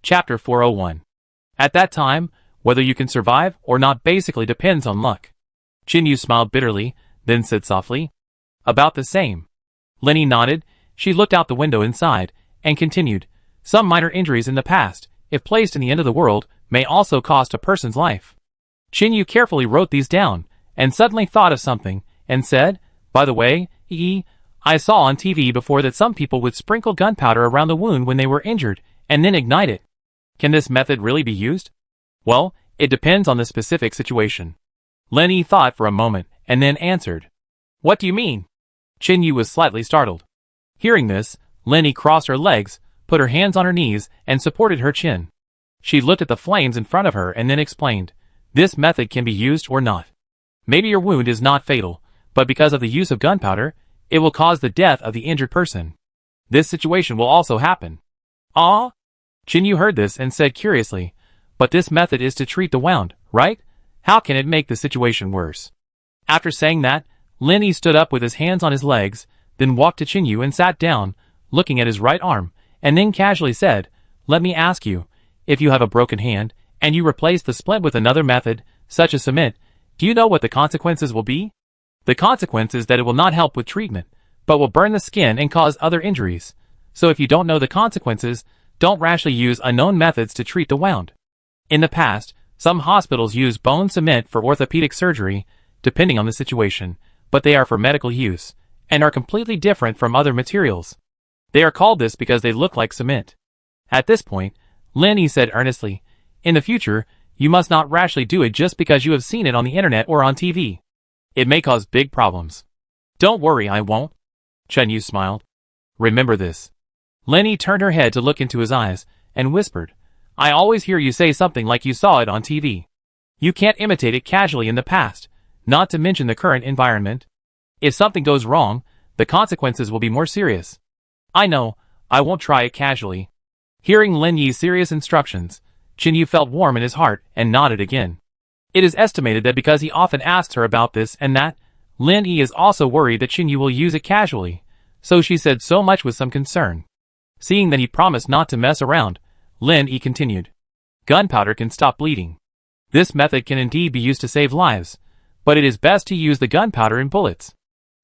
Chapter 401. At that time, whether you can survive or not basically depends on luck. Chinyu smiled bitterly, then said softly, "About the same." Lenny nodded. She looked out the window inside, and continued, "Some minor injuries in the past, if placed in the end of the world, may also cost a person's life." Chinyu carefully wrote these down, and suddenly thought of something, and said, "By the way, I saw on TV before that some people would sprinkle gunpowder around the wound when they were injured, and then ignite it. Can this method really be used?" "Well, it depends on the specific situation." Lenny thought for a moment, and then answered, "What do you mean?" Chinyu was slightly startled. Hearing this, Lenny crossed her legs, put her hands on her knees, and supported her chin. She looked at the flames in front of her and then explained, "This method can be used or not. Maybe your wound is not fatal, but because of the use of gunpowder, it will cause the death of the injured person. This situation will also happen." "Ah?" Chinyu heard this and said curiously, "But this method is to treat the wound, right? How can it make the situation worse?" After saying that, Lenny stood up with his hands on his legs, then walked to Chinyu and sat down, looking at his right arm, and then casually said, "Let me ask you, if you have a broken hand, and you replace the splint with another method, such as cement, do you know what the consequences will be?" "The consequence is that it will not help with treatment, but will burn the skin and cause other injuries. So if you don't know the consequences, don't rashly use unknown methods to treat the wound." In the past, some hospitals use bone cement for orthopedic surgery, depending on the situation, but they are for medical use, and are completely different from other materials. They are called this because they look like cement. At this point, Lenny said earnestly, "In the future, you must not rashly do it just because you have seen it on the internet or on TV. It may cause big problems." "Don't worry, I won't." Chinyu smiled. "Remember this." Lenny turned her head to look into his eyes, and whispered, "I always hear you say something like you saw it on TV. You can't imitate it casually in the past, not to mention the current environment. If something goes wrong, the consequences will be more serious." "I know, I won't try it casually." Hearing Lin Yi's serious instructions, Chinyu felt warm in his heart and nodded again. It is estimated that because he often asks her about this and that, Lin Yi is also worried that Chinyu will use it casually, so she said so much with some concern. Seeing that he promised not to mess around, Lin Yi continued, "Gunpowder can stop bleeding. This method can indeed be used to save lives, but it is best to use the gunpowder in bullets."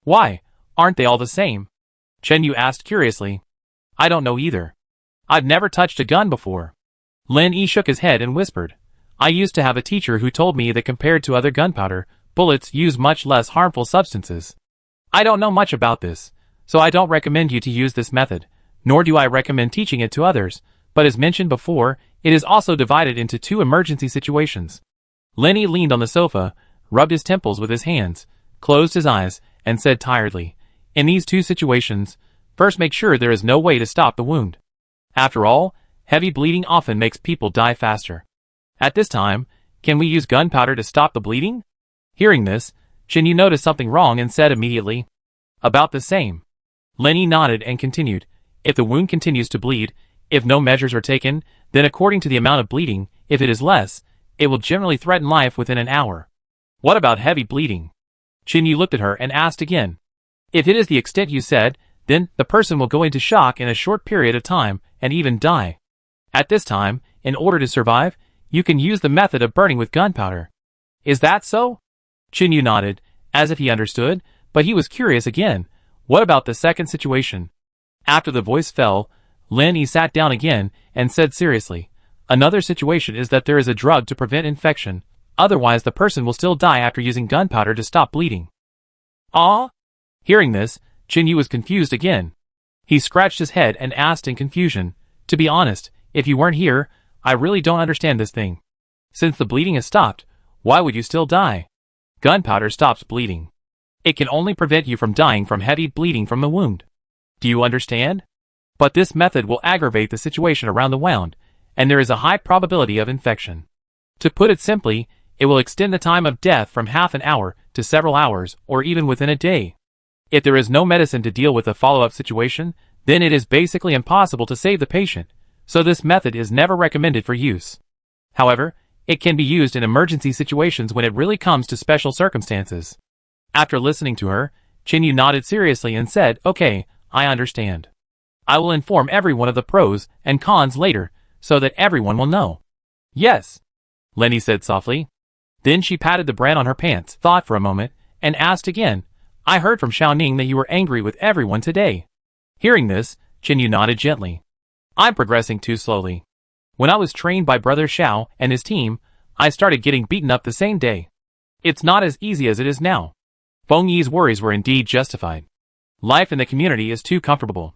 "Why, aren't they all the same?" Chinyu asked curiously. "I don't know either. I've never touched a gun before." Lin Yi shook his head and whispered, "I used to have a teacher who told me that compared to other gunpowder, bullets use much less harmful substances. I don't know much about this, so I don't recommend you to use this method, nor do I recommend teaching it to others, but as mentioned before, it is also divided into 2 emergency situations." Lenny leaned on the sofa, rubbed his temples with his hands, closed his eyes, and said tiredly, "In these 2 situations, first make sure there is no way to stop the wound. After all, heavy bleeding often makes people die faster. At this time, can we use gunpowder to stop the bleeding?" Hearing this, Chinyu noticed something wrong and said immediately, "About the same." Lenny nodded and continued, "If the wound continues to bleed, if no measures are taken, then according to the amount of bleeding, if it is less, it will generally threaten life within an hour." "What about heavy bleeding?" Chinyu looked at her and asked again. "If it is the extent you said, then the person will go into shock in a short period of time and even die. At this time, in order to survive, you can use the method of burning with gunpowder. Is that so?" Chinyu nodded, as if he understood, but he was curious again. What about the second situation? After the voice fell, Lin Yi sat down again and said seriously, "Another situation is that there is a drug to prevent infection, otherwise the person will still die after using gunpowder to stop bleeding." "Ah?" Hearing this, Chinyu was confused again. He scratched his head and asked in confusion, "To be honest, if you weren't here, I really don't understand this thing. Since the bleeding has stopped, why would you still die? Gunpowder stops bleeding. It can only prevent you from dying from heavy bleeding from the wound. Do you understand? But this method will aggravate the situation around the wound, and there is a high probability of infection. To put it simply, it will extend the time of death from half an hour to several hours or even within a day. If there is no medicine to deal with a follow-up situation, then it is basically impossible to save the patient, so this method is never recommended for use. However, it can be used in emergency situations when it really comes to special circumstances." After listening to her, Chinyu nodded seriously and said, "Okay, I understand. I will inform everyone of the pros and cons later, so that everyone will know. Yes, Lenny said softly. Then she patted the brand on her pants, thought for a moment, and asked again, I heard from Xiaoning that you were angry with everyone today. Hearing this, Qinyu nodded gently. I'm progressing too slowly. When I was trained by Brother Xiao and his team, I started getting beaten up the same day. It's not as easy as it is now. Feng Yi's worries were indeed justified. Life in the community is too comfortable.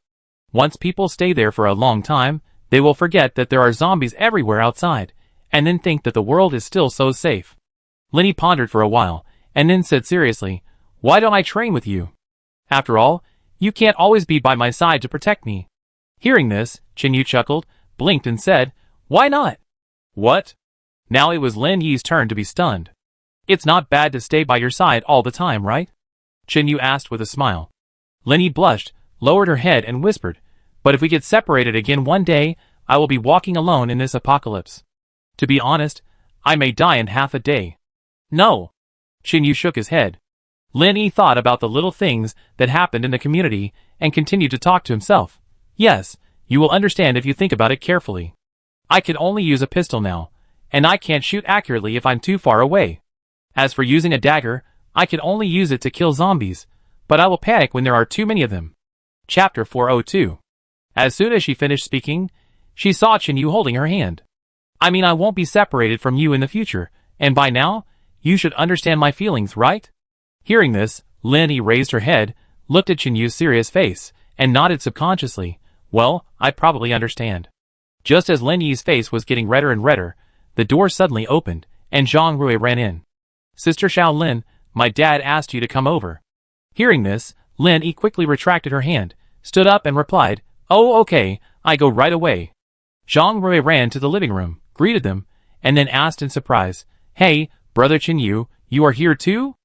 Once people stay there for a long time, they will forget that there are zombies everywhere outside, and then think that the world is still so safe. Lenny pondered for a while, and then said seriously, Why don't I train with you? After all, you can't always be by my side to protect me. Hearing this, Qinyu chuckled, blinked and said, Why not? What? Now it was Lin Yi's turn to be stunned. It's not bad to stay by your side all the time, right? Qinyu asked with a smile. Lin Yi blushed, lowered her head and whispered, But if we get separated again one day, I will be walking alone in this apocalypse. To be honest, I may die in half a day. No. Qinyu shook his head. Lin Yi thought about the little things that happened in the community and continued to talk to himself. Yes, you will understand if you think about it carefully. I can only use a pistol now, and I can't shoot accurately if I'm too far away. As for using a dagger, I can only use it to kill zombies, but I will panic when there are too many of them. Chapter 402. As soon as she finished speaking, she saw Qinyu holding her hand. I mean, I won't be separated from you in the future, and by now, you should understand my feelings, right? Hearing this, Lin Yi raised her head, looked at Qinyu's serious face, and nodded subconsciously. Well, I probably understand. Just as Lin Yi's face was getting redder and redder, the door suddenly opened, and Zhang Rui ran in. Sister Xiaolin, my dad asked you to come over. Hearing this, Lin Yi quickly retracted her hand, stood up and replied, Oh, okay, I go right away. Zhang Rui ran to the living room, greeted them, and then asked in surprise, Hey, Brother Qinyu, you are here too?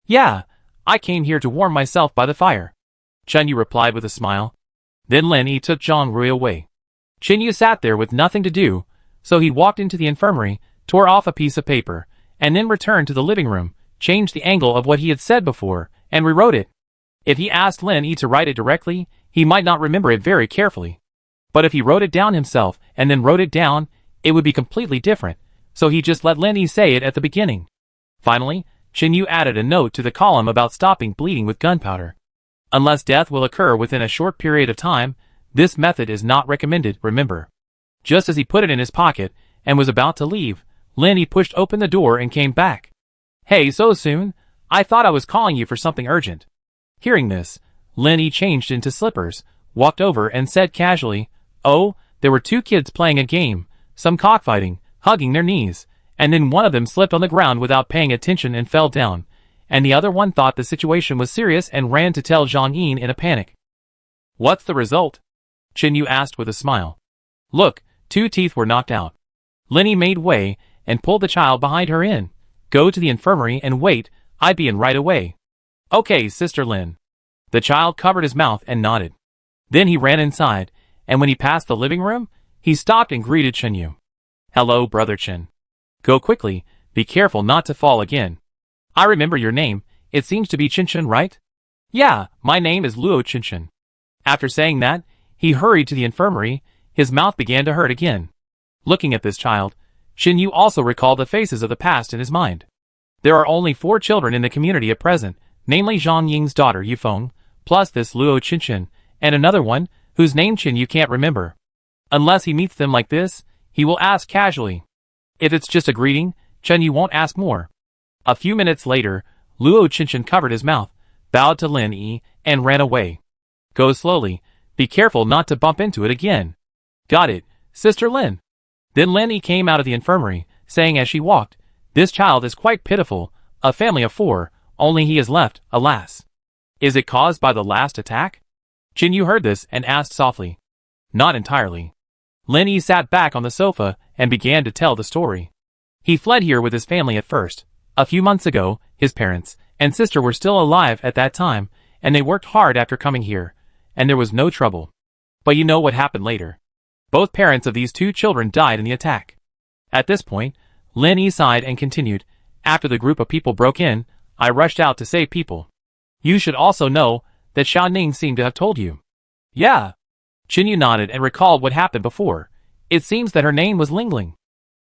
Yeah, I came here to warm myself by the fire. Qinyu replied with a smile. Then Lin Yi took Zhang Rui away. Qinyu sat there with nothing to do, so he walked into the infirmary, tore off a piece of paper, and then returned to the living room, changed the angle of what he had said before, and rewrote it. If he asked Lin Yi to write it directly, he might not remember it very carefully. But if he wrote it down himself and then wrote it down, it would be completely different, so he just let Lin Yi say it at the beginning. Finally, Qinyu added a note to the column about stopping bleeding with gunpowder. Unless death will occur within a short period of time, this method is not recommended, remember. Just as he put it in his pocket and was about to leave, Lin Yi pushed open the door and came back. Hey, so soon? I thought I was calling you for something urgent. Hearing this, Lin Yi changed into slippers, walked over and said casually, Oh, there were two kids playing a game, some cockfighting, hugging their knees, and then one of them slipped on the ground without paying attention and fell down, and the other one thought the situation was serious and ran to tell Zhang Yin in a panic. What's the result? Qinyu asked with a smile. Look, 2 teeth were knocked out. Lin Yi made way and pulled the child behind her in. Go to the infirmary and wait, I'd be in right away. Okay, Sister Lin. The child covered his mouth and nodded. Then he ran inside, and when he passed the living room, he stopped and greeted Qinyu. Hello, Brother Qin. Go quickly, be careful not to fall again. I remember your name, it seems to be Qinshan, right? Yeah, my name is Luo Qinshan. After saying that, he hurried to the infirmary, his mouth began to hurt again. Looking at this child, Qinyu also recalled the faces of the past in his mind. There are only 4 children in the community at present, namely Zhang Ying's daughter Yufeng, plus this Luo Qinshan, and another one, whose name Qinyu can't remember. Unless he meets them like this, he will ask casually. If it's just a greeting, Qinyu won't ask more. A few minutes later, Luo Qinshan covered his mouth, bowed to Lin Yi, and ran away. Go slowly, be careful not to bump into it again. Got it, Sister Lin. Then Lin Yi came out of the infirmary, saying as she walked, This child is quite pitiful, a family of 4, only he is left, alas. Is it caused by the last attack? Qinyu heard this and asked softly. Not entirely. Lin Yi sat back on the sofa and began to tell the story. He fled here with his family at first. A few months ago, his parents and sister were still alive at that time, and they worked hard after coming here, and there was no trouble. But you know what happened later. Both parents of these 2 children died in the attack. At this point, Lin Yi sighed and continued, After the group of people broke in, I rushed out to save people. You should also know that Xiao Ning seemed to have told you. Yeah. Qinyu nodded and recalled what happened before. It seems that her name was Lingling.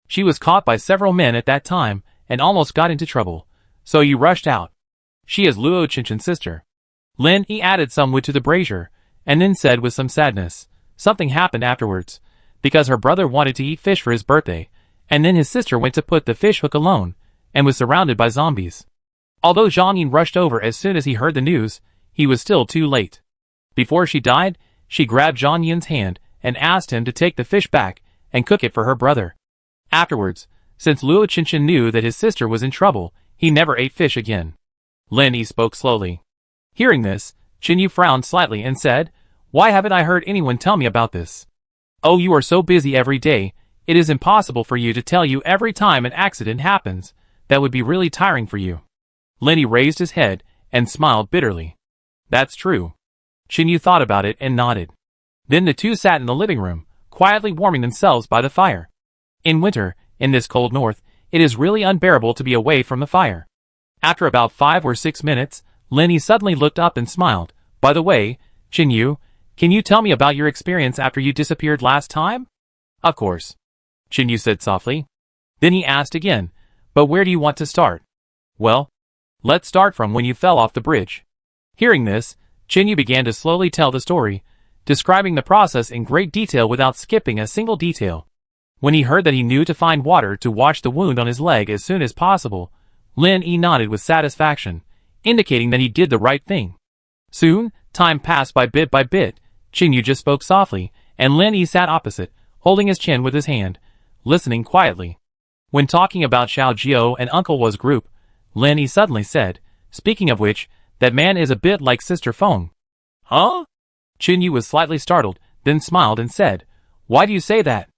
She was caught by several men at that time and almost got into trouble, so you rushed out. She is Luo Chinchin's sister. Lin Yi added some wood to the brazier, and then said with some sadness, something happened afterwards, because her brother wanted to eat fish for his birthday, and then his sister went to put the fish hook alone, and was surrounded by zombies. Although Zhang Yin rushed over as soon as he heard the news, he was still too late. Before she died, she grabbed Zhang Yin's hand and asked him to take the fish back and cook it for her brother. Afterwards, since Luo Qinshan knew that his sister was in trouble, he never ate fish again. Lin Yi spoke slowly. Hearing this, Qinyu frowned slightly and said, Why haven't I heard anyone tell me about this? Oh, you are so busy every day, it is impossible for you to tell you every time an accident happens. That would be really tiring for you. Lin Yi raised his head and smiled bitterly. That's true. Qinyu thought about it and nodded. Then the two sat in the living room, quietly warming themselves by the fire. In winter, in this cold north, it is really unbearable to be away from the fire. After about 5 or 6 minutes, Lin Yi suddenly looked up and smiled. By the way, Qinyu, can you tell me about your experience after you disappeared last time? Of course. Qinyu said softly. Then he asked again, but where do you want to start? Well, let's start from when you fell off the bridge. Hearing this, Qinyu began to slowly tell the story, describing the process in great detail without skipping a single detail. When he heard that he knew to find water to wash the wound on his leg as soon as possible, Lin Yi nodded with satisfaction, indicating that he did the right thing. Soon, time passed by bit. Qinyu just spoke softly, and Lin Yi sat opposite, holding his chin with his hand, listening quietly. When talking about Xiao Jiao and Uncle Wa's group, Lin Yi suddenly said, speaking of which, that man is a bit like Sister Feng. Huh? Qinyu was slightly startled, then smiled and said, Why do you say that?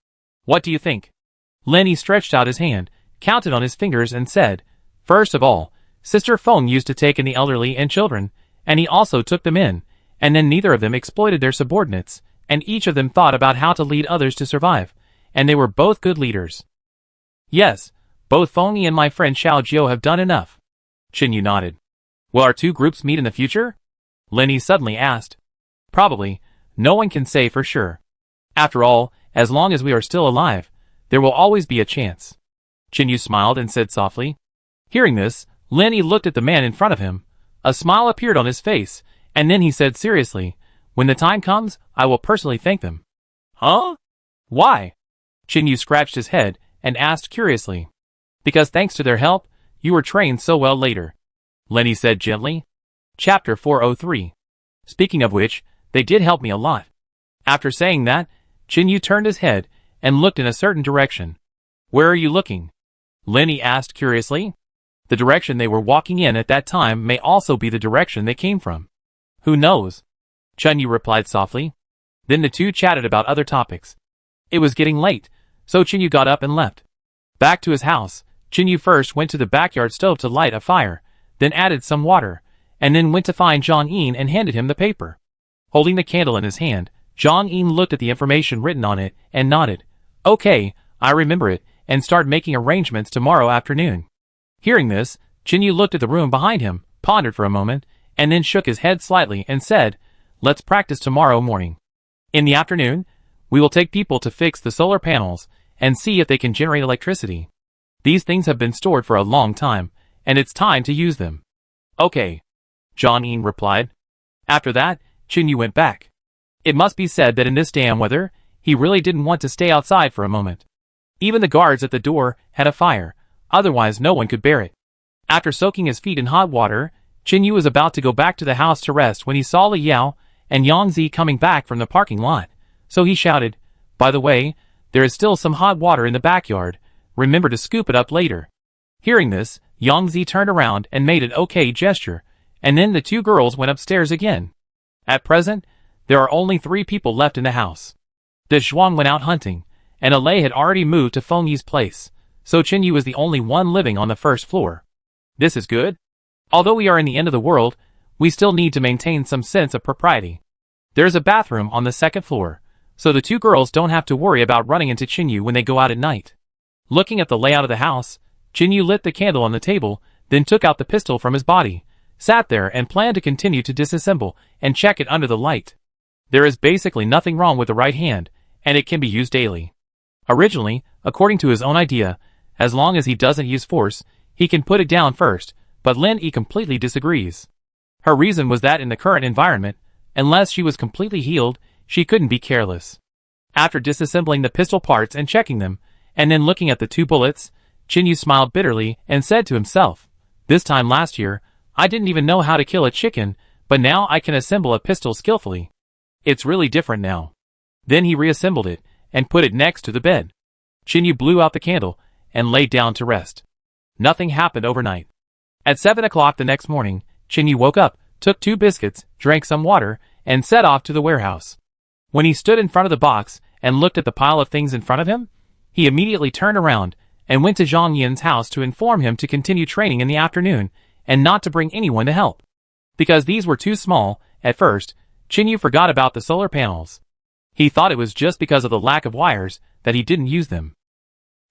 What do you think? Lin Yi stretched out his hand, counted on his fingers and said, First of all, Sister Feng used to take in the elderly and children, and he also took them in, and then neither of them exploited their subordinates, and each of them thought about how to lead others to survive, and they were both good leaders. Yes, both Feng Yi and my friend Xiao Jiao have done enough. Qinyu nodded. Will our two groups meet in the future? Lin Yi suddenly asked. Probably, no one can say for sure. After all, as long as we are still alive, there will always be a chance. Qinyu smiled and said softly. Hearing this, Lin Yi looked at the man in front of him. A smile appeared on his face, and then he said seriously, When the time comes, I will personally thank them. Huh? Why? Qinyu scratched his head and asked curiously. Because thanks to their help, you were trained so well later. Lin Yi said gently. Chapter 403. Speaking of which, they did help me a lot. After saying that, Qinyu turned his head and looked in a certain direction. Where are you looking? Lin Yi asked curiously. The direction they were walking in at that time may also be the direction they came from. Who knows? Qinyu replied softly. Then the two chatted about other topics. It was getting late, so Qinyu got up and left. Back to his house, Qinyu first went to the backyard stove to light a fire, then added some water, and then went to find Zhang Yin and handed him the paper. Holding the candle in his hand, Zhang Yin looked at the information written on it and nodded. Okay, I remember it, and start making arrangements tomorrow afternoon. Hearing this, Qinyu looked at the room behind him, pondered for a moment, and then shook his head slightly and said, Let's practice tomorrow morning. In the afternoon, we will take people to fix the solar panels and see if they can generate electricity. These things have been stored for a long time, and it's time to use them. Okay, Zhang Yin replied. After that, Qinyu went back. It must be said that in this damn weather, he really didn't want to stay outside for a moment. Even the guards at the door had a fire, otherwise no one could bear it. After soaking his feet in hot water, Qinyu was about to go back to the house to rest when he saw Li Yao and Yang Zi coming back from the parking lot, so he shouted, By the way, there is still some hot water in the backyard, remember to scoop it up later. Hearing this, Yang Zi turned around and made an okay gesture, and then the two girls went upstairs again. At present, there are only 3 people left in the house. De Zhuang went out hunting, and Alei had already moved to Feng Yi's place, so Qinyu was the only one living on the first floor. This is good. Although we are in the end of the world, we still need to maintain some sense of propriety. There is a bathroom on the second floor, so the two girls don't have to worry about running into Qinyu when they go out at night. Looking at the layout of the house, Qinyu lit the candle on the table, then took out the pistol from his body, sat there and planned to continue to disassemble and check it under the light. There is basically nothing wrong with the right hand, and it can be used daily. Originally, according to his own idea, as long as he doesn't use force, he can put it down first, but Lin Yi completely disagrees. Her reason was that in the current environment, unless she was completely healed, she couldn't be careless. After disassembling the pistol parts and checking them, and then looking at the 2 bullets, Qinyu smiled bitterly and said to himself, "This time last year, I didn't even know how to kill a chicken, but now I can assemble a pistol skillfully. It's really different now." Then he reassembled it and put it next to the bed. Qinyu blew out the candle and laid down to rest. Nothing happened overnight. At 7 o'clock the next morning, Qinyu woke up, took 2 biscuits, drank some water, and set off to the warehouse. When he stood in front of the box and looked at the pile of things in front of him, he immediately turned around and went to Zhang Yin's house to inform him to continue training in the afternoon and not to bring anyone to help. Because these were too small, at first, Qinyu forgot about the solar panels. He thought it was just because of the lack of wires that he didn't use them.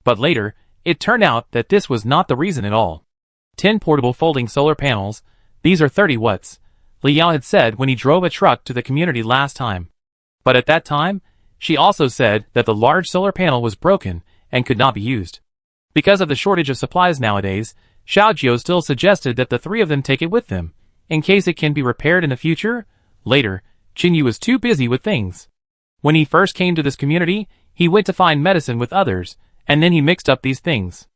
But later, it turned out that this was not the reason at all. 10 portable folding solar panels, these are 30 watts, Li Yao had said when he drove a truck to the community last time. But at that time, she also said that the large solar panel was broken and could not be used. Because of the shortage of supplies nowadays, Xiaojiu still suggested that the 3 of them take it with them, in case it can be repaired in the future. Later, Qinyu was too busy with things. When he first came to this community, he went to find medicine with others, and then he mixed up these things.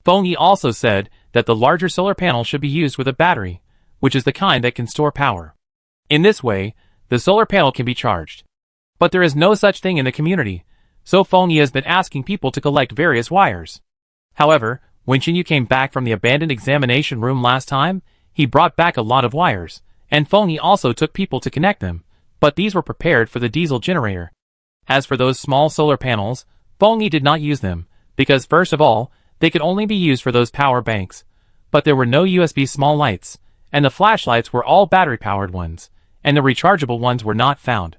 Feng Yi also said that the larger solar panel should be used with a battery, which is the kind that can store power. In this way, the solar panel can be charged. But there is no such thing in the community, so Feng Yi has been asking people to collect various wires. However, when Qinyu came back from the abandoned examination room last time, he brought back a lot of wires, and Feng Yi also took people to connect them, but these were prepared for the diesel generator. As for those small solar panels, Feng Yi did not use them, because first of all, they could only be used for those power banks. But there were no USB small lights, and the flashlights were all battery-powered ones, and the rechargeable ones were not found.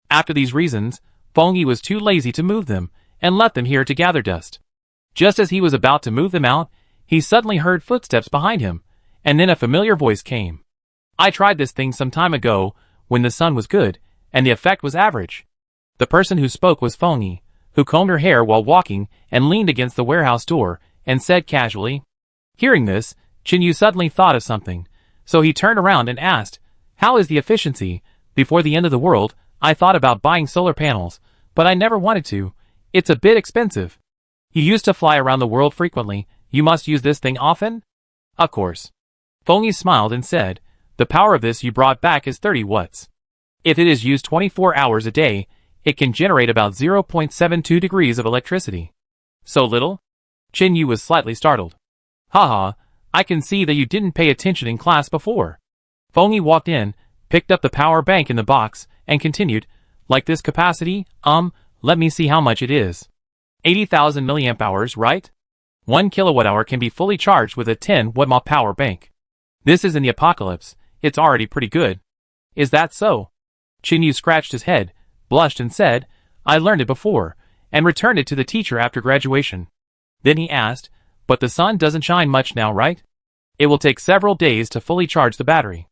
After these reasons, Feng Yi was too lazy to move them, and left them here to gather dust. Just as he was about to move them out, he suddenly heard footsteps behind him, and then a familiar voice came. "I tried this thing some time ago, when the sun was good, and the effect was average." The person who spoke was Feng Yi, who combed her hair while walking and leaned against the warehouse door, and said casually. Hearing this, Qinyu suddenly thought of something, so he turned around and asked, "How is the efficiency? Before the end of the world, I thought about buying solar panels, but I never wanted to. It's a bit expensive." "You used to fly around the world frequently, you must use this thing often?" "Of course." Feng Yi smiled and said, "The power of this you brought back is 30 watts. If it is used 24 hours a day, it can generate about 0.72 degrees of electricity." "So little?" Qinyu was slightly startled. "Haha, I can see that you didn't pay attention in class before." Feng Yi walked in, picked up the power bank in the box, and continued, "Like this capacity, let me see how much it is. 80,000 milliamp hours, right? 1 kilowatt-hour can be fully charged with a 10-watt power bank. This is in the apocalypse, it's already pretty good." "Is that so?" Qinyu scratched his head, blushed and said, "I learned it before, and returned it to the teacher after graduation." Then he asked, "But the sun doesn't shine much now, right? It will take several days to fully charge the battery."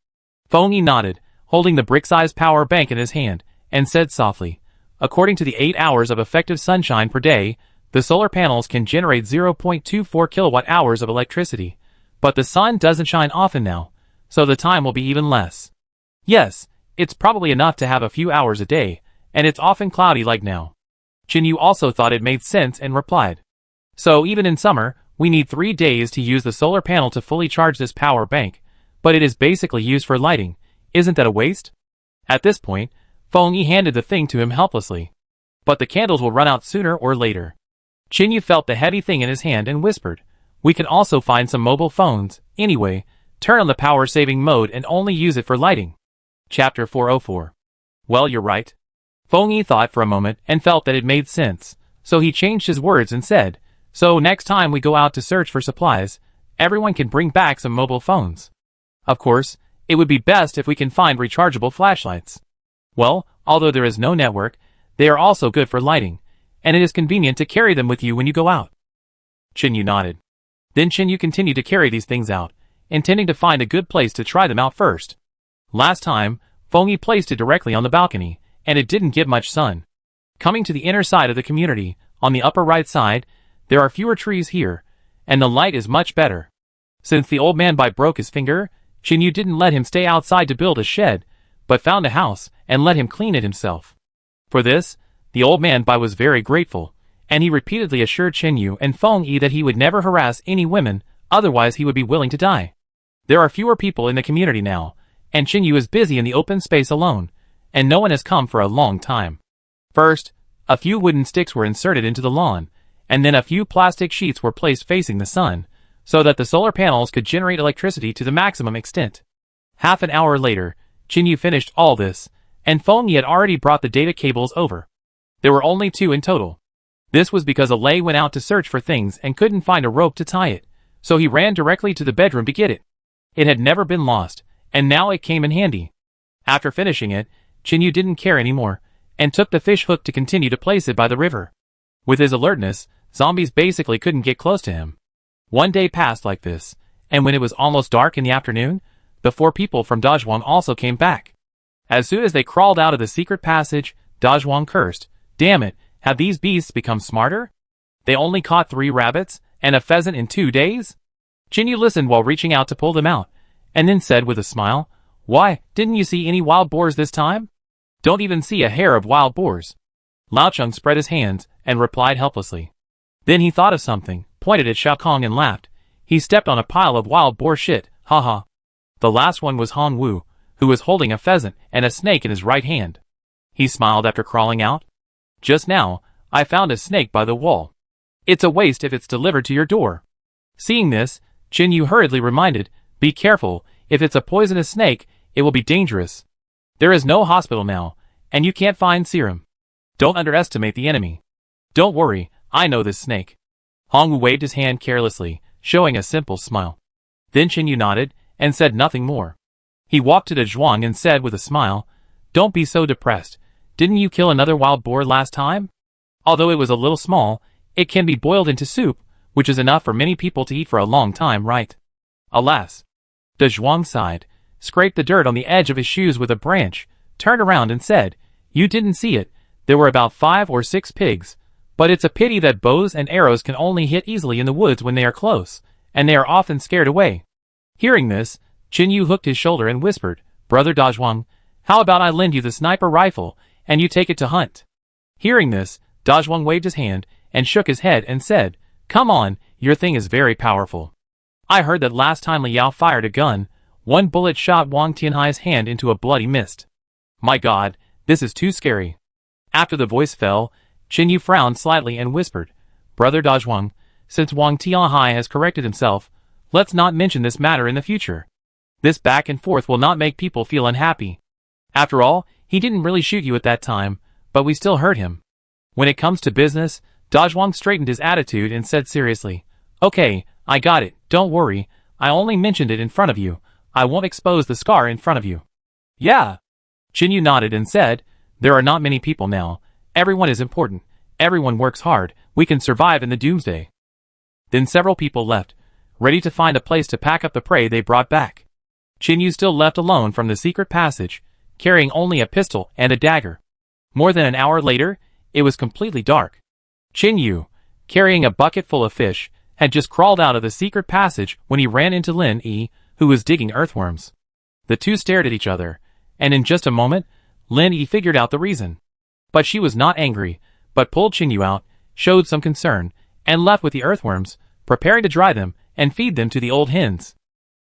Feng Yi nodded, holding the brick-sized power bank in his hand, and said softly, "According to the 8 hours of effective sunshine per day, the solar panels can generate 0.24 kilowatt-hours of electricity, but the sun doesn't shine often now, so the time will be even less. Yes, it's probably enough to have a few hours a day, and it's often cloudy like now." Qinyu also thought it made sense and replied, "So even in summer, we need 3 days to use the solar panel to fully charge this power bank, but it is basically used for lighting. Isn't that a waste?" At this point, Feng Yi handed the thing to him helplessly. "But the candles will run out sooner or later." Qinyu felt the heavy thing in his hand and whispered, "We can also find some mobile phones. Anyway, turn on the power-saving mode and only use it for lighting." Chapter 404. "Well, you're right." Feng Yi thought for a moment and felt that it made sense, so he changed his words and said, "So next time we go out to search for supplies, everyone can bring back some mobile phones. Of course, it would be best if we can find rechargeable flashlights. Well, although there is no network, they are also good for lighting, and it is convenient to carry them with you when you go out." Qinyu nodded. Then Qinyu continued to carry these things out, intending to find a good place to try them out first. Last time, Feng Yi placed it directly on the balcony, and it didn't get much sun. Coming to the inner side of the community, On the upper right side, there are fewer trees here, and the light is much better. Since the old man broke his finger, Chinyu didn't let him stay outside to build a shed, but found a house and let him clean it himself. For this, the old man was very grateful, and he repeatedly assured Chinyu and Feng Yi that he would never harass any women, otherwise he would be willing to die. There are fewer people in the community now, and Chinyu is busy in the open space alone, and no one has come for a long time. First, a few wooden sticks were inserted into the lawn, and then a few plastic sheets were placed facing the sun, so that the solar panels could generate electricity to the maximum extent. Half an hour later, Chinyu finished all this, and Feng Yi had already brought the data cables over. There were only 2 in total. This was because Lei went out to search for things and couldn't find a rope to tie it, so he ran directly to the bedroom to get it. It had never been lost, and now it came in handy. After finishing it, Chinyu didn't care anymore, and took the fish hook to continue to place it by the river. With his alertness, zombies basically couldn't get close to him. One day passed like this, and when it was almost dark in the afternoon, the 4 people from Dazhuang also came back. As soon as they crawled out of the secret passage, Dazhuang cursed, "Damn it, have these beasts become smarter? They only caught 3 rabbits, and a pheasant in 2 days?" Chinyu listened while reaching out to pull them out, and then said with a smile, "Why, didn't you see any wild boars this time?" "Don't even see a hair of wild boars." Lao Cheng spread his hands, and replied helplessly. Then he thought of something, pointed at Xiao Kong and laughed. "He stepped on a pile of wild boar shit, haha." The last one was Han Wu, who was holding a pheasant and a snake in his right hand. He smiled after crawling out. "Just now, I found a snake by the wall. It's a waste if it's delivered to your door." Seeing this, Chinyu hurriedly reminded, "Be careful, if it's a poisonous snake, it will be dangerous. There is no hospital now, and you can't find serum. Don't underestimate the enemy." "Don't worry, I know this snake." Hongwu waved his hand carelessly, showing a simple smile. Then Chinyu nodded, and said nothing more. He walked to the Zhuang and said with a smile, "Don't be so depressed. Didn't you kill another wild boar last time? Although it was a little small, it can be boiled into soup, which is enough for many people to eat for a long time, right?" "Alas." The Zhuang sighed, scraped the dirt on the edge of his shoes with a branch, turned around and said, "You didn't see it. There were about 5 or 6 pigs. But it's a pity that bows and arrows can only hit easily in the woods when they are close, and they are often scared away." Hearing this, Chinyu hooked his shoulder and whispered, "Brother Dazhuang, how about I lend you the sniper rifle, and you take it to hunt?" Hearing this, Dazhuang waved his hand, and shook his head and said, "Come on, your thing is very powerful. I heard that last time Liao fired a gun, 1 bullet shot Wang Tianhai's hand into a bloody mist. My god, this is too scary." After the voice fell, Chinyu frowned slightly and whispered, "Brother Dazhuang, since Wang Tianhai has corrected himself, let's not mention this matter in the future. This back and forth will not make people feel unhappy. After all, he didn't really shoot you at that time, but we still hurt him." When it comes to business, Dazhuang straightened his attitude and said seriously, "Okay, I got it, don't worry, I only mentioned it in front of you, I won't expose the scar in front of you." "Yeah." Chinyu nodded and said, "There are not many people now, everyone is important, everyone works hard, we can survive in the doomsday." Then several people left, ready to find a place to pack up the prey they brought back. Chinyu still left alone from the secret passage, carrying only a pistol and a dagger. More than an hour later, it was completely dark. Chinyu, carrying a bucket full of fish, had just crawled out of the secret passage when he ran into Lin Yi, who was digging earthworms. The two stared at each other, and in just a moment, Lin Yi figured out the reason. But she was not angry, but pulled Chinyu out, showed some concern, and left with the earthworms, preparing to dry them and feed them to the old hens.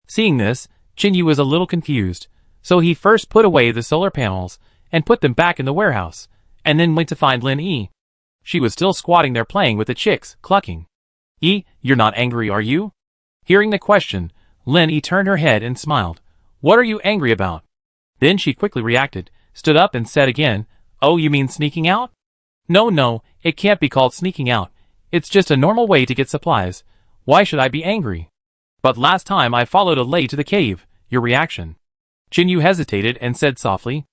Seeing this, Chinyu was a little confused, so he first put away the solar panels and put them back in the warehouse, and then went to find Lin Yi. She was still squatting there playing with the chicks, clucking. "Yi, you're not angry, are you?" Hearing the question, Lin Yi turned her head and smiled. "What are you angry about?" Then she quickly reacted, stood up and said again, "Oh, you mean sneaking out?" No, it can't be called sneaking out. It's just a normal way to get supplies. Why should I be angry? But last time I followed a lay to the cave, your reaction." Chinyu hesitated and said softly,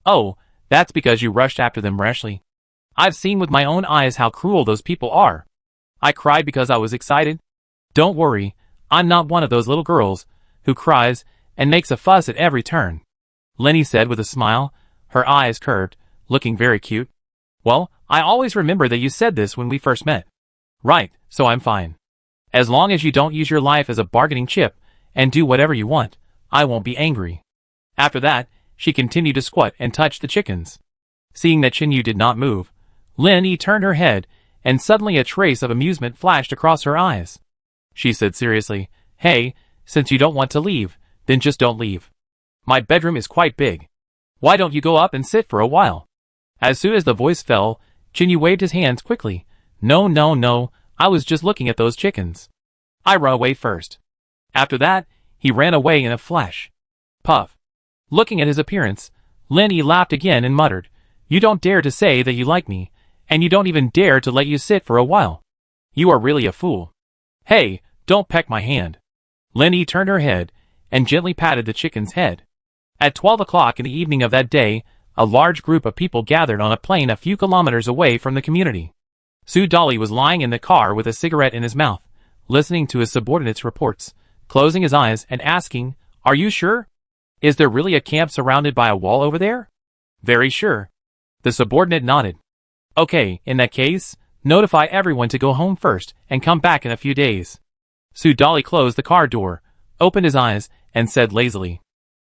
"Oh, that's because you rushed after them rashly. I've seen with my own eyes how cruel those people are. I cried because I was excited. Don't worry, I'm not one of those little girls who cries and makes a fuss at every turn," Lenny said with a smile, her eyes curved, looking very cute. Well, I always remember that you said this when we first met. Right, so I'm fine. As long as you don't use your life as a bargaining chip and do whatever you want, I won't be angry. After that, she continued to squat and touch the chickens. Seeing that Chinyu did not move, Lin Yi turned her head, and suddenly a trace of amusement flashed across her eyes. She said seriously, "Hey, since you don't want to leave, then just don't leave. My bedroom is quite big. Why don't you go up and sit for a while?" As soon as the voice fell, Chinyu waved his hands quickly. No, I was just looking at those chickens. I run away first. After that, he ran away in a flash. Puff. Looking at his appearance, Lin Yi laughed again and muttered, "You don't dare to say that you like me, and you don't even dare to let you sit for a while. You are really a fool. Hey, don't peck my hand." Lin Yi turned her head and gently patted the chicken's head. At 12 o'clock in the evening of that day, a large group of people gathered on a plain a few kilometers away from the community. Su Dolly was lying in the car with a cigarette in his mouth, listening to his subordinates' reports, closing his eyes and asking, "Are you sure? Is there really a camp surrounded by a wall over there?" "Very sure." The subordinate nodded. "Okay, in that case, notify everyone to go home first and come back in a few days." Su Dolly closed the car door, opened his eyes, and said lazily.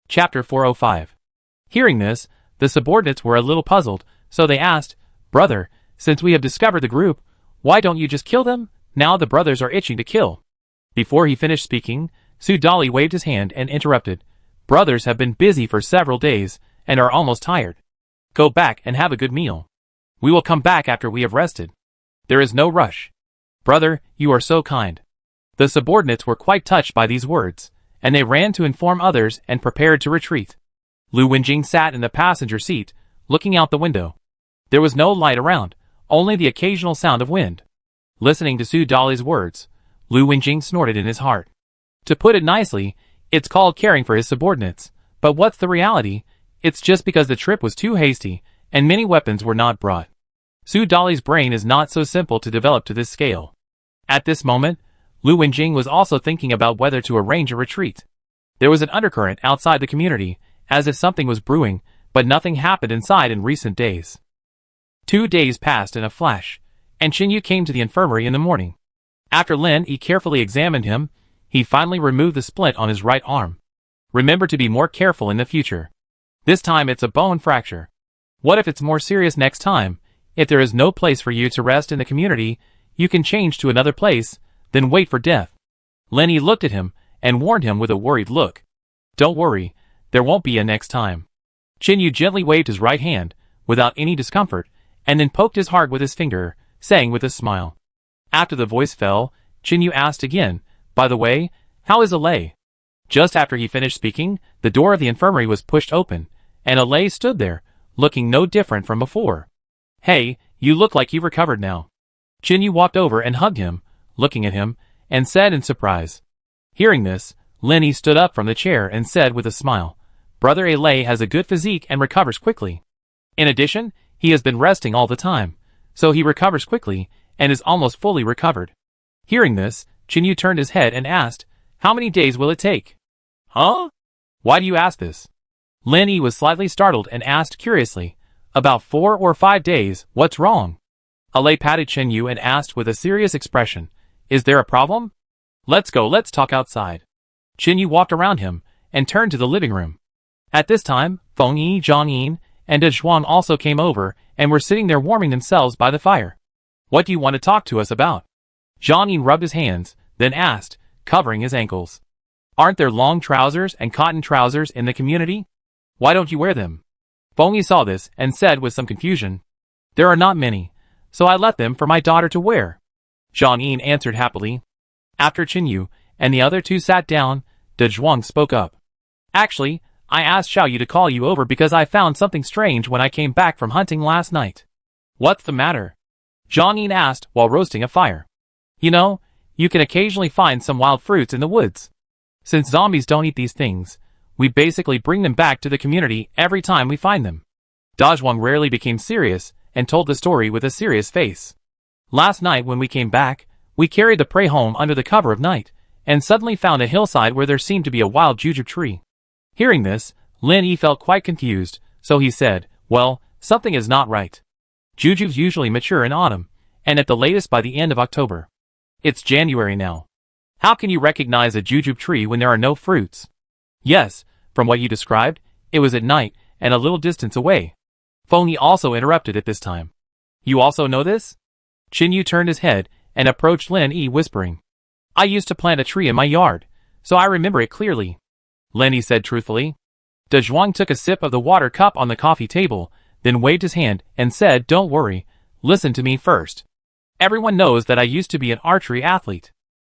Chapter 405. Hearing this, the subordinates were a little puzzled, so they asked, "Brother, since we have discovered the group, why don't you just kill them? Now the brothers are itching to kill." Before he finished speaking, Su Dolly waved his hand and interrupted. "Brothers have been busy for several days and are almost tired. Go back and have a good meal. We will come back after we have rested. There is no rush." "Brother, you are so kind." The subordinates were quite touched by these words, and they ran to inform others and prepared to retreat. Lu Wenjing sat in the passenger seat, looking out the window. There was no light around, only the occasional sound of wind. Listening to Su Dolly's words, Lu Wenjing snorted in his heart. To put it nicely, it's called caring for his subordinates, but what's the reality? It's just because the trip was too hasty, and many weapons were not brought. Su Dolly's brain is not so simple to develop to this scale. At this moment, Lu Wenjing was also thinking about whether to arrange a retreat. There was an undercurrent outside the community, as if something was brewing, but nothing happened inside in recent days. 2 days passed in a flash, and Chinyu came to the infirmary in the morning. After Lin Yi carefully examined him, he finally removed the splint on his right arm. "Remember to be more careful in the future. This time it's a bone fracture. What if it's more serious next time? If there is no place for you to rest in the community, you can change to another place, then wait for death." Lin Yi looked at him and warned him with a worried look. "Don't worry, there won't be a next time." Chinyu gently waved his right hand, without any discomfort, and then poked his heart with his finger, saying with a smile. After the voice fell, Chinyu asked again, "By the way, how is Alay?" Just after he finished speaking, the door of the infirmary was pushed open, and Alay stood there, looking no different from before. "Hey, you look like you've recovered now." Chinyu walked over and hugged him, looking at him, and said in surprise. Hearing this, Lin Yi stood up from the chair and said with a smile, "Brother Alay has a good physique and recovers quickly. In addition, he has been resting all the time, so he recovers quickly and is almost fully recovered." Hearing this, Chinyu turned his head and asked, "How many days will it take?" "Huh? Why do you ask this?" Lin Yi was slightly startled and asked curiously, "About 4 or 5 days, what's wrong?" Alay patted Chinyu and asked with a serious expression, "Is there a problem? Let's go, let's talk outside." Chinyu walked around him and turned to the living room. At this time, Feng Yi, Zhang Yin, and De Zhuang also came over and were sitting there warming themselves by the fire. "What do you want to talk to us about?" Zhang Yin rubbed his hands, then asked, covering his ankles. "Aren't there long trousers and cotton trousers in the community? Why don't you wear them?" Feng Yi saw this and said with some confusion, "There are not many, so I left them for my daughter to wear." Zhang Yin answered happily. After Chinyu and the other two sat down, De Zhuang spoke up. "Actually, I asked Xiao Yu to call you over because I found something strange when I came back from hunting last night." "What's the matter?" Zhang Yin asked while roasting a fire. "You know, you can occasionally find some wild fruits in the woods. Since zombies don't eat these things, we basically bring them back to the community every time we find them." Da Zhuang rarely became serious and told the story with a serious face. "Last night when we came back, we carried the prey home under the cover of night, and suddenly found a hillside where there seemed to be a wild jujube tree." Hearing this, Lin Yi felt quite confused, so he said, "Well, something is not right." Jujubes usually mature in autumn, and at the latest by the end of October. It's January now. How can you recognize a jujube tree when there are no fruits? Yes, from what you described, it was at night and a little distance away. Fengyi also interrupted at this time. You also know this? Qinyu turned his head and approached Lin Yi whispering. I used to plant a tree in my yard, so I remember it clearly. Lin Yi said truthfully. De Zhuang took a sip of the water cup on the coffee table, then waved his hand and said, Don't worry, listen to me first. Everyone knows that I used to be an archery athlete.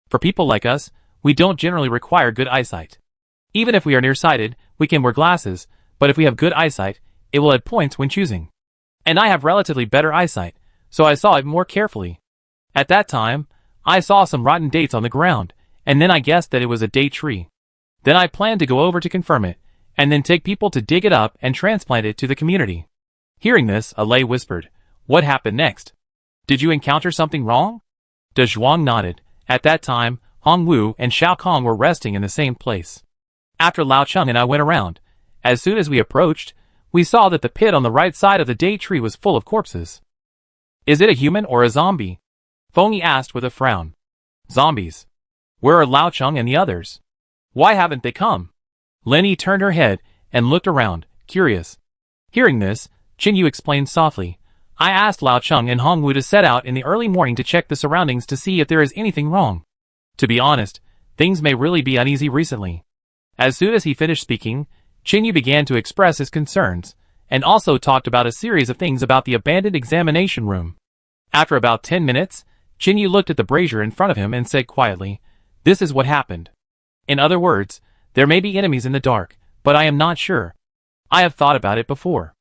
For people like us, we don't generally require good eyesight. Even if we are nearsighted, we can wear glasses, but if we have good eyesight, it will add points when choosing. And I have relatively better eyesight, so I saw it more carefully. At that time, I saw some rotten dates on the ground, and then I guessed that it was a date tree. Then I planned to go over to confirm it, and then take people to dig it up and transplant it to the community. Hearing this, Alei whispered, What happened next? Did you encounter something wrong? De Zhuang nodded. At that time, Hong Wu and Xiao Kong were resting in the same place. After Lao Cheng and I went around, as soon as we approached, we saw that the pit on the right side of the date tree was full of corpses. Is it a human or a zombie? Fengyi asked with a frown. Zombies. Where are Lao Cheng and the others? Why haven't they come? Lin Yi turned her head and looked around, curious. Hearing this, Qinyu explained softly. I asked Lao Cheng and Hong Wu to set out in the early morning to check the surroundings to see if there is anything wrong. To be honest, things may really be uneasy recently. As soon as he finished speaking, Qinyu began to express his concerns, and also talked about a series of things about the abandoned examination room. After about 10 minutes, Qinyu looked at the brazier in front of him and said quietly, This is what happened. In other words, there may be enemies in the dark, but I am not sure. I have thought about it before.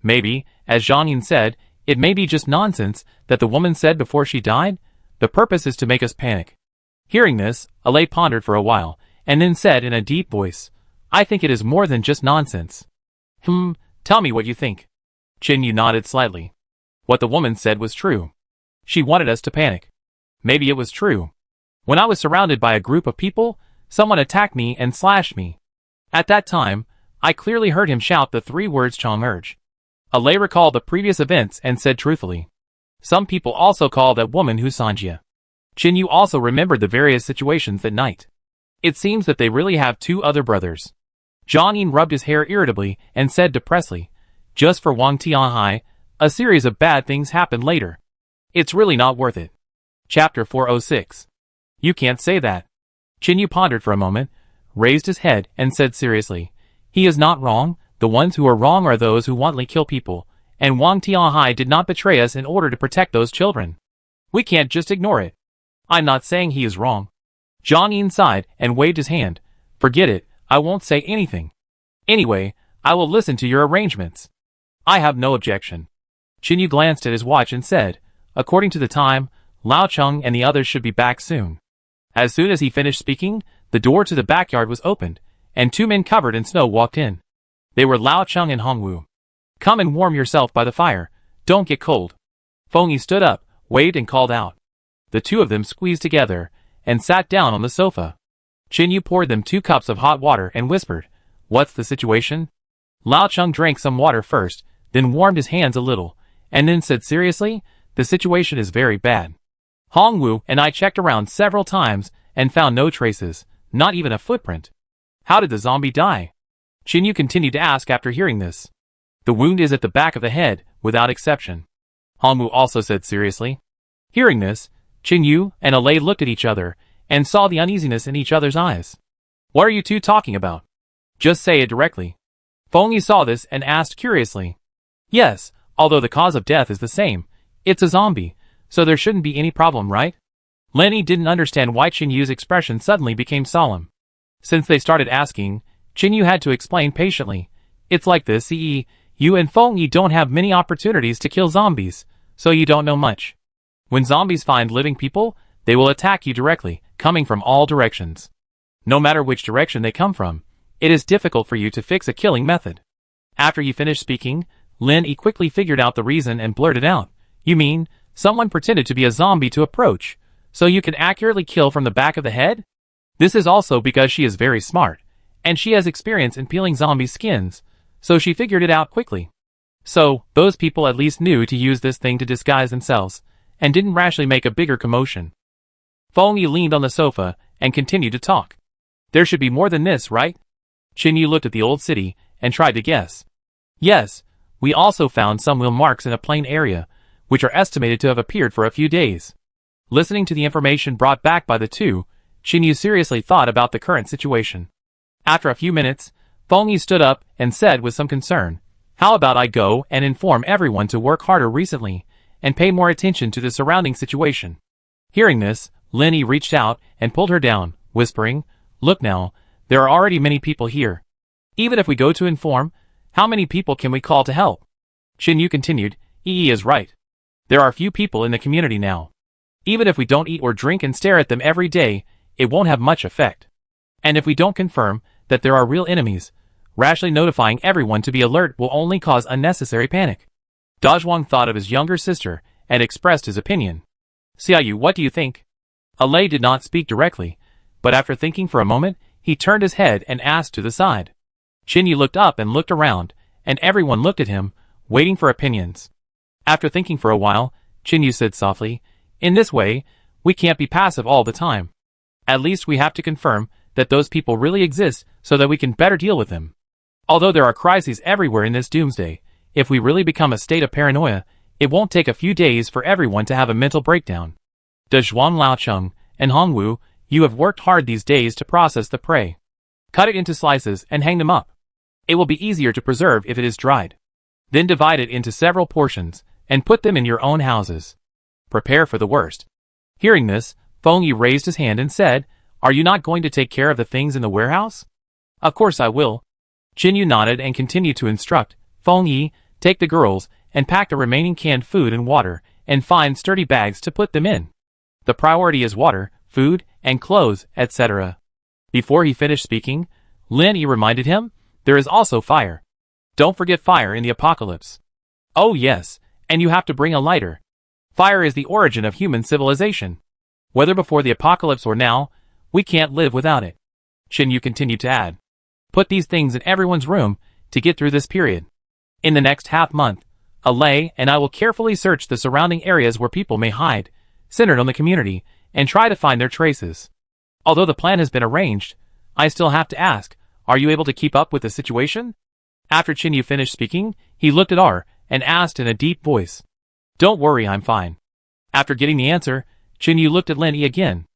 Maybe, as Zhang Yin said, it may be just nonsense that the woman said before she died. The purpose is to make us panic. Hearing this, Alei pondered for a while, and then said in a deep voice, I think it is more than just nonsense. Tell me what you think. Qinyu nodded slightly. What the woman said was true. She wanted us to panic. Maybe it was true. When I was surrounded by a group of people, someone attacked me and slashed me. At that time, I clearly heard him shout the 3 words Chang'erge. Alei recalled the previous events and said truthfully. Some people also call that woman Husanjia. Qinyu also remembered the various situations that night. It seems that they really have 2 other brothers. Zhang Yin rubbed his hair irritably and said depressedly, Just for Wang Tianhai, a series of bad things happened later. It's really not worth it. Chapter 406. You can't say that. Qinyu pondered for a moment, raised his head and said seriously, He is not wrong. The ones who are wrong are those who wantonly kill people, and Wang Tianhai did not betray us in order to protect those children. We can't just ignore it. I'm not saying he is wrong. Zhang Yin sighed and waved his hand. Forget it, I won't say anything. Anyway, I will listen to your arrangements. I have no objection. Qinyu glanced at his watch and said, According to the time, Lao Cheng and the others should be back soon. As soon as he finished speaking, the door to the backyard was opened, and 2 men covered in snow walked in. They were Lao Cheng and Hong Wu. Come and warm yourself by the fire. Don't get cold. Fengyi stood up, waved and called out. The 2 of them squeezed together and sat down on the sofa. Qinyu poured them 2 cups of hot water and whispered, What's the situation? Lao Cheng drank some water first, then warmed his hands a little, and then said seriously, The situation is very bad. Hong Wu and I checked around several times and found no traces, not even a footprint. How did the zombie die? Qinyu continued to ask after hearing this. The wound is at the back of the head, without exception. Hong Wu also said seriously. Hearing this, Qinyu and Alei looked at each other and saw the uneasiness in each other's eyes. What are you 2 talking about? Just say it directly. Fengyi saw this and asked curiously. Yes, although the cause of death is the same. It's a zombie, so there shouldn't be any problem, right? Lin Yi didn't understand why Qinyu's expression suddenly became solemn. Since they started asking, Qinyu had to explain patiently. It's like this, you and Fengyi don't have many opportunities to kill zombies, so you don't know much. When zombies find living people, they will attack you directly, coming from all directions. No matter which direction they come from, it is difficult for you to fix a killing method. After he finished speaking, Lin Yi quickly figured out the reason and blurted out, You mean, someone pretended to be a zombie to approach, so you can accurately kill from the back of the head? This is also because she is very smart, and she has experience in peeling zombie skins, so she figured it out quickly. So, those people at least knew to use this thing to disguise themselves, and didn't rashly make a bigger commotion. Feng Yi leaned on the sofa and continued to talk. There should be more than this, right? Qin Yu looked at the old city and tried to guess. Yes, we also found some wheel marks in a plain area, which are estimated to have appeared for a few days. Listening to the information brought back by the two, Qin Yu seriously thought about the current situation. After a few minutes, Feng Yi stood up and said with some concern, "How about I go and inform everyone to work harder recently, and pay more attention to the surrounding situation?" Hearing this, Lin Yi reached out and pulled her down, whispering, "Look now, there are already many people here. Even if we go to inform, how many people can we call to help?" Qin Yu continued, "Yi is right. There are few people in the community now. Even if we don't eat or drink and stare at them every day, it won't have much effect. And if we don't confirm that there are real enemies, rashly notifying everyone to be alert will only cause unnecessary panic." Dazhuang thought of his younger sister and expressed his opinion. "Xiaoyu, what do you think?" Alei did not speak directly, but after thinking for a moment, he turned his head and asked to the side. Qin Yu looked up and looked around, and everyone looked at him, waiting for opinions. After thinking for a while, Qin Yu said softly, "In this way, we can't be passive all the time. At least we have to confirm that those people really exist so that we can better deal with them. Although there are crises everywhere in this doomsday, if we really become a state of paranoia, it won't take a few days for everyone to have a mental breakdown. Dazhuang Laocheng and Hongwu, you have worked hard these days to process the prey. Cut it into slices and hang them up. It will be easier to preserve if it is dried. Then divide it into several portions and put them in your own houses. Prepare for the worst." Hearing this, Feng Yi raised his hand and said, "Are you not going to take care of the things in the warehouse?" "Of course I will." Qin Yu nodded and continued to instruct, "Feng Yi, take the girls and pack the remaining canned food and water and find sturdy bags to put them in. The priority is water, food, and clothes, etc." Before he finished speaking, Lin Yi reminded him, "There is also fire. Don't forget fire in the apocalypse." "Oh yes, and you have to bring a lighter. Fire is the origin of human civilization. Whether before the apocalypse or now, we can't live without it." Qin Yu continued to add, "Put these things in everyone's room to get through this period. In the next half-month, Alei and I will carefully search the surrounding areas where people may hide, centered on the community, and try to find their traces. Although the plan has been arranged, I still have to ask, are you able to keep up with the situation?" After Qin Yu finished speaking, he looked at R and asked in a deep voice, "Don't worry, I'm fine." After getting the answer, Qin Yu looked at Lin Yi again.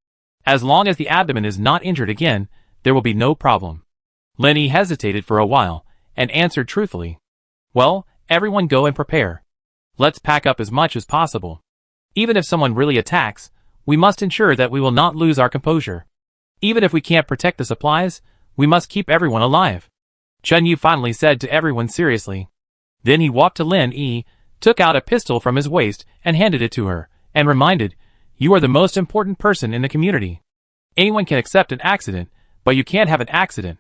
"As long as the abdomen is not injured again, there will be no problem." Lin Yi hesitated for a while and answered truthfully, "Well, everyone go and prepare. Let's pack up as much as possible. Even if someone really attacks, we must ensure that we will not lose our composure. Even if we can't protect the supplies, we must keep everyone alive." Qin Yu finally said to everyone seriously. Then he walked to Lin Yi, took out a pistol from his waist and handed it to her, and reminded, "You are the most important person in the community. Anyone can accept an accident, but you can't have an accident.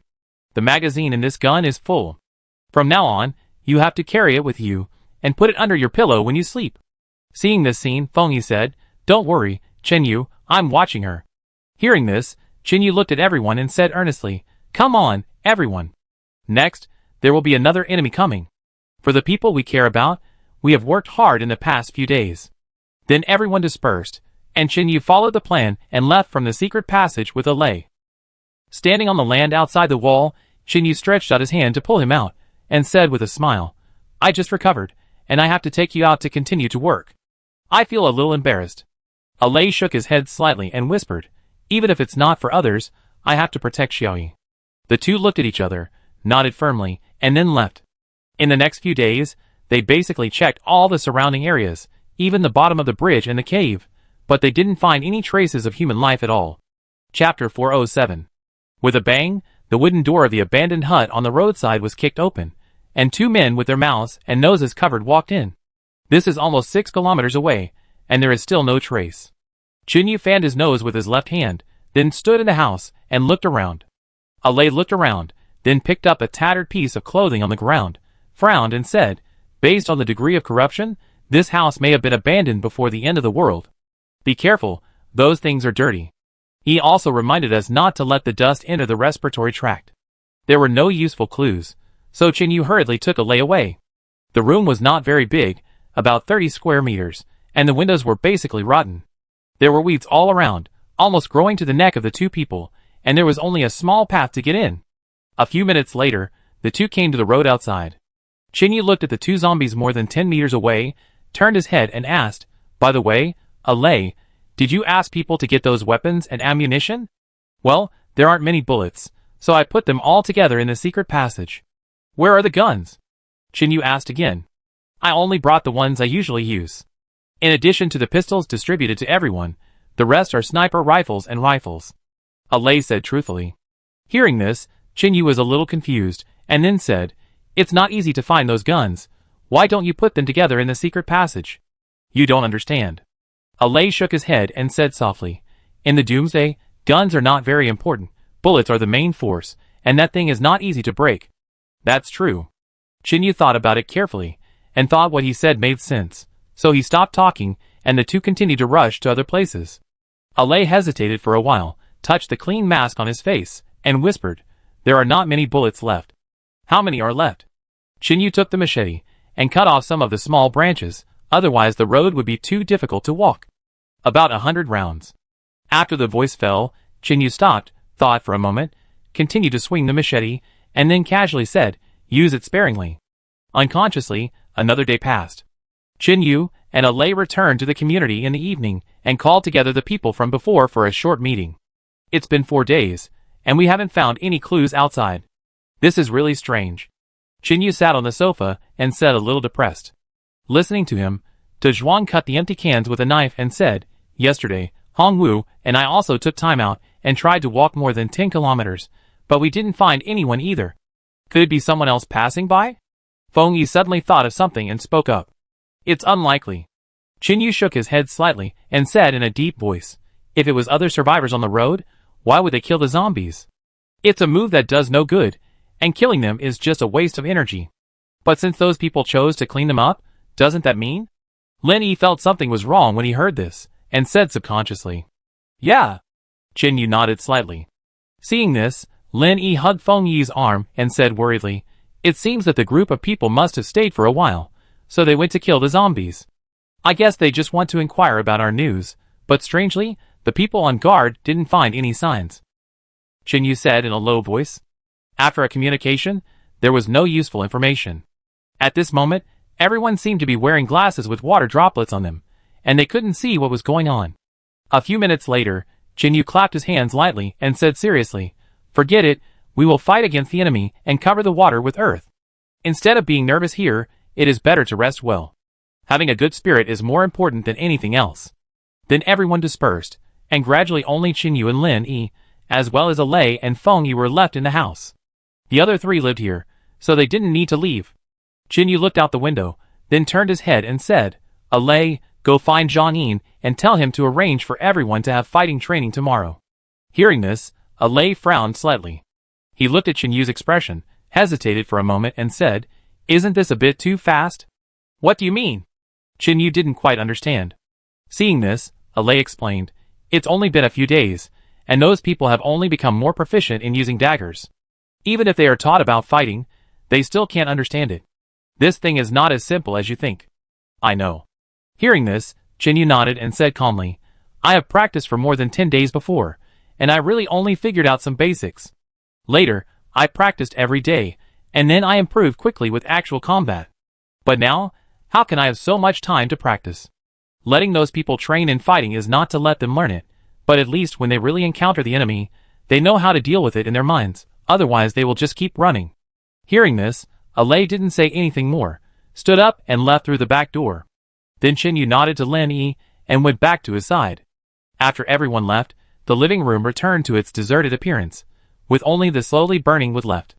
The magazine in this gun is full. From now on, you have to carry it with you, and put it under your pillow when you sleep." Seeing this scene, Feng Yi said, "Don't worry, Qin Yu, I'm watching her." Hearing this, Qin Yu looked at everyone and said earnestly, "Come on, everyone. Next, there will be another enemy coming. For the people we care about, we have worked hard in the past few days." Then everyone dispersed, and Qin Yu followed the plan and left from the secret passage with Alei. Standing on the land outside the wall, Qin Yu stretched out his hand to pull him out, and said with a smile, "I just recovered, and I have to take you out to continue to work. I feel a little embarrassed." Alei shook his head slightly and whispered, "Even if it's not for others, I have to protect Xiaoyi." The two looked at each other, nodded firmly, and then left. In the next few days, they basically checked all the surrounding areas, even the bottom of the bridge and the cave, but they didn't find any traces of human life at all. Chapter 407. With a bang, the wooden door of the abandoned hut on the roadside was kicked open, and two men with their mouths and noses covered walked in. This is almost 6 kilometers away, and there is still no trace. Qin Yu fanned his nose with his left hand, then stood in the house and looked around. Alei looked around, then picked up a tattered piece of clothing on the ground, frowned and said, "Based on the degree of corruption, this house may have been abandoned before the end of the world. Be careful, those things are dirty." He also reminded us not to let the dust enter the respiratory tract. There were no useful clues, so Qin Yu hurriedly took Alei away. The room was not very big, about 30 square meters, and the windows were basically rotten. There were weeds all around, almost growing to the neck of the two people, and there was only a small path to get in. A few minutes later, the two came to the road outside. Chinyu looked at the two zombies more than 10 meters away, turned his head and asked, "By the way, Alay, did you ask people to get those weapons and ammunition?" "Well, there aren't many bullets, so I put them all together in the secret passage." "Where are the guns?" Chinyu asked again. "I only brought the ones I usually use. In addition to the pistols distributed to everyone, the rest are sniper rifles and rifles," Alay said truthfully. Hearing this, Chinyu was a little confused, and then said, "It's not easy to find those guns. Why don't you put them together in the secret passage?" "You don't understand." Alay shook his head and said softly, "In the Doomsday, guns are not very important. Bullets are the main force, and that thing is not easy to break." "That's true." Chinyu thought about it carefully, and thought what he said made sense, so he stopped talking, and the two continued to rush to other places. Alay hesitated for a while, touched the clean mask on his face, and whispered, "There are not many bullets left." "How many are left?" Chinyu took the machete, and cut off some of the small branches, otherwise the road would be too difficult to walk. "About 100 rounds." After the voice fell, Chinyu stopped, thought for a moment, continued to swing the machete, and then casually said, "Use it sparingly." Unconsciously, another day passed. Chinyu and Alay returned to the community in the evening, and called together the people from before for a short meeting. "It's been 4 days, and we haven't found any clues outside. This is really strange." Chinyu sat on the sofa and said a little depressed. Listening to him, Dezhuang cut the empty cans with a knife and said, "Yesterday, Hongwu and I also took time out and tried to walk more than 10 kilometers, but we didn't find anyone either. Could it be someone else passing by?" Feng Yi suddenly thought of something and spoke up. "It's unlikely." Chinyu shook his head slightly and said in a deep voice, "If it was other survivors on the road, why would they kill the zombies? It's a move that does no good, and killing them is just a waste of energy. But since those people chose to clean them up, doesn't that mean?" Lin Yi felt something was wrong when he heard this, and said subconsciously, "Yeah." Chinyu nodded slightly. Seeing this, Lin Yi hugged Feng Yi's arm and said worriedly, "It seems that the group of people must have stayed for a while, so they went to kill the zombies. I guess they just want to inquire about our news, but strangely, the people on guard didn't find any signs," Chinyu said in a low voice. After a communication, there was no useful information. At this moment, everyone seemed to be wearing glasses with water droplets on them, and they couldn't see what was going on. A few minutes later, Chinyu clapped his hands lightly and said seriously, "Forget it, we will fight against the enemy and cover the water with earth. Instead of being nervous here, it is better to rest well. Having a good spirit is more important than anything else." Then everyone dispersed, and gradually only Chinyu and Lin Yi, as well as Alay and Feng Yi were left in the house. The other three lived here, so they didn't need to leave. Chinyu looked out the window, then turned his head and said, "Alay, go find Zhang Yin and tell him to arrange for everyone to have fighting training tomorrow." Hearing this, Alay frowned slightly. He looked at Chinyu's expression, hesitated for a moment and said, "Isn't this a bit too fast?" "What do you mean?" Chinyu didn't quite understand. Seeing this, Alay explained, "It's only been a few days, and those people have only become more proficient in using daggers. Even if they are taught about fighting, they still can't understand it. This thing is not as simple as you think." "I know." Hearing this, Chinyu nodded and said calmly, "I have practiced for more than 10 days before, and I really only figured out some basics. Later, I practiced every day, and then I improved quickly with actual combat. But now, how can I have so much time to practice? Letting those people train in fighting is not to let them learn it, but at least when they really encounter the enemy, they know how to deal with it in their minds, otherwise they will just keep running." Hearing this, Alay didn't say anything more, stood up and left through the back door. Then Chinyu nodded to Lin Yi and went back to his side. After everyone left, the living room returned to its deserted appearance, with only the slowly burning wood left.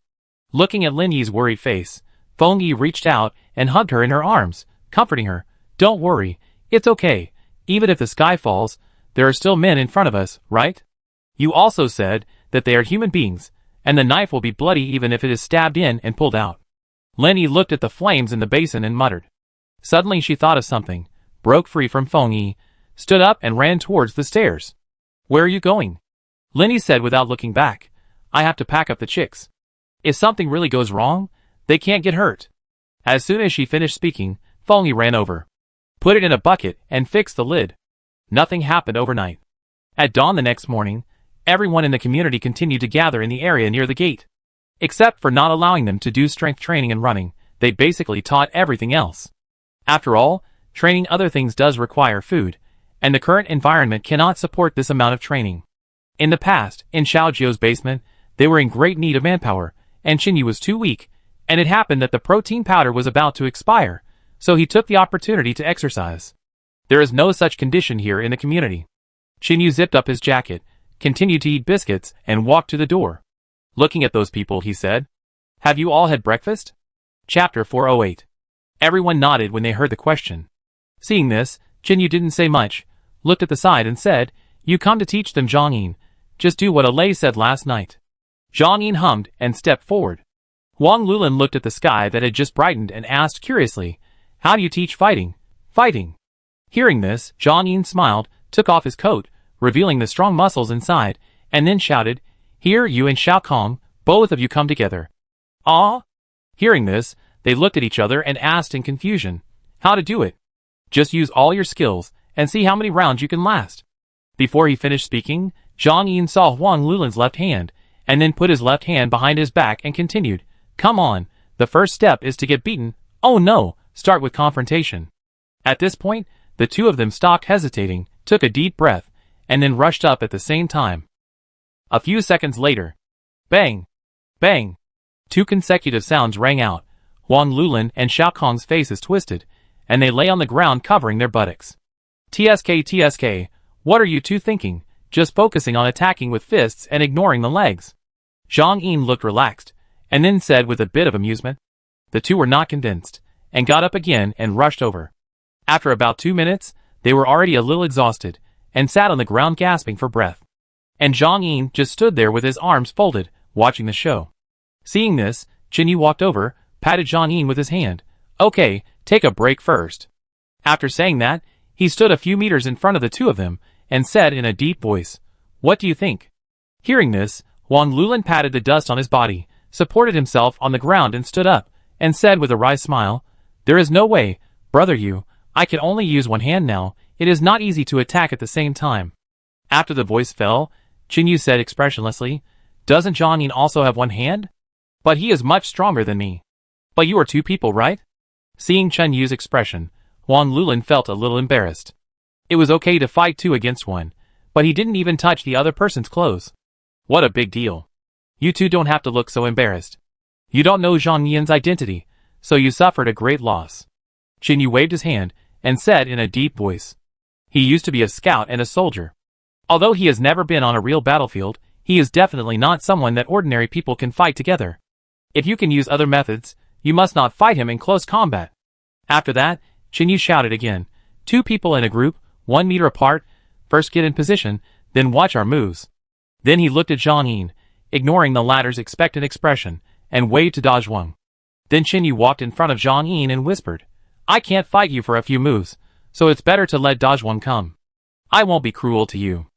Looking at Lin Yi's worried face, Feng Yi reached out and hugged her in her arms, comforting her. "Don't worry, it's okay. Even if the sky falls, there are still men in front of us, right? You also said that they are human beings, and the knife will be bloody even if it is stabbed in and pulled out." Lin Yi looked at the flames in the basin and muttered. Suddenly she thought of something, broke free from Feng Yi, stood up and ran towards the stairs. "Where are you going?" Lin Yi said without looking back. "I have to pack up the chicks. If something really goes wrong, they can't get hurt." As soon as she finished speaking, Feng ran over, put it in a bucket, and fixed the lid. Nothing happened overnight. At dawn the next morning, everyone in the community continued to gather in the area near the gate. Except for not allowing them to do strength training and running, they basically taught everything else. After all, training other things does require food, and the current environment cannot support this amount of training. In the past, in Xiaojio's basement, they were in great need of manpower, and Qinyu was too weak, and it happened that the protein powder was about to expire, so he took the opportunity to exercise. There is no such condition here in the community. Qinyu zipped up his jacket, continued to eat biscuits, and walked to the door. Looking at those people, he said, "Have you all had breakfast?" Chapter 408. Everyone nodded when they heard the question. Seeing this, Qinyu didn't say much, looked at the side and said, "You come to teach them Zhang Yin. Just do what Alei said last night." Zhang Yin hummed and stepped forward. Wang Lulin looked at the sky that had just brightened and asked curiously, "How do you teach fighting?" "Fighting." Hearing this, Zhang Yin smiled, took off his coat, revealing the strong muscles inside, and then shouted, "Here, you and Xiao Kong, both of you come together." "Ah?" Hearing this, they looked at each other and asked in confusion, "How to do it?" "Just use all your skills, and see how many rounds you can last." Before he finished speaking, Zhang Yin saw Wang Lulin's left hand, and then put his left hand behind his back and continued, "Come on, the first step is to get beaten. Oh no, start with confrontation." At this point, the two of them stopped hesitating, took a deep breath, and then rushed up at the same time. A few seconds later, bang, bang, two consecutive sounds rang out. Wang Lulin and Xiao Kong's faces twisted, and they lay on the ground covering their buttocks. TSK, what are you two thinking? Just focusing on attacking with fists and ignoring the legs." Zhang Yin looked relaxed, and then said with a bit of amusement. The two were not convinced, and got up again and rushed over. After about 2 minutes, they were already a little exhausted, and sat on the ground gasping for breath. And Zhang Yin just stood there with his arms folded, watching the show. Seeing this, Qinyu walked over, patted Zhang Yin with his hand. "Okay, take a break first." After saying that, he stood a few meters in front of the two of them, and said in a deep voice, "What do you think?" Hearing this, Wang Lulin patted the dust on his body, supported himself on the ground and stood up, and said with a wry smile, "There is no way, brother you, I can only use one hand now, it is not easy to attack at the same time." After the voice fell, Qinyu said expressionlessly, "Doesn't Zhang Yin also have one hand? But he is much stronger than me." "But you are two people, right?" Seeing Chen Yu's expression, Wang Lulin felt a little embarrassed. It was okay to fight 2 against 1, but he didn't even touch the other person's clothes. What a big deal. You two don't have to look so embarrassed. You don't know Zhang Yin's identity, so you suffered a great loss. Qinyu waved his hand, and said in a deep voice. He used to be a scout and a soldier. Although he has never been on a real battlefield, he is definitely not someone that ordinary people can fight together. If you can use other methods, you must not fight him in close combat. After that, Qinyu shouted again, 2 people in a group, 1 meter apart, first get in position, then watch our moves. Then he looked at Zhang Yin, ignoring the latter's expectant expression, and waved to Dazhuang. Then Qinyu walked in front of Zhang Yin and whispered, I can't fight you for a few moves, so it's better to let Dazhuang come. I won't be cruel to you.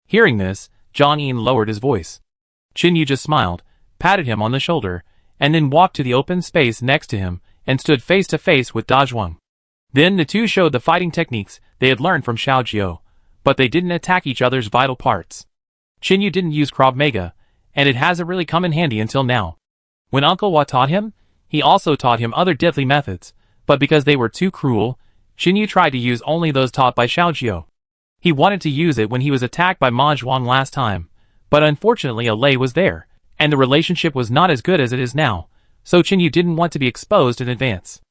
Hearing this, Zhang Yin lowered his voice. Qinyu just smiled, patted him on the shoulder, and then walked to the open space next to him, and stood face to face with Dazhuang. Then the two showed the fighting techniques they had learned from Xiaojio, but they didn't attack each other's vital parts. Qinyu didn't use Krav Maga, and it hasn't really come in handy until now. When Uncle Hua taught him, he also taught him other deadly methods, but because they were too cruel, Qinyu tried to use only those taught by Xiaojio. He wanted to use it when he was attacked by Ma Zhuang last time, but unfortunately a Lei was there, and the relationship was not as good as it is now, so Qinyu didn't want to be exposed in advance.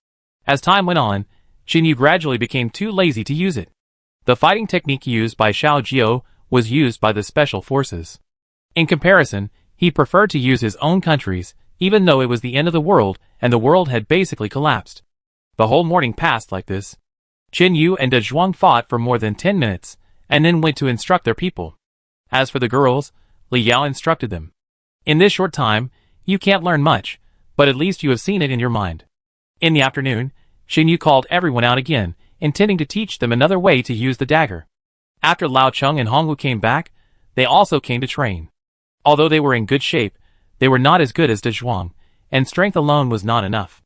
As time went on, Qinyu gradually became too lazy to use it. The fighting technique used by Xiaojio was used by the special forces. In comparison, he preferred to use his own country's, even though it was the end of the world and the world had basically collapsed. The whole morning passed like this. Qinyu and Dazhuang fought for more than 10 minutes, and then went to instruct their people. As for the girls, Li Yao instructed them. In this short time, you can't learn much, but at least you have seen it in your mind. In the afternoon, Qinyu called everyone out again, intending to teach them another way to use the dagger. After Lao Cheng and Hongwu came back, they also came to train. Although they were in good shape, they were not as good as Dazhuang, and strength alone was not enough.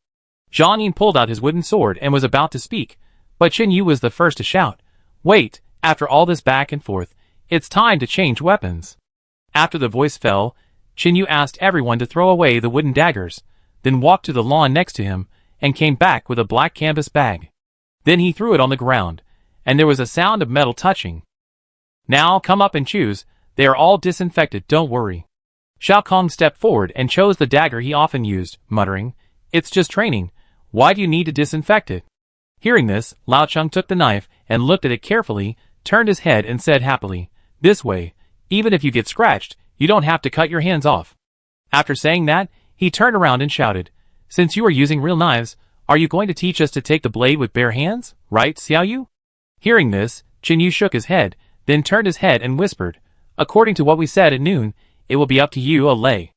Zhang Yin pulled out his wooden sword and was about to speak, but Qin Yu was the first to shout, "Wait, after all this back and forth, it's time to change weapons." After the voice fell, Qin Yu asked everyone to throw away the wooden daggers, then walked to the lawn next to him, and came back with a black canvas bag. Then he threw it on the ground, and there was a sound of metal touching. "Now come up and choose, they are all disinfected, don't worry." Xiao Kong stepped forward and chose the dagger he often used, muttering, "It's just training, why do you need to disinfect it?" Hearing this, Lao Cheng took the knife and looked at it carefully, turned his head and said happily, "This way, even if you get scratched, you don't have to cut your hands off." After saying that, he turned around and shouted, "Since you are using real knives, are you going to teach us to take the blade with bare hands, right, Xiao Yu?" Hearing this, Qin Yu shook his head, then turned his head and whispered, "According to what we said at noon, it will be up to you, Lei."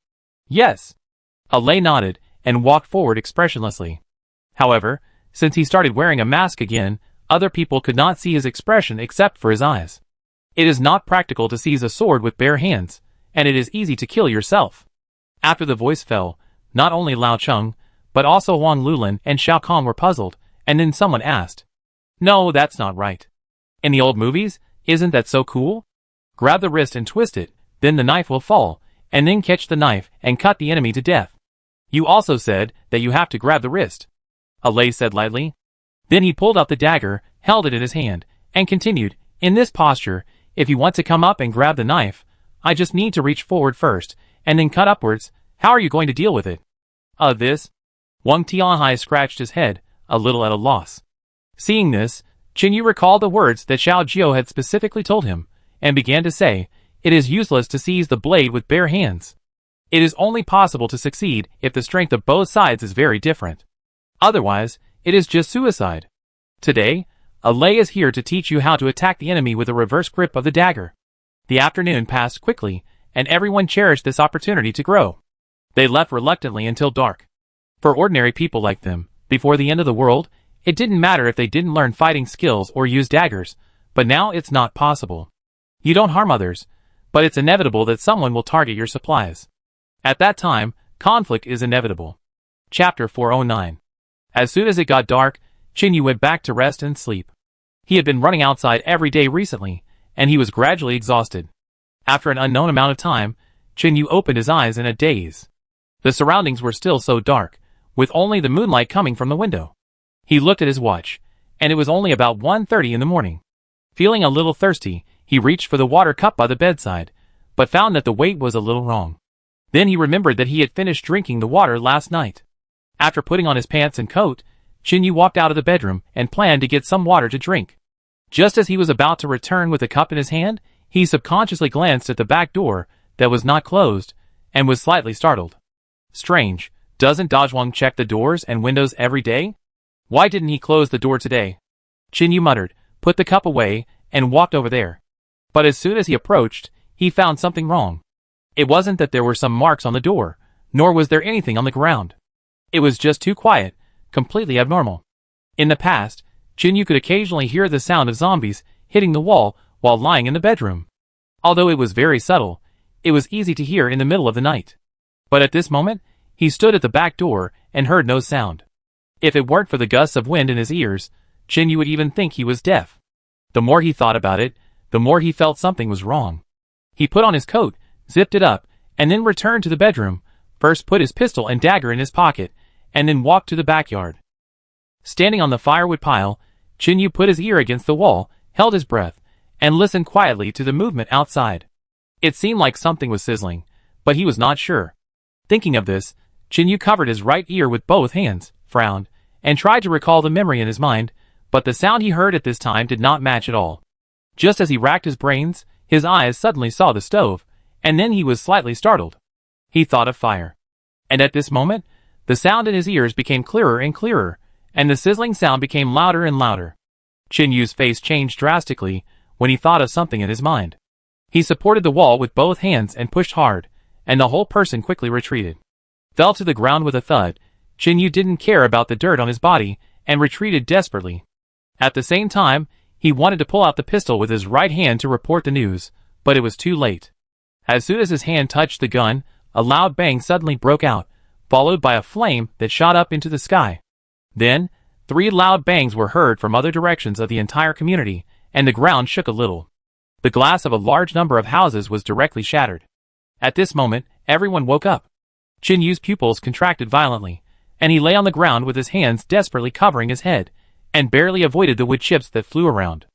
"Yes." Lei nodded and walked forward expressionlessly. However, since he started wearing a mask again, other people could not see his expression except for his eyes. It is not practical to seize a sword with bare hands, and it is easy to kill yourself. After the voice fell, not only Lao Cheng, but also Wang Lulin and Xiao Kong were puzzled, and then someone asked, "No, that's not right. In the old movies, isn't that so cool? Grab the wrist and twist it, then the knife will fall, and then catch the knife and cut the enemy to death. You also said that you have to grab the wrist," Lei said lightly. Then he pulled out the dagger, held it in his hand, and continued, "In this posture, if you want to come up and grab the knife, I just need to reach forward first, and then cut upwards. How are you going to deal with it?" This? Wang Tianhai scratched his head, a little at a loss. Seeing this, Qin Yu recalled the words that Xiao Jiao had specifically told him, and began to say, "It is useless to seize the blade with bare hands. It is only possible to succeed if the strength of both sides is very different. Otherwise, it is just suicide. Today, Lei is here to teach you how to attack the enemy with a reverse grip of the dagger." The afternoon passed quickly, and everyone cherished this opportunity to grow. They left reluctantly until dark. For ordinary people like them, before the end of the world, it didn't matter if they didn't learn fighting skills or use daggers, but now it's not possible. You don't harm others, but it's inevitable that someone will target your supplies. At that time, conflict is inevitable. Chapter 409. As soon as it got dark, Qin Yu went back to rest and sleep. He had been running outside every day recently, and he was gradually exhausted. After an unknown amount of time, Qin Yu opened his eyes in a daze. The surroundings were still so dark, with only the moonlight coming from the window. He looked at his watch, and it was only about 1:30 in the morning. Feeling a little thirsty, he reached for the water cup by the bedside, but found that the weight was a little wrong. Then he remembered that he had finished drinking the water last night. After putting on his pants and coat, Qin Yu walked out of the bedroom and planned to get some water to drink. Just as he was about to return with the cup in his hand, he subconsciously glanced at the back door that was not closed, and was slightly startled. Strange, doesn't Dajwang check the doors and windows every day? Why didn't he close the door today? Qin Yu muttered, put the cup away, and walked over there. But as soon as he approached, he found something wrong. It wasn't that there were some marks on the door, nor was there anything on the ground. It was just too quiet, completely abnormal. In the past, Qin Yu could occasionally hear the sound of zombies hitting the wall while lying in the bedroom. Although it was very subtle, it was easy to hear in the middle of the night. But at this moment, he stood at the back door and heard no sound. If it weren't for the gusts of wind in his ears, Qin Yu would even think he was deaf. The more he thought about it, the more he felt something was wrong. He put on his coat, zipped it up, and then returned to the bedroom, first put his pistol and dagger in his pocket, and then walked to the backyard. Standing on the firewood pile, Qin Yu put his ear against the wall, held his breath, and listened quietly to the movement outside. It seemed like something was sizzling, but he was not sure. Thinking of this, Qin Yu covered his right ear with both hands, frowned, and tried to recall the memory in his mind, but the sound he heard at this time did not match at all. Just as he racked his brains, his eyes suddenly saw the stove, and then he was slightly startled. He thought of fire. And at this moment, the sound in his ears became clearer and clearer, and the sizzling sound became louder and louder. Qin Yu's face changed drastically when he thought of something in his mind. He supported the wall with both hands and pushed hard, and the whole person quickly retreated. Fell to the ground with a thud. Qin Yu didn't care about the dirt on his body and retreated desperately. At the same time, he wanted to pull out the pistol with his right hand to report the news, but it was too late. As soon as his hand touched the gun, a loud bang suddenly broke out, followed by a flame that shot up into the sky. Then, 3 loud bangs were heard from other directions of the entire community, and the ground shook a little. The glass of a large number of houses was directly shattered. At this moment, everyone woke up. Chin Yu's pupils contracted violently, and he lay on the ground with his hands desperately covering his head, and barely avoided the wood chips that flew around.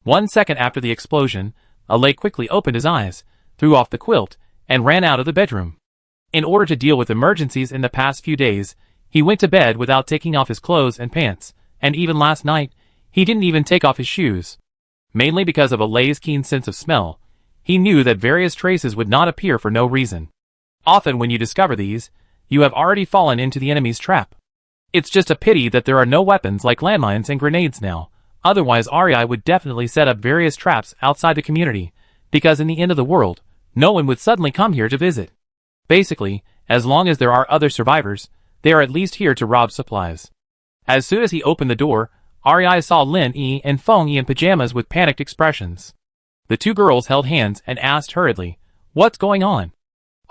1 second after the explosion, Alay quickly opened his eyes, threw off the quilt, and ran out of the bedroom. In order to deal with emergencies in the past few days, he went to bed without taking off his clothes and pants, and even last night, he didn't even take off his shoes. Mainly because of Alay's keen sense of smell, he knew that various traces would not appear for no reason. Often when you discover these, you have already fallen into the enemy's trap. It's just a pity that there are no weapons like landmines and grenades now, otherwise REI would definitely set up various traps outside the community, because in the end of the world, no one would suddenly come here to visit. Basically, as long as there are other survivors, they are at least here to rob supplies. As soon as he opened the door, REI saw Lin Yi and Feng Yi in pajamas with panicked expressions. The 2 girls held hands and asked hurriedly, "What's going on?"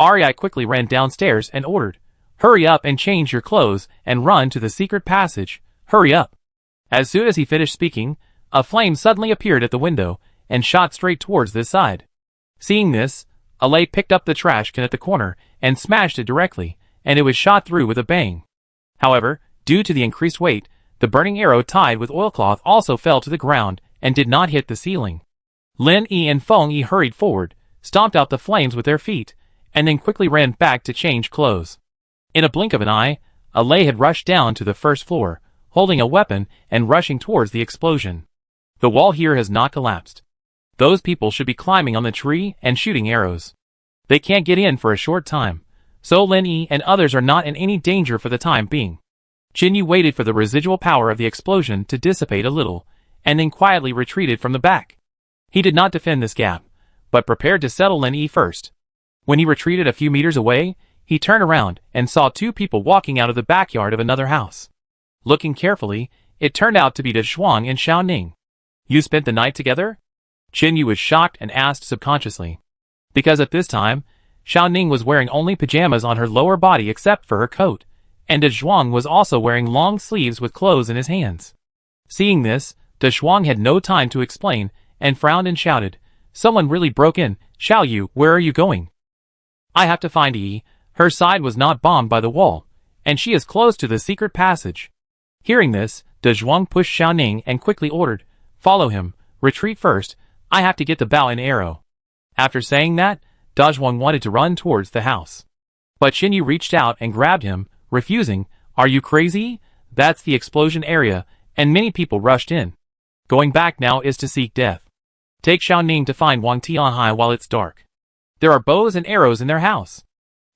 REI quickly ran downstairs and ordered, "Hurry up and change your clothes and run to the secret passage, hurry up." As soon as he finished speaking, a flame suddenly appeared at the window and shot straight towards this side. Seeing this, Alay picked up the trash can at the corner and smashed it directly, and it was shot through with a bang. However, due to the increased weight, the burning arrow tied with oilcloth also fell to the ground and did not hit the ceiling. Lin Yi and Feng Yi hurried forward, stomped out the flames with their feet, and then quickly ran back to change clothes. In a blink of an eye, Alay had rushed down to the first floor, holding a weapon and rushing towards the explosion. The wall here has not collapsed. Those people should be climbing on the tree and shooting arrows. They can't get in for a short time, so Lin Yi and others are not in any danger for the time being. Chin Yu waited for the residual power of the explosion to dissipate a little, and then quietly retreated from the back. He did not defend this gap, but prepared to settle Lin Yi first. When he retreated a few meters away, he turned around and saw 2 people walking out of the backyard of another house. Looking carefully, it turned out to be De Shuang and Xiao Ning. "You spent the night together?" Chin Yu was shocked and asked subconsciously. Because at this time, Xiao Ning was wearing only pajamas on her lower body except for her coat, and De Shuang was also wearing long sleeves with clothes in his hands. Seeing this, De Shuang had no time to explain, and frowned and shouted, "Someone really broke in, Xiao Yu, where are you going?" "I have to find Yi. Her side was not bombed by the wall, and she is close to the secret passage." Hearing this, De Shuang pushed Xiao Ning and quickly ordered, "Follow him, retreat first, I have to get the bow and arrow." After saying that, De Shuang wanted to run towards the house. But Chin Yu reached out and grabbed him, refusing. "Are you crazy? That's the explosion area, and many people rushed in. Going back now is to seek death. Take Xiao Ning to find Wang Tianhai while it's dark. There are bows and arrows in their house."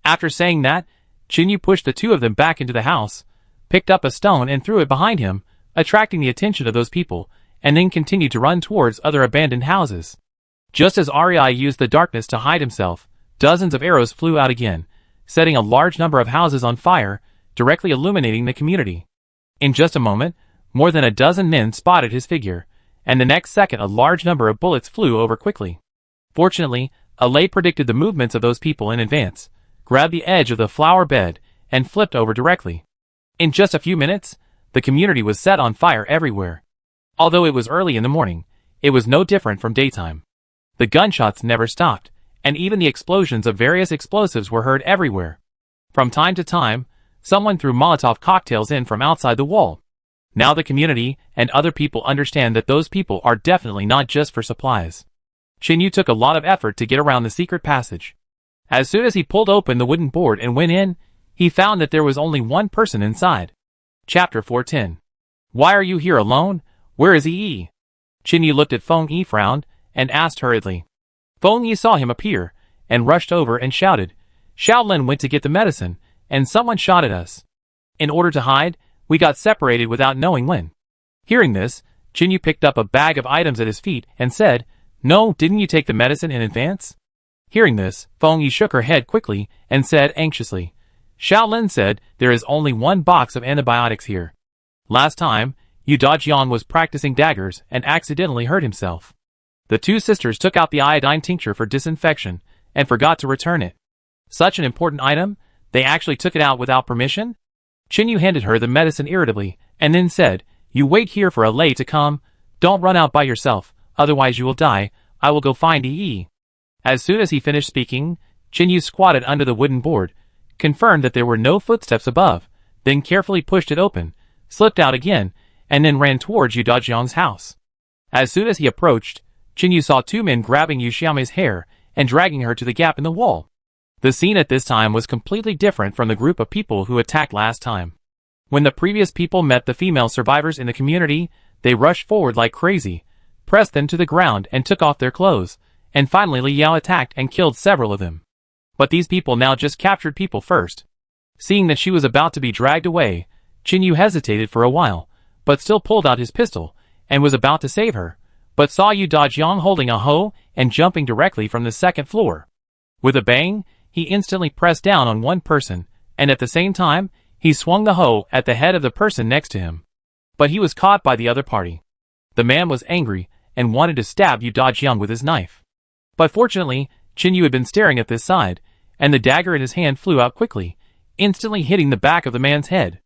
After saying that, Chin Yu pushed the 2 of them back into the house, picked up a stone and threw it behind him, attracting the attention of those people, and then continued to run towards other abandoned houses. Just as REI used the darkness to hide himself, dozens of arrows flew out again, setting a large number of houses on fire, directly illuminating the community. In just a moment, more than a dozen men spotted his figure, and the next second a large number of bullets flew over quickly. Fortunately, Alay predicted the movements of those people in advance, grabbed the edge of the flower bed, and flipped over directly. In just a few minutes, the community was set on fire everywhere. Although it was early in the morning, it was no different from daytime. The gunshots never stopped, and even the explosions of various explosives were heard everywhere. From time to time, someone threw Molotov cocktails in from outside the wall. Now the community and other people understand that those people are definitely not just for supplies. Chin Yu took a lot of effort to get around the secret passage. As soon as he pulled open the wooden board and went in, he found that there was only one person inside. Chapter 410. "Why are you here alone? Where is Yi?" Chin Yu looked at Feng Yi, frowned, and asked hurriedly. Feng Yi saw him appear, and rushed over and shouted, "Xiao Lin went to get the medicine, and someone shot at us. In order to hide, we got separated without knowing when." Hearing this, Chin Yu picked up a bag of items at his feet and said, "No, didn't you take the medicine in advance?" Hearing this, Feng Yi shook her head quickly and said anxiously, "Xiao Lin said there is only one box of antibiotics here. Last time, Yu Dajian was practicing daggers and accidentally hurt himself. The 2 sisters took out the iodine tincture for disinfection and forgot to return it. Such an important item, they actually took it out without permission?" Chin Yu handed her the medicine irritably and then said, "You wait here for a lay to come. Don't run out by yourself, otherwise you will die. I will go find Yi." As soon as he finished speaking, Jinyu squatted under the wooden board, confirmed that there were no footsteps above, then carefully pushed it open, slipped out again, and then ran towards Yu Dajiang's house. As soon as he approached, Jinyu saw two men grabbing Yu Xiaomei's hair and dragging her to the gap in the wall. The scene at this time was completely different from the group of people who attacked last time. When the previous people met the female survivors in the community, they rushed forward like crazy, pressed them to the ground and took off their clothes, and finally Li Yao attacked and killed several of them. But these people now just captured people first. Seeing that she was about to be dragged away, Jinyu hesitated for a while, but still pulled out his pistol, and was about to save her, but saw Yu Dajiang holding a hoe and jumping directly from the second floor. With a bang, he instantly pressed down on one person, and at the same time, he swung the hoe at the head of the person next to him. But he was caught by the other party. The man was angry, and wanted to stab Yu Dajiang with his knife. But fortunately, Jinyu had been staring at this side, and the dagger in his hand flew out quickly, instantly hitting the back of the man's head.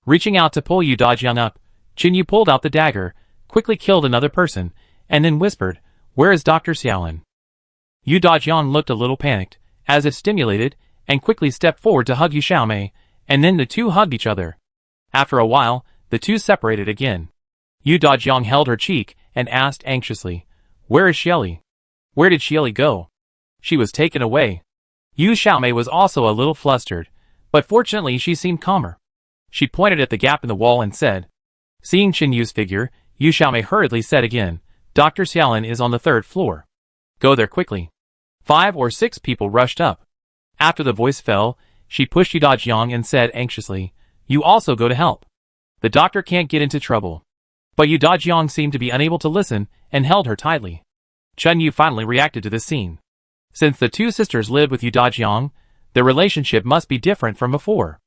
Reaching out to pull Yu Dajiang up, Jinyu pulled out the dagger, quickly killed another person, and then whispered, "Where is Dr. Xiaolin?" Yu Dajiang looked a little panicked, as if stimulated, and quickly stepped forward to hug Yu Xiaomei, and then the two hugged each other. After a while, the two separated again. Yu Dajiang held her cheek and asked anxiously, "Where is Xieli? Where did Xieli go?" "She was taken away." Yu Xiaomei was also a little flustered, but fortunately she seemed calmer. She pointed at the gap in the wall and said. Seeing Jinyu's figure, Yu Xiaomei hurriedly said again, "Dr. Xiaolin is on the third floor. Go there quickly." 5 or 6 people rushed up. After the voice fell, she pushed Yu Dajiang and said anxiously, "You also go to help. The doctor can't get into trouble." But Yu Dajiang seemed to be unable to listen and held her tightly. Jinyu finally reacted to this scene. Since the two sisters lived with Yu Dajiang, their relationship must be different from before.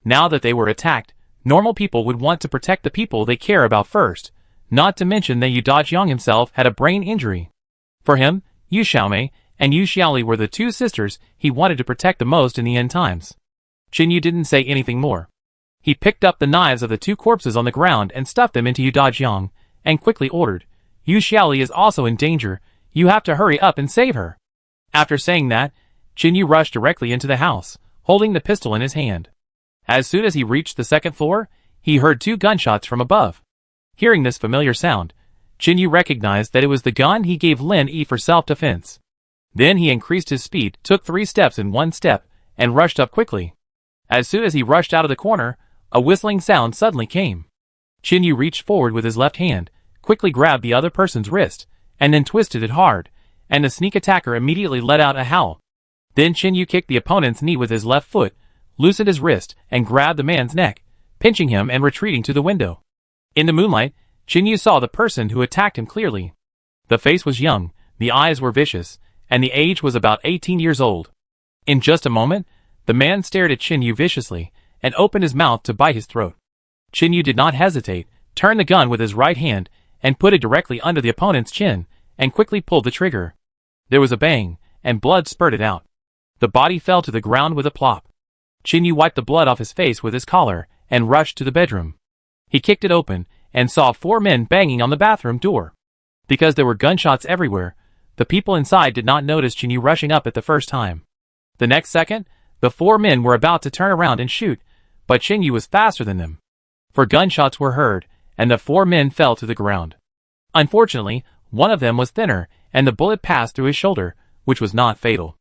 Now that they were attacked, normal people would want to protect the people they care about first, not to mention that Yu Dajiang himself had a brain injury. For him, Yu Xiaomei and Yu Xiaoli were the two sisters he wanted to protect the most in the end times. Jinyu didn't say anything more. He picked up the knives of the two corpses on the ground and stuffed them into Yu Dajiang, and quickly ordered, "Yu Xiaoli is also in danger, you have to hurry up and save her." After saying that, Jinyu rushed directly into the house, holding the pistol in his hand. As soon as he reached the second floor, he heard 2 gunshots from above. Hearing this familiar sound, Jinyu recognized that it was the gun he gave Lin Yi for self-defense. Then he increased his speed, took 3 steps in one step, and rushed up quickly. As soon as he rushed out of the corner, a whistling sound suddenly came. Jinyu reached forward with his left hand, quickly grabbed the other person's wrist, and then twisted it hard, and the sneak attacker immediately let out a howl. Then Jinyu kicked the opponent's knee with his left foot, loosened his wrist, and grabbed the man's neck, pinching him and retreating to the window. In the moonlight, Jinyu saw the person who attacked him clearly. The face was young, the eyes were vicious, and the age was about 18 years old. In just a moment, the man stared at Jinyu viciously, and opened his mouth to bite his throat. Jinyu did not hesitate, turned the gun with his right hand, and put it directly under the opponent's chin, and quickly pulled the trigger. There was a bang, and blood spurted out. The body fell to the ground with a plop. Jinyu wiped the blood off his face with his collar, and rushed to the bedroom. He kicked it open, and saw 4 men banging on the bathroom door. Because there were gunshots everywhere, the people inside did not notice Jinyu rushing up at the first time. The next second, the 4 men were about to turn around and shoot, but Jinyu was faster than them. For gunshots were heard, and the 4 men fell to the ground. Unfortunately, one of them was thinner, and the bullet passed through his shoulder, which was not fatal.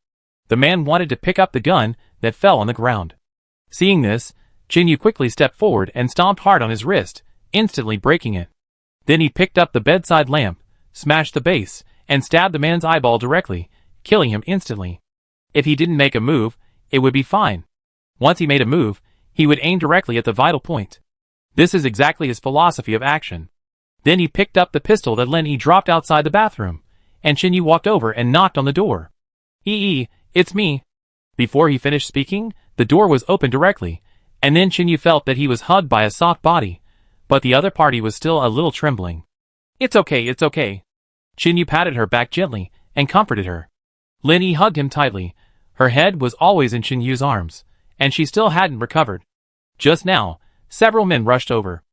The man wanted to pick up the gun that fell on the ground. Seeing this, Jinyu quickly stepped forward and stomped hard on his wrist, instantly breaking it. Then he picked up the bedside lamp, smashed the base, and stabbed the man's eyeball directly, killing him instantly. If he didn't make a move, it would be fine. Once he made a move, he would aim directly at the vital point. This is exactly his philosophy of action. Then he picked up the pistol that Lin Yi dropped outside the bathroom, and Jinyu walked over and knocked on the door. "Yi, it's me." Before he finished speaking, the door was opened directly, and then Jinyu felt that he was hugged by a soft body, but the other party was still a little trembling. It's okay. Jinyu patted her back gently, and comforted her. Lin Yi hugged him tightly. Her head was always in Jinyu's arms, and she still hadn't recovered. Just now, several men rushed over.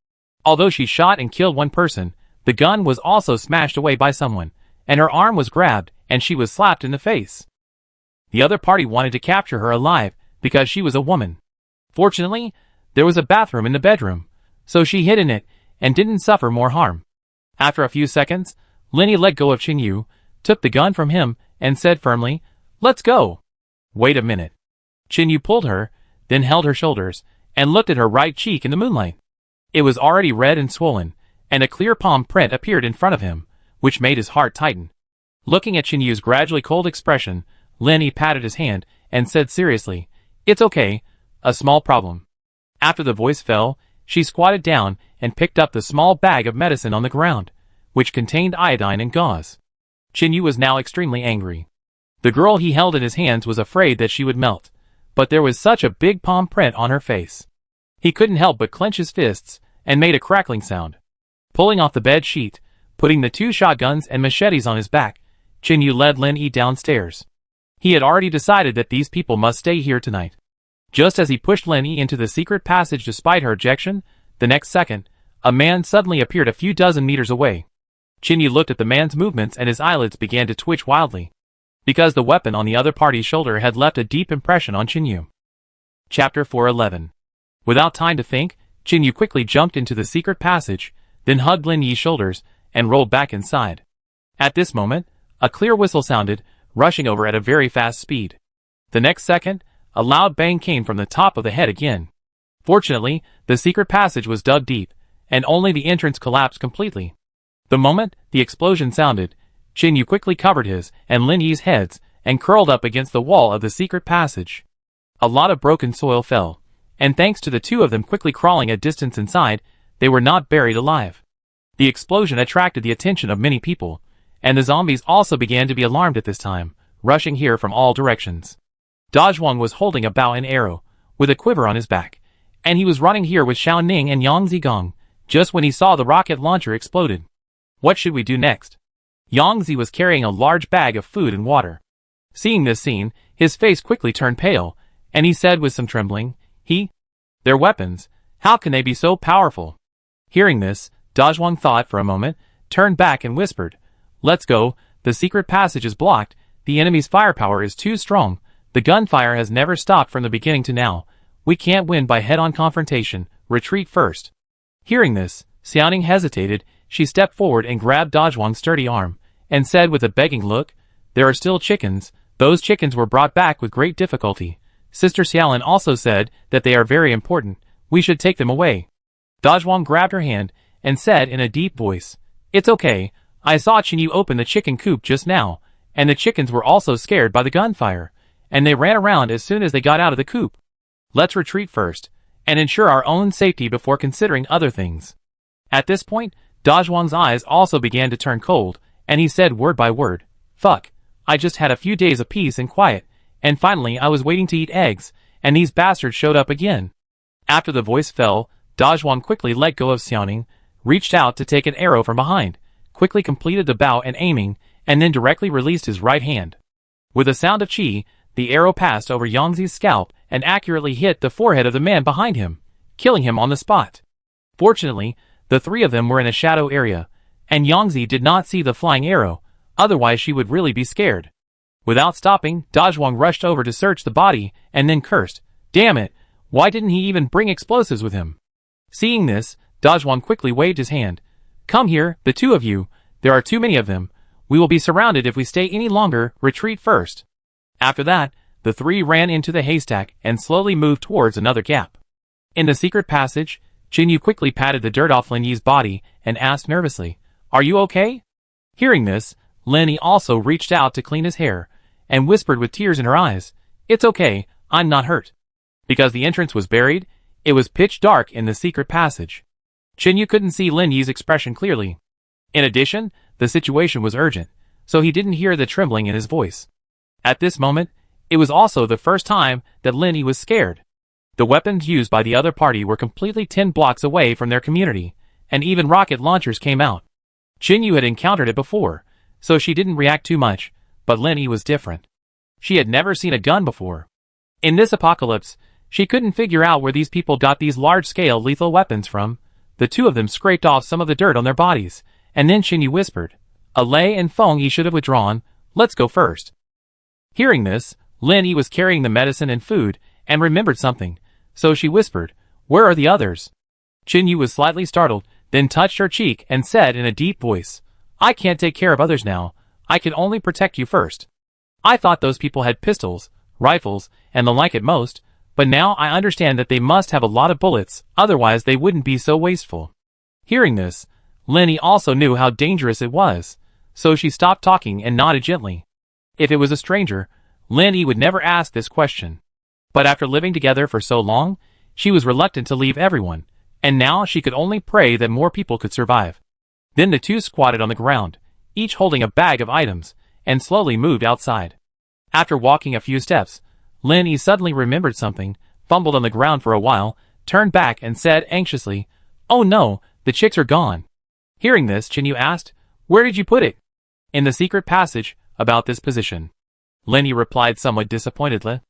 Although she shot and killed one person, the gun was also smashed away by someone, and her arm was grabbed and she was slapped in the face. The other party wanted to capture her alive because she was a woman. Fortunately, there was a bathroom in the bedroom, so she hid in it and didn't suffer more harm. After a few seconds, Lenny let go of Chin-Yu, took the gun from him, and said firmly, "Let's go." Wait a minute. Chin-Yu pulled her, then held her shoulders, and looked at her right cheek in the moonlight. It was already red and swollen, and a clear palm print appeared in front of him, which made his heart tighten. Looking at Chin-Yu's gradually cold expression, Lenny patted his hand and said seriously, "It's okay, a small problem." After the voice fell, she squatted down and picked up the small bag of medicine on the ground, which contained iodine and gauze. Chin-Yu was now extremely angry. The girl he held in his hands was afraid that she would melt, but there was such a big palm print on her face. He couldn't help but clench his fists and made a crackling sound. Pulling off the bed sheet, putting the 2 shotguns and machetes on his back, Chin-Yu led Lin-Yi downstairs. He had already decided that these people must stay here tonight. Just as he pushed Lin-Yi into the secret passage despite her objection, the next second, a man suddenly appeared a few dozen meters away. Chin-Yu looked at the man's movements and his eyelids began to twitch wildly, because the weapon on the other party's shoulder had left a deep impression on Chin-Yu. Chapter 411. Without time to think, Chin-Yu quickly jumped into the secret passage, then hugged Lin-Yi's shoulders, and rolled back inside. At this moment, a clear whistle sounded, rushing over at a very fast speed. The next second, a loud bang came from the top of the head again. Fortunately, the secret passage was dug deep, and only the entrance collapsed completely. The moment the explosion sounded, Chin-Yu quickly covered his and Lin-Yi's heads and curled up against the wall of the secret passage. A lot of broken soil fell, and thanks to the 2 of them quickly crawling a distance inside, they were not buried alive. The explosion attracted the attention of many people, and the zombies also began to be alarmed at this time, rushing here from all directions. Dazhuang was holding a bow and arrow, with a quiver on his back, and he was running here with Xiao Ning and Yang Zigong, just when he saw the rocket launcher exploded. What should we do next? Yang Zi was carrying a large bag of food and water. Seeing this scene, his face quickly turned pale, and he said with some trembling, "Their weapons, how can they be so powerful?" Hearing this, Dazhuang thought for a moment, turned back and whispered, "Let's go, the secret passage is blocked, the enemy's firepower is too strong, the gunfire has never stopped from the beginning to now, we can't win by head-on confrontation, retreat first." Hearing this, Xiaoning hesitated, she stepped forward and grabbed Dazhuang's sturdy arm, and said with a begging look, "There are still chickens, those chickens were brought back with great difficulty. Sister Xiaolin also said that they are very important, we should take them away." Dazhuang grabbed her hand, and said in a deep voice, "It's okay, I saw Chin-Yu open the chicken coop just now, and the chickens were also scared by the gunfire, and they ran around as soon as they got out of the coop. Let's retreat first, and ensure our own safety before considering other things." At this point, Dazhuang's eyes also began to turn cold, and he said word by word, "Fuck, I just had a few days of peace and quiet, and finally I was waiting to eat eggs, and these bastards showed up again." After the voice fell, Dazhuang quickly let go of Xiaoning, reached out to take an arrow from behind, quickly completed the bow and aiming, and then directly released his right hand. With a sound of chi, the arrow passed over Yangzi's scalp and accurately hit the forehead of the man behind him, killing him on the spot. Fortunately, the 3 of them were in a shadow area, and Yangzi did not see the flying arrow, otherwise she would really be scared. Without stopping, Dazhuang rushed over to search the body and then cursed, "Damn it, why didn't he even bring explosives with him?" Seeing this, Dazhuang quickly waved his hand. "Come here, the 2 of you, there are too many of them, we will be surrounded if we stay any longer, retreat first." After that, the 3 ran into the haystack and slowly moved towards another gap. In the secret passage, Chin-Yu quickly patted the dirt off Lin-Yi's body and asked nervously, "Are you okay?" Hearing this, Lin-Yi also reached out to clean his hair, and whispered with tears in her eyes, "It's okay, I'm not hurt." Because the entrance was buried, it was pitch dark in the secret passage. Chin-Yu couldn't see Lin-Yi's expression clearly. In addition, the situation was urgent, so he didn't hear the trembling in his voice. At this moment, it was also the first time that Lin-Yi was scared. The weapons used by the other party were completely 10 blocks away from their community, and even rocket launchers came out. Chin-Yu had encountered it before, so she didn't react too much, but Lin-Yi was different. She had never seen a gun before. In this apocalypse, she couldn't figure out where these people got these large-scale lethal weapons from, the two of them scraped off some of the dirt on their bodies, and then Qinyu whispered, "Lei and Feng Yi should have withdrawn, let's go first." Hearing this, Lin Yi was carrying the medicine and food, and remembered something, so she whispered, "Where are the others?" Qinyu was slightly startled, then touched her cheek and said in a deep voice, "I can't take care of others now, I can only protect you first. I thought those people had pistols, rifles, and the like at most, but now I understand that they must have a lot of bullets, otherwise they wouldn't be so wasteful." Hearing this, Lin Yi also knew how dangerous it was, so she stopped talking and nodded gently. If it was a stranger, Lin Yi would never ask this question. But after living together for so long, she was reluctant to leave everyone, and now she could only pray that more people could survive. Then the two squatted on the ground, each holding a bag of items, and slowly moved outside. After walking a few steps, Lin Yi suddenly remembered something, fumbled on the ground for a while, turned back and said anxiously, "Oh no, the chicks are gone." Hearing this, Qinyu asked, "Where did you put it?" "In the secret passage, about this position," Lin Yi replied somewhat disappointedly.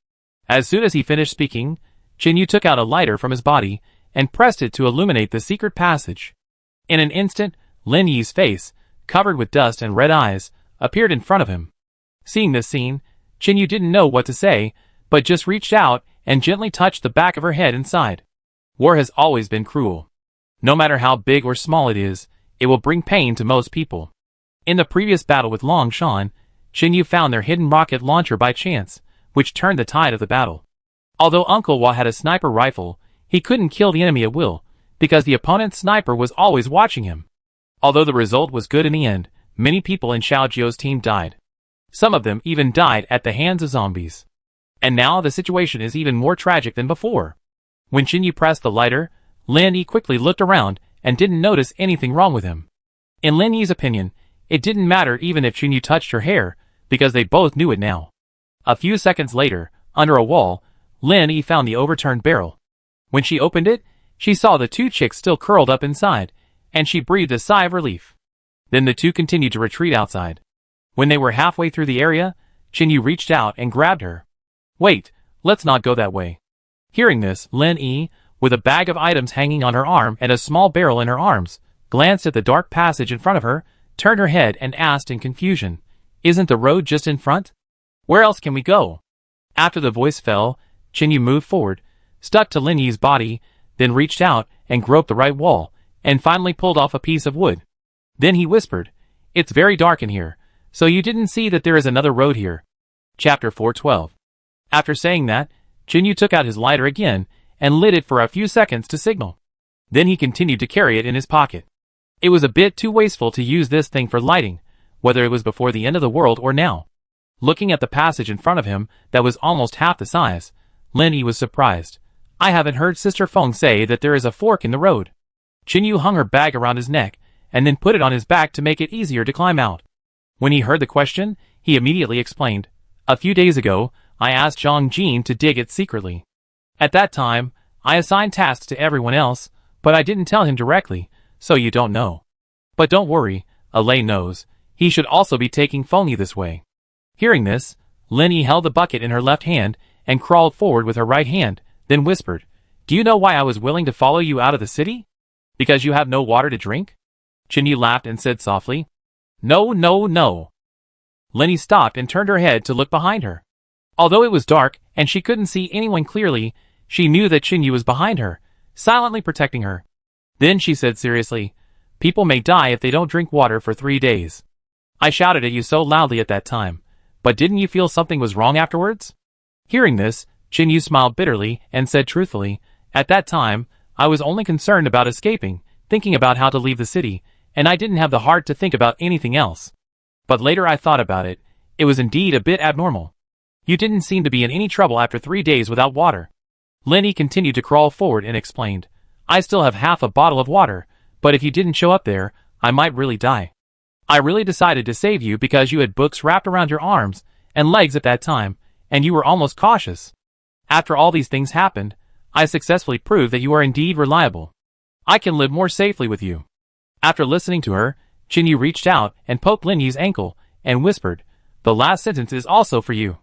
As soon as he finished speaking, Qinyu took out a lighter from his body and pressed it to illuminate the secret passage. In an instant, Lin Yi's face, covered with dust and red eyes, appeared in front of him. Seeing this scene, Qinyu didn't know what to say, but just reached out and gently touched the back of her head inside. War has always been cruel. No matter how big or small it is, it will bring pain to most people. In the previous battle with Long Shan, Qinyu found their hidden rocket launcher by chance, which turned the tide of the battle. Although Uncle Hua had a sniper rifle, he couldn't kill the enemy at will, because the opponent's sniper was always watching him. Although the result was good in the end, many people in Xiao Jiu's team died. Some of them even died at the hands of zombies. And now the situation is even more tragic than before. When Qinyu pressed the lighter, Lin Yi quickly looked around and didn't notice anything wrong with him. In Lin Yi's opinion, it didn't matter even if Qinyu touched her hair, because they both knew it now. A few seconds later, under a wall, Lin Yi found the overturned barrel. When she opened it, she saw the two chicks still curled up inside, and she breathed a sigh of relief. Then the two continued to retreat outside. When they were halfway through the area, Qinyu reached out and grabbed her. "Wait, let's not go that way." Hearing this, Lin Yi, with a bag of items hanging on her arm and a small barrel in her arms, glanced at the dark passage in front of her, turned her head and asked in confusion, "Isn't the road just in front? Where else can we go?" After the voice fell, Qinyu moved forward, stuck to Lin Yi's body, then reached out and groped the right wall, and finally pulled off a piece of wood. Then he whispered, "It's very dark in here, so you didn't see that there is another road here." Chapter 412. After saying that, Qinyu took out his lighter again and lit it for a few seconds to signal. Then he continued to carry it in his pocket. It was a bit too wasteful to use this thing for lighting, whether it was before the end of the world or now. Looking at the passage in front of him that was almost half the size, Lin Yi was surprised. "I haven't heard Sister Feng say that there is a fork in the road." Qinyu hung her bag around his neck and then put it on his back to make it easier to climb out. When he heard the question, he immediately explained, "A few days ago, I asked Zhang Jin to dig it secretly. At that time, I assigned tasks to everyone else, but I didn't tell him directly, so you don't know. But don't worry, Lei knows. He should also be taking Feng Yi this way." Hearing this, Lin Yi held the bucket in her left hand and crawled forward with her right hand, then whispered, "Do you know why I was willing to follow you out of the city? Because you have no water to drink?" Qinyu laughed and said softly, "No, no, no." Lin Yi stopped and turned her head to look behind her. Although it was dark and she couldn't see anyone clearly, she knew that Qinyu was behind her, silently protecting her. Then she said seriously, "People may die if they don't drink water for 3 days. I shouted at you so loudly at that time, but didn't you feel something was wrong afterwards?" Hearing this, Qinyu smiled bitterly and said truthfully, "At that time, I was only concerned about escaping, thinking about how to leave the city, and I didn't have the heart to think about anything else. But later I thought about it, it was indeed a bit abnormal. You didn't seem to be in any trouble after 3 days without water." Lin Yi continued to crawl forward and explained, "I still have half a bottle of water, but if you didn't show up there, I might really die. I really decided to save you because you had books wrapped around your arms and legs at that time, and you were almost cautious. After all these things happened, I successfully proved that you are indeed reliable. I can live more safely with you." After listening to her, Qinyu reached out and poked Lin Yi's ankle and whispered, "The last sentence is also for you.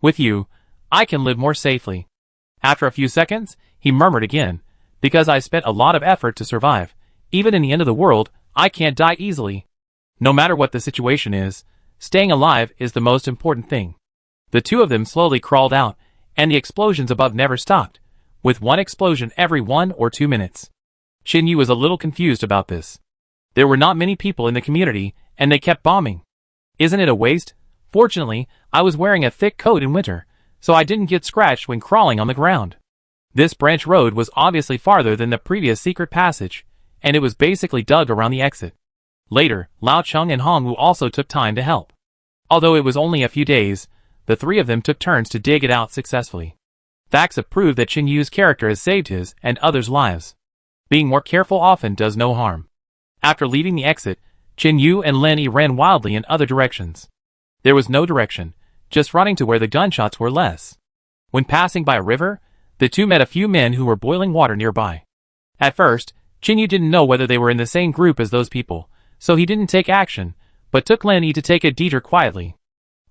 With you, I can live more safely." After a few seconds, he murmured again, "Because I spent a lot of effort to survive, Even in the end of the world, I can't die easily. No matter what the situation is, staying alive is the most important thing. The two of them slowly crawled out, and the explosions above never stopped, with one explosion every 1 or 2 minutes. Xinyu was a little confused about this. There were not many people in the community, and they kept bombing. Isn't it a waste? Fortunately, I was wearing a thick coat in winter, so I didn't get scratched when crawling on the ground. This branch road was obviously farther than the previous secret passage, and it was basically dug around the exit. Later, Lao Cheng and Hongwu also took time to help. Although it was only a few days, the three of them took turns to dig it out successfully. Facts have proved that Qinyu's character has saved his and others' lives. Being more careful often does no harm. After leaving the exit, Qinyu and Lin Yi ran wildly in other directions. There was no direction, just running to where the gunshots were less. When passing by a river, the two met a few men who were boiling water nearby. At first, Qinyu didn't know whether they were in the same group as those people, so he didn't take action, but took Lin Yi to take a detour quietly.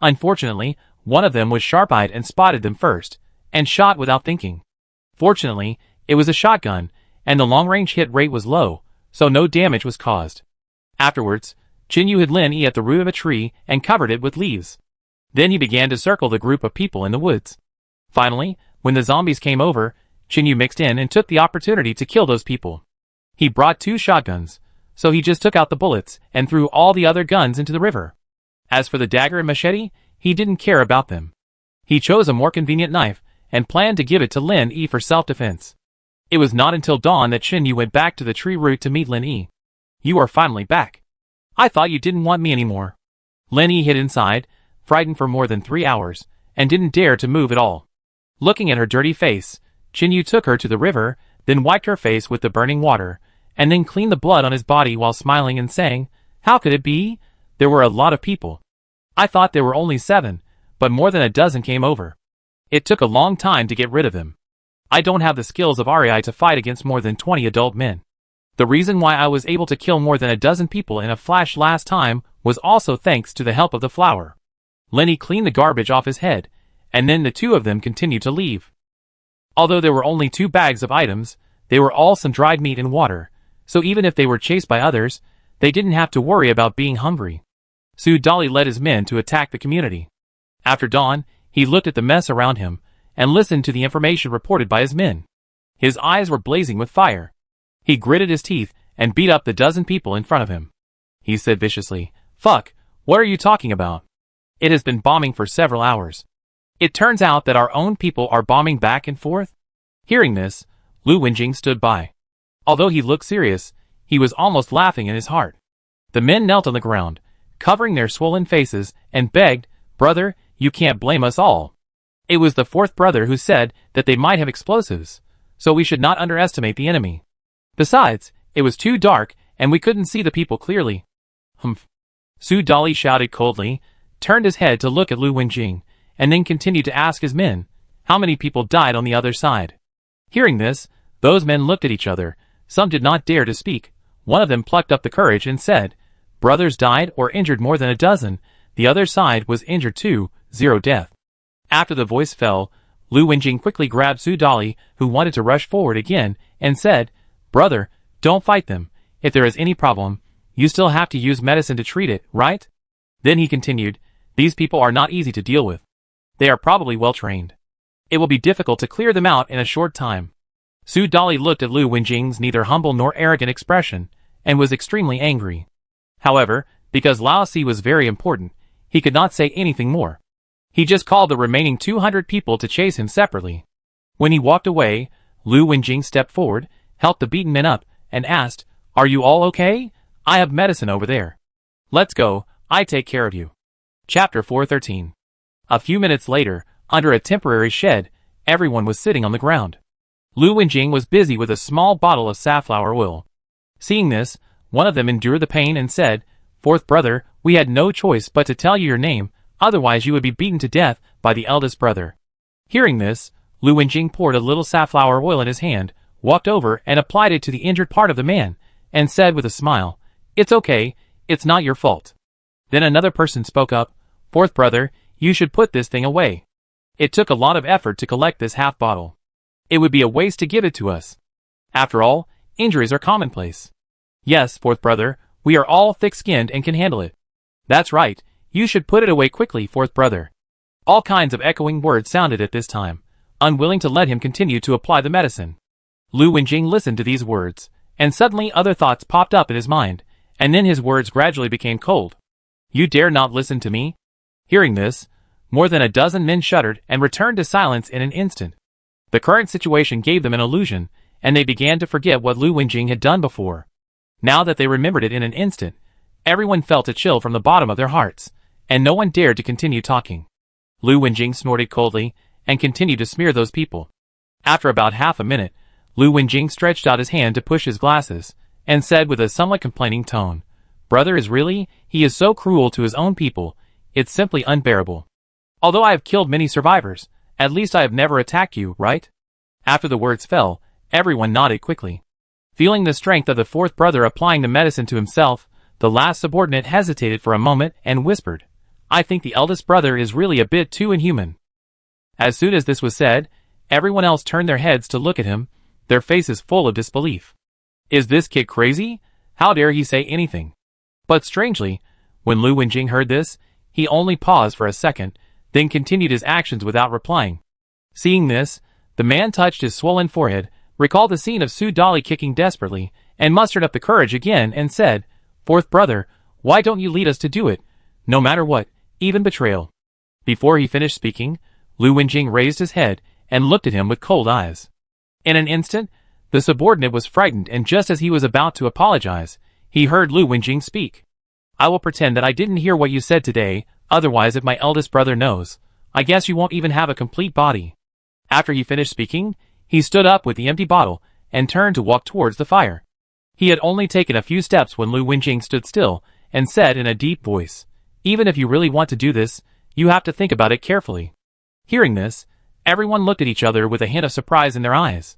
Unfortunately, one of them was sharp-eyed and spotted them first, and shot without thinking. Fortunately, it was a shotgun, and the long-range hit rate was low, so no damage was caused. Afterwards, Qinyu hid Lin Yi at the root of a tree and covered it with leaves. Then he began to circle the group of people in the woods. Finally, when the zombies came over, Qinyu mixed in and took the opportunity to kill those people. He brought 2 shotguns, so he just took out the bullets and threw all the other guns into the river. As for the dagger and machete, he didn't care about them. He chose a more convenient knife and planned to give it to Lin Yi for self-defense. It was not until dawn that Qinyu went back to the tree root to meet Lin Yi. "You are finally back. I thought you didn't want me anymore." Lin Yi hid inside, frightened for more than 3 hours, and didn't dare to move at all. Looking at her dirty face, Qinyu took her to the river, then wiped her face with the burning water, and then cleaned the blood on his body while smiling and saying, "How could it be? There were a lot of people. I thought there were only 7, but more than a dozen came over. It took a long time to get rid of them. I don't have the skills of Arai to fight against more than 20 adult men. The reason why I was able to kill more than a dozen people in a flash last time was also thanks to the help of the flower." Lin Yi cleaned the garbage off his head, and then the two of them continued to leave. Although there were only 2 bags of items, they were all some dried meat and water, so even if they were chased by others, they didn't have to worry about being hungry. Su Dali led his men to attack the community. After dawn, he looked at the mess around him, and listened to the information reported by his men. His eyes were blazing with fire. He gritted his teeth and beat up the dozen people in front of him. He said viciously, "Fuck, what are you talking about? It has been bombing for several hours. It turns out that our own people are bombing back and forth?" Hearing this, Lu Wenjing stood by. Although he looked serious, he was almost laughing in his heart. The men knelt on the ground, covering their swollen faces, and begged, "Brother, you can't blame us all. It was the 4th brother who said that they might have explosives, so we should not underestimate the enemy. Besides, it was too dark, and we couldn't see the people clearly." "Humph." Su Dali shouted coldly, turned his head to look at Lu Wenjing, and then continued to ask his men, how many people died on the other side. Hearing this, those men looked at each other. Some did not dare to speak. One of them plucked up the courage and said, "Brothers died or injured more than a dozen. The other side was injured too, 0 death." After the voice fell, Lu Wenjing quickly grabbed Su Dali, who wanted to rush forward again, and said, "Brother, don't fight them. If there is any problem, you still have to use medicine to treat it, right?" Then he continued, "These people are not easy to deal with. They are probably well trained. It will be difficult to clear them out in a short time." Su Dali looked at Lu Wenjing's neither humble nor arrogant expression, and was extremely angry. However, because Lao Si was very important, he could not say anything more. He just called the remaining 200 people to chase him separately. When he walked away, Lu Wenjing stepped forward, helped the beaten men up, and asked, "Are you all okay? I have medicine over there. Let's go, I take care of you." Chapter 413. A few minutes later, under a temporary shed, everyone was sitting on the ground. Lu Wenjing was busy with a small bottle of safflower oil. Seeing this, one of them endured the pain and said, "4th brother, we had no choice but to tell you your name, otherwise you would be beaten to death by the eldest brother." Hearing this, Lu Wenjing poured a little safflower oil in his hand, walked over and applied it to the injured part of the man, and said with a smile, "It's okay, it's not your fault." Then another person spoke up, "4th brother, you should put this thing away. It took a lot of effort to collect this half bottle. It would be a waste to give it to us. After all, injuries are commonplace. Yes, fourth brother, we are all thick-skinned and can handle it. That's right, you should put it away quickly, fourth brother. All kinds of echoing words sounded at this time, unwilling to let him continue to apply the medicine. Lu Wenjing listened to these words, and suddenly other thoughts popped up in his mind, and then his words gradually became cold. You dare not listen to me? Hearing this, more than a dozen men shuddered and returned to silence in an instant. The current situation gave them an illusion, and they began to forget what Lu Wenjing had done before. Now that they remembered it in an instant, everyone felt a chill from the bottom of their hearts, and no one dared to continue talking. Lu Wenjing snorted coldly, and continued to smear those people. After about half a minute, Lu Wenjing stretched out his hand to push his glasses, and said with a somewhat complaining tone, Brother he is so cruel to his own people, it's simply unbearable. Although I have killed many survivors, at least I have never attacked you, right? After the words fell, everyone nodded quickly. Feeling the strength of the fourth brother applying the medicine to himself, the last subordinate hesitated for a moment and whispered, I think the eldest brother is really a bit too inhuman. As soon as this was said, everyone else turned their heads to look at him, their faces full of disbelief. Is this kid crazy? How dare he say anything? But strangely, when Lu Wenjing heard this, he only paused for a second, then continued his actions without replying. Seeing this, the man touched his swollen forehead, recalled the scene of Su Dali kicking desperately, and mustered up the courage again and said, Fourth brother, why don't you lead us to do it? No matter what, even betrayal. Before he finished speaking, Lu Wenjing raised his head and looked at him with cold eyes. In an instant, the subordinate was frightened, and just as he was about to apologize, he heard Lu Wenjing speak. I will pretend that I didn't hear what you said today, otherwise if my eldest brother knows, I guess you won't even have a complete body. After he finished speaking, he stood up with the empty bottle and turned to walk towards the fire. He had only taken a few steps when Lu Wenjing stood still and said in a deep voice, Even if you really want to do this, you have to think about it carefully. Hearing this, everyone looked at each other with a hint of surprise in their eyes.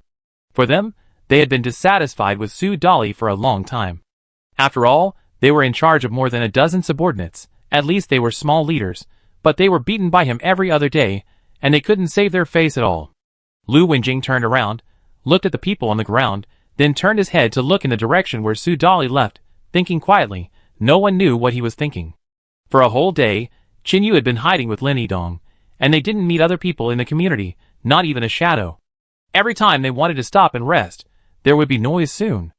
For them, they had been dissatisfied with Su Dali for a long time. After all, they were in charge of more than a dozen subordinates, at least they were small leaders, but they were beaten by him every other day, and they couldn't save their face at all. Lu Wenjing turned around, looked at the people on the ground, then turned his head to look in the direction where Su Dali left, thinking quietly. No one knew what he was thinking. For a whole day, Qin Yu had been hiding with Lin Yidong, and they didn't meet other people in the community, not even a shadow. Every time they wanted to stop and rest, there would be noise soon.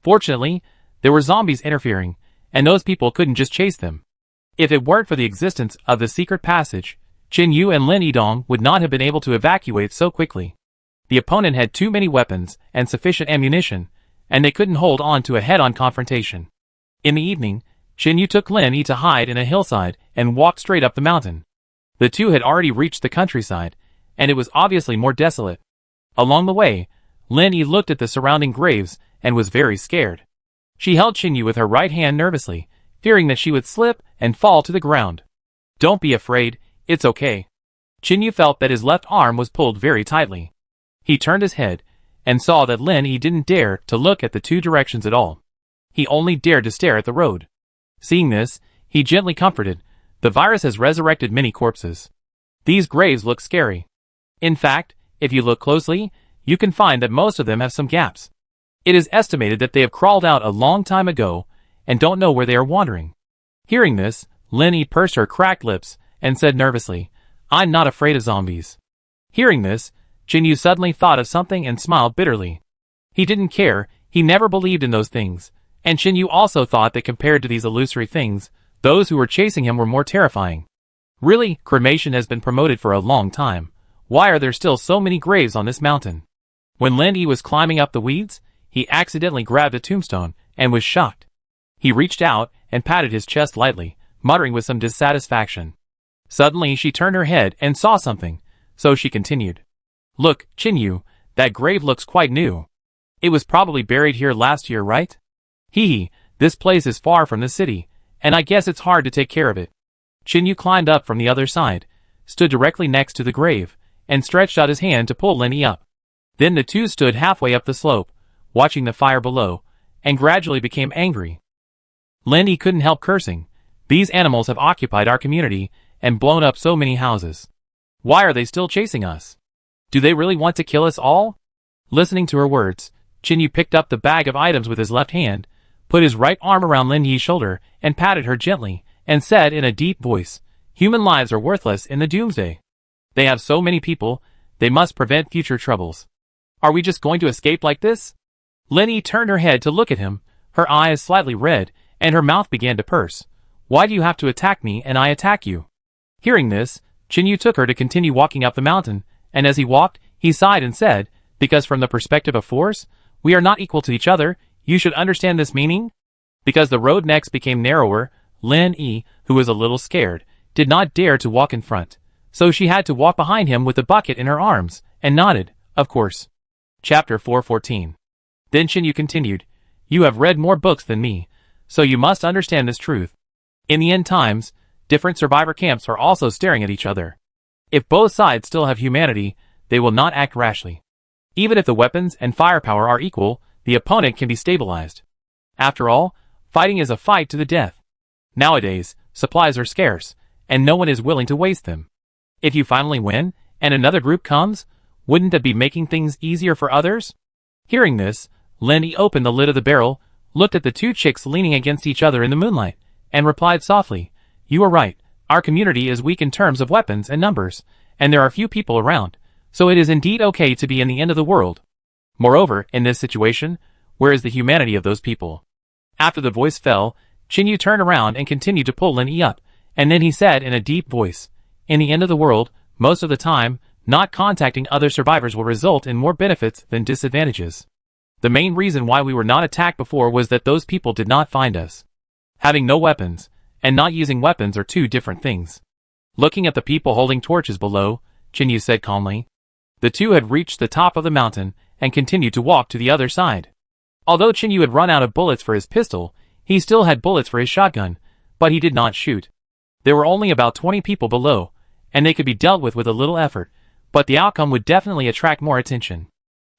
Fortunately, there were zombies interfering, and those people couldn't just chase them. If it weren't for the existence of the secret passage, Qin Yu and Lin Yidong would not have been able to evacuate so quickly. The opponent had too many weapons and sufficient ammunition, and they couldn't hold on to a head-on confrontation. In the evening, Qin Yu took Lin Yi to hide in a hillside and walked straight up the mountain. The two had already reached the countryside, and it was obviously more desolate. Along the way, Lin Yi looked at the surrounding graves and was very scared. She held Qin Yu with her right hand nervously, fearing that she would slip and fall to the ground. Don't be afraid, it's okay. Qin Yu felt that his left arm was pulled very tightly. He turned his head and saw that Lin Yi didn't dare to look at the two directions at all. He only dared to stare at the road. Seeing this, he gently comforted, the virus has resurrected many corpses. These graves look scary. In fact, if you look closely, you can find that most of them have some gaps. It is estimated that they have crawled out a long time ago and don't know where they are wandering. Hearing this, Lin Yi pursed her cracked lips and said nervously, I'm not afraid of zombies. Hearing this, Qin Yu suddenly thought of something and smiled bitterly. He didn't care, he never believed in those things, and Qin Yu also thought that compared to these illusory things, those who were chasing him were more terrifying. Really, cremation has been promoted for a long time. Why are there still so many graves on this mountain? When Lin Yi was climbing up the weeds, he accidentally grabbed a tombstone and was shocked. He reached out and patted his chest lightly, muttering with some dissatisfaction. Suddenly she turned her head and saw something, so she continued. Look, Qin Yu, that grave looks quite new. It was probably buried here last year, right? Hee, this place is far from the city, and I guess it's hard to take care of it. Qin Yu climbed up from the other side, stood directly next to the grave, and stretched out his hand to pull Lin Yi up. Then the two stood halfway up the slope, watching the fire below, and gradually became angry. Lin Yi couldn't help cursing. These animals have occupied our community and blown up so many houses. Why are they still chasing us? Do they really want to kill us all? Listening to her words, Qin Yu picked up the bag of items with his left hand, put his right arm around Lin Yi's shoulder and patted her gently, and said in a deep voice, "Human lives are worthless in the doomsday. They have so many people, they must prevent future troubles. Are we just going to escape like this?" Lin Yi turned her head to look at him, her eyes slightly red, and her mouth began to purse. "Why do you have to attack me and I attack you?" Hearing this, Qinyu took her to continue walking up the mountain, and as he walked, he sighed and said, "Because from the perspective of force, we are not equal to each other, you should understand this meaning?" Because the road next became narrower, Lin Yi, who was a little scared, did not dare to walk in front, so she had to walk behind him with the bucket in her arms, and nodded, of course. Chapter 414. Then Qinyu continued, "You have read more books than me, so you must understand this truth. In the end times, different survivor camps are also staring at each other. If both sides still have humanity, they will not act rashly. Even if the weapons and firepower are equal, the opponent can be stabilized. After all, fighting is a fight to the death. Nowadays, supplies are scarce, and no one is willing to waste them. If you finally win, and another group comes, wouldn't that be making things easier for others?" Hearing this, Lin Yi opened the lid of the barrel, looked at the two chicks leaning against each other in the moonlight, and replied softly, "You are right, our community is weak in terms of weapons and numbers, and there are few people around, so it is indeed okay to be in the end of the world. Moreover, in this situation, where is the humanity of those people?" After the voice fell, Qinyu turned around and continued to pull Lin Yi up, and then he said in a deep voice, "In the end of the world, most of the time, not contacting other survivors will result in more benefits than disadvantages. The main reason why we were not attacked before was that those people did not find us. Having no weapons, and not using weapons are two different things." Looking at the people holding torches below, Qinyu said calmly. The two had reached the top of the mountain, and continued to walk to the other side. Although Qinyu had run out of bullets for his pistol, he still had bullets for his shotgun, but he did not shoot. There were only about 20 people below, and they could be dealt with a little effort, but the outcome would definitely attract more attention.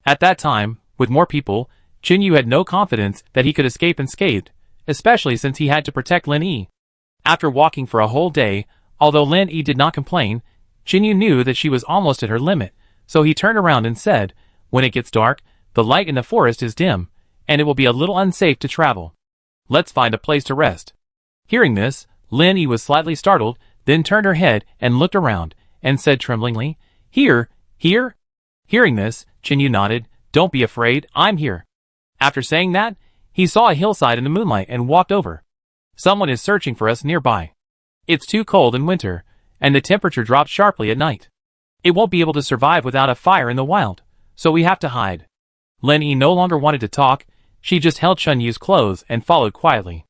At that time, with more people, Qinyu had no confidence that he could escape unscathed, especially since he had to protect Lin Yi. After walking for a whole day, although Lin Yi did not complain, Qinyu knew that she was almost at her limit, so he turned around and said, "When it gets dark, the light in the forest is dim, and it will be a little unsafe to travel. Let's find a place to rest." Hearing this, Lin Yi was slightly startled, then turned her head and looked around, and said tremblingly, "Here? Here?" Hearing this, Qinyu nodded, "Don't be afraid, I'm here." After saying that, he saw a hillside in the moonlight and walked over. "Someone is searching for us nearby. It's too cold in winter, and the temperature drops sharply at night. It won't be able to survive without a fire in the wild, so we have to hide." Lin Yi no longer wanted to talk, she just held Qinyu's clothes and followed quietly.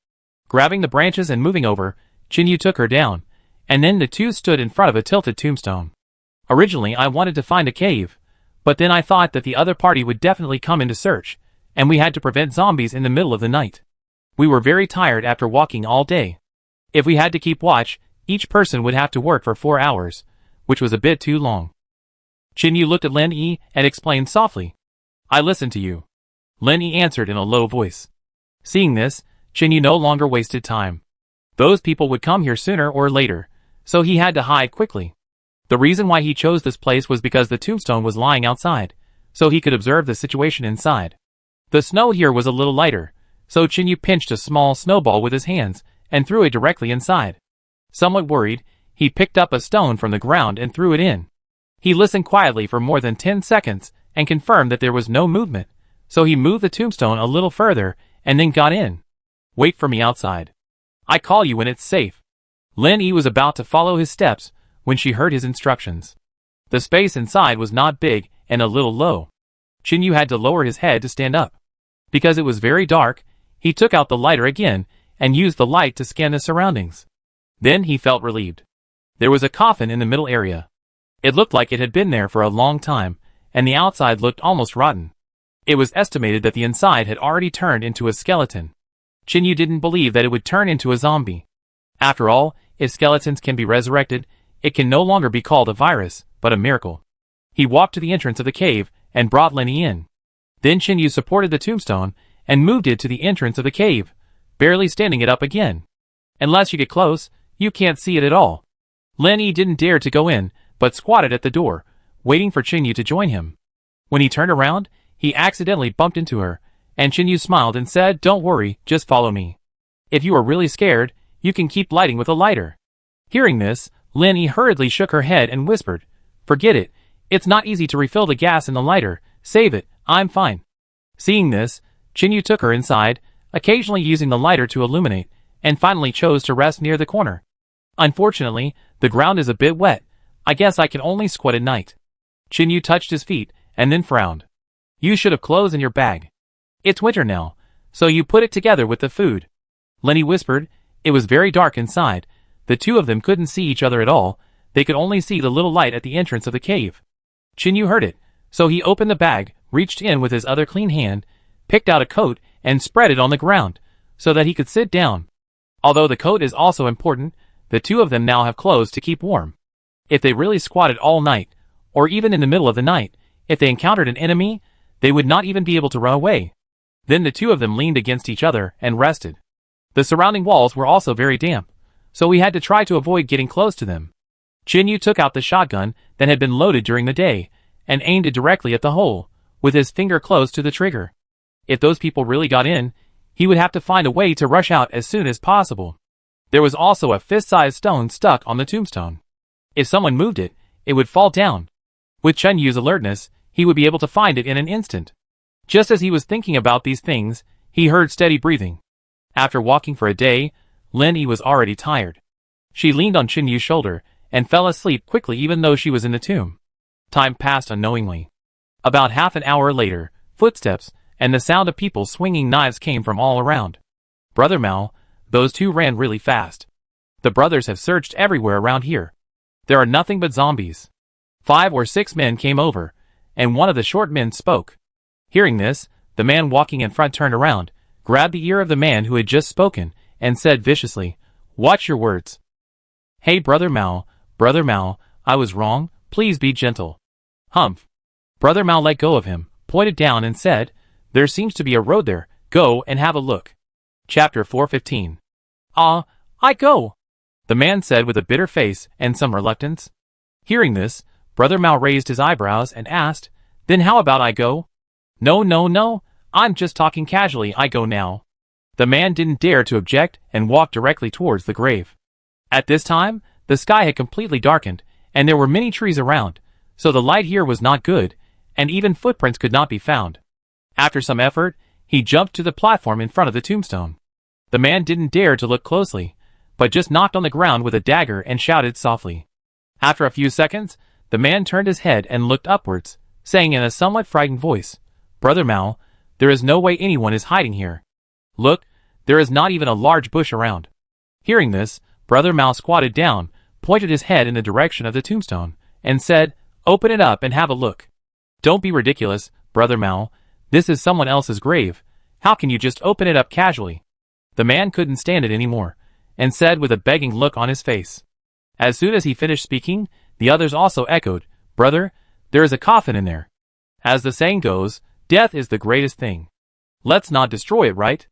Grabbing the branches and moving over, Qinyu took her down, and then the two stood in front of a tilted tombstone. "Originally I wanted to find a cave, but then I thought that the other party would definitely come into search, and we had to prevent zombies in the middle of the night. We were very tired after walking all day. If we had to keep watch, each person would have to work for 4 hours, which was a bit too long." Qinyu looked at Lin Yi and explained softly, "I listened to you." Lin Yi answered in a low voice. Seeing this, Qinyu no longer wasted time. Those people would come here sooner or later, so he had to hide quickly. The reason why he chose this place was because the tombstone was lying outside, so he could observe the situation inside. The snow here was a little lighter, so Qinyu pinched a small snowball with his hands and threw it directly inside. Somewhat worried, he picked up a stone from the ground and threw it in. He listened quietly for more than 10 seconds and confirmed that there was no movement, so he moved the tombstone a little further and then got in. "Wait for me outside. I call you when it's safe." Lin Yi was about to follow his steps when she heard his instructions. The space inside was not big and a little low. Qinyu had to lower his head to stand up. Because it was very dark, he took out the lighter again and used the light to scan the surroundings. Then he felt relieved. There was a coffin in the middle area. It looked like it had been there for a long time, and the outside looked almost rotten. It was estimated that the inside had already turned into a skeleton. Qinyu didn't believe that it would turn into a zombie. After all, if skeletons can be resurrected, it can no longer be called a virus, but a miracle. He walked to the entrance of the cave and brought Lin Yi in. Then Qinyu supported the tombstone and moved it to the entrance of the cave, barely standing it up again. Unless you get close, you can't see it at all. Lin Yi didn't dare to go in, but squatted at the door, waiting for Qinyu to join him. When he turned around, he accidentally bumped into her, and Chinyu smiled and said, "Don't worry, just follow me. If you are really scared, you can keep lighting with a lighter." Hearing this, Lin hurriedly shook her head and whispered, "Forget it. It's not easy to refill the gas in the lighter. Save it, I'm fine." Seeing this, Chinyu took her inside, occasionally using the lighter to illuminate, and finally chose to rest near the corner. "Unfortunately, the ground is a bit wet. I guess I can only squat at night." Chinyu touched his feet, and then frowned. "You should have clothes in your bag. It's winter now, so you put it together with the food." Lenny whispered. It was very dark inside. The two of them couldn't see each other at all. They could only see the little light at the entrance of the cave. Chinyu heard it, so he opened the bag, reached in with his other clean hand, picked out a coat, and spread it on the ground, so that he could sit down. Although the coat is also important, the two of them now have clothes to keep warm. If they really squatted all night, or even in the middle of the night, if they encountered an enemy, they would not even be able to run away. Then the two of them leaned against each other and rested. The surrounding walls were also very damp, so we had to try to avoid getting close to them. Chinyu took out the shotgun that had been loaded during the day, and aimed it directly at the hole, with his finger close to the trigger. If those people really got in, he would have to find a way to rush out as soon as possible. There was also a fist-sized stone stuck on the tombstone. If someone moved it, it would fall down. With Chinyu's alertness, he would be able to find it in an instant. Just as he was thinking about these things, he heard steady breathing. After walking for a day, Lin was already tired. She leaned on Chinyu's shoulder and fell asleep quickly even though she was in the tomb. Time passed unknowingly. About half an hour later, footsteps and the sound of people swinging knives came from all around. "Brother Mao, those two ran really fast. The brothers have searched everywhere around here. There are nothing but zombies." 5 or 6 men came over, and one of the short men spoke. Hearing this, the man walking in front turned around, grabbed the ear of the man who had just spoken, and said viciously, "Watch your words. Hey Brother Mao, I was wrong, please be gentle." "Humph." Brother Mao let go of him, pointed down and said, "There seems to be a road there, go and have a look." Chapter 415. I go," the man said with a bitter face and some reluctance. Hearing this, Brother Mao raised his eyebrows and asked, "Then how about I go?" No, I'm just talking casually, I go now." The man didn't dare to object and walked directly towards the grave. At this time, the sky had completely darkened, and there were many trees around, so the light here was not good, and even footprints could not be found. After some effort, he jumped to the platform in front of the tombstone. The man didn't dare to look closely, but just knocked on the ground with a dagger and shouted softly. After a few seconds, the man turned his head and looked upwards, saying in a somewhat frightened voice, "Brother Mao, there is no way anyone is hiding here. Look, there is not even a large bush around." Hearing this, Brother Mao squatted down, pointed his head in the direction of the tombstone, and said, "Open it up and have a look." "Don't be ridiculous, Brother Mao. This is someone else's grave. How can you just open it up casually?" The man couldn't stand it anymore, and said with a begging look on his face. As soon as he finished speaking, the others also echoed, "Brother, there is a coffin in there. As the saying goes, death is the greatest thing. Let's not destroy it, right?"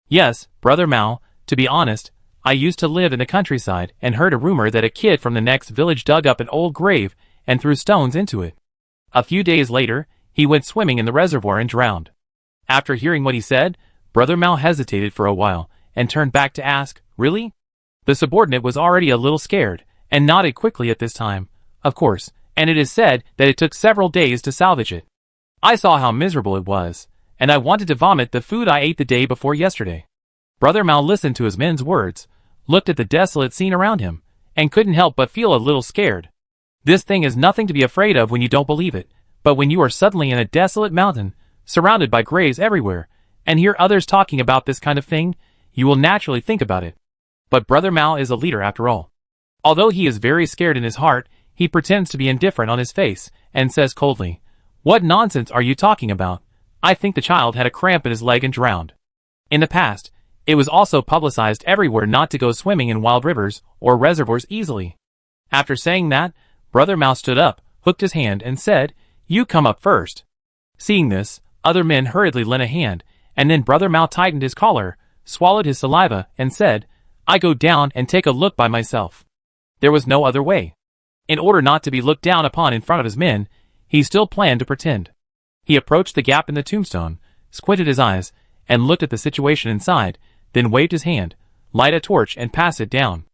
"Yes, Brother Mao, to be honest, I used to live in the countryside and heard a rumor that a kid from the next village dug up an old grave and threw stones into it. A few days later, he went swimming in the reservoir and drowned." After hearing what he said, Brother Mao hesitated for a while and turned back to ask, "Really?" The subordinate was already a little scared and nodded quickly at this time, "Of course, and it is said that it took several days to salvage it. I saw how miserable it was, and I wanted to vomit the food I ate the day before yesterday." Brother Mao listened to his men's words, looked at the desolate scene around him, and couldn't help but feel a little scared. This thing is nothing to be afraid of when you don't believe it, but when you are suddenly in a desolate mountain, surrounded by graves everywhere, and hear others talking about this kind of thing, you will naturally think about it. But Brother Mao is a leader after all. Although he is very scared in his heart, he pretends to be indifferent on his face, and says coldly, "What nonsense are you talking about? I think the child had a cramp in his leg and drowned." In the past, it was also publicized everywhere not to go swimming in wild rivers or reservoirs easily. After saying that, Brother Mao stood up, hooked his hand, and said, "You come up first." Seeing this, other men hurriedly lent a hand, and then Brother Mao tightened his collar, swallowed his saliva, and said, "I go down and take a look by myself." There was no other way. In order not to be looked down upon in front of his men, he still planned to pretend. He approached the gap in the tombstone, squinted his eyes, and looked at the situation inside, then waved his hand, light a torch and pass it down.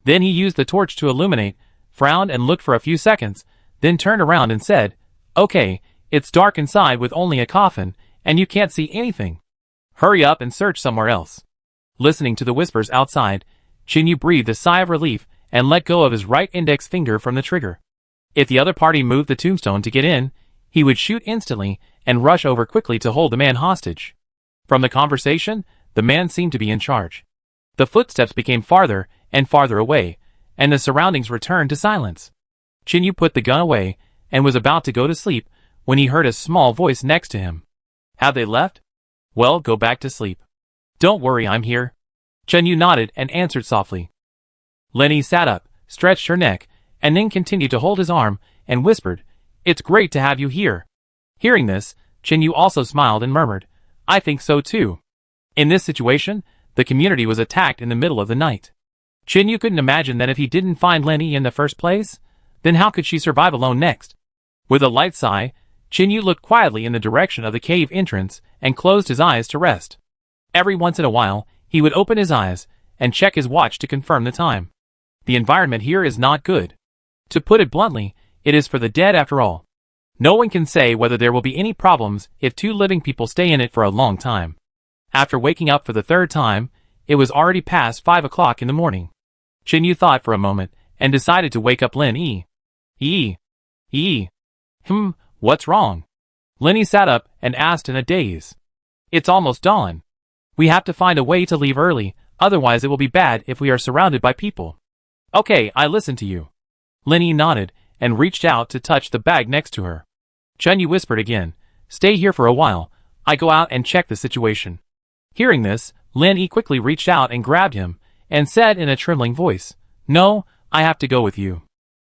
Then he used the torch to illuminate, frowned and looked for a few seconds, then turned around and said, "Okay, it's dark inside with only a coffin, and you can't see anything. Hurry up and search somewhere else." Listening to the whispers outside, Jinyu breathed a sigh of relief and let go of his right index finger from the trigger. If the other party moved the tombstone to get in, he would shoot instantly and rush over quickly to hold the man hostage. From the conversation, the man seemed to be in charge. The footsteps became farther and farther away, and the surroundings returned to silence. Jinyu put the gun away and was about to go to sleep when he heard a small voice next to him. "Have they left? Well, go back to sleep. Don't worry, I'm here." Jinyu nodded and answered softly. Lenny sat up, stretched her neck, and then continued to hold his arm and whispered, "It's great to have you here." Hearing this, Jinyu also smiled and murmured, "I think so too." In this situation, the community was attacked in the middle of the night. Jinyu couldn't imagine that if he didn't find Lenny in the first place, then how could she survive alone next? With a light sigh, Jinyu looked quietly in the direction of the cave entrance and closed his eyes to rest. Every once in a while, he would open his eyes and check his watch to confirm the time. The environment here is not good. To put it bluntly, it is for the dead after all. No one can say whether there will be any problems if two living people stay in it for a long time. After waking up for the third time, it was already past 5 o'clock in the morning. Jinyu thought for a moment and decided to wake up Lin Yi. What's wrong? Lenny sat up and asked in a daze. "It's almost dawn. We have to find a way to leave early, otherwise it will be bad if we are surrounded by people." "Okay, I listen to you." Lenny nodded and reached out to touch the bag next to her. Jinyu whispered again, "Stay here for a while. I go out and check the situation." Hearing this, Lin quickly reached out and grabbed him, and said in a trembling voice, "No, I have to go with you.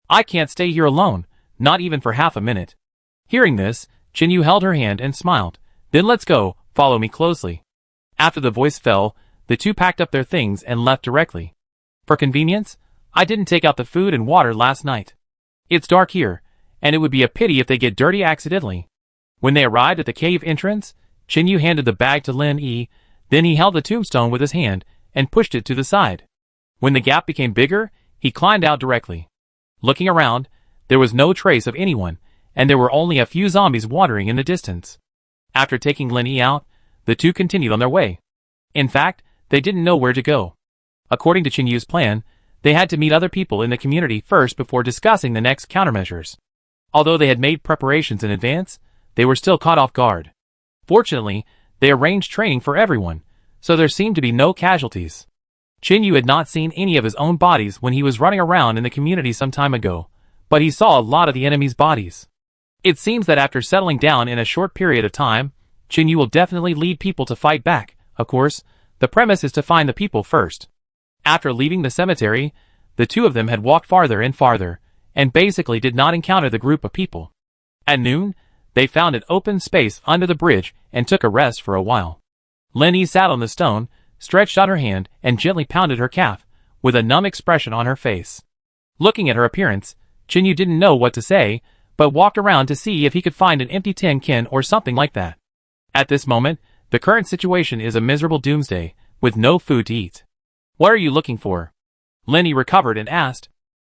I can't stay here alone, not even for half a minute." Hearing this, Jinyu held her hand and smiled. "Then let's go, follow me closely." After the voice fell, the two packed up their things and left directly. "For convenience, I didn't take out the food and water last night. It's dark here, and it would be a pity if they get dirty accidentally." When they arrived at the cave entrance, Jinyu handed the bag to Lin Yi, then he held the tombstone with his hand and pushed it to the side. When the gap became bigger, he climbed out directly. Looking around, there was no trace of anyone, and there were only a few zombies wandering in the distance. After taking Lin Yi out, the two continued on their way. In fact, they didn't know where to go. According to Jinyu's plan, they had to meet other people in the community first before discussing the next countermeasures. Although they had made preparations in advance, they were still caught off guard. Fortunately, they arranged training for everyone, so there seemed to be no casualties. Jinyu had not seen any of his own bodies when he was running around in the community some time ago, but he saw a lot of the enemy's bodies. It seems that after settling down in a short period of time, Jinyu will definitely lead people to fight back. Of course, the premise is to find the people first. After leaving the cemetery, the two of them had walked farther and farther, and basically did not encounter the group of people. At noon, they found an open space under the bridge and took a rest for a while. Lin Yi sat on the stone, stretched out her hand, and gently pounded her calf, with a numb expression on her face. Looking at her appearance, Jinyu didn't know what to say, but walked around to see if he could find an empty tin can or something like that. At this moment, the current situation is a miserable doomsday, with no food to eat. "What are you looking for?" Lin Yi recovered and asked.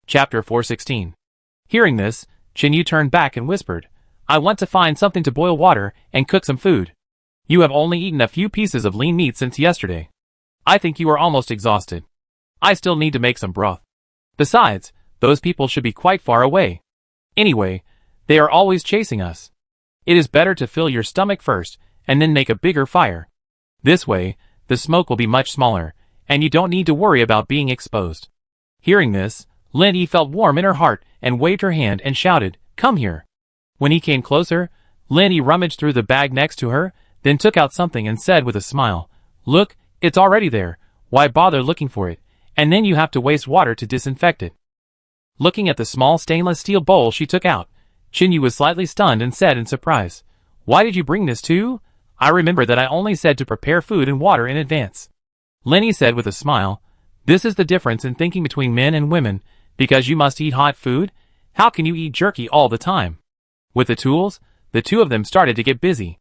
Chapter 416. Hearing this, Jinyu turned back and whispered, "I want to find something to boil water and cook some food. You have only eaten a few pieces of lean meat since yesterday. I think you are almost exhausted. I still need to make some broth. Besides, those people should be quite far away. Anyway, they are always chasing us. It is better to fill your stomach first and then make a bigger fire. This way, the smoke will be much smaller, and you don't need to worry about being exposed." Hearing this, Lin Yi felt warm in her heart and waved her hand and shouted, "Come here." When he came closer, Lin Yi rummaged through the bag next to her, then took out something and said with a smile, "Look, it's already there. Why bother looking for it? And then you have to waste water to disinfect it." Looking at the small stainless steel bowl she took out, Jinyu was slightly stunned and said in surprise, "Why did you bring this too? I remember that I only said to prepare food and water in advance." Lin Yi said with a smile, "This is the difference in thinking between men and women. Because you must eat hot food, how can you eat jerky all the time?" With the tools, the two of them started to get busy.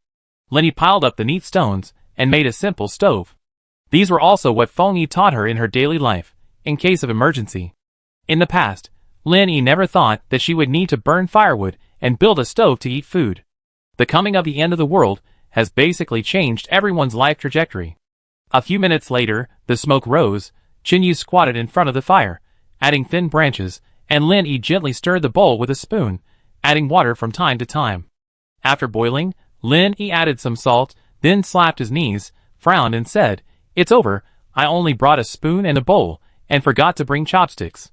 Lenny piled up the neat stones and made a simple stove. These were also what Feng Yi taught her in her daily life, in case of emergency. In the past, Lin Yi never thought that she would need to burn firewood and build a stove to eat food. The coming of the end of the world has basically changed everyone's life trajectory. A few minutes later, the smoke rose. Qin Yu squatted in front of the fire, adding thin branches, and Lin Yi gently stirred the bowl with a spoon, adding water from time to time. After boiling, Lin Yi added some salt, then slapped his knees, frowned and said, "It's over, I only brought a spoon and a bowl, and forgot to bring chopsticks."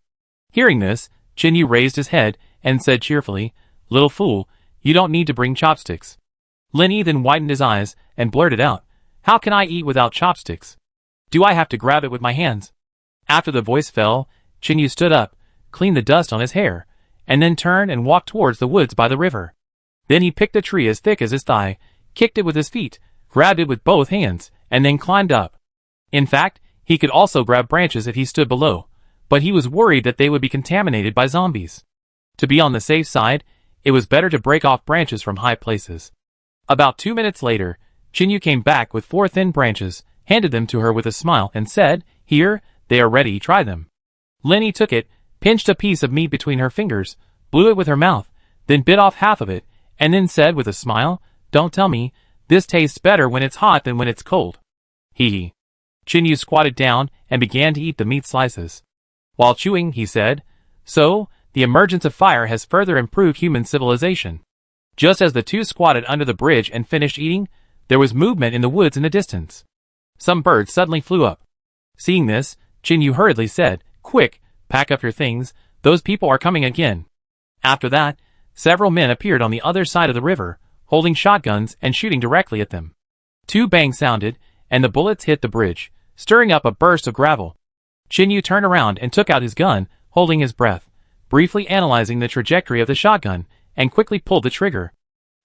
Hearing this, Qin Yu raised his head and said cheerfully, "Little fool, you don't need to bring chopsticks." Lin Yi then widened his eyes and blurted out, "How can I eat without chopsticks? Do I have to grab it with my hands?" After the voice fell, Qin Yu stood up, cleaned the dust on his hair, and then turned and walked towards the woods by the river. Then he picked a tree as thick as his thigh, kicked it with his feet, grabbed it with both hands, and then climbed up. In fact, he could also grab branches if he stood below, but he was worried that they would be contaminated by zombies. To be on the safe side, it was better to break off branches from high places. About 2 minutes later, Qin Yu came back with 4 thin branches, handed them to her with a smile, and said, "Here, they are ready, try them." Lin Yi took it, pinched a piece of meat between her fingers, blew it with her mouth, then bit off half of it, and then said with a smile, "Don't tell me, this tastes better when it's hot than when it's cold." Hee hee. Qin Yu squatted down and began to eat the meat slices. While chewing, he said, "So, the emergence of fire has further improved human civilization." Just as the two squatted under the bridge and finished eating, there was movement in the woods in the distance. Some birds suddenly flew up. Seeing this, Qin Yu hurriedly said, "Quick, pack up your things, those people are coming again." After that, several men appeared on the other side of the river, holding shotguns and shooting directly at them. 2 bangs sounded, and the bullets hit the bridge, stirring up a burst of gravel. Qin Yu turned around and took out his gun, holding his breath, briefly analyzing the trajectory of the shotgun, and quickly pulled the trigger.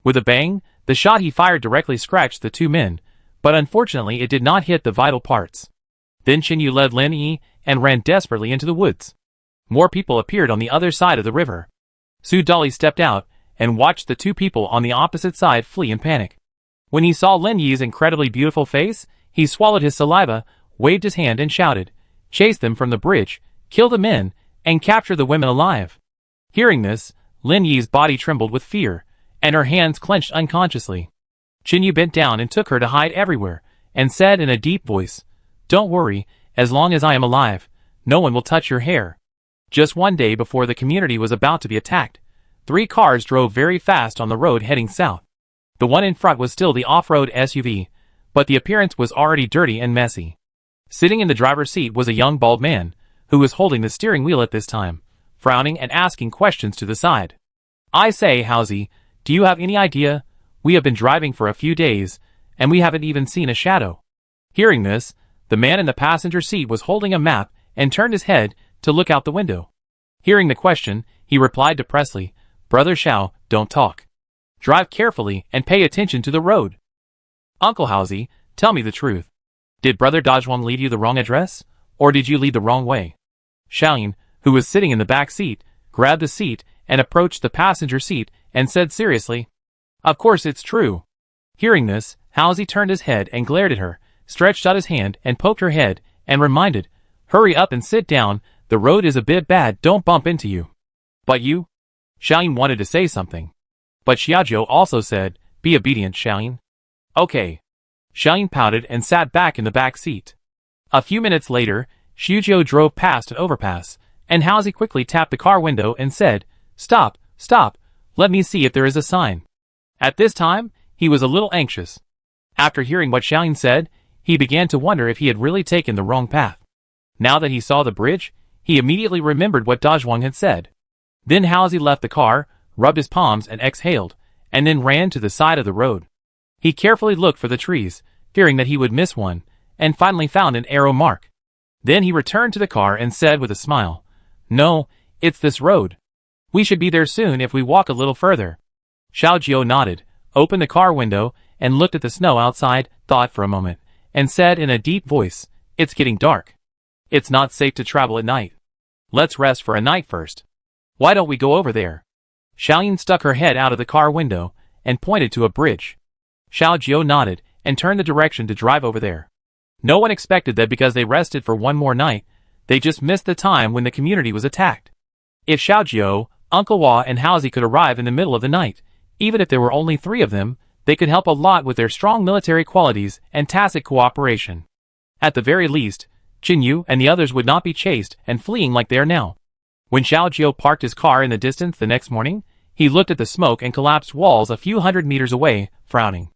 With a bang, the shot he fired directly scratched the 2 men, but unfortunately it did not hit the vital parts. Then Qin Yu led Lin Yi and ran desperately into the woods. More people appeared on the other side of the river. Su Dali stepped out and watched the 2 people on the opposite side flee in panic. When he saw Lin Yi's incredibly beautiful face, he swallowed his saliva, waved his hand and shouted, "Chase them from the bridge, kill the men, and capture the women alive." Hearing this, Lin Yi's body trembled with fear, and her hands clenched unconsciously. Qin Yu bent down and took her to hide everywhere, and said in a deep voice, "Don't worry, as long as I am alive, no one will touch your hair." Just one day before the community was about to be attacked, 3 cars drove very fast on the road heading south. The one in front was still the off-road SUV, but the appearance was already dirty and messy. Sitting in the driver's seat was a young bald man, who was holding the steering wheel at this time, frowning and asking questions to the side. "I say, Housie, do you have any idea? We have been driving for a few days, and we haven't even seen a shadow." Hearing this, the man in the passenger seat was holding a map and turned his head to look out the window. Hearing the question, he replied depressedly, "Brother Xiao, don't talk. Drive carefully and pay attention to the road." "Uncle Housie, tell me the truth. Did Brother Dazhuang lead you the wrong address, or did you lead the wrong way?" Xiaoyin, who was sitting in the back seat, grabbed the seat and approached the passenger seat and said seriously, "Of course it's true." Hearing this, Housie turned his head and glared at her, stretched out his hand and poked her head, and reminded, "Hurry up and sit down, the road is a bit bad, don't bump into you." "But you?" Xiaoyin wanted to say something. But Xiaozhou also said, "Be obedient, Xiaoyin." "Okay." Xiaoyin pouted and sat back in the back seat. A few minutes later, Xiuzhou drove past an overpass, and Housie quickly tapped the car window and said, "Stop, stop, let me see if there is a sign." At this time, he was a little anxious. After hearing what Xiaoyin said, he began to wonder if he had really taken the wrong path. Now that he saw the bridge, he immediately remembered what Dazhuang had said. Then Housie left the car, rubbed his palms and exhaled, and then ran to the side of the road. He carefully looked for the trees, fearing that he would miss one, and finally found an arrow mark. Then he returned to the car and said with a smile, "No, it's this road. We should be there soon if we walk a little further." Xiaozhou nodded, opened the car window, and looked at the snow outside, thought for a moment, and said in a deep voice, "It's getting dark. It's not safe to travel at night. Let's rest for a night first. Why don't we go over there?" Xiaoyin stuck her head out of the car window and pointed to a bridge. Xiao Jiao nodded and turned the direction to drive over there. No one expected that because they rested for one more night, they just missed the time when the community was attacked. If Xiao Jiao, Uncle Hua and Haozi could arrive in the middle of the night, even if there were only 3 of them, they could help a lot with their strong military qualities and tacit cooperation. At the very least, Jinyu and the others would not be chased and fleeing like they are now. When Xiao Jiao parked his car in the distance the next morning, he looked at the smoke and collapsed walls a few hundred meters away, frowning.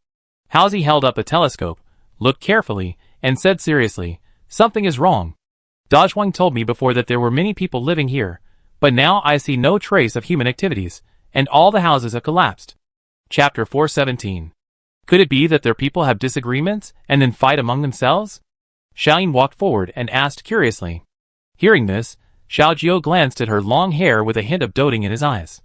Haozi held up a telescope, looked carefully, and said seriously, "Something is wrong. Dazhuang told me before that there were many people living here, but now I see no trace of human activities, and all the houses have collapsed." Chapter 417. Could it be that their people have disagreements and then fight among themselves? Xiaoyin walked forward and asked curiously. Hearing this, Xiao Jiao glanced at her long hair with a hint of doting in his eyes.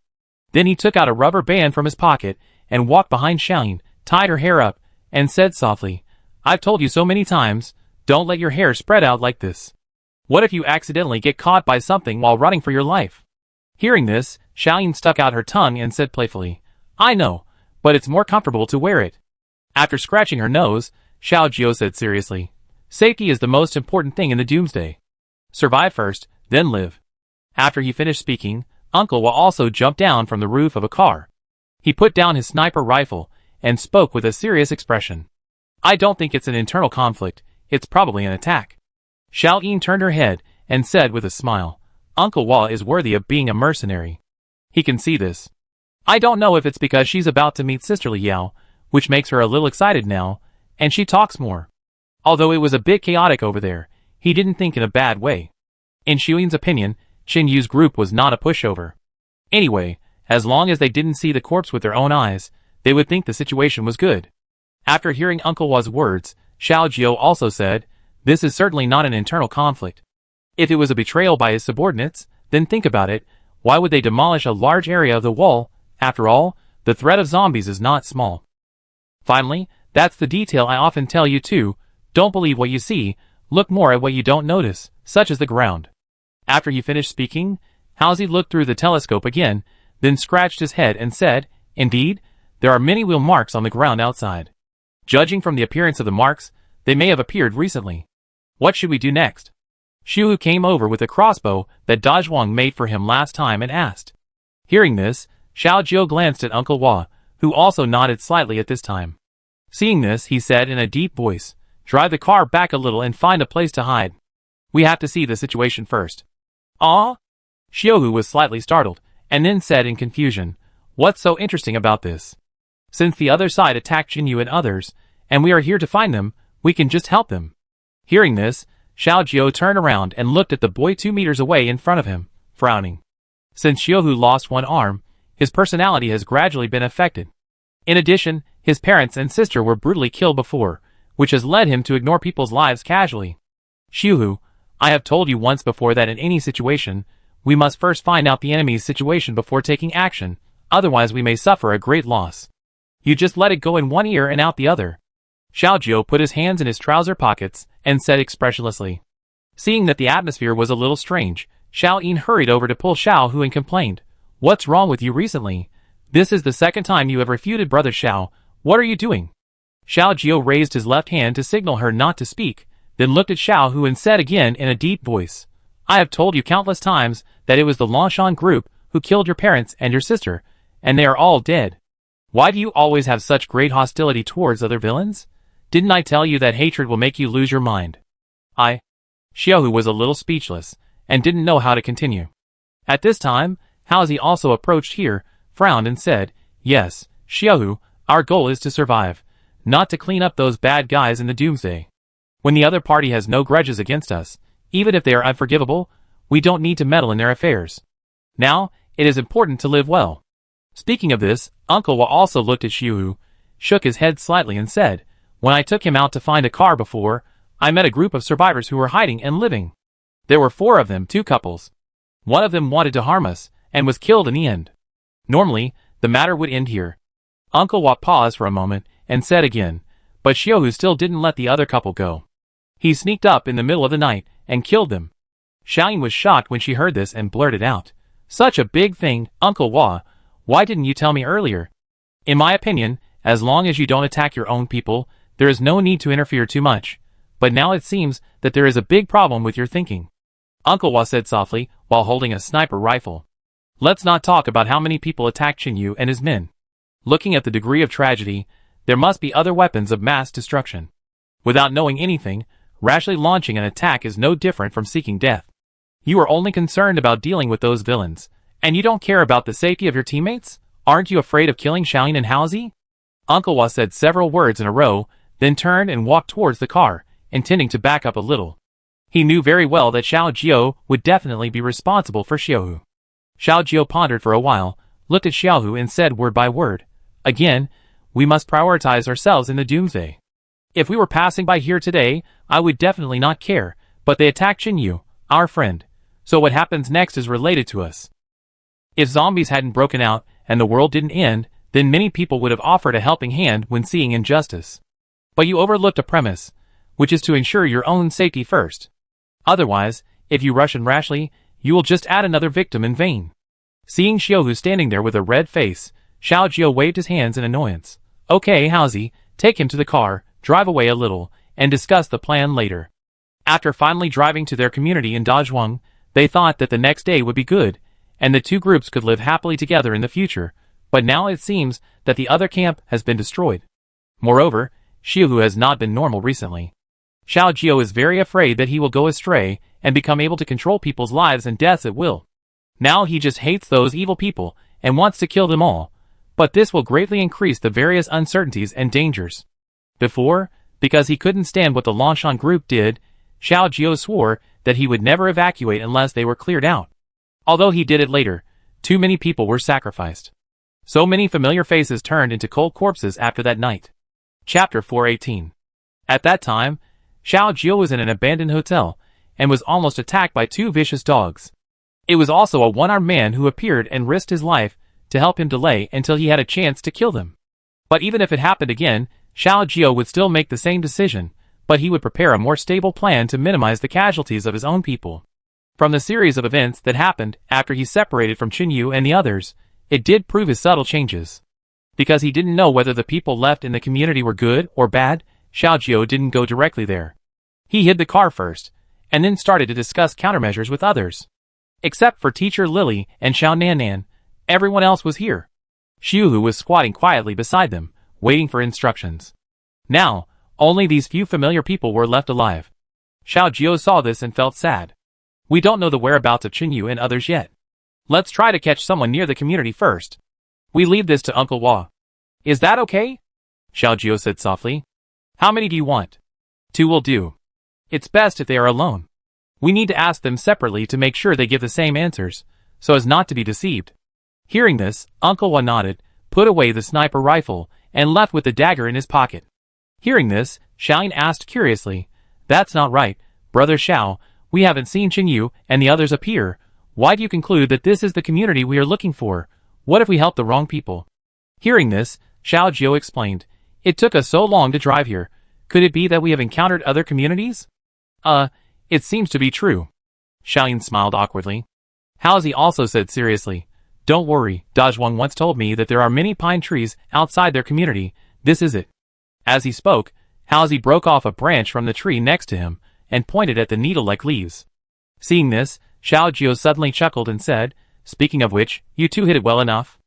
Then he took out a rubber band from his pocket and walked behind Xiaoyin, tied her hair up, and said softly, "I've told you so many times, don't let your hair spread out like this. What if you accidentally get caught by something while running for your life?" Hearing this, Xiaoyin stuck out her tongue and said playfully, "I know, but it's more comfortable to wear it." After scratching her nose, Xiao Jiao said seriously, "Safety is the most important thing in the doomsday. Survive first, then live." After he finished speaking, Uncle Hua also jumped down from the roof of a car. He put down his sniper rifle and spoke with a serious expression. "I don't think it's an internal conflict, it's probably an attack." Xiaoyin turned her head and said with a smile, "Uncle Hua is worthy of being a mercenary. He can see this. I don't know if it's because she's about to meet Sister Liao, which makes her a little excited now, and she talks more. Although it was a bit chaotic over there, he didn't think in a bad way." In Xiaoyin's opinion, Qin Yu's group was not a pushover. Anyway, as long as they didn't see the corpse with their own eyes, they would think the situation was good. After hearing Uncle Hua's words, Xiao Jiao also said, "This is certainly not an internal conflict. If it was a betrayal by his subordinates, then think about it, why would they demolish a large area of the wall? After all, the threat of zombies is not small. Finally, that's the detail I often tell you too, don't believe what you see, look more at what you don't notice, such as the ground." After he finished speaking, Haozi looked through the telescope again, then scratched his head and said, "Indeed, there are many wheel marks on the ground outside. Judging from the appearance of the marks, they may have appeared recently. What should we do next?" Xiu came over with a crossbow that Dazhuang made for him last time and asked. Hearing this, Xiao Jiao glanced at Uncle Hua, who also nodded slightly at this time. Seeing this, he said in a deep voice, "Drive the car back a little and find a place to hide. We have to see the situation first." "Ah?" Xiu was slightly startled, and then said in confusion, "What's so interesting about this? Since the other side attacked Jinyu and others, and we are here to find them, we can just help them." Hearing this, Xiao Jiao turned around and looked at the boy 2 meters away in front of him, frowning. Since Xiu lost one arm, his personality has gradually been affected. In addition, his parents and sister were brutally killed before, which has led him to ignore people's lives casually. "Xiu, I have told you once before that in any situation, we must first find out the enemy's situation before taking action, otherwise we may suffer a great loss. You just let it go in one ear and out the other." Xiao Jiao put his hands in his trouser pockets and said expressionlessly. Seeing that the atmosphere was a little strange, Xiaoyin hurried over to pull Xiao Hu and complained, "What's wrong with you recently? This is the second time you have refuted Brother Xiao. What are you doing?" Xiao Jiao raised his left hand to signal her not to speak, then looked at Xiao Hu and said again in a deep voice, "I have told you countless times that it was the Longshan group who killed your parents and your sister, and they are all dead. Why do you always have such great hostility towards other villains? Didn't I tell you that hatred will make you lose your mind?" Xiao Hu was a little speechless, and didn't know how to continue. At this time, Haozi also approached here, frowned and said, "Yes, Xiao Hu, our goal is to survive, not to clean up those bad guys in the doomsday. When the other party has no grudges against us, even if they are unforgivable, we don't need to meddle in their affairs. Now, it is important to live well." Speaking of this, Uncle Hua also looked at Xiu, shook his head slightly and said, "When I took him out to find a car before, I met a group of survivors who were hiding and living. There were 4 of them, 2 couples. One of them wanted to harm us, and was killed in the end. Normally, the matter would end here." Uncle Hua paused for a moment, and said again, "But Xiu still didn't let the other couple go. He sneaked up in the middle of the night, and killed them." Xiaoyin was shocked when she heard this and blurted out, "Such a big thing, Uncle Hua, why didn't you tell me earlier? In my opinion, As long as you don't attack your own people, there is no need to interfere too much. But now it seems that there is a big problem with your thinking. Uncle Wa said softly, while holding a sniper rifle. Let's not talk about how many people attacked Chinyu and his men. Looking at the degree of tragedy, there must be other weapons of mass destruction. Without knowing anything, rashly launching an attack is no different from seeking death. You are only concerned about dealing with those villains, and you don't care about the safety of your teammates? Aren't you afraid of killing Xiaoyin and Haozi? Uncle Wa said several words in a row, then turned and walked towards the car, intending to back up a little. He knew very well that Xiao Jiao would definitely be responsible for Xiaohu. Xiao Jiao pondered for a while, looked at Xiaohu and said word by word, "Again, we must prioritize ourselves in the doomsday. If we were passing by here today, I would definitely not care, but they attacked Chinyu, our friend, so what happens next is related to us." If zombies hadn't broken out and the world didn't end, then many people would have offered a helping hand when seeing injustice. But you overlooked a premise, which is to ensure your own safety first. Otherwise, if you rush in rashly, you will just add another victim in vain. Seeing Xiaohu standing there with a red face, Xiao Jiao waved his hands in annoyance. "Okay, Haozi, take him to the car, drive away a little, and discuss the plan later." After finally driving to their community in Dazhuang, they thought that the next day would be good, and the two groups could live happily together in the future, but now it seems that the other camp has been destroyed. Moreover, Xiaohu has not been normal recently. Xiao Jiao is very afraid that he will go astray and become able to control people's lives and deaths at will. Now he just hates those evil people and wants to kill them all, but this will greatly increase the various uncertainties and dangers. Before, because he couldn't stand what the Longshan group did, Xiao Jiao swore that he would never evacuate unless they were cleared out. Although he did it later, too many people were sacrificed. So many familiar faces turned into cold corpses after that night. Chapter 418. At that time, Xiao Jiao was in an abandoned hotel, and was almost attacked by two vicious dogs. It was also a one-armed man who appeared and risked his life to help him delay until he had a chance to kill them. But even if it happened again, Xiao Jiao would still make the same decision, but he would prepare a more stable plan to minimize the casualties of his own people. From the series of events that happened after he separated from Chinyu and the others, it did prove his subtle changes. Because he didn't know whether the people left in the community were good or bad, Xiao Jiao didn't go directly there. He hid the car first, and then started to discuss countermeasures with others. Except for Teacher Lily and Xiao Nannan, everyone else was here. Xiaohu was squatting quietly beside them, waiting for instructions. Now, only these few familiar people were left alive. Xiao Jiao saw this and felt sad. We don't know the whereabouts of Chinyu and others yet. Let's try to catch someone near the community first. We leave this to Uncle Wa. Is that okay? Xiao Jiao said softly. How many do you want? 2 will do. It's best if they are alone. We need to ask them separately to make sure they give the same answers, so as not to be deceived. Hearing this, Uncle Wa nodded, put away the sniper rifle, and left with the dagger in his pocket. Hearing this, Xiaoyin asked curiously, That's not right, Brother Xiao, we haven't seen Chinyu and the others appear. Why do you conclude that this is the community we are looking for? What if we help the wrong people? Hearing this, Xiao Jiao explained, It took us so long to drive here. Could it be that we have encountered other communities? It seems to be true. Xiaoyin smiled awkwardly. Haozi also said seriously, Don't worry, Dazhuang once told me that there are many pine trees outside their community. This is it. As he spoke, Haozi broke off a branch from the tree next to him, and pointed at the needle-like leaves. Seeing this, Xiao Jiao suddenly chuckled and said, Speaking of which, you two hit it well enough.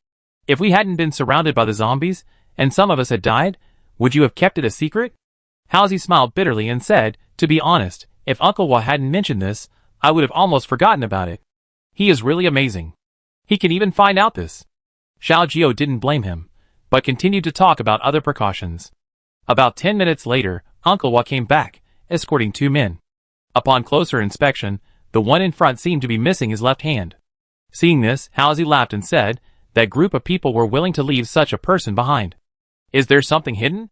If we hadn't been surrounded by the zombies, and some of us had died, would you have kept it a secret? Haozi smiled bitterly and said, To be honest, if Uncle Wa hadn't mentioned this, I would have almost forgotten about it. He is really amazing. He can even find out this. Xiao Jiao didn't blame him, but continued to talk about other precautions. About 10 minutes later, Uncle Wa came back, escorting 2 men. Upon closer inspection, the one in front seemed to be missing his left hand. Seeing this, Haozi laughed and said, That group of people were willing to leave such a person behind. Is there something hidden?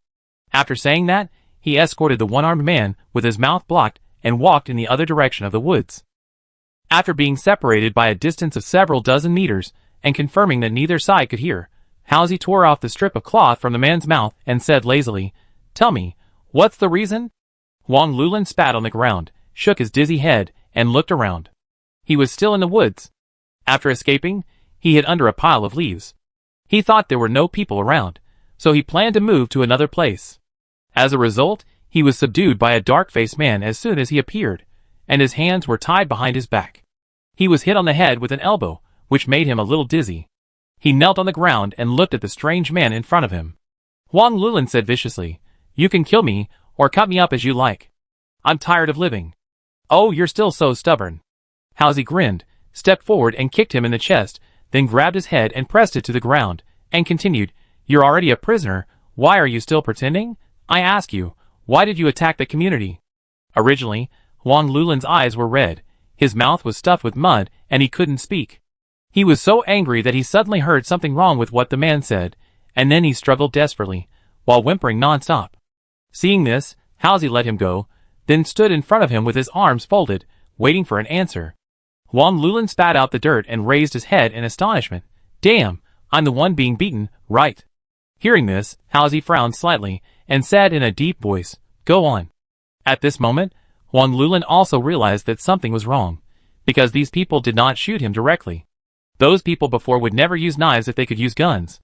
After saying that, he escorted the one-armed man with his mouth blocked and walked in the other direction of the woods. After being separated by a distance of several dozen meters, and confirming that neither side could hear, Haozi tore off the strip of cloth from the man's mouth and said lazily, Tell me, what's the reason? Wang Lulin spat on the ground, shook his dizzy head, and looked around. He was still in the woods. After escaping, he hid under a pile of leaves. He thought there were no people around, so he planned to move to another place. As a result, he was subdued by a dark-faced man as soon as he appeared, and his hands were tied behind his back. He was hit on the head with an elbow, which made him a little dizzy. He knelt on the ground and looked at the strange man in front of him. Huang Lulin said viciously, "You can kill me, or cut me up as you like. I'm tired of living." "Oh, you're still so stubborn." Halsey grinned, stepped forward and kicked him in the chest, then grabbed his head and pressed it to the ground, and continued, "You're already a prisoner, why are you still pretending? I ask you, why did you attack the community?" Originally, Huang Lulin's eyes were red, his mouth was stuffed with mud, and he couldn't speak. He was so angry that he suddenly heard something wrong with what the man said, and then he struggled desperately, while whimpering non-stop. Seeing this, Halsey let him go, then stood in front of him with his arms folded, waiting for an answer. Huang Lulin spat out the dirt and raised his head in astonishment. "Damn, I'm the one being beaten, right?" Hearing this, Halsey frowned slightly, and said in a deep voice, "Go on." At this moment, Huang Lulin also realized that something was wrong, because these people did not shoot him directly. Those people before would never use knives if they could use guns.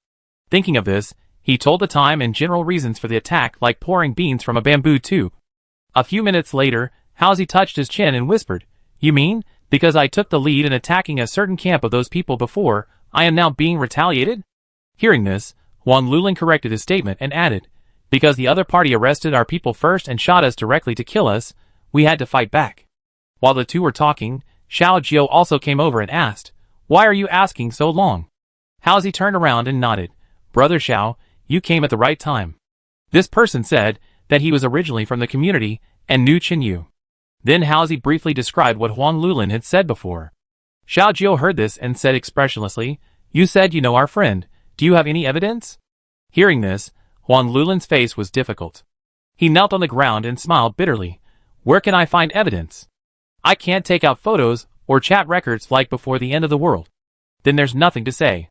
Thinking of this, he told the time and general reasons for the attack like pouring beans from a bamboo tube. A few minutes later, Halsey touched his chin and whispered, "You mean, because I took the lead in attacking a certain camp of those people before, I am now being retaliated?" Hearing this, Huang Lulin corrected his statement and added, "Because the other party arrested our people first and shot us directly to kill us, we had to fight back." While the two were talking, Xiao Jiao also came over and asked, "Why are you asking so long?" Halsey turned around and nodded. "Brother Xiao, you came at the right time." This person said that he was originally from the community and knew Qinyu. Then Halsey briefly described what Huang Lulin had said before. Xiao Jiao heard this and said expressionlessly, "You said you know our friend, do you have any evidence?" Hearing this, Huang Lulin's face was difficult. He knelt on the ground and smiled bitterly. "Where can I find evidence? I can't take out photos or chat records like before the end of the world." "Then there's nothing to say."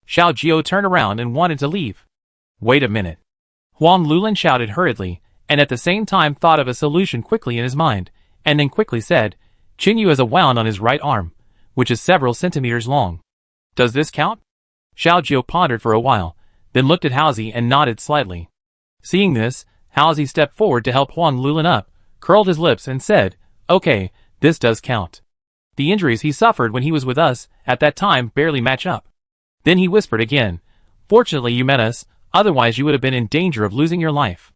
Xiao Jiao turned around and wanted to leave. "Wait a minute." Huang Lulin shouted hurriedly, and at the same time thought of a solution quickly in his mind, and then quickly said, "Qinyu has a wound on his right arm, which is several centimeters long. Does this count?" Xiao Jiao pondered for a while, then looked at Halsey and nodded slightly. Seeing this, Halsey stepped forward to help Huang Lulin up, curled his lips and said, "Okay, this does count. The injuries he suffered when he was with us at that time barely match up." Then he whispered again, "Fortunately you met us, otherwise you would have been in danger of losing your life.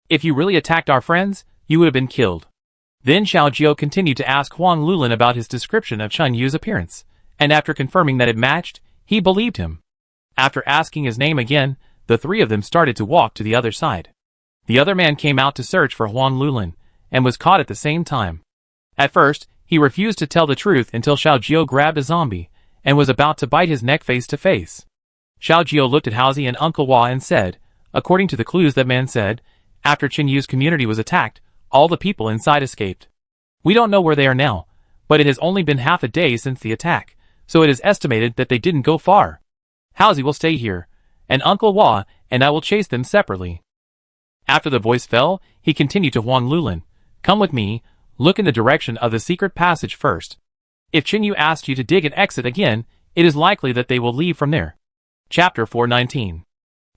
If you really attacked our friends, you would have been killed." Then Xiao Jiao continued to ask Huang Lulin about his description of Chen Yu's appearance, and after confirming that it matched, he believed him. After asking his name again, the three of them started to walk to the other side. The other man came out to search for Huang Lulin, and was caught at the same time. At first, he refused to tell the truth until Xiao Jiao grabbed a zombie, and was about to bite his neck face to face. Xiao Jiao looked at Halsey and Uncle Hua and said, "According to the clues that man said, after Qinyu's community was attacked, all the people inside escaped. We don't know where they are now, but it has only been half a day since the attack, so it is estimated that they didn't go far. Halsey will stay here, and Uncle Hua and I will chase them separately." After the voice fell, he continued to Huang Lulin, "Come with me, look in the direction of the secret passage first. If Qinyu asks you to dig an exit again, it is likely that they will leave from there." Chapter 419.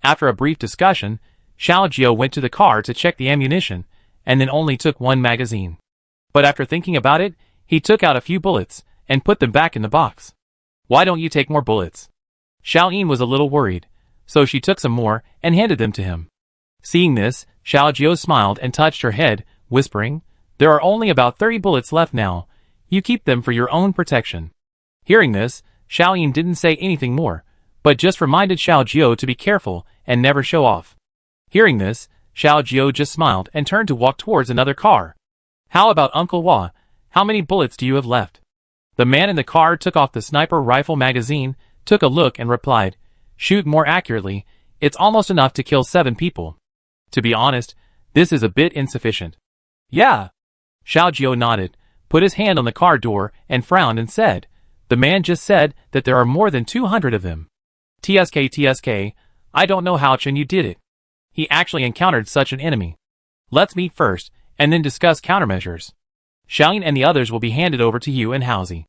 After a brief discussion, Xiao Jiao went to the car to check the ammunition, and then only took one magazine. But after thinking about it, he took out a few bullets, and put them back in the box. "Why don't you take more bullets?" Xiaoyin was a little worried, so she took some more, and handed them to him. Seeing this, Xiao Jiao smiled and touched her head, whispering, "There are only about 30 bullets left now, you keep them for your own protection." Hearing this, Xiaoyin didn't say anything more, but just reminded Xiao Jiao to be careful and never show off. Hearing this, Xiao Jiao just smiled and turned to walk towards another car. "How about Uncle Hua? How many bullets do you have left?" The man in the car took off the sniper rifle magazine, took a look and replied, "Shoot more accurately, it's almost enough to kill 7 people. To be honest, this is a bit insufficient." "Yeah." Xiao Jiao nodded, put his hand on the car door and frowned and said, "The man just said that there are more than 200 of them. TSK, I don't know how Qinyu did it. He actually encountered such an enemy. Let's meet first, and then discuss countermeasures. Xiaoyin and the others will be handed over to you and Halsey.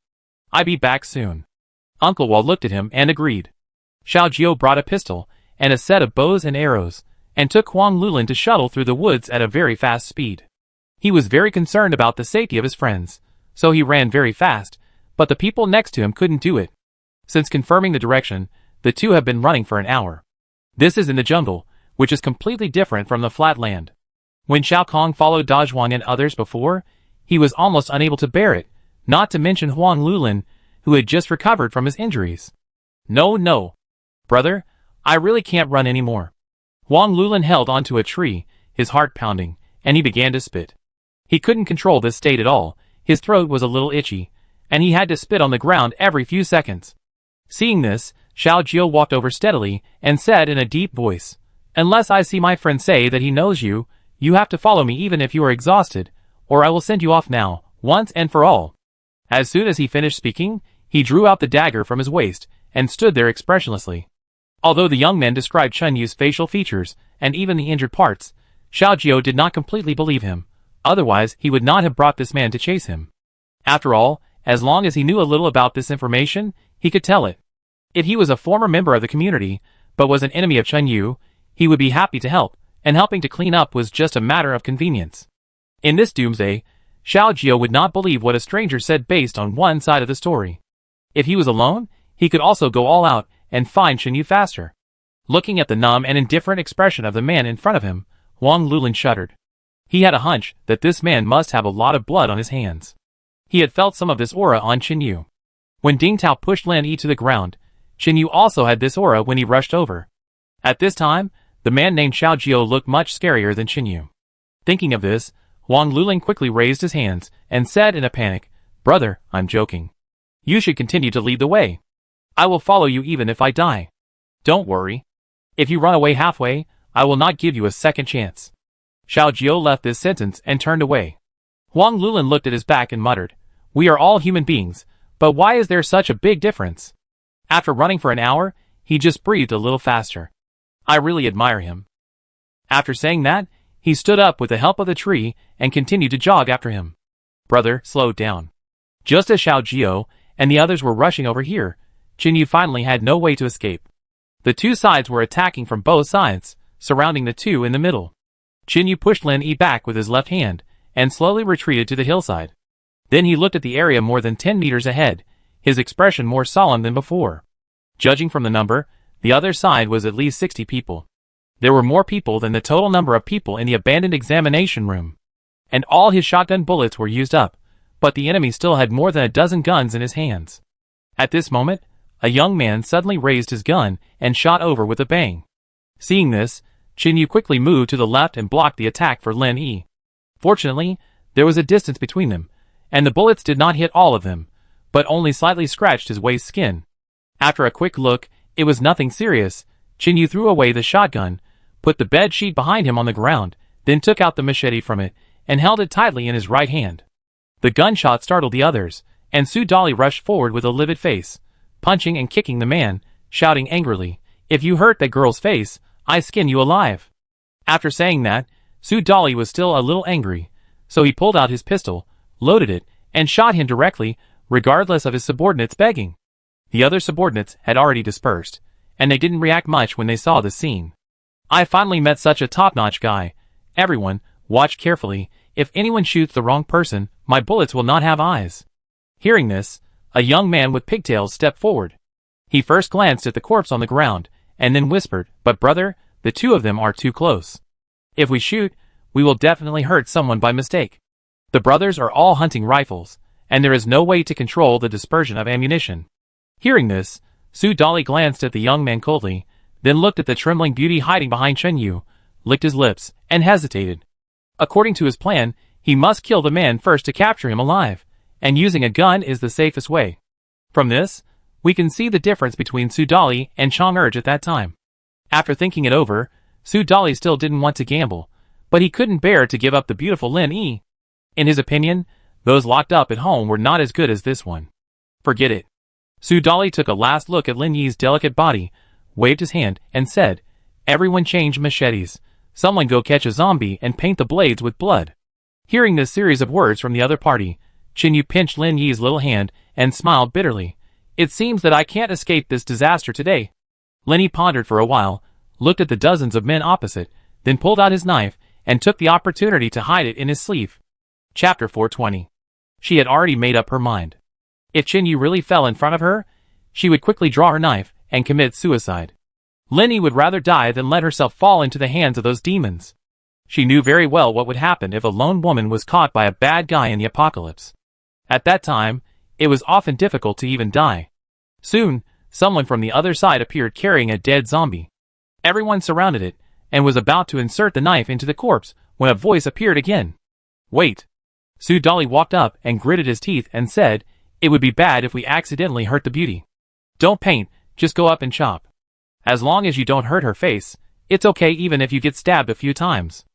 I'll be back soon." Uncle Hua looked at him and agreed. Xiao Jiao brought a pistol, and a set of bows and arrows, and took Huang Lulin to shuttle through the woods at a very fast speed. He was very concerned about the safety of his friends, so he ran very fast, but the people next to him couldn't do it. Since confirming the direction, the two have been running for an hour. This is in the jungle, which is completely different from the flat land. When Xiao Kong followed Dazhuang and others before, he was almost unable to bear it, not to mention Huang Lulin, who had just recovered from his injuries. No, brother, I really can't run anymore. Huang Lulin held onto a tree, his heart pounding, and he began to spit. He couldn't control this state at all, his throat was a little itchy, and he had to spit on the ground every few seconds. Seeing this, Xiao Jiao walked over steadily and said in a deep voice, "Unless I see my friend say that he knows you, you have to follow me even if you are exhausted, or I will send you off now, once and for all." As soon as he finished speaking, he drew out the dagger from his waist and stood there expressionlessly. Although the young men described Chen Yu's facial features and even the injured parts, Xiao Jiao did not completely believe him. Otherwise, he would not have brought this man to chase him. After all, as long as he knew a little about this information, he could tell it. If he was a former member of the community, but was an enemy of Chen Yu, he would be happy to help, and helping to clean up was just a matter of convenience. In this doomsday, Xiao Jiao would not believe what a stranger said based on one side of the story. If he was alone, he could also go all out and find Chen Yu faster. Looking at the numb and indifferent expression of the man in front of him, Huang Lulin shuddered. He had a hunch that this man must have a lot of blood on his hands. He had felt some of this aura on Chen Yu. When Ding Tao pushed Lin Yi to the ground, Chen Yu also had this aura when he rushed over. At this time, the man named Xiao Jiao looked much scarier than Chen Yu. Thinking of this, Huang Lulin quickly raised his hands and said in a panic, "Brother, I'm joking. You should continue to lead the way. I will follow you even if I die. Don't worry. If you run away halfway, I will not give you a second chance." Xiao Jiao left this sentence and turned away. Huang Lulin looked at his back and muttered, "We are all human beings, but why is there such a big difference?" After running for an hour, he just breathed a little faster. I really admire him. After saying that, he stood up with the help of the tree and continued to jog after him. Brother, slow down. Just as Xiao Jiao and the others were rushing over here, Chen Yu finally had no way to escape. The two sides were attacking from both sides, surrounding the two in the middle. Chen Yu pushed Lin Yi back with his left hand and slowly retreated to the hillside. Then he looked at the area more than 10 meters ahead, his expression more solemn than before. Judging from the number, the other side was at least 60 people. There were more people than the total number of people in the abandoned examination room. And all his shotgun bullets were used up, but the enemy still had more than a dozen guns in his hands. At this moment, a young man suddenly raised his gun and shot over with a bang. Seeing this, Chen Yu quickly moved to the left and blocked the attack for Lin Yi. Fortunately, there was a distance between them, and the bullets did not hit all of them, but only slightly scratched his waist skin. After a quick look, it was nothing serious. Chen Yu threw away the shotgun, put the bed sheet behind him on the ground, then took out the machete from it, and held it tightly in his right hand. The gunshot startled the others, and Su Dali rushed forward with a livid face, punching and kicking the man, shouting angrily, "If you hurt that girl's face, I skin you alive." After saying that, Su Dali was still a little angry, so he pulled out his pistol, loaded it, and shot him directly, regardless of his subordinates begging. The other subordinates had already dispersed, and they didn't react much when they saw the scene. I finally met such a top-notch guy. Everyone, watch carefully. If anyone shoots the wrong person, my bullets will not have eyes. Hearing this, a young man with pigtails stepped forward. He first glanced at the corpse on the ground, and then whispered, "But brother, the two of them are too close. If we shoot, we will definitely hurt someone by mistake." The brothers are all hunting rifles, and there is no way to control the dispersion of ammunition. Hearing this, Su Dali glanced at the young man coldly, then looked at the trembling beauty hiding behind Chen Yu, licked his lips, and hesitated. According to his plan, he must kill the man first to capture him alive, and using a gun is the safest way. From this, we can see the difference between Su Dali and Chang Urge at that time. After thinking it over, Su Dali still didn't want to gamble, but he couldn't bear to give up the beautiful Lin Yi. In his opinion, those locked up at home were not as good as this one. Forget it. Su Dali took a last look at Lin Yi's delicate body, waved his hand, and said, "Everyone change machetes. Someone go catch a zombie and paint the blades with blood." Hearing this series of words from the other party, Chen Yu pinched Lin Yi's little hand and smiled bitterly. "It seems that I can't escape this disaster today." Lin Yi pondered for a while, looked at the dozens of men opposite, then pulled out his knife, and took the opportunity to hide it in his sleeve. Chapter 420. She had already made up her mind. If Chinyu really fell in front of her, she would quickly draw her knife and commit suicide. Lenny would rather die than let herself fall into the hands of those demons. She knew very well what would happen if a lone woman was caught by a bad guy in the apocalypse. At that time, it was often difficult to even die. Soon, someone from the other side appeared carrying a dead zombie. Everyone surrounded it, and was about to insert the knife into the corpse when a voice appeared again. Wait. Su Dolly walked up and gritted his teeth and said, "It would be bad if we accidentally hurt the beauty. Don't paint, just go up and chop. As long as you don't hurt her face, it's okay even if you get stabbed a few times.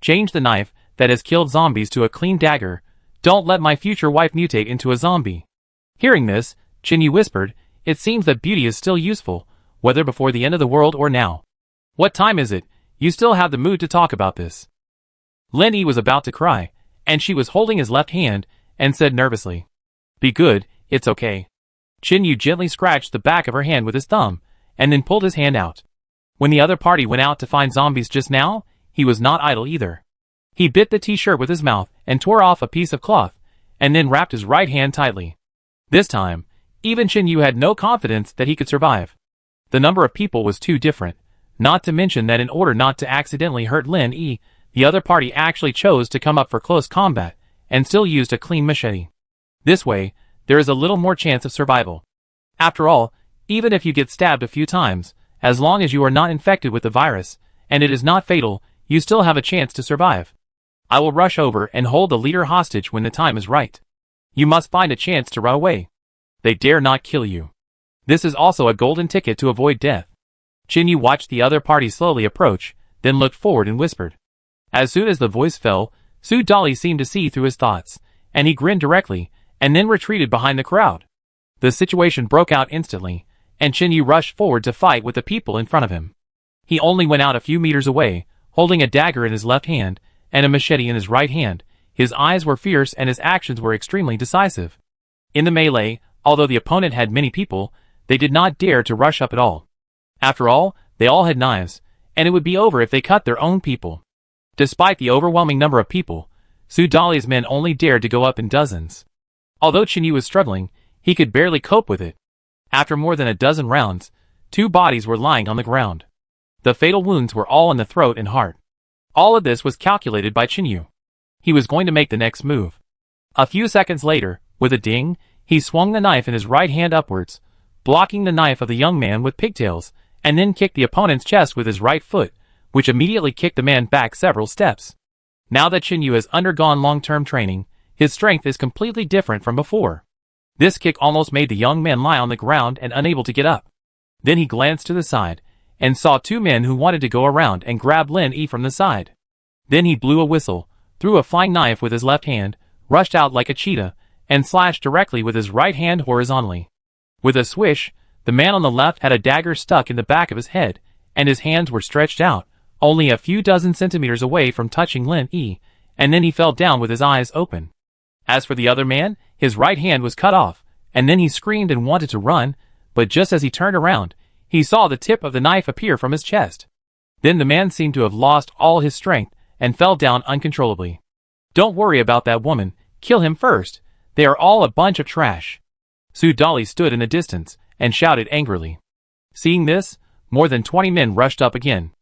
Change the knife that has killed zombies to a clean dagger. Don't let my future wife mutate into a zombie." Hearing this, Chinyu whispered, "It seems that beauty is still useful, whether before the end of the world or now. What time is it? You still have the mood to talk about this." Lenny was about to cry, and she was holding his left hand, and said nervously, "Be good, it's okay." Chinyu gently scratched the back of her hand with his thumb, and then pulled his hand out. When the other party went out to find zombies just now, he was not idle either. He bit the t-shirt with his mouth and tore off a piece of cloth, and then wrapped his right hand tightly. This time, even Chinyu had no confidence that he could survive. The number of people was too different, not to mention that in order not to accidentally hurt Lin Yi, the other party actually chose to come up for close combat, and still used a clean machete. This way, there is a little more chance of survival. After all, even if you get stabbed a few times, as long as you are not infected with the virus, and it is not fatal, you still have a chance to survive. I will rush over and hold the leader hostage when the time is right. You must find a chance to run away. They dare not kill you. This is also a golden ticket to avoid death. Chinyu watched the other party slowly approach, then looked forward and whispered. As soon as the voice fell, Su Dolly seemed to see through his thoughts, and he grinned directly, and then retreated behind the crowd. The situation broke out instantly, and Chinyu rushed forward to fight with the people in front of him. He only went out a few meters away, holding a dagger in his left hand, and a machete in his right hand. His eyes were fierce and his actions were extremely decisive. In the melee, although the opponent had many people, they did not dare to rush up at all. After all, they all had knives, and it would be over if they cut their own people. Despite the overwhelming number of people, Su Dolly's men only dared to go up in dozens. Although Chinyu was struggling, he could barely cope with it. After more than a dozen rounds, 2 bodies were lying on the ground. The fatal wounds were all in the throat and heart. All of this was calculated by Chinyu. He was going to make the next move. A few seconds later, with a ding, he swung the knife in his right hand upwards, blocking the knife of the young man with pigtails, and then kicked the opponent's chest with his right foot, which immediately kicked the man back several steps. Now that Chinyu has undergone long-term training, his strength is completely different from before. This kick almost made the young man lie on the ground and unable to get up. Then he glanced to the side, and saw 2 men who wanted to go around and grab Lin Yi from the side. Then he blew a whistle, threw a flying knife with his left hand, rushed out like a cheetah, and slashed directly with his right hand horizontally. With a swish, the man on the left had a dagger stuck in the back of his head, and his hands were stretched out, only a few dozen centimeters away from touching Lin Yi, and then he fell down with his eyes open. As for the other man, his right hand was cut off, and then he screamed and wanted to run, but just as he turned around, he saw the tip of the knife appear from his chest. Then the man seemed to have lost all his strength, and fell down uncontrollably. "Don't worry about that woman, kill him first. They are all a bunch of trash." Su Dolly stood in the distance, and shouted angrily. Seeing this, more than 20 men rushed up again.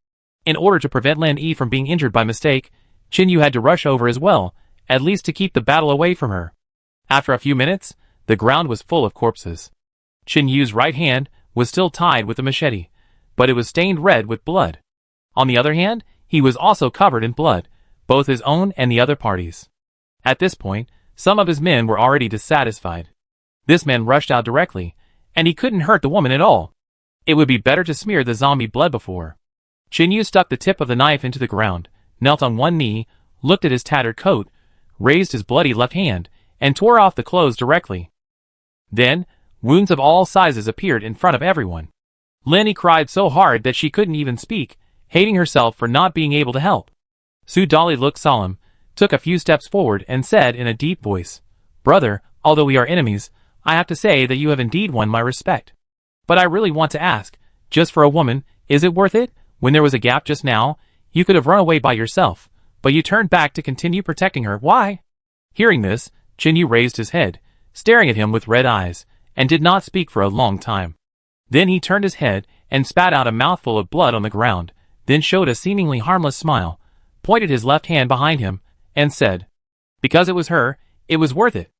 In order to prevent Lin Yi from being injured by mistake, Chinyu had to rush over as well, at least to keep the battle away from her. After a few minutes, the ground was full of corpses. Chinyu's right hand was still tied with the machete, but it was stained red with blood. On the other hand, he was also covered in blood, both his own and the other party's. At this point, some of his men were already dissatisfied. This man rushed out directly, and he couldn't hurt the woman at all. It would be better to smear the zombie blood before. Chinyu stuck the tip of the knife into the ground, knelt on one knee, looked at his tattered coat, raised his bloody left hand, and tore off the clothes directly. Then, wounds of all sizes appeared in front of everyone. Lenny cried so hard that she couldn't even speak, hating herself for not being able to help. Su Dolly looked solemn, took a few steps forward and said in a deep voice, "Brother, although we are enemies, I have to say that you have indeed won my respect. But I really want to ask, just for a woman, is it worth it? When there was a gap just now, you could have run away by yourself, but you turned back to continue protecting her. Why? Hearing this, Jinyu raised his head, staring at him with red eyes, and did not speak for a long time. Then he turned his head and spat out a mouthful of blood on the ground, then showed a seemingly harmless smile, pointed his left hand behind him, and said, "Because it was her, it was worth it."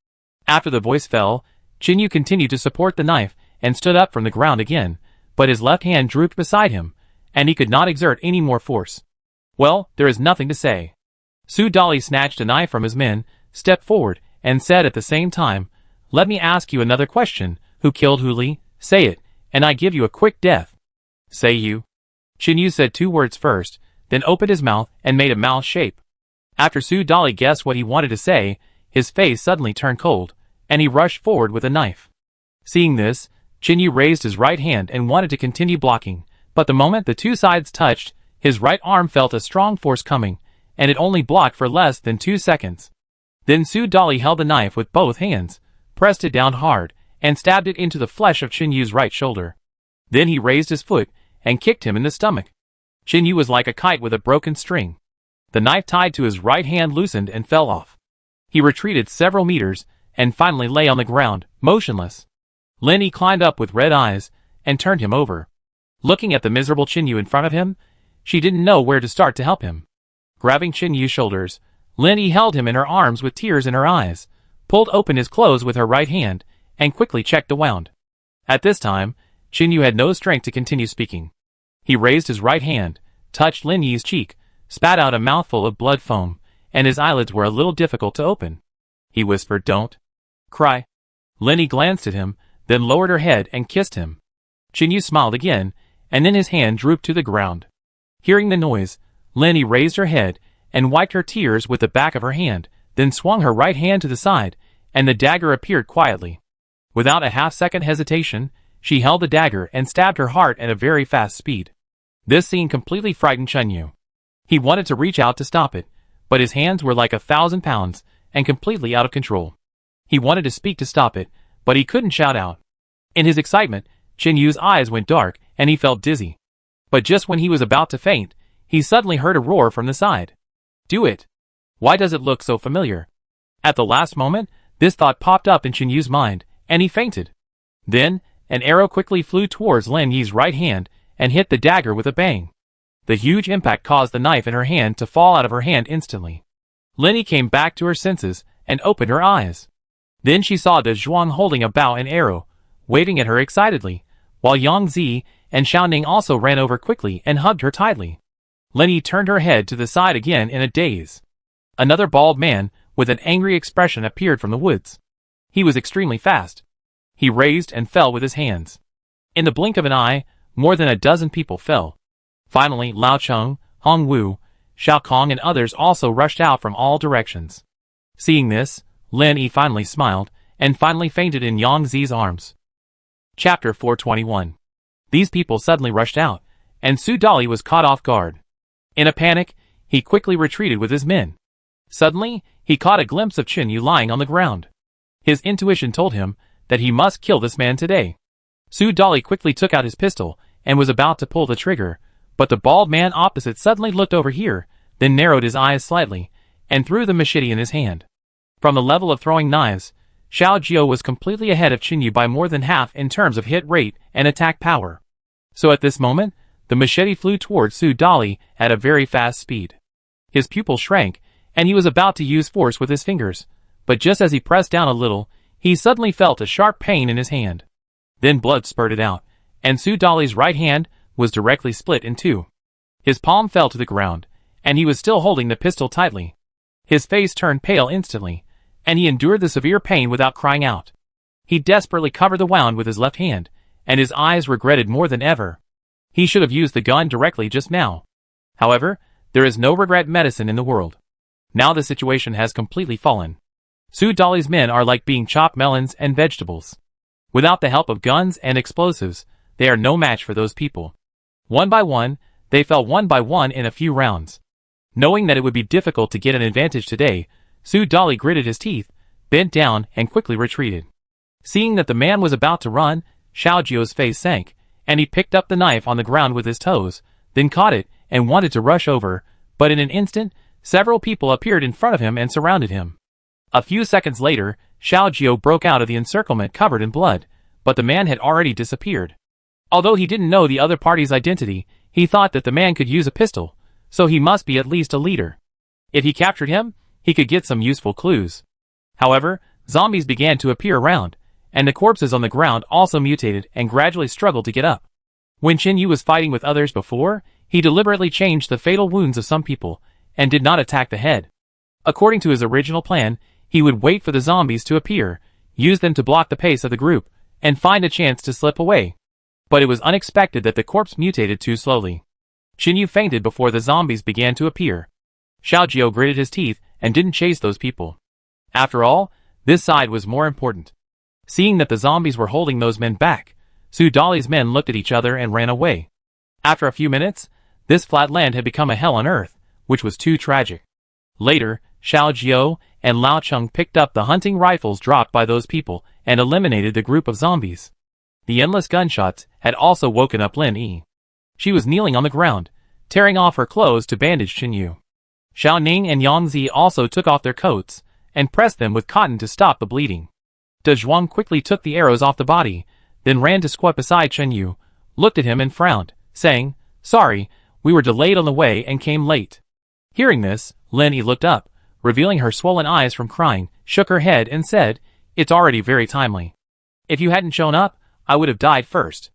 After the voice fell, Jinyu continued to support the knife and stood up from the ground again, but his left hand drooped beside him, and he could not exert any more force. "Well, there is nothing to say." Su Dali snatched a knife from his men, stepped forward, and said at the same time, "Let me ask you another question. Who killed Huli? Say it, and I give you a quick death." "Say you." Jinyu said 2 words first, then opened his mouth and made a mouth shape. After Su Dali guessed what he wanted to say, his face suddenly turned cold, and he rushed forward with a knife. Seeing this, Jinyu raised his right hand and wanted to continue blocking, but the moment the two sides touched, his right arm felt a strong force coming, and it only blocked for less than 2 seconds. Then Su Dali held the knife with both hands, pressed it down hard, and stabbed it into the flesh of Jinyu's right shoulder. Then he raised his foot and kicked him in the stomach. Jinyu was like a kite with a broken string. The knife tied to his right hand loosened and fell off. He retreated several meters and finally lay on the ground, motionless. Lin Yi climbed up with red eyes and turned him over. Looking at the miserable Jinyu in front of him, she didn't know where to start to help him. Grabbing Jinyu's shoulders, Lin Yi held him in her arms with tears in her eyes, pulled open his clothes with her right hand, and quickly checked the wound. At this time, Jinyu had no strength to continue speaking. He raised his right hand, touched Lin Yi's cheek, spat out a mouthful of blood foam, and his eyelids were a little difficult to open. He whispered, "Don't cry." Lin Yi glanced at him, then lowered her head and kissed him. Jinyu smiled again, and then his hand drooped to the ground. Hearing the noise, Lin Yi raised her head and wiped her tears with the back of her hand, then swung her right hand to the side, and the dagger appeared quietly. Without a half-second hesitation, she held the dagger and stabbed her heart at a very fast speed. This scene completely frightened Jinyu. He wanted to reach out to stop it, but his hands were like 1,000 pounds and completely out of control. He wanted to speak to stop it, but he couldn't shout out. In his excitement, Jinyu's eyes went dark and he felt dizzy. But just when he was about to faint, he suddenly heard a roar from the side. "Do it! Why does it look so familiar?" At the last moment, this thought popped up in Jinyu's mind, and he fainted. Then, an arrow quickly flew towards Lin Yi's right hand and hit the dagger with a bang. The huge impact caused the knife in her hand to fall out of her hand instantly. Lin Yi came back to her senses and opened her eyes. Then she saw De Zhuang holding a bow and arrow, waving at her excitedly, while Yang Zi and Xiaoning also ran over quickly and hugged her tightly. Lin Yi turned her head to the side again in a daze. Another bald man with an angry expression appeared from the woods. He was extremely fast. He raised and fell with his hands. In the blink of an eye, more than a dozen people fell. Finally, Lao Cheng, Hong Wu, Xiao Kong and others also rushed out from all directions. Seeing this, Lin Yi finally smiled, and finally fainted in Yang Zi's arms. Chapter 421. These people suddenly rushed out, and Su Dali was caught off guard. In a panic, he quickly retreated with his men. Suddenly, he caught a glimpse of Jinyu lying on the ground. His intuition told him that he must kill this man today. Su Dali quickly took out his pistol and was about to pull the trigger, but the bald man opposite suddenly looked over here, then narrowed his eyes slightly, and threw the machete in his hand. From the level of throwing knives, Xiao Jiao was completely ahead of Jinyu by more than half in terms of hit rate and attack power. So at this moment, the machete flew towards Su Dali at a very fast speed. His pupil shrank, and he was about to use force with his fingers, but just as he pressed down a little, he suddenly felt a sharp pain in his hand. Then blood spurted out, and Su Dali's right hand was directly split in two. His palm fell to the ground, and he was still holding the pistol tightly. His face turned pale instantly, and he endured the severe pain without crying out. He desperately covered the wound with his left hand, and his eyes regretted more than ever. He should have used the gun directly just now. However, there is no regret medicine in the world. Now the situation has completely fallen. Su Dali's men are like being chopped melons and vegetables. Without the help of guns and explosives, they are no match for those people. One by one, they fell one by one in a few rounds. Knowing that it would be difficult to get an advantage today, Su Dali gritted his teeth, bent down, and quickly retreated. Seeing that the man was about to run, Xiao Jiao's face sank, and he picked up the knife on the ground with his toes, then caught it and wanted to rush over, but in an instant, several people appeared in front of him and surrounded him. A few seconds later, Xiao Jiao broke out of the encirclement covered in blood, but the man had already disappeared. Although he didn't know the other party's identity, he thought that the man could use a pistol, so he must be at least a leader. If he captured him, he could get some useful clues. However, zombies began to appear around, and the corpses on the ground also mutated and gradually struggled to get up. When Qin Yu was fighting with others before, he deliberately changed the fatal wounds of some people, and did not attack the head. According to his original plan, he would wait for the zombies to appear, use them to block the pace of the group, and find a chance to slip away. But it was unexpected that the corpse mutated too slowly. Qin Yu fainted before the zombies began to appear. Xiao Jiao gritted his teeth and didn't chase those people. After all, this side was more important. Seeing that the zombies were holding those men back, Su Dali's men looked at each other and ran away. After a few minutes, this flat land had become a hell on earth, which was too tragic. Later, Xiao Jiao and Lao Cheng picked up the hunting rifles dropped by those people and eliminated the group of zombies. The endless gunshots had also woken up Lin Yi. She was kneeling on the ground, tearing off her clothes to bandage Qin Yu. Xiao Ning and Yang Zi also took off their coats and pressed them with cotton to stop the bleeding. De Zhuang quickly took the arrows off the body, then ran to squat beside Qin Yu, looked at him and frowned, saying, "Sorry, we were delayed on the way and came late." Hearing this, Lin Yi looked up, revealing her swollen eyes from crying, shook her head and said, "It's already very timely. If you hadn't shown up, I would have died first."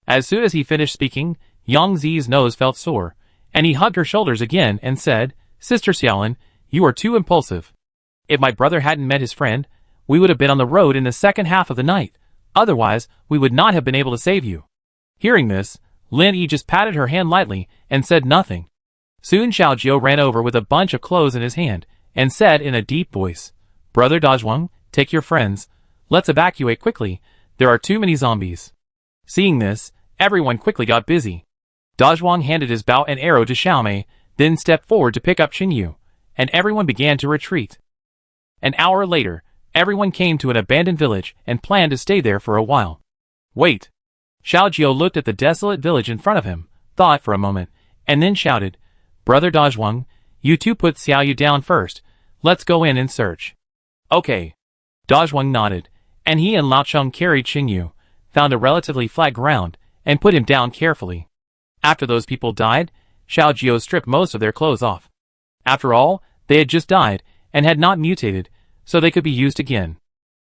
As soon as he finished speaking, Yang Zi's nose felt sore, and he hugged her shoulders again and said, "Sister Xiaolin, you are too impulsive. If my brother hadn't met his friend, we would have been on the road in the second half of the night. Otherwise, we would not have been able to save you." Hearing this, Lin Yi just patted her hand lightly and said nothing. Soon Xiao Jiao ran over with a bunch of clothes in his hand and said in a deep voice, "Brother Dazhuang, take your friends. Let's evacuate quickly. There are too many zombies." Seeing this, everyone quickly got busy. Dazhuang handed his bow and arrow to Xiaomei, then stepped forward to pick up Qin Yu, and everyone began to retreat. An hour later, everyone came to an abandoned village and planned to stay there for a while. "Wait." Xiao Jiao looked at the desolate village in front of him, thought for a moment, and then shouted, "Brother Dazhuang, you two put Xiao Yu down first. Let's go in and search." "Okay." Dazhuang nodded, and he and Lao Cheng carried Qin Yu, found a relatively flat ground, and put him down carefully. After those people died, Xiao Jiao stripped most of their clothes off. After all, they had just died, and had not mutated, so they could be used again.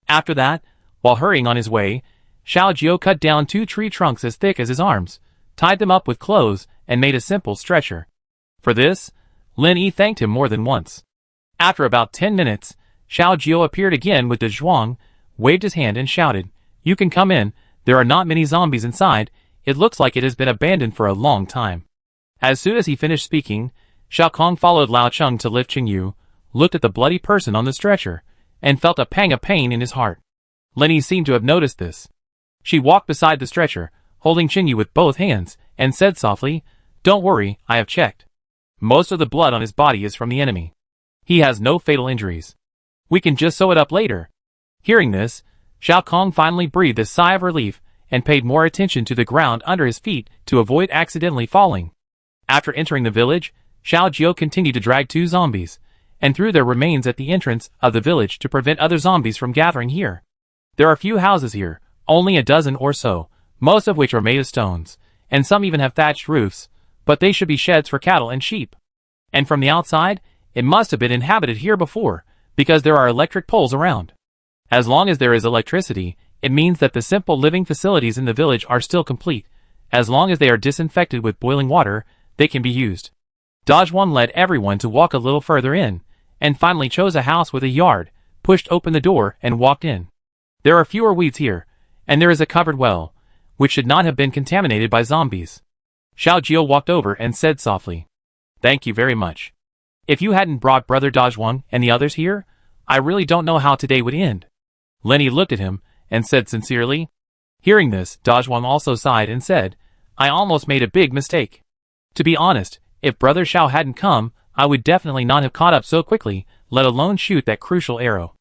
After that, while hurrying on his way, Xiao Jiao cut down 2 tree trunks as thick as his arms, tied them up with clothes, and made a simple stretcher. For this, Lin Yi thanked him more than once. After about 10 minutes, Xiao Jiao appeared again with De Zhuang, waved his hand and shouted, "You can come in, there are not many zombies inside, it looks like it has been abandoned for a long time." As soon as he finished speaking, Xiao Kong followed Lao Cheng to lift Qin Yu, looked at the bloody person on the stretcher, and felt a pang of pain in his heart. Lin Yi seemed to have noticed this. She walked beside the stretcher, holding Qin Yu with both hands, and said softly, "Don't worry, I have checked. Most of the blood on his body is from the enemy. He has no fatal injuries. We can just sew it up later." Hearing this, Xiao Kong finally breathed a sigh of relief and paid more attention to the ground under his feet to avoid accidentally falling. After entering the village, Xiao Jiao continued to drag 2 zombies, and threw their remains at the entrance of the village to prevent other zombies from gathering here. There are few houses here, only a dozen or so, most of which are made of stones, and some even have thatched roofs, but they should be sheds for cattle and sheep. And from the outside, it must have been inhabited here before, because there are electric poles around. As long as there is electricity, it means that the simple living facilities in the village are still complete. As long as they are disinfected with boiling water, they can be used. Dazhuang led everyone to walk a little further in, and finally chose a house with a yard, pushed open the door and walked in. There are fewer weeds here, and there is a covered well, which should not have been contaminated by zombies. Xiao Jiao walked over and said softly, "Thank you very much. If you hadn't brought Brother Dazhuang and the others here, I really don't know how today would end." Lin Yi looked at him and said sincerely. Hearing this, Dazhuang also sighed and said, "I almost made a big mistake. To be honest, if Brother Xiao hadn't come, I would definitely not have caught up so quickly, let alone shoot that crucial arrow."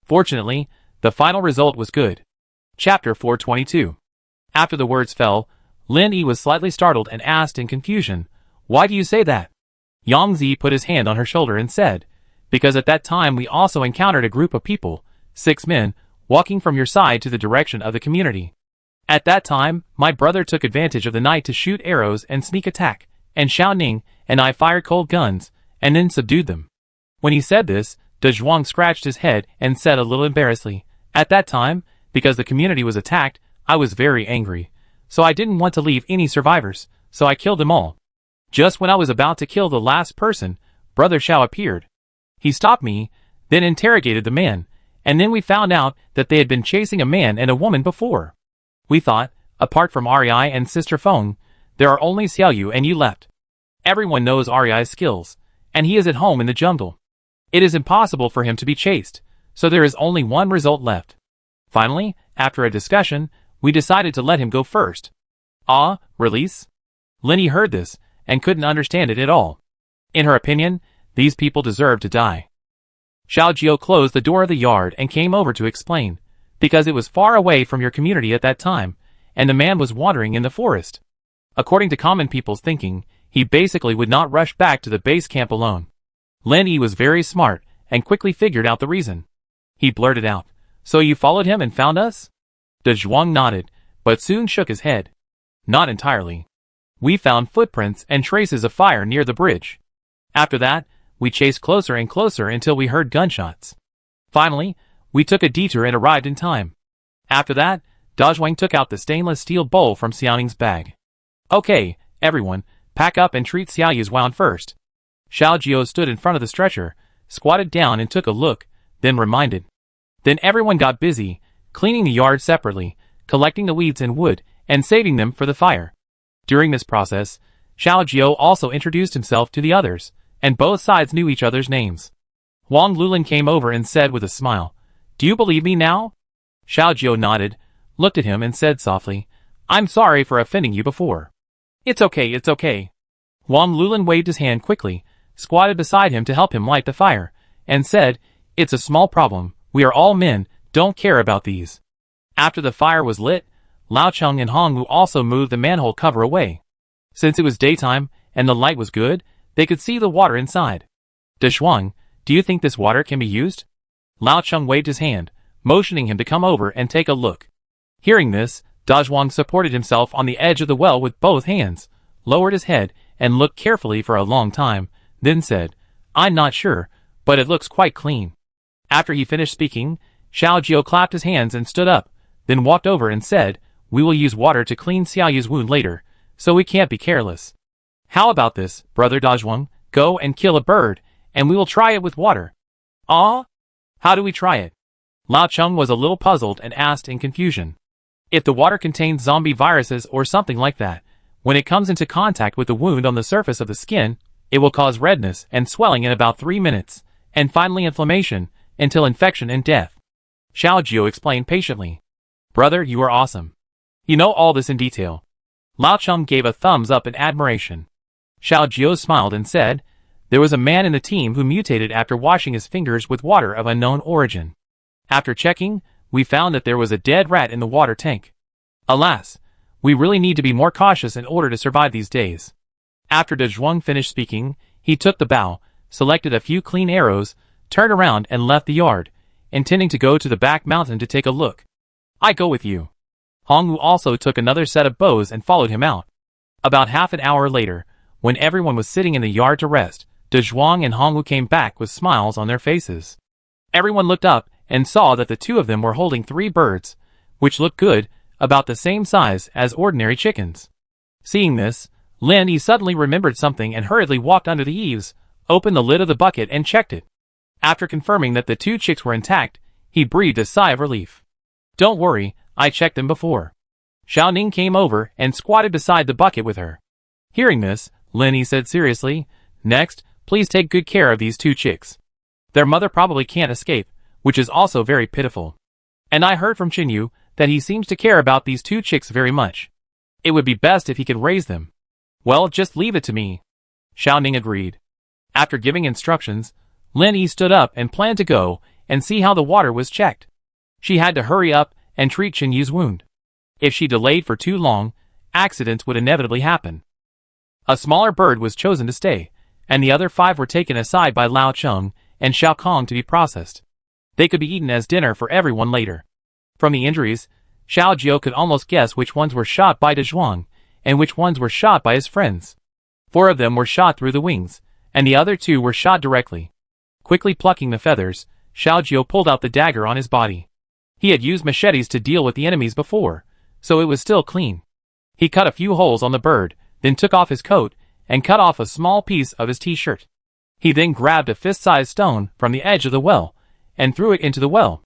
Fortunately, the final result was good. Chapter 422. After the words fell, Lin Yi was slightly startled and asked in confusion, Why do you say that? Yang Zi put his hand on her shoulder and said, because at that time we also encountered a group of people, 6 men, walking from your side to the direction of the community. At that time, my brother took advantage of the night to shoot arrows and sneak attack, and Xiao Ning and I fired cold guns, and then subdued them. When he said this, De Zhuang scratched his head and said a little embarrassedly, at that time, because the community was attacked, I was very angry. So I didn't want to leave any survivors, so I killed them all. Just when I was about to kill the last person, Brother Xiao appeared. He stopped me, then interrogated the man, and then we found out that they had been chasing a man and a woman before. We thought, apart from Rei and Sister Feng, there are only Xiaoyu and you left. Everyone knows Rei's skills, and he is at home in the jungle. It is impossible for him to be chased, so there is only one result left. Finally, after a discussion, we decided to let him go first. Ah, release? Lenny heard this, and couldn't understand it at all. In her opinion, these people deserve to die. Xiao Jiao closed the door of the yard and came over to explain, because it was far away from your community at that time, and the man was wandering in the forest. According to common people's thinking, he basically would not rush back to the base camp alone. Lin Yi was very smart, and quickly figured out the reason. He blurted out, so you followed him and found us? De Zhuang nodded, but soon shook his head. Not entirely. We found footprints and traces of fire near the bridge. After that, we chased closer and closer until we heard gunshots. Finally, we took a detour and arrived in time. After that, Dazhuang took out the stainless steel bowl from Xiaoning's bag. Okay, everyone, pack up and treat Xiaoyu's wound first. Xiao Jiao stood in front of the stretcher, squatted down and took a look, then reminded. Then everyone got busy, cleaning the yard separately, collecting the weeds and wood, and saving them for the fire. During this process, Xiao Jiao also introduced himself to the others, and both sides knew each other's names. Wang Lulin came over and said with a smile, Do you believe me now? Xiao Jiao nodded, looked at him and said softly, I'm sorry for offending you before. It's okay, it's okay. Wang Lulin waved his hand quickly, squatted beside him to help him light the fire, and said, It's a small problem, we are all men, don't care about these. After the fire was lit, Lao Cheng and Hongwu also moved the manhole cover away. Since it was daytime, and the light was good, they could see the water inside. De Zhuang, do you think this water can be used? Lao Cheng waved his hand, motioning him to come over and take a look. Hearing this, Dazhuang supported himself on the edge of the well with both hands, lowered his head, and looked carefully for a long time, then said, I'm not sure, but it looks quite clean. After he finished speaking, Xiao Jiao clapped his hands and stood up, then walked over and said, We will use water to clean Xiaoyu's wound later, so we can't be careless. How about this, Brother Dazhuang? Go and kill a bird, and we will try it with water. Ah? How do we try it? Lao Cheng was a little puzzled and asked in confusion. If the water contains zombie viruses or something like that, when it comes into contact with the wound on the surface of the skin, it will cause redness and swelling in about 3 minutes, and finally inflammation, until infection and death. Xiao Jiao explained patiently. Brother, you are awesome. You know all this in detail. Lao Cheng gave a thumbs up in admiration. Xiao Jiao smiled and said, There was a man in the team who mutated after washing his fingers with water of unknown origin. After checking, we found that there was a dead rat in the water tank. Alas, we really need to be more cautious in order to survive these days. After De Zhuang finished speaking, he took the bow, selected a few clean arrows, turned around and left the yard, intending to go to the back mountain to take a look. I go with you. Hongwu also took another set of bows and followed him out. About half an hour later, when everyone was sitting in the yard to rest, De Zhuang and Hongwu came back with smiles on their faces. Everyone looked up and saw that the two of them were holding 3 birds, which looked good, about the same size as ordinary chickens. Seeing this, Lin Yi suddenly remembered something and hurriedly walked under the eaves, opened the lid of the bucket and checked it. After confirming that the 2 chicks were intact, he breathed a sigh of relief. Don't worry, I checked them before. Xiao Ning came over and squatted beside the bucket with her. Hearing this, Lin Yi said seriously, Next, please take good care of these 2 chicks. Their mother probably can't escape, which is also very pitiful. And I heard from Qinyu that he seems to care about these 2 chicks very much. It would be best if he could raise them. Well, just leave it to me. Xiao Ning agreed. After giving instructions, Lin Yi stood up and planned to go and see how the water was checked. She had to hurry up and treat Qinyu's wound. If she delayed for too long, accidents would inevitably happen. A smaller bird was chosen to stay, and the other 5 were taken aside by Lao Cheng and Xiao Kong to be processed. They could be eaten as dinner for everyone later. From the injuries, Xiao Jiao could almost guess which ones were shot by De Zhuang, and which ones were shot by his friends. 4 of them were shot through the wings, and the other 2 were shot directly. Quickly plucking the feathers, Xiao Jiao pulled out the dagger on his body. He had used machetes to deal with the enemies before, so it was still clean. He cut a few holes on the bird, then took off his coat, and cut off a small piece of his t-shirt. He then grabbed a fist-sized stone from the edge of the well, and threw it into the well.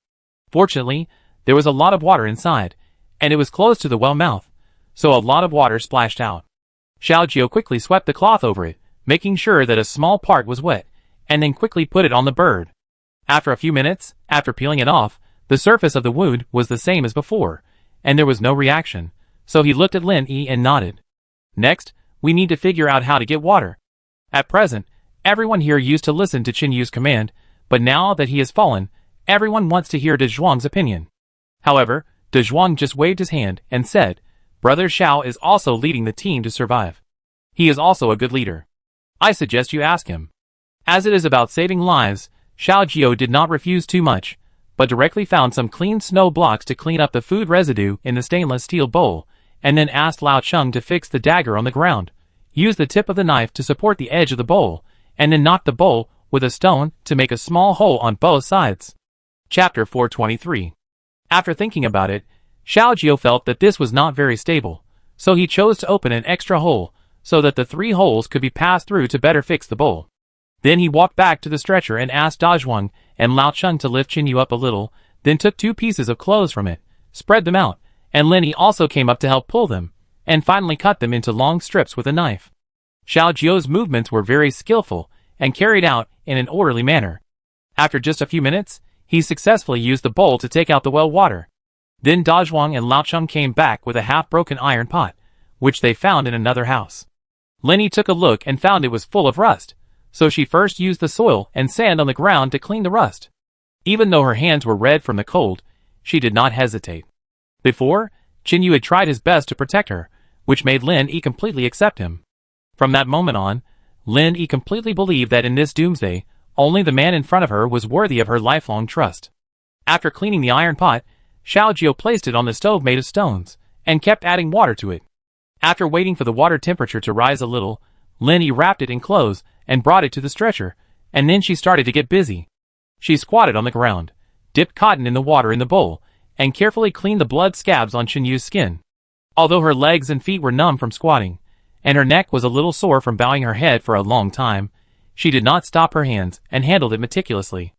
Fortunately, there was a lot of water inside, and it was close to the well mouth, so a lot of water splashed out. Xiao Jiao quickly swept the cloth over it, making sure that a small part was wet, and then quickly put it on the bird. After a few minutes, after peeling it off, the surface of the wound was the same as before, and there was no reaction, so he looked at Lin Yi and nodded. Next, we need to figure out how to get water. At present, everyone here used to listen to Qin Yu's command, but now that he has fallen, everyone wants to hear De Zhuang's opinion. However, De Zhuang just waved his hand and said, Brother Xiao is also leading the team to survive. He is also a good leader. I suggest you ask him. As it is about saving lives, Xiao Jiao did not refuse too much, but directly found some clean snow blocks to clean up the food residue in the stainless steel bowl, and then asked Lao Cheng to fix the dagger on the ground, use the tip of the knife to support the edge of the bowl, and then knock the bowl with a stone to make a small hole on both sides. Chapter 423. After thinking about it, Xiao Jiao felt that this was not very stable, so he chose to open an extra hole, so that the 3 holes could be passed through to better fix the bowl. Then he walked back to the stretcher and asked Da Zhuang and Lao Cheng to lift Qin Yu up a little, then took 2 pieces of clothes from it, spread them out, and Lin Yi also came up to help pull them, and finally cut them into long strips with a knife. Xiao Jiao's movements were very skillful and carried out in an orderly manner. After just a few minutes, he successfully used the bowl to take out the well water. Then Da Zhuang and Lao Cheng came back with a half-broken iron pot, which they found in another house. Lin Yi took a look and found it was full of rust, so she first used the soil and sand on the ground to clean the rust. Even though her hands were red from the cold, she did not hesitate. Before, Qin Yu had tried his best to protect her, which made Lin Yi completely accept him. From that moment on, Lin Yi completely believed that in this doomsday, only the man in front of her was worthy of her lifelong trust. After cleaning the iron pot, Xiao Jiao placed it on the stove made of stones, and kept adding water to it. After waiting for the water temperature to rise a little, Lin Yi wrapped it in clothes and brought it to the stretcher, and then she started to get busy. She squatted on the ground, dipped cotton in the water in the bowl, and carefully cleaned the blood scabs on Qin Yu's skin. Although her legs and feet were numb from squatting, and her neck was a little sore from bowing her head for a long time, she did not stop her hands and handled it meticulously.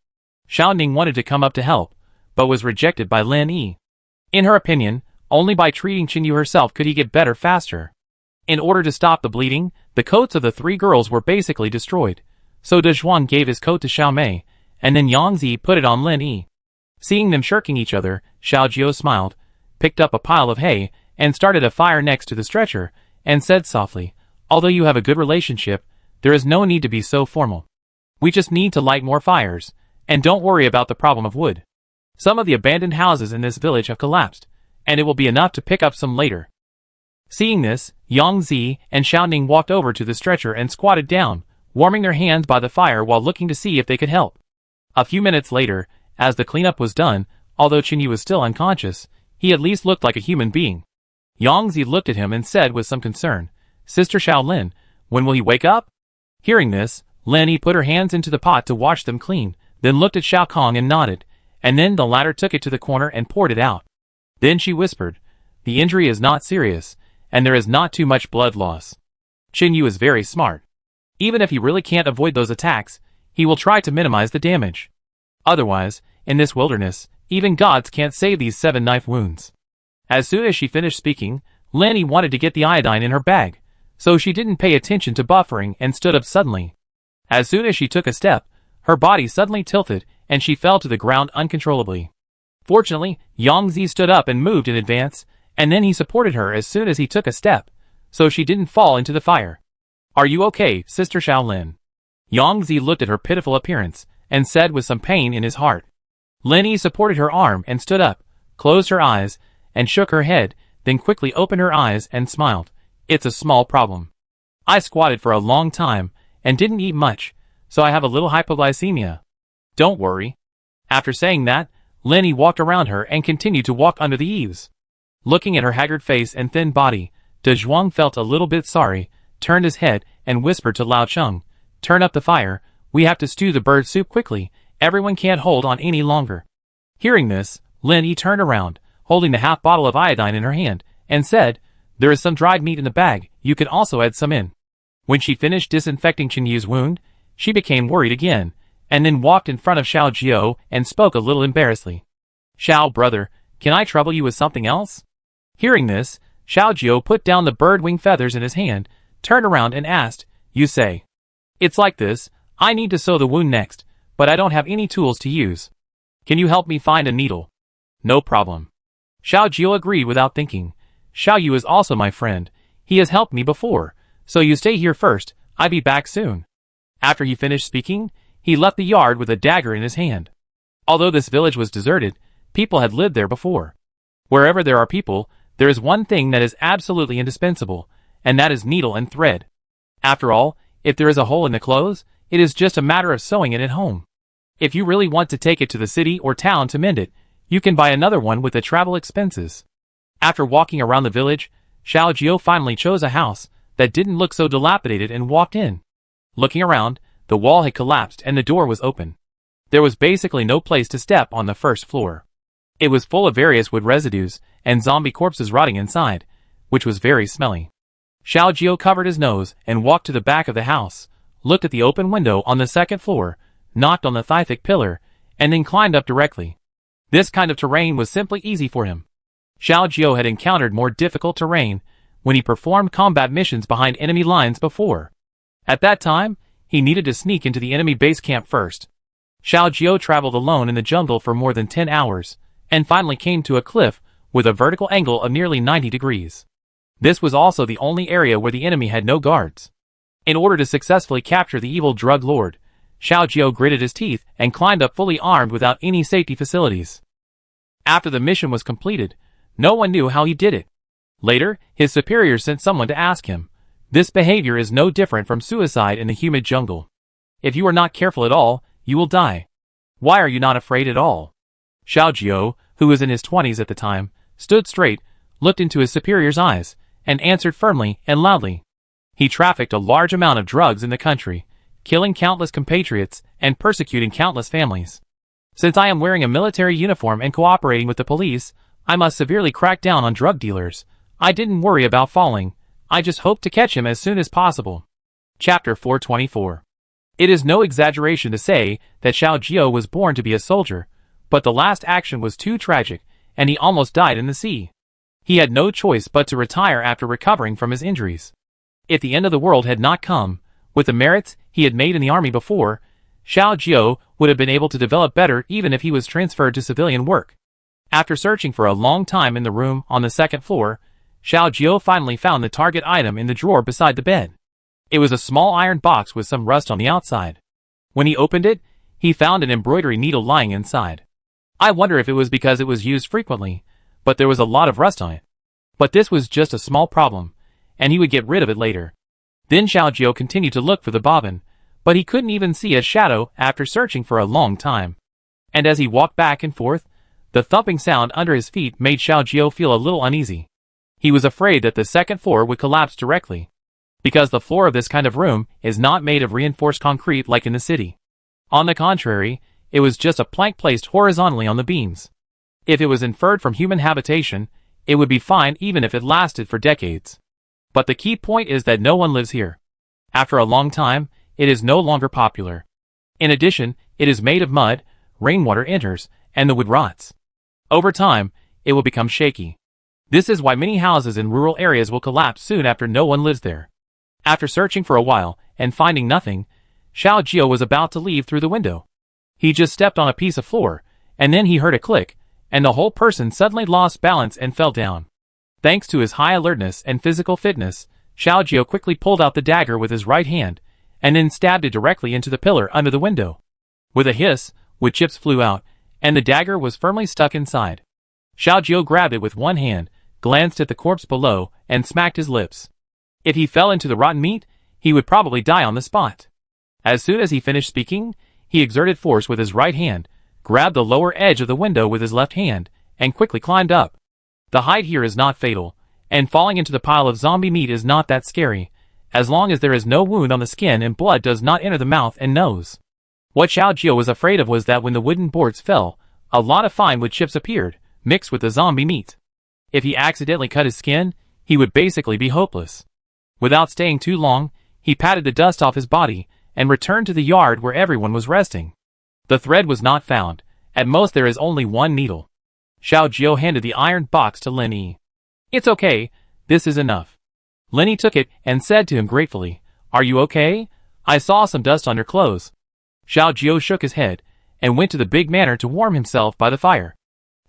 Xiao Ning wanted to come up to help, but was rejected by Lin Yi. In her opinion, only by treating Qin Yu herself could he get better faster. In order to stop the bleeding, the coats of the 3 girls were basically destroyed, so De Zhuang gave his coat to Xiao Mei, and then Yang Zi put it on Lin Yi. Seeing them shirking each other, Xiao Jiao smiled, picked up a pile of hay, and started a fire next to the stretcher, and said softly, Although you have a good relationship, there is no need to be so formal. We just need to light more fires, and don't worry about the problem of wood. Some of the abandoned houses in this village have collapsed, and it will be enough to pick up some later. Seeing this, Yang Zi and Xiao Ning walked over to the stretcher and squatted down, warming their hands by the fire while looking to see if they could help. A few minutes later, as the cleanup was done, although Qin Yu was still unconscious, he at least looked like a human being. Yang Zi looked at him and said with some concern, Sister Shaolin, when will he wake up? Hearing this, Lin Yi put her hands into the pot to wash them clean, then looked at Xiao Kong and nodded, and then the latter took it to the corner and poured it out. Then she whispered, The injury is not serious, and there is not too much blood loss. Qin Yu is very smart. Even if he really can't avoid those attacks, he will try to minimize the damage. Otherwise, in this wilderness, even gods can't save these 7 knife wounds. As soon as she finished speaking, Lin Yi wanted to get the iodine in her bag, so she didn't pay attention to buffering and stood up suddenly. As soon as she took a step, her body suddenly tilted and she fell to the ground uncontrollably. Fortunately, Yang Zi stood up and moved in advance, and then he supported her as soon as he took a step, so she didn't fall into the fire. Are you okay, Sister Shaolin? Yang Zi looked at her pitiful appearance and said with some pain in his heart. Lin Yi supported her arm and stood up, closed her eyes, and shook her head, then quickly opened her eyes and smiled. It's a small problem. I squatted for a long time and didn't eat much, so I have a little hypoglycemia. Don't worry. After saying that, Lenny walked around her and continued to walk under the eaves. Looking at her haggard face and thin body, De Zhuang felt a little bit sorry, turned his head, and whispered to Lao Cheng, "Turn up the fire, we have to stew the bird soup quickly, everyone can't hold on any longer." Hearing this, Lin Yi turned around, holding the half bottle of iodine in her hand, and said, "There is some dried meat in the bag, you can also add some in." When she finished disinfecting Chen Yu's wound, she became worried again, and then walked in front of Xiao Jiao and spoke a little embarrassedly. "Xiao, brother, can I trouble you with something else?" Hearing this, Xiao Jiao put down the bird wing feathers in his hand, turned around and asked, "You say?" "It's like this, I need to sew the wound next, but I don't have any tools to use. Can you help me find a needle?" "No problem." Xiao Jiao agreed without thinking. "Xiao Yu is also my friend, he has helped me before, so you stay here first, I'll be back soon." After he finished speaking, he left the yard with a dagger in his hand. Although this village was deserted, people had lived there before. Wherever there are people, there is one thing that is absolutely indispensable, and that is needle and thread. After all, if there is a hole in the clothes, it is just a matter of sewing it at home. If you really want to take it to the city or town to mend it, you can buy another one with the travel expenses. After walking around the village, Xiao Jiao finally chose a house that didn't look so dilapidated and walked in. Looking around, the wall had collapsed and the door was open. There was basically no place to step on the first floor. It was full of various wood residues and zombie corpses rotting inside, which was very smelly. Xiao Jiao covered his nose and walked to the back of the house, looked at the open window on the second floor, knocked on the thigh-thick pillar, and then climbed up directly. This kind of terrain was simply easy for him. Xiao Jiao had encountered more difficult terrain when he performed combat missions behind enemy lines before. At that time, he needed to sneak into the enemy base camp first. Xiao Jiao traveled alone in the jungle for more than 10 hours, and finally came to a cliff with a vertical angle of nearly 90 degrees. This was also the only area where the enemy had no guards. In order to successfully capture the evil drug lord, Xiao Jiao gritted his teeth and climbed up fully armed without any safety facilities. After the mission was completed, no one knew how he did it. Later, his superiors sent someone to ask him. This behavior is no different from suicide in the humid jungle. If you are not careful at all, you will die. Why are you not afraid at all? Xiao Jiao, who was in his 20s at the time, stood straight, looked into his superior's eyes, and answered firmly and loudly. He trafficked a large amount of drugs in the country, killing countless compatriots and persecuting countless families. Since I am wearing a military uniform and cooperating with the police, I must severely crack down on drug dealers. I didn't worry about falling, I just hoped to catch him as soon as possible. Chapter 424. It is no exaggeration to say that Xiao Jiao was born to be a soldier, but the last action was too tragic, and he almost died in the sea. He had no choice but to retire after recovering from his injuries. If the end of the world had not come, with the merits he had made in the army before, Xiao Jiao would have been able to develop better even if he was transferred to civilian work. After searching for a long time in the room on the second floor, Xiao Jiao finally found the target item in the drawer beside the bed. It was a small iron box with some rust on the outside. When he opened it, he found an embroidery needle lying inside. I wonder if it was because it was used frequently, but there was a lot of rust on it. But this was just a small problem, and he would get rid of it later. Then Xiao Jiao continued to look for the bobbin, but he couldn't even see a shadow after searching for a long time. And as he walked back and forth, the thumping sound under his feet made Xiao Jiao feel a little uneasy. He was afraid that the second floor would collapse directly, because the floor of this kind of room is not made of reinforced concrete like in the city. On the contrary, it was just a plank placed horizontally on the beams. If it was inferred from human habitation, it would be fine even if it lasted for decades. But the key point is that no one lives here. After a long time, it is no longer popular. In addition, it is made of mud, rainwater enters, and the wood rots. Over time, it will become shaky. This is why many houses in rural areas will collapse soon after no one lives there. After searching for a while and finding nothing, Xiao Jiao was about to leave through the window. He just stepped on a piece of floor, and then he heard a click, and the whole person suddenly lost balance and fell down. Thanks to his high alertness and physical fitness, Xiao Jiao quickly pulled out the dagger with his right hand, and then stabbed it directly into the pillar under the window. With a hiss, wood chips flew out, and the dagger was firmly stuck inside. Xiao Jiao grabbed it with one hand, glanced at the corpse below, and smacked his lips. If he fell into the rotten meat, he would probably die on the spot. As soon as he finished speaking, he exerted force with his right hand, grabbed the lower edge of the window with his left hand, and quickly climbed up. The height here is not fatal, and falling into the pile of zombie meat is not that scary, as long as there is no wound on the skin and blood does not enter the mouth and nose. What Xiao Jiao was afraid of was that when the wooden boards fell, a lot of fine wood chips appeared, mixed with the zombie meat. If he accidentally cut his skin, he would basically be hopeless. Without staying too long, he patted the dust off his body and returned to the yard where everyone was resting. The thread was not found. At most there is only one needle. Xiao Jiao handed the iron box to Lin Yi. "It's okay, this is enough." Lin Yi took it and said to him gratefully, "Are you okay? I saw some dust on your clothes." Xiao Jiao shook his head and went to the big manor to warm himself by the fire.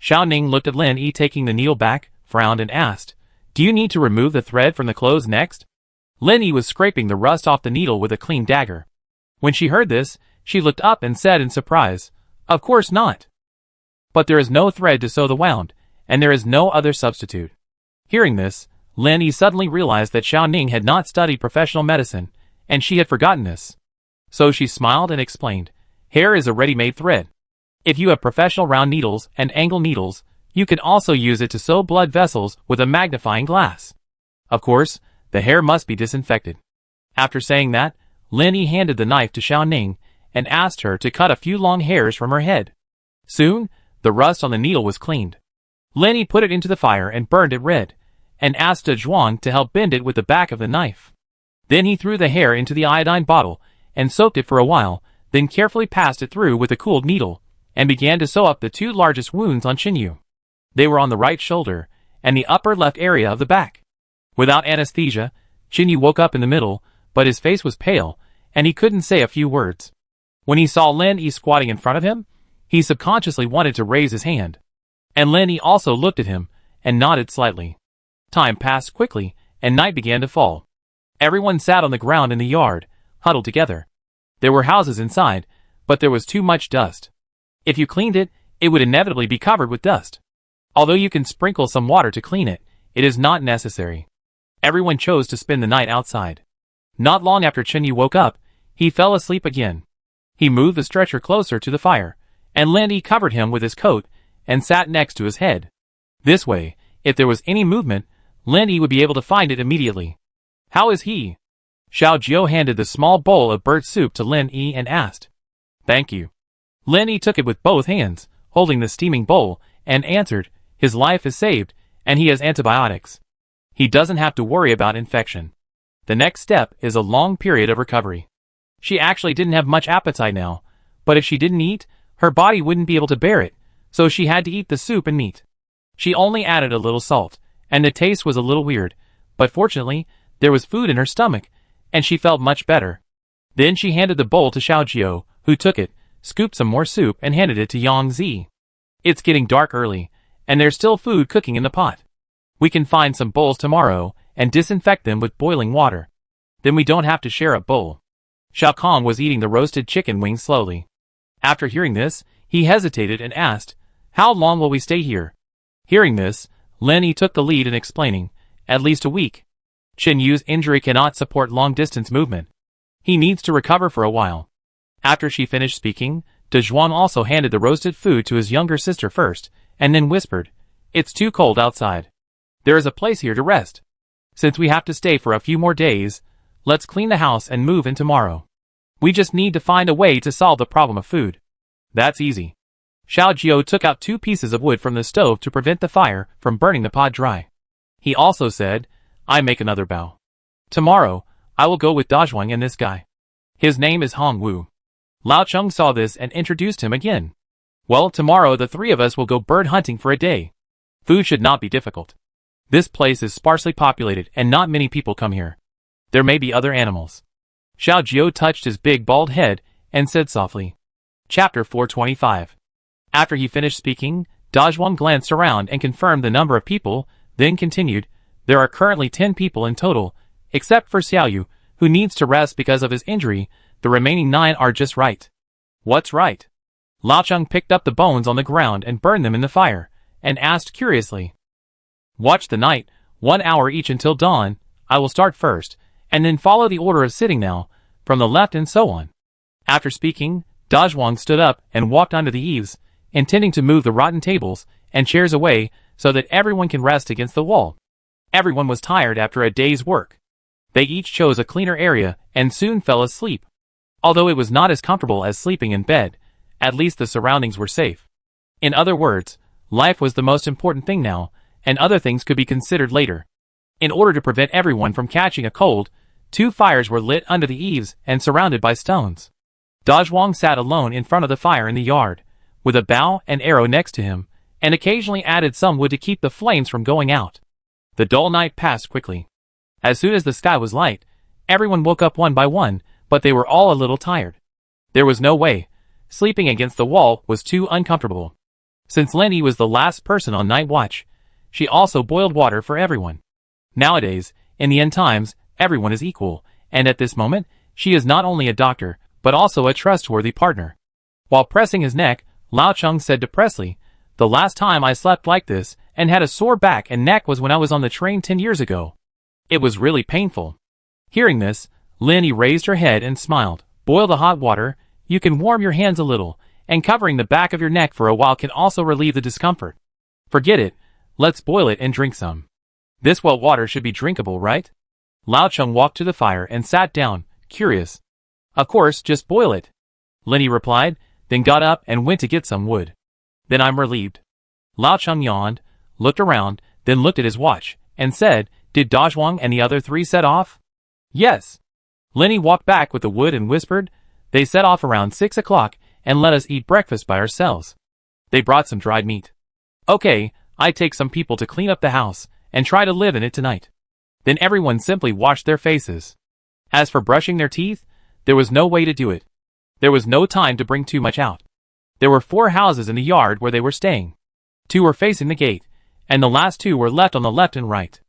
Xiao Ning looked at Lin Yi taking the needle back, frowned and asked, "Do you need to remove the thread from the clothes next?" Lin Yi was scraping the rust off the needle with a clean dagger. When she heard this, she looked up and said in surprise, "Of course not. But there is no thread to sew the wound, and there is no other substitute." Hearing this, Lin Yi suddenly realized that Xiao Ning had not studied professional medicine, and she had forgotten this. So she smiled and explained, "Hair is a ready-made thread. If you have professional round needles and angle needles, you can also use it to sew blood vessels with a magnifying glass. Of course, the hair must be disinfected." After saying that, Lin Yi handed the knife to Xiao Ning and asked her to cut a few long hairs from her head. Soon, the rust on the needle was cleaned. Lin Yi put it into the fire and burned it red, and asked Zhuang to help bend it with the back of the knife. Then he threw the hair into the iodine bottle and soaked it for a while, then carefully passed it through with a cooled needle, and began to sew up the two largest wounds on Qinyu. They were on the right shoulder and the upper left area of the back. Without anesthesia, Qinyu woke up in the middle, but his face was pale, and he couldn't say a few words. When he saw Lin Yi squatting in front of him, he subconsciously wanted to raise his hand. And Lin Yi also looked at him and nodded slightly. Time passed quickly, and night began to fall. Everyone sat on the ground in the yard, huddled together. There were houses inside, but there was too much dust. If you cleaned it, it would inevitably be covered with dust. Although you can sprinkle some water to clean it, it is not necessary. Everyone chose to spend the night outside. Not long after Qinyu woke up, he fell asleep again. He moved the stretcher closer to the fire, and Lin Yi covered him with his coat and sat next to his head. This way, if there was any movement, Lin Yi would be able to find it immediately. "How is he?" Xiao Jiao handed the small bowl of bird soup to Lin Yi and asked. "Thank you." Lin Yi took it with both hands, holding the steaming bowl, and answered, "His life is saved, and he has antibiotics. He doesn't have to worry about infection. The next step is a long period of recovery." She actually didn't have much appetite now, but if she didn't eat, her body wouldn't be able to bear it, so she had to eat the soup and meat. She only added a little salt, and the taste was a little weird, but fortunately, there was food in her stomach, and she felt much better. Then she handed the bowl to Xiao Jiao, who took it, scooped some more soup and handed it to Yang Zi. "It's getting dark early, and there's still food cooking in the pot. We can find some bowls tomorrow and disinfect them with boiling water. Then we don't have to share a bowl." Xiao Kong was eating the roasted chicken wings slowly. After hearing this, he hesitated and asked, "How long will we stay here?" Hearing this, Lin Yi took the lead in explaining, "At least a week. Qinyu's injury cannot support long-distance movement. He needs to recover for a while." After she finished speaking, Zhuang also handed the roasted food to his younger sister first, and then whispered, "It's too cold outside. There is a place here to rest. Since we have to stay for a few more days, let's clean the house and move in tomorrow. We just need to find a way to solve the problem of food." "That's easy." Xiao Jiao took out 2 pieces of wood from the stove to prevent the fire from burning the pot dry. He also said, "I make another bow. Tomorrow, I will go with Dazhuang and this guy. His name is Hong Wu." Lao Cheng saw this and introduced him again. "Well, tomorrow the 3 of us will go bird hunting for a day. Food should not be difficult. This place is sparsely populated and not many people come here. There may be other animals." Xiao Jiao touched his big bald head and said softly. Chapter 425. After he finished speaking, Dazhuang glanced around and confirmed the number of people, then continued, "There are currently 10 people in total, except for Xiaoyu, who needs to rest because of his injury. The remaining 9 are just right." "What's right?" Lao Cheng picked up the bones on the ground and burned them in the fire, and asked curiously. "Watch the night, 1 hour each until dawn. I will start first, and then follow the order of sitting now, from the left and so on. After speaking, Dazhuang stood up and walked onto the eaves, intending to move the rotten tables and chairs away so that everyone can rest against the wall. Everyone was tired after a day's work. They each chose a cleaner area and soon fell asleep. Although it was not as comfortable as sleeping in bed, at least the surroundings were safe. In other words, life was the most important thing now, and other things could be considered later. In order to prevent everyone from catching a cold, 2 fires were lit under the eaves and surrounded by stones. Dazhuang sat alone in front of the fire in the yard, with a bow and arrow next to him, and occasionally added some wood to keep the flames from going out. The dull night passed quickly. As soon as the sky was light, everyone woke up one by one, but they were all a little tired. There was no way. Sleeping against the wall was too uncomfortable. Since Lenny was the last person on night watch, she also boiled water for everyone. Nowadays, in the end times, everyone is equal, and at this moment, she is not only a doctor, but also a trustworthy partner. While pressing his neck, Lao Cheng said depressedly, "The last time I slept like this and had a sore back and neck was when I was on the train 10 years ago. It was really painful." Hearing this, Lenny raised her head and smiled. "Boil the hot water, you can warm your hands a little, and covering the back of your neck for a while can also relieve the discomfort. Forget it, let's boil it and drink some. This well water should be drinkable, right?" Lao Cheng walked to the fire and sat down, curious. "Of course, just boil it," Lenny replied, then got up and went to get some wood. "Then I'm relieved." Lao Cheng yawned, looked around, then looked at his watch, and said, "Did Dazhuang and the other 3 set off?" "Yes." Lenny walked back with the wood and whispered, "They set off around 6 o'clock and let us eat breakfast by ourselves. They brought some dried meat. Okay, I take some people to clean up the house and try to live in it tonight." Then everyone simply washed their faces. As for brushing their teeth, there was no way to do it. There was no time to bring too much out. There were 4 houses in the yard where they were staying. 2 were facing the gate, and the last 2 were left on the left and right.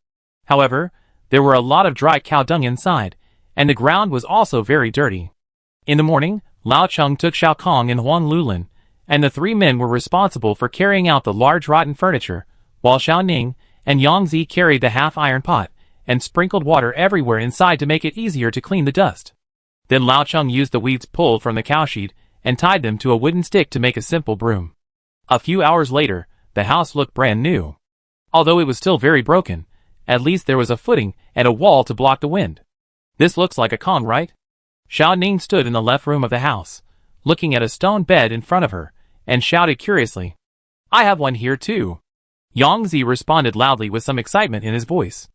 However, there were a lot of dry cow dung inside, and the ground was also very dirty. In the morning, Lao Cheng took Xiao Kong and Huang Lulin, and the 3 men were responsible for carrying out the large rotten furniture, while Xiao Ning and Yang Zi carried the half-iron pot, and sprinkled water everywhere inside to make it easier to clean the dust. Then Lao Cheng used the weeds pulled from the cowshed and tied them to a wooden stick to make a simple broom. A few hours later, the house looked brand new. Although it was still very broken, at least there was a footing and a wall to block the wind. "This looks like a Kong, right?" Xiao Ning stood in the left room of the house, looking at a stone bed in front of her, and shouted curiously, "I have one here too." Yang Zi responded loudly with some excitement in his voice.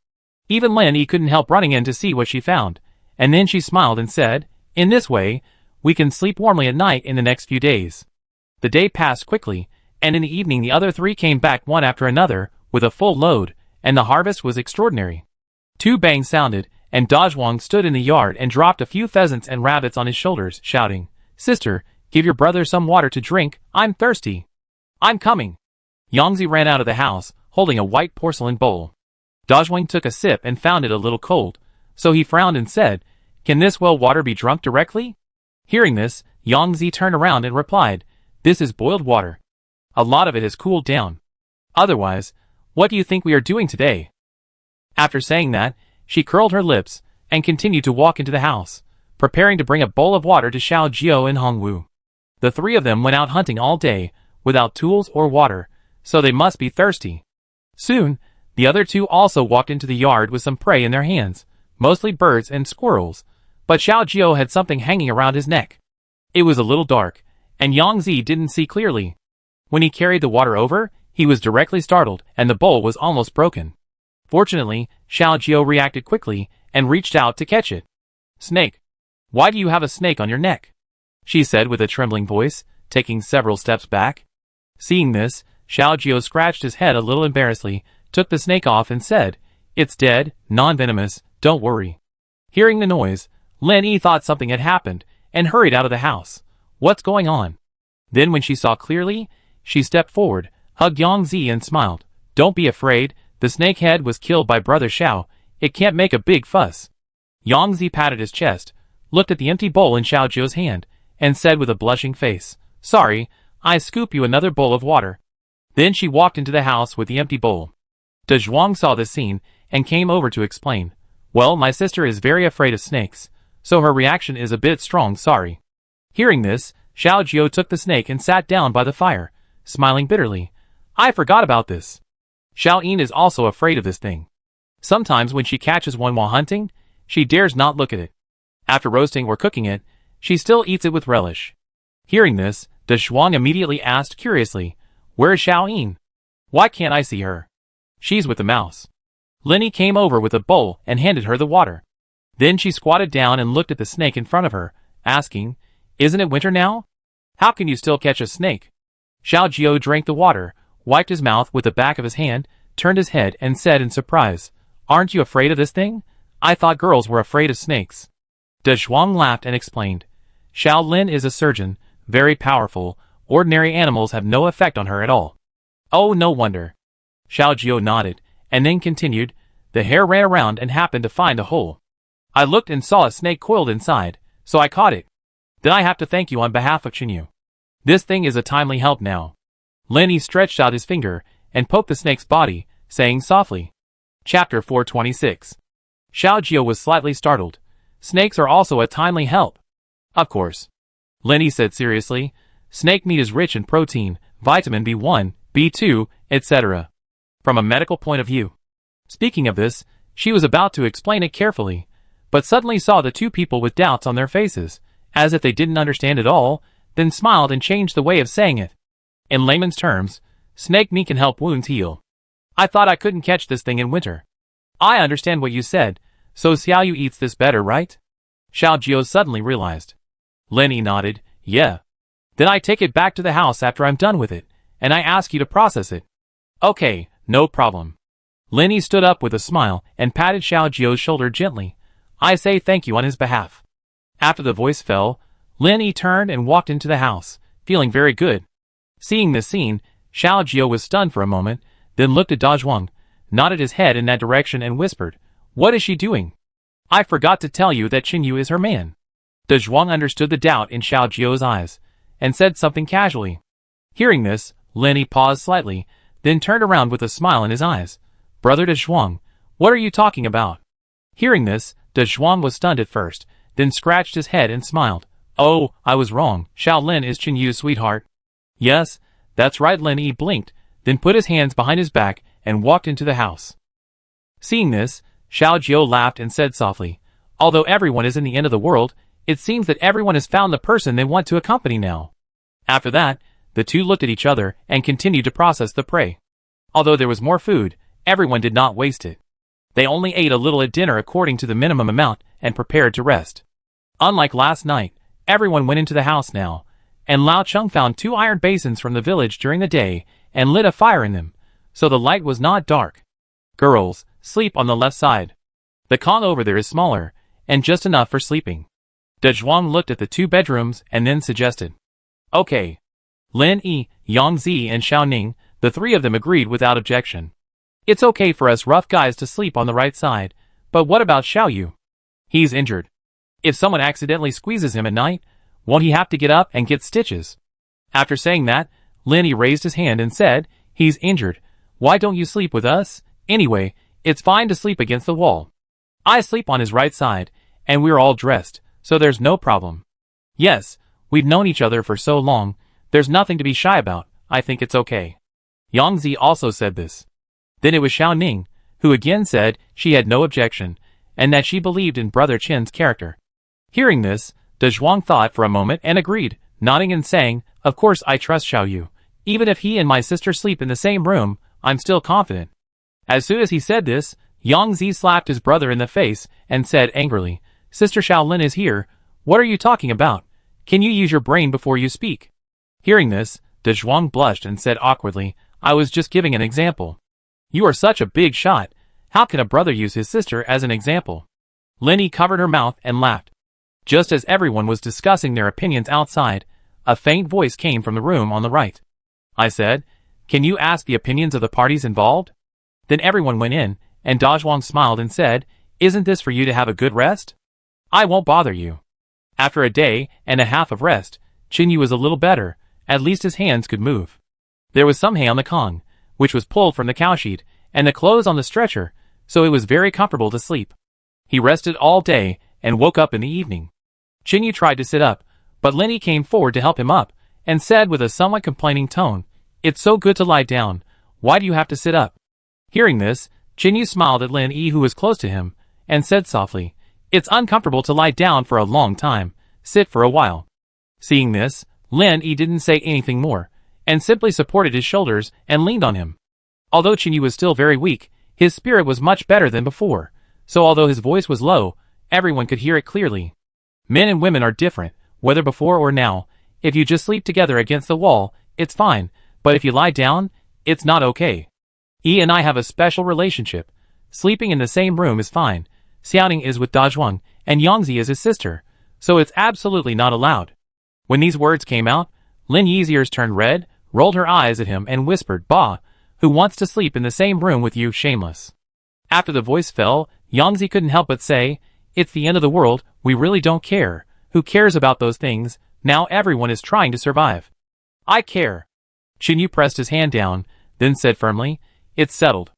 Even Lin Yi couldn't help running in to see what she found, and then she smiled and said, "In this way, we can sleep warmly at night in the next few days." The day passed quickly, and in the evening the other 3 came back one after another, with a full load, and the harvest was extraordinary. 2 bangs sounded, and Dazhuang stood in the yard and dropped a few pheasants and rabbits on his shoulders, shouting, "Sister, give your brother some water to drink, I'm thirsty." "I'm coming." Yangzi ran out of the house, holding a white porcelain bowl. Dazhuang took a sip and found it a little cold, so he frowned and said, "Can this well water be drunk directly?" Hearing this, Yangzi turned around and replied, "This is boiled water. A lot of it has cooled down. Otherwise, what do you think we are doing today?" After saying that, she curled her lips and continued to walk into the house, preparing to bring a bowl of water to Xiao Jiao and Hongwu. The 3 of them went out hunting all day, without tools or water, so they must be thirsty. Soon, the other 2 also walked into the yard with some prey in their hands, mostly birds and squirrels, but Xiao Jiao had something hanging around his neck. It was a little dark, and Yang Zi didn't see clearly. When he carried the water over, he was directly startled, and the bowl was almost broken. Fortunately, Xiao Jiao reacted quickly and reached out to catch it. "Snake. Why do you have a snake on your neck?" she said with a trembling voice, taking several steps back. Seeing this, Xiao Jiao scratched his head a little embarrassedly, took the snake off and said, "It's dead, non-venomous, don't worry." Hearing the noise, Lin Yi thought something had happened and hurried out of the house. "What's going on?" Then when she saw clearly, she stepped forward, hugged Yang Zi and smiled. "Don't be afraid, the snake head was killed by Brother Xiao, it can't make a big fuss." Yang Zi patted his chest, looked at the empty bowl in Xiao Jiao's hand, and said with a blushing face, "Sorry, I scoop you another bowl of water." Then she walked into the house with the empty bowl. Dazhuang saw this scene and came over to explain. Well, my sister is very afraid of snakes, so her reaction is a bit strong, sorry. Hearing this, Xiao Jiao took the snake and sat down by the fire, smiling bitterly. I forgot about this. Xiao Yin is also afraid of this thing. Sometimes when she catches one while hunting, she dares not look at it. After roasting or cooking it, she still eats it with relish. Hearing this, De Zhuang immediately asked curiously, Where is Xiao Yin? Why can't I see her? She's with the mouse. Lenny came over with a bowl and handed her the water. Then she squatted down and looked at the snake in front of her, asking, Isn't it winter now? How can you still catch a snake? Xiao Jiao drank the water, wiped his mouth with the back of his hand, turned his head and said in surprise, Aren't you afraid of this thing? I thought girls were afraid of snakes. De Zhuang laughed and explained, Xiao Lin is a surgeon, very powerful, ordinary animals have no effect on her at all. Oh, no wonder. Xiao Jiao nodded, and then continued, The hare ran around and happened to find a hole. I looked and saw a snake coiled inside, so I caught it. Then I have to thank you on behalf of Qinyu. This thing is a timely help now. Lenny stretched out his finger and poked the snake's body, saying softly. Chapter 426. Xiao Jiao was slightly startled. Snakes are also a timely help. Of course. Lenny said seriously, Snake meat is rich in protein, vitamin B1, B2, etc. From a medical point of view. Speaking of this, she was about to explain it carefully, but suddenly saw the two people with doubts on their faces, as if they didn't understand at all, then smiled and changed the way of saying it. In layman's terms, snake meat can help wounds heal. I thought I couldn't catch this thing in winter. I understand what you said, so Xiaoyu eats this better, right? Xiao Jiao suddenly realized. Lenny nodded, yeah. Then I take it back to the house after I'm done with it, and I ask you to process it. Okay, no problem. Lenny stood up with a smile and patted Xiao Jiao's shoulder gently. I say thank you on his behalf. After the voice fell, Lenny turned and walked into the house, feeling very good. Seeing this scene, Xiao Jiao was stunned for a moment, then looked at Da Zhuang, nodded his head in that direction and whispered, What is she doing? I forgot to tell you that Qinyu is her man. Da Zhuang understood the doubt in Xiao Jiao's eyes, and said something casually. Hearing this, Lenny paused slightly, then turned around with a smile in his eyes. Brother Da Zhuang, what are you talking about? Hearing this, Da Zhuang was stunned at first, then scratched his head and smiled. Oh, I was wrong. Xiao Lin is Qinyu's sweetheart. Yes, that's right. Lenny blinked, then put his hands behind his back and walked into the house. Seeing this, Xiao Jiao laughed and said softly, Although everyone is in the end of the world, it seems that everyone has found the person they want to accompany now. After that, the two looked at each other and continued to process the prey. Although there was more food, everyone did not waste it. They only ate a little at dinner according to the minimum amount and prepared to rest. Unlike last night, everyone went into the house now, and Lao Chung found 2 iron basins from the village during the day and lit a fire in them, so the light was not dark. Girls, sleep on the left side. The Kong over there is smaller, and just enough for sleeping. De Zhuang looked at the 2 bedrooms and then suggested. Okay. Lin Yi, Yang Zi and Xiao Ning, the 3 of them agreed without objection. It's okay for us rough guys to sleep on the right side, but what about Xiao Yu? He's injured. If someone accidentally squeezes him at night, won't he have to get up and get stitches? After saying that, Lin Yi raised his hand and said, He's injured. Why don't you sleep with us? Anyway, it's fine to sleep against the wall. I sleep on his right side, and we're all dressed, so there's no problem. Yes, we've known each other for so long, there's nothing to be shy about. I think it's okay. Yang Zi also said this. Then it was Xiao Ning, who again said she had no objection, and that she believed in Brother Qin's character. Hearing this, De Zhuang thought for a moment and agreed, nodding and saying, Of course I trust Xiao Yu. Even if he and my sister sleep in the same room, I'm still confident. As soon as he said this, Yang Zi slapped his brother in the face and said angrily, Sister Shaolin is here. What are you talking about? Can you use your brain before you speak? Hearing this, De Zhuang blushed and said awkwardly, I was just giving an example. You are such a big shot. How can a brother use his sister as an example? Lenny covered her mouth and laughed. Just as everyone was discussing their opinions outside, a faint voice came from the room on the right. I said, Can you ask the opinions of the parties involved? Then everyone went in, and Da Zhuang smiled and said, Isn't this for you to have a good rest? I won't bother you. After a day and a half of rest, Qinyu was a little better, at least his hands could move. There was some hay on the Kong, which was pulled from the cowsheet, and the clothes on the stretcher, so it was very comfortable to sleep. He rested all day and woke up in the evening. Chinyu tried to sit up, but Lin Yi came forward to help him up and said with a somewhat complaining tone, "It's so good to lie down. Why do you have to sit up?" Hearing this, Chinyu smiled at Lin Yi, who was close to him, and said softly, "It's uncomfortable to lie down for a long time. Sit for a while." Seeing this, Lin Yi didn't say anything more, and simply supported his shoulders and leaned on him. Although Chinyu was still very weak, his spirit was much better than before, so although his voice was low, everyone could hear it clearly. Men and women are different, whether before or now. If you just sleep together against the wall, it's fine, but if you lie down, it's not okay. Yi and I have a special relationship. Sleeping in the same room is fine. Xiaoning is with Dazhuang, and Yangzi is his sister, so it's absolutely not allowed. When these words came out, Lin Yi's ears turned red, rolled her eyes at him and whispered, "Bah, who wants to sleep in the same room with you, shameless?" After the voice fell, Yangzi couldn't help but say, "It's the end of the world, we really don't care. Who cares about those things? Now everyone is trying to survive." "I care." Chinyu pressed his hand down, then said firmly, "It's settled.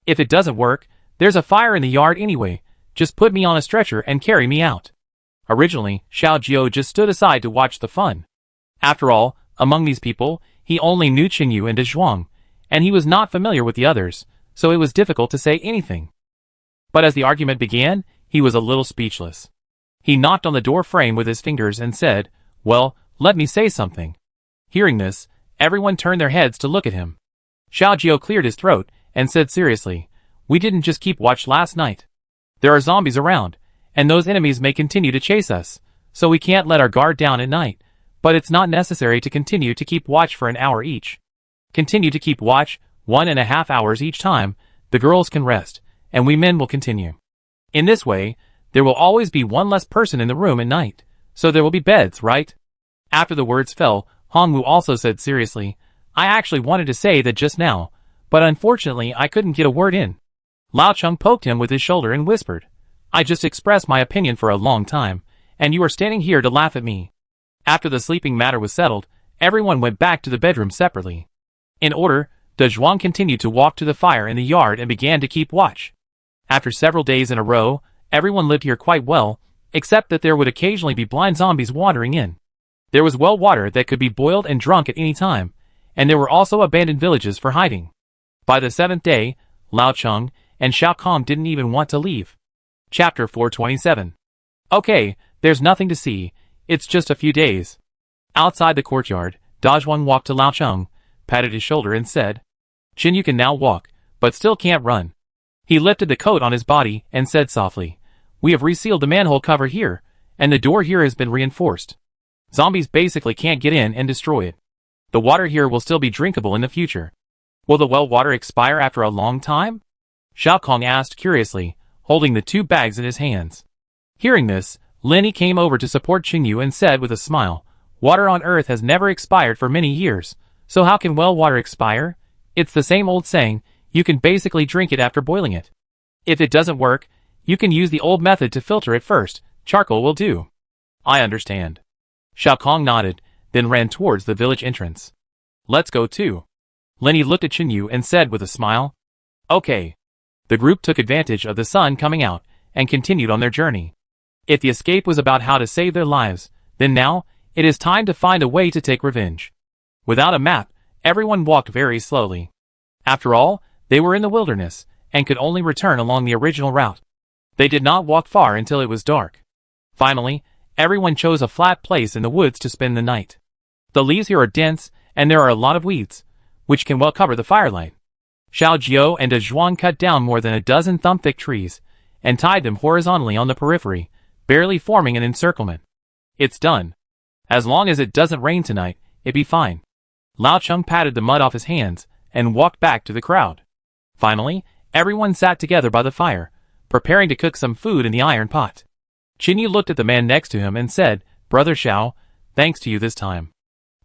If it doesn't work, there's a fire in the yard anyway. Just put me on a stretcher and carry me out." Originally, Xiao Jiao just stood aside to watch the fun. After all, among these people, he only knew Chinyu and Dazhuang, and he was not familiar with the others, so it was difficult to say anything. But as the argument began, he was a little speechless. He knocked on the door frame with his fingers and said, "Well, let me say something." Hearing this, everyone turned their heads to look at him. Xiao Jiao cleared his throat and said seriously, "We didn't just keep watch last night. There are zombies around, and those enemies may continue to chase us, so we can't let our guard down at night, but it's not necessary to continue to keep watch for an hour each. Continue to keep watch 1.5 hours each time. The girls can rest, and we men will continue. In this way, there will always be one less person in the room at night, so there will be beds, right?" After the words fell, Hongwu also said seriously, "I actually wanted to say that just now, but unfortunately I couldn't get a word in." Lao Cheng poked him with his shoulder and whispered, "I just expressed my opinion for a long time, and you are standing here to laugh at me." After the sleeping matter was settled, everyone went back to the bedroom separately. In order, Dazhuang continued to walk to the fire in the yard and began to keep watch. After several days in a row, everyone lived here quite well, except that there would occasionally be blind zombies wandering in. There was well water that could be boiled and drunk at any time, and there were also abandoned villages for hiding. By the 7th day, Lao Cheng and Xiao Kong didn't even want to leave. Chapter 427. Okay, there's nothing to see, it's just a few days. Outside the courtyard, Dazhuang walked to Lao Cheng, patted his shoulder and said, "Chin, you can now walk, but still can't run." He lifted the coat on his body and said softly, "We have resealed the manhole cover here, and the door here has been reinforced. Zombies basically can't get in and destroy it. The water here will still be drinkable in the future." "Will the well water expire after a long time?" Xiao Kong asked curiously, holding the 2 bags in his hands. Hearing this, Lin Yi came over to support Chinyu and said with a smile, "Water on Earth has never expired for many years, so how can well water expire? It's the same old saying, you can basically drink it after boiling it. If it doesn't work, you can use the old method to filter it first, charcoal will do." "I understand." Xiao Kong nodded, then ran towards the village entrance. "Let's go too." Lin Yi looked at Chinyu and said with a smile, "Okay." The group took advantage of the sun coming out and continued on their journey. If the escape was about how to save their lives, then now, it is time to find a way to take revenge. Without a map, everyone walked very slowly. After all, they were in the wilderness, and could only return along the original route. They did not walk far until it was dark. Finally, everyone chose a flat place in the woods to spend the night. The leaves here are dense, and there are a lot of weeds, which can well cover the firelight. Xiao Jiao and Dazhuang cut down more than a dozen thumb-thick trees, and tied them horizontally on the periphery, barely forming an encirclement. "It's done. As long as it doesn't rain tonight, it'd be fine." Lao Cheng patted the mud off his hands, and walked back to the crowd. Finally, everyone sat together by the fire, preparing to cook some food in the iron pot. Chinyu looked at the man next to him and said, "Brother Xiao, thanks to you this time.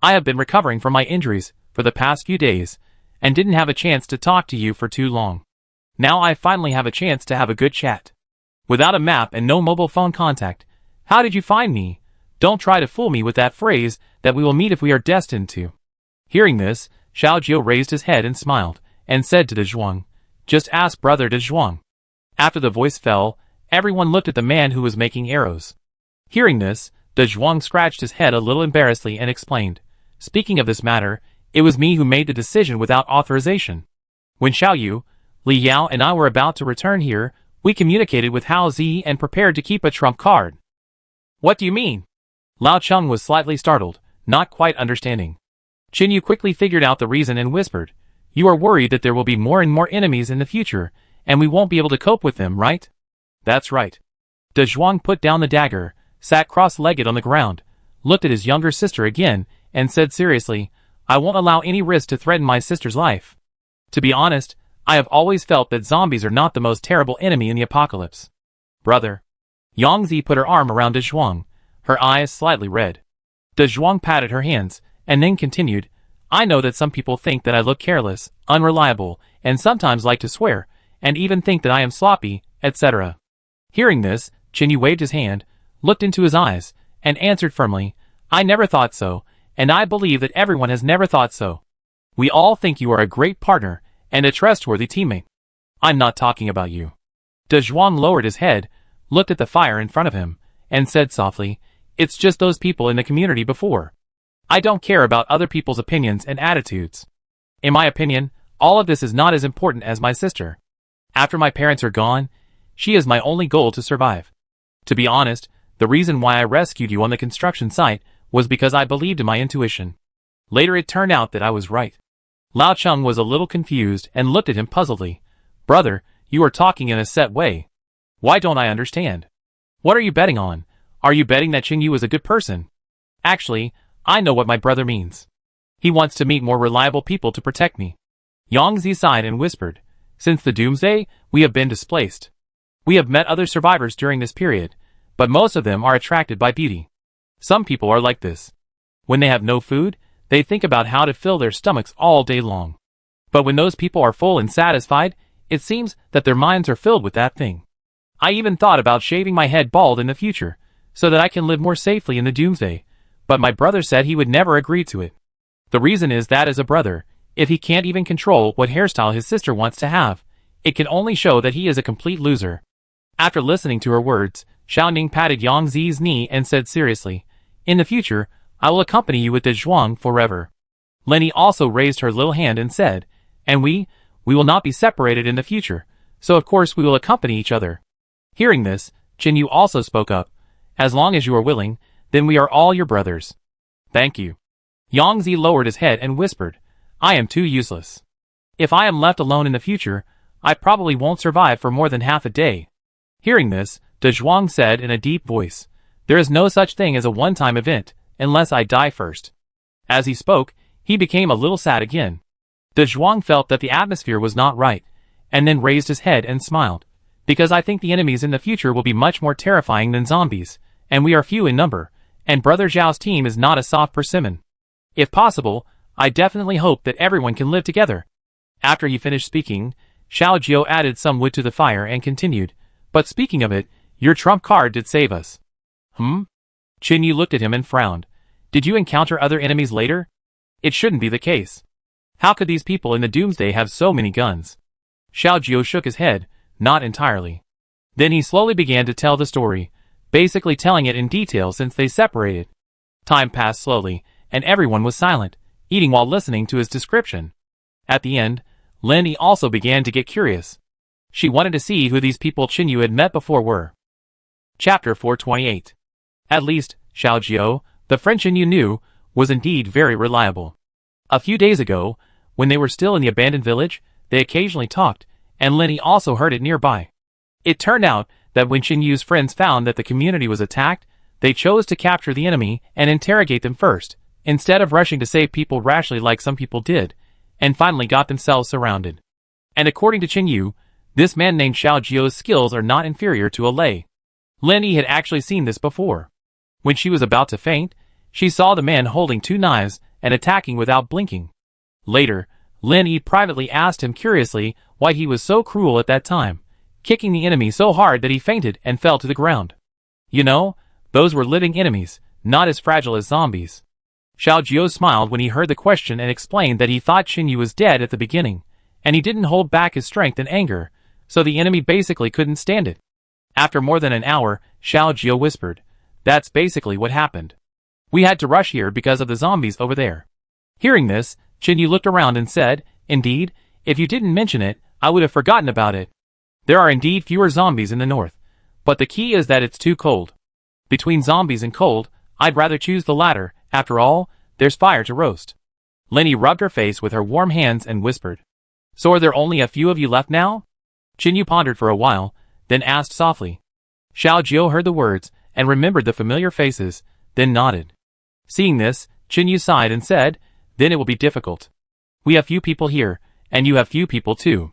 I have been recovering from my injuries for the past few days, and didn't have a chance to talk to you for too long. Now I finally have a chance to have a good chat. Without a map and no mobile phone contact, how did you find me? Don't try to fool me with that phrase that we will meet if we are destined to." Hearing this, Xiao Jiao raised his head and smiled, and said to Dazhuang, "Just ask Brother Dazhuang." After the voice fell, Everyone looked at the man who was making arrows. Hearing this, De Zhuang scratched his head a little embarrassedly and explained, "Speaking of this matter, it was me who made the decision without authorization. When Xiao Yu, Li Yao and I were about to return here, we communicated with Hao Zi and prepared to keep a trump card." "What do you mean?" Lao Cheng was slightly startled, not quite understanding. Qin Yu quickly figured out the reason and whispered, "You are worried that there will be more and more enemies in the future, and we won't be able to cope with them, right?" "That's right." De Zhuang put down the dagger, sat cross-legged on the ground, looked at his younger sister again, and said seriously, "I won't allow any risk to threaten my sister's life. To be honest, I have always felt that zombies are not the most terrible enemy in the apocalypse." "Brother." Yang Zi put her arm around De Zhuang, her eyes slightly red. De Zhuang patted her hands, and then continued, "I know that some people think that I look careless, unreliable, and sometimes like to swear, and even think that I am sloppy, etc." Hearing this, Qin Yu waved his hand, looked into his eyes, and answered firmly, "I never thought so, and I believe that everyone has never thought so. We all think you are a great partner, and a trustworthy teammate. I'm not talking about you." De Zhuang lowered his head, looked at the fire in front of him, and said softly, "It's just those people in the community before. I don't care about other people's opinions and attitudes. In my opinion, all of this is not as important as my sister. After my parents are gone, she is my only goal to survive. To be honest, the reason why I rescued you on the construction site was because I believed in my intuition. Later it turned out that I was right." Lao Cheng was a little confused and looked at him puzzledly. "Brother, you are talking in a set way. Why don't I understand? What are you betting on? Are you betting that Qin Yu is a good person?" "Actually, I know what my brother means. He wants to meet more reliable people to protect me." Yang Zi sighed and whispered, "Since the doomsday, we have been displaced. We have met other survivors during this period, but most of them are attracted by beauty. Some people are like this. When they have no food, they think about how to fill their stomachs all day long. But when those people are full and satisfied, it seems that their minds are filled with that thing. I even thought about shaving my head bald in the future, so that I can live more safely in the doomsday, but my brother said he would never agree to it. The reason is that as a brother, if he can't even control what hairstyle his sister wants to have, it can only show that he is a complete loser." After listening to her words, Xiao Ning patted Yang Zi's knee and said seriously, "In the future, I will accompany you with De Zhuang forever." Lenny also raised her little hand and said, "And we will not be separated in the future, so of course we will accompany each other." Hearing this, Qin Yu also spoke up, "As long as you are willing, then we are all your brothers." "Thank you." Yang Zi lowered his head and whispered, "I am too useless. If I am left alone in the future, I probably won't survive for more than half a day." Hearing this, De Zhuang said in a deep voice, "There is no such thing as a one-time event, unless I die first." As he spoke, he became a little sad again. De Zhuang felt that the atmosphere was not right, and then raised his head and smiled, "Because I think the enemies in the future will be much more terrifying than zombies, and we are few in number, and Brother Zhao's team is not a soft persimmon. If possible, I definitely hope that everyone can live together." After he finished speaking, Xiao Jiu added some wood to the fire and continued, "But speaking of it, your trump card did save us." Qin Yu looked at him and frowned. "Did you encounter other enemies later? It shouldn't be the case. How could these people in the doomsday have so many guns?" Xiao Jiu shook his head, not entirely. Then he slowly began to tell the story, basically telling it in detail since they separated. Time passed slowly, and everyone was silent, eating while listening to his description. At the end, Lenny also began to get curious. She wanted to see who these people Qin Yu had met before were. Chapter 428. At least, Xiao Jiu, the friend Qin Yu knew, was indeed very reliable. A few days ago, when they were still in the abandoned village, they occasionally talked, and Lenny also heard it nearby. It turned out that when Qin Yu's friends found that the community was attacked, they chose to capture the enemy and interrogate them first, instead of rushing to save people rashly like some people did, and finally got themselves surrounded. And according to Qin Yu, this man named Xiao Jiu's skills are not inferior to a lay. Lenny had actually seen this before. When she was about to faint, she saw the man holding 2 knives and attacking without blinking. Later, Lenny privately asked him curiously why he was so cruel at that time, kicking the enemy so hard that he fainted and fell to the ground. You know, those were living enemies, not as fragile as zombies. Xiao Jiu smiled when he heard the question and explained that he thought Qin Yu was dead at the beginning, and he didn't hold back his strength and anger, so the enemy basically couldn't stand it. After more than an hour, Xiao Jio whispered, "That's basically what happened. We had to rush here because of the zombies over there." Hearing this, Qinyu looked around and said, "Indeed, if you didn't mention it, I would have forgotten about it. There are indeed fewer zombies in the north, but the key is that it's too cold. Between zombies and cold, I'd rather choose the latter. After all, there's fire to roast." Lenny rubbed her face with her warm hands and whispered, "So are there only a few of you left now?" Qinyu pondered for a while, then asked softly. Xiao Jio heard the words and remembered the familiar faces, then nodded. Seeing this, Qinyu sighed and said, "Then it will be difficult. We have few people here, and you have few people too.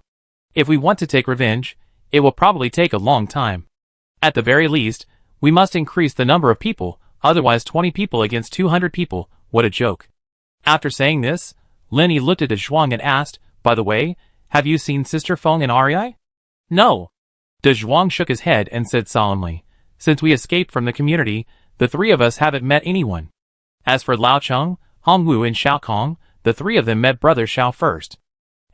If we want to take revenge, it will probably take a long time. At the very least, we must increase the number of people, otherwise 20 people against 200 people, what a joke." After saying this, Lenny looked at Zhuang and asked, "By the way, have you seen Sister Feng and Ari?" "No." De Zhuang shook his head and said solemnly, "Since we escaped from the community, the three of us haven't met anyone. As for Lao Cheng, Hongwu and Xiao Kong, the three of them met brother Xiao first."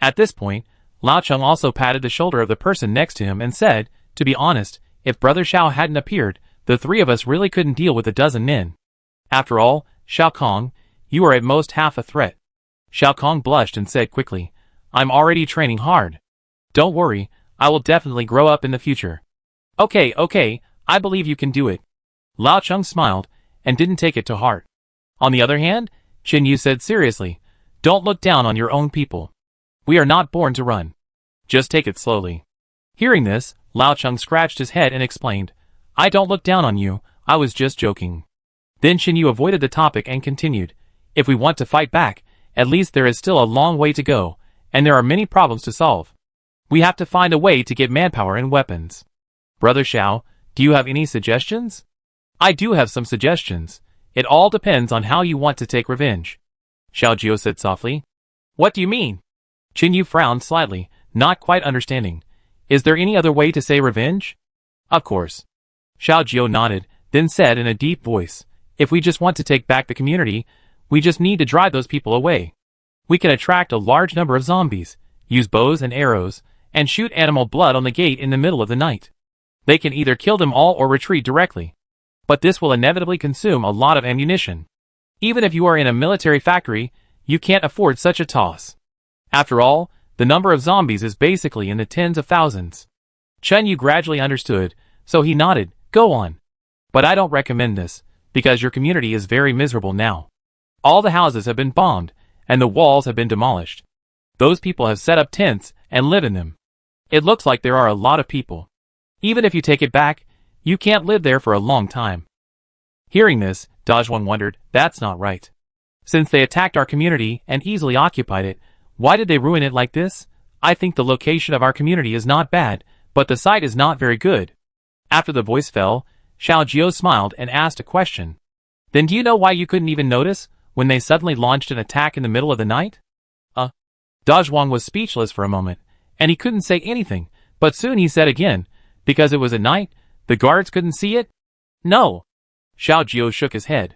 At this point, Lao Cheng also patted the shoulder of the person next to him and said, "To be honest, if brother Xiao hadn't appeared, the three of us really couldn't deal with a dozen men. After all, Xiao Kong, you are at most half a threat." Xiao Kong blushed and said quickly, "I'm already training hard. Don't worry, I will definitely grow up in the future." Okay, I believe you can do it." Lao Cheng smiled and didn't take it to heart. On the other hand, Qinyu said seriously, "Don't look down on your own people. We are not born to run. Just take it slowly." Hearing this, Lao Cheng scratched his head and explained, "I don't look down on you, I was just joking." Then Qinyu avoided the topic and continued, "If we want to fight back, at least there is still a long way to go, and there are many problems to solve. We have to find a way to get manpower and weapons. Brother Xiao, do you have any suggestions?" "I do have some suggestions. It all depends on how you want to take revenge," Xiao Jio said softly. "What do you mean?" Qinyu frowned slightly, not quite understanding. "Is there any other way to say revenge?" "Of course." Xiao Jio nodded, then said in a deep voice, "If we just want to take back the community, we just need to drive those people away. We can attract a large number of zombies, use bows and arrows, and shoot animal blood on the gate in the middle of the night. They can either kill them all or retreat directly. But this will inevitably consume a lot of ammunition. Even if you are in a military factory, you can't afford such a toss. After all, the number of zombies is basically in the tens of thousands." Chen Yu gradually understood, so he nodded, "Go on. But I don't recommend this, because your community is very miserable now. All the houses have been bombed, and the walls have been demolished. Those people have set up tents and live in them. It looks like there are a lot of people. Even if you take it back, you can't live there for a long time." Hearing this, Dazhuang wondered, "That's not right. Since they attacked our community and easily occupied it, why did they ruin it like this? I think the location of our community is not bad, but the site is not very good." After the voice fell, Xiao Jio smiled and asked a question. "Then do you know why you couldn't even notice when they suddenly launched an attack in the middle of the night?" Dazhuang was speechless for a moment, and he couldn't say anything, but soon he said again, "Because it was at night, the guards couldn't see it?" "No." Xiao Jio shook his head.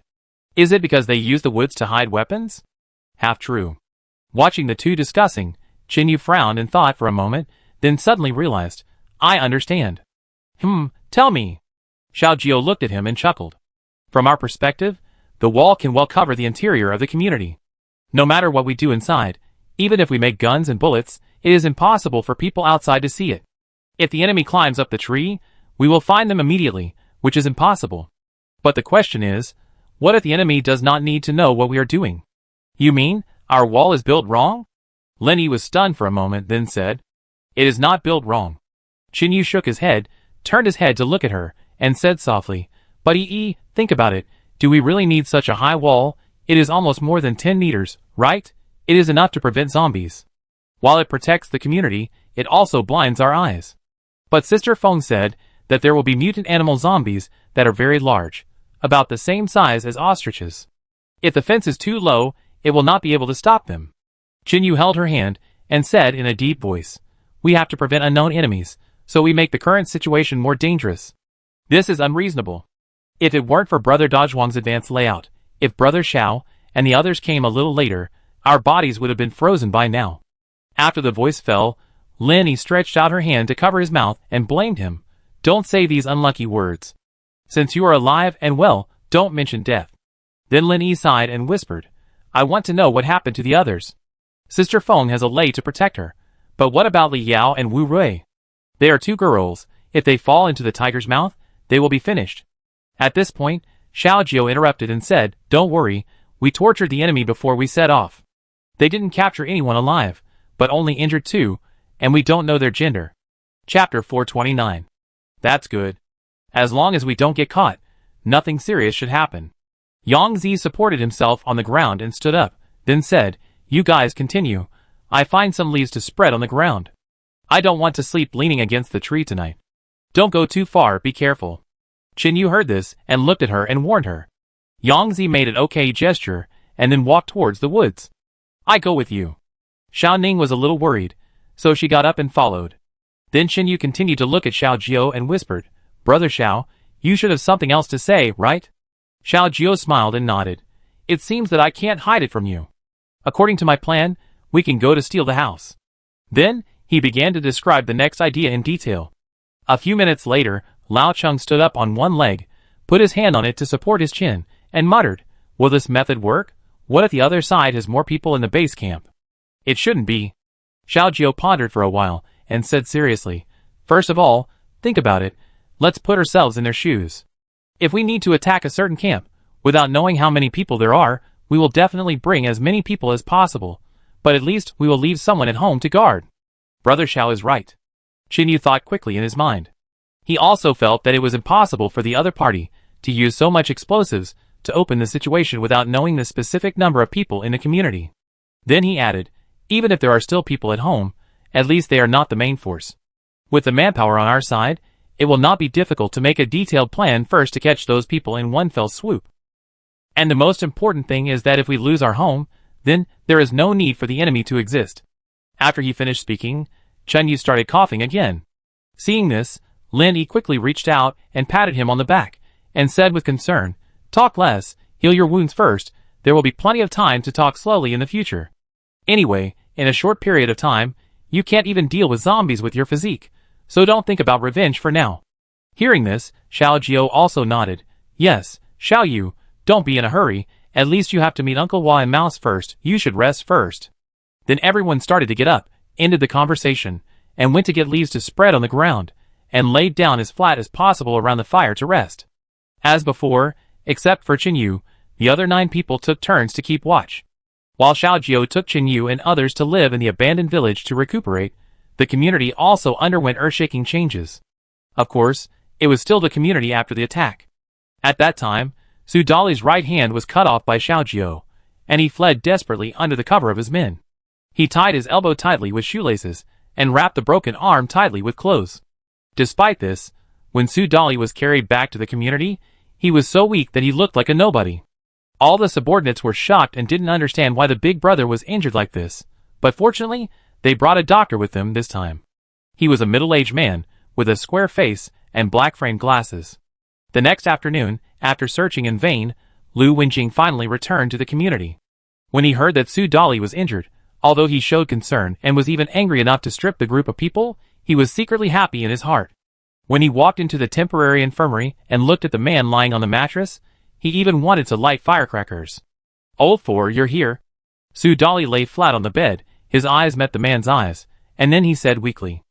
"Is it because they used the woods to hide weapons?" "Half true." Watching the two discussing, Qinyu frowned and thought for a moment, then suddenly realized, "I understand." Tell me." Xiao Jio looked at him and chuckled. "From our perspective, the wall can well cover the interior of the community. No matter what we do inside, even if we make guns and bullets, it is impossible for people outside to see it. If the enemy climbs up the tree, we will find them immediately, which is impossible. But the question is, what if the enemy does not need to know what we are doing?" "You mean, our wall is built wrong?" Lenny was stunned for a moment, then said, "It is not built wrong." Qinyu shook his head, turned his head to look at her, and said softly, "But think about it, do we really need such a high wall? It is almost more than 10 meters, right? It is enough to prevent zombies. While it protects the community, it also blinds our eyes." But Sister Feng said that there will be mutant animal zombies that are very large, about the same size as ostriches. If the fence is too low, it will not be able to stop them. Qinyu held her hand and said in a deep voice, "We have to prevent unknown enemies, so we make the current situation more dangerous. This is unreasonable. If it weren't for Brother Dazhuang's advanced layout, if Brother Xiao and the others came a little later, our bodies would have been frozen by now." After the voice fell, Lenny stretched out her hand to cover his mouth and blamed him. Don't say these unlucky words. Since you are alive and well, don't mention death. Then Lin Yi sighed and whispered, I want to know what happened to the others. Sister Feng has a lei to protect her. But what about Li Yao and Wu Rui? They are 2 girls. If they fall into the tiger's mouth, they will be finished. At this point, Xiao Jiao interrupted and said, Don't worry, we tortured the enemy before we set off. They didn't capture anyone alive, but only injured 2, and we don't know their gender. Chapter 429. That's good. As long as we don't get caught, nothing serious should happen. Yang Zi supported himself on the ground and stood up, then said, You guys continue. I find some leaves to spread on the ground. I don't want to sleep leaning against the tree tonight. Don't go too far, be careful. Qin Yu heard this and looked at her and warned her. Yang Zi made an okay gesture and then walked towards the woods. I go with you. Xiao Ning was a little worried, so she got up and followed. Then Qin Yu continued to look at Xiao Jiao and whispered, Brother Xiao, you should have something else to say, right? Xiao Jiao smiled and nodded. It seems that I can't hide it from you. According to my plan, we can go to steal the house. Then, he began to describe the next idea in detail. A few minutes later, Lao Chung stood up on one leg, put his hand on it to support his chin, and muttered, Will this method work? What if the other side has more people in the base camp? It shouldn't be. Xiao Jiao pondered for a while, and said seriously, First of all, think about it, let's put ourselves in their shoes. If we need to attack a certain camp, without knowing how many people there are, we will definitely bring as many people as possible, but at least we will leave someone at home to guard. Brother Xiao is right. Qin Yu thought quickly in his mind. He also felt that it was impossible for the other party to use so much explosives to open the situation without knowing the specific number of people in the community. Then he added, Even if there are still people at home, at least they are not the main force. With the manpower on our side, it will not be difficult to make a detailed plan first to catch those people in one fell swoop. And the most important thing is that if we lose our home, then there is no need for the enemy to exist. After he finished speaking, Chen Yu started coughing again. Seeing this, Lin Yi quickly reached out and patted him on the back, and said with concern, Talk less, heal your wounds first, there will be plenty of time to talk slowly in the future. Anyway, in a short period of time, you can't even deal with zombies with your physique, so don't think about revenge for now. Hearing this, Xiao Jiao also nodded. Yes, Xiao Yu, don't be in a hurry, at least you have to meet Uncle Hua and Mouse first, you should rest first. Then everyone started to get up, ended the conversation, and went to get leaves to spread on the ground, and laid down as flat as possible around the fire to rest. As before, except for Qin Yu, the other 9 people took turns to keep watch. While Xiao Jiao took Qin Yu and others to live in the abandoned village to recuperate, the community also underwent earth-shaking changes. Of course, it was still the community after the attack. At that time, Su Dali's right hand was cut off by Xiao Jiao, and he fled desperately under the cover of his men. He tied his elbow tightly with shoelaces, and wrapped the broken arm tightly with clothes. Despite this, when Su Dali was carried back to the community, he was so weak that he looked like a nobody. All the subordinates were shocked and didn't understand why the big brother was injured like this, but fortunately, they brought a doctor with them this time. He was a middle-aged man, with a square face and black-framed glasses. The next afternoon, after searching in vain, Lu Wenjing finally returned to the community. When he heard that Su Dali was injured, although he showed concern and was even angry enough to strip the group of people, he was secretly happy in his heart. When he walked into the temporary infirmary and looked at the man lying on the mattress, he even wanted to light firecrackers. Old Four, you're here. Su Dali lay flat on the bed, his eyes met the man's eyes, and then he said weakly.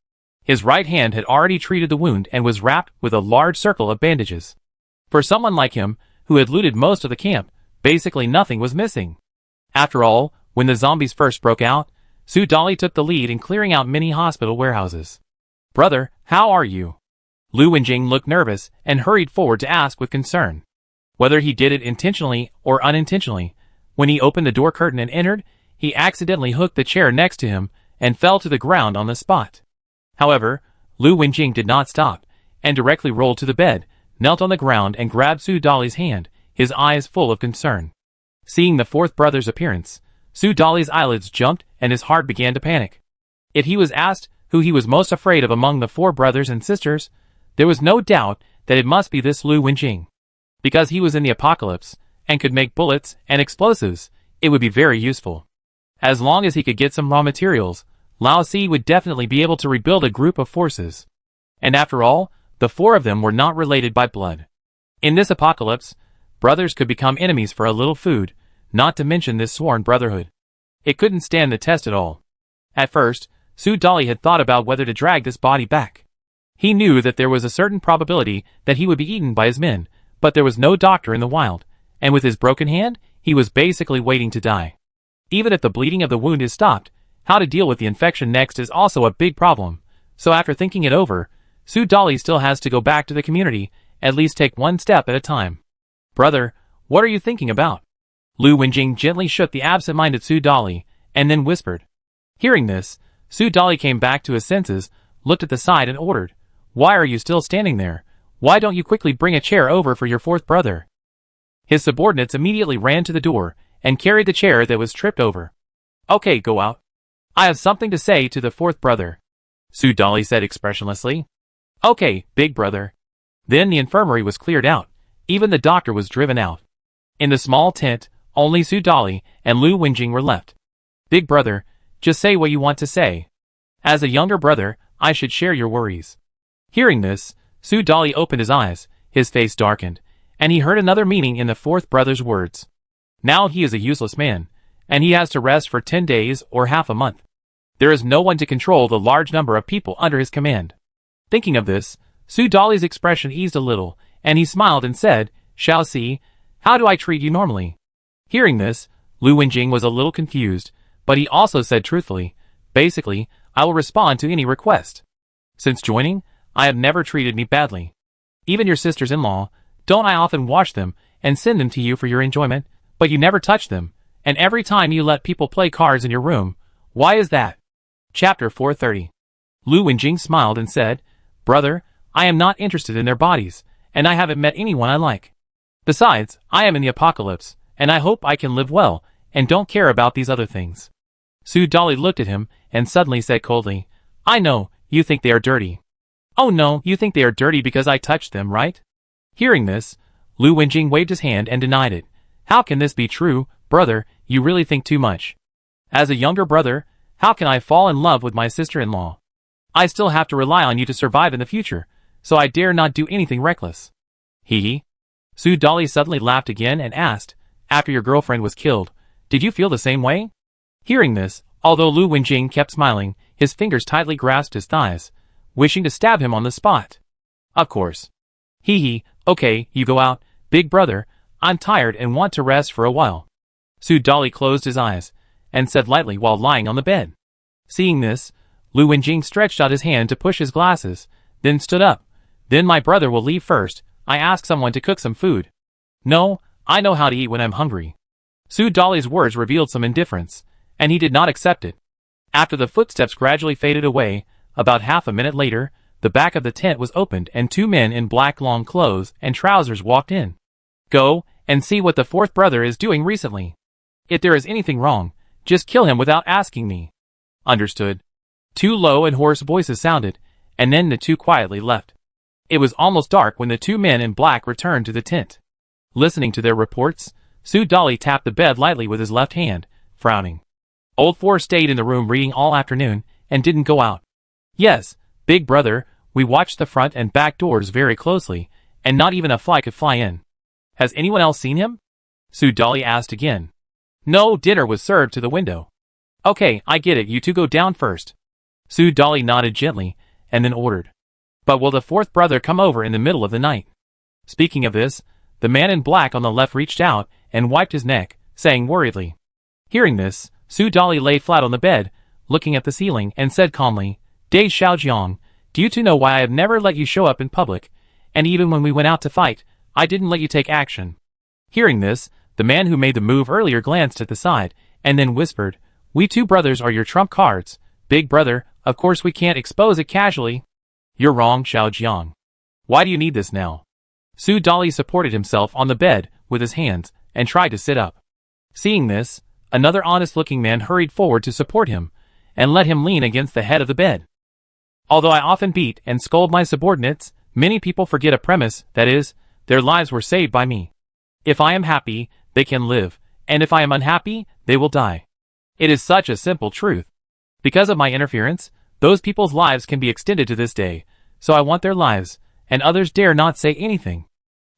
His right hand had already treated the wound and was wrapped with a large circle of bandages. For someone like him, who had looted most of the camp, basically nothing was missing. After all, when the zombies first broke out, Su Dali took the lead in clearing out many hospital warehouses. Brother, how are you? Lu Wenjing looked nervous and hurried forward to ask with concern. Whether he did it intentionally or unintentionally, when he opened the door curtain and entered, he accidentally hooked the chair next to him and fell to the ground on the spot. However, Lu Wenjing did not stop, and directly rolled to the bed, knelt on the ground and grabbed Su Dali's hand, his eyes full of concern. Seeing the fourth brother's appearance, Su Dali's eyelids jumped and his heart began to panic. If he was asked who he was most afraid of among the 4 brothers and sisters, there was no doubt that it must be this Lu Wenjing. Because he was in the apocalypse, and could make bullets and explosives, it would be very useful. As long as he could get some raw materials, Lao Si would definitely be able to rebuild a group of forces. And after all, The four of them were not related by blood. In this apocalypse, brothers could become enemies for a little food, not to mention this sworn brotherhood. It couldn't stand the test at all. At first, Su Dali had thought about whether to drag this body back. He knew that there was a certain probability that he would be eaten by his men, but there was no doctor in the wild, and with his broken hand, he was basically waiting to die. Even if the bleeding of the wound is stopped, how to deal with the infection next is also a big problem. So after thinking it over, Su Dali still has to go back to the community, at least take one step at a time. Brother, what are you thinking about? Lu Wenjing gently shook the absent-minded Su Dali, and then whispered. Hearing this, Su Dali came back to his senses, looked at the side and ordered, Why are you still standing there? Why don't you quickly bring a chair over for your fourth brother? His subordinates immediately ran to the door, and carried the chair that was tripped over. Okay, go out. I have something to say to the fourth brother, Su Dali said expressionlessly. Okay, big brother. Then the infirmary was cleared out. Even the doctor was driven out. In the small tent, only Su Dali and Lu Wenjing were left. Big brother, just say what you want to say. As a younger brother, I should share your worries. Hearing this, Su Dali opened his eyes, his face darkened, and he heard another meaning in the fourth brother's words. Now he is a useless man, and he has to rest for 10 days or half a month. There is no one to control the large number of people under his command. Thinking of this, Su Dali's expression eased a little, and he smiled and said, Shall see, how do I treat you normally? Hearing this, Lu Wenjing was a little confused, but he also said truthfully, Basically, I will respond to any request. Since joining, I have never treated me badly. Even your sisters-in-law, don't I often wash them and send them to you for your enjoyment, but you never touch them, and every time you let people play cards in your room. Why is that? Chapter 430. Lu Wenjing smiled and said, Brother, I am not interested in their bodies, and I haven't met anyone I like. Besides, I am in the apocalypse, and I hope I can live well, and don't care about these other things. Su Dali looked at him, and suddenly said coldly, I know, you think they are dirty. Oh no, you think they are dirty because I touched them, right? Hearing this, Lu Wenjing waved his hand and denied it. How can this be true, brother, you really think too much. As a younger brother, how can I fall in love with my sister-in-law? I still have to rely on you to survive in the future, so I dare not do anything reckless. Hee. Su Dali suddenly laughed again and asked, After your girlfriend was killed, did you feel the same way? Hearing this, although Lu Wenjing kept smiling, his fingers tightly grasped his thighs, wishing to stab him on the spot. Of course. Hee. Okay, you go out, big brother, I'm tired and want to rest for a while. Su Dali closed his eyes, and said lightly while lying on the bed. Seeing this, Lu Wenjing stretched out his hand to push his glasses, then stood up. Then my brother will leave first, I ask someone to cook some food. No, I know how to eat when I'm hungry. Su Dali's words revealed some indifference, and he did not accept it. After the footsteps gradually faded away, about half a minute later, the back of the tent was opened and two men in black long clothes and trousers walked in. Go, and see what the fourth brother is doing recently. If there is anything wrong, just kill him without asking me. Understood. Two low and hoarse voices sounded, and then the two quietly left. It was almost dark when the two men in black returned to the tent. Listening to their reports, Su Dali tapped the bed lightly with his left hand, frowning. Old Four stayed in the room reading all afternoon, and didn't go out. Yes, big brother, we watched the front and back doors very closely, and not even a fly could fly in. Has anyone else seen him? Su Dali asked again. No, dinner was served to the window. Okay, I get it, you two go down first. Su Dali nodded gently, and then ordered. But will the fourth brother come over in the middle of the night? Speaking of this, the man in black on the left reached out and wiped his neck, saying worriedly. Hearing this, Su Dali lay flat on the bed, looking at the ceiling, and said calmly, Dai Xiaojiang, do you two know why I have never let you show up in public, and even when we went out to fight, I didn't let you take action? Hearing this, the man who made the move earlier glanced at the side, and then whispered, We two brothers are your trump cards, big brother, of course we can't expose it casually. You're wrong, Xiaojiang. Why do you need this now? Su Dali supported himself on the bed with his hands, and tried to sit up. Seeing this, another honest-looking man hurried forward to support him, and let him lean against the head of the bed. Although I often beat and scold my subordinates, many people forget a premise, that is, their lives were saved by me. If I am happy, they can live, and if I am unhappy, they will die. It is such a simple truth. Because of my interference, those people's lives can be extended to this day, so I want their lives, and others dare not say anything.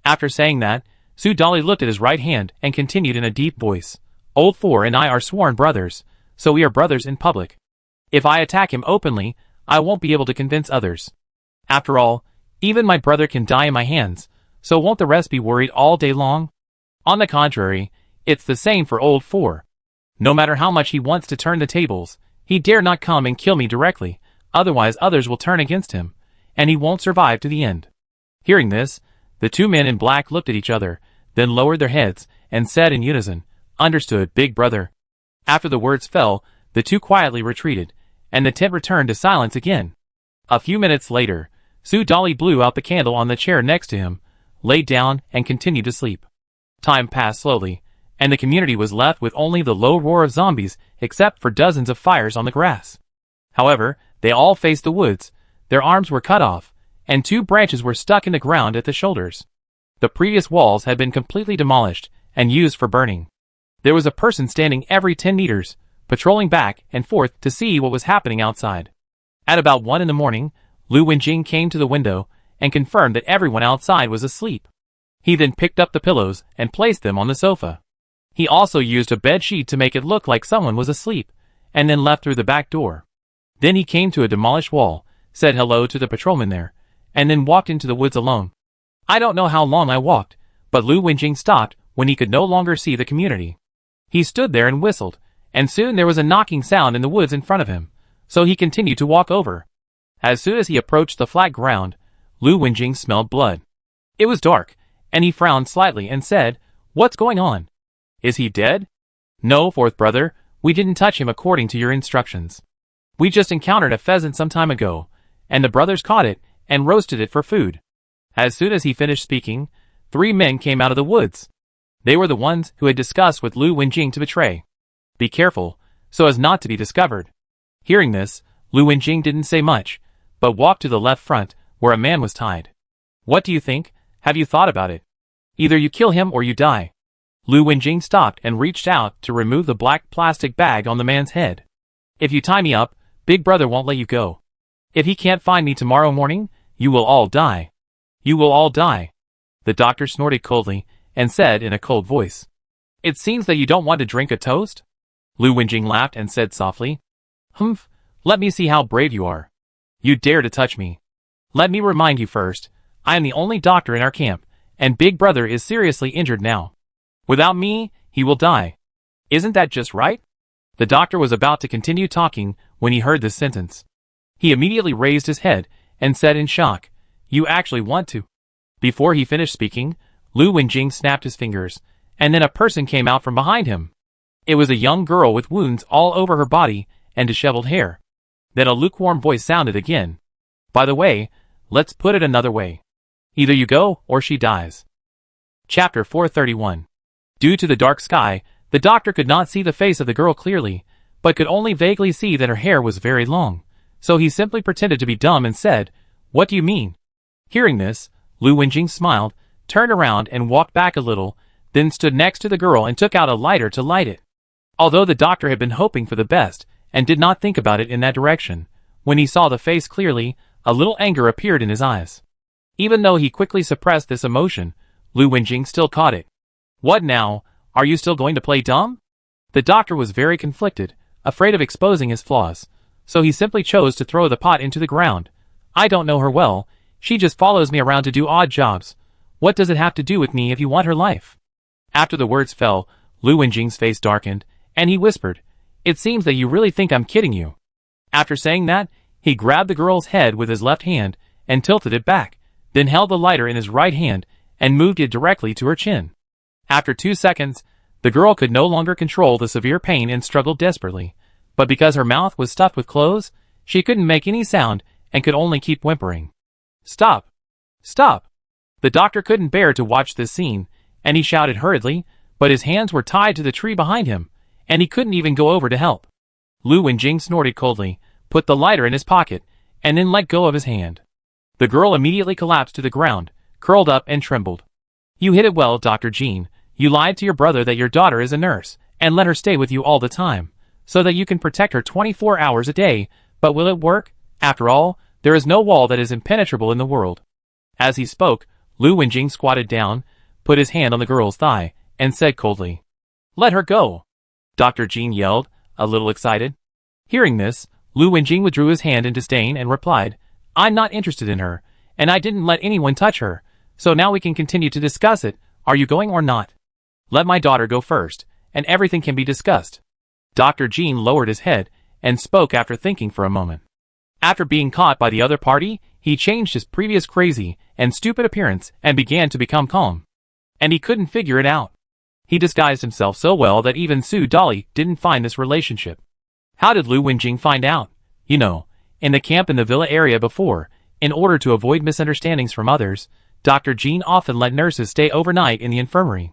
After saying that, Sue Dolly looked at his right hand and continued in a deep voice, "Old Four and I are sworn brothers, so we are brothers in public. If I attack him openly, I won't be able to convince others. After all, even my brother can die in my hands, so won't the rest be worried all day long? On the contrary, it's the same for Old Four. No matter how much he wants to turn the tables, he dare not come and kill me directly, otherwise others will turn against him, and he won't survive to the end." Hearing this, the two men in black looked at each other, then lowered their heads, and said in unison, "Understood, big brother." After the words fell, the two quietly retreated, and the tent returned to silence again. A few minutes later, Sue Dolly blew out the candle on the chair next to him, laid down, and continued to sleep. Time passed slowly, and the community was left with only the low roar of zombies except for dozens of fires on the grass. However, they all faced the woods, their arms were cut off, and 2 branches were stuck in the ground at the shoulders. The previous walls had been completely demolished and used for burning. There was a person standing every 10 meters, patrolling back and forth to see what was happening outside. At about 1 in the morning, Lu Wenjing came to the window and confirmed that everyone outside was asleep. He then picked up the pillows and placed them on the sofa. He also used a bed sheet to make it look like someone was asleep, and then left through the back door. Then he came to a demolished wall, said hello to the patrolman there, and then walked into the woods alone. I don't know how long I walked, but Lu Wenjing stopped when he could no longer see the community. He stood there and whistled, and soon there was a knocking sound in the woods in front of him, so he continued to walk over. As soon as he approached the flat ground, Lu Wenjing smelled blood. It was dark, and he frowned slightly and said, "What's going on? Is he dead?" "No, fourth brother, we didn't touch him according to your instructions. We just encountered a pheasant some time ago, and the brothers caught it and roasted it for food." As soon as he finished speaking, 3 men came out of the woods. They were the ones who had discussed with Lu Wenjing to betray. "Be careful, so as not to be discovered." Hearing this, Lu Wenjing didn't say much, but walked to the left front, where a man was tied. "What do you think? Have you thought about it? Either you kill him or you die." Lu Wenjing stopped and reached out to remove the black plastic bag on the man's head. "If you tie me up, Big Brother won't let you go. If he can't find me tomorrow morning, you will all die. You will all die." The doctor snorted coldly and said in a cold voice, "It seems that you don't want to drink a toast?" Lu Wenjing laughed and said softly, "Humph, let me see how brave you are. You dare to touch me. Let me remind you first, I am the only doctor in our camp, and Big Brother is seriously injured now. Without me, he will die. Isn't that just right?" The doctor was about to continue talking when he heard this sentence. He immediately raised his head and said in shock, "You actually want to?" Before he finished speaking, Lu Wenjing snapped his fingers, and then a person came out from behind him. It was a young girl with wounds all over her body and disheveled hair. Then a lukewarm voice sounded again. "By the way, let's put it another way. Either you go or she dies." Chapter 431. Due to the dark sky, the doctor could not see the face of the girl clearly, but could only vaguely see that her hair was very long, so he simply pretended to be dumb and said, "What do you mean?" Hearing this, Lu Wenjing smiled, turned around and walked back a little, then stood next to the girl and took out a lighter to light it. Although the doctor had been hoping for the best, and did not think about it in that direction, when he saw the face clearly, a little anger appeared in his eyes. Even though he quickly suppressed this emotion, Lu Wenjing still caught it. "What now? Are you still going to play dumb?" The doctor was very conflicted, afraid of exposing his flaws, so he simply chose to throw the pot into the ground. "I don't know her well, she just follows me around to do odd jobs. What does it have to do with me if you want her life?" After the words fell, Lu Wenjing's face darkened, and he whispered, "It seems that you really think I'm kidding you." After saying that, he grabbed the girl's head with his left hand and tilted it back, then held the lighter in his right hand and moved it directly to her chin. After 2 seconds, the girl could no longer control the severe pain and struggled desperately, but because her mouth was stuffed with clothes, she couldn't make any sound and could only keep whimpering. "Stop! Stop!" The doctor couldn't bear to watch this scene, and he shouted hurriedly, but his hands were tied to the tree behind him, and he couldn't even go over to help. Lu Wenjing snorted coldly, put the lighter in his pocket, and then let go of his hand. The girl immediately collapsed to the ground, curled up and trembled. "You hit it well, Dr. Jean. You lied to your brother that your daughter is a nurse, and let her stay with you all the time, so that you can protect her 24 hours a day, but will it work? After all, there is no wall that is impenetrable in the world." As he spoke, Lu Wenjing squatted down, put his hand on the girl's thigh, and said coldly, "Let her go." Dr. Jean yelled, a little excited. Hearing this, Lu Wenjing withdrew his hand in disdain and replied, "I'm not interested in her, and I didn't let anyone touch her, so now we can continue to discuss it. Are you going or not? Let my daughter go first, and everything can be discussed." Dr. Jean lowered his head and spoke after thinking for a moment. After being caught by the other party, he changed his previous crazy and stupid appearance and began to become calm. And he couldn't figure it out. He disguised himself so well that even Su Dali didn't find this relationship. How did Lu Wenjing find out? You know, in the camp in the villa area before, in order to avoid misunderstandings from others, Dr. Jean often let nurses stay overnight in the infirmary.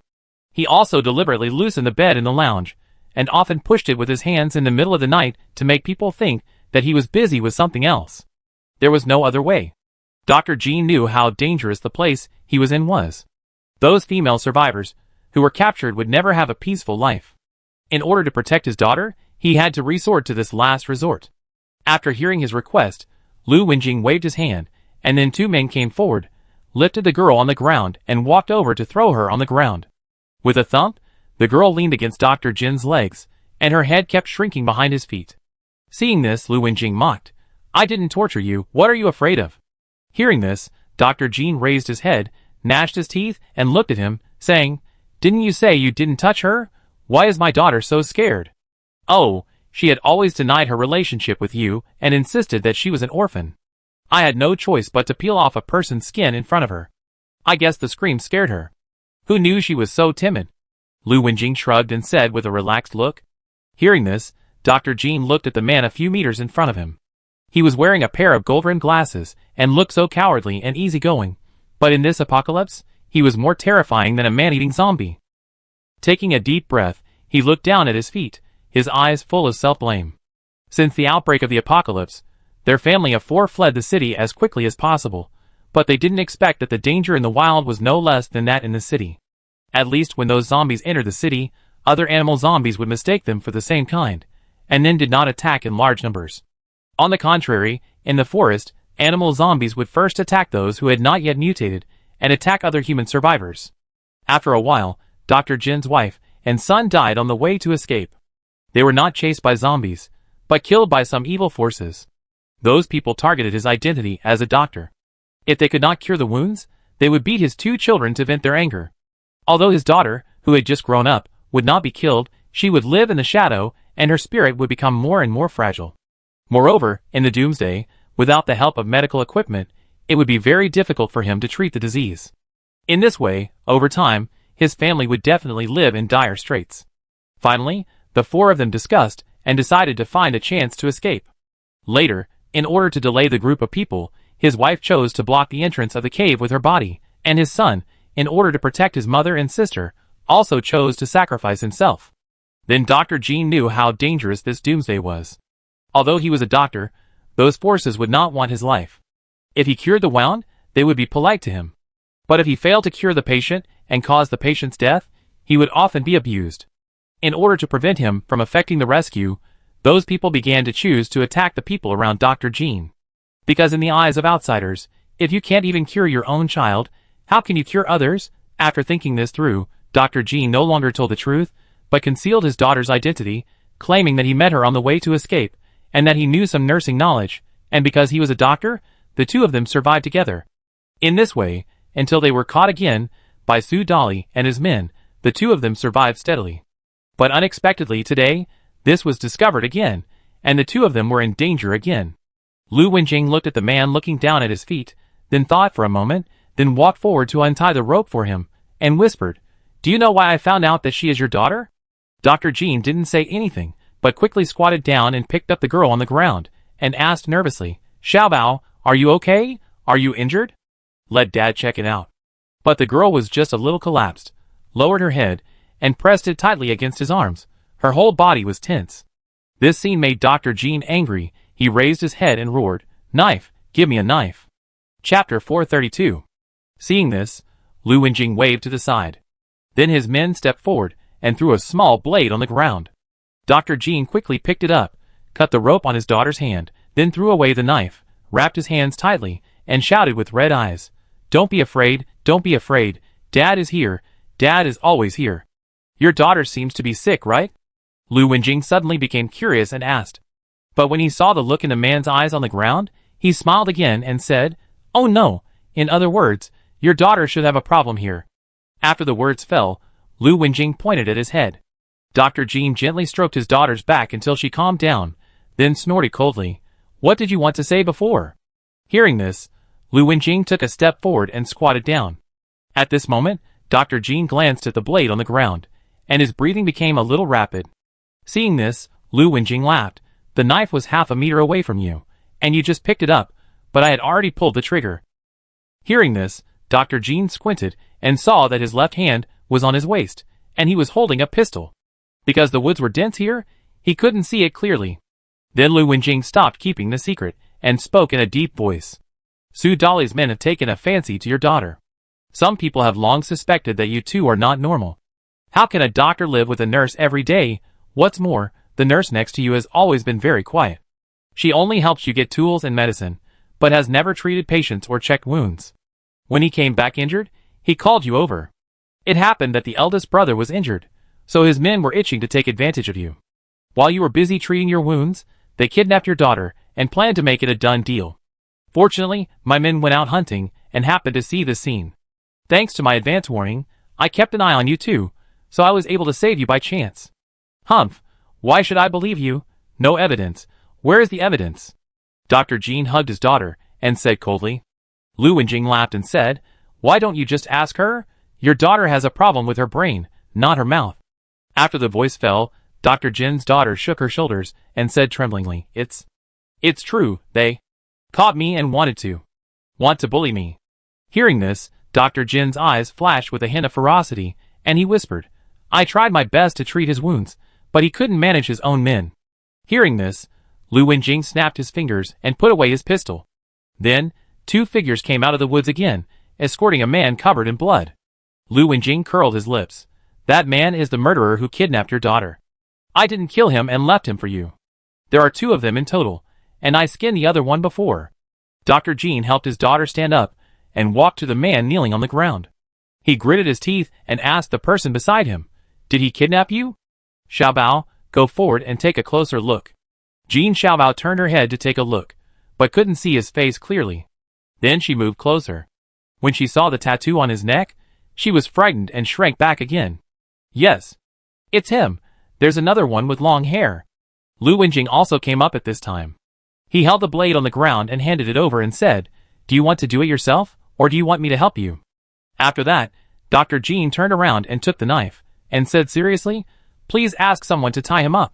He also deliberately loosened the bed in the lounge, and often pushed it with his hands in the middle of the night to make people think that he was busy with something else. There was no other way. Dr. Jean knew how dangerous the place he was in was. Those female survivors who were captured would never have a peaceful life. In order to protect his daughter, he had to resort to this last resort. After hearing his request, Lu Wenjing waved his hand, and then two men came forward, lifted the girl on the ground and walked over to throw her on the ground. With a thump, the girl leaned against Dr. Jin's legs, and her head kept shrinking behind his feet. Seeing this, Lu Wenjing mocked, "I didn't torture you, what are you afraid of?" Hearing this, Dr. Jean raised his head, gnashed his teeth, and looked at him, saying, "Didn't you say you didn't touch her? Why is my daughter so scared?" "Oh, she had always denied her relationship with you and insisted that she was an orphan. I had no choice but to peel off a person's skin in front of her. I guess the scream scared her. Who knew she was so timid?" Lu Wenjing shrugged and said with a relaxed look. Hearing this, Dr. Jean looked at the man a few meters in front of him. He was wearing a pair of gold-rimmed glasses and looked so cowardly and easygoing, but in this apocalypse, he was more terrifying than a man-eating zombie. Taking a deep breath, he looked down at his feet, his eyes full of self-blame. Since the outbreak of the apocalypse, their family of 4 fled the city as quickly as possible, but they didn't expect that the danger in the wild was no less than that in the city. At least when those zombies entered the city, other animal zombies would mistake them for the same kind, and then did not attack in large numbers. On the contrary, in the forest, animal zombies would first attack those who had not yet mutated, and attack other human survivors. After a while, Dr. Jin's wife and son died on the way to escape. They were not chased by zombies, but killed by some evil forces. Those people targeted his identity as a doctor. If they could not cure the wounds, they would beat his 2 children to vent their anger. Although his daughter, who had just grown up, would not be killed, she would live in the shadow, and her spirit would become more and more fragile. Moreover, in the doomsday, without the help of medical equipment, it would be very difficult for him to treat the disease. In this way, over time, his family would definitely live in dire straits. Finally, the 4 of them discussed and decided to find a chance to escape. Later, in order to delay the group of people, his wife chose to block the entrance of the cave with her body, and his son, in order to protect his mother and sister, also chose to sacrifice himself. Then Dr. Jean knew how dangerous this doomsday was. Although he was a doctor, those forces would not want his life. If he cured the wound, they would be polite to him. But if he failed to cure the patient and caused the patient's death, he would often be abused. In order to prevent him from effecting the rescue, those people began to choose to attack the people around Dr. Jean. Because in the eyes of outsiders, if you can't even cure your own child, how can you cure others? After thinking this through, Dr. Jean no longer told the truth, but concealed his daughter's identity, claiming that he met her on the way to escape, and that he knew some nursing knowledge, and because he was a doctor, the 2 of them survived together. In this way, until they were caught again by Su Dali and his men, the 2 of them survived steadily. But unexpectedly today, this was discovered again, and the 2 of them were in danger again. Lu Wenjing looked at the man looking down at his feet, then thought for a moment, then walked forward to untie the rope for him, and whispered, "Do you know why I found out that she is your daughter?" Dr. Jean didn't say anything, but quickly squatted down and picked up the girl on the ground, and asked nervously, "Xiaobao, are you okay? Are you injured? Let Dad check it out." But the girl was just a little collapsed, lowered her head, and pressed it tightly against his arms. Her whole body was tense. This scene made Dr. Jean angry. He raised his head and roared, "Knife, give me a knife." Chapter 432. Seeing this, Lu Wenjing waved to the side. Then his men stepped forward and threw a small blade on the ground. Dr. Jean quickly picked it up, cut the rope on his daughter's hand, then threw away the knife, wrapped his hands tightly, and shouted with red eyes, Don't be afraid, don't be afraid. Dad is here. Dad is always here. Your daughter seems to be sick, right? Lu Wenjing suddenly became curious and asked. But when he saw the look in the man's eyes on the ground, he smiled again and said, "Oh no, in other words, your daughter should have a problem here." After the words fell, Lu Wenjing pointed at his head. Dr. Jean gently stroked his daughter's back until she calmed down, then snorted coldly. "What did you want to say before?" Hearing this, Lu Wenjing took a step forward and squatted down. At this moment, Dr. Jean glanced at the blade on the ground, and his breathing became a little rapid. Seeing this, Lu Wenjing laughed. "The knife was half a meter away from you, and you just picked it up, but I had already pulled the trigger." Hearing this, Dr. Jean squinted and saw that his left hand was on his waist, and he was holding a pistol. Because the woods were dense here, he couldn't see it clearly. Then Lu Wenjing stopped keeping the secret, and spoke in a deep voice. "Su Dali's men have taken a fancy to your daughter. Some people have long suspected that you two are not normal. How can a doctor live with a nurse every day? What's more, the nurse next to you has always been very quiet. She only helps you get tools and medicine, but has never treated patients or checked wounds. When he came back injured, he called you over. It happened that the eldest brother was injured, so his men were itching to take advantage of you. While you were busy treating your wounds, they kidnapped your daughter and planned to make it a done deal. Fortunately, my men went out hunting and happened to see the scene. Thanks to my advance warning, I kept an eye on you too, so I was able to save you by chance." "Humph, why should I believe you? No evidence. Where is the evidence?" Dr. Jean hugged his daughter and said coldly. Lu Wenjing laughed and said, "Why don't you just ask her? Your daughter has a problem with her brain, not her mouth." After the voice fell, Dr. Jin's daughter shook her shoulders and said tremblingly, It's true, they caught me and want to bully me." Hearing this, Dr. Jin's eyes flashed with a hint of ferocity, and he whispered, "I tried my best to treat his wounds, but he couldn't manage his own men." Hearing this, Lu Wenjing snapped his fingers and put away his pistol. Then, two figures came out of the woods again, escorting a man covered in blood. Lu Wenjing curled his lips. "That man is the murderer who kidnapped your daughter. I didn't kill him and left him for you. There are two of them in total, and I skinned the other one before." Dr. Jean helped his daughter stand up and walked to the man kneeling on the ground. He gritted his teeth and asked the person beside him, "Did he kidnap you?" "Xiaobao, go forward and take a closer look." Jean Xiaobao turned her head to take a look, but couldn't see his face clearly. Then she moved closer. When she saw the tattoo on his neck, she was frightened and shrank back again. "Yes, it's him. There's another one with long hair." Lu Wenjing also came up at this time. He held the blade on the ground and handed it over and said, "Do you want to do it yourself, or do you want me to help you?" After that, Dr. Jean turned around and took the knife, and said seriously, "Please ask someone to tie him up."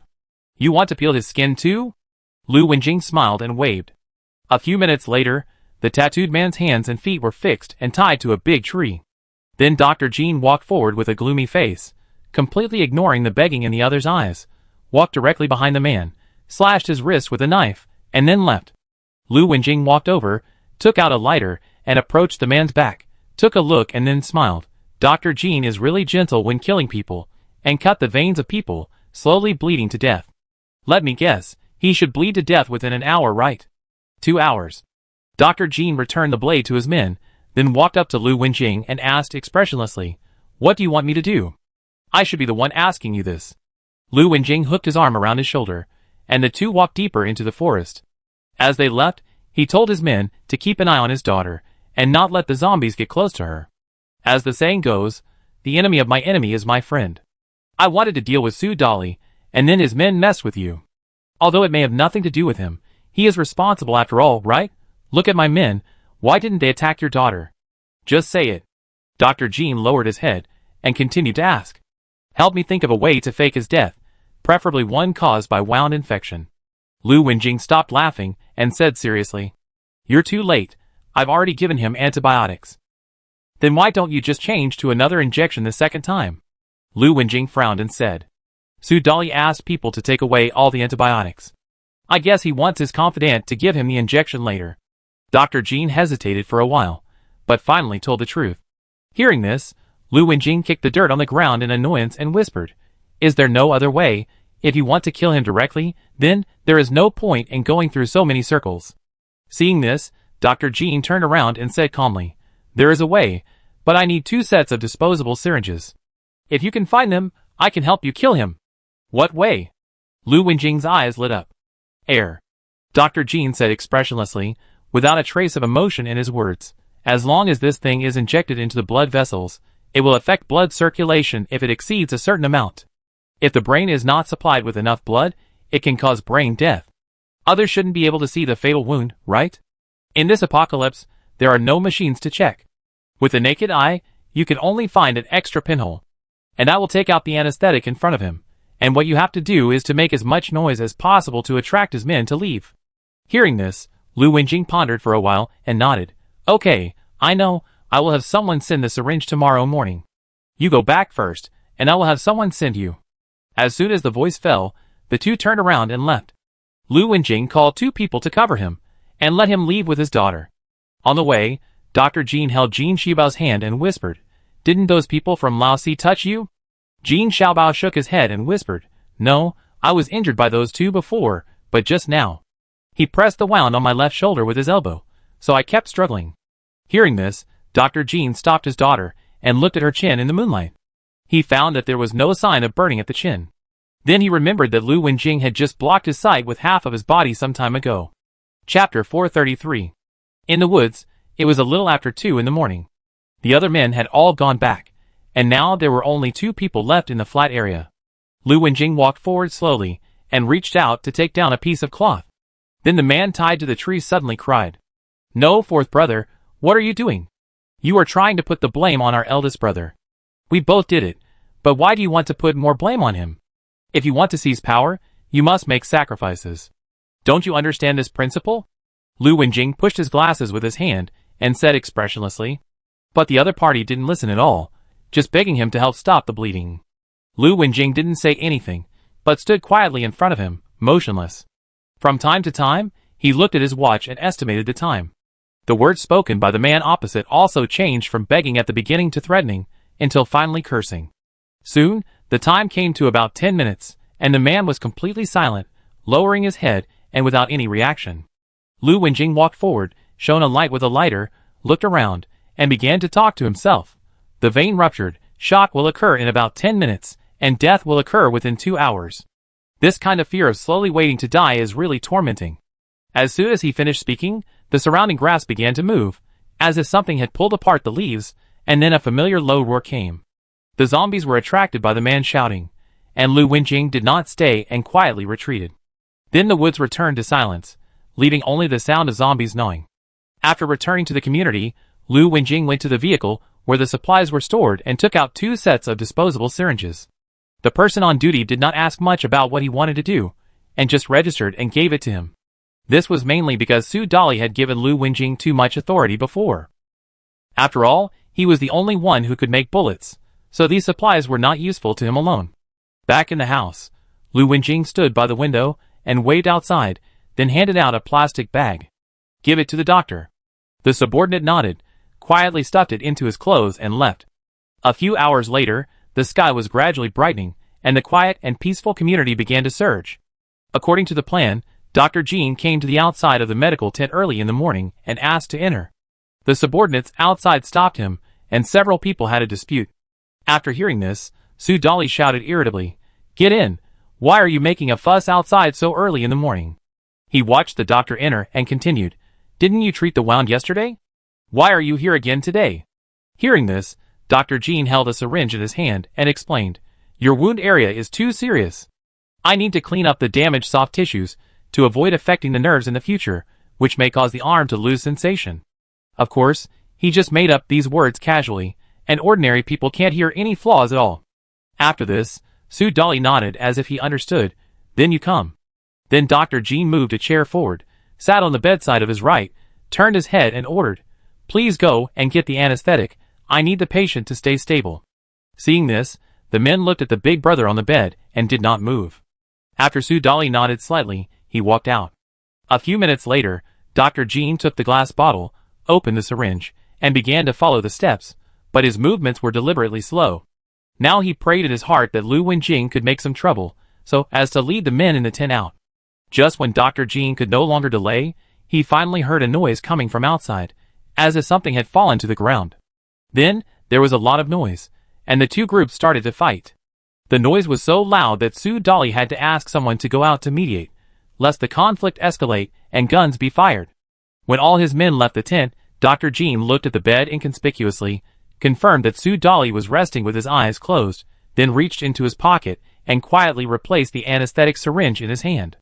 "You want to peel his skin too?" Lu Wenjing smiled and waved. A few minutes later, the tattooed man's hands and feet were fixed and tied to a big tree. Then Dr. Jean walked forward with a gloomy face, completely ignoring the begging in the other's eyes, walked directly behind the man, slashed his wrist with a knife, and then left. Lu Wenjing walked over, took out a lighter, and approached the man's back, took a look and then smiled. Dr. Jean is really gentle when killing people, and cut the veins of people, slowly bleeding to death. Let me guess, he should bleed to death within an hour, right? 2 hours. Dr. Jean returned the blade to his men, then walked up to Lu Wenjing and asked expressionlessly, "What do you want me to do? I should be the one asking you this." Lu Wenjing hooked his arm around his shoulder, and the two walked deeper into the forest. As they left, he told his men to keep an eye on his daughter, and not let the zombies get close to her. As the saying goes, the enemy of my enemy is my friend. I wanted to deal with Su Dali, and then his men messed with you. Although it may have nothing to do with him, he is responsible after all, right? Look at my men, why didn't they attack your daughter? Just say it. Dr. Jean lowered his head, and continued to ask. Help me think of a way to fake his death, preferably one caused by wound infection. Lu Wenjing stopped laughing, and said seriously, You're too late, I've already given him antibiotics. Then why don't you just change to another injection the second time? Lu Wenjing frowned and said. Su Dali asked people to take away all the antibiotics. I guess he wants his confidant to give him the injection later. Dr. Jean hesitated for a while, but finally told the truth. Hearing this, Lu Wenjing kicked the dirt on the ground in annoyance and whispered, Is there no other way? If you want to kill him directly, then there is no point in going through so many circles. Seeing this, Dr. Jean turned around and said calmly, There is a way, but I need 2 sets of disposable syringes. If you can find them, I can help you kill him. What way? Lu Wenjing's eyes lit up. Air. Dr. Jean said expressionlessly, without a trace of emotion in his words. As long as this thing is injected into the blood vessels, it will affect blood circulation if it exceeds a certain amount. If the brain is not supplied with enough blood, it can cause brain death. Others shouldn't be able to see the fatal wound, right? In this apocalypse, there are no machines to check. With the naked eye, you can only find an extra pinhole. And I will take out the anesthetic in front of him, and what you have to do is to make as much noise as possible to attract his men to leave. Hearing this, Lu Wenjing pondered for a while and nodded. Okay, I know, I will have someone send the syringe tomorrow morning. You go back first, and I will have someone send you. As soon as the voice fell, the two turned around and left. Lu Wenjing called 2 people to cover him, and let him leave with his daughter. On the way, Dr. Jean held Jean Xiaobao's hand and whispered, "Didn't those people from Laosi touch you?" Jean Xiaobao shook his head and whispered, "No, I was injured by those 2 before, but just now." He pressed the wound on my left shoulder with his elbow, so I kept struggling. Hearing this, Dr. Jean stopped his daughter and looked at her chin in the moonlight. He found that there was no sign of burning at the chin. Then he remembered that Lu Wenjing had just blocked his sight with half of his body some time ago. Chapter 433. In the woods, it was a little after 2 in the morning. The other men had all gone back, and now there were only 2 people left in the flat area. Lu Wenjing walked forward slowly and reached out to take down a piece of cloth. Then the man tied to the tree suddenly cried, "No, 4th brother, what are you doing? You are trying to put the blame on our eldest brother. We both did it, but why do you want to put more blame on him? If you want to seize power, you must make sacrifices. Don't you understand this principle?" Lu Wenjing pushed his glasses with his hand and said expressionlessly. But the other party didn't listen at all, just begging him to help stop the bleeding. Lu Wenjing didn't say anything, but stood quietly in front of him, motionless. From time to time, he looked at his watch and estimated the time. The words spoken by the man opposite also changed from begging at the beginning to threatening, until finally cursing. Soon, the time came to about 10 minutes, and the man was completely silent, lowering his head and without any reaction. Lu Wenjing walked forward, shone a light with a lighter, looked around, and began to talk to himself. The vein ruptured, shock will occur in about 10 minutes, and death will occur within 2 hours. This kind of fear of slowly waiting to die is really tormenting. As soon as he finished speaking, the surrounding grass began to move, as if something had pulled apart the leaves, and then a familiar low roar came. The zombies were attracted by the man shouting, and Lu Wenjing did not stay and quietly retreated. Then the woods returned to silence, leaving only the sound of zombies gnawing. After returning to the community, Lu Wenjing went to the vehicle where the supplies were stored and took out 2 sets of disposable syringes. The person on duty did not ask much about what he wanted to do, and just registered and gave it to him. This was mainly because Su Dali had given Lu Wenjing too much authority before. After all, he was the only one who could make bullets, so these supplies were not useful to him alone. Back in the house, Lu Wenjing stood by the window and waved outside, then handed out a plastic bag. "Give it to the doctor." The subordinate nodded, quietly stuffed it into his clothes and left. A few hours later, the sky was gradually brightening, and the quiet and peaceful community began to surge. According to the plan, Dr. Jean came to the outside of the medical tent early in the morning and asked to enter. The subordinates outside stopped him, and several people had a dispute. After hearing this, Su Dali shouted irritably, "Get in! Why are you making a fuss outside so early in the morning?" He watched the doctor enter and continued, "Didn't you treat the wound yesterday? Why are you here again today?" Hearing this, Dr. Jean held a syringe in his hand and explained, "Your wound area is too serious. I need to clean up the damaged soft tissues to avoid affecting the nerves in the future, which may cause the arm to lose sensation." Of course, he just made up these words casually, and ordinary people can't hear any flaws at all. After this, Su Dali nodded as if he understood. "Then you come." Then Dr. Jean moved a chair forward, sat on the bedside of his right, turned his head and ordered, "Please go and get the anesthetic. I need the patient to stay stable." Seeing this, the men looked at the big brother on the bed and did not move. After Su Dali nodded slightly, he walked out. A few minutes later, Dr. Jean took the glass bottle, opened the syringe, and began to follow the steps, but his movements were deliberately slow. Now he prayed in his heart that Lu Wenjing could make some trouble, so as to lead the men in the tent out. Just when Dr. Jean could no longer delay, he finally heard a noise coming from outside, as if something had fallen to the ground. Then, there was a lot of noise, and the two groups started to fight. The noise was so loud that Sue Dolly had to ask someone to go out to mediate, lest the conflict escalate and guns be fired. When all his men left the tent, Dr. Jean looked at the bed inconspicuously, confirmed that Sue Dolly was resting with his eyes closed, then reached into his pocket and quietly replaced the anesthetic syringe in his hand.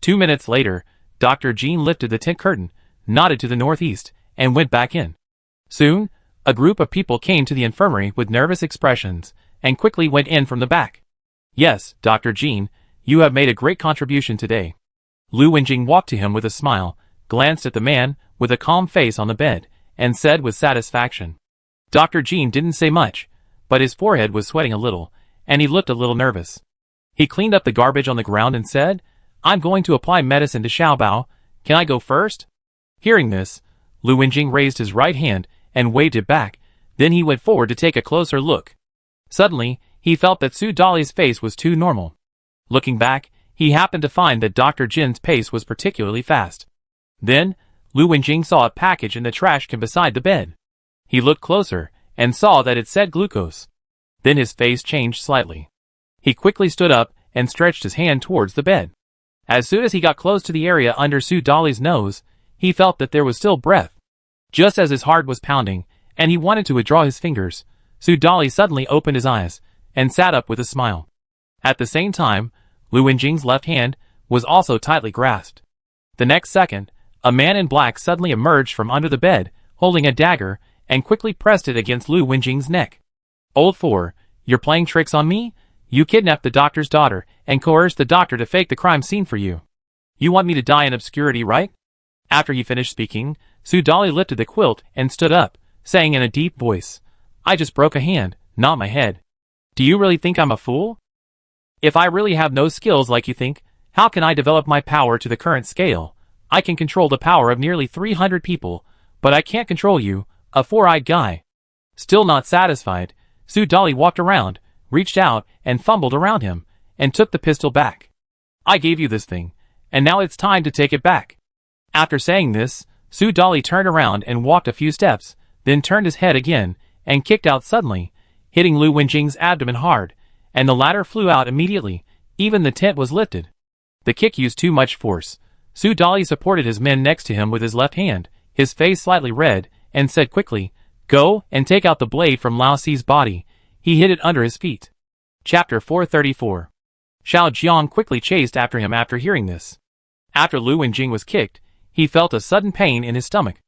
2 minutes later, Dr. Jean lifted the tent curtain, nodded to the northeast, and went back in. Soon, a group of people came to the infirmary with nervous expressions, and quickly went in from the back. "Yes, Dr. Jean, you have made a great contribution today." Lu Wenjing walked to him with a smile, glanced at the man with a calm face on the bed, and said with satisfaction. Dr. Jean didn't say much, but his forehead was sweating a little, and he looked a little nervous. He cleaned up the garbage on the ground and said, "I'm going to apply medicine to Xiaobao. Can I go first?" Hearing this, Lu Wenjing raised his right hand and waved it back, then he went forward to take a closer look. Suddenly, he felt that Sue Dolly's face was too normal. Looking back, he happened to find that Dr. Jin's pace was particularly fast. Then, Lu Wenjing saw a package in the trash can beside the bed. He looked closer, and saw that it said glucose. Then his face changed slightly. He quickly stood up, and stretched his hand towards the bed. As soon as he got close to the area under Sue Dolly's nose, he felt that there was still breath. Just as his heart was pounding, and he wanted to withdraw his fingers, Sue Dolly suddenly opened his eyes, and sat up with a smile. At the same time, Lu Wenjing's left hand was also tightly grasped. The next second, a man in black suddenly emerged from under the bed, holding a dagger, and quickly pressed it against Lu Wenjing's neck. "Old four, you're playing tricks on me? You kidnapped the doctor's daughter, and coerced the doctor to fake the crime scene for you. You want me to die in obscurity, right?" After he finished speaking, Sue Dolly lifted the quilt and stood up, saying in a deep voice, "I just broke a hand, not my head. Do you really think I'm a fool? If I really have no skills like you think, how can I develop my power to the current scale? I can control the power of nearly 300 people, but I can't control you, a four-eyed guy." Still not satisfied, Sue Dolly walked around, reached out, and fumbled around him, and took the pistol back. "I gave you this thing, and now it's time to take it back." After saying this, Sue Dolly turned around and walked a few steps, then turned his head again, and kicked out suddenly, hitting Lu Wenjing's abdomen hard, and the latter flew out immediately. Even the tent was lifted. The kick used too much force. Sue Dolly supported his men next to him with his left hand, his face slightly red, and said quickly, "Go and take out the blade from Lao Si's body." He hid it under his feet. Chapter 434. Xiao Jiang quickly chased after him after hearing this. After Lu Wenjing was kicked, he felt a sudden pain in his stomach.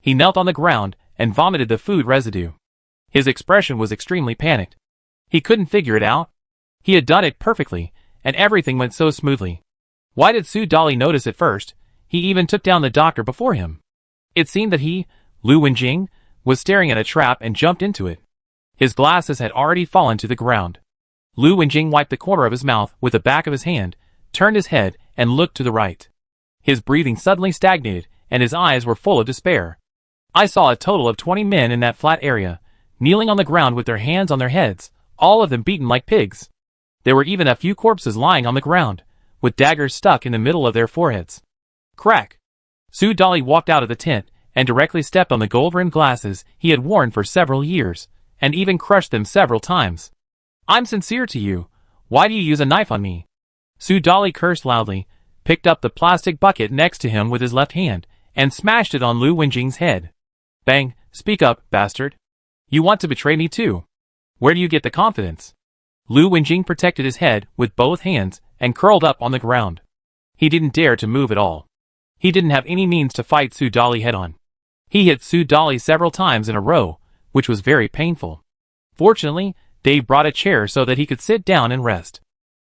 He knelt on the ground and vomited the food residue. His expression was extremely panicked. He couldn't figure it out. He had done it perfectly, and everything went so smoothly. Why did Sue Dolly notice it first? He even took down the doctor before him. It seemed that he, Lu Wenjing, was staring at a trap and jumped into it. His glasses had already fallen to the ground. Lu Wenjing wiped the corner of his mouth with the back of his hand, turned his head, and looked to the right. His breathing suddenly stagnated, and his eyes were full of despair. "I saw a total of 20 men in that flat area, kneeling on the ground with their hands on their heads, all of them beaten like pigs. There were even a few corpses lying on the ground, with daggers stuck in the middle of their foreheads." Crack! Sue Dolly walked out of the tent, and directly stepped on the gold-rimmed glasses he had worn for several years, and even crushed them several times. "I'm sincere to you. Why do you use a knife on me?" Sue Dolly cursed loudly, picked up the plastic bucket next to him with his left hand, and smashed it on Lu Wenjing's head. "Bang, speak up, bastard. You want to betray me too? Where do you get the confidence?" Lu Wenjing protected his head with both hands and curled up on the ground. He didn't dare to move at all. He didn't have any means to fight Sue Dolly head-on. He hit Sue Dolly several times in a row, which was very painful. Fortunately, Dave brought a chair so that he could sit down and rest.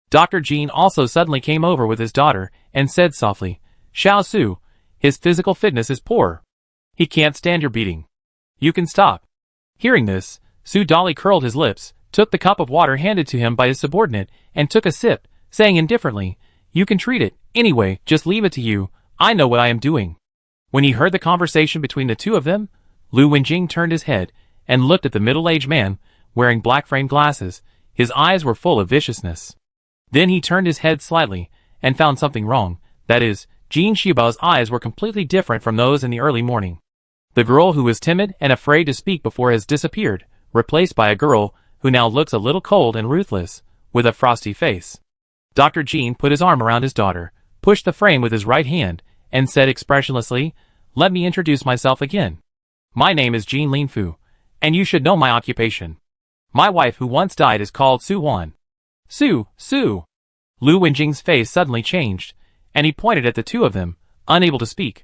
Dr. Jean also suddenly came over with his daughter and said softly, "Xiao Su, his physical fitness is poor. He can't stand your beating. You can stop." Hearing this, Sue Dolly curled his lips, took the cup of water handed to him by his subordinate, and took a sip, saying indifferently, "You can treat it. Anyway, just leave it to you. I know what I am doing." When he heard the conversation between the two of them, Lu Wenjing turned his head and looked at the middle-aged man, wearing black-framed glasses. His eyes were full of viciousness. Then he turned his head slightly, and found something wrong. That is, Jean Xiaobao's eyes were completely different from those in the early morning. The girl who was timid and afraid to speak before has disappeared, replaced by a girl who now looks a little cold and ruthless, with a frosty face. Dr. Jean put his arm around his daughter, pushed the frame with his right hand, and said expressionlessly, "Let me introduce myself again. My name is Jean Linfu, and you should know my occupation. My wife who once died is called Su Wan." Su. Lu Wenjing's face suddenly changed, and he pointed at the two of them, unable to speak.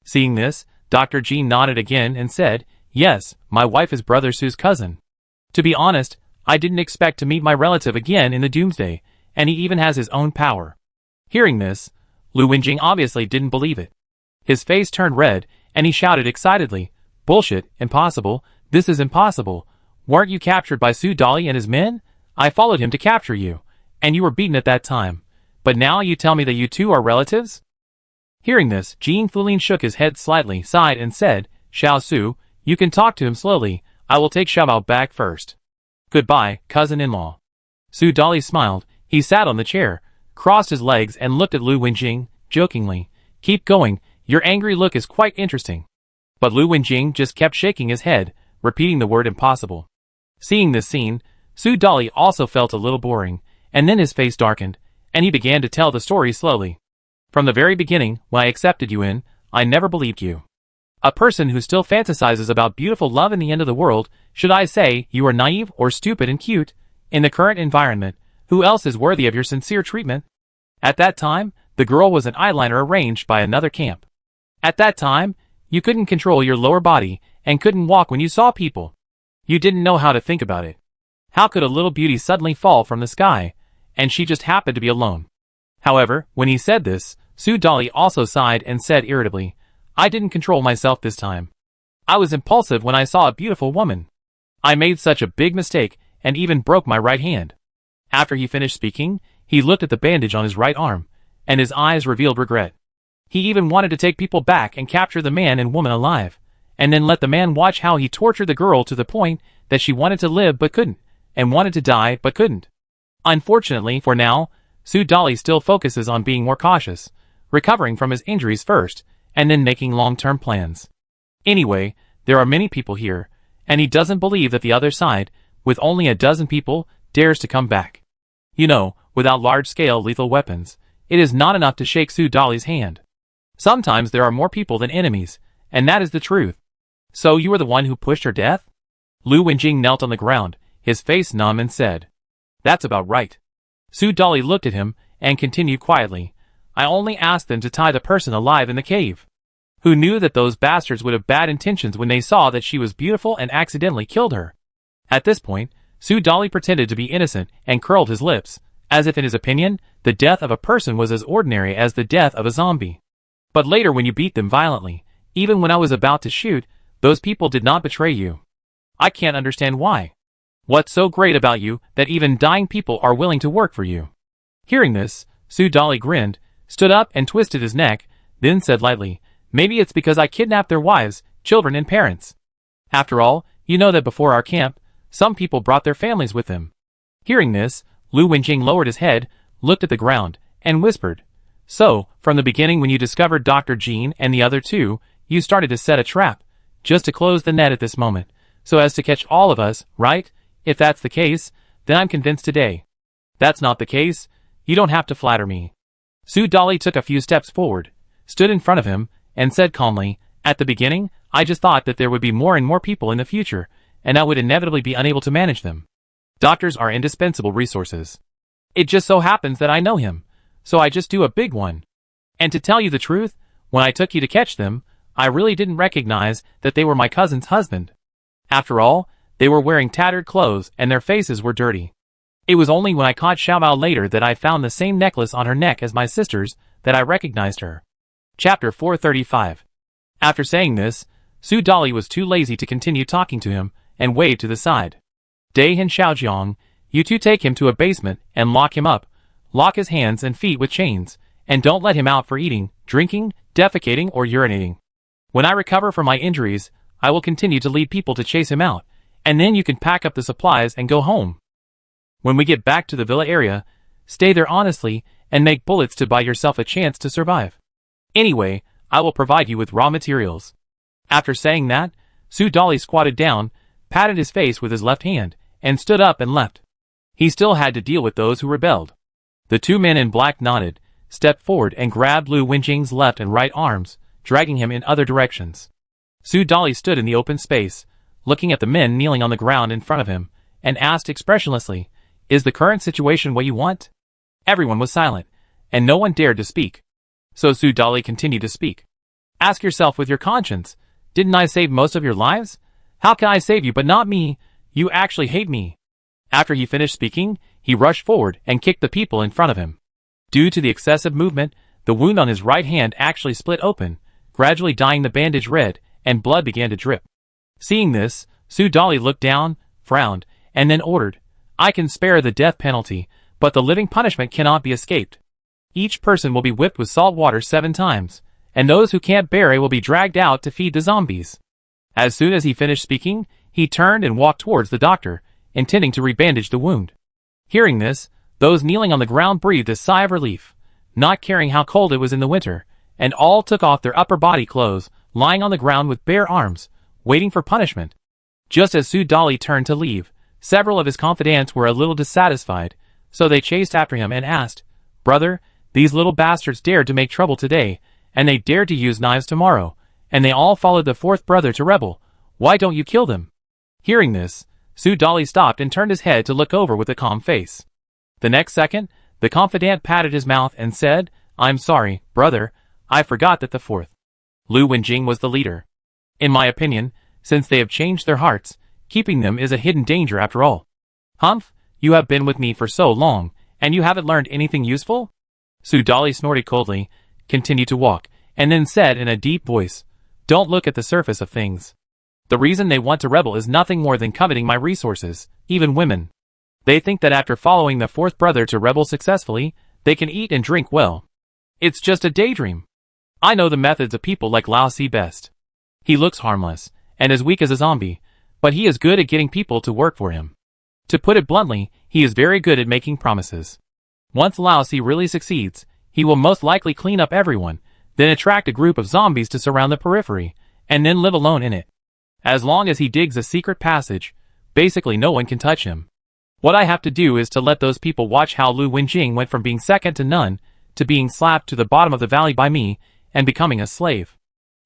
Seeing this, Dr. Jean nodded again and said, "Yes, my wife is Brother Su's cousin. To be honest, I didn't expect to meet my relative again in the doomsday, and he even has his own power." Hearing this, Lu Wenjing obviously didn't believe it. His face turned red, and he shouted excitedly, "Bullshit, impossible, this is impossible. Weren't you captured by Su Dali and his men? I followed him to capture you, and you were beaten at that time. But now you tell me that you two are relatives?" Hearing this, Jean Fulin shook his head slightly, sighed, and said, "Xiao Su, you can talk to him slowly. I will take Xiaobao back first. Goodbye, cousin-in-law." Su Dali smiled. He sat on the chair, crossed his legs, and looked at Lu Wenjing, jokingly. "Keep going, your angry look is quite interesting." But Lu Wenjing just kept shaking his head, repeating the word impossible. Seeing this scene, Su Dali also felt a little boring, and then his face darkened, and he began to tell the story slowly. "From the very beginning, when I accepted you in, I never believed you. A person who still fantasizes about beautiful love and the end of the world, should I say you are naive or stupid and cute? In the current environment, who else is worthy of your sincere treatment? At that time, the girl was an eyeliner arranged by another camp. At that time, you couldn't control your lower body and couldn't walk when you saw people. You didn't know how to think about it. How could a little beauty suddenly fall from the sky? And she just happened to be alone." However, when he said this, Su Dali also sighed and said irritably, "I didn't control myself this time. I was impulsive when I saw a beautiful woman. I made such a big mistake and even broke my right hand." After he finished speaking, he looked at the bandage on his right arm, and his eyes revealed regret. He even wanted to take people back and capture the man and woman alive, and then let the man watch how he tortured the girl to the point that she wanted to live but couldn't, and wanted to die but couldn't. Unfortunately for now, Su Dali still focuses on being more cautious, recovering from his injuries first, and then making long-term plans. Anyway, there are many people here, and he doesn't believe that the other side, with only a dozen people, dares to come back. You know, without large-scale lethal weapons, it is not enough to shake Su Dali's hand. Sometimes there are more people than enemies, and that is the truth. "So you were the one who pushed her death?" Lu Wenjing knelt on the ground, his face numb, and said, "That's about right." Su Dali looked at him and continued quietly, "I only asked them to tie the person alive in the cave. Who knew that those bastards would have bad intentions when they saw that she was beautiful and accidentally killed her?" At this point, Su Dali pretended to be innocent and curled his lips, as if in his opinion, the death of a person was as ordinary as the death of a zombie. "But later when you beat them violently, even when I was about to shoot, those people did not betray you. I can't understand why. What's so great about you that even dying people are willing to work for you?" Hearing this, Su Dali grinned, stood up and twisted his neck, then said lightly, "Maybe it's because I kidnapped their wives, children, and parents. After all, you know that before our camp, some people brought their families with them." Hearing this, Lu Wenjing lowered his head, looked at the ground, and whispered, "So, from the beginning when you discovered Dr. Jean and the other two, you started to set a trap, just to close the net at this moment, so as to catch all of us, right? If that's the case, then I'm convinced today. That's not the case. You don't have to flatter me." Su Dali took a few steps forward, stood in front of him, and said calmly, "At the beginning, I just thought that there would be more and more people in the future, and I would inevitably be unable to manage them. Doctors are indispensable resources. It just so happens that I know him, so I just do a big one. And to tell you the truth, when I took you to catch them, I really didn't recognize that they were my cousin's husband. After all, they were wearing tattered clothes and their faces were dirty. It was only when I caught Xiaobao later that I found the same necklace on her neck as my sister's that I recognized her." Chapter 435. After saying this, Su Dali was too lazy to continue talking to him and waved to the side. "Dai and Xiaojiang, you two take him to a basement and lock him up. Lock his hands and feet with chains, and don't let him out for eating, drinking, defecating, or urinating. When I recover from my injuries, I will continue to lead people to chase him out, and then you can pack up the supplies and go home. When we get back to the villa area, stay there honestly and make bullets to buy yourself a chance to survive. Anyway, I will provide you with raw materials. After saying that, Su Dolly squatted down, patted his face with his left hand, and stood up and left. He still had to deal with those who rebelled. The two men in black nodded, stepped forward and grabbed Lu Wenjing's left and right arms, dragging him in other directions. Su Dolly stood in the open space, looking at the men kneeling on the ground in front of him, and asked expressionlessly, "Is the current situation what you want?" Everyone was silent, and no one dared to speak. So Su Dolly continued to speak. "Ask yourself with your conscience, didn't I save most of your lives? How can I save you but not me? You actually hate me." After he finished speaking, he rushed forward and kicked the people in front of him. Due to the excessive movement, the wound on his right hand actually split open, gradually dyeing the bandage red, and blood began to drip. Seeing this, Su Dolly looked down, frowned, and then ordered, "I can spare the death penalty, but the living punishment cannot be escaped. Each person will be whipped with salt water 7 times, and those who can't bear it will be dragged out to feed the zombies." As soon as he finished speaking, he turned and walked towards the doctor, intending to rebandage the wound. Hearing this, those kneeling on the ground breathed a sigh of relief, not caring how cold it was in the winter, and all took off their upper body clothes, lying on the ground with bare arms, waiting for punishment. Just as Su Dolly turned to leave, several of his confidants were a little dissatisfied, so they chased after him and asked, "Brother, these little bastards dared to make trouble today, and they dared to use knives tomorrow, and they all followed the 4th brother to rebel. Why don't you kill them?" Hearing this, Su Dolly stopped and turned his head to look over with a calm face. The next second, the confidant patted his mouth and said, "I'm sorry, brother, I forgot that the 4th. Lu Wenjing was the leader. In my opinion, since they have changed their hearts, keeping them is a hidden danger after all." "Humph, you have been with me for so long, and you haven't learned anything useful?" Su Dolly snorted coldly, continued to walk, and then said in a deep voice, "Don't look at the surface of things. The reason they want to rebel is nothing more than coveting my resources, even women. They think that after following the 4th brother to rebel successfully, they can eat and drink well. It's just a daydream. I know the methods of people like Lao Si best. He looks harmless, and as weak as a zombie, but he is good at getting people to work for him. To put it bluntly, he is very good at making promises. Once Lao Si really succeeds, he will most likely clean up everyone, then attract a group of zombies to surround the periphery, and then live alone in it. As long as he digs a secret passage, basically no one can touch him. What I have to do is to let those people watch how Lu Wenjing went from being second to none, to being slapped to the bottom of the valley by me, and becoming a slave."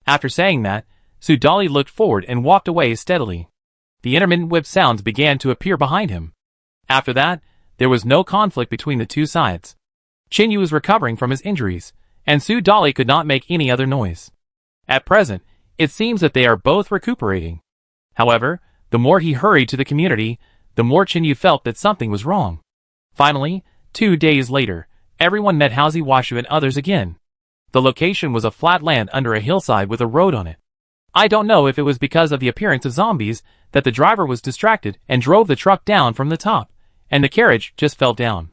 After saying that, Su Dolly looked forward and walked away steadily. The intermittent whip sounds began to appear behind him. After that, there was no conflict between the two sides. Qin Yu was recovering from his injuries, and Su Dolly could not make any other noise. At present, it seems that they are both recuperating. However, the more he hurried to the community, the more Qin Yu felt that something was wrong. Finally, 2 days later, everyone met Haozi Washu and others again. The location was a flat land under a hillside with a road on it. I don't know if it was because of the appearance of zombies that the driver was distracted and drove the truck down from the top, and the carriage just fell down.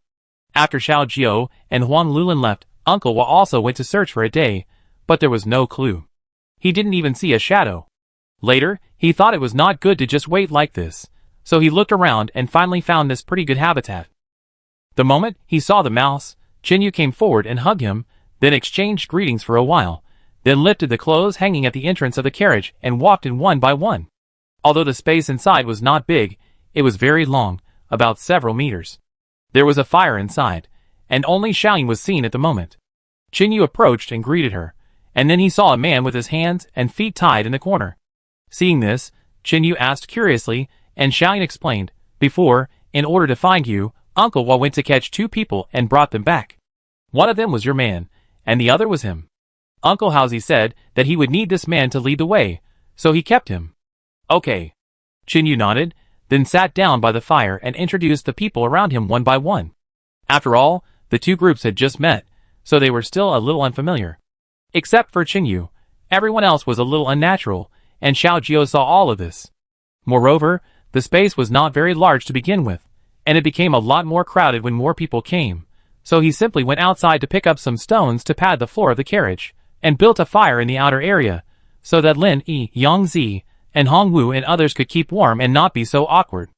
After Xiao Jiao and Huang Lulin left, Uncle Wa also went to search for a day, but there was no clue. He didn't even see a shadow. Later, he thought it was not good to just wait like this, so he looked around and finally found this pretty good habitat. The moment he saw the mouse, Qin Yu came forward and hugged him, then exchanged greetings for a while, then lifted the clothes hanging at the entrance of the carriage and walked in one by one. Although the space inside was not big, it was very long, about several meters. There was a fire inside, and only Xiaoyin was seen at the moment. Qin Yu approached and greeted her, and then he saw a man with his hands and feet tied in the corner. Seeing this, Qin Yu asked curiously, and Xiaoyin explained, "Before, in order to find you, Uncle Wa went to catch 2 people and brought them back. One of them was your man, and the other was him. Uncle Haozi said that he would need this man to lead the way, so he kept him." "Okay." Qin Yu nodded, then sat down by the fire and introduced the people around him one by one. After all, the 2 groups had just met, so they were still a little unfamiliar. Except for Qin Yu, everyone else was a little unnatural, and Xiao Jiao saw all of this. Moreover, the space was not very large to begin with, and it became a lot more crowded when more people came, so he simply went outside to pick up some stones to pad the floor of the carriage, and built a fire in the outer area, so that Lin Yi, Yang Zi, and Hong Wu and others could keep warm and not be so awkward.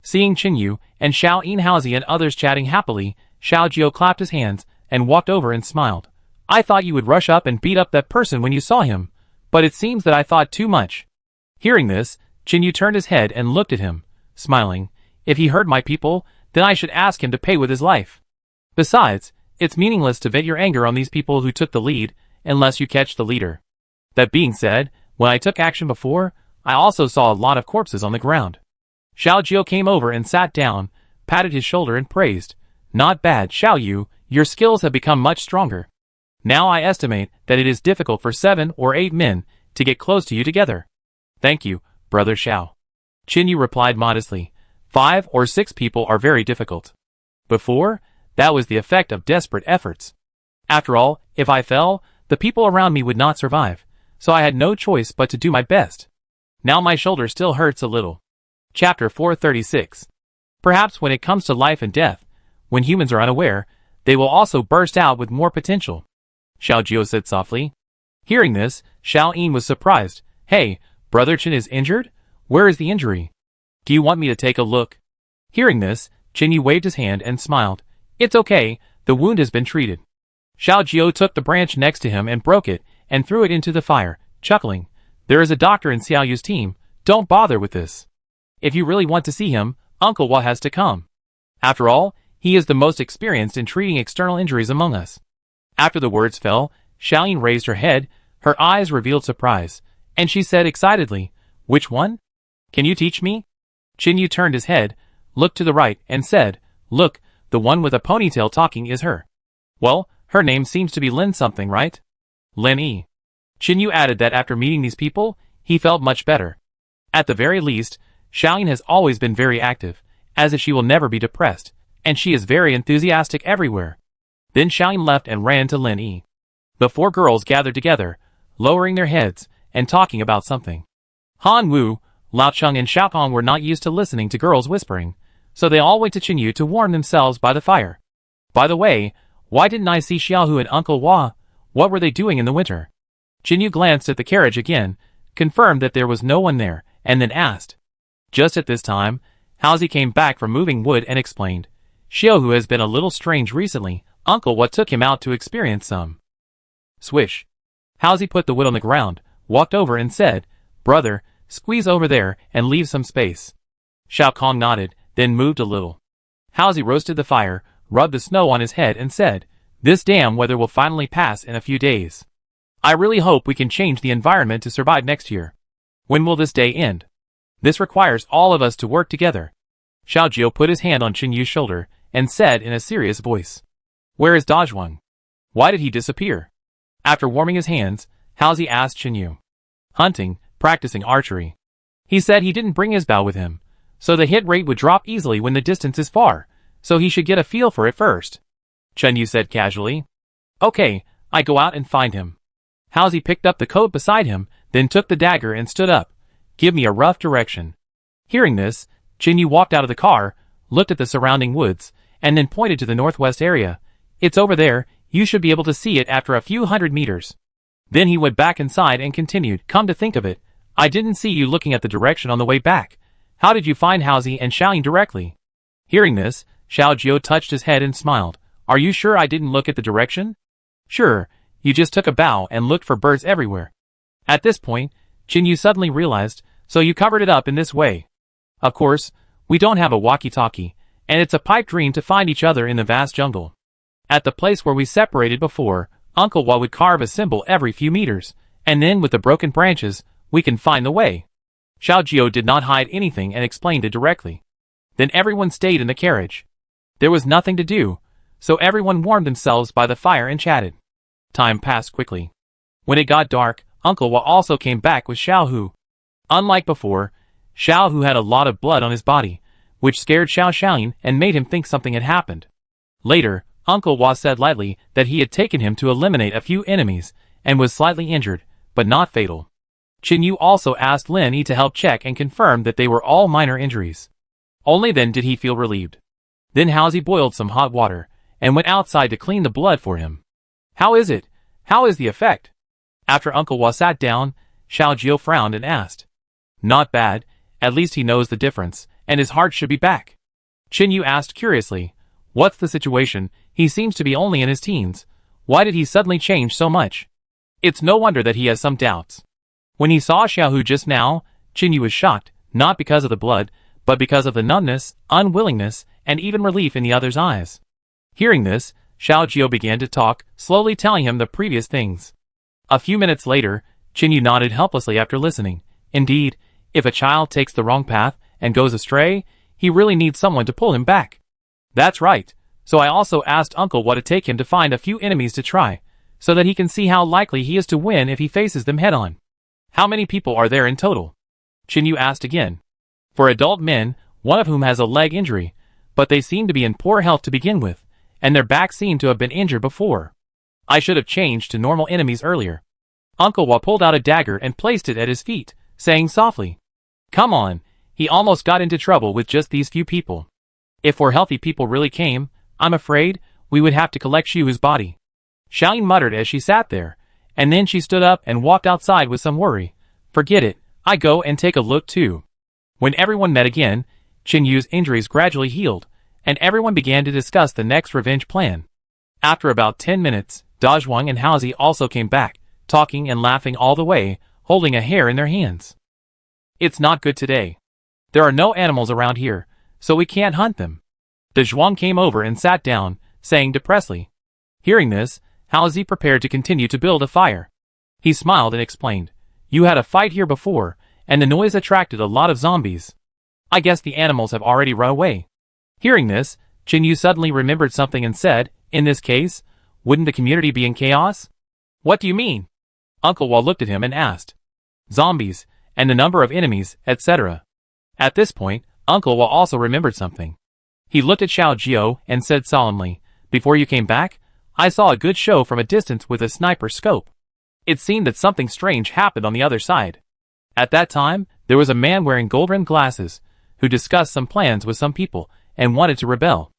Seeing Qin Yu and Xiao Haozi and others chatting happily, Xiao Jiao clapped his hands and walked over and smiled. "I thought you would rush up and beat up that person when you saw him, but it seems that I thought too much. Hearing this, Jinyu turned his head and looked at him, smiling. If he hurt my people, then I should ask him to pay with his life. Besides, it's meaningless to vent your anger on these people who took the lead, unless you catch the leader. That being said, when I took action before, I also saw a lot of corpses on the ground. Xiao Jiu came over and sat down, patted his shoulder and praised. Not bad, Xiao Yu, your skills have become much stronger. Now I estimate that it is difficult for 7 or 8 men to get close to you together. Thank you, brother Xiao. Jinyu replied modestly. 5 or 6 people are very difficult. Before, that was the effect of desperate efforts. After all, if I fell, the people around me would not survive, so I had no choice but to do my best. Now my shoulder still hurts a little. Chapter 436. Perhaps when it comes to life and death, when humans are unaware, they will also burst out with more potential. Xiao Jiu said softly. Hearing this, Xiao Yin was surprised. Hey, Brother Chen is injured? Where is the injury? Do you want me to take a look? Hearing this, Jinyu waved his hand and smiled. It's okay, the wound has been treated. Xiao Jiu took the branch next to him and broke it, and threw it into the fire, chuckling. There is a doctor in Xiao Yu's team, don't bother with this. If you really want to see him, Uncle Hua has to come. After all, he is the most experienced in treating external injuries among us. After the words fell, Xiaoyin raised her head, her eyes revealed surprise, and she said excitedly, Which one? Can you teach me? Jinyu turned his head, looked to the right, and said, Look, the one with a ponytail talking is her. Well, her name seems to be Lin something, right? Lin Yi. Jinyu added that after meeting these people, he felt much better. At the very least, Xiaoyin has always been very active, as if she will never be depressed, and she is very enthusiastic everywhere. Then Xiaoyin left and ran to Lin Yi. The 4 girls gathered together, lowering their heads, and talking about something. Han Wu, Lao Cheng and Xiao Hong were not used to listening to girls whispering, so they all went to Jinyu to warm themselves by the fire. By the way, why didn't I see Xiaohu and Uncle Hua? What were they doing in the winter? Jinyu glanced at the carriage again, confirmed that there was no one there, and then asked. Just at this time, Haozi came back from moving wood and explained. Xiaohu has been a little strange recently. Uncle Hua took him out to experience some. Swish. Haozi put the wood on the ground, walked over and said, Brother, squeeze over there and leave some space. Xiao Kong nodded, then moved a little. Haozi roasted the fire, rubbed the snow on his head and said, This damn weather will finally pass in a few days. I really hope we can change the environment to survive next year. When will this day end? This requires all of us to work together. Xiao Jiu put his hand on Qinyu's shoulder and said in a serious voice. Where is Dazhuang? Why did he disappear? After warming his hands, Haozi asked Qinyu. Hunting, practicing archery. He said he didn't bring his bow with him, so the hit rate would drop easily when the distance is far, so he should get a feel for it first. Qinyu said casually. Okay, I go out and find him. Haozi picked up the coat beside him, then took the dagger and stood up. Give me a rough direction. Hearing this, Qinyu walked out of the car, looked at the surrounding woods, and then pointed to the northwest area. It's over there, you should be able to see it after a few hundred meters. Then he went back inside and continued, Come to think of it, I didn't see you looking at the direction on the way back. How did you find Haozi and Xiaoyin directly? Hearing this, Xiao Jiu touched his head and smiled. Are you sure I didn't look at the direction? Sure, you just took a bow and looked for birds everywhere. At this point, Qinyu suddenly realized, so you covered it up in this way. Of course, we don't have a walkie-talkie, and it's a pipe dream to find each other in the vast jungle. At the place where we separated before, Uncle Hua would carve a symbol every few meters, and then with the broken branches, we can find the way. Xiao Jiu did not hide anything and explained it directly. Then everyone stayed in the carriage. There was nothing to do, so everyone warmed themselves by the fire and chatted. Time passed quickly. When it got dark, Uncle Hua also came back with Xiaohu. Unlike before, Xiaohu had a lot of blood on his body, which scared Xiaoyin and made him think something had happened. Later, Uncle Hua said lightly that he had taken him to eliminate a few enemies and was slightly injured, but not fatal. Qinyu also asked Lin Yi to help check and confirm that they were all minor injuries. Only then did he feel relieved. Then Haozi boiled some hot water and went outside to clean the blood for him. How is it? How is the effect? After Uncle Hua sat down, Xiao Jiu frowned and asked. Not bad, at least he knows the difference, and his heart should be back. Qinyu asked curiously, What's the situation? He seems to be only in his teens. Why did he suddenly change so much? It's no wonder that he has some doubts. When he saw Xiaohu just now, Qinyu was shocked, not because of the blood, but because of the numbness, unwillingness, and even relief in the other's eyes. Hearing this, Xiao Jiao began to talk, slowly telling him the previous things. A few minutes later, Qinyu nodded helplessly after listening. Indeed, if a child takes the wrong path and goes astray, he really needs someone to pull him back. That's right, so I also asked Uncle what it'd take him to find a few enemies to try, so that he can see how likely he is to win if he faces them head-on. How many people are there in total? Qinyu asked again. For adult men, one of whom has a leg injury, but they seem to be in poor health to begin with, and their backs seem to have been injured before. I should have changed to normal enemies earlier. Uncle Wa pulled out a dagger and placed it at his feet, saying softly, "Come on, he almost got into trouble with just these few people. If 4 healthy people really came, I'm afraid we would have to collect Xiu's body." Xiaoyin muttered as she sat there, and then she stood up and walked outside with some worry. Forget it, I go and take a look too. When everyone met again, Qinyu's injuries gradually healed, and everyone began to discuss the next revenge plan. After about 10 minutes, Dazhuang and Haozi also came back, talking and laughing all the way, holding a hare in their hands. It's not good today. There are no animals around here, so we can't hunt them. Dazhuang came over and sat down, saying depressedly. Hearing this, Haozi prepared to continue to build a fire. He smiled and explained, "You had a fight here before, and the noise attracted a lot of zombies. I guess the animals have already run away." Hearing this, Qinyu suddenly remembered something and said, "In this case, wouldn't the community be in chaos?" "What do you mean?" Uncle Wa looked at him and asked. "Zombies, and the number of enemies, etc." At this point, Uncle Wa also remembered something. He looked at Xiao Jiao and said solemnly, "Before you came back, I saw a good show from a distance with a sniper scope. It seemed that something strange happened on the other side. At that time, there was a man wearing gold-rimmed glasses, who discussed some plans with some people, and wanted to rebel.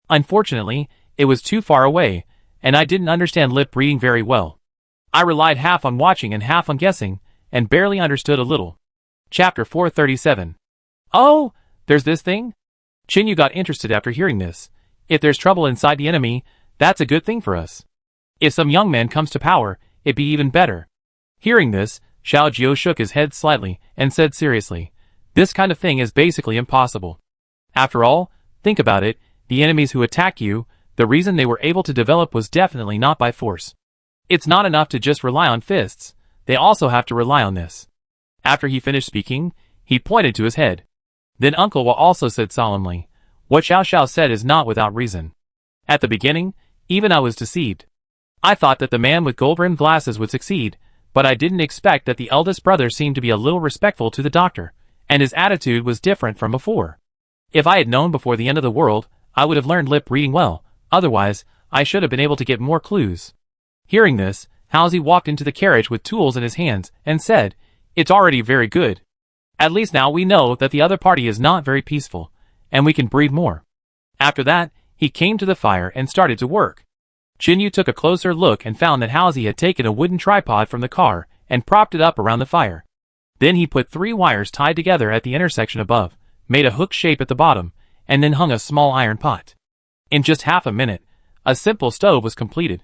Unfortunately, it was too far away, and I didn't understand lip reading very well. I relied half on watching and half on guessing, and barely understood a little." Chapter 437. "Oh, there's this thing?" Qinyu got interested after hearing this. "If there's trouble inside the enemy, that's a good thing for us. If some young man comes to power, it'd be even better." Hearing this, Xiao Jiao shook his head slightly and said seriously, "This kind of thing is basically impossible. After all, think about it, the enemies who attack you, the reason they were able to develop was definitely not by force. It's not enough to just rely on fists, they also have to rely on this." After he finished speaking, he pointed to his head. Then Uncle Wa also said solemnly, "What Xiao Xiao said is not without reason. At the beginning, even I was deceived. I thought that the man with gold-rimmed glasses would succeed, but I didn't expect that the eldest brother seemed to be a little respectful to the doctor, and his attitude was different from before. If I had known before the end of the world, I would have learned lip reading well, otherwise, I should have been able to get more clues." Hearing this, Haozi walked into the carriage with tools in his hands, and said, "It's already very good. At least now we know that the other party is not very peaceful, and we can breathe more." After that, he came to the fire and started to work. Qinyu took a closer look and found that Haozi had taken a wooden tripod from the car and propped it up around the fire. Then he put 3 wires tied together at the intersection above, made a hook shape at the bottom, and then hung a small iron pot. In just half a minute, a simple stove was completed.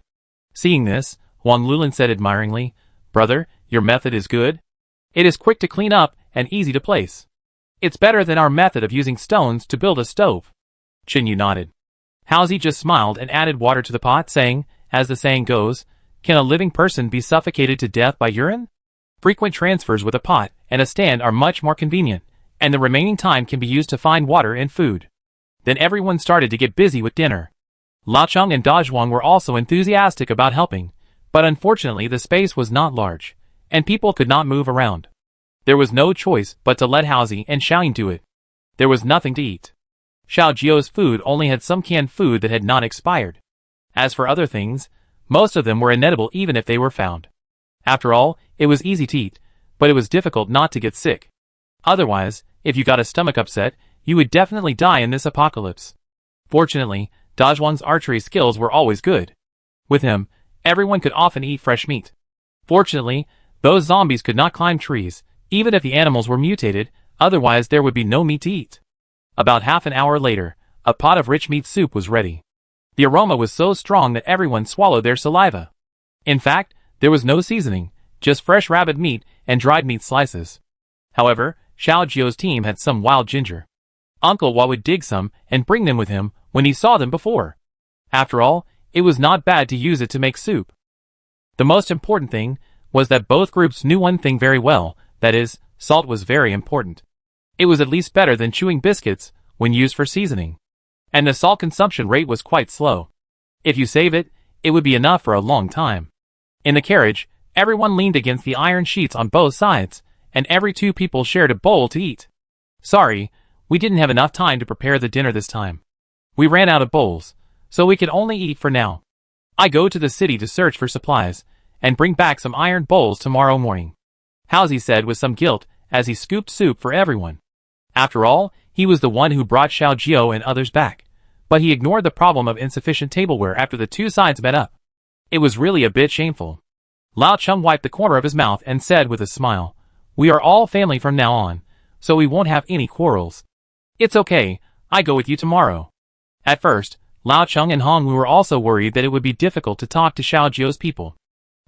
Seeing this, Huang Lulin said admiringly, "Brother, your method is good. It is quick to clean up and easy to place. It's better than our method of using stones to build a stove." Qinyu nodded. Haozi just smiled and added water to the pot, saying, as the saying goes, "Can a living person be suffocated to death by urine?" Frequent transfers with a pot and a stand are much more convenient, and the remaining time can be used to find water and food. Then everyone started to get busy with dinner. Lacheng and Dazhuang were also enthusiastic about helping, but unfortunately the space was not large, and people could not move around. There was no choice but to let Haozi and Xiaoyin do it. There was nothing to eat. Xiao Jiao's food only had some canned food that had not expired. As for other things, most of them were inedible even if they were found. After all, it was easy to eat, but it was difficult not to get sick. Otherwise, if you got a stomach upset, you would definitely die in this apocalypse. Fortunately, Dazhuang's archery skills were always good. With him, everyone could often eat fresh meat. Fortunately, those zombies could not climb trees, even if the animals were mutated, otherwise there would be no meat to eat. About half an hour later, a pot of rich meat soup was ready. The aroma was so strong that everyone swallowed their saliva. In fact, there was no seasoning, just fresh rabbit meat and dried meat slices. However, Xiao Jiu's team had some wild ginger. Uncle Hua would dig some and bring them with him when he saw them before. After all, it was not bad to use it to make soup. The most important thing was that both groups knew one thing very well, that is, salt was very important. It was at least better than chewing biscuits when used for seasoning. And the salt consumption rate was quite slow. If you save it, it would be enough for a long time. In the carriage, everyone leaned against the iron sheets on both sides, and every two people shared a bowl to eat. Sorry, we didn't have enough time to prepare the dinner this time. We ran out of bowls, so we could only eat for now. I go to the city to search for supplies, and bring back some iron bowls tomorrow morning. Housie said with some guilt as he scooped soup for everyone. After all, he was the one who brought Xiao Jiu and others back, but he ignored the problem of insufficient tableware after the two sides met up. It was really a bit shameful. Lao Cheng wiped the corner of his mouth and said with a smile, "We are all family from now on, so we won't have any quarrels. It's okay, I go with you tomorrow." At first, Lao Cheng and Hong Wu were also worried that it would be difficult to talk to Xiao Jiu's people.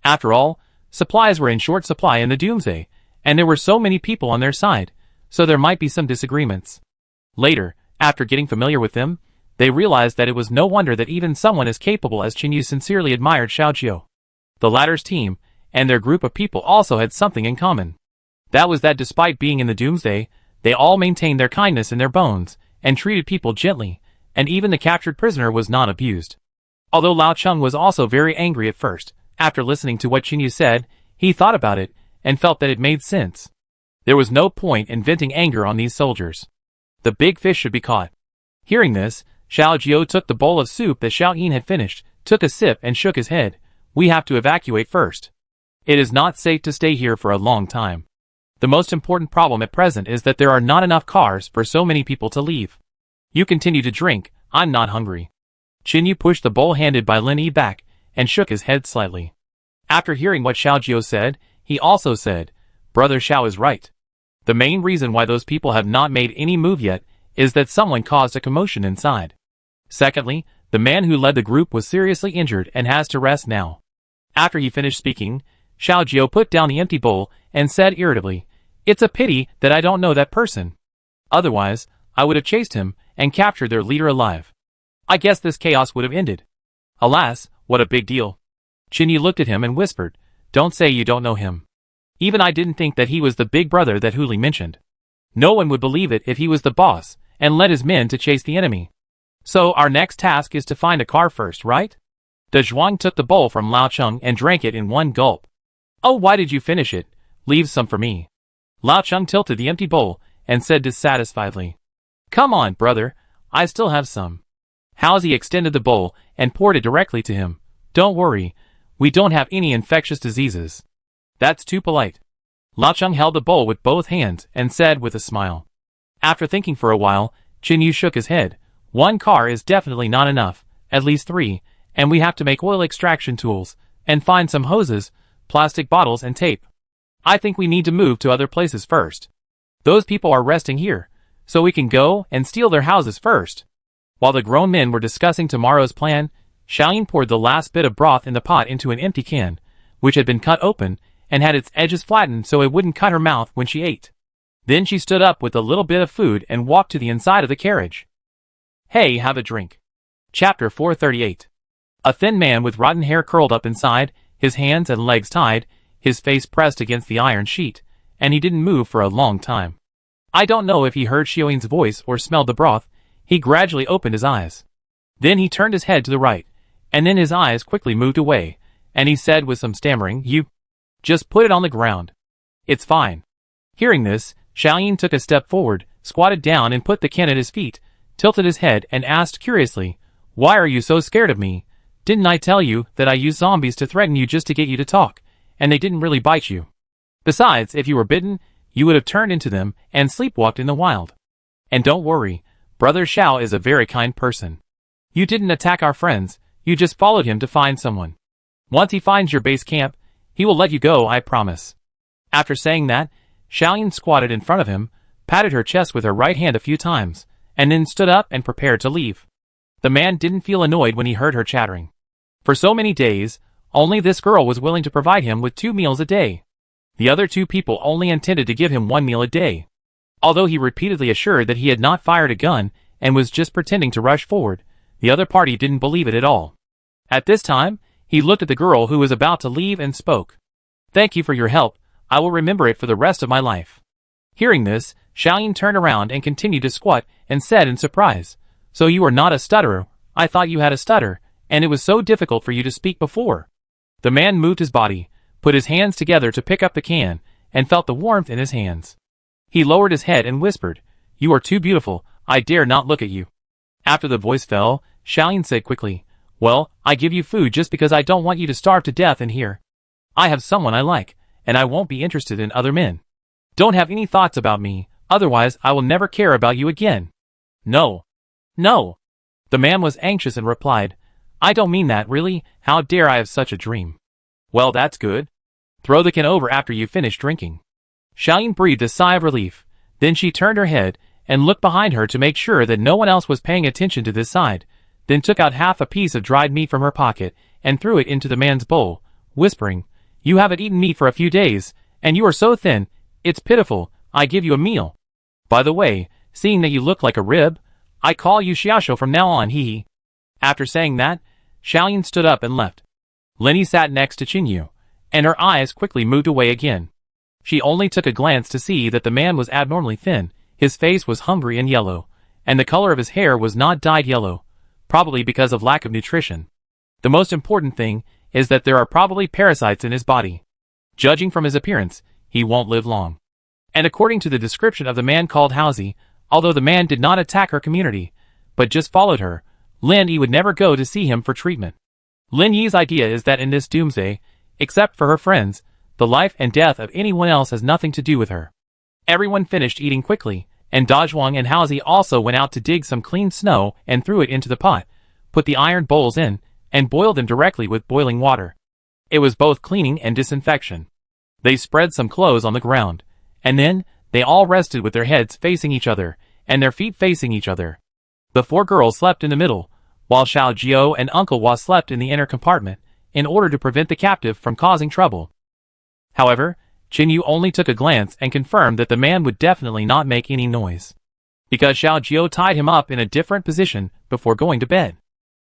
After all, supplies were in short supply in the Doomsday, and there were so many people on their side, so there might be some disagreements. Later, after getting familiar with them, they realized that it was no wonder that even someone as capable as Qin Yu sincerely admired Xiao Jiu. The latter's team, and their group of people also had something in common. That was that despite being in the Doomsday, they all maintained their kindness in their bones, and treated people gently, and even the captured prisoner was not abused. Although Lao Cheng was also very angry at first, after listening to what Qin Yu said, he thought about it, and felt that it made sense. There was no point in venting anger on these soldiers. The big fish should be caught. Hearing this, Xiao Jiu took the bowl of soup that Xiao Yin had finished, took a sip and shook his head. "We have to evacuate first. It is not safe to stay here for a long time. The most important problem at present is that there are not enough cars for so many people to leave. You continue to drink, I'm not hungry." Qin Yu pushed the bowl handed by Lin Yi back, and shook his head slightly. After hearing what Xiao Jiu said, he also said, "Brother Xiao is right. The main reason why those people have not made any move yet is that someone caused a commotion inside. Secondly, the man who led the group was seriously injured and has to rest now." After he finished speaking, Xiao Jiu put down the empty bowl and said irritably, "It's a pity that I don't know that person. Otherwise, I would have chased him and captured their leader alive. I guess this chaos would have ended. Alas, what a big deal." Qin Yu looked at him and whispered, "Don't say you don't know him. Even I didn't think that he was the big brother that Hu Li mentioned. No one would believe it if he was the boss and led his men to chase the enemy. So our next task is to find a car first, right?" De Zhuang took the bowl from Lao Cheng and drank it in one gulp. "Oh, why did you finish it? Leave some for me." Lao Cheng tilted the empty bowl and said dissatisfiedly, "Come on, brother, I still have some." Housie extended the bowl and poured it directly to him. "Don't worry, we don't have any infectious diseases." "That's too polite." Lao Cheng held the bowl with both hands and said with a smile. After thinking for a while, Qin Yu shook his head. "One car is definitely not enough, at least 3, and we have to make oil extraction tools, and find some hoses, plastic bottles and tape. I think we need to move to other places first. Those people are resting here, so we can go and steal their houses first." While the grown men were discussing tomorrow's plan, Xiaoyin poured the last bit of broth in the pot into an empty can, which had been cut open, and had its edges flattened so it wouldn't cut her mouth when she ate. Then she stood up with a little bit of food and walked to the inside of the carriage. "Hey, have a drink." Chapter 438. A thin man with rotten hair curled up inside, his hands and legs tied, his face pressed against the iron sheet, and he didn't move for a long time. I don't know if he heard Xiaoyin's voice or smelled the broth. He gradually opened his eyes. Then he turned his head to the right, and then his eyes quickly moved away, and he said with some stammering, "You just put it on the ground. It's fine." Hearing this, Xiaoyin took a step forward, squatted down and put the can at his feet, tilted his head and asked curiously, "Why are you so scared of me? Didn't I tell you that I used zombies to threaten you just to get you to talk, and they didn't really bite you? Besides, if you were bitten, you would have turned into them and sleepwalked in the wild. And don't worry, Brother Xiao is a very kind person. You didn't attack our friends, you just followed him to find someone. Once he finds your base camp, he will let you go, I promise." After saying that, Xiaoyin squatted in front of him, patted her chest with her right hand a few times, and then stood up and prepared to leave. The man didn't feel annoyed when he heard her chattering. For so many days, only this girl was willing to provide him with 2 meals a day. The other two people only intended to give him one meal a day. Although he repeatedly assured that he had not fired a gun and was just pretending to rush forward, the other party didn't believe it at all. At this time, he looked at the girl who was about to leave and spoke. "Thank you for your help. I will remember it for the rest of my life." Hearing this, Xiaoyin turned around and continued to squat and said in surprise, "So you are not a stutterer? I thought you had a stutter, and it was so difficult for you to speak before." The man moved his body, put his hands together to pick up the can, and felt the warmth in his hands. He lowered his head and whispered, "You are too beautiful, I dare not look at you." After the voice fell, Xiaoyin said quickly, "Well, I give you food just because I don't want you to starve to death in here. I have someone I like, and I won't be interested in other men. Don't have any thoughts about me, otherwise I will never care about you again." "No. No." The man was anxious and replied, "I don't mean that, really. How dare I have such a dream?" "Well, that's good. Throw the can over after you finish drinking." Xiaoyin breathed a sigh of relief. Then she turned her head and looked behind her to make sure that no one else was paying attention to this side, then took out half a piece of dried meat from her pocket and threw it into the man's bowl, whispering, "You haven't eaten meat for a few days, and you are so thin, it's pitiful. I give you a meal. By the way, seeing that you look like a rib, I call you Xiaoshu from now on, hee." After saying that, Xiaoyin stood up and left. Lenny sat next to Qinyu, and her eyes quickly moved away again. She only took a glance to see that the man was abnormally thin, his face was hungry and yellow, and the color of his hair was not dyed yellow, probably because of lack of nutrition. The most important thing is that there are probably parasites in his body. Judging from his appearance, he won't live long. And according to the description of the man called Hausi, although the man did not attack her community, but just followed her, Lin Yi would never go to see him for treatment. Lin Yi's idea is that in this doomsday, except for her friends, the life and death of anyone else has nothing to do with her. Everyone finished eating quickly, and Dazhuang and Hausi also went out to dig some clean snow and threw it into the pot, put the iron bowls in, and boiled them directly with boiling water. It was both cleaning and disinfection. They spread some clothes on the ground, and then they all rested with their heads facing each other and their feet facing each other. The four girls slept in the middle, while Xiao Jiao and Uncle Hua slept in the inner compartment, in order to prevent the captive from causing trouble. However, Qinyu only took a glance and confirmed that the man would definitely not make any noise, because Xiao Jiao tied him up in a different position before going to bed.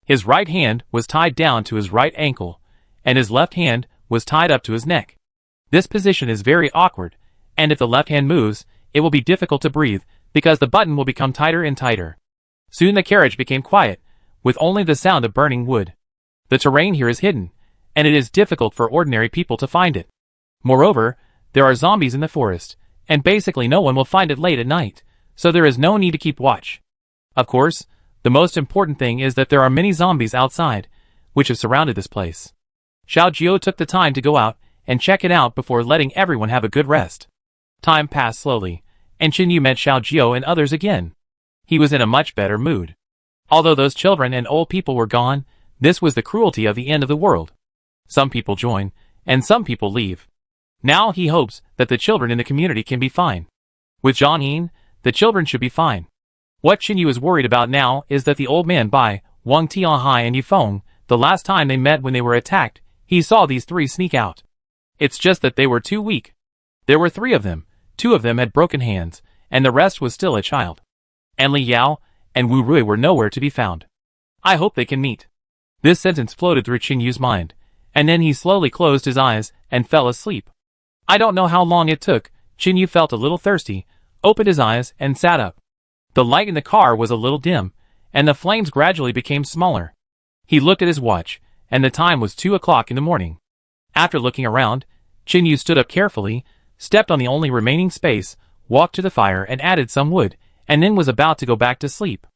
His right hand was tied down to his right ankle, and his left hand was tied up to his neck. This position is very awkward, and if the left hand moves, it will be difficult to breathe, because the button will become tighter and tighter. Soon the carriage became quiet, with only the sound of burning wood. The terrain here is hidden, and it is difficult for ordinary people to find it. Moreover, there are zombies in the forest, and basically no one will find it late at night, so there is no need to keep watch. Of course, the most important thing is that there are many zombies outside, which have surrounded this place. Xiao Jiao took the time to go out and check it out before letting everyone have a good rest. Time passed slowly, and Qinyu met Xiao Jiao and others again. He was in a much better mood. Although those children and old people were gone, this was the cruelty of the end of the world. Some people join, and some people leave. Now he hopes that the children in the community can be fine. With Zhang Yin, the children should be fine. What Qinyu is worried about now is that the old man Bai, Wang Tianhai and Yifeng, the last time they met when they were attacked, he saw these three sneak out. It's just that they were too weak. There were 3 of them, 2 of them had broken hands, and the rest was still a child. And Li Yao and Wu Rui were nowhere to be found. I hope they can meet. This sentence floated through Qinyu's mind, and then he slowly closed his eyes and fell asleep. I don't know how long it took. Qinyu felt a little thirsty, opened his eyes, and sat up. The light in the car was a little dim, and the flames gradually became smaller. He looked at his watch, and the time was 2 o'clock in the morning. After looking around, Qinyu stood up carefully, stepped on the only remaining space, walked to the fire and added some wood, and then was about to go back to sleep.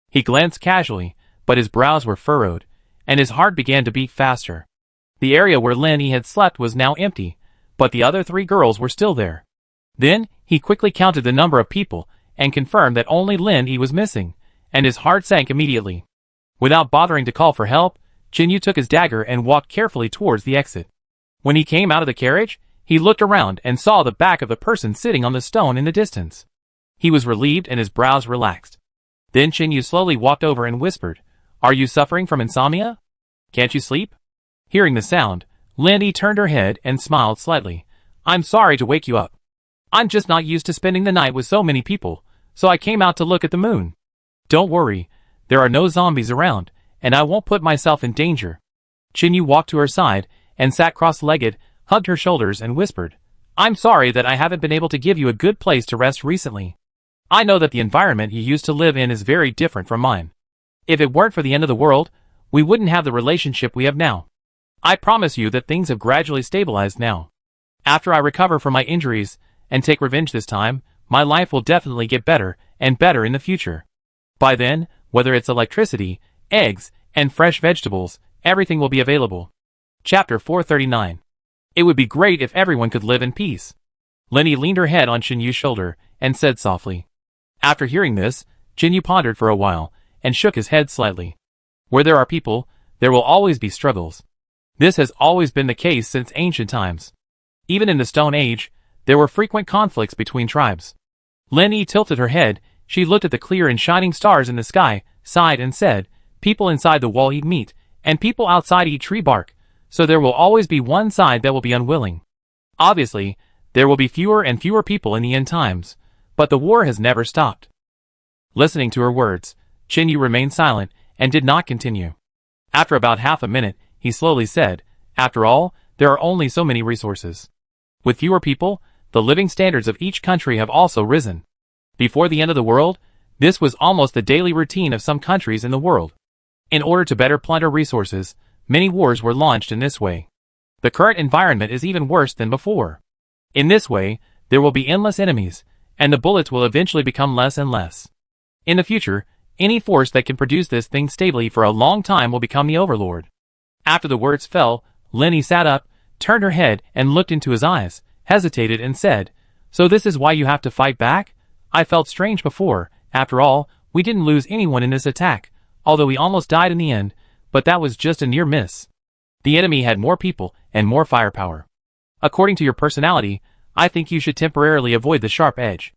He glanced casually, but his brows were furrowed, and his heart began to beat faster. The area where Lin Yi had slept was now empty, but the other 3 girls were still there. Then, he quickly counted the number of people, and confirmed that only Lin Yi was missing, and his heart sank immediately. Without bothering to call for help, Qinyu took his dagger and walked carefully towards the exit. When he came out of the carriage, he looked around and saw the back of the person sitting on the stone in the distance. He was relieved and his brows relaxed. Then Qinyu slowly walked over and whispered, "Are you suffering from insomnia? Can't you sleep?" Hearing the sound, Lin Yi turned her head and smiled slightly. I'm sorry to wake you up. I'm just not used to spending the night with so many people, so I came out to look at the moon. Don't worry, there are no zombies around, and I won't put myself in danger. Chinyu walked to her side and sat cross-legged, hugged her shoulders and whispered, I'm sorry that I haven't been able to give you a good place to rest recently. I know that the environment you used to live in is very different from mine. If it weren't for the end of the world, we wouldn't have the relationship we have now. I promise you that things have gradually stabilized now. After I recover from my injuries and take revenge this time, my life will definitely get better and better in the future. By then, whether it's electricity, eggs, and fresh vegetables, everything will be available. Chapter 439. It would be great if everyone could live in peace. Lenny leaned her head on Chinyu's shoulder and said softly. After hearing this, Chinyu pondered for a while and shook his head slightly. Where there are people, there will always be struggles. This has always been the case since ancient times. Even in the Stone Age, there were frequent conflicts between tribes. Lenny tilted her head, she looked at the clear and shining stars in the sky, sighed and said, People inside the wall eat meat, and people outside eat tree bark, so there will always be one side that will be unwilling. Obviously, there will be fewer and fewer people in the end times, but the war has never stopped. Listening to her words, Chinyu remained silent and did not continue. After about half a minute, he slowly said, After all, there are only so many resources. With fewer people, the living standards of each country have also risen. Before the end of the world, this was almost the daily routine of some countries in the world. In order to better plunder resources, many wars were launched in this way. The current environment is even worse than before. In this way, there will be endless enemies, and the bullets will eventually become less and less. In the future, any force that can produce this thing stably for a long time will become the overlord. After the words fell, Lenny sat up, turned her head and looked into his eyes, hesitated and said, So this is why you have to fight back? I felt strange before. After all, we didn't lose anyone in this attack, although we almost died in the end, but that was just a near miss. The enemy had more people and more firepower. According to your personality, I think you should temporarily avoid the sharp edge.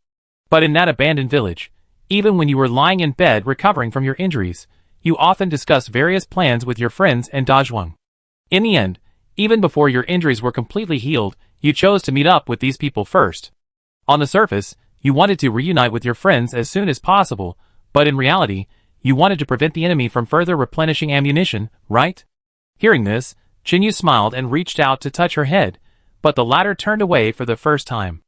But in that abandoned village, even when you were lying in bed recovering from your injuries, you often discussed various plans with your friends and Dazhuang. In the end, even before your injuries were completely healed, you chose to meet up with these people first. On the surface, you wanted to reunite with your friends as soon as possible, but in reality, you wanted to prevent the enemy from further replenishing ammunition, right? Hearing this, Chinyu smiled and reached out to touch her head, but the latter turned away for the first time.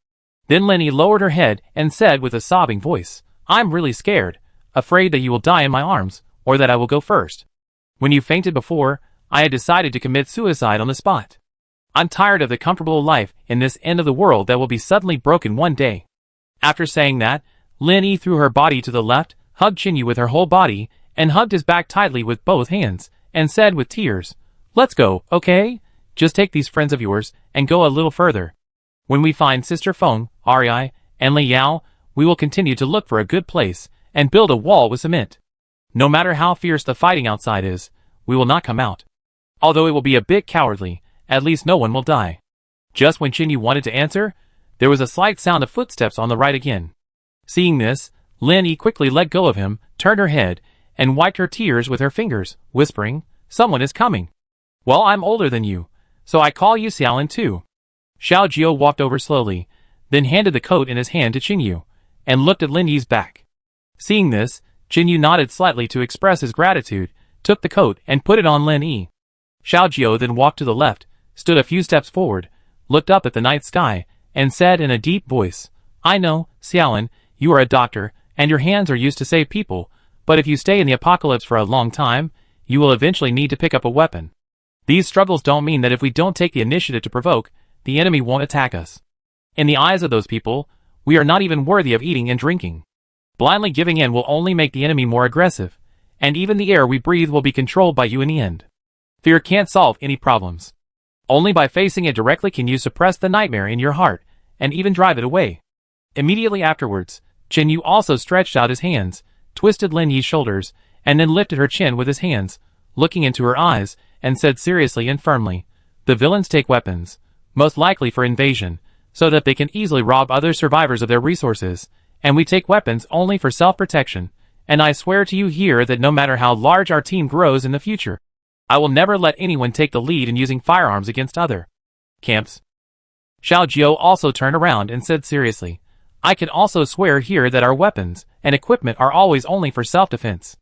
Then Lenny lowered her head and said with a sobbing voice, I'm really scared, afraid that you will die in my arms, or that I will go first. When you fainted before, I had decided to commit suicide on the spot. I'm tired of the comfortable life in this end of the world that will be suddenly broken one day. After saying that, Lenny threw her body to the left, hugged Chinyu with her whole body, and hugged his back tightly with both hands, and said with tears, Let's go, okay? Just take these friends of yours, and go a little further. When we find Sister Feng, Ari, and Li Yao, we will continue to look for a good place, and build a wall with cement. No matter how fierce the fighting outside is, we will not come out. Although it will be a bit cowardly, at least no one will die. Just when Chinyu wanted to answer, there was a slight sound of footsteps on the right again. Seeing this, Lenny quickly let go of him, turned her head, and wiped her tears with her fingers, whispering, Someone is coming. Well, I'm older than you, so I call you Xiaolin too. Xiao Jiao walked over slowly, then handed the coat in his hand to Chinyu, and looked at Lin Yi's back. Seeing this, Chinyu nodded slightly to express his gratitude, took the coat and put it on Lin Yi. Xiao Jiao then walked to the left, stood a few steps forward, looked up at the night sky, and said in a deep voice, I know, Xiaolin, you are a doctor, and your hands are used to save people, but if you stay in the apocalypse for a long time, you will eventually need to pick up a weapon. These struggles don't mean that if we don't take the initiative to provoke, the enemy won't attack us. In the eyes of those people, we are not even worthy of eating and drinking. Blindly giving in will only make the enemy more aggressive, and even the air we breathe will be controlled by you in the end. Fear can't solve any problems. Only by facing it directly can you suppress the nightmare in your heart, and even drive it away. Immediately afterwards, Chinyu also stretched out his hands, twisted Lin Yi's shoulders, and then lifted her chin with his hands, looking into her eyes, and said seriously and firmly, The villains take weapons, most likely for invasion, so that they can easily rob other survivors of their resources, and we take weapons only for self-protection, and I swear to you here that no matter how large our team grows in the future, I will never let anyone take the lead in using firearms against other camps. Xiao Jiao also turned around and said seriously, I can also swear here that our weapons and equipment are always only for self-defense.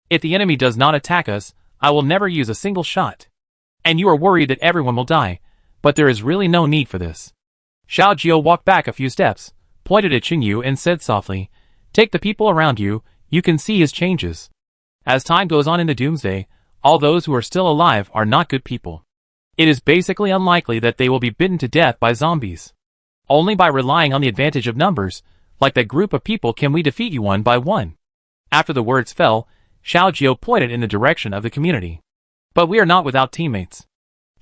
If the enemy does not attack us, I will never use a single shot. And you are worried that everyone will die, but there is really no need for this. Xiao Jiao walked back a few steps, pointed at Qinyu and said softly, take the people around you, you can see his changes. As time goes on in the Doomsday, all those who are still alive are not good people. It is basically unlikely that they will be bitten to death by zombies. Only by relying on the advantage of numbers, like that group of people, can we defeat you one by one. After the words fell, Xiao Jiao pointed in the direction of the community. But we are not without teammates.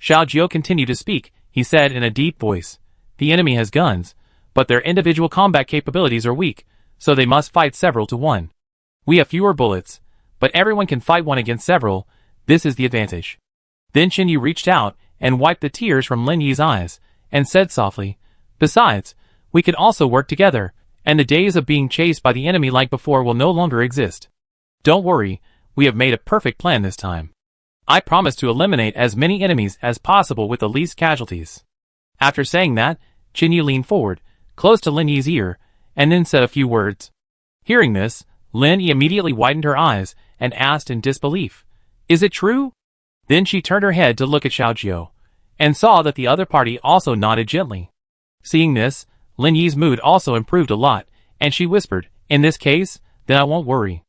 Xiao Jiao continued to speak. He said in a deep voice, the enemy has guns, but their individual combat capabilities are weak, so they must fight several to one. We have fewer bullets, but everyone can fight one against several. This is the advantage. Then Qinyu reached out and wiped the tears from Lin Yi's eyes, and said softly, besides, we can also work together, and the days of being chased by the enemy like before will no longer exist. Don't worry, we have made a perfect plan this time. I promise to eliminate as many enemies as possible with the least casualties. After saying that, Qinyu leaned forward, close to Lin Yi's ear, and then said a few words. Hearing this, Lin Yi immediately widened her eyes and asked in disbelief, is it true? Then she turned her head to look at Xiao Jiao, and saw that the other party also nodded gently. Seeing this, Lin Yi's mood also improved a lot, and she whispered, in this case, then I won't worry.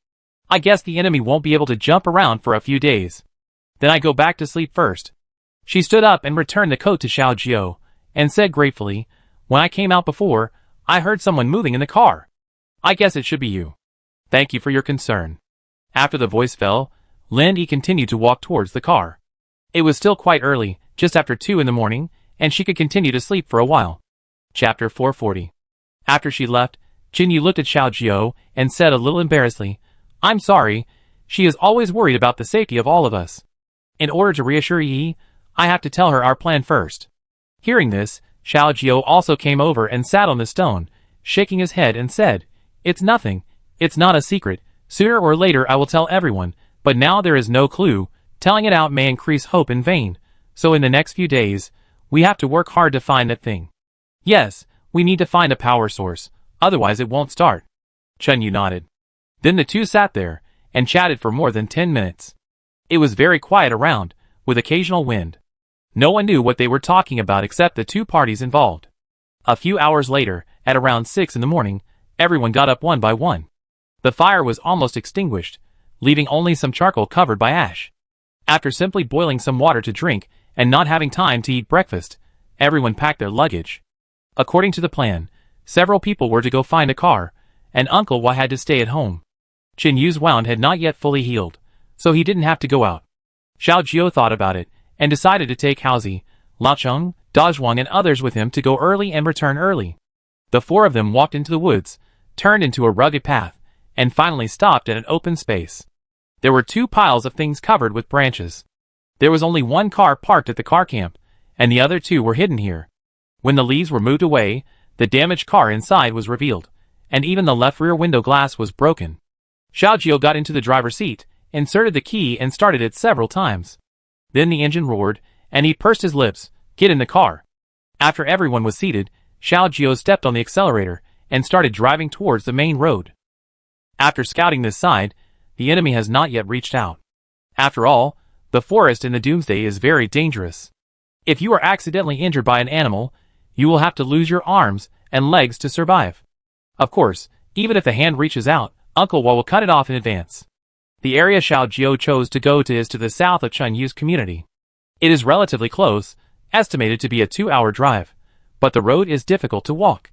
I guess the enemy won't be able to jump around for a few days. Then I go back to sleep first. She stood up and returned the coat to Xiao Jiao, and said gratefully, when I came out before, I heard someone moving in the car. I guess it should be you. Thank you for your concern. After the voice fell, Lin Yi continued to walk towards the car. It was still quite early, just after 2 in the morning, and she could continue to sleep for a while. Chapter 440. After she left, Qinyu looked at Xiao Jiao and said a little embarrassedly, I'm sorry, she is always worried about the safety of all of us. In order to reassure Yi, I have to tell her our plan first. Hearing this, Xiao Jiao also came over and sat on the stone, shaking his head and said, it's nothing, it's not a secret, sooner or later I will tell everyone, but now there is no clue, telling it out may increase hope in vain, so in the next few days, we have to work hard to find that thing. Yes, we need to find a power source, otherwise it won't start. Qinyu nodded. Then the two sat there, and chatted for more than 10 minutes. It was very quiet around, with occasional wind. No one knew what they were talking about except the two parties involved. A few hours later, at around 6 in the morning, everyone got up one by one. The fire was almost extinguished, leaving only some charcoal covered by ash. After simply boiling some water to drink, and not having time to eat breakfast, everyone packed their luggage. According to the plan, several people were to go find a car, and Uncle Wa had to stay at home. Qinyu's wound had not yet fully healed, so he didn't have to go out. Xiao Jiao thought about it, and decided to take Haozi, Lao Cheng, Dazhuang and others with him to go early and return early. The four of them walked into the woods, turned into a rugged path, and finally stopped at an open space. There were 2 piles of things covered with branches. There was only one car parked at the car camp, and the other 2 were hidden here. When the leaves were moved away, the damaged car inside was revealed, and even the left rear window glass was broken. Xiao Jiao got into the driver's seat, inserted the key and started it several times. Then the engine roared, and he pursed his lips, "Get in the car." After everyone was seated, Xiao Jiao stepped on the accelerator, and started driving towards the main road. After scouting this side, the enemy has not yet reached out. After all, the forest in the Doomsday is very dangerous. If you are accidentally injured by an animal, you will have to lose your arms and legs to survive. Of course, even if the hand reaches out, Uncle Wa will cut it off in advance. The area Xiao Jiao chose to go to is to the south of Chenyu's community. It is relatively close, estimated to be a 2-hour drive, but the road is difficult to walk.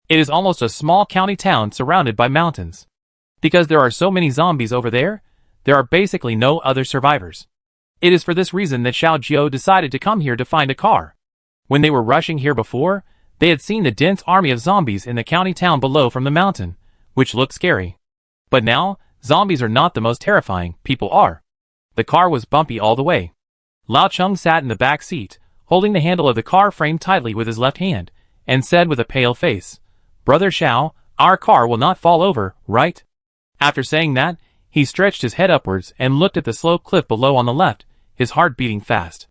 It is almost a small county town surrounded by mountains. Because there are so many zombies over there, there are basically no other survivors. It is for this reason that Xiao Jiao decided to come here to find a car. When they were rushing here before, they had seen the dense army of zombies in the county town below from the mountain, which looked scary. But now, zombies are not the most terrifying, people are. The car was bumpy all the way. Lao Cheng sat in the back seat, holding the handle of the car frame tightly with his left hand, and said with a pale face, "Brother Xiao, our car will not fall over, right?" After saying that, he stretched his head upwards and looked at the slope cliff below on the left, his heart beating fast.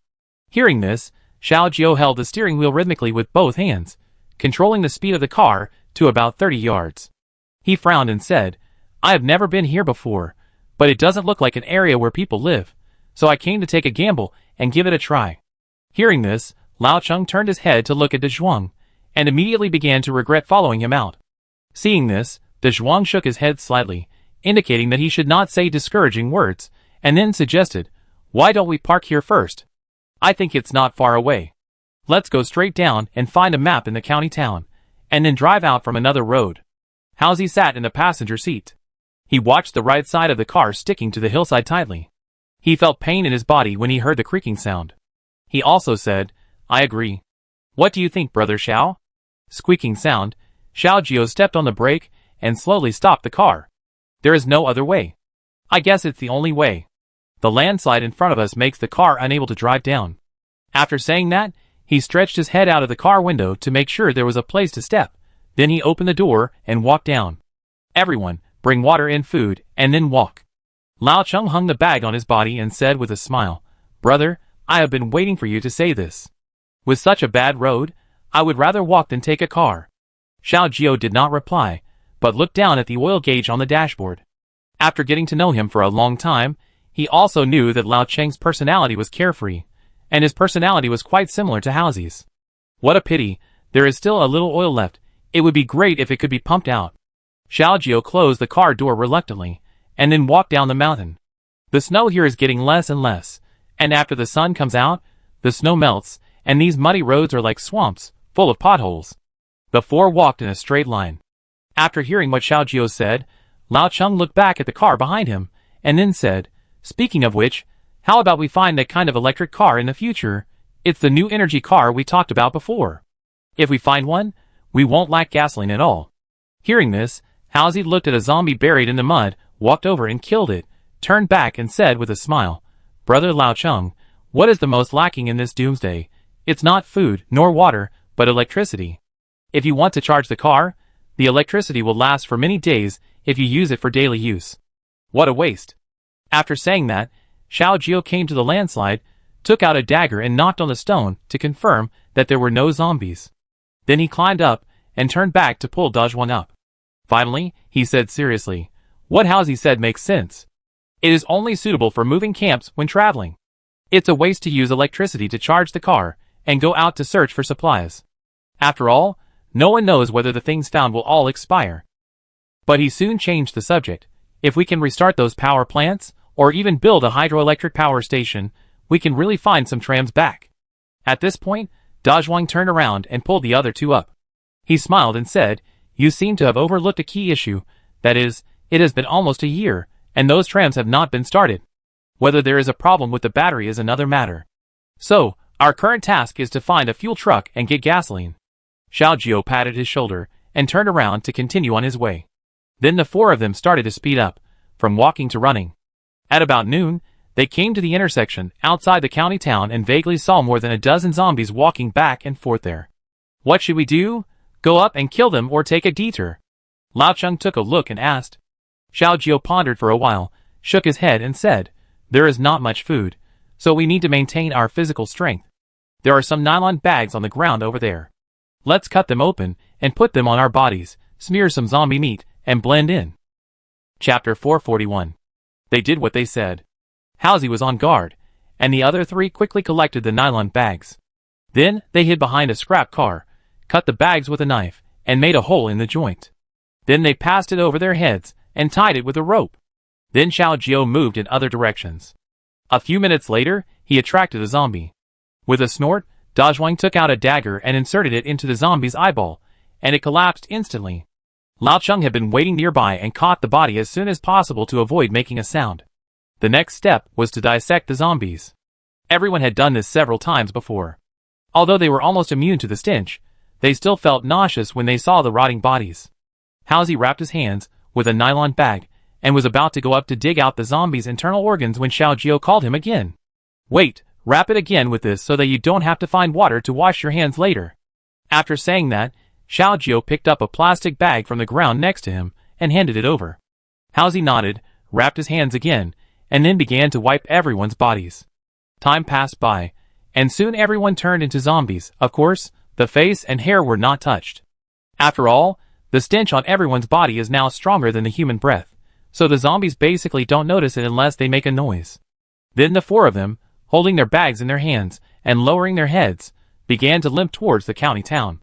Hearing this, Xiao Jiao held the steering wheel rhythmically with both hands, controlling the speed of the car to about 30 yards. He frowned and said, "I have never been here before, but it doesn't look like an area where people live, so I came to take a gamble and give it a try." Hearing this, Lao Cheng turned his head to look at De Zhuang, and immediately began to regret following him out. Seeing this, De Zhuang shook his head slightly, indicating that he should not say discouraging words, and then suggested, "Why don't we park here first? I think it's not far away. Let's go straight down and find a map in the county town, and then drive out from another road." Halsey sat in the passenger seat. He watched the right side of the car sticking to the hillside tightly. He felt pain in his body when he heard the creaking sound. He also said, "I agree. What do you think, Brother Xiao?" Squeaking sound, Xiao Jiao stepped on the brake and slowly stopped the car. "There is no other way. I guess it's the only way. The landslide in front of us makes the car unable to drive down." After saying that, he stretched his head out of the car window to make sure there was a place to step. Then he opened the door and walked down. "Everyone, bring water and food, and then walk." Lao Cheng hung the bag on his body and said with a smile, "Brother, I have been waiting for you to say this. With such a bad road, I would rather walk than take a car." Xiao Jiao did not reply, but looked down at the oil gauge on the dashboard. After getting to know him for a long time, he also knew that Lao Cheng's personality was carefree, and his personality was quite similar to Halsey's. What a pity, there is still a little oil left. It would be great if it could be pumped out. Xiao Jiao closed the car door reluctantly, and then walked down the mountain. The snow here is getting less and less, and after the sun comes out, the snow melts, and these muddy roads are like swamps, full of potholes. The four walked in a straight line. After hearing what Xiao Jiao said, Lao Cheng looked back at the car behind him, and then said, "Speaking of which, how about we find that kind of electric car in the future? It's the new energy car we talked about before. If we find one, we won't lack gasoline at all." Hearing this, Halsey looked at a zombie buried in the mud, walked over and killed it, turned back and said with a smile, "Brother Lao Cheng, what is the most lacking in this doomsday? It's not food, nor water, but electricity. If you want to charge the car, the electricity will last for many days if you use it for daily use. What a waste." After saying that, Xiao Jiao came to the landslide, took out a dagger and knocked on the stone to confirm that there were no zombies. Then he climbed up and turned back to pull De Zhuang up. Finally, he said seriously, "What Halsey said makes sense. It is only suitable for moving camps when traveling. It's a waste to use electricity to charge the car and go out to search for supplies. After all, no one knows whether the things found will all expire." But he soon changed the subject. "If we can restart those power plants, or even build a hydroelectric power station, we can really find some trams back." At this point, De Zhuang turned around and pulled the other two up. He smiled and said, "You seem to have overlooked a key issue. That is, it has been almost a year, and those trams have not been started. Whether there is a problem with the battery is another matter. So, our current task is to find a fuel truck and get gasoline." Xiao Jiao patted his shoulder and turned around to continue on his way. Then the four of them started to speed up, from walking to running. At about noon, they came to the intersection outside the county town and vaguely saw more than a dozen zombies walking back and forth there. "What should we do? Go up and kill them or take a detour?" Lao Cheng took a look and asked. Xiao Jiao pondered for a while, shook his head and said, "There is not much food, so we need to maintain our physical strength. There are some nylon bags on the ground over there. Let's cut them open and put them on our bodies, smear some zombie meat, and blend in." Chapter 441. They did what they said. Halsey was on guard, and the other three quickly collected the nylon bags. Then they hid behind a scrap car, cut the bags with a knife, and made a hole in the joint. Then they passed it over their heads and tied it with a rope. Then Xiao Jiao moved in other directions. A few minutes later, he attracted a zombie. With a snort, De Zhuang took out a dagger and inserted it into the zombie's eyeball, and it collapsed instantly. Lao Cheng had been waiting nearby and caught the body as soon as possible to avoid making a sound. The next step was to dissect the zombies. Everyone had done this several times before. Although they were almost immune to the stench, they still felt nauseous when they saw the rotting bodies. Halsey wrapped his hands with a nylon bag and was about to go up to dig out the zombies' internal organs when Xiao Jiao called him again. "Wait, wrap it again with this so that you don't have to find water to wash your hands later." After saying that, Xiao Jiao picked up a plastic bag from the ground next to him and handed it over. Halsey nodded, wrapped his hands again, and then began to wipe everyone's bodies. Time passed by, and soon everyone turned into zombies. Of course, the face and hair were not touched. After all, the stench on everyone's body is now stronger than the human breath, so the zombies basically don't notice it unless they make a noise. Then the four of them, holding their bags in their hands and lowering their heads, began to limp towards the county town.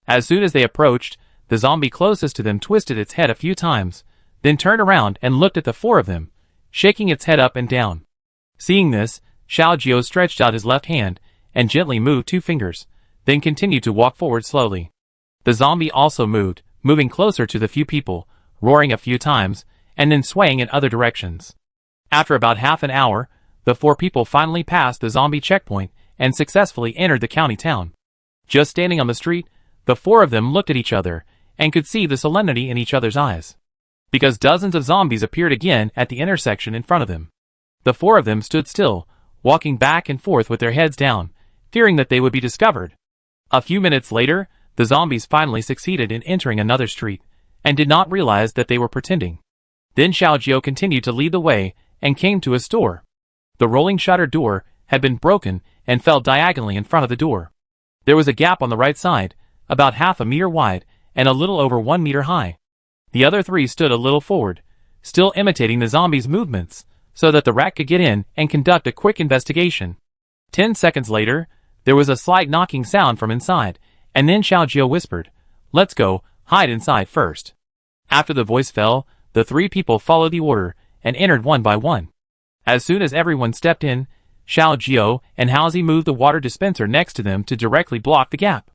As soon as they approached, the zombie closest to them twisted its head a few times, then turned around and looked at the four of them, shaking its head up and down. Seeing this, Xiao Jiao stretched out his left hand and gently moved 2 fingers, then continued to walk forward slowly. The zombie also moved, moving closer to the few people, roaring a few times, and then swaying in other directions. After about half an hour, the 4 people finally passed the zombie checkpoint and successfully entered the county town. Just standing on the street, the 4 of them looked at each other and could see the solemnity in each other's eyes. Because dozens of zombies appeared again at the intersection in front of them. The 4 of them stood still, walking back and forth with their heads down, fearing that they would be discovered. A few minutes later, the zombies finally succeeded in entering another street, and did not realize that they were pretending. Then Xiao Jiao continued to lead the way, and came to a store. The rolling shutter door had been broken and fell diagonally in front of the door. There was a gap on the right side, about half a meter wide, and a little over 1 meter high. The other 3 stood a little forward, still imitating the zombies' movements, so that the rat could get in and conduct a quick investigation. 10 seconds later, there was a slight knocking sound from inside, and then Xiao Jiao whispered, "Let's go, hide inside first." After the voice fell, the 3 people followed the order, and entered one by one. As soon as everyone stepped in, Xiao Jiao and Haozi moved the water dispenser next to them to directly block the gap.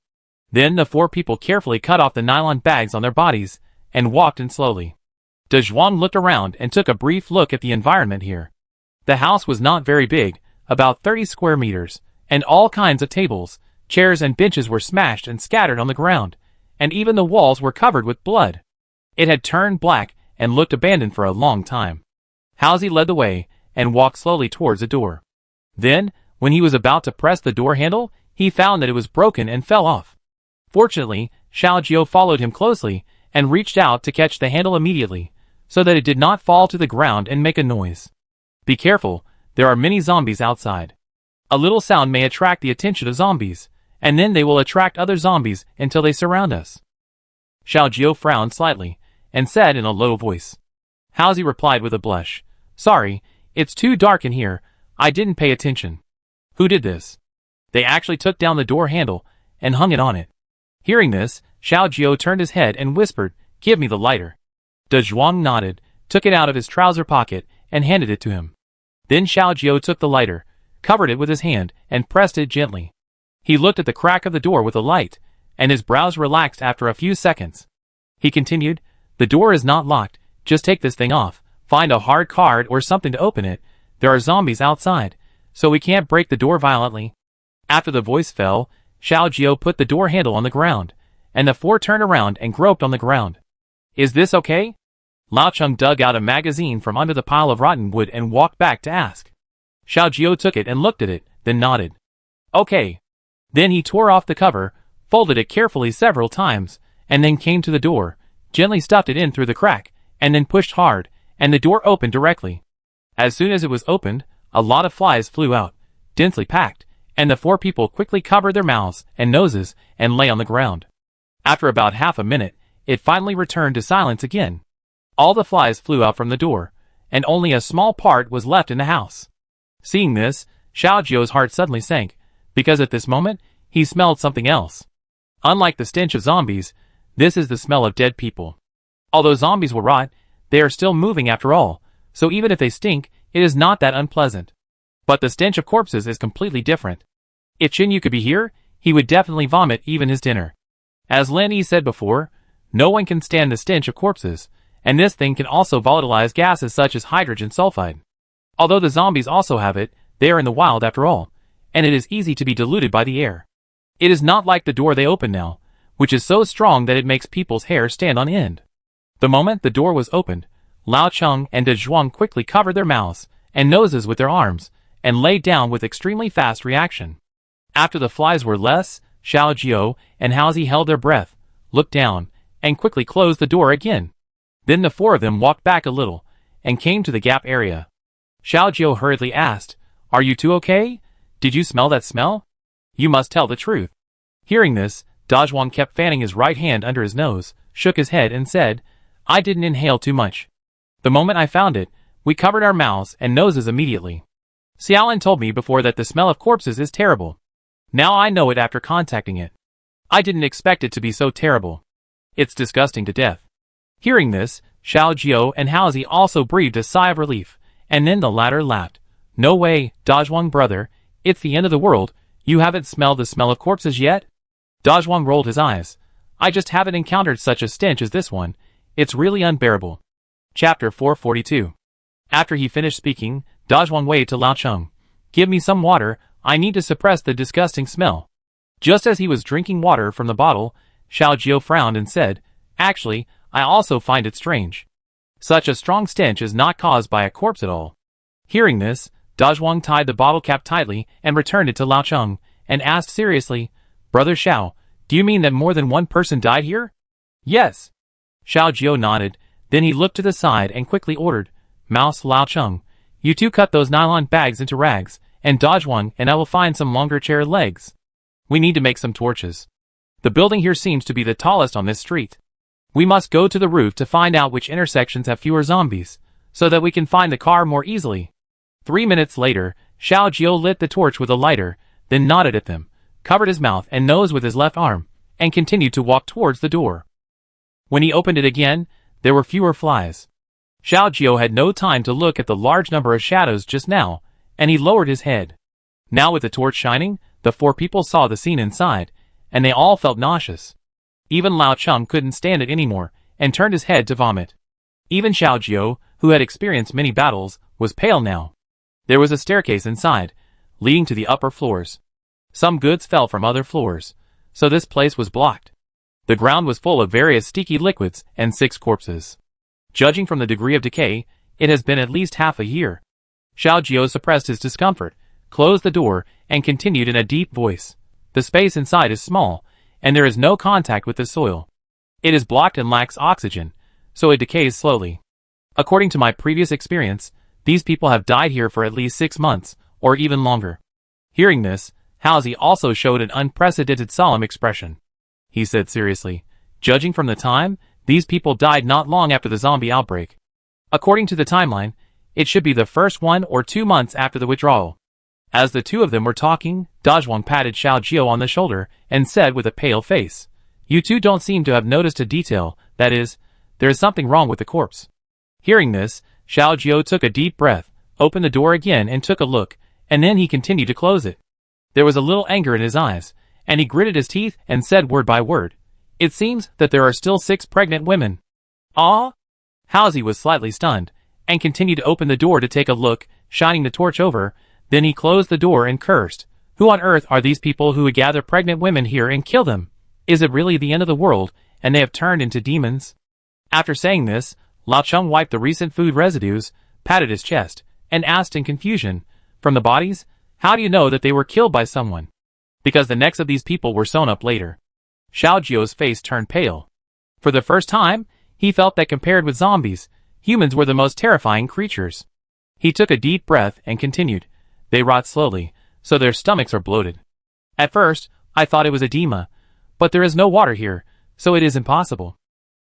Then the 4 people carefully cut off the nylon bags on their bodies, and walked in slowly. De Zhuang looked around and took a brief look at the environment here. The house was not very big, about 30 square meters, and all kinds of tables, chairs and benches were smashed and scattered on the ground, and even the walls were covered with blood. It had turned black and looked abandoned for a long time. Haozi led the way and walked slowly towards the door. Then, when he was about to press the door handle, he found that it was broken and fell off. Fortunately, Xiao Jiao followed him closely and reached out to catch the handle immediately, so that it did not fall to the ground and make a noise. Be careful, there are many zombies outside. A little sound may attract the attention of zombies, and then they will attract other zombies until they surround us. Xiao Jiao frowned slightly, and said in a low voice. Haozi replied with a blush, "Sorry, it's too dark in here, I didn't pay attention." "Who did this?" They actually took down the door handle, and hung it on it. Hearing this, Xiao Jiao turned his head and whispered, "Give me the lighter." De Zhuang nodded, took it out of his trouser pocket, and handed it to him. Then Xiao Jiao took the lighter, covered it with his hand, and pressed it gently. He looked at the crack of the door with the light, and his brows relaxed after a few seconds. He continued, "The door is not locked, just take this thing off, find a hard card or something to open it, there are zombies outside, so we can't break the door violently." After the voice fell, Xiao Jiao put the door handle on the ground, and the 4 turned around and groped on the ground. "Is this okay?" Lao Cheng dug out a magazine from under the pile of rotten wood and walked back to ask. Xiao Jiao took it and looked at it, then nodded. "Okay." Then he tore off the cover, folded it carefully several times, and then came to the door, gently stuffed it in through the crack, and then pushed hard, and the door opened directly. As soon as it was opened, a lot of flies flew out, densely packed, and the 4 people quickly covered their mouths and noses and lay on the ground. After about half a minute, it finally returned to silence again. All the flies flew out from the door, and only a small part was left in the house. Seeing this, Xiao Jiao's heart suddenly sank, because at this moment, he smelled something else. Unlike the stench of zombies, this is the smell of dead people. Although zombies will rot, they are still moving after all, so even if they stink, it is not that unpleasant. But the stench of corpses is completely different. If Xinyu could be here, he would definitely vomit even his dinner. As Lin Yi said before, no one can stand the stench of corpses, and this thing can also volatilize gases such as hydrogen sulfide. Although the zombies also have it, they are in the wild after all, and it is easy to be diluted by the air. It is not like the door they open now, which is so strong that it makes people's hair stand on end. The moment the door was opened, Lao Cheng and De Zhuang quickly covered their mouths and noses with their arms, and laid down with extremely fast reaction. After the flies were less, Xiao Jiao and Haozi held their breath, looked down, and quickly closed the door again. Then the 4 of them walked back a little, and came to the gap area. Xiao Jiao hurriedly asked, "Are you two okay? Did you smell that smell? You must tell the truth. Hearing this, Dajwang kept fanning his right hand under his nose, shook his head and said, I didn't inhale too much. The moment I found it, we covered our mouths and noses immediately. Xiaolin told me before that the smell of corpses is terrible. Now I know it after contacting it. I didn't expect it to be so terrible. It's disgusting to death. Hearing this, Xiao Jiao and Haozi also breathed a sigh of relief, and then the latter laughed. No way, Dajwang brother, it's the end of the world, you haven't smelled the smell of corpses yet? Dajwang rolled his eyes. I just haven't encountered such a stench as this one, it's really unbearable. Chapter 442. After he finished speaking, Dajwang waved to Lao Cheng. Give me some water, I need to suppress the disgusting smell. Just as he was drinking water from the bottle, Xiao Jiao frowned and said, Actually, I also find it strange. Such a strong stench is not caused by a corpse at all. Hearing this, Dajwang tied the bottle cap tightly and returned it to Lao Cheng, and asked seriously, Brother Xiao, do you mean that more than one person died here? Yes. Xiao Jiao nodded, then he looked to the side and quickly ordered, Mouse Lao Cheng, you two cut those nylon bags into rags, and Dajwang and I will find some longer chair legs. We need to make some torches. The building here seems to be the tallest on this street. We must go to the roof to find out which intersections have fewer zombies, so that we can find the car more easily. 3 minutes later, Xiao Jiao lit the torch with a lighter, then nodded at them, covered his mouth and nose with his left arm, and continued to walk towards the door. When he opened it again, there were fewer flies. Xiao Jiao had no time to look at the large number of shadows just now, and he lowered his head. Now with the torch shining, the 4 people saw the scene inside, and they all felt nauseous. Even Lao Cheng couldn't stand it anymore, and turned his head to vomit. Even Xiao Jiao, who had experienced many battles, was pale now. There was a staircase inside, leading to the upper floors. Some goods fell from other floors, so this place was blocked. The ground was full of various sticky liquids and 6 corpses. Judging from the degree of decay, it has been at least half a year. Xiao Jiao suppressed his discomfort, closed the door, and continued in a deep voice. The space inside is small, and there is no contact with the soil. It is blocked and lacks oxygen, so it decays slowly. According to my previous experience, these people have died here for at least 6 months, or even longer. Hearing this, Haozi also showed an unprecedented solemn expression. He said seriously, judging from the time, these people died not long after the zombie outbreak. According to the timeline, it should be the first 1 or 2 months after the withdrawal. As the two of them were talking, Dajwang patted Xiao Jiao on the shoulder and said with a pale face, You two don't seem to have noticed a detail, that is, there is something wrong with the corpse. Hearing this, Xiao Jiao took a deep breath, opened the door again and took a look, and then he continued to close it. There was a little anger in his eyes, and he gritted his teeth and said word by word, It seems that there are still 6 pregnant women. Ah? Haozi was slightly stunned, and continued to open the door to take a look, shining the torch over. Then he closed the door and cursed, Who on earth are these people who would gather pregnant women here and kill them? Is it really the end of the world, and they have turned into demons? After saying this, Lao Cheng wiped the recent food residues, patted his chest, and asked in confusion, From the bodies? How do you know that they were killed by someone? Because the necks of these people were sewn up later. Xiao Jiao's face turned pale. For the first time, he felt that compared with zombies, humans were the most terrifying creatures. He took a deep breath and continued, They rot slowly, so their stomachs are bloated. At first, I thought it was edema, but there is no water here, so it is impossible.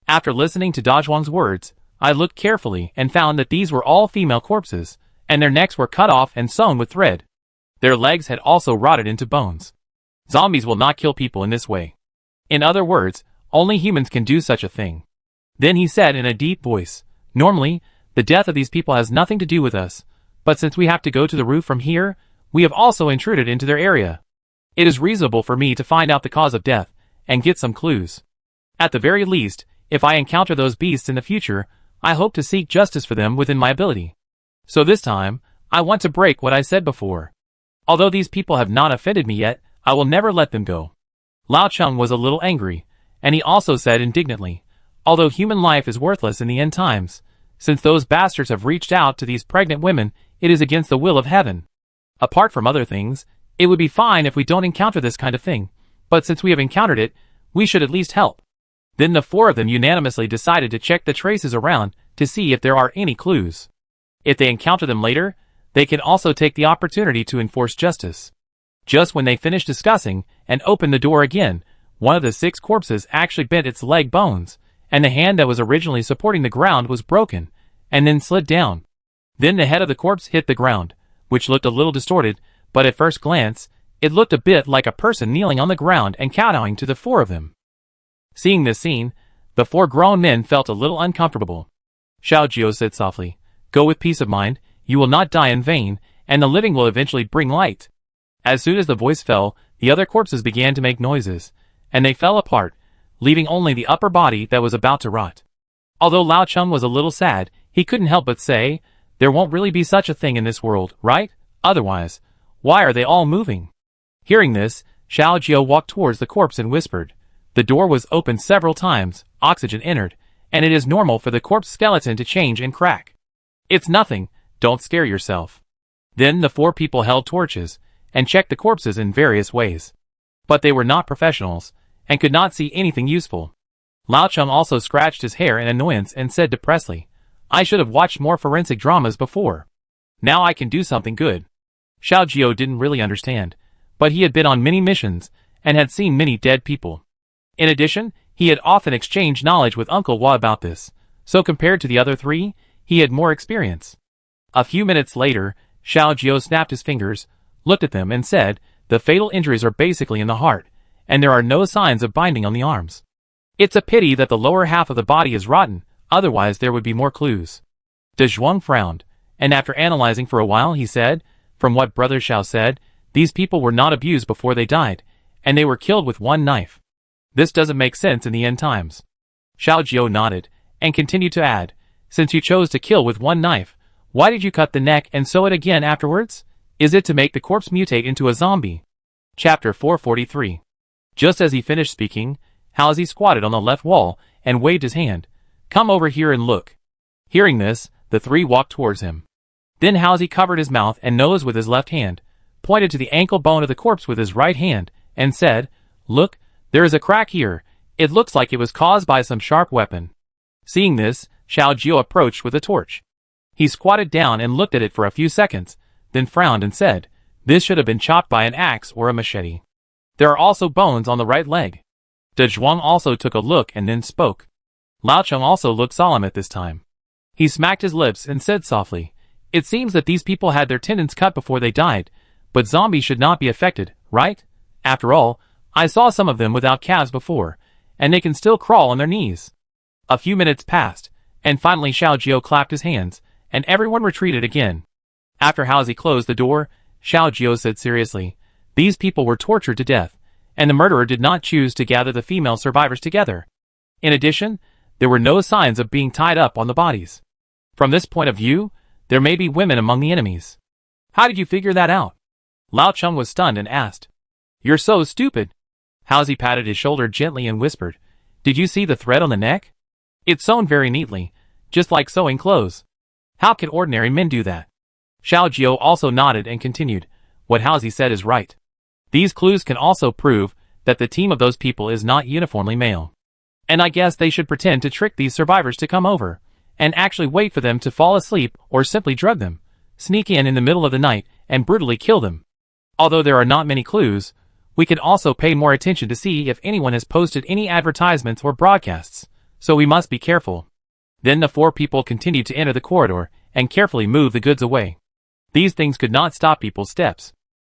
After listening to Dajwang's words, I looked carefully and found that these were all female corpses, and their necks were cut off and sewn with thread. Their legs had also rotted into bones. Zombies will not kill people in this way. In other words, only humans can do such a thing. Then he said in a deep voice, Normally, the death of these people has nothing to do with us, but since we have to go to the roof from here, we have also intruded into their area. It is reasonable for me to find out the cause of death, and get some clues. At the very least, if I encounter those beasts in the future, I hope to seek justice for them within my ability. So this time, I want to break what I said before. Although these people have not offended me yet, I will never let them go. Lao Cheng was a little angry, and he also said indignantly, Although human life is worthless in the end times, since those bastards have reached out to these pregnant women, it is against the will of heaven. Apart from other things, it would be fine if we don't encounter this kind of thing, but since we have encountered it, we should at least help. Then the 4 of them unanimously decided to check the traces around to see if there are any clues. If they encounter them later, they can also take the opportunity to enforce justice. Just when they finished discussing and opened the door again, one of the 6 corpses actually bent its leg bones, and the hand that was originally supporting the ground was broken, and then slid down. Then the head of the corpse hit the ground, which looked a little distorted, but at first glance, it looked a bit like a person kneeling on the ground and kowtowing to the 4 of them. Seeing this scene, the 4 grown men felt a little uncomfortable. Xiao Jiao said softly, "Go with peace of mind, you will not die in vain, and the living will eventually bring light." As soon as the voice fell, the other corpses began to make noises, and they fell apart, leaving only the upper body that was about to rot. Although Lao Cheng was a little sad, he couldn't help but say, "There won't really be such a thing in this world, right? Otherwise, why are they all moving?" Hearing this, Xiao Jiao walked towards the corpse and whispered, "The door was opened several times, oxygen entered, and it is normal for the corpse skeleton to change and crack. It's nothing, don't scare yourself." Then the 4 people held torches, and checked the corpses in various ways. But they were not professionals, and could not see anything useful. Lao Cheng also scratched his hair in annoyance and said depressedly, "I should have watched more forensic dramas before. Now I can do something good." Xiao Jiao didn't really understand, but he had been on many missions, and had seen many dead people. In addition, he had often exchanged knowledge with Uncle Hua about this, so compared to the other 3, he had more experience. A few minutes later, Xiao Jiao snapped his fingers, looked at them and said, "The fatal injuries are basically in the heart, and there are no signs of binding on the arms. It's a pity that the lower half of the body is rotten, otherwise there would be more clues." De Zhuang frowned, and after analyzing for a while he said, "From what Brother Xiao said, these people were not abused before they died, and they were killed with 1 knife. This doesn't make sense in the end times." Xiao Jiao nodded, and continued to add, "Since you chose to kill with 1 knife, why did you cut the neck and sew it again afterwards? Is it to make the corpse mutate into a zombie?" Chapter 443. Just as he finished speaking, Halsey squatted on the left wall and waved his hand. "Come over here and look." Hearing this, the 3 walked towards him. Then Halsey covered his mouth and nose with his left hand, pointed to the ankle bone of the corpse with his right hand, and said, "Look, there is a crack here. It looks like it was caused by some sharp weapon." Seeing this, Xiao Jiao approached with a torch. He squatted down and looked at it for a few seconds, then frowned and said, "This should have been chopped by an axe or a machete. There are also bones on the right leg." De Zhuang also took a look and then spoke. Lao Cheng also looked solemn at this time. He smacked his lips and said softly, "It seems that these people had their tendons cut before they died, but zombies should not be affected, right? After all, I saw some of them without calves before, and they can still crawl on their knees." A few minutes passed, and finally Xiao Jiao clapped his hands, and everyone retreated again. After Halsey closed the door, Xiao Jiao said seriously, "These people were tortured to death, and the murderer did not choose to gather the female survivors together. In addition, there were no signs of being tied up on the bodies. From this point of view, there may be women among the enemies. How did you figure that out?" Lao Cheng was stunned and asked. "You're so stupid." Halsey patted his shoulder gently and whispered, "Did you see the thread on the neck? It's sewn very neatly, just like sewing clothes. How can ordinary men do that?" Xiao Jiao also nodded and continued, "What Halsey said is right. These clues can also prove that the team of those people is not uniformly male. And I guess they should pretend to trick these survivors to come over, and actually wait for them to fall asleep or simply drug them, sneak in the middle of the night, and brutally kill them. Although there are not many clues, we can also pay more attention to see if anyone has posted any advertisements or broadcasts, so we must be careful." Then the 4 people continued to enter the corridor and carefully move the goods away. These things could not stop people's steps.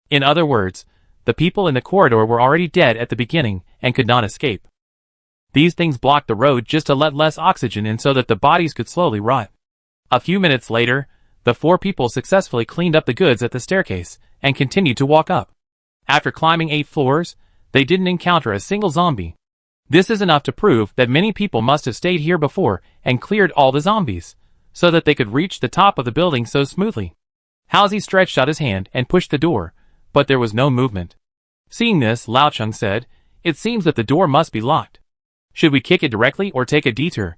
In other words, the people in the corridor were already dead at the beginning and could not escape. These things blocked the road just to let less oxygen in so that the bodies could slowly rot. A few minutes later, the 4 people successfully cleaned up the goods at the staircase and continued to walk up. After climbing 8 floors, they didn't encounter a single zombie. This is enough to prove that many people must have stayed here before and cleared all the zombies, so that they could reach the top of the building so smoothly. Halsey stretched out his hand and pushed the door, but there was no movement. Seeing this, Lao Cheng said, "It seems that the door must be locked. Should we kick it directly or take a detour?"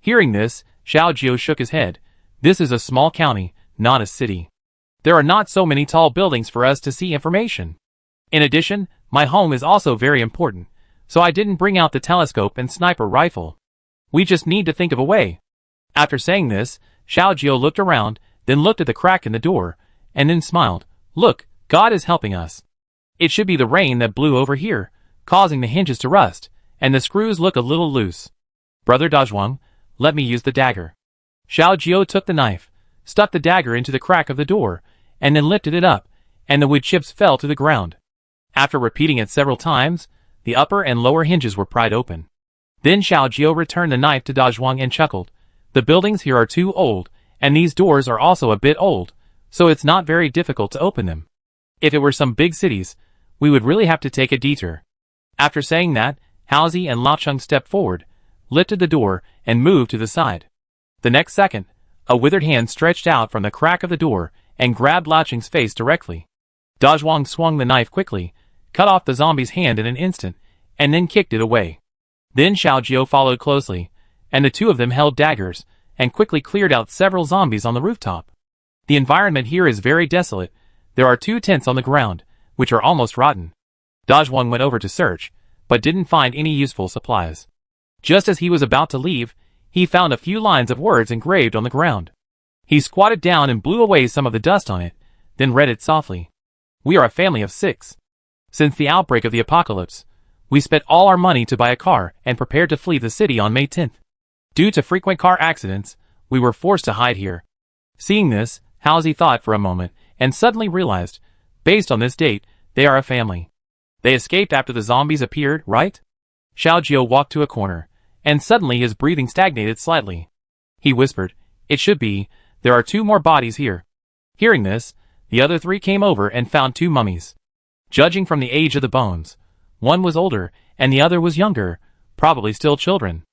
Hearing this, Xiao Jiao shook his head. "This is a small county, not a city. There are not so many tall buildings for us to see information. In addition, my home is also very important, so I didn't bring out the telescope and sniper rifle. We just need to think of a way." After saying this, Xiao Jiao looked around, then looked at the crack in the door, and then smiled. "Look, God is helping us." It should be the rain that blew over here, causing the hinges to rust, and the screws look a little loose. Brother Dazhuang, let me use the dagger. Xiao Jiao took the knife, stuck the dagger into the crack of the door, and then lifted it up, and the wood chips fell to the ground. After repeating it several times, the upper and lower hinges were pried open. Then Xiao Jiao returned the knife to Dazhuang and chuckled. The buildings here are too old, and these doors are also a bit old, so it's not very difficult to open them. If it were some big cities, we would really have to take a detour. After saying that, Haozi and Lao Cheng stepped forward, lifted the door, and moved to the side. The next second, a withered hand stretched out from the crack of the door and grabbed Lao Cheng's face directly. Dazhuang swung the knife quickly, cut off the zombie's hand in an instant, and then kicked it away. Then Xiao Jiao followed closely, and the two of them held daggers, and quickly cleared out several zombies on the rooftop. The environment here is very desolate. There are 2 tents on the ground, which are almost rotten. Dazhuang went over to search, but didn't find any useful supplies. Just as he was about to leave, he found a few lines of words engraved on the ground. He squatted down and blew away some of the dust on it, then read it softly. We are a family of 6. Since the outbreak of the apocalypse, we spent all our money to buy a car and prepared to flee the city on May 10th. Due to frequent car accidents, we were forced to hide here. Seeing this, Haozi thought for a moment, and suddenly realized, based on this date, they are a family. They escaped after the zombies appeared, right? Xiao Jiao walked to a corner, and suddenly his breathing stagnated slightly. He whispered, it should be, there are 2 more bodies here. Hearing this, the other 3 came over and found 2 mummies. Judging from the age of the bones, one was older, and the other was younger, probably still children.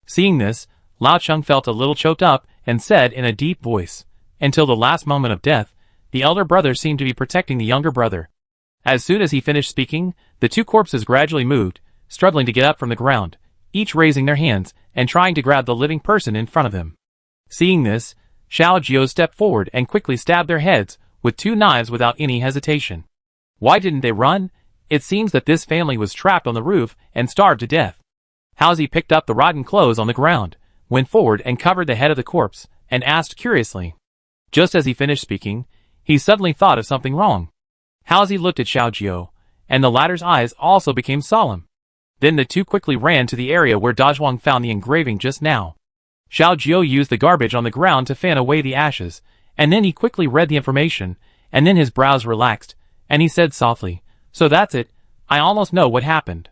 Seeing this, Lao Cheng felt a little choked up and said in a deep voice, until the last moment of death, the elder brother seemed to be protecting the younger brother. As soon as he finished speaking, the 2 corpses gradually moved, struggling to get up from the ground, each raising their hands and trying to grab the living person in front of them. Seeing this, Xiao Jiao stepped forward and quickly stabbed their heads with 2 knives without any hesitation. Why didn't they run? It seems that this family was trapped on the roof and starved to death. Haozi picked up the rotten clothes on the ground, went forward and covered the head of the corpse, and asked curiously. Just as he finished speaking, he suddenly thought of something wrong. Haozi looked at Xiao Jiao, and the latter's eyes also became solemn. Then the 2 quickly ran to the area where Dazhuang found the engraving just now. Xiao Jiao used the garbage on the ground to fan away the ashes, and then he quickly read the information, and then his brows relaxed, and he said softly, so that's it, I almost know what happened.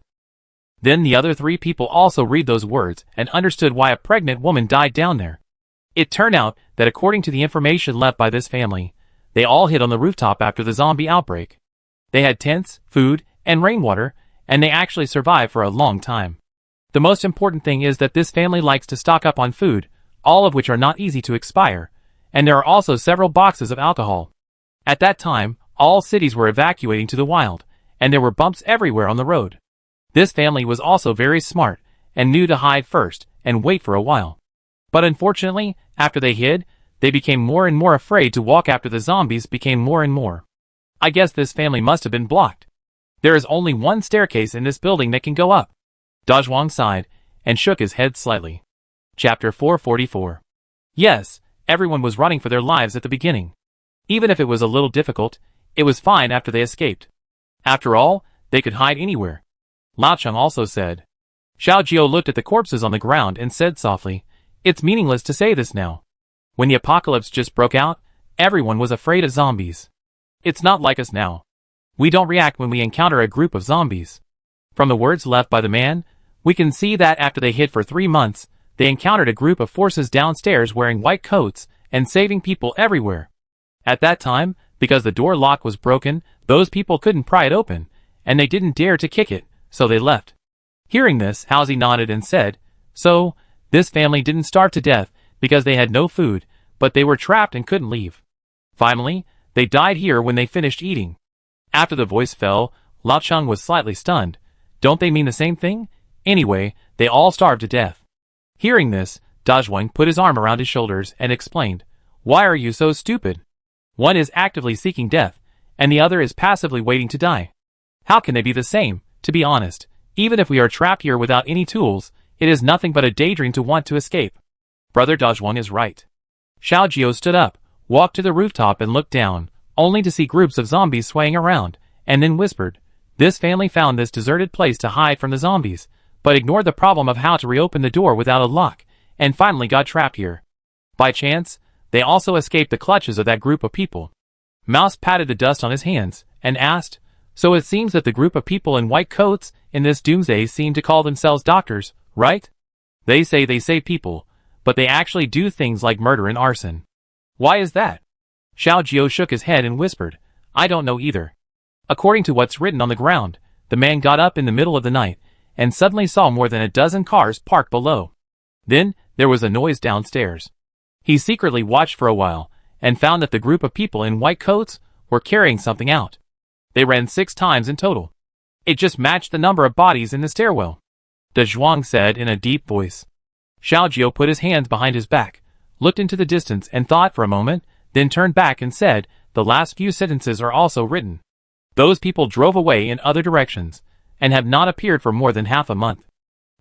Then the other 3 people also read those words and understood why a pregnant woman died down there. It turned out that according to the information left by this family, they all hid on the rooftop after the zombie outbreak. They had tents, food, and rainwater, and they actually survived for a long time. The most important thing is that this family likes to stock up on food, all of which are not easy to expire, and there are also several boxes of alcohol. At that time, all cities were evacuating to the wild, and there were bumps everywhere on the road. This family was also very smart, and knew to hide first, and wait for a while. But unfortunately, after they hid, they became more and more afraid to walk after the zombies became more and more. I guess this family must have been blocked. There is only one staircase in this building that can go up. Dazhuang sighed, and shook his head slightly. Chapter 444. Yes, everyone was running for their lives at the beginning. Even if it was a little difficult, it was fine after they escaped. After all, they could hide anywhere. Lao Cheng also said. Xiao Jiao looked at the corpses on the ground and said softly, it's meaningless to say this now. When the apocalypse just broke out, everyone was afraid of zombies. It's not like us now. We don't react when we encounter a group of zombies. From the words left by the man, we can see that after they hid for 3 months, they encountered a group of forces downstairs wearing white coats and saving people everywhere. At that time, because the door lock was broken, those people couldn't pry it open, and they didn't dare to kick it, so they left. Hearing this, Haozi nodded and said, so, this family didn't starve to death because they had no food, but they were trapped and couldn't leave. Finally, they died here when they finished eating. After the voice fell, Lao Cheng was slightly stunned. Don't they mean the same thing? Anyway, they all starved to death. Hearing this, Dazhuang put his arm around his shoulders and explained, why are you so stupid? One is actively seeking death, and the other is passively waiting to die. How can they be the same? To be honest, even if we are trapped here without any tools, it is nothing but a daydream to want to escape. Brother Dazhuang is right. Xiao Jiao stood up, walked to the rooftop and looked down, only to see groups of zombies swaying around, and then whispered. This family found this deserted place to hide from the zombies, but ignored the problem of how to reopen the door without a lock, and finally got trapped here. By chance, they also escaped the clutches of that group of people. Mouse patted the dust on his hands, and asked, so it seems that the group of people in white coats in this doomsday seem to call themselves doctors, right? They say they save people, but they actually do things like murder and arson. Why is that? Xiao Jiao shook his head and whispered, I don't know either. According to what's written on the ground, the man got up in the middle of the night, and suddenly saw more than a dozen cars parked below. Then, there was a noise downstairs. He secretly watched for a while, and found that the group of people in white coats were carrying something out. They ran 6 times in total. It just matched the number of bodies in the stairwell. De Zhuang said in a deep voice. Xiao Jiao put his hands behind his back, looked into the distance and thought for a moment, then turned back and said, the last few sentences are also written. Those people drove away in other directions, and have not appeared for more than half a month.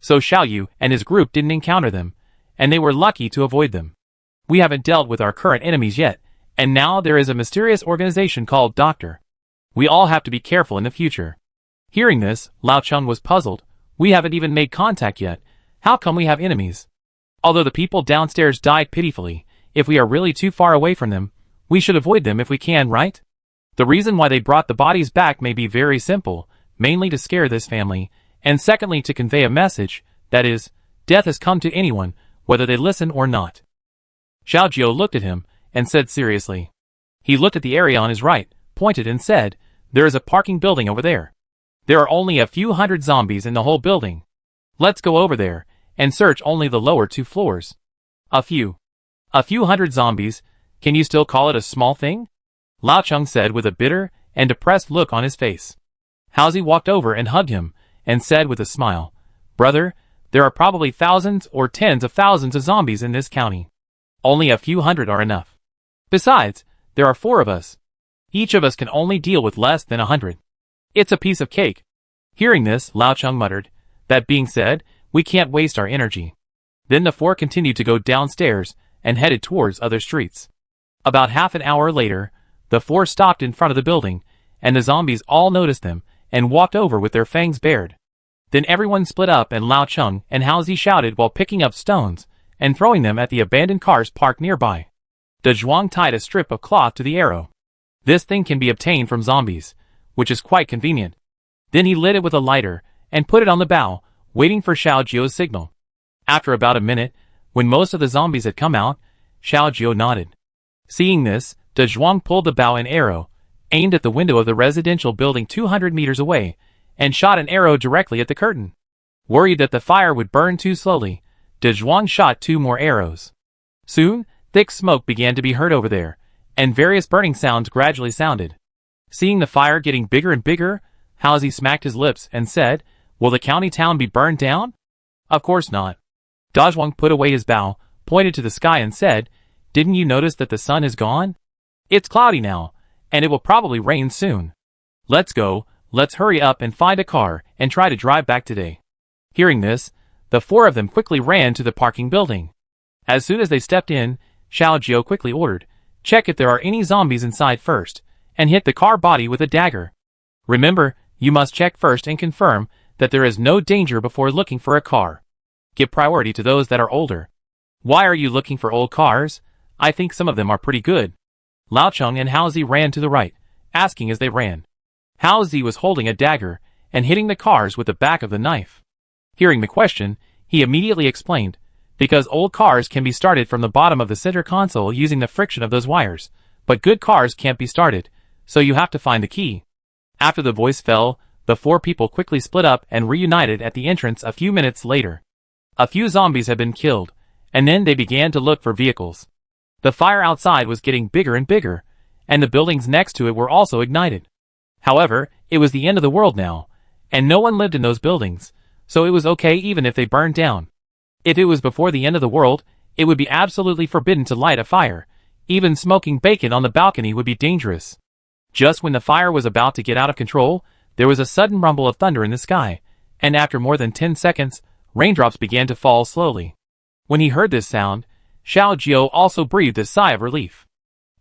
So Xiao Yu and his group didn't encounter them, and they were lucky to avoid them. We haven't dealt with our current enemies yet, and now there is a mysterious organization called Doctor. We all have to be careful in the future. Hearing this, Lao Cheng was puzzled. We haven't even made contact yet. How come we have enemies? Although the people downstairs died pitifully, if we are really too far away from them, we should avoid them if we can, right? The reason why they brought the bodies back may be very simple, mainly to scare this family, and secondly to convey a message, that is, death has come to anyone, whether they listen or not. Xiao Jiao looked at him, and said seriously. He looked at the area on his right, pointed and said, there is a parking building over there. There are only a few hundred zombies in the whole building. Let's go over there, and search only the lower 2 floors. A few hundred zombies, can you still call it a small thing? Lao Cheng said with a bitter and depressed look on his face. Haozi walked over and hugged him, and said with a smile, brother, there are probably thousands or tens of thousands of zombies in this county. Only a few hundred are enough. Besides, there are 4 of us. Each of us can only deal with less than 100. It's a piece of cake. Hearing this, Lao Cheng muttered, that being said, we can't waste our energy. Then the 4 continued to go downstairs, and headed towards other streets. About half an hour later, the 4 stopped in front of the building, and the zombies all noticed them, and walked over with their fangs bared. Then everyone split up and Lao Cheng and Haozi shouted while picking up stones, and throwing them at the abandoned cars parked nearby. De Zhuang tied a strip of cloth to the arrow. This thing can be obtained from zombies, which is quite convenient. Then he lit it with a lighter, and put it on the bow, waiting for Xiao Jiao's signal. After about a minute, when most of the zombies had come out, Xiao Jiao nodded. Seeing this, De Zhuang pulled the bow and arrow, aimed at the window of the residential building 200 meters away, and shot an arrow directly at the curtain. Worried that the fire would burn too slowly, De Zhuang shot 2 more arrows. Soon, thick smoke began to be heard over there, and various burning sounds gradually sounded. Seeing the fire getting bigger and bigger, Haozi smacked his lips and said, will the county town be burned down? Of course not. De Zhuang put away his bow, pointed to the sky and said, didn't you notice that the sun is gone? It's cloudy now, and it will probably rain soon. Let's go, let's hurry up and find a car and try to drive back today. Hearing this, the 4 of them quickly ran to the parking building. As soon as they stepped in, Xiao Jiao quickly ordered, check if there are any zombies inside first, and hit the car body with a dagger. Remember, you must check first and confirm that there is no danger before looking for a car. Give priority to those that are older. Why are you looking for old cars? I think some of them are pretty good. Lao Cheng and Haozi ran to the right, asking as they ran. Haozi was holding a dagger, and hitting the cars with the back of the knife. Hearing the question, he immediately explained, because old cars can be started from the bottom of the center console using the friction of those wires, but good cars can't be started, so you have to find the key. After the voice fell, the 4 people quickly split up and reunited at the entrance a few minutes later. A few zombies had been killed, and then they began to look for vehicles. The fire outside was getting bigger and bigger, and the buildings next to it were also ignited. However, it was the end of the world now, and no one lived in those buildings, so it was okay even if they burned down. If it was before the end of the world, it would be absolutely forbidden to light a fire. Even smoking bacon on the balcony would be dangerous. Just when the fire was about to get out of control, there was a sudden rumble of thunder in the sky, and after more than 10 seconds, raindrops began to fall slowly. When he heard this sound, Xiao Jiao also breathed a sigh of relief.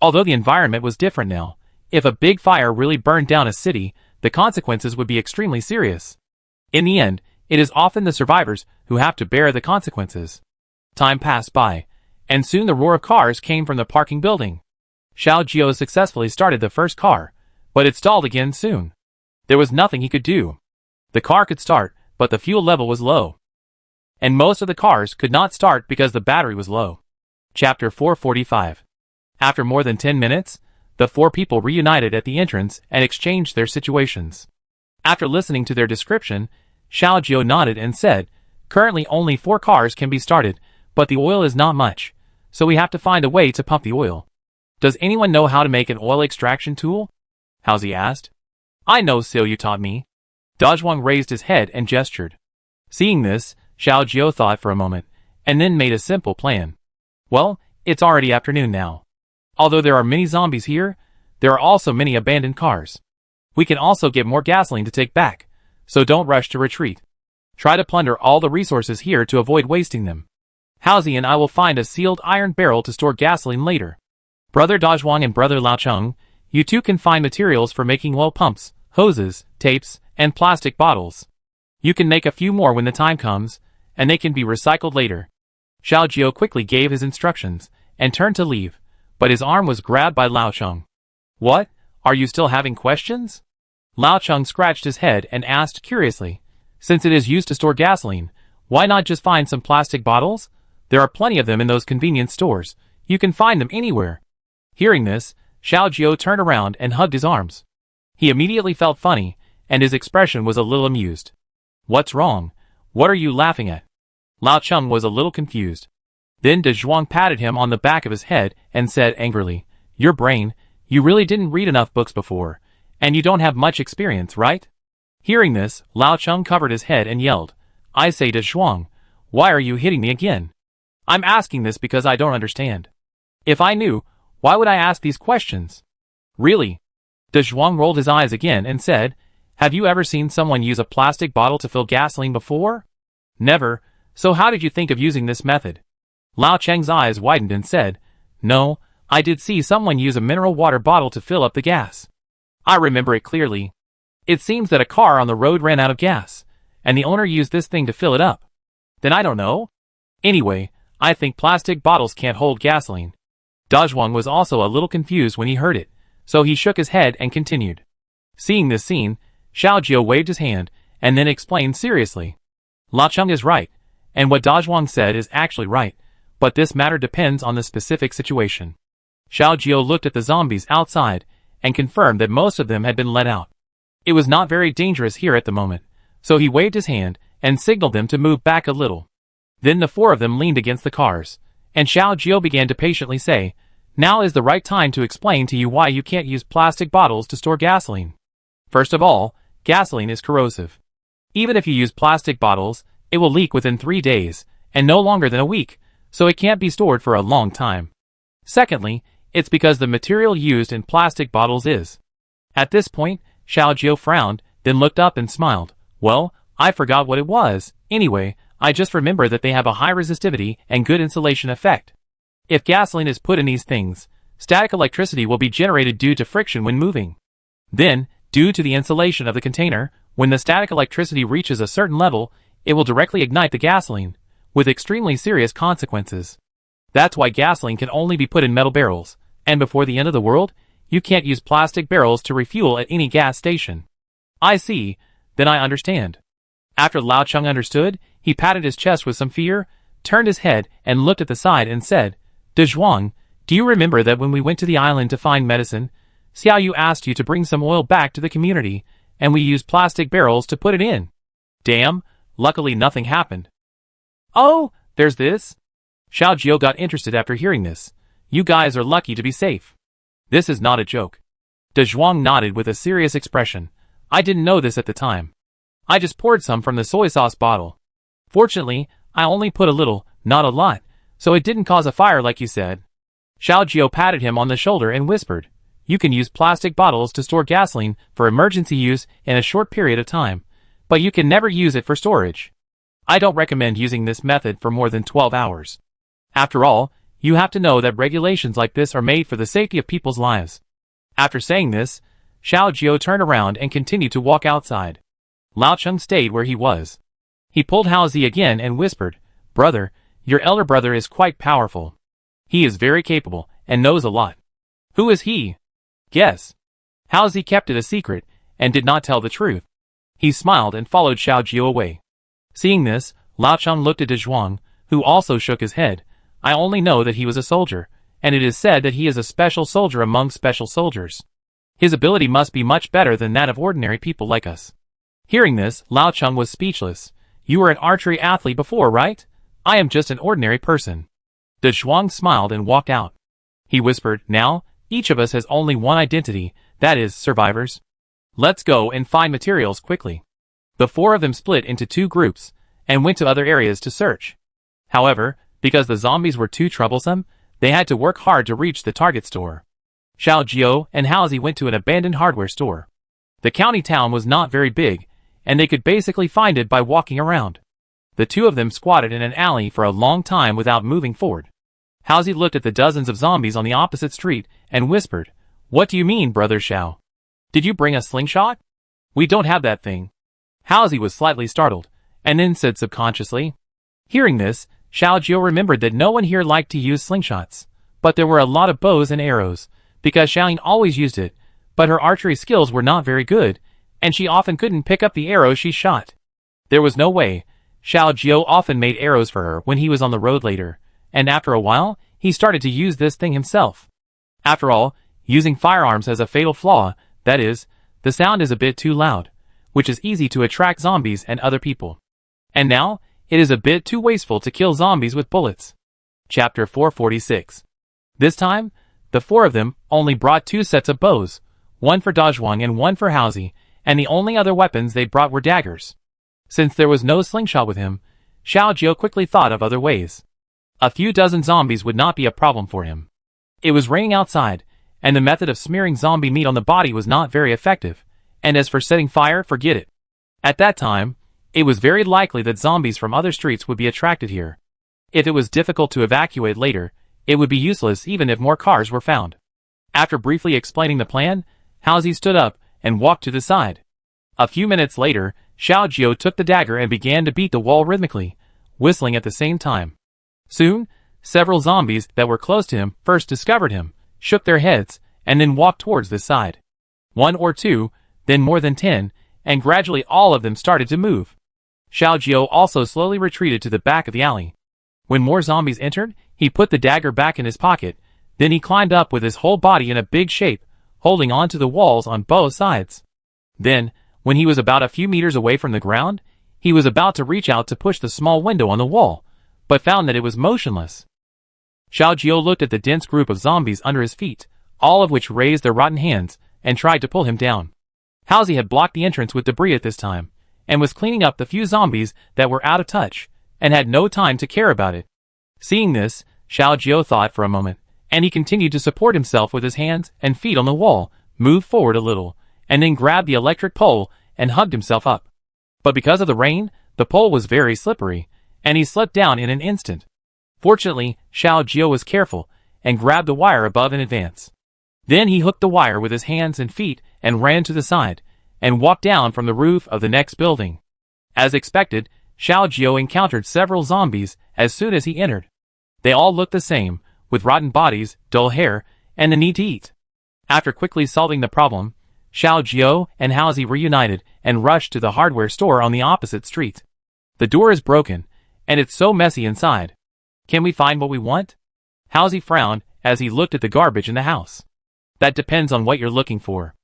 Although the environment was different now, if a big fire really burned down a city, the consequences would be extremely serious. In the end, it is often the survivors who have to bear the consequences. Time passed by, and soon the roar of cars came from the parking building. Xiao Jiao successfully started the first car, but it stalled again soon. There was nothing he could do. The car could start, but the fuel level was low. And most of the cars could not start because the battery was low. Chapter 445. After more than 10 minutes, the four people reunited at the entrance and exchanged their situations. After listening to their description, Xiao Jiao nodded and said, "Currently only 4 cars can be started, but the oil is not much, so we have to find a way to pump the oil." "Does anyone know how to make an oil extraction tool?" Haozi asked. "I know, Sil, you taught me." Dazhuang raised his head and gestured. Seeing this, Xiao Jiao thought for a moment, and then made a simple plan. "Well, it's already afternoon now. Although there are many zombies here, there are also many abandoned cars. We can also get more gasoline to take back, so don't rush to retreat. Try to plunder all the resources here to avoid wasting them. Haozi and I will find a sealed iron barrel to store gasoline later. Brother Dazhuang and Brother Laocheng, you two can find materials for making oil pumps, hoses, tapes, and plastic bottles. You can make a few more when the time comes, and they can be recycled later." Xiao Jiao quickly gave his instructions, and turned to leave, but his arm was grabbed by Laocheng. "What? Are you still having questions?" Laocheng scratched his head and asked curiously, "Since it is used to store gasoline, why not just find some plastic bottles? There are plenty of them in those convenience stores. You can find them anywhere." Hearing this, Xiao Jiao turned around and hugged his arms. He immediately felt funny, and his expression was a little amused. "What's wrong? What are you laughing at?" Laocheng was a little confused. Then Dazhuang patted him on the back of his head and said angrily, "Your brain, you really didn't read enough books before, and you don't have much experience, right?" Hearing this, Laocheng covered his head and yelled, "I say, Dazhuang, why are you hitting me again? I'm asking this because I don't understand. If I knew, why would I ask these questions?" "Really?" Dazhuang rolled his eyes again and said, "Have you ever seen someone use a plastic bottle to fill gasoline before?" "Never, so how did you think of using this method?" Laocheng's eyes widened and said, "No, I did see someone use a mineral water bottle to fill up the gas. I remember it clearly. It seems that a car on the road ran out of gas, and the owner used this thing to fill it up. Then I don't know. Anyway, I think plastic bottles can't hold gasoline." Dazhuang was also a little confused when he heard it, so he shook his head and continued. Seeing this scene, Xiao Jiao waved his hand, and then explained seriously. "Laocheng is right, and what Dazhuang said is actually right, but this matter depends on the specific situation." Xiao Jiao looked at the zombies outside, and confirmed that most of them had been let out. It was not very dangerous here at the moment, so he waved his hand, and signaled them to move back a little. Then the 4 of them leaned against the cars, and Xiao Jiao began to patiently say, "Now is the right time to explain to you why you can't use plastic bottles to store gasoline. First of all, gasoline is corrosive. Even if you use plastic bottles, it will leak within 3 days, and no longer than a week, so it can't be stored for a long time. Secondly, it's because the material used in plastic bottles is." At this point, Xiao Jiao frowned, then looked up and smiled. "Well, I forgot what it was. Anyway, I just remember that they have a high resistivity and good insulation effect. If gasoline is put in these things, static electricity will be generated due to friction when moving. Then, due to the insulation of the container, when the static electricity reaches a certain level, it will directly ignite the gasoline, with extremely serious consequences. That's why gasoline can only be put in metal barrels, and before the end of the world, you can't use plastic barrels to refuel at any gas station." "I see, then I understand." After Laocheng understood, he patted his chest with some fear, turned his head and looked at the side and said, "Dazhuang, do you remember that when we went to the island to find medicine, Xiaoyu asked you to bring some oil back to the community, and we used plastic barrels to put it in? Damn, luckily nothing happened." "Oh, there's this?" Xiao Jiao got interested after hearing this. "You guys are lucky to be safe. This is not a joke." Dazhuang nodded with a serious expression. "I didn't know this at the time. I just poured some from the soy sauce bottle. Fortunately, I only put a little, not a lot, so it didn't cause a fire like you said." Xiao Jiao patted him on the shoulder and whispered, "You can use plastic bottles to store gasoline for emergency use in a short period of time, but you can never use it for storage. I don't recommend using this method for more than 12 hours. After all, you have to know that regulations like this are made for the safety of people's lives." After saying this, Xiao Jiao turned around and continued to walk outside. Lao Cheng stayed where he was. He pulled Haozi again and whispered, "Brother, your elder brother is quite powerful. He is very capable and knows a lot." "Who is he?" "Guess." Haozi kept it a secret and did not tell the truth. He smiled and followed Xiao Jiao away. Seeing this, Lao Cheng looked at De Zhuang, who also shook his head. "I only know that he was a soldier, and it is said that he is a special soldier among special soldiers. His ability must be much better than that of ordinary people like us." Hearing this, Lao Cheng was speechless. "You were an archery athlete before, right? I am just an ordinary person." De Zhuang smiled and walked out. He whispered, "Now, each of us has only one identity, that is, survivors. Let's go and find materials quickly." The four of them split into two groups and went to other areas to search. However, because the zombies were too troublesome, they had to work hard to reach the target store. Xiao Jiao and Haozi went to an abandoned hardware store. The county town was not very big, and they could basically find it by walking around. The two of them squatted in an alley for a long time without moving forward. Haozi looked at the dozens of zombies on the opposite street and whispered, "What do you mean, Brother Xiao? Did you bring a slingshot? We don't have that thing." Haozi was slightly startled, and then said subconsciously. Hearing this, Xiao Jiao remembered that no one here liked to use slingshots, but there were a lot of bows and arrows, because Xiaoying always used it, but her archery skills were not very good, and she often couldn't pick up the arrows she shot. There was no way. Xiao Jiao often made arrows for her when he was on the road later, and after a while, he started to use this thing himself. After all, using firearms has a fatal flaw, that is, the sound is a bit too loud, which is easy to attract zombies and other people. And now, it is a bit too wasteful to kill zombies with bullets. Chapter 446. This time, the four of them only brought two sets of bows, one for Da Zhuang and one for Haozi, and the only other weapons they brought were daggers. Since there was no slingshot with him, Xiao Jiao quickly thought of other ways. A few dozen zombies would not be a problem for him. It was raining outside, and the method of smearing zombie meat on the body was not very effective, and as for setting fire, forget it. At that time, it was very likely that zombies from other streets would be attracted here. If it was difficult to evacuate later, it would be useless even if more cars were found. After briefly explaining the plan, Haozi stood up and walked to the side. A few minutes later, Xiao Jiao took the dagger and began to beat the wall rhythmically, whistling at the same time. Soon, several zombies that were close to him first discovered him, shook their heads, and then walked towards this side. One or two, then more than 10, and gradually all of them started to move. Xiao Jiao also slowly retreated to the back of the alley. When more zombies entered, he put the dagger back in his pocket, then he climbed up with his whole body in a big shape, holding on to the walls on both sides. Then, when he was about a few meters away from the ground, he was about to reach out to push the small window on the wall, but found that it was motionless. Xiao Jiao looked at the dense group of zombies under his feet, all of which raised their rotten hands, and tried to pull him down. Haozi had blocked the entrance with debris at this time, and was cleaning up the few zombies that were out of touch, and had no time to care about it. Seeing this, Xiao Jiao thought for a moment, and he continued to support himself with his hands and feet on the wall, moved forward a little, and then grabbed the electric pole and hugged himself up. But because of the rain, the pole was very slippery, and he slipped down in an instant. Fortunately, Xiao Jiao was careful, and grabbed the wire above in advance. Then he hooked the wire with his hands and feet and ran to the side, and walked down from the roof of the next building. As expected, Xiao Jiao encountered several zombies as soon as he entered. They all looked the same, with rotten bodies, dull hair, and the need to eat. After quickly solving the problem, Xiao Jiao and Haozi reunited and rushed to the hardware store on the opposite street. The door is broken, and it's so messy inside. Can we find what we want? Haozi frowned as he looked at the garbage in the house. That depends on what you're looking for.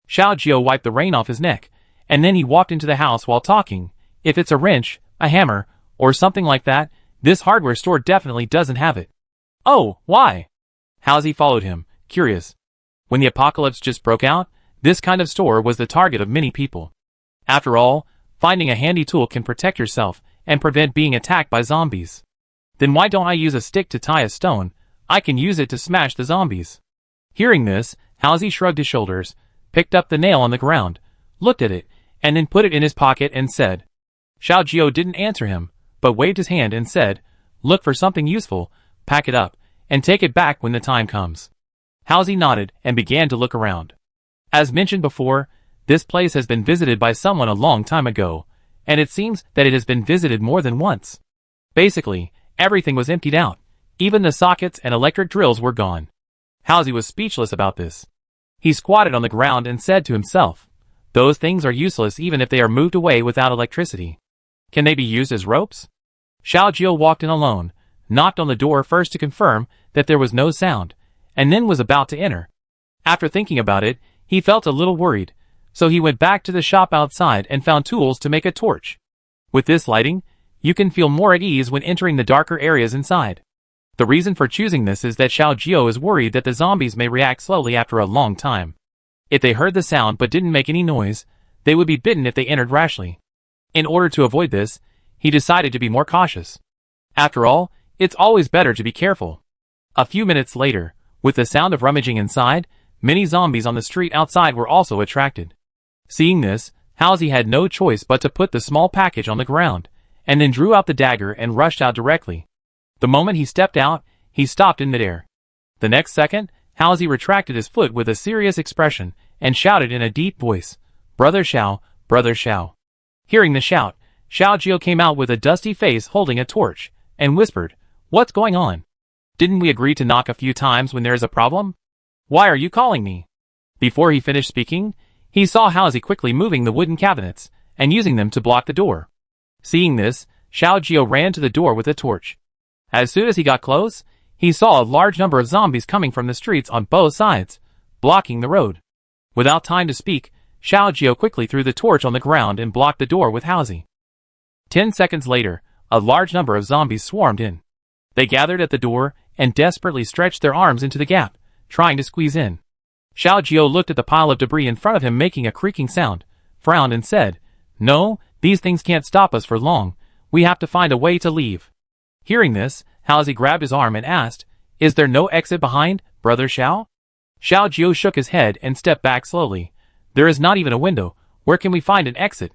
Xiao Jiao wiped the rain off his neck, and then he walked into the house while talking. If it's a wrench, a hammer, or something like that, this hardware store definitely doesn't have it. Oh, why? Haozi followed him, curious. When the apocalypse just broke out, this kind of store was the target of many people. After all, finding a handy tool can protect yourself and prevent being attacked by zombies. Then why don't I use a stick to tie a stone? I can use it to smash the zombies. Hearing this, Haozi shrugged his shoulders, picked up the nail on the ground, looked at it, and then put it in his pocket and said. Xiao Jiao didn't answer him, but waved his hand and said, "Look for something useful, pack it up, and take it back when the time comes." Haozi nodded and began to look around. As mentioned before, this place has been visited by someone a long time ago, and it seems that it has been visited more than once. Basically, everything was emptied out. Even the sockets and electric drills were gone. Halsey was speechless about this. He squatted on the ground and said to himself, "Those things are useless even if they are moved away without electricity. Can they be used as ropes?" Xiaojio walked in alone, knocked on the door first to confirm that there was no sound, and then was about to enter. After thinking about it, he felt a little worried, so he went back to the shop outside and found tools to make a torch. With this lighting, you can feel more at ease when entering the darker areas inside. The reason for choosing this is that Xiaojio is worried that the zombies may react slowly after a long time. If they heard the sound but didn't make any noise, they would be bitten if they entered rashly. In order to avoid this, he decided to be more cautious. After all, it's always better to be careful. A few minutes later, with the sound of rummaging inside, many zombies on the street outside were also attracted. Seeing this, Halsey had no choice but to put the small package on the ground, and then drew out the dagger and rushed out directly. The moment he stepped out, he stopped in midair. The next second, Halsey retracted his foot with a serious expression and shouted in a deep voice, "Brother Xiao, Brother Xiao." Hearing the shout, Xiaojio came out with a dusty face holding a torch, and whispered, "What's going on? Didn't we agree to knock a few times when there is a problem? Why are you calling me?" Before he finished speaking, he saw Halsey quickly moving the wooden cabinets and using them to block the door. Seeing this, Xiaojio ran to the door with a torch. As soon as he got close, he saw a large number of zombies coming from the streets on both sides, blocking the road. Without time to speak, Xiaojio quickly threw the torch on the ground and blocked the door with Halsey. 10 seconds later, a large number of zombies swarmed in. They gathered at the door and desperately stretched their arms into the gap, trying to squeeze in. Xiaojio looked at the pile of debris in front of him making a creaking sound, frowned and said, "No, these things can't stop us for long. We have to find a way to leave." Hearing this, Halsey grabbed his arm and asked, "Is there no exit behind, Brother Xiao?" Xiaojio shook his head and stepped back slowly. "There is not even a window. Where can we find an exit?"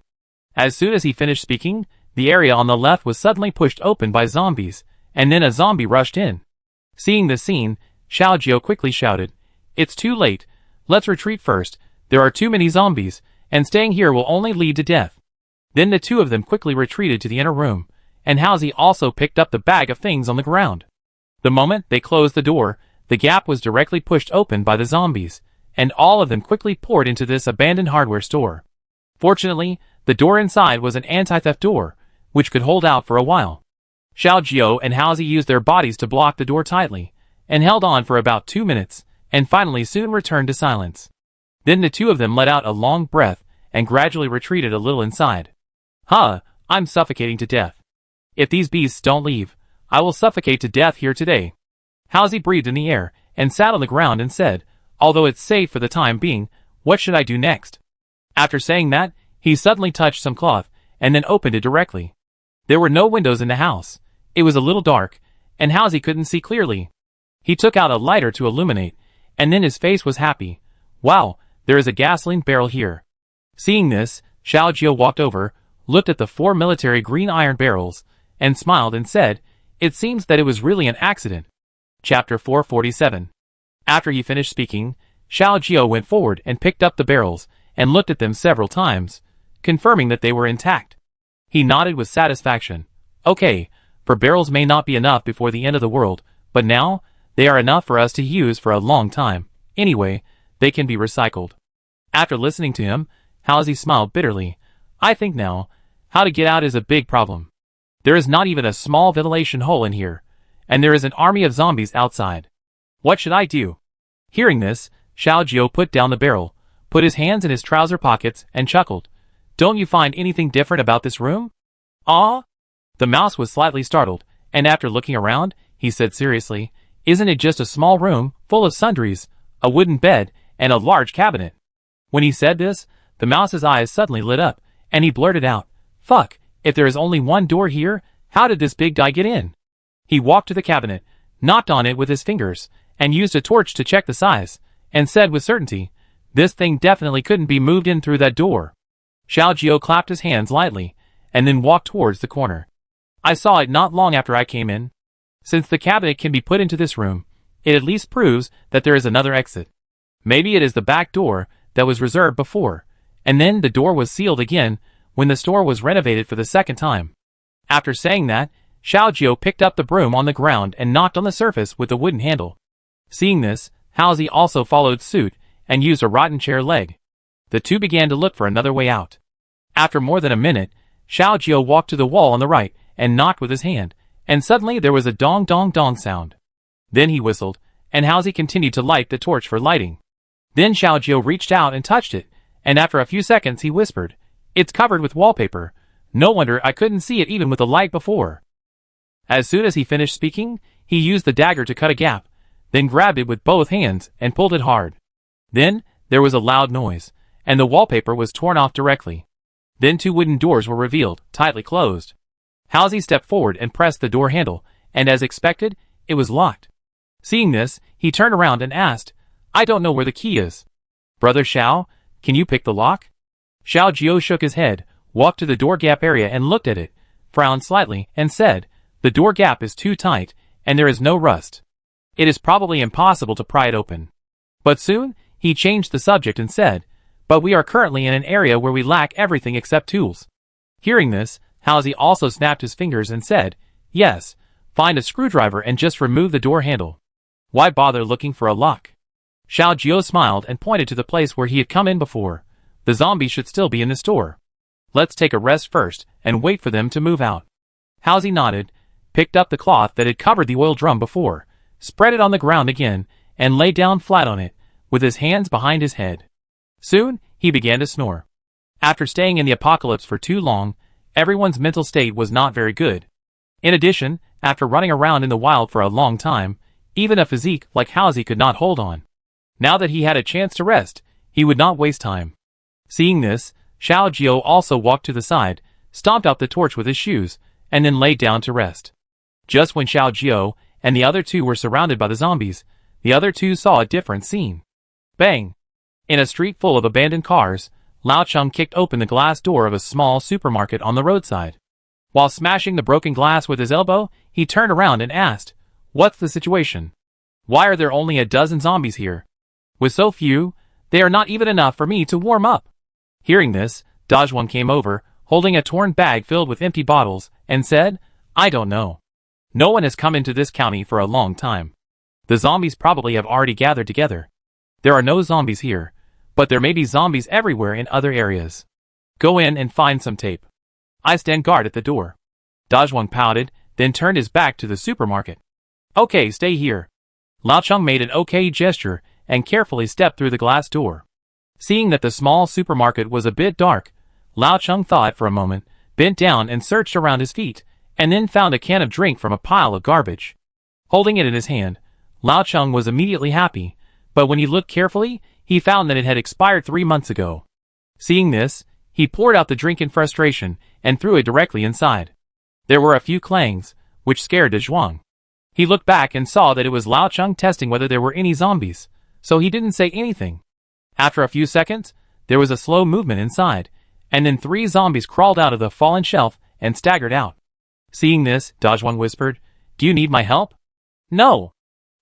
As soon as he finished speaking, the area on the left was suddenly pushed open by zombies, and then a zombie rushed in. Seeing the scene, Xiaojio quickly shouted, "It's too late. Let's retreat first. There are too many zombies, and staying here will only lead to death." Then the two of them quickly retreated to the inner room, and Halsey also picked up the bag of things on the ground. The moment they closed the door, the gap was directly pushed open by the zombies, and all of them quickly poured into this abandoned hardware store. Fortunately, the door inside was an anti-theft door, which could hold out for a while. Xiaojio and Halsey used their bodies to block the door tightly, and held on for about 2 minutes, and finally soon returned to silence. Then the two of them let out a long breath, and gradually retreated a little inside. "Huh, I'm suffocating to death. If these beasts don't leave, I will suffocate to death here today." Halsey breathed in the air, and sat on the ground and said, "Although it's safe for the time being, what should I do next?" After saying that, he suddenly touched some cloth, and then opened it directly. There were no windows in the house. It was a little dark, and Halsey couldn't see clearly. He took out a lighter to illuminate, and then his face was happy. "Wow, there is a gasoline barrel here." Seeing this, Xiaojio walked over, looked at the 4 military green iron barrels, and smiled and said, "It seems that it was really an accident." Chapter 447. After he finished speaking, Xiaojio went forward and picked up the barrels, and looked at them several times, confirming that they were intact. He nodded with satisfaction. "Okay, for barrels may not be enough before the end of the world, but now, they are enough for us to use for a long time. Anyway, they can be recycled." After listening to him, Halsey smiled bitterly. "I think now, how to get out is a big problem. There is not even a small ventilation hole in here, and there is an army of zombies outside. What should I do?" Hearing this, Xiaojio put down the barrel, put his hands in his trouser pockets, and chuckled. "Don't you find anything different about this room?" "Ah?" The mouse was slightly startled, and after looking around, he said seriously, "Isn't it just a small room, full of sundries, a wooden bed, and a large cabinet?" When he said this, the mouse's eyes suddenly lit up, and he blurted out, "Fuck, if there is only one door here, how did this big guy get in?" He walked to the cabinet, knocked on it with his fingers, and used a torch to check the size, and said with certainty, "This thing definitely couldn't be moved in through that door." Xiaojio clapped his hands lightly, and then walked towards the corner. "I saw it not long after I came in. Since the cabinet can be put into this room, it at least proves that there is another exit. Maybe it is the back door that was reserved before, and then the door was sealed again when the store was renovated for the second time. After saying that, Xiaojiu picked up the broom on the ground and knocked on the surface with a wooden handle. Seeing this, Haozi also followed suit and used a rotten chair leg. The two began to look for another way out. After more than a minute, Xiaojiu walked to the wall on the right and knocked with his hand, and suddenly there was a dong dong dong sound. Then he whistled, and Haozi continued to light the torch for lighting. Then Xiaojiu reached out and touched it, and after a few seconds he whispered, "It's covered with wallpaper. No wonder I couldn't see it even with the light before." As soon as he finished speaking, he used the dagger to cut a gap, then grabbed it with both hands and pulled it hard. Then, there was a loud noise, and the wallpaper was torn off directly. Then two wooden doors were revealed, tightly closed. Haozi stepped forward and pressed the door handle, and as expected, it was locked. Seeing this, he turned around and asked, "I don't know where the key is. Brother Xiao, can you pick the lock?" Xiaojiu shook his head, walked to the door gap area and looked at it, frowned slightly, and said, "The door gap is too tight, and there is no rust. It is probably impossible to pry it open." But soon, he changed the subject and said, "But we are currently in an area where we lack everything except tools." Hearing this, Haozi also snapped his fingers and said, "Yes, find a screwdriver and just remove the door handle. Why bother looking for a lock?" Xiaojiu smiled and pointed to the place where he had come in before. "The zombies should still be in the store. Let's take a rest first and wait for them to move out." Haozi nodded, picked up the cloth that had covered the oil drum before, spread it on the ground again, and lay down flat on it, with his hands behind his head. Soon, he began to snore. After staying in the apocalypse for too long, everyone's mental state was not very good. In addition, after running around in the wild for a long time, even a physique like Haozi could not hold on. Now that he had a chance to rest, he would not waste time. Seeing this, Xiaojiu also walked to the side, stomped out the torch with his shoes, and then laid down to rest. Just when Xiaojiu and the other two were surrounded by the zombies, the other two saw a different scene. Bang! In a street full of abandoned cars, Lao Cheng kicked open the glass door of a small supermarket on the roadside. While smashing the broken glass with his elbow, he turned around and asked, "What's the situation? Why are there only a dozen zombies here? With so few, they are not even enough for me to warm up." Hearing this, Dazhuang came over, holding a torn bag filled with empty bottles, and said, "I don't know. No one has come into this county for a long time. The zombies probably have already gathered together. There are no zombies here, but there may be zombies everywhere in other areas. Go in and find some tape. I stand guard at the door." Dazhuang pouted, then turned his back to the supermarket. "Okay, stay here." Lao Cheng made an okay gesture and carefully stepped through the glass door. Seeing that the small supermarket was a bit dark, Lao Cheng thought for a moment, bent down and searched around his feet, and then found a can of drink from a pile of garbage. Holding it in his hand, Lao Cheng was immediately happy, but when he looked carefully, he found that it had expired 3 months ago. Seeing this, he poured out the drink in frustration and threw it directly inside. There were a few clangs, which scared Dazhuang. He looked back and saw that it was Lao Cheng testing whether there were any zombies, so he didn't say anything. After a few seconds, there was a slow movement inside, and then 3 zombies crawled out of the fallen shelf and staggered out. Seeing this, Dazhuang whispered, "Do you need my help?" "No."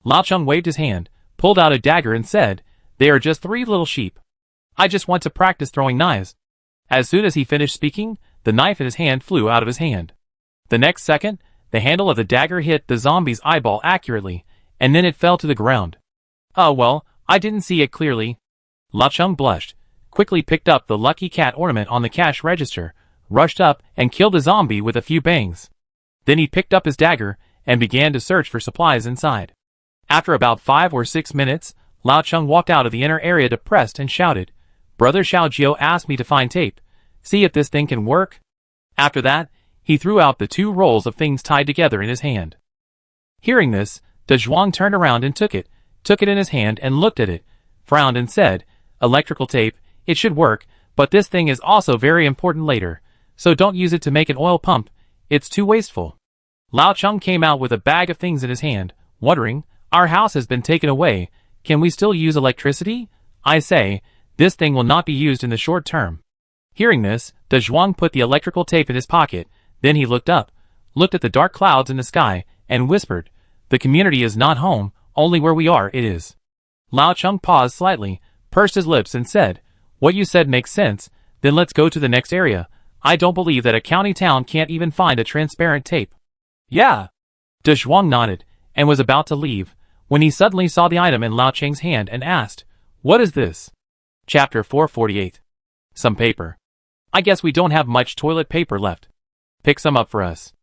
Lao Cheng waved his hand, pulled out a dagger and said, "They are just 3 little sheep. I just want to practice throwing knives." As soon as he finished speaking, the knife in his hand flew out of his hand. The next second, the handle of the dagger hit the zombie's eyeball accurately, and then it fell to the ground. "Oh well, I didn't see it clearly." Lao Cheng blushed, quickly picked up the lucky cat ornament on the cash register, rushed up and killed the zombie with a few bangs. Then he picked up his dagger and began to search for supplies inside. After about 5 or 6 minutes, Lao Cheng walked out of the inner area depressed and shouted, "Brother Xiaojiu asked me to find tape. See if this thing can work." After that, he threw out the 2 rolls of things tied together in his hand. Hearing this, Dazhuang turned around and took it in his hand and looked at it, frowned and said, "Electrical tape, it should work, but this thing is also very important later, so don't use it to make an oil pump, it's too wasteful." Lao Cheng came out with a bag of things in his hand, wondering, "Our house has been taken away, can we still use electricity? I say, this thing will not be used in the short term." Hearing this, Dazhuang put the electrical tape in his pocket, then he looked up, looked at the dark clouds in the sky, and whispered, "The community is not home, only where we are it is." Lao Cheng paused slightly, pursed his lips and said, "What you said makes sense, then let's go to the next area. I don't believe that a county town can't even find a transparent tape." "Yeah." De Zhuang nodded, and was about to leave, when he suddenly saw the item in Lao Cheng's hand and asked, "What is this?" Chapter 448. Some paper. "I guess we don't have much toilet paper left. Pick some up for us."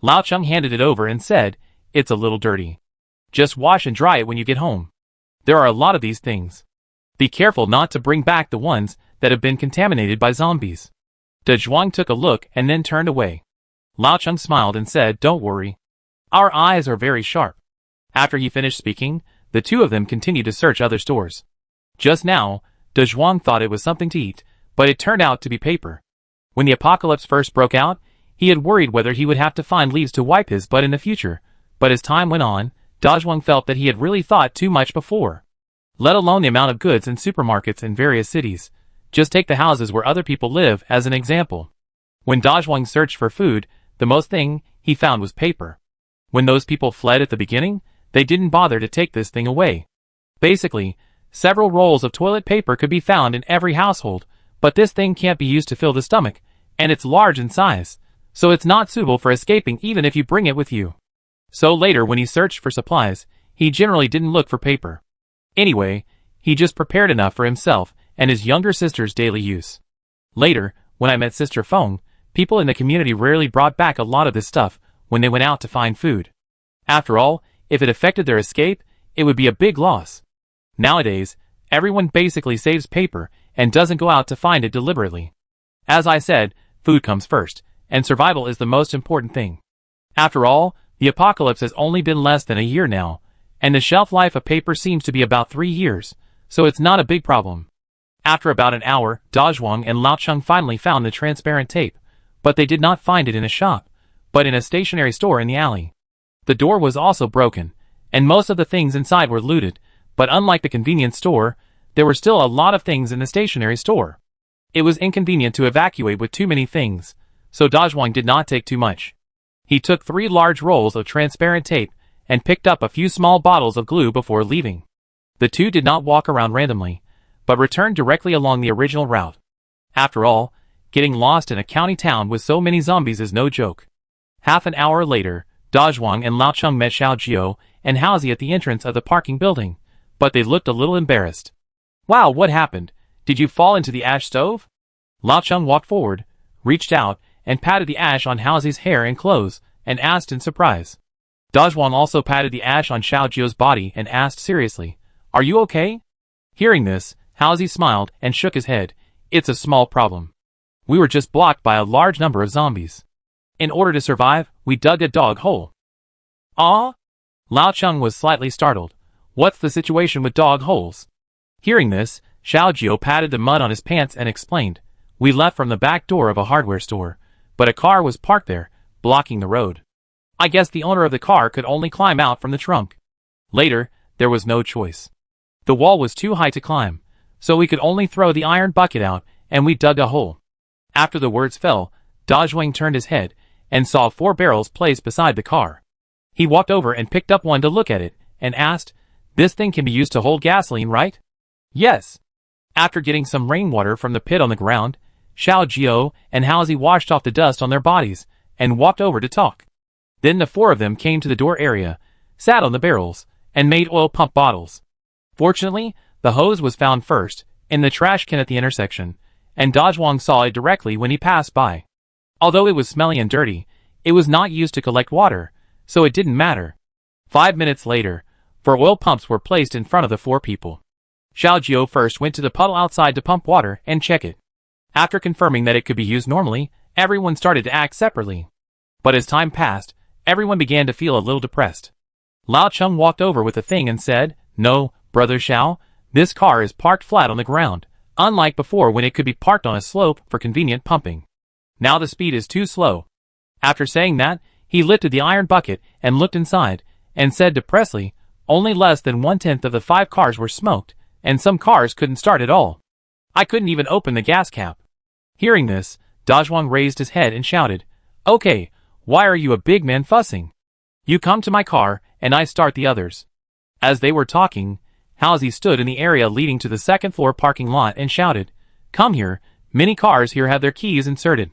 Lao Cheng handed it over and said, "It's a little dirty. Just wash and dry it when you get home. There are a lot of these things. Be careful not to bring back the ones that have been contaminated by zombies." De Zhuang took a look and then turned away. Lao Cheng smiled and said, "Don't worry. Our eyes are very sharp." After he finished speaking, the two of them continued to search other stores. Just now, De Zhuang thought it was something to eat, but it turned out to be paper. When the apocalypse first broke out, he had worried whether he would have to find leaves to wipe his butt in the future, but as time went on, De Zhuang felt that he had really thought too much before. Let alone the amount of goods in supermarkets in various cities. Just take the houses where other people live as an example. When De Zhuang searched for food, the most thing he found was paper. When those people fled at the beginning, they didn't bother to take this thing away. Basically, several rolls of toilet paper could be found in every household, but this thing can't be used to fill the stomach, and it's large in size, so it's not suitable for escaping even if you bring it with you. So later when he searched for supplies, he generally didn't look for paper. Anyway, he just prepared enough for himself and his younger sister's daily use. Later, when I met Sister Feng, people in the community rarely brought back a lot of this stuff when they went out to find food. After all, if it affected their escape, it would be a big loss. Nowadays, everyone basically saves paper and doesn't go out to find it deliberately. As I said, food comes first, and survival is the most important thing. After all, the apocalypse has only been less than a year now, and the shelf life of paper seems to be about 3 years, so it's not a big problem. After about an hour, De Zhuang and Lao Cheng finally found the transparent tape, but they did not find it in a shop, but in a stationery store in the alley. The door was also broken, and most of the things inside were looted, but unlike the convenience store, there were still a lot of things in the stationery store. It was inconvenient to evacuate with too many things, so De Zhuang did not take too much. He took 3 large rolls of transparent tape and picked up a few small bottles of glue before leaving. The two did not walk around randomly, but returned directly along the original route. After all, getting lost in a county town with so many zombies is no joke. Half an hour later, De Zhuang and Lao Cheng met Xiao Jiao and Haozi at the entrance of the parking building, but they looked a little embarrassed. "Wow, what happened? Did you fall into the ash stove?" Lao Cheng walked forward, reached out, and patted the ash on Haozi's hair and clothes, and asked in surprise. De Zhuang also patted the ash on Xiao Jiao's body and asked seriously, "Are you okay?" Hearing this, Haozi smiled and shook his head. "It's a small problem. We were just blocked by a large number of zombies. In order to survive, we dug a dog hole." "Ah?" Lao Cheng was slightly startled. "What's the situation with dog holes?" Hearing this, Xiao Jiao patted the mud on his pants and explained, "We left from the back door of a hardware store, but a car was parked there, blocking the road. I guess the owner of the car could only climb out from the trunk. Later, there was no choice. The wall was too high to climb, so we could only throw the iron bucket out, and we dug a hole." After the words fell, De Zhuang turned his head and saw 4 barrels placed beside the car. He walked over and picked up one to look at it, and asked, "This thing can be used to hold gasoline, right?" "Yes." After getting some rainwater from the pit on the ground, Xiao Jiao and Haozi washed off the dust on their bodies, and walked over to talk. Then the 4 of them came to the door area, sat on the barrels, and made oil pump bottles. Fortunately, the hose was found first, in the trash can at the intersection, and De Zhuang saw it directly when he passed by. Although it was smelly and dirty, it was not used to collect water, so it didn't matter. 5 minutes later, 4 oil pumps were placed in front of the 4 people. Xiao Jiao first went to the puddle outside to pump water and check it. After confirming that it could be used normally, everyone started to act separately. But as time passed, everyone began to feel a little depressed. Lao Cheng walked over with the thing and said, "No, Brother Xiao, this car is parked flat on the ground, unlike before when it could be parked on a slope for convenient pumping. Now the speed is too slow." After saying that, he lifted the iron bucket and looked inside, and said depressedly, "Only less than 1/10 of the 5 cars were smoked, and some cars couldn't start at all. I couldn't even open the gas cap." Hearing this, De Zhuang raised his head and shouted, "Okay, why are you a big man fussing? You come to my car, and I start the others." As they were talking, Halsey stood in the area leading to the second-floor parking lot and shouted, "Come here, many cars here have their keys inserted."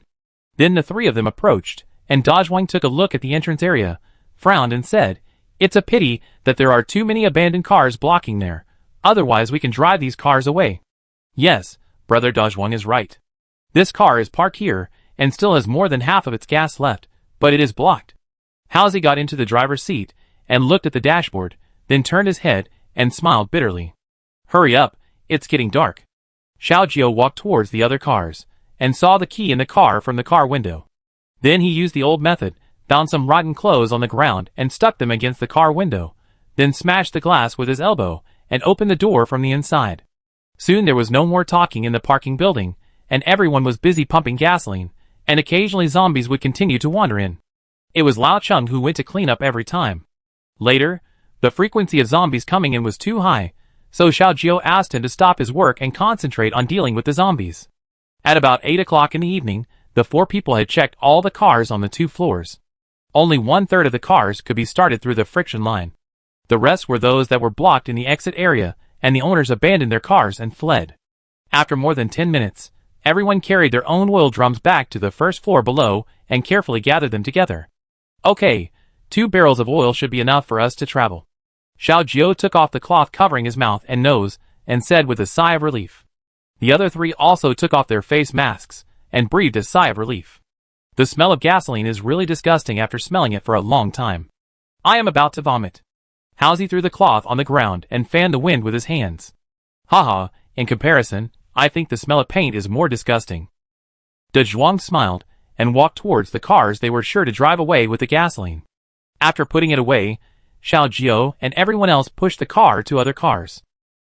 Then the three of them approached, and Dajwang took a look at the entrance area, frowned and said, "It's a pity that there are too many abandoned cars blocking there. Otherwise we can drive these cars away." "Yes, Brother Dajwang is right. This car is parked here, and still has more than half of its gas left, but it is blocked." Halsey got into the driver's seat, and looked at the dashboard, then turned his head, and smiled bitterly. "Hurry up, it's getting dark." Xiaojio walked towards the other cars, and saw the key in the car from the car window. Then he used the old method, found some rotten clothes on the ground and stuck them against the car window, then smashed the glass with his elbow, and opened the door from the inside. Soon there was no more talking in the parking building, and everyone was busy pumping gasoline, and occasionally zombies would continue to wander in. It was Lao Chung who went to clean up every time. Later, the frequency of zombies coming in was too high, so Xiaojio asked him to stop his work and concentrate on dealing with the zombies. At about 8 o'clock in the evening, the four people had checked all the cars on the 2 floors. Only 1/3 of the cars could be started through the friction line. The rest were those that were blocked in the exit area, and the owners abandoned their cars and fled. After more than 10 minutes, everyone carried their own oil drums back to the first floor below and carefully gathered them together. "Okay, 2 barrels of oil should be enough for us to travel." Xiaojio took off the cloth covering his mouth and nose, and said with a sigh of relief. The other 3 also took off their face masks, and breathed a sigh of relief. The smell of gasoline is really disgusting after smelling it for a long time. "I am about to vomit." Halsey threw the cloth on the ground and fanned the wind with his hands. "Haha, in comparison, I think the smell of paint is more disgusting." De Zhuang smiled, and walked towards the cars they were sure to drive away with the gasoline. After putting it away, Xiaojio and everyone else pushed the car to other cars.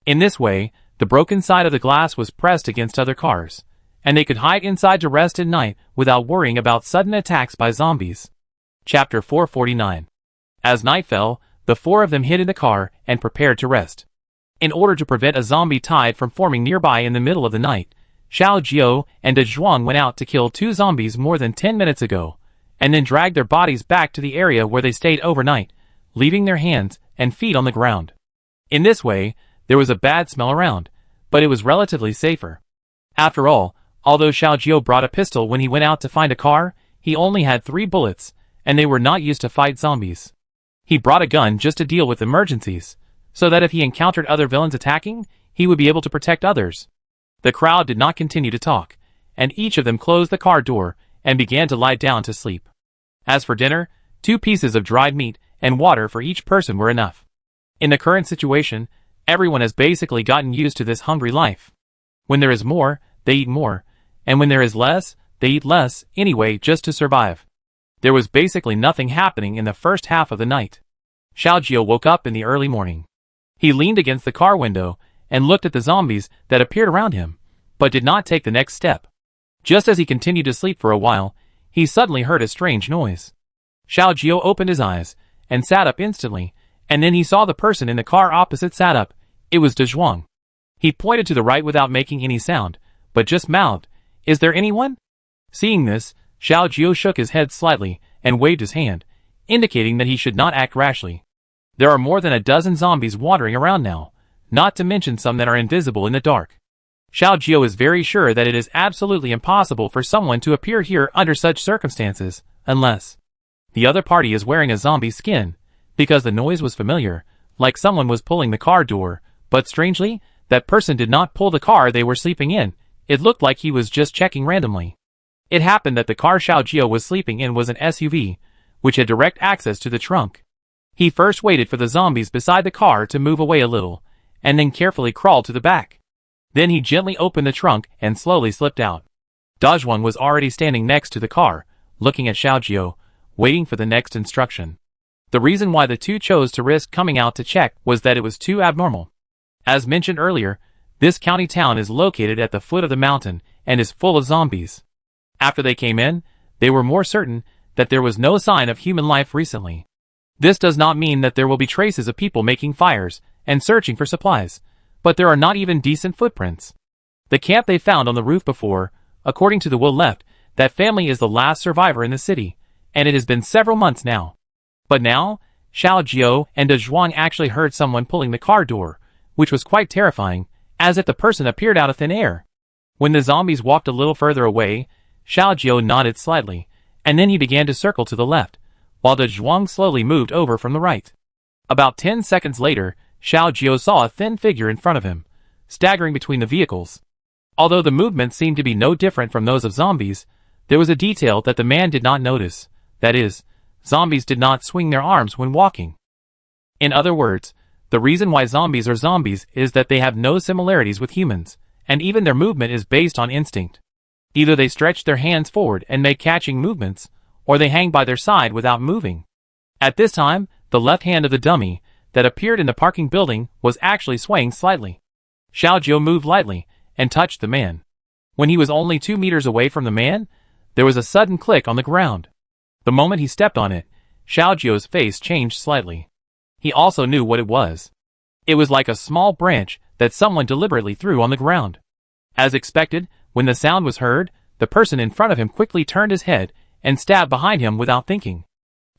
In this way, the broken side of the glass was pressed against other cars, and they could hide inside to rest at night without worrying about sudden attacks by zombies. Chapter 449. As night fell, the 4 of them hid in the car and prepared to rest. In order to prevent a zombie tide from forming nearby in the middle of the night, Xiaojio and De Zhuang went out to kill 2 zombies more than 10 minutes ago, and then dragged their bodies back to the area where they stayed overnight, leaving their hands and feet on the ground. In this way, there was a bad smell around, but it was relatively safer. After all, although Xiaojio brought a pistol when he went out to find a car, he only had 3 bullets, and they were not used to fight zombies. He brought a gun just to deal with emergencies, so that if he encountered other villains attacking, he would be able to protect others. The crowd did not continue to talk, and each of them closed the car door and began to lie down to sleep. As for dinner, 2 pieces of dried meat and water for each person were enough. In the current situation, everyone has basically gotten used to this hungry life. When there is more, they eat more, and when there is less, they eat less anyway just to survive. There was basically nothing happening in the first half of the night. Xiaojio woke up in the early morning. He leaned against the car window and looked at the zombies that appeared around him, but did not take the next step. Just as he continued to sleep for a while, he suddenly heard a strange noise. Xiaojio opened his eyes and sat up instantly, and then he saw the person in the car opposite sat up. It was De Zhuang. He pointed to the right without making any sound, but just mouthed, "Is there anyone?" Seeing this, Xiaojio shook his head slightly and waved his hand, indicating that he should not act rashly. There are more than a dozen zombies wandering around now, not to mention some that are invisible in the dark. Xiaojio is very sure that it is absolutely impossible for someone to appear here under such circumstances, unless the other party is wearing a zombie skin, because the noise was familiar, like someone was pulling the car door, but strangely, that person did not pull the car they were sleeping in. It looked like he was just checking randomly. It happened that the car Xiaojio was sleeping in was an SUV, which had direct access to the trunk. He first waited for the zombies beside the car to move away a little, and then carefully crawled to the back. Then he gently opened the trunk and slowly slipped out. Dajwang was already standing next to the car, looking at Xiaojio, waiting for the next instruction. The reason why the 2 chose to risk coming out to check was that it was too abnormal. As mentioned earlier, this county town is located at the foot of the mountain and is full of zombies. After they came in, they were more certain that there was no sign of human life recently. This does not mean that there will be traces of people making fires and searching for supplies, but there are not even decent footprints. The camp they found on the roof before, according to the will left, that family is the last survivor in the city, and it has been several months now. But now, Xiaojio and De Zhuang actually heard someone pulling the car door, which was quite terrifying, as if the person appeared out of thin air. When the zombies walked a little further away, Xiaojiu nodded slightly, and then he began to circle to the left, while De Zhuang slowly moved over from the right. About 10 seconds later, Xiaojiu saw a thin figure in front of him, staggering between the vehicles. Although the movements seemed to be no different from those of zombies, there was a detail that the man did not notice. That is, zombies did not swing their arms when walking. In other words, the reason why zombies are zombies is that they have no similarities with humans, and even their movement is based on instinct. Either they stretch their hands forward and make catching movements, or they hang by their side without moving. At this time, the left hand of the dummy that appeared in the parking building was actually swaying slightly. Xiaojiu moved lightly and touched the man. When he was only 2 meters away from the man, there was a sudden click on the ground. The moment he stepped on it, Xiaojiu's face changed slightly. He also knew what it was. It was like a small branch that someone deliberately threw on the ground. As expected, when the sound was heard, the person in front of him quickly turned his head and stabbed behind him without thinking.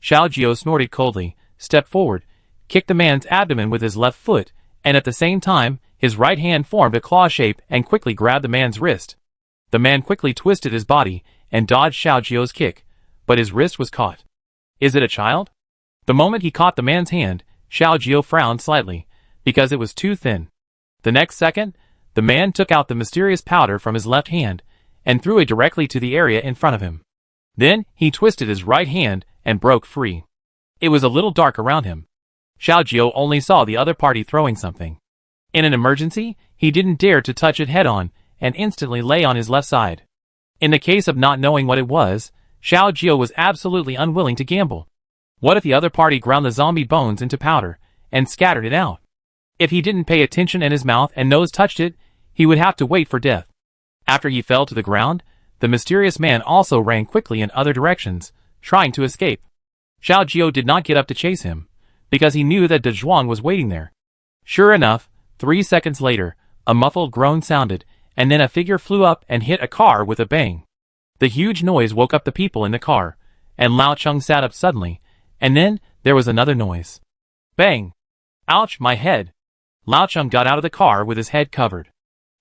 Xiaojiu snorted coldly, stepped forward, kicked the man's abdomen with his left foot, and at the same time, his right hand formed a claw shape and quickly grabbed the man's wrist. The man quickly twisted his body and dodged Xiaojiu's kick, but his wrist was caught. Is it a child? The moment he caught the man's hand, Xiaojiu frowned slightly, because it was too thin. The next second, the man took out the mysterious powder from his left hand and threw it directly to the area in front of him. Then, he twisted his right hand and broke free. It was a little dark around him. Xiaojiu only saw the other party throwing something. In an emergency, he didn't dare to touch it head-on and instantly lay on his left side. In the case of not knowing what it was, Xiaojiu was absolutely unwilling to gamble. What if the other party ground the zombie bones into powder and scattered it out? If he didn't pay attention and his mouth and nose touched it, he would have to wait for death. After he fell to the ground, the mysterious man also ran quickly in other directions, trying to escape. Xiaojiu did not get up to chase him, because he knew that De Zhuang was waiting there. Sure enough, 3 seconds later, a muffled groan sounded, and then a figure flew up and hit a car with a bang. The huge noise woke up the people in the car, and Lao Cheng sat up suddenly, and then there was another noise. Bang! Ouch, my head! Lao Cheng got out of the car with his head covered.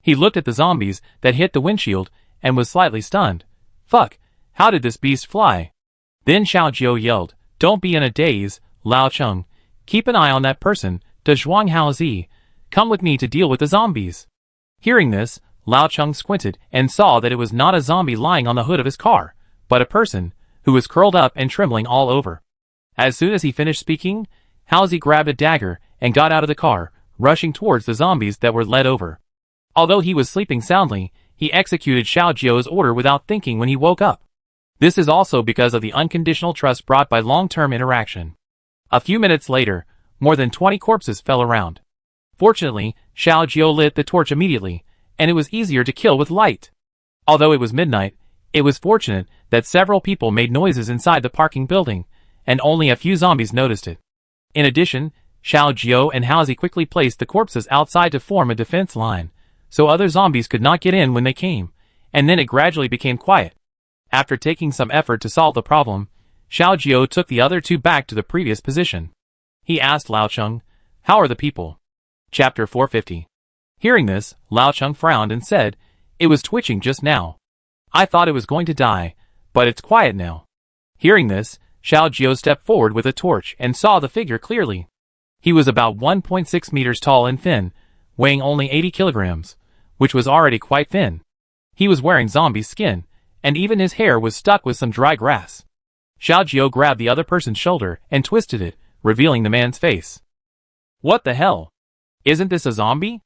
He looked at the zombies that hit the windshield and was slightly stunned. Fuck, how did this beast fly? Then Xiaojiu yelled, "Don't be in a daze, Lao Cheng. Keep an eye on that person, De Zhuang Haozi. Come with me to deal with the zombies." Hearing this, Lao Cheng squinted and saw that it was not a zombie lying on the hood of his car, but a person, who was curled up and trembling all over. As soon as he finished speaking, Haozi grabbed a dagger and got out of the car, rushing towards the zombies that were led over. Although he was sleeping soundly, he executed Xiaojiu's order without thinking when he woke up. This is also because of the unconditional trust brought by long-term interaction. A few minutes later, more than 20 corpses fell around. Fortunately, Xiaojiu lit the torch immediately, and it was easier to kill with light. Although it was midnight, it was fortunate that several people made noises inside the parking building, and only a few zombies noticed it. In addition, Xiaojiu and Haozi quickly placed the corpses outside to form a defense line, so other zombies could not get in when they came, and then it gradually became quiet. After taking some effort to solve the problem, Xiaojiu took the other two back to the previous position. He asked Lao Cheng, "How are the people?" Chapter 450. Hearing this, Lao Cheng frowned and said, "It was twitching just now. I thought it was going to die, but it's quiet now." Hearing this, Xiaojiu stepped forward with a torch and saw the figure clearly. He was about 1.6 meters tall and thin, weighing only 80 kilograms, which was already quite thin. He was wearing zombie skin, and even his hair was stuck with some dry grass. Xiaojiu grabbed the other person's shoulder and twisted it, revealing the man's face. "What the hell? Isn't this a zombie?"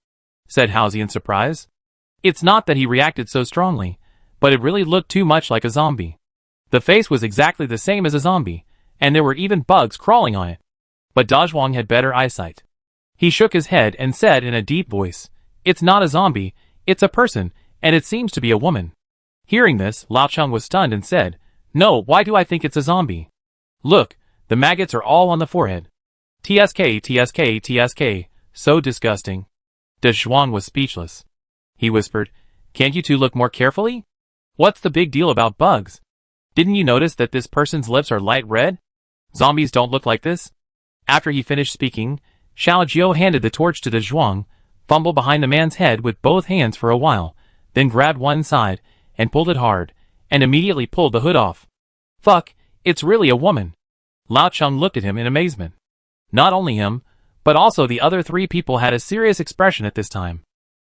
said Haozi in surprise. It's not that he reacted so strongly, but it really looked too much like a zombie. The face was exactly the same as a zombie, and there were even bugs crawling on it. But De Zhuang had better eyesight. He shook his head and said in a deep voice, "It's not a zombie, it's a person, and it seems to be a woman." Hearing this, Lao Cheng was stunned and said, "No, why do I think it's a zombie? Look, the maggots are all on the forehead. TSK, TSK, TSK, so disgusting." De Zhuang was speechless. He whispered, "Can't you two look more carefully? What's the big deal about bugs? Didn't you notice that this person's lips are light red? Zombies don't look like this." After he finished speaking, Xiaojiu handed the torch to De Zhuang, fumbled behind the man's head with both hands for a while, then grabbed one side, and pulled it hard, and immediately pulled the hood off. Fuck, it's really a woman. Lao Cheng looked at him in amazement. Not only him, but also the other 3 people had a serious expression at this time.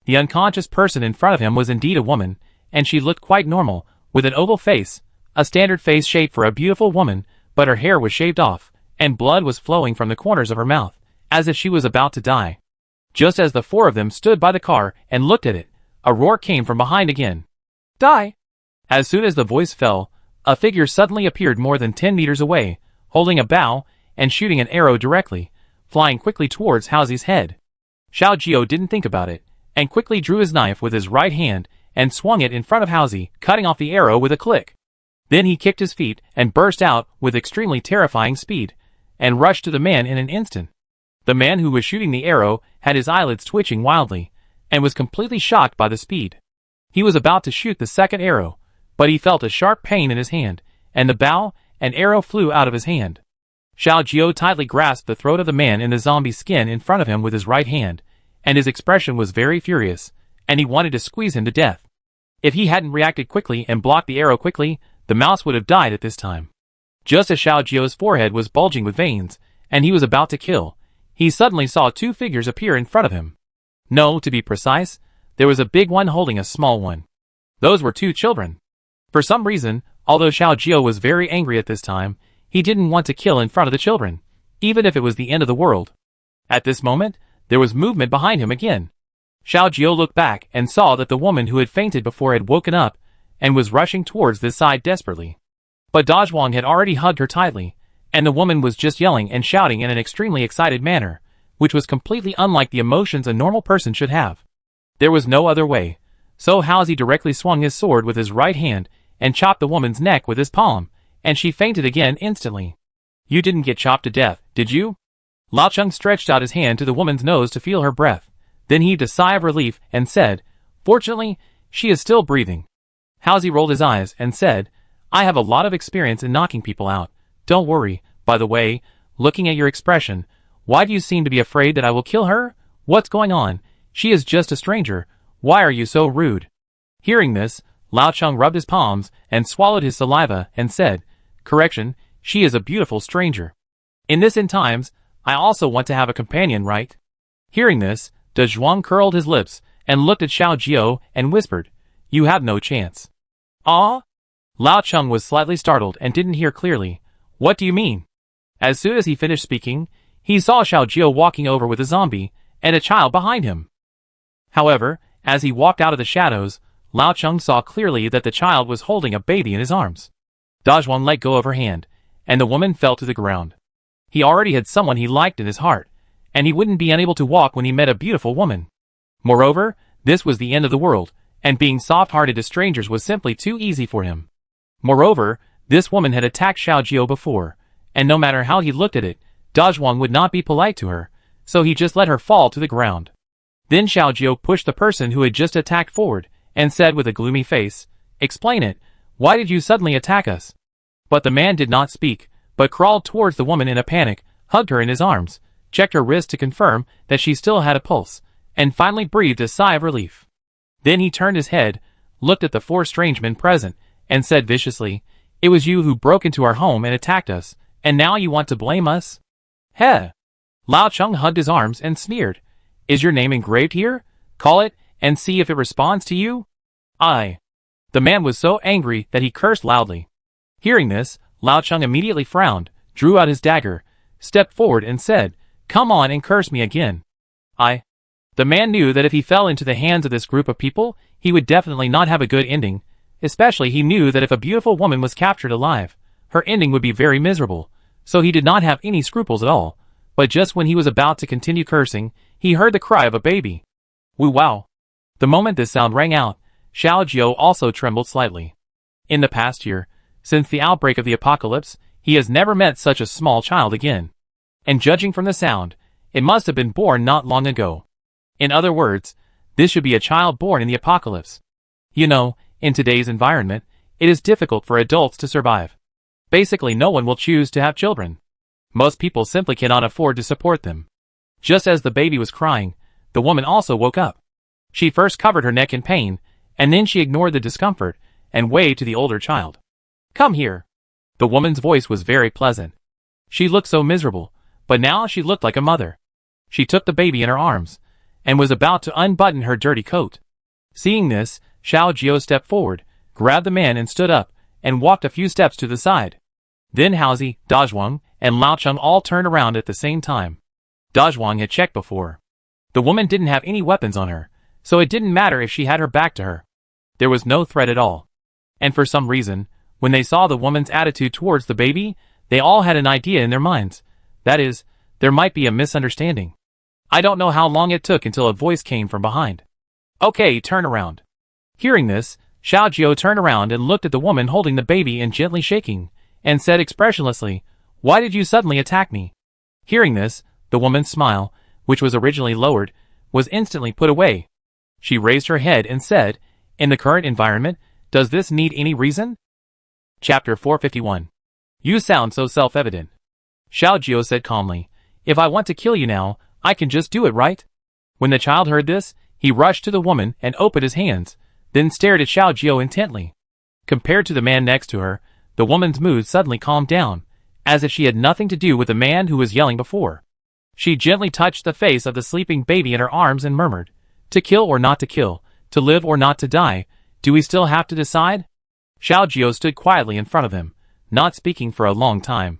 The unconscious person in front of him was indeed a woman, and she looked quite normal, with an oval face, a standard face shape for a beautiful woman, but her hair was shaved off, and blood was flowing from the corners of her mouth, as if she was about to die. Just as the 4 of them stood by the car and looked at it, a roar came from behind again. Die! As soon as the voice fell, a figure suddenly appeared more than 10 meters away, holding a bow and shooting an arrow directly, flying quickly towards Haozi's head. Xiao Jiao didn't think about it, and quickly drew his knife with his right hand and swung it in front of Haozi, cutting off the arrow with a click. Then he kicked his feet and burst out with extremely terrifying speed, and rushed to the man in an instant. The man who was shooting the arrow had his eyelids twitching wildly, and was completely shocked by the speed. He was about to shoot the second arrow, but he felt a sharp pain in his hand, and the bow and arrow flew out of his hand. Xiao Jiao tightly grasped the throat of the man in the zombie skin in front of him with his right hand, and his expression was very furious, and he wanted to squeeze him to death. If he hadn't reacted quickly and blocked the arrow quickly, the mouse would have died at this time. Just as Xiao Jiao's forehead was bulging with veins, and he was about to kill, he suddenly saw 2 figures appear in front of him. No, to be precise, there was a big one holding a small one. Those were 2 children. For some reason, although Xiao Jiao was very angry at this time, he didn't want to kill in front of the children, even if it was the end of the world. At this moment, there was movement behind him again. Xiao Jiao looked back and saw that the woman who had fainted before had woken up, and was rushing towards this side desperately. But Dazhuang had already hugged her tightly, and the woman was just yelling and shouting in an extremely excited manner, which was completely unlike the emotions a normal person should have. There was no other way, so Haozi directly swung his sword with his right hand and chopped the woman's neck with his palm, and she fainted again instantly. You didn't get chopped to death, did you? Lao Cheng stretched out his hand to the woman's nose to feel her breath, then heaved a sigh of relief and said, "Fortunately, she is still breathing." Haozi rolled his eyes and said, "I have a lot of experience in knocking people out. Don't worry. By the way, looking at your expression, why do you seem to be afraid that I will kill her? What's going on? She is just a stranger. Why are you so rude?" Hearing this, Lao Cheng rubbed his palms and swallowed his saliva and said, "Correction, she is a beautiful stranger. In this end times, I also want to have a companion, right?" Hearing this, De Zhuang curled his lips and looked at Xiao Jiao and whispered, "You have no chance." "Ah?" Lao Cheng was slightly startled and didn't hear clearly. "What do you mean?" As soon as he finished speaking, he saw Xiao Jiao walking over with a zombie and a child behind him. However, as he walked out of the shadows, Lao Cheng saw clearly that the child was holding a baby in his arms. Dazhuang let go of her hand, and the woman fell to the ground. He already had someone he liked in his heart, and he wouldn't be unable to walk when he met a beautiful woman. Moreover, this was the end of the world, and being soft-hearted to strangers was simply too easy for him. Moreover, this woman had attacked Xiao Jiao before, and no matter how he looked at it, Dazhuang would not be polite to her, so he just let her fall to the ground. Then Xiao Jiao pushed the person who had just attacked forward, and said with a gloomy face, "Explain it. Why did you suddenly attack us?" But the man did not speak, but crawled towards the woman in a panic, hugged her in his arms, checked her wrist to confirm that she still had a pulse, and finally breathed a sigh of relief. Then he turned his head, looked at the 4 strange men present, and said viciously, "It was you who broke into our home and attacked us, and now you want to blame us? Heh!" Lao Cheng hugged his arms and sneered, "Is your name engraved here? Call it, and see if it responds to you." "I." The man was so angry that he cursed loudly. Hearing this, Lao Cheng immediately frowned, drew out his dagger, stepped forward and said, "Come on and curse me again." "I." The man knew that if he fell into the hands of this group of people, he would definitely not have a good ending. Especially he knew that if a beautiful woman was captured alive, her ending would be very miserable, so he did not have any scruples at all. But just when he was about to continue cursing, he heard the cry of a baby. Woo wow. The moment this sound rang out, Xiao Jiao also trembled slightly. In the past year, since the outbreak of the apocalypse, he has never met such a small child again. And judging from the sound, it must have been born not long ago. In other words, this should be a child born in the apocalypse. You know, in today's environment, it is difficult for adults to survive. Basically, no one will choose to have children. Most people simply cannot afford to support them. Just as the baby was crying, The woman also woke up. She first covered her neck in pain, and then she ignored the discomfort and waved to the older child. Come here. The woman's voice was very pleasant. She looked so miserable, but now she looked like a mother. She took the baby in her arms, and was about to unbutton her dirty coat. Seeing this, Xiao Jiao stepped forward, grabbed the man and stood up, and walked a few steps to the side. Then Haozi, Dazhuang, and Lao Cheng all turned around at the same time. Dazhuang had checked before. The woman didn't have any weapons on her, so it didn't matter if she had her back to her. There was no threat at all. And for some reason, when they saw the woman's attitude towards the baby, they all had an idea in their minds. That is, there might be a misunderstanding. I don't know how long it took until a voice came from behind. Okay, turn around. Hearing this, Xiao Jiao turned around and looked at the woman holding the baby and gently shaking, and said expressionlessly, Why did you suddenly attack me? Hearing this, the woman's smile, which was originally lowered, was instantly put away. She raised her head and said, In the current environment, does this need any reason? Chapter 451. You sound so self-evident. Xiao Jiao said calmly, If I want to kill you now, I can just do it, right? When the child heard this, he rushed to the woman and opened his hands, then stared at Xiao Jiao intently. Compared to the man next to her, the woman's mood suddenly calmed down, as if she had nothing to do with the man who was yelling before. She gently touched the face of the sleeping baby in her arms and murmured, To kill or not to kill, to live or not to die, do we still have to decide? Xiao Jiao stood quietly in front of him, not speaking for a long time.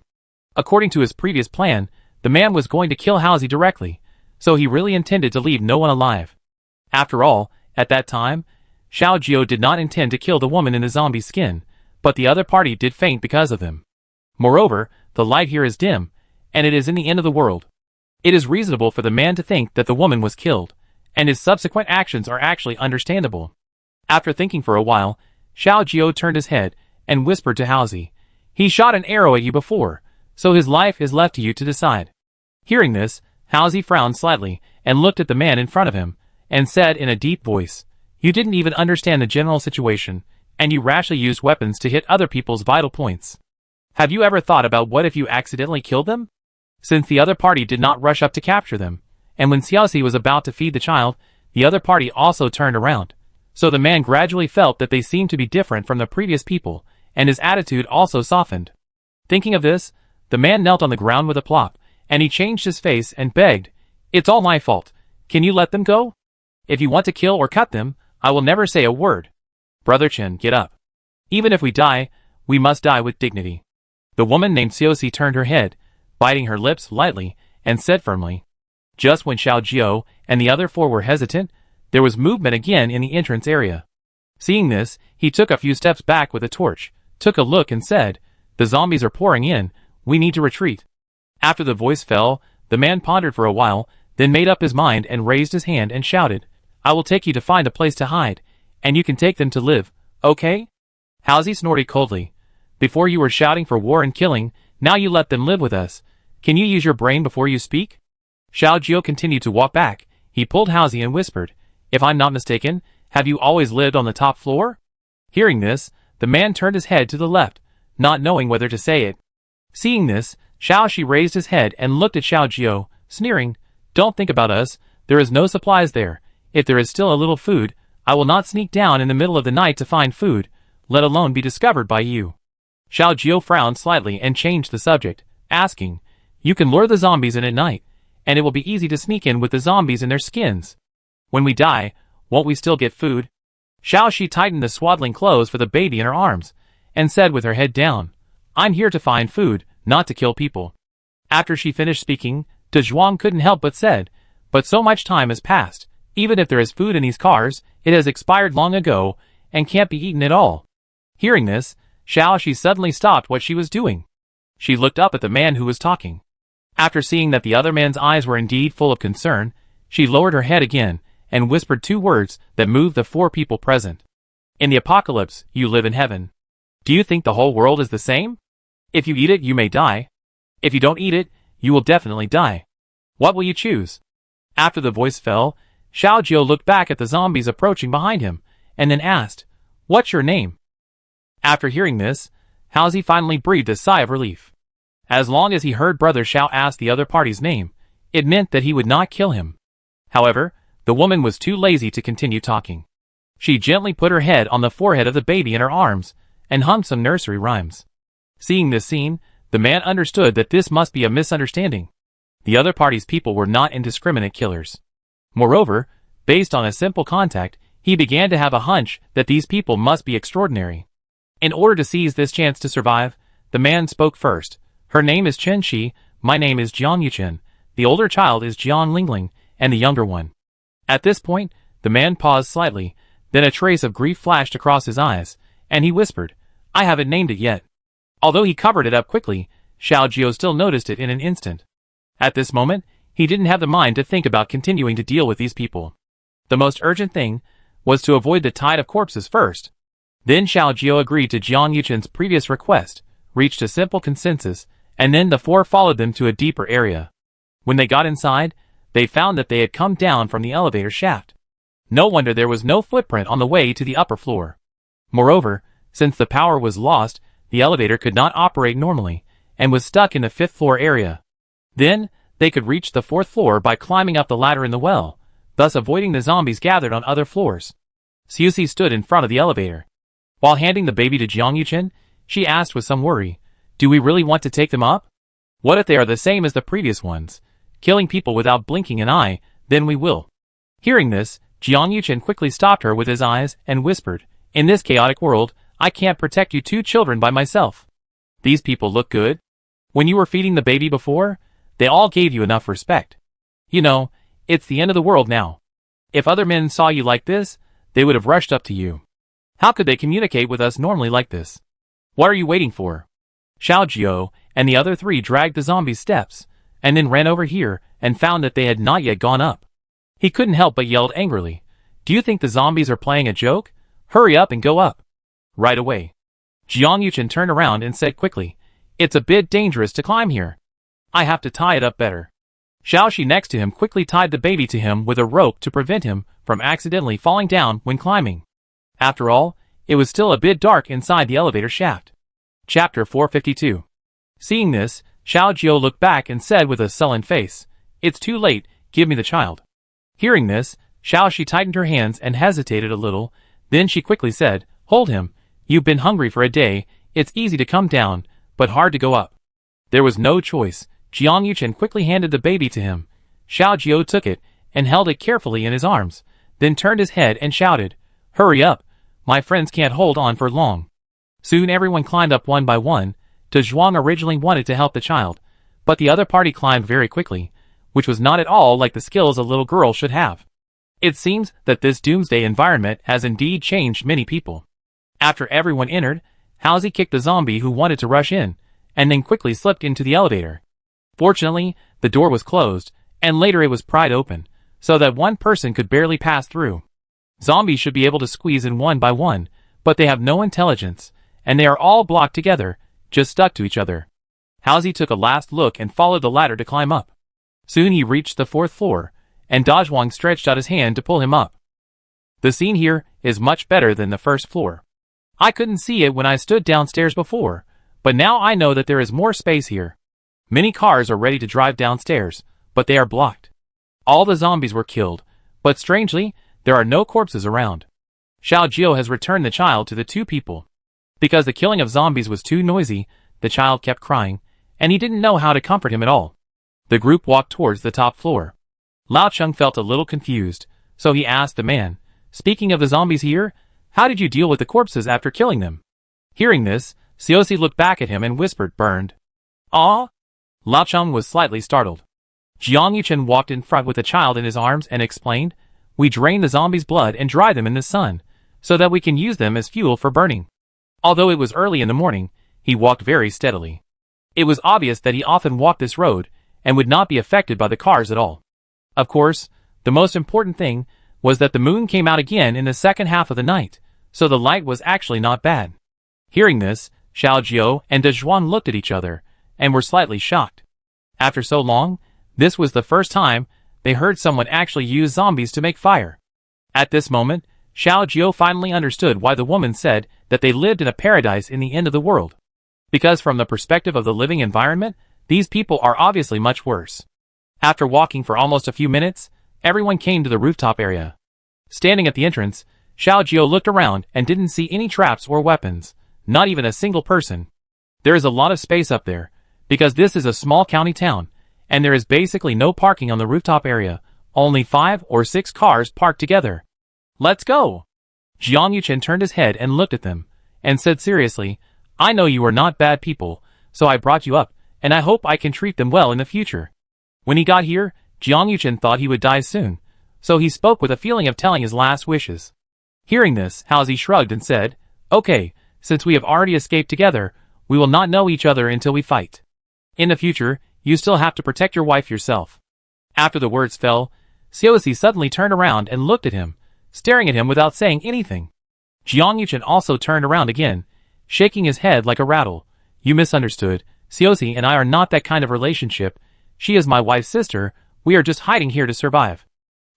According to his previous plan, the man was going to kill Haozi directly, so he really intended to leave no one alive. After all, at that time, Xiao Jiao did not intend to kill the woman in the zombie skin, but the other party did faint because of him. Moreover, the light here is dim, and it is in the end of the world. It is reasonable for the man to think that the woman was killed, and his subsequent actions are actually understandable. After thinking for a while, Xiao Jiao turned his head and whispered to Haozi, He shot an arrow at you before, so his life is left to you to decide. Hearing this, Haozi frowned slightly and looked at the man in front of him, and said in a deep voice, You didn't even understand the general situation, and you rashly used weapons to hit other people's vital points. Have you ever thought about what if you accidentally killed them? Since the other party did not rush up to capture them, and when Xiaoxi was about to feed the child, the other party also turned around. So the man gradually felt that they seemed to be different from the previous people, and his attitude also softened. Thinking of this, the man knelt on the ground with a plop, and he changed his face and begged, It's all my fault. Can you let them go? If you want to kill or cut them, I will never say a word. Brother Chen, get up. Even if we die, we must die with dignity. The woman named Xiaoxi turned her head, biting her lips lightly, and said firmly. Just when Xiao Jiao and the other four were hesitant, there was movement again in the entrance area. Seeing this, he took a few steps back with a torch, took a look and said, The zombies are pouring in, we need to retreat. After the voice fell, the man pondered for a while, then made up his mind and raised his hand and shouted, I will take you to find a place to hide, and you can take them to live, okay? Haozi snorted coldly. Before you were shouting for war and killing, now you let them live with us. Can you use your brain before you speak? Xiao Jiao continued to walk back. He pulled Haozi and whispered, If I'm not mistaken, have you always lived on the top floor? Hearing this, the man turned his head to the left, not knowing whether to say it. Seeing this, Xiaoxi raised his head and looked at Xiao Jiao, sneering, Don't think about us, there is no supplies there. If there is still a little food, I will not sneak down in the middle of the night to find food, let alone be discovered by you. Xiao Jiao frowned slightly and changed the subject, asking, You can lure the zombies in at night, and it will be easy to sneak in with the zombies in their skins. When we die, won't we still get food? Xiaoxi tightened the swaddling clothes for the baby in her arms, and said with her head down, I'm here to find food, not to kill people. After she finished speaking, Dazhuang couldn't help but said, But so much time has passed, even if there is food in these cars, it has expired long ago, and can't be eaten at all. Hearing this, Xiaoxi suddenly stopped what she was doing. She looked up at the man who was talking. After seeing that the other man's eyes were indeed full of concern, she lowered her head again, and whispered two words that moved the four people present. In the apocalypse, you live in heaven. Do you think the whole world is the same? If you eat it, you may die. If you don't eat it, you will definitely die. What will you choose? After the voice fell, Xiao Jiao looked back at the zombies approaching behind him, and then asked, What's your name? After hearing this, Haozi finally breathed a sigh of relief. As long as he heard Brother Xiao ask the other party's name, it meant that he would not kill him. However, The woman was too lazy to continue talking. She gently put her head on the forehead of the baby in her arms and hummed some nursery rhymes. Seeing this scene, the man understood that this must be a misunderstanding. The other party's people were not indiscriminate killers. Moreover, based on a simple contact, he began to have a hunch that these people must be extraordinary. In order to seize this chance to survive, the man spoke first. Her name is Chen Shi, my name is Jiang Yuchen, the older child is Jiang Lingling, and the younger one. At this point, the man paused slightly, then a trace of grief flashed across his eyes, and he whispered, I haven't named it yet. Although he covered it up quickly, Xiao Jiao still noticed it in an instant. At this moment, he didn't have the mind to think about continuing to deal with these people. The most urgent thing was to avoid the tide of corpses first. Then Xiao Jiao agreed to Jiang Yuchen's previous request, reached a simple consensus, and then the four followed them to a deeper area. When they got inside, they found that they had come down from the elevator shaft. No wonder there was no footprint on the way to the upper floor. Moreover, since the power was lost, the elevator could not operate normally, and was stuck in the 5th floor area. Then, they could reach the 4th floor by climbing up the ladder in the well, thus avoiding the zombies gathered on other floors. Siuxi stood in front of the elevator. While handing the baby to Jiang Yuchen, she asked with some worry, do we really want to take them up? What if they are the same as the previous ones, killing people without blinking an eye, then we will. Hearing this, Jiang Yuchen quickly stopped her with his eyes and whispered, in this chaotic world, I can't protect you two children by myself. These people look good. When you were feeding the baby before, they all gave you enough respect. You know, it's the end of the world now. If other men saw you like this, they would have rushed up to you. How could they communicate with us normally like this? What are you waiting for? Xiao Jiao and the other three dragged the zombies' steps, and then ran over here and found that they had not yet gone up. He couldn't help but yelled angrily, do you think the zombies are playing a joke? Hurry up and go up. Right away. Jiang Yuchen turned around and said quickly, it's a bit dangerous to climb here. I have to tie it up better. Xiao Shi next to him quickly tied the baby to him with a rope to prevent him from accidentally falling down when climbing. After all, it was still a bit dark inside the elevator shaft. Chapter 452. Seeing this, Xiao Jiao looked back and said with a sullen face, it's too late, give me the child. Hearing this, Xiao Shi tightened her hands and hesitated a little, then she quickly said, hold him, you've been hungry for a day, it's easy to come down, but hard to go up. There was no choice. Jiang Yuchen quickly handed the baby to him. Xiao Jiao took it and held it carefully in his arms, then turned his head and shouted, hurry up, my friends can't hold on for long. Soon everyone climbed up one by one. De Zhuang originally wanted to help the child, but the other party climbed very quickly, which was not at all like the skills a little girl should have. It seems that this doomsday environment has indeed changed many people. After everyone entered, Housie kicked the zombie who wanted to rush in, and then quickly slipped into the elevator. Fortunately, the door was closed, and later it was pried open, so that one person could barely pass through. Zombies should be able to squeeze in one by one, but they have no intelligence, and they are all blocked together, just stuck to each other. Housie took a last look and followed the ladder to climb up. Soon he reached the 4th floor, and Dazhuang stretched out his hand to pull him up. The scene here is much better than the 1st floor. I couldn't see it when I stood downstairs before, but now I know that there is more space here. Many cars are ready to drive downstairs, but they are blocked. All the zombies were killed, but strangely, there are no corpses around. Xiao Jiao has returned the child to the two people. Because the killing of zombies was too noisy, the child kept crying, and he didn't know how to comfort him at all. The group walked towards the top floor. Lao Cheng felt a little confused, so he asked the man, speaking of the zombies here, how did you deal with the corpses after killing them? Hearing this, Siuxi looked back at him and whispered, burned. Ah? Lao Cheng was slightly startled. Jiang Yuchen walked in front with the child in his arms and explained, we drain the zombies' blood and dry them in the sun, so that we can use them as fuel for burning. Although it was early in the morning, he walked very steadily. It was obvious that he often walked this road, and would not be affected by the cars at all. Of course, the most important thing was that the moon came out again in the second half of the night, so the light was actually not bad. Hearing this, Xiao Jiao and De Zhuang looked at each other, and were slightly shocked. After so long, this was the first time they heard someone actually use zombies to make fire. At this moment, Xiao Jiao finally understood why the woman said that they lived in a paradise in the end of the world. Because from the perspective of the living environment, these people are obviously much worse. After walking for almost a few minutes, Everyone came to the rooftop area. Standing at the entrance, Xiao Jiao looked around and didn't see any traps or weapons, not even a single person. There is a lot of space up there, because this is a small county town, and there is basically no parking on the rooftop area, only 5 or 6 cars parked together. Let's go! Jiang Yuchen turned his head and looked at them, and said seriously, I know you are not bad people, so I brought you up, and I hope I can treat them well in the future. When he got here, Jiang Yuchen thought he would die soon, so he spoke with a feeling of telling his last wishes. Hearing this, Haozi shrugged and said, Okay, since we have already escaped together, we will not know each other until we fight. In the future, you still have to protect your wife yourself. After the words fell, Xiaozi suddenly turned around and looked at him, staring at him without saying anything. Jiang Yuchen also turned around again, shaking his head like a rattle. You misunderstood. Xiaozi and I are not that kind of relationship. She is my wife's sister. We are just hiding here to survive.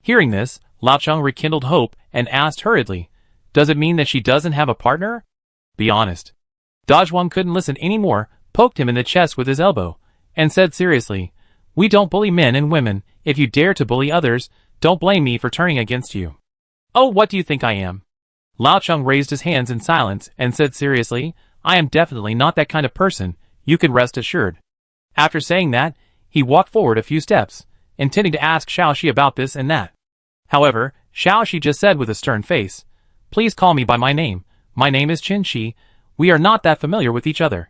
Hearing this, Lao Cheng rekindled hope and asked hurriedly, Does it mean that she doesn't have a partner? Be honest. Dazhuang couldn't listen anymore, poked him in the chest with his elbow, and said seriously, We don't bully men and women. If you dare to bully others, don't blame me for turning against you. Oh, what do you think I am? Lao Cheng raised his hands in silence and said seriously, I am definitely not that kind of person, you can rest assured. After saying that, he walked forward a few steps, intending to ask Xiaoxi about this and that. However, Xiaoxi just said with a stern face, Please call me by my name is Qin Shi, we are not that familiar with each other.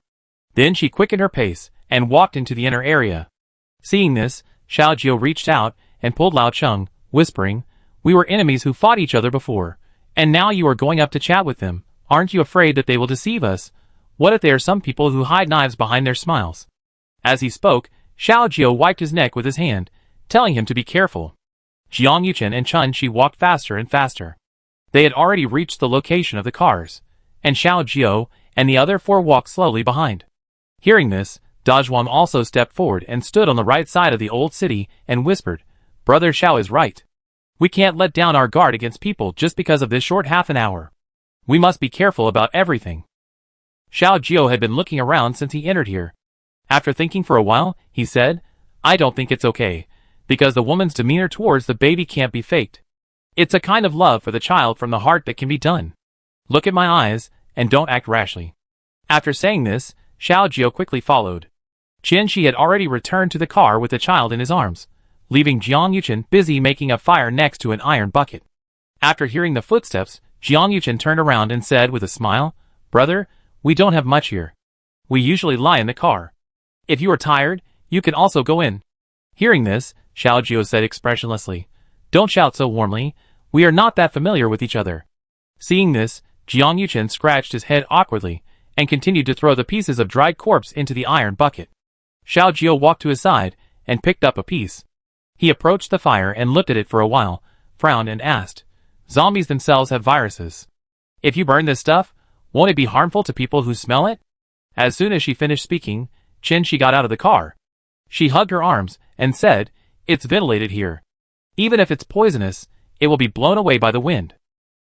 Then she quickened her pace, and walked into the inner area. Seeing this, Xiao Jiao reached out, and pulled Lao Cheng, whispering, We were enemies who fought each other before, and now you are going up to chat with them, aren't you afraid that they will deceive us? What if they are some people who hide knives behind their smiles? As he spoke, Xiao Jiao wiped his neck with his hand, telling him to be careful. Jiang Yuchen and Chun Shi walked faster and faster. They had already reached the location of the cars, and Xiao Jiao and the other 4 walked slowly behind. Hearing this, Dazhuang also stepped forward and stood on the right side of the old city and whispered, Brother Xiao is right. We can't let down our guard against people just because of this short half an hour. We must be careful about everything. Xiao Jiao had been looking around since he entered here. After thinking for a while, he said, I don't think it's okay, because the woman's demeanor towards the baby can't be faked. It's a kind of love for the child from the heart that can be done. Look at my eyes, and don't act rashly. After saying this, Xiao Jiao quickly followed. Qin Shi had already returned to the car with the child in his arms, leaving Jiang Yuchen busy making a fire next to an iron bucket. After hearing the footsteps, Jiang Yuchen turned around and said with a smile, Brother, we don't have much here. We usually lie in the car. If you are tired, you can also go in. Hearing this, Xiao Jiao said expressionlessly, Don't shout so warmly, we are not that familiar with each other. Seeing this, Jiang Yuchen scratched his head awkwardly, and continued to throw the pieces of dried corpse into the iron bucket. Xiao Jiao walked to his side, and picked up a piece. He approached the fire and looked at it for a while, frowned and asked, Zombies themselves have viruses. If you burn this stuff, won't it be harmful to people who smell it? As soon as she finished speaking, Qin Shi got out of the car. She hugged her arms, and said, It's ventilated here. Even if it's poisonous, it will be blown away by the wind.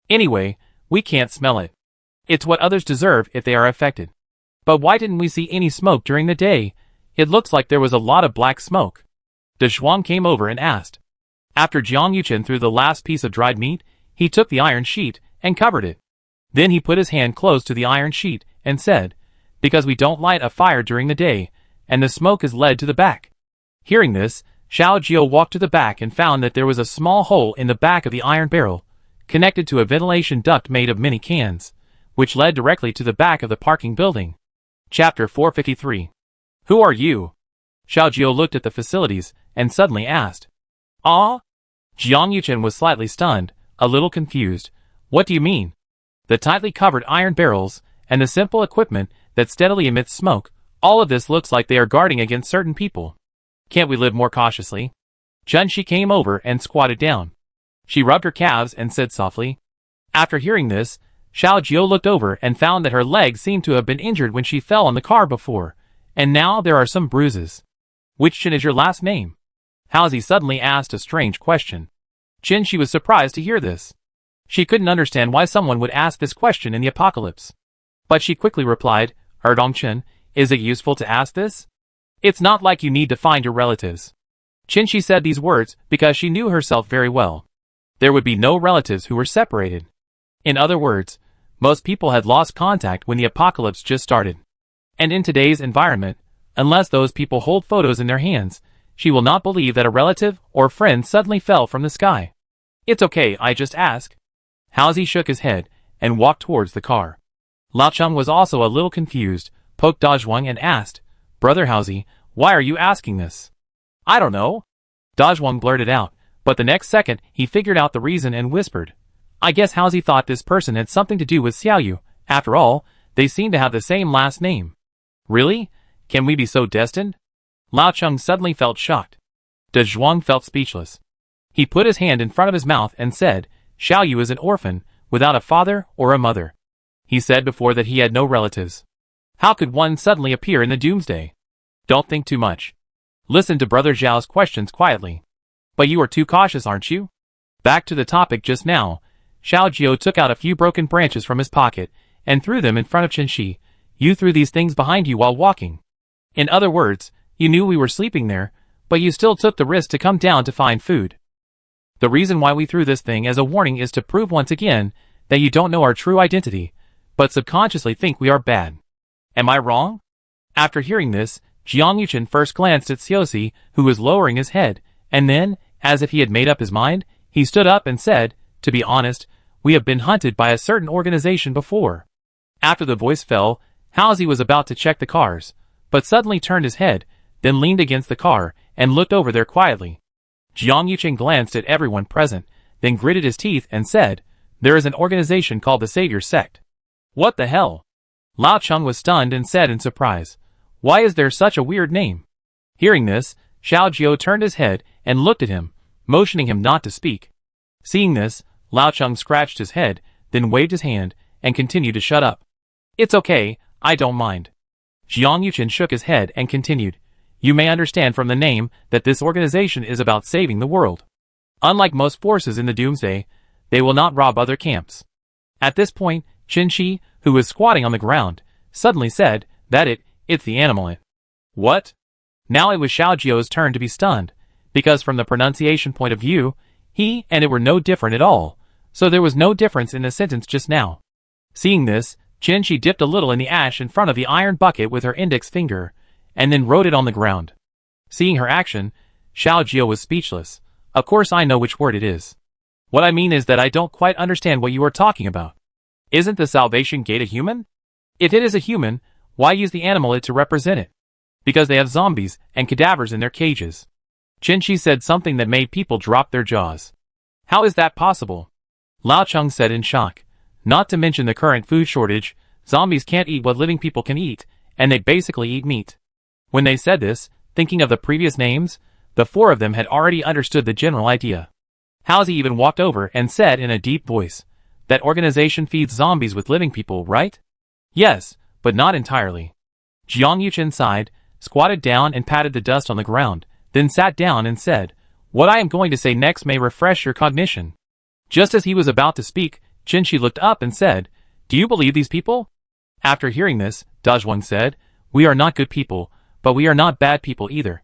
Anyway, we can't smell it. It's what others deserve if they are affected. But why didn't we see any smoke during the day? It looks like there was a lot of black smoke. De Zhuang came over and asked. After Jiang Yuchen threw the last piece of dried meat, he took the iron sheet and covered it. Then he put his hand close to the iron sheet and said, Because we don't light a fire during the day, and the smoke is led to the back. Hearing this, Xiao Jiao walked to the back and found that there was a small hole in the back of the iron barrel, connected to a ventilation duct made of many cans, which led directly to the back of the parking building. Chapter 453. Who are you? Xiao Jiao looked at the facilities and suddenly asked. Ah? Jiang Yuchen was slightly stunned, a little confused. What do you mean? The tightly covered iron barrels, and the simple equipment that steadily emits smoke, all of this looks like they are guarding against certain people. Can't we live more cautiously? Chun Shi came over and squatted down. She rubbed her calves and said softly. After hearing this, Xiao Jiao looked over and found that her legs seemed to have been injured when she fell on the car before, and now there are some bruises. Which Qin is your last name? Haozi suddenly asked a strange question. Qin Shi was surprised to hear this. She couldn't understand why someone would ask this question in the apocalypse. But she quickly replied, Erdong Qin, is it useful to ask this? It's not like you need to find your relatives. Qinshi said these words because she knew herself very well. There would be no relatives who were separated. In other words, most people had lost contact when the apocalypse just started. And in today's environment, unless those people hold photos in their hands, she will not believe that a relative or friend suddenly fell from the sky. It's okay, I just ask. Haozi shook his head and walked towards the car. Lao Cheng was also a little confused, poked Dazhuang and asked, Brother Haozi, why are you asking this? I don't know. Dazhuang blurted out, but the next second he figured out the reason and whispered, I guess Haozi thought this person had something to do with Xiaoyu. After all, they seem to have the same last name. Really? Can we be so destined? Lao Cheng suddenly felt shocked. Dazhuang felt speechless. He put his hand in front of his mouth and said, Xiaoyu is an orphan, without a father or a mother. He said before that he had no relatives. How could one suddenly appear in the doomsday? Don't think too much. Listen to Brother Zhao's questions quietly. But you are too cautious, aren't you? Back to the topic just now, Xiao Jiao took out a few broken branches from his pocket and threw them in front of Qinshi. You threw these things behind you while walking. In other words, you knew we were sleeping there, but you still took the risk to come down to find food. The reason why we threw this thing as a warning is to prove once again that you don't know our true identity, but subconsciously think we are bad. Am I wrong? After hearing this, Jiang Yuchen first glanced at Xiaoxi, who was lowering his head, and then, as if he had made up his mind, he stood up and said, To be honest, we have been hunted by a certain organization before. After the voice fell, Haozi was about to check the cars, but suddenly turned his head, then leaned against the car, and looked over there quietly. Jiang Yuchen glanced at everyone present, then gritted his teeth and said, There is an organization called the Savior Sect. What the hell? Lao Cheng was stunned and said in surprise, Why is there such a weird name? Hearing this, Xiao Jiao turned his head and looked at him, motioning him not to speak. Seeing this, Lao Cheng scratched his head, then waved his hand, and continued to shut up. It's okay, I don't mind. Jiang Yuchen shook his head and continued, You may understand from the name that this organization is about saving the world. Unlike most forces in the Doomsday, they will not rob other camps. At this point, Qinshi, who was squatting on the ground, suddenly said, It's the animal it. What? Now it was Xiao Jiao's turn to be stunned, because from the pronunciation point of view, he and it were no different at all, so there was no difference in the sentence just now. Seeing this, Qinshi dipped a little in the ash in front of the iron bucket with her index finger, and then wrote it on the ground. Seeing her action, Xiao Jia was speechless. Of course I know which word it is. What I mean is that I don't quite understand what you are talking about. Isn't the Salvation Gate a human? If it is a human, why use the animal it to represent it? Because they have zombies and cadavers in their cages. Qinshi said something that made people drop their jaws. How is that possible? Lao Cheng said in shock. Not to mention the current food shortage, zombies can't eat what living people can eat, and they basically eat meat. When they said this, thinking of the previous names, the four of them had already understood the general idea. Haozi even walked over and said in a deep voice, That organization feeds zombies with living people, right? Yes, but not entirely. Jiang Yuchen sighed, squatted down and patted the dust on the ground, then sat down and said, What I am going to say next may refresh your cognition. Just as he was about to speak, Qinshi looked up and said, Do you believe these people? After hearing this, Dazhuang said, We are not good people, but we are not bad people either.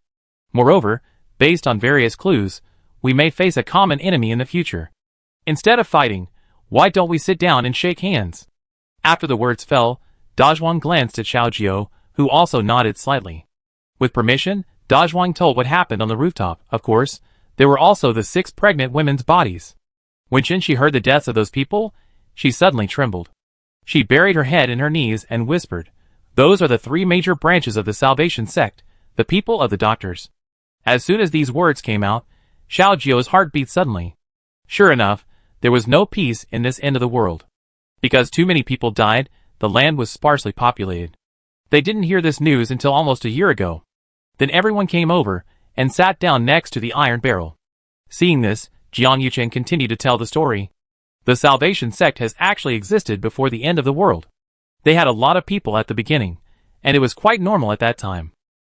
Moreover, based on various clues, we may face a common enemy in the future. Instead of fighting, why don't we sit down and shake hands? After the words fell, Dazhuang glanced at Xiao Jiao, who also nodded slightly. With permission, Dazhuang told what happened on the rooftop. Of course, there were also the 6 pregnant women's bodies. When Qinshi heard the deaths of those people, she suddenly trembled. She buried her head in her knees and whispered, Those are the 3 major branches of the Salvation Sect, the people of the doctors. As soon as these words came out, Xiao Jiao's heart beat suddenly. Sure enough, there was no peace in this end of the world. Because too many people died, the land was sparsely populated. They didn't hear this news until almost a year ago. Then everyone came over and sat down next to the iron barrel. Seeing this, Jiang Yuchen continued to tell the story. The Salvation Sect has actually existed before the end of the world. They had a lot of people at the beginning, and it was quite normal at that time.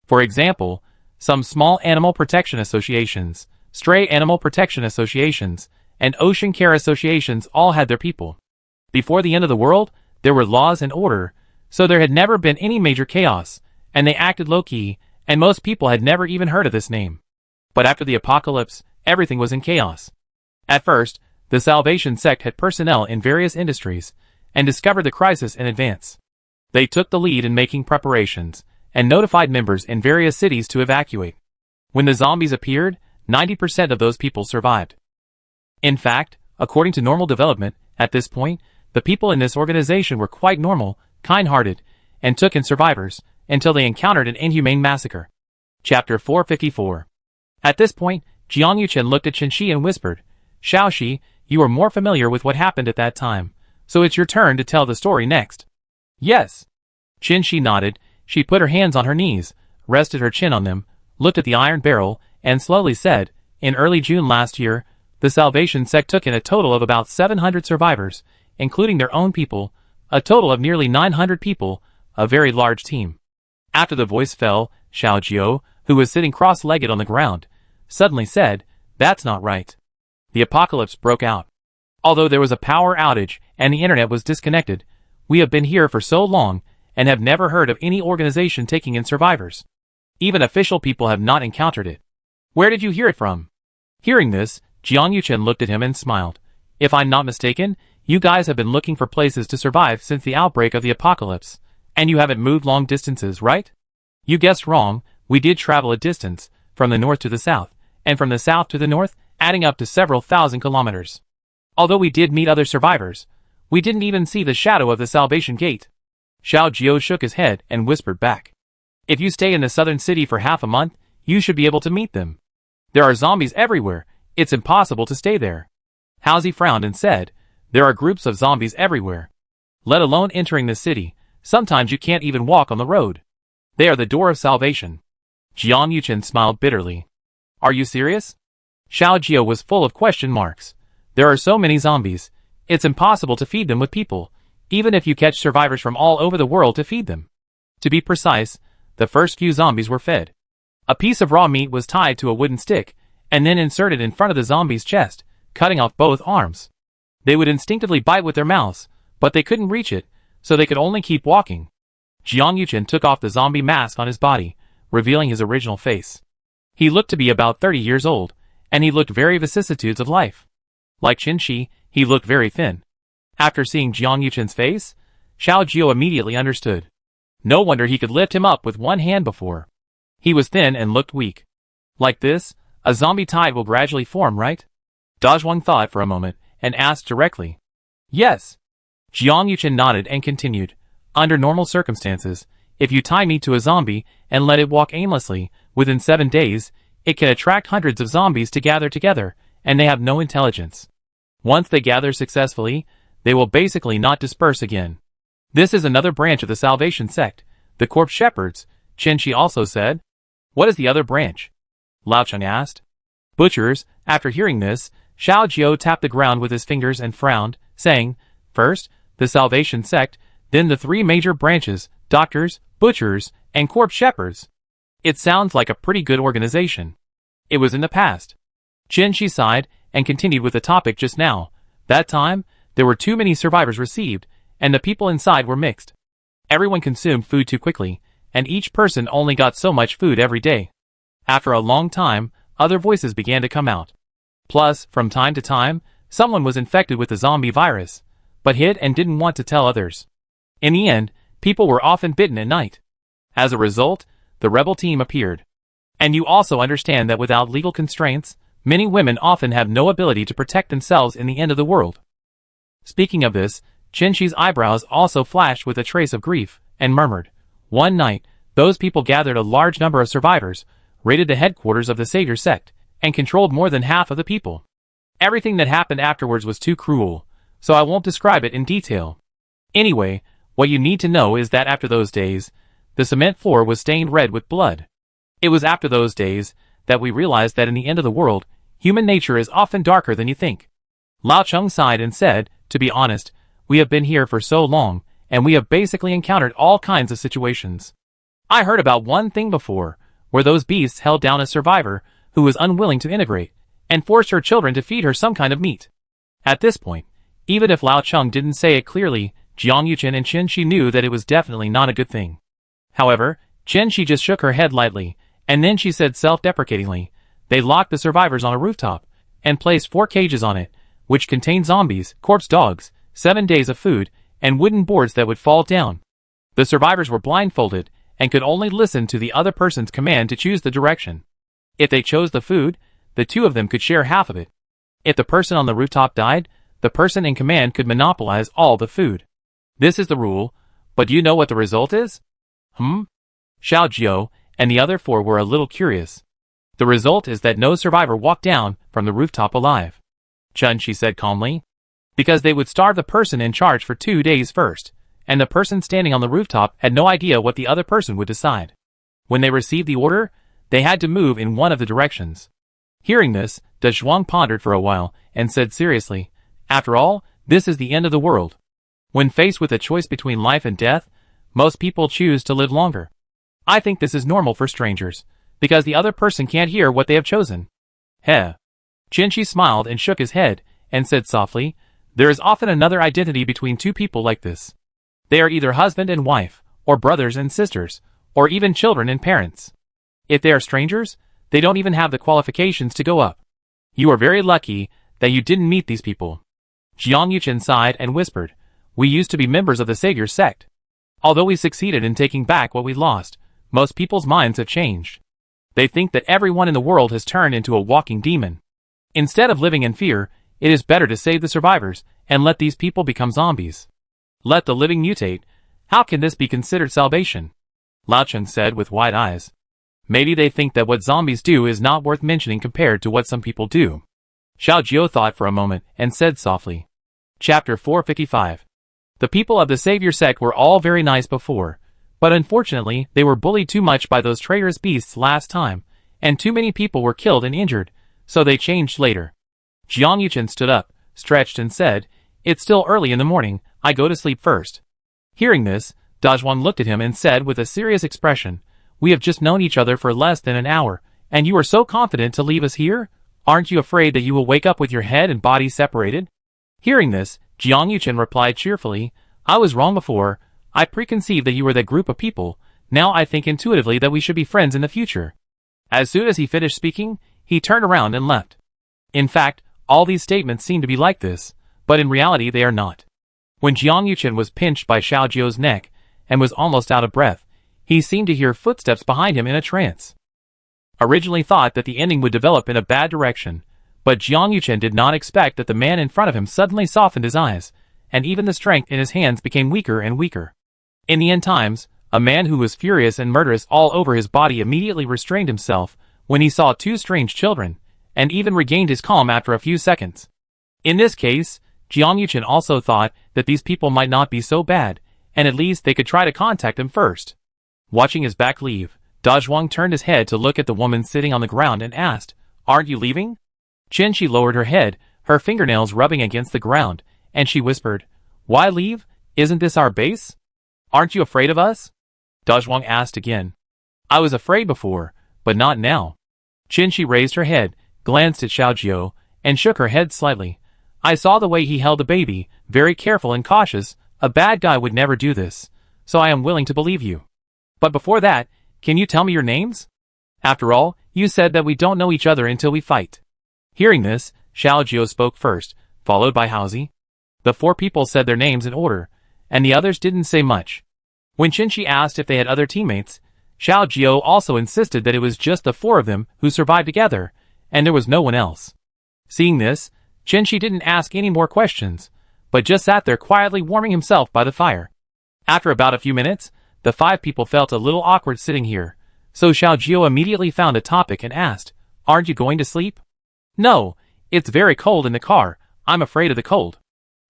For example, some small animal protection associations, stray animal protection associations, and ocean care associations all had their people. Before the end of the world, there were laws and order, so there had never been any major chaos, and they acted low-key, and most people had never even heard of this name. But after the apocalypse, everything was in chaos. At first, the Salvation Sect had personnel in various industries, and discovered the crisis in advance. They took the lead in making preparations, and notified members in various cities to evacuate. When the zombies appeared, 90% of those people survived. In fact, according to normal development, at this point, the people in this organization were quite normal, kind-hearted, and took in survivors, until they encountered an inhumane massacre. Chapter 454. At this point, Jiang Yuchen looked at Qinshi and whispered, Xiaoxi, you are more familiar with what happened at that time, so it's your turn to tell the story next. Yes. Qinshi nodded. She put her hands on her knees, rested her chin on them, looked at the iron barrel, and slowly said, in early June last year, the Salvation Sect took in a total of about 700 survivors, including their own people, a total of nearly 900 people, a very large team. After the voice fell, Xiao Jiao, who was sitting cross-legged on the ground, suddenly said, That's not right. The apocalypse broke out. Although there was a power outage and the internet was disconnected, we have been here for so long and have never heard of any organization taking in survivors. Even official people have not encountered it. Where did you hear it from? Hearing this, Jiang Yuchen looked at him and smiled. If I'm not mistaken, you guys have been looking for places to survive since the outbreak of the apocalypse, and you haven't moved long distances, right? You guessed wrong. We did travel a distance, from the north to the south, and from the south to the north, adding up to several thousand kilometers. Although we did meet other survivors, we didn't even see the shadow of the Salvation Gate. Xiao Jiao shook his head and whispered back. If you stay in the southern city for half a month, you should be able to meet them. There are zombies everywhere. It's impossible to stay there. Haozi frowned and said, There are groups of zombies everywhere. Let alone entering the city, sometimes you can't even walk on the road. They are the door of salvation. Jiang Yuchen smiled bitterly. Are you serious? Xiao Jiao was full of question marks. There are so many zombies, it's impossible to feed them with people, even if you catch survivors from all over the world to feed them. To be precise, the first few zombies were fed. A piece of raw meat was tied to a wooden stick, and then inserted in front of the zombie's chest, cutting off both arms. They would instinctively bite with their mouths, but they couldn't reach it, so they could only keep walking. Jiang Yuchen took off the zombie mask on his body, revealing his original face. He looked to be about 30 years old, and he looked very vicissitudes of life. Like Qinshi, he looked very thin. After seeing Jiang Yuchen's face, Xiao Jiao immediately understood. No wonder he could lift him up with one hand before. He was thin and looked weak. Like this, a zombie tide will gradually form, right? Dazhuang thought for a moment, and asked directly. Yes. Jiang Yuchen nodded and continued. Under normal circumstances, if you tie meat to a zombie and let it walk aimlessly, within 7 days, it can attract hundreds of zombies to gather together, and they have no intelligence. Once they gather successfully, they will basically not disperse again. This is another branch of the Salvation Sect, the Corpse Shepherds, Qinshi also said. What is the other branch? Lao Cheng asked. Butchers. After hearing this, Xiao Jiao tapped the ground with his fingers and frowned, saying, First, the Salvation Sect, then the 3 major branches, doctors, butchers, and corpse shepherds. It sounds like a pretty good organization. It was in the past. Qinshi sighed, and continued with the topic just now. That time, there were too many survivors received, and the people inside were mixed. Everyone consumed food too quickly, and each person only got so much food every day. After a long time, other voices began to come out. Plus, from time to time, someone was infected with the zombie virus, but hid and didn't want to tell others. In the end, people were often bitten at night. As a result, the rebel team appeared. And you also understand that without legal constraints, many women often have no ability to protect themselves in the end of the world. Speaking of this, Qinshi's eyebrows also flashed with a trace of grief, and murmured, One night, those people gathered a large number of survivors, raided the headquarters of the Savior sect, and controlled more than half of the people. Everything that happened afterwards was too cruel, so I won't describe it in detail. Anyway, what you need to know is that after those days, the cement floor was stained red with blood. It was after those days that we realized that in the end of the world, human nature is often darker than you think. Lao Cheng sighed and said, To be honest, we have been here for so long, and we have basically encountered all kinds of situations. I heard about one thing before, where those beasts held down a survivor who was unwilling to integrate, and forced her children to feed her some kind of meat. At this point, even if Lao Cheng didn't say it clearly, Jiang Yuchen and Qinshi knew that it was definitely not a good thing. However, Qinshi just shook her head lightly, and then she said self-deprecatingly, They locked the survivors on a rooftop and placed 4 cages on it, which contained zombies, corpse dogs, 7 days of food, and wooden boards that would fall down. The survivors were blindfolded and could only listen to the other person's command to choose the direction. If they chose the food, the 2 of them could share half of it. If the person on the rooftop died, the person in command could monopolize all the food. This is the rule, but do you know what the result is? Xiao Jiao and the other 4 were a little curious. The result is that no survivor walked down from the rooftop alive. Chun, she said calmly. Because they would starve the person in charge for 2 days first, and the person standing on the rooftop had no idea what the other person would decide. When they received the order, they had to move in one of the directions. Hearing this, De Zhuang pondered for a while and said seriously, "After all, this is the end of the world. When faced with a choice between life and death, most people choose to live longer. I think this is normal for strangers, because the other person can't hear what they have chosen." Heh. Qin smiled and shook his head and said softly, "There is often another identity between 2 people like this. They are either husband and wife, or brothers and sisters, or even children and parents. If they are strangers, they don't even have the qualifications to go up. You are very lucky that you didn't meet these people." Jiang Yuchen sighed and whispered, "We used to be members of the Savior sect. Although we succeeded in taking back what we lost, most people's minds have changed. They think that everyone in the world has turned into a walking demon. Instead of living in fear, it is better to save the survivors and let these people become zombies. Let the living mutate. How can this be considered salvation?" Lao Chen said with wide eyes. "Maybe they think that what zombies do is not worth mentioning compared to what some people do." Xiao Jiao thought for a moment and said softly. Chapter 455. The people of the Savior sect were all very nice before, but unfortunately they were bullied too much by those traitorous beasts last time, and too many people were killed and injured, so they changed later. Jiang Yuchen stood up, stretched and said, "It's still early in the morning, I go to sleep first." Hearing this, Dazhuang looked at him and said with a serious expression, "We have just known each other for less than an hour, and you are so confident to leave us here? Aren't you afraid that you will wake up with your head and body separated?" Hearing this, Jiang Yuchen replied cheerfully, "I was wrong before. I preconceived that you were that group of people. Now I think intuitively that we should be friends in the future." As soon as he finished speaking, he turned around and left. In fact, all these statements seem to be like this, but in reality they are not. When Jiang Yuchen was pinched by Xiao Jiao's neck and was almost out of breath, he seemed to hear footsteps behind him in a trance. Originally thought that the ending would develop in a bad direction, but Jiang Yuchen did not expect that the man in front of him suddenly softened his eyes, and even the strength in his hands became weaker and weaker. In the end times, a man who was furious and murderous all over his body immediately restrained himself when he saw 2 strange children, and even regained his calm after a few seconds. In this case, Jiang Yuchen also thought that these people might not be so bad, and at least they could try to contact him first. Watching his back leave, Dazhuang turned his head to look at the woman sitting on the ground and asked, "Aren't you leaving?" She lowered her head, her fingernails rubbing against the ground, and she whispered, "Why leave? Isn't this our base? Aren't you afraid of us?" Dazhuang asked again. "I was afraid before, but not now." She raised her head, glanced at Xiao Jiao, and shook her head slightly. "I saw the way he held the baby, very careful and cautious. A bad guy would never do this, so I am willing to believe you. But before that, can you tell me your names? After all, you said that we don't know each other until we fight." Hearing this, Xiao Jiao spoke first, followed by Haozi. The 4 people said their names in order, and the others didn't say much. When Qin asked if they had other teammates, Xiao Jiao also insisted that it was just the 4 of them who survived together, and there was no one else. Seeing this, Qin didn't ask any more questions, but just sat there quietly warming himself by the fire. After about a few minutes, the 5 people felt a little awkward sitting here, so Xiao Jiao immediately found a topic and asked, "Aren't you going to sleep?" "No, it's very cold in the car. I'm afraid of the cold."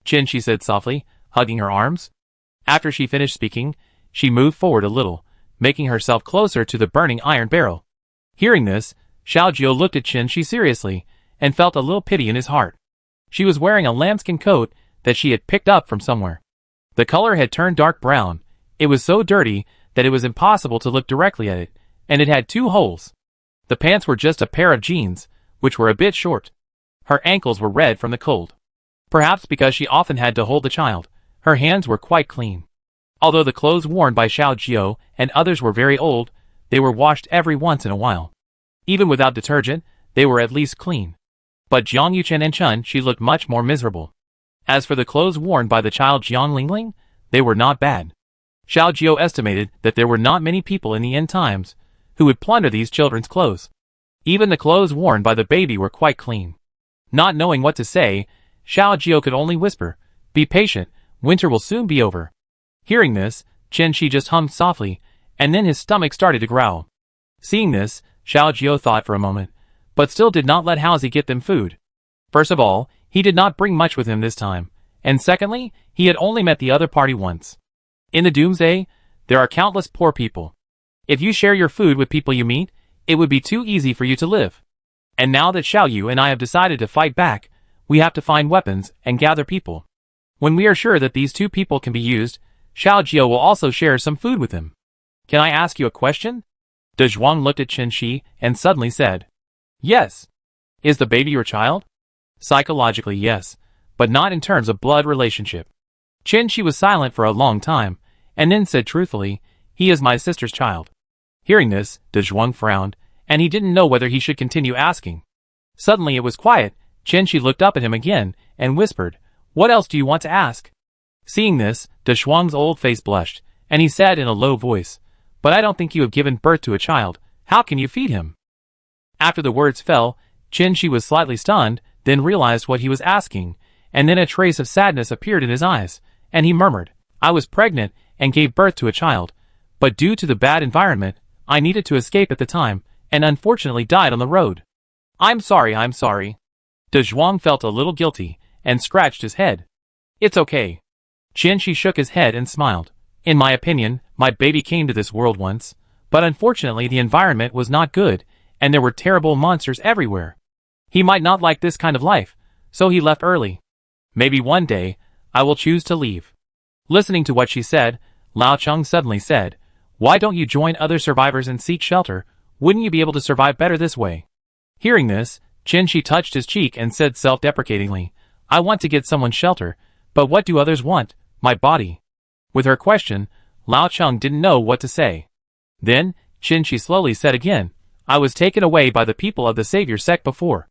Qin, she said softly, hugging her arms. After she finished speaking, she moved forward a little, making herself closer to the burning iron barrel. Hearing this, Xiao Jiao looked at Qin seriously, and felt a little pity in his heart. She was wearing a lambskin coat that she had picked up from somewhere. The color had turned dark brown. It was so dirty that it was impossible to look directly at it, and it had 2 holes. The pants were just a pair of jeans, which were a bit short. Her ankles were red from the cold. Perhaps because she often had to hold the child, her hands were quite clean. Although the clothes worn by Xiao Jiao and others were very old, they were washed every once in a while. Even without detergent, they were at least clean. But Jiang Yuchen and Chun Shi looked much more miserable. As for the clothes worn by the child Jiang Lingling, they were not bad. Xiao Jiao estimated that there were not many people in the end times who would plunder these children's clothes. Even the clothes worn by the baby were quite clean. Not knowing what to say, Xiao Jiao could only whisper, "Be patient, winter will soon be over." Hearing this, Chen Shi just hummed softly, and then his stomach started to growl. Seeing this, Xiao Jiao thought for a moment, but still did not let Haozi get them food. First of all, he did not bring much with him this time, and secondly, he had only met the other party once. In the doomsday, there are countless poor people. If you share your food with people you meet, it would be too easy for you to live. And now that Xiao Yu and I have decided to fight back, we have to find weapons and gather people. When we are sure that these two people can be used, Xiao Jiao will also share some food with him. Can I ask you a question? De Zhuang looked at Chen Shi and suddenly said, "Yes. Is the baby your child?" Psychologically, yes, but not in terms of blood relationship. Chen Shi was silent for a long time, and then said truthfully, "He is my sister's child." Hearing this, De Zhuang frowned, and he didn't know whether he should continue asking. Suddenly it was quiet. Chen Shi looked up at him again, and whispered, "What else do you want to ask?" Seeing this, De Zhuang's old face blushed, and he said in a low voice, "But I don't think you have given birth to a child. How can you feed him?" After the words fell, Chen Shi was slightly stunned, then realized what he was asking, and then a trace of sadness appeared in his eyes, and he murmured, "I was pregnant and gave birth to a child, but due to the bad environment, I needed to escape at the time, and unfortunately died on the road. I'm sorry. De Zhuang felt a little guilty, and scratched his head. "It's okay." Chen Shi shook his head and smiled. "In my opinion, my baby came to this world once, but unfortunately the environment was not good, and there were terrible monsters everywhere. He might not like this kind of life, so he left early. Maybe one day, I will choose to leave." Listening to what she said, Lao Cheng suddenly said, "Why don't you join other survivors and seek shelter? Wouldn't you be able to survive better this way?" Hearing this, Chen Shi touched his cheek and said self-deprecatingly, "I want to get someone shelter, but what do others want? My body." With her question, Lao Cheng didn't know what to say. Then, Chen Shi slowly said again, "I was taken away by the people of the Savior sect before."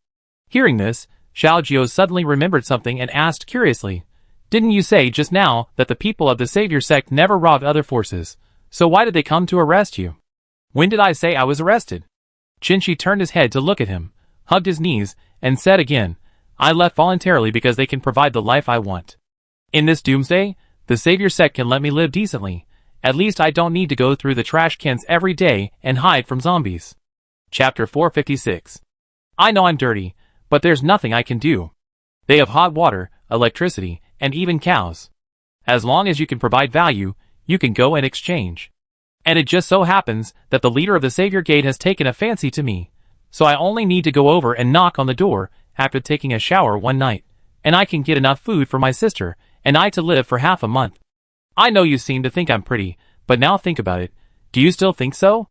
Hearing this, Xiao Jiao suddenly remembered something and asked curiously, "Didn't you say just now that the people of the Savior sect never robbed other forces, so why did they come to arrest you?" "When did I say I was arrested?" Chen Shi turned his head to look at him, hugged his knees, and said again, "I left voluntarily because they can provide the life I want. In this doomsday, the Savior sect can let me live decently. At least I don't need to go through the trash cans every day and hide from zombies." Chapter 456. I know I'm dirty, but there's nothing I can do. They have hot water, electricity, and even cows. As long as you can provide value, you can go and exchange. And it just so happens that the leader of the Savior Gate has taken a fancy to me, so I only need to go over and knock on the door after taking a shower one night, and I can get enough food for my sister and I to live for half a month. I know you seem to think I'm pretty, but now think about it. Do you still think so?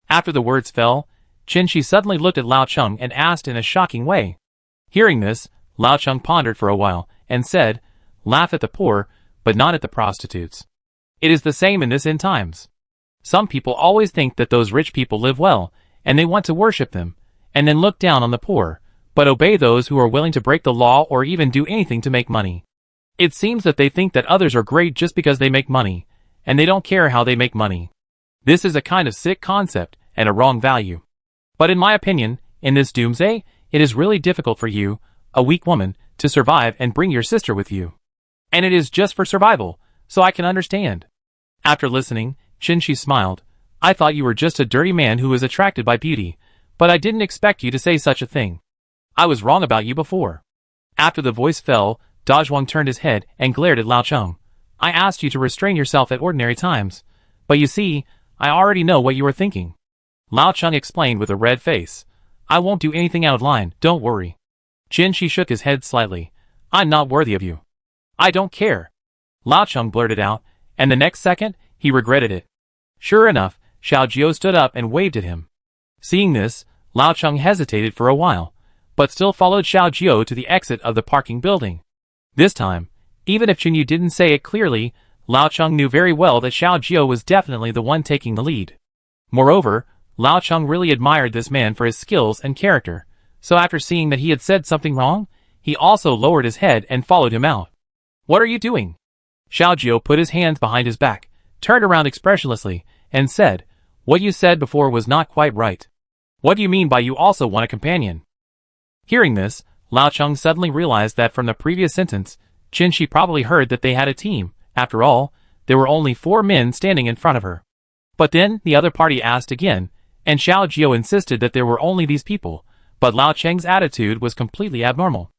After the words fell, Chen Shi suddenly looked at Lao Cheng and asked in a shocking way. Hearing this, Lao Cheng pondered for a while and said, "Laugh at the poor, but not at the prostitutes. It is the same in this end times. Some people always think that those rich people live well, and they want to worship them, and then look down on the poor, but obey those who are willing to break the law or even do anything to make money. It seems that they think that others are great just because they make money, and they don't care how they make money. This is a kind of sick concept and a wrong value. But in my opinion, in this doomsday, it is really difficult for you, a weak woman, to survive and bring your sister with you. And it is just for survival, so I can understand." After listening, Chen Shi smiled. "I thought you were just a dirty man who was attracted by beauty, but I didn't expect you to say such a thing. I was wrong about you before." After the voice fell, Da Zhuang turned his head and glared at Lao Cheng. "I asked you to restrain yourself at ordinary times, but you see, I already know what you are thinking." Lao Cheng explained with a red face. "I won't do anything out of line, don't worry." Chen Shi shook his head slightly. "I'm not worthy of you." "I don't care." Lao Cheng blurted out, and the next second, he regretted it. Sure enough, Xiao Jiao stood up and waved at him. Seeing this, Lao Cheng hesitated for a while, but still followed Xiao Jiao to the exit of the parking building. This time, even if Chen Yu didn't say it clearly, Lao Cheng knew very well that Xiao Jiao was definitely the one taking the lead. Moreover, Lao Cheng really admired this man for his skills and character, so after seeing that he had said something wrong, he also lowered his head and followed him out. What are you doing? Xiaojiu put his hands behind his back, turned around expressionlessly, and said, what you said before was not quite right. What do you mean by you also want a companion? Hearing this, Lao Cheng suddenly realized that from the previous sentence, Qin Shi probably heard that they had a team. After all, there were only 4 men standing in front of her. But then the other party asked again, and Xiaojiu insisted that there were only these people, but Lao Cheng's attitude was completely abnormal.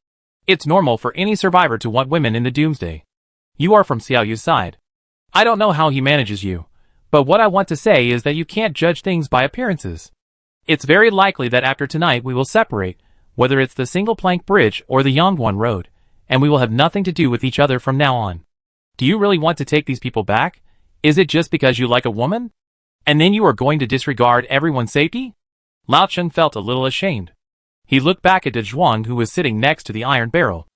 It's normal for any survivor to want women in the doomsday. You are from Xiaoyu's side. I don't know how he manages you, but what I want to say is that you can't judge things by appearances. It's very likely that after tonight we will separate, whether it's the single plank bridge or the Yongguan road, and we will have nothing to do with each other from now on. Do you really want to take these people back? Is it just because you like a woman? And then you are going to disregard everyone's safety? Lao Cheng felt a little ashamed. He looked back at De Zhuang, who was sitting next to the iron barrel.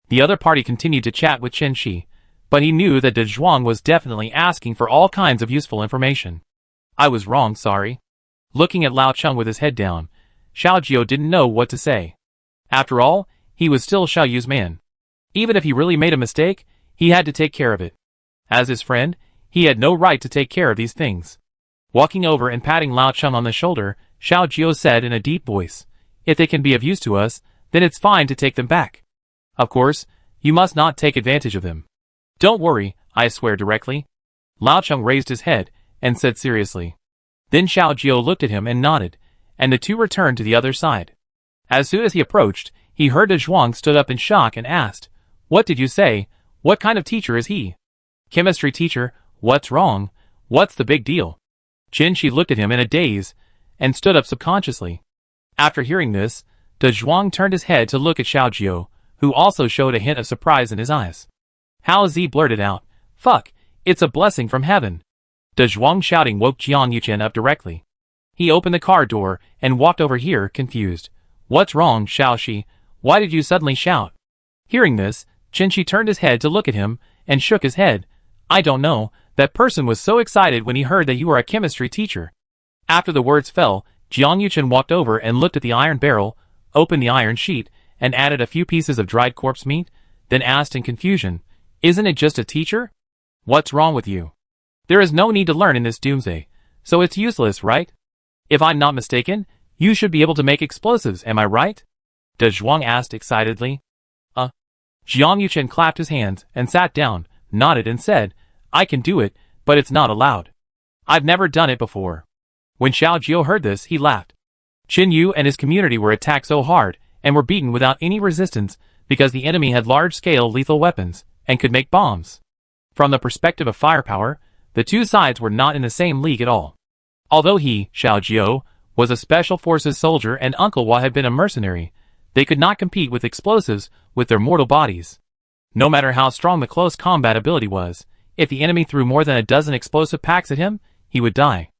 The other party continued to chat with Qin Shi, but he knew that De Zhuang was definitely asking for all kinds of useful information. I was wrong, sorry. Looking at Lao Cheng with his head down, Xiaojiu didn't know what to say. After all, he was still Xiaoyu's man. Even if he really made a mistake, he had to take care of it. As his friend, he had no right to take care of these things. Walking over and patting Lao Cheng on the shoulder, Xiaojiu said in a deep voice, if they can be of use to us, then it's fine to take them back. Of course, you must not take advantage of them. Don't worry, I swear directly. Lao Cheng raised his head and said seriously. Then Xiaojiu looked at him and nodded, and the two returned to the other side. As soon as he approached, he heard De Zhuang stood up in shock and asked, what did you say? What kind of teacher is he? Chemistry teacher, what's wrong? What's the big deal? Qin Shi looked at him in a daze, and stood up subconsciously. After hearing this, De Zhuang turned his head to look at Xiaojiu, who also showed a hint of surprise in his eyes. Hao Zi blurted out, fuck, it's a blessing from heaven. De Zhuang shouting woke Jiang Yuchen up directly. He opened the car door and walked over here, confused. What's wrong, Xiaoxi? Why did you suddenly shout? Hearing this, Qin Shi turned his head to look at him, and shook his head. I don't know, that person was so excited when he heard that you were a chemistry teacher. After the words fell, Jiang Yuchen walked over and looked at the iron barrel, opened the iron sheet, and added a few pieces of dried corpse meat, then asked in confusion, isn't it just a teacher? What's wrong with you? There is no need to learn in this doomsday, so it's useless, right? If I'm not mistaken, you should be able to make explosives, am I right? De Zhuang asked excitedly. Jiang Yuchen clapped his hands and sat down, nodded and said, I can do it, but it's not allowed. I've never done it before. When Xiaojiu heard this, he laughed. Qin Yu and his community were attacked so hard, and were beaten without any resistance, because the enemy had large-scale lethal weapons, and could make bombs. From the perspective of firepower, the two sides were not in the same league at all. Although he, Xiaojiu, was a special forces soldier and Uncle Hua had been a mercenary, they could not compete with explosives with their mortal bodies. No matter how strong the close combat ability was, if the enemy threw more than a dozen explosive packs at him, he would die.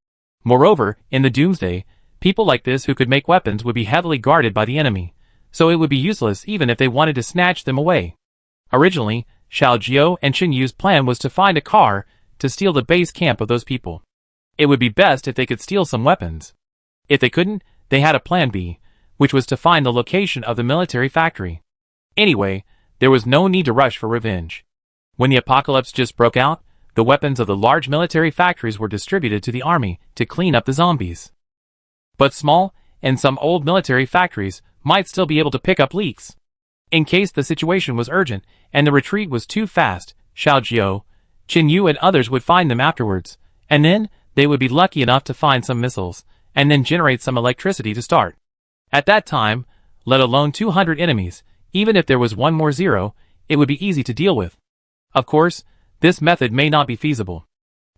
Moreover, in the doomsday, people like this who could make weapons would be heavily guarded by the enemy, so it would be useless even if they wanted to snatch them away. Originally, Xiaojiu and Qin Yu's plan was to find a car to steal the base camp of those people. It would be best if they could steal some weapons. If they couldn't, they had a plan B, which was to find the location of the military factory. Anyway, there was no need to rush for revenge. When the apocalypse just broke out, the weapons of the large military factories were distributed to the army to clean up the zombies. But small, and some old military factories might still be able to pick up leaks. In case the situation was urgent and the retreat was too fast, Xiaojiu, Qin Yu and others would find them afterwards, and then they would be lucky enough to find some missiles, and then generate some electricity to start. At that time, let alone 200 enemies, even if there was one more zero, it would be easy to deal with. Of course, this method may not be feasible.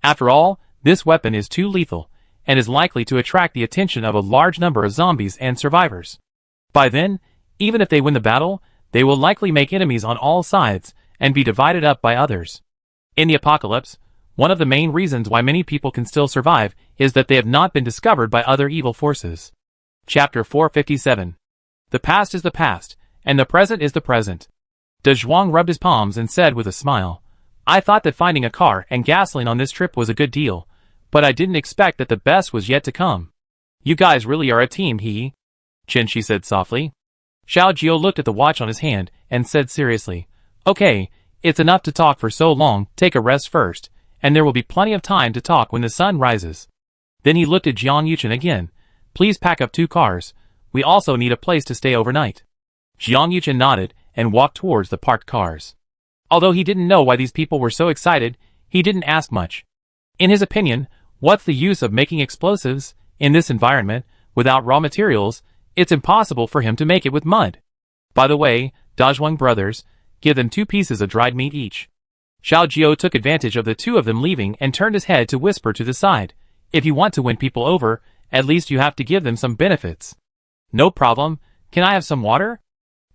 After all, this weapon is too lethal, and is likely to attract the attention of a large number of zombies and survivors. By then, even if they win the battle, they will likely make enemies on all sides, and be divided up by others. In the apocalypse, one of the main reasons why many people can still survive is that they have not been discovered by other evil forces. Chapter 457. The past is the past, and the present is the present. De Zhuang rubbed his palms and said with a smile, I thought that finding a car and gasoline on this trip was a good deal, but I didn't expect that the best was yet to come. You guys really are a team, Qin Shi said softly. Xiao Jiao looked at the watch on his hand and said seriously, "Okay, it's enough to talk for so long, take a rest first, and there will be plenty of time to talk when the sun rises." Then he looked at Jiang Yuchen again. "Please pack up 2 cars. We also need a place to stay overnight." Jiang Yuchen nodded and walked towards the parked cars. Although he didn't know why these people were so excited, he didn't ask much. In his opinion, what's the use of making explosives in this environment without raw materials? It's impossible for him to make it with mud. By the way, Dazhuang brothers, give them 2 pieces of dried meat each. Xiao Jiao took advantage of the 2 of them leaving and turned his head to whisper to the side, "If you want to win people over, at least you have to give them some benefits." "No problem. Can I have some water?"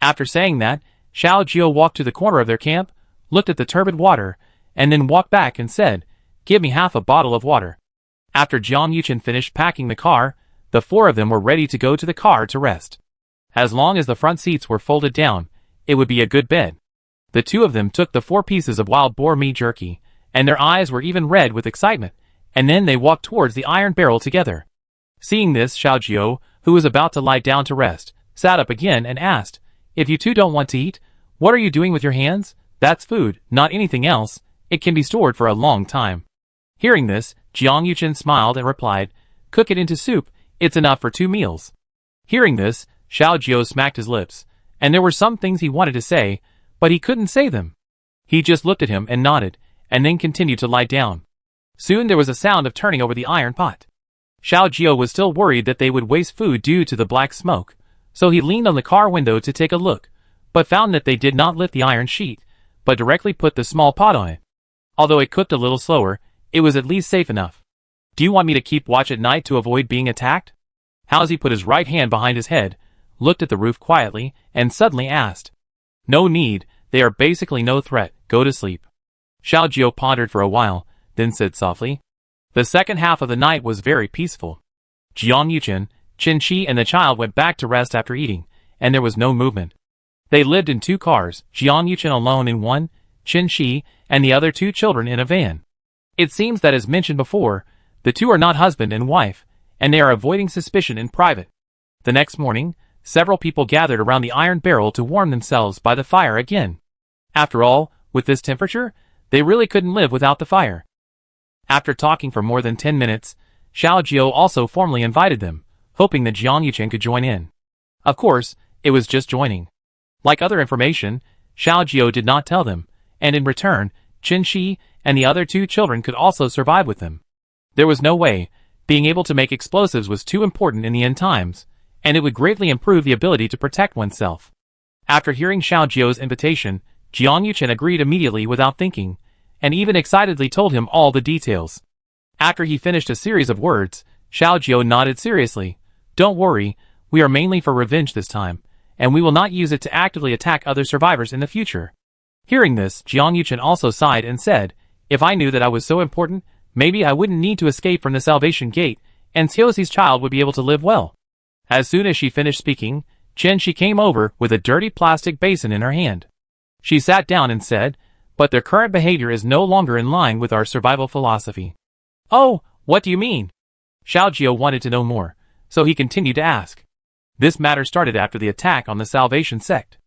After saying that, Xiao Jiao walked to the corner of their camp, looked at the turbid water, and then walked back and said, "Give me half a bottle of water." After Jiang Yuchen finished packing the car, the 4 of them were ready to go to the car to rest. As long as the front seats were folded down, it would be a good bed. The 2 of them took the 4 pieces of wild boar meat jerky, and their eyes were even red with excitement, and then they walked towards the iron barrel together. Seeing this, Xiao Jiao, who was about to lie down to rest, sat up again and asked, "If you 2 don't want to eat, what are you doing with your hands? That's food, not anything else. It can be stored for a long time." Hearing this, Jiang Yuchen smiled and replied, "Cook it into soup. It's enough for 2 meals." Hearing this, Xiao Jiao smacked his lips, and there were some things he wanted to say, but he couldn't say them. He just looked at him and nodded, and then continued to lie down. Soon there was a sound of turning over the iron pot. Xiao Jiao was still worried that they would waste food due to the black smoke, so he leaned on the car window to take a look, but found that they did not lift the iron sheet, but directly put the small pot on it. Although it cooked a little slower, it was at least safe enough. "Do you want me to keep watch at night to avoid being attacked?" Housie put his right hand behind his head, looked at the roof quietly, and suddenly asked. "No need, they are basically no threat, go to sleep." Xiao Jiao pondered for a while, then said softly. The second half of the night was very peaceful. Jiang Yuchen, Qin Shi and the child went back to rest after eating, and there was no movement. They lived in 2 cars, Jiang Yuchen alone in one, Qin Shi and the other 2 children in a van. It seems that as mentioned before, the 2 are not husband and wife, and they are avoiding suspicion in private. The next morning, several people gathered around the iron barrel to warm themselves by the fire again. After all, with this temperature, they really couldn't live without the fire. After talking for more than 10 minutes, Xiao Jiao also formally invited them, hoping that Jiang Yuchen could join in. Of course, it was just joining. Like other information, Xiao Jiao did not tell them, and in return, Qin Shi and the other 2 children could also survive with them. There was no way. Being able to make explosives was too important in the end times, and it would greatly improve the ability to protect oneself. After hearing Xiao Jiao's invitation, Jiang Yuchen agreed immediately without thinking, and even excitedly told him all the details. After he finished a series of words, Xiao Jiao nodded seriously. "Don't worry, we are mainly for revenge this time, and we will not use it to actively attack other survivors in the future." Hearing this, Jiang Yuchen also sighed and said, "If I knew that I was so important, maybe I wouldn't need to escape from the Salvation Gate, and Xiaoxi's child would be able to live well." As soon as she finished speaking, Chen Shi came over with a dirty plastic basin in her hand. She sat down and said, "But their current behavior is no longer in line with our survival philosophy." "Oh, what do you mean?" Xiao Jiao wanted to know more, so he continued to ask. This matter started after the attack on the Salvation Sect.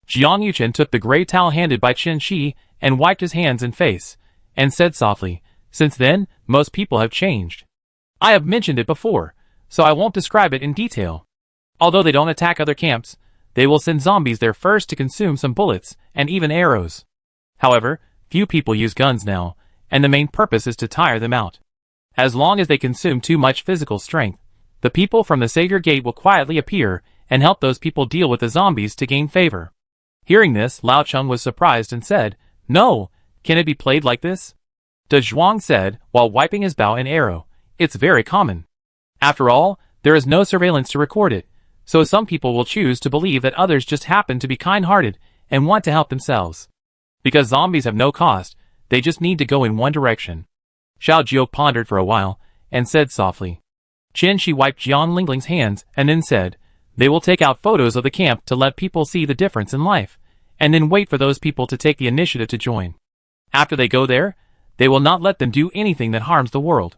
Jiang Yuchen took the gray towel handed by Qin Shi and wiped his hands and face, and said softly, "Since then, most people have changed. I have mentioned it before, so I won't describe it in detail. Although they don't attack other camps, they will send zombies there first to consume some bullets and even arrows. However, few people use guns now, and the main purpose is to tire them out. As long as they consume too much physical strength, the people from the Savior Gate will quietly appear and help those people deal with the zombies to gain favor." Hearing this, Lao Cheng was surprised and said, "No, can it be played like this?" De Zhuang said, while wiping his bow and arrow, "It's very common. After all, there is no surveillance to record it, so some people will choose to believe that others just happen to be kind-hearted and want to help themselves. Because zombies have no cost, they just need to go in one direction." Xiao Jiao pondered for a while, and said softly. Chen Shi wiped Jiang Lingling's hands and then said, "They will take out photos of the camp to let people see the difference in life, and then wait for those people to take the initiative to join. After they go there, they will not let them do anything that harms the world.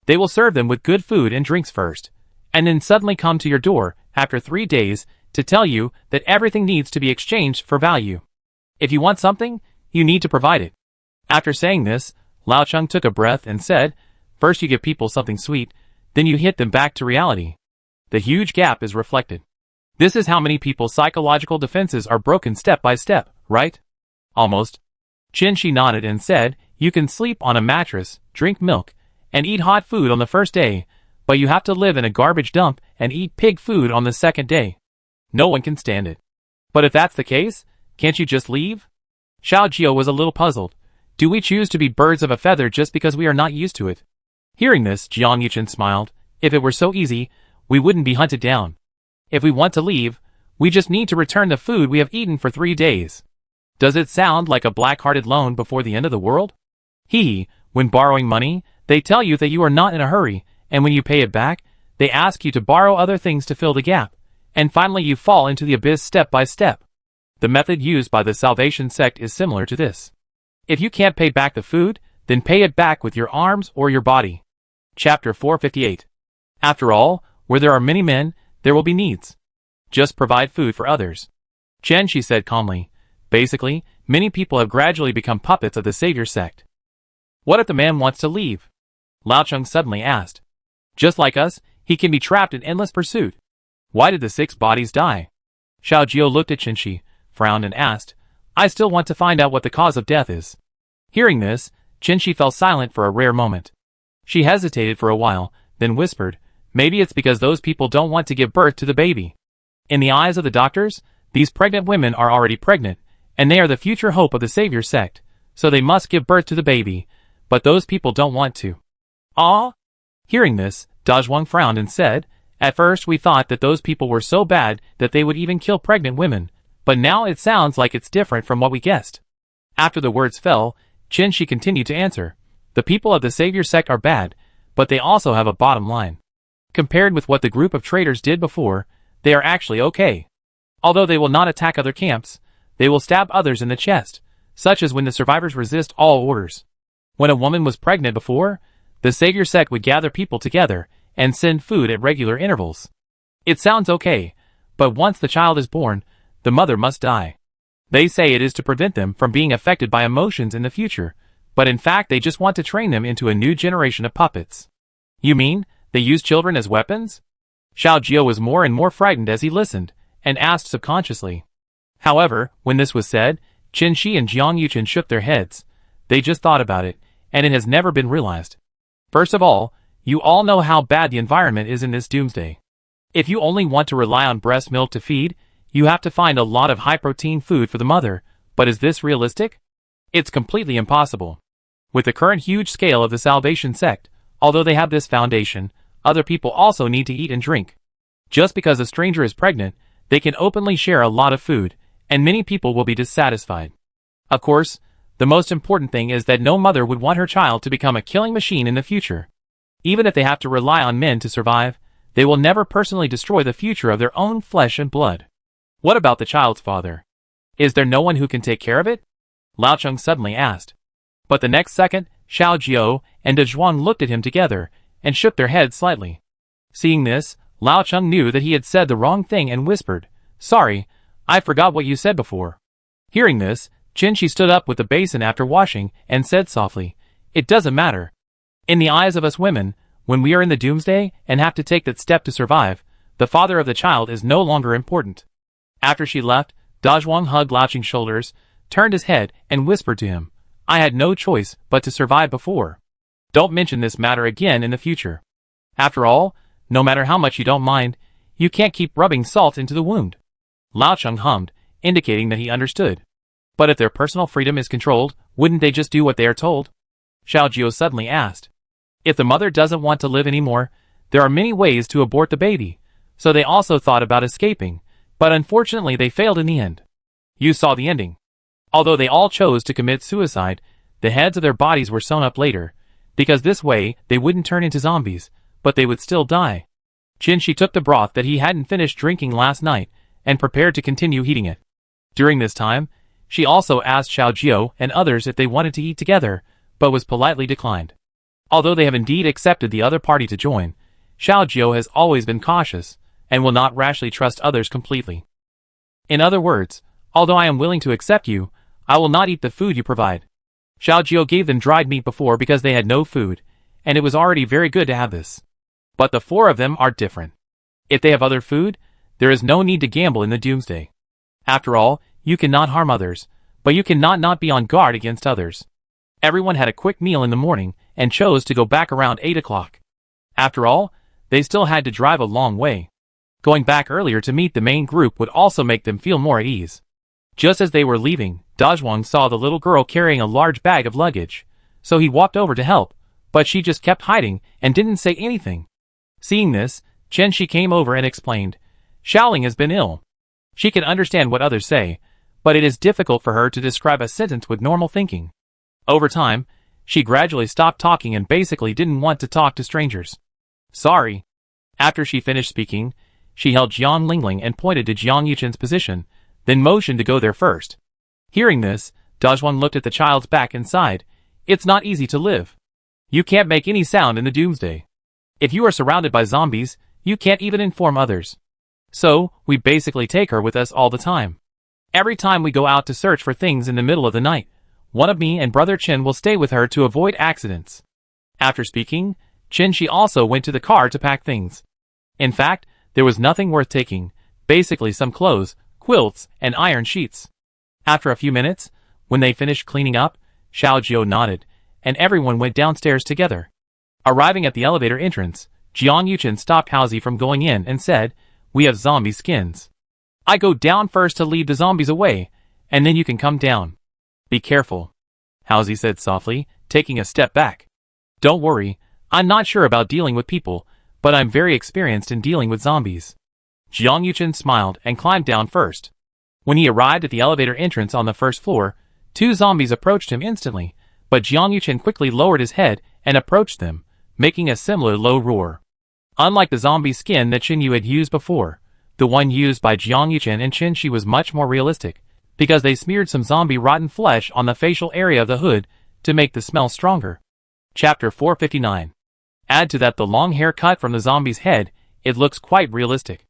They will serve them with good food and drinks first, and then suddenly come to your door. After 3 days, to tell you that everything needs to be exchanged for value. If you want something, you need to provide it. After saying this, Lao Cheng took a breath and said, first you give people something sweet, then you hit them back to reality. The huge gap is reflected. This is how many people's psychological defenses are broken step by step, right? Almost. Qin Shi nodded and said, you can sleep on a mattress, drink milk, and eat hot food on the first day, but you have to live in a garbage dump and eat pig food on the second day. No one can stand it. But if that's the case, can't you just leave? Xiao Jiao was a little puzzled. Do we choose to be birds of a feather just because we are not used to it? Hearing this, Jiang Yuchen smiled. If it were so easy, we wouldn't be hunted down. If we want to leave, we just need to return the food we have eaten for 3 days. Does it sound like a black-hearted loan before the end of the world? When borrowing money, they tell you that you are not in a hurry, and when you pay it back, they ask you to borrow other things to fill the gap, and finally you fall into the abyss step by step. The method used by the Salvation sect is similar to this. If you can't pay back the food, then pay it back with your arms or your body. Chapter 458. After all, where there are many men, there will be needs. Just provide food for others. Chen Shi said calmly. Basically, many people have gradually become puppets of the Savior sect. What if the man wants to leave? Lao Cheng suddenly asked. Just like us, he can be trapped in endless pursuit. Why did the 6 bodies die? Xiao Jiao looked at Qin Shi, frowned and asked, I still want to find out what the cause of death is. Hearing this, Qin Shi fell silent for a rare moment. She hesitated for a while, then whispered, maybe it's because those people don't want to give birth to the baby. In the eyes of the doctors, these pregnant women are already pregnant, and they are the future hope of the Savior sect, so they must give birth to the baby, but those people don't want to. Ah? Hearing this, Dazhuang frowned and said, at first we thought that those people were so bad that they would even kill pregnant women, but now it sounds like it's different from what we guessed. After the words fell, Qin Shi continued to answer, the people of the Savior sect are bad, but they also have a bottom line. Compared with what the group of traitors did before, they are actually okay. Although they will not attack other camps, they will stab others in the chest, such as when the survivors resist all orders. When a woman was pregnant before, the Savior sect would gather people together and send food at regular intervals. It sounds okay, but once the child is born, the mother must die. They say it is to prevent them from being affected by emotions in the future, but in fact they just want to train them into a new generation of puppets. You mean, they use children as weapons? Xiao Jiao was more and more frightened as he listened, and asked subconsciously. However, when this was said, Qin Shi and Jiang Yuchen shook their heads. They just thought about it, and it has never been realized. First of all, you all know how bad the environment is in this doomsday. If you only want to rely on breast milk to feed, you have to find a lot of high-protein food for the mother, but is this realistic? It's completely impossible. With the current huge scale of the Salvation sect, although they have this foundation, other people also need to eat and drink. Just because a stranger is pregnant, they can openly share a lot of food, and many people will be dissatisfied. Of course, the most important thing is that no mother would want her child to become a killing machine in the future. Even if they have to rely on men to survive, they will never personally destroy the future of their own flesh and blood. What about the child's father? Is there no one who can take care of it? Lao Cheng suddenly asked. But the next second, Xiao Jiao and Dazhuang looked at him together, and shook their heads slightly. Seeing this, Lao Cheng knew that he had said the wrong thing and whispered, Sorry, I forgot what you said before. Hearing this, Qin Shi stood up with the basin after washing, and said softly, It doesn't matter. In the eyes of us women, when we are in the doomsday and have to take that step to survive, the father of the child is no longer important. After she left, Dazhuang hugged Lao Cheng's shoulders, turned his head, and whispered to him, I had no choice but to survive before. Don't mention this matter again in the future. After all, no matter how much you don't mind, you can't keep rubbing salt into the wound. Lao Cheng hummed, indicating that he understood. But if their personal freedom is controlled, wouldn't they just do what they are told? Xiao Jiao suddenly asked. If the mother doesn't want to live anymore, there are many ways to abort the baby, so they also thought about escaping, but unfortunately they failed in the end. You saw the ending. Although they all chose to commit suicide, the heads of their bodies were sewn up later, because this way they wouldn't turn into zombies, but they would still die. Qin Shi took the broth that he hadn't finished drinking last night, and prepared to continue heating it. During this time, she also asked Xiao Jiao and others if they wanted to eat together, but was politely declined. Although they have indeed accepted the other party to join, Xiao Jiao has always been cautious, and will not rashly trust others completely. In other words, although I am willing to accept you, I will not eat the food you provide. Xiao Jiu gave them dried meat before because they had no food, and it was already very good to have this. But the four of them are different. If they have other food, there is no need to gamble in the doomsday. After all, you cannot harm others, but you cannot not be on guard against others. Everyone had a quick meal in the morning and chose to go back around 8 o'clock. After all, they still had to drive a long way. Going back earlier to meet the main group would also make them feel more at ease. Just as they were leaving, Dazhuang saw the little girl carrying a large bag of luggage, so he walked over to help, but she just kept hiding and didn't say anything. Seeing this, Chen Shi came over and explained, Xiaoling has been ill. She can understand what others say, but it is difficult for her to describe a sentence with normal thinking. Over time, she gradually stopped talking and basically didn't want to talk to strangers. Sorry. After she finished speaking, she held Jiang Lingling and pointed to Jiang Yuchen's position, then motioned to go there first. Hearing this, Dazhuang looked at the child's back and sighed. It's not easy to live. You can't make any sound in the doomsday. If you are surrounded by zombies, you can't even inform others. So, we basically take her with us all the time. Every time we go out to search for things in the middle of the night, one of me and Brother Chen will stay with her to avoid accidents. After speaking, Chen Shi also went to the car to pack things. In fact, there was nothing worth taking, basically some clothes, quilts, and iron sheets. After a few minutes, when they finished cleaning up, Xiao Jiu nodded, and everyone went downstairs together. Arriving at the elevator entrance, Jiang Yuchen stopped Haozi from going in and said, We have zombie skins. I go down first to lead the zombies away, and then you can come down. Be careful, Haozi said softly, taking a step back. Don't worry, I'm not sure about dealing with people, but I'm very experienced in dealing with zombies. Jiang Yuchen smiled and climbed down first. When he arrived at the elevator entrance on the first floor, 2 zombies approached him instantly, but Jiang Yuchen quickly lowered his head and approached them, making a similar low roar. Unlike the zombie skin that Chen Yu had used before, the one used by Jiang Yuchen and Chen Shi was much more realistic, because they smeared some zombie rotten flesh on the facial area of the hood to make the smell stronger. Chapter 459. Add to that the long hair cut from the zombie's head, it looks quite realistic.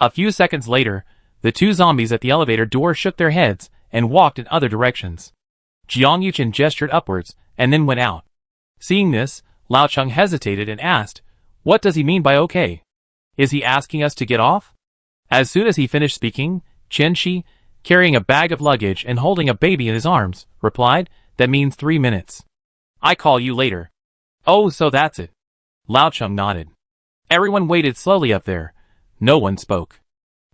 A few seconds later, the 2 zombies at the elevator door shook their heads and walked in other directions. Jiang Yuchen gestured upwards and then went out. Seeing this, Lao Cheng hesitated and asked, What does he mean by okay? Is he asking us to get off? As soon as he finished speaking, Chen Shi, carrying a bag of luggage and holding a baby in his arms, replied, That means 3 minutes. I call you later. Oh, so that's it. Lao Cheng nodded. Everyone waited slowly up there. No one spoke.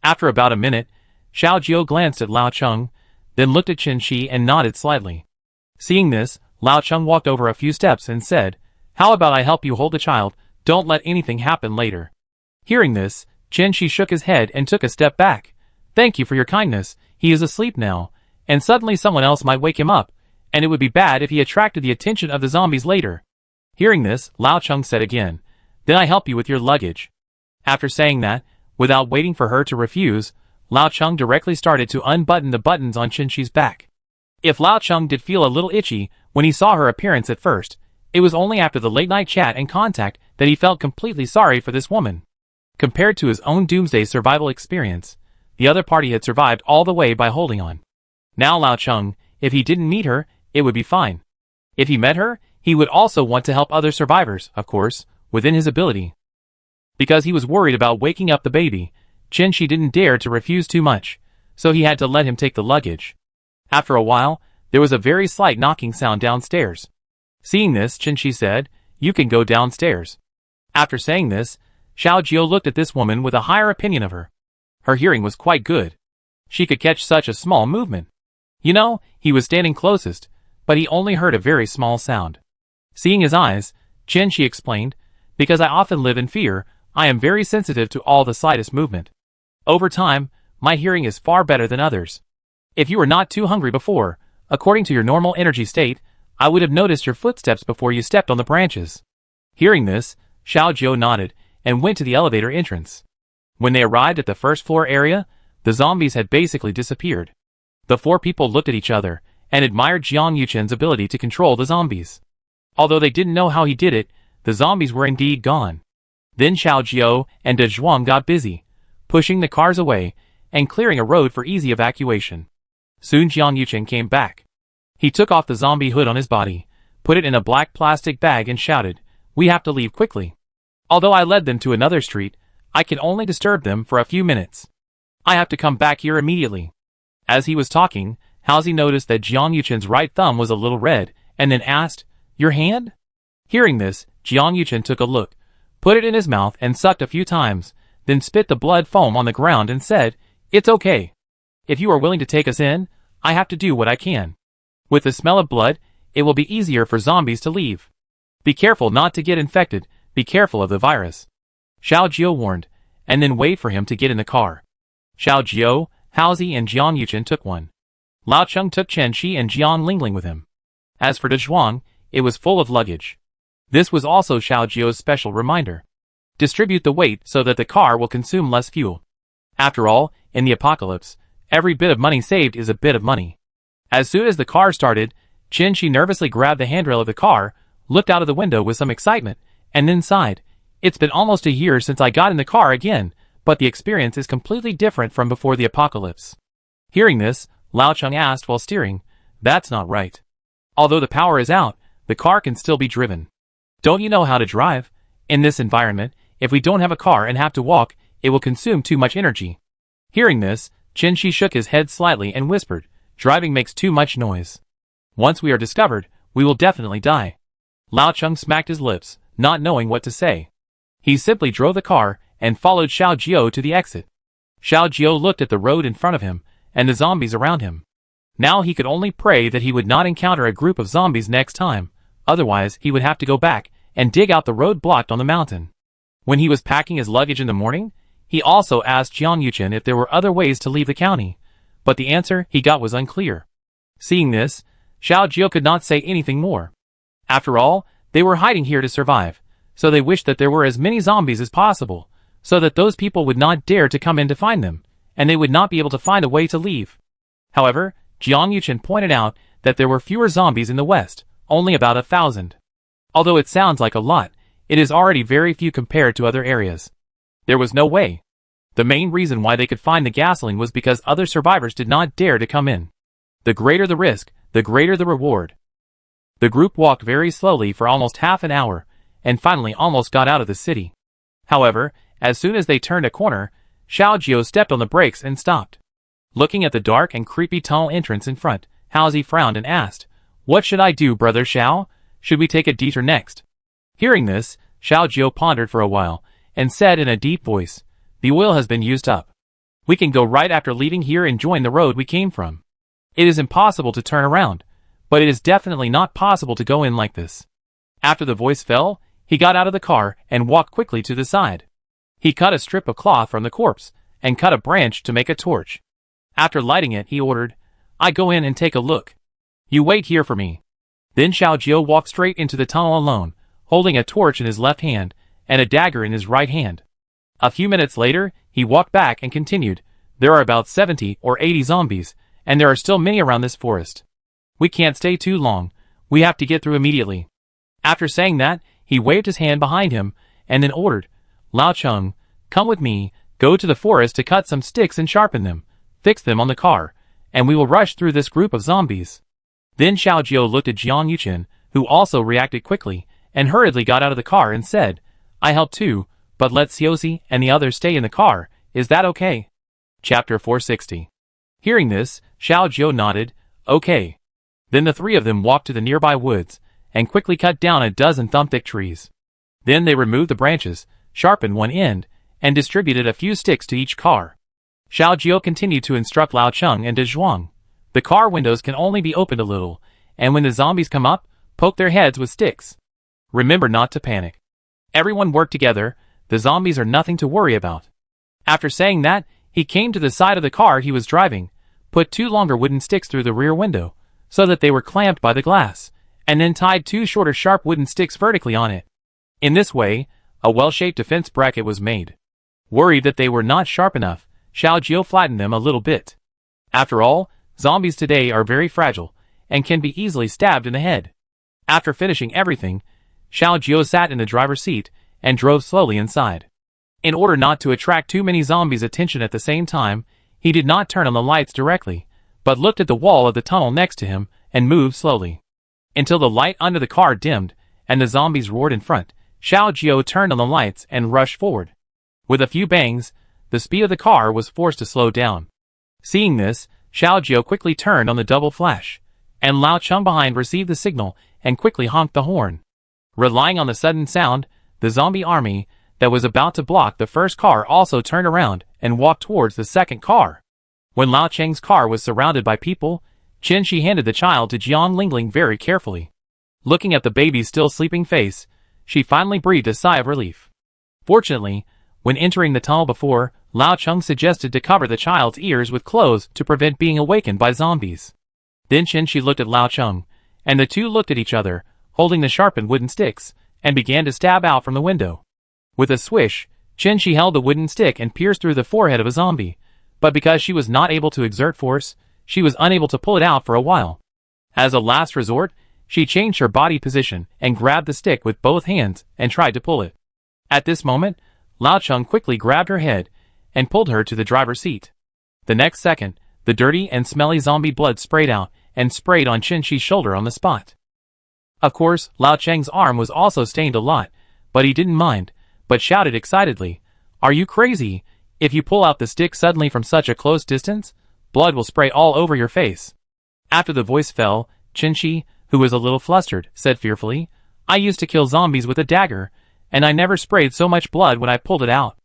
After about a minute, Xiao Jiu glanced at Lao Cheng, then looked at Chen Shi and nodded slightly. Seeing this, Lao Cheng walked over a few steps and said, How about I help you hold the child, don't let anything happen later. Hearing this, Chen Shi shook his head and took a step back. Thank you for your kindness, he is asleep now, and suddenly someone else might wake him up, and it would be bad if he attracted the attention of the zombies later. Hearing this, Lao Cheng said again, Then I help you with your luggage. After saying that, without waiting for her to refuse, Lao Cheng directly started to unbutton the buttons on Chen Shi's back. If Lao Cheng did feel a little itchy when he saw her appearance at first, it was only after the late-night chat and contact that he felt completely sorry for this woman. Compared to his own doomsday survival experience, the other party had survived all the way by holding on. Now Lao Cheng, if he didn't meet her, it would be fine. If he met her, he would also want to help other survivors, of course, within his ability. Because he was worried about waking up the baby, Chen Shi didn't dare to refuse too much, so he had to let him take the luggage. After a while, there was a very slight knocking sound downstairs. Seeing this, Chen Shi said, You can go downstairs. After saying this, Xiao Jiu looked at this woman with a higher opinion of her. Her hearing was quite good. She could catch such a small movement. You know, he was standing closest, but he only heard a very small sound. Seeing his eyes, Chen Shi explained, Because I often live in fear, I am very sensitive to all the slightest movement. Over time, my hearing is far better than others. If you were not too hungry before, according to your normal energy state, I would have noticed your footsteps before you stepped on the branches. Hearing this, Xiao Jiu nodded and went to the elevator entrance. When they arrived at the first floor area, the zombies had basically disappeared. The 4 people looked at each other and admired Jiang Yuchen's ability to control the zombies. Although they didn't know how he did it, the zombies were indeed gone. Then Xiao Jiu and De Zhuang got busy, pushing the cars away and clearing a road for easy evacuation. Soon Jiang Yuchen came back. He took off the zombie hood on his body, put it in a black plastic bag and shouted, "We have to leave quickly. Although I led them to another street, I can only disturb them for a few minutes. I have to come back here immediately." As he was talking, Halsey noticed that Jiang Yuchen's right thumb was a little red, and then asked, "Your hand?" Hearing this, Jiang Yuchen took a look, put it in his mouth and sucked a few times, then spit the blood foam on the ground and said, "It's okay. If you are willing to take us in, I have to do what I can. With the smell of blood, it will be easier for zombies to leave. Be careful not to get infected, be careful of the virus," Xiao Jiao warned, and then wait for him to get in the car. Xiao Jiao, Halsey and Jiang Yuchen took one. Lao Cheng took Chen Shi and Jian Lingling with him. As for De Zhuang, it was full of luggage. This was also Xiao Jiao's special reminder. Distribute the weight so that the car will consume less fuel. After all, in the apocalypse, every bit of money saved is a bit of money. As soon as the car started, Chen Shi nervously grabbed the handrail of the car, looked out of the window with some excitement, and then sighed. "It's been almost a year since I got in the car again, but the experience is completely different from before the apocalypse." Hearing this, Lao Cheng asked while steering, "That's not right. Although the power is out, the car can still be driven. Don't you know how to drive? In this environment, if we don't have a car and have to walk, it will consume too much energy." Hearing this, Chen Shi shook his head slightly and whispered, "Driving makes too much noise. Once we are discovered, we will definitely die." Lao Cheng smacked his lips, not knowing what to say. He simply drove the car and followed Xiao Jiao to the exit. Xiao Jiao looked at the road in front of him and the zombies around him. Now he could only pray that he would not encounter a group of zombies next time, otherwise he would have to go back and dig out the road blocked on the mountain. When he was packing his luggage in the morning, he also asked Jiang Yuchen if there were other ways to leave the county, but the answer he got was unclear. Seeing this, Xiao Jiao could not say anything more. After all, they were hiding here to survive, so they wished that there were as many zombies as possible, so that those people would not dare to come in to find them, and they would not be able to find a way to leave. However, Jiang Yuchen pointed out that there were fewer zombies in the west, only about 1,000. Although it sounds like a lot, it is already very few compared to other areas. There was no way. The main reason why they could find the gasoline was because other survivors did not dare to come in. The greater the risk, the greater the reward. The group walked very slowly for almost half an hour, and finally almost got out of the city. However, as soon as they turned a corner, Xiao Jiao stepped on the brakes and stopped. Looking at the dark and creepy tunnel entrance in front, Halsey frowned and asked, "What should I do, Brother Xiao? Should we take a detour next?" Hearing this, Xiao Jiao pondered for a while, and said in a deep voice, "The oil has been used up. We can go right after leaving here and join the road we came from. It is impossible to turn around, but it is definitely not possible to go in like this." After the voice fell, he got out of the car and walked quickly to the side. He cut a strip of cloth from the corpse, and cut a branch to make a torch. After lighting it, he ordered, "I go in and take a look. You wait here for me." Then Xiao Jiao walked straight into the tunnel alone, holding a torch in his left hand, and a dagger in his right hand. A few minutes later, he walked back and continued, "There are about 70 or 80 zombies, and there are still many around this forest. We can't stay too long, we have to get through immediately." After saying that, he waved his hand behind him, and then ordered, "Lao Cheng, come with me, go to the forest to cut some sticks and sharpen them, fix them on the car, and we will rush through this group of zombies." Then Xiao Jiao looked at Jiang Yuchen, who also reacted quickly, and hurriedly got out of the car and said, "I help too, but let Xiaozi and the others stay in the car, is that okay?" Chapter 460. Hearing this, Xiao Jiao nodded, "Okay." Then the three of them walked to the nearby woods, and quickly cut down a dozen thumb-thick trees. Then they removed the branches, sharpened one end, and distributed a few sticks to each car. Xiao Jiao continued to instruct Lao Cheng and De Zhuang. The car windows can only be opened a little, and when the zombies come up, poke their heads with sticks. Remember not to panic. Everyone work together, the zombies are nothing to worry about. After saying that, he came to the side of the car he was driving, put 2 longer wooden sticks through the rear window, so that they were clamped by the glass, and then tied 2 shorter sharp wooden sticks vertically on it. In this way, a well-shaped defense bracket was made. Worried that they were not sharp enough, Xiao Jiao flattened them a little bit. After all, zombies today are very fragile, and can be easily stabbed in the head. After finishing everything, Xiao Jiao sat in the driver's seat, and drove slowly inside. In order not to attract too many zombies' attention at the same time, he did not turn on the lights directly, but looked at the wall of the tunnel next to him and moved slowly. Until the light under the car dimmed, and the zombies roared in front, Xiao Jiao turned on the lights and rushed forward. With a few bangs, the speed of the car was forced to slow down. Seeing this, Xiao Jiao quickly turned on the double flash, and Lao Cheng behind received the signal and quickly honked the horn. Relying on the sudden sound, the zombie army that was about to block the first car also turned around and walked towards the second car. When Lao Cheng's car was surrounded by people, Chen Shi handed the child to Jiang Lingling very carefully. Looking at the baby's still sleeping face, she finally breathed a sigh of relief. Fortunately, when entering the tunnel before, Lao Cheng suggested to cover the child's ears with clothes to prevent being awakened by zombies. Then Chen Shi looked at Lao Cheng, and the two looked at each other, holding the sharpened wooden sticks, and began to stab out from the window. With a swish, Chen Shi held the wooden stick and pierced through the forehead of a zombie, but because she was not able to exert force, she was unable to pull it out for a while. As a last resort, she changed her body position and grabbed the stick with both hands and tried to pull it. At this moment, Lao Cheng quickly grabbed her head and pulled her to the driver's seat. The next second, the dirty and smelly zombie blood sprayed out and sprayed on Chen Shi's shoulder on the spot. Of course, Lao Cheng's arm was also stained a lot, but he didn't mind, but shouted excitedly, "Are you crazy? If you pull out the stick suddenly from such a close distance, blood will spray all over your face." After the voice fell, Chen Shi, who was a little flustered, said fearfully, "I used to kill zombies with a dagger, and I never sprayed so much blood when I pulled it out.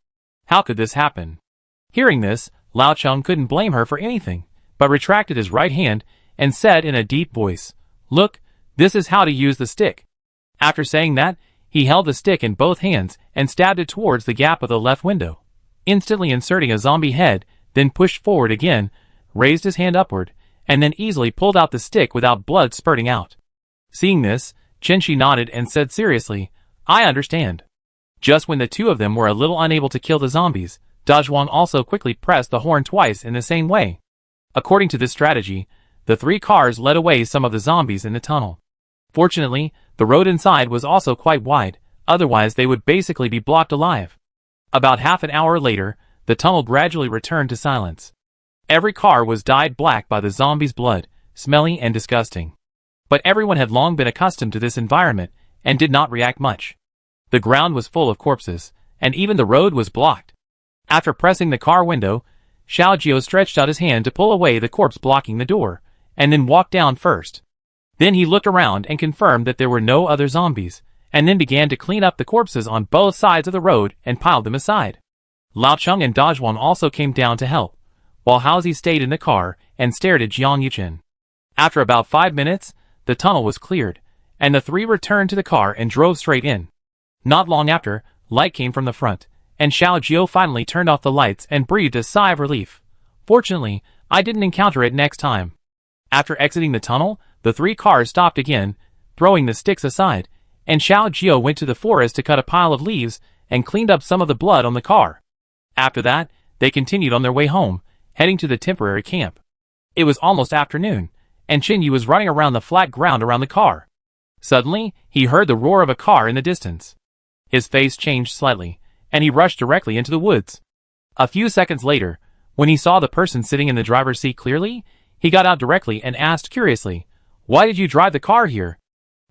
How could this happen?" Hearing this, Lao Cheng couldn't blame her for anything, but retracted his right hand and said in a deep voice, "Look, this is how to use the stick." After saying that, he held the stick in both hands and stabbed it towards the gap of the left window, instantly inserting a zombie head, then pushed forward again, raised his hand upward, and then easily pulled out the stick without blood spurting out. Seeing this, Chen Shi nodded and said seriously, "I understand." Just when the two of them were a little unable to kill the zombies, Dazhuang also quickly pressed the horn twice in the same way. According to this strategy, the three cars led away some of the zombies in the tunnel. Fortunately, the road inside was also quite wide, otherwise they would basically be blocked alive. About half an hour later, the tunnel gradually returned to silence. Every car was dyed black by the zombies' blood, smelly and disgusting. But everyone had long been accustomed to this environment and did not react much. The ground was full of corpses, and even the road was blocked. After pressing the car window, Xiao Jiao stretched out his hand to pull away the corpse blocking the door, and then walked down first. Then he looked around and confirmed that there were no other zombies, and then began to clean up the corpses on both sides of the road and piled them aside. Lao Cheng and Dazhuang also came down to help, while Haozi stayed in the car and stared at Jiang Yuchen. After about 5 minutes, the tunnel was cleared, and the three returned to the car and drove straight in. Not long after, light came from the front, and Xiao Jiao finally turned off the lights and breathed a sigh of relief. Fortunately, I didn't encounter it next time. After exiting the tunnel, the three cars stopped again, throwing the sticks aside, and Xiao Jiao went to the forest to cut a pile of leaves and cleaned up some of the blood on the car. After that, they continued on their way home, heading to the temporary camp. It was almost afternoon, and Chen Yu was running around the flat ground around the car. Suddenly, he heard the roar of a car in the distance. His face changed slightly, and he rushed directly into the woods. A few seconds later, when he saw the person sitting in the driver's seat clearly, he got out directly and asked curiously, "Why did you drive the car here?"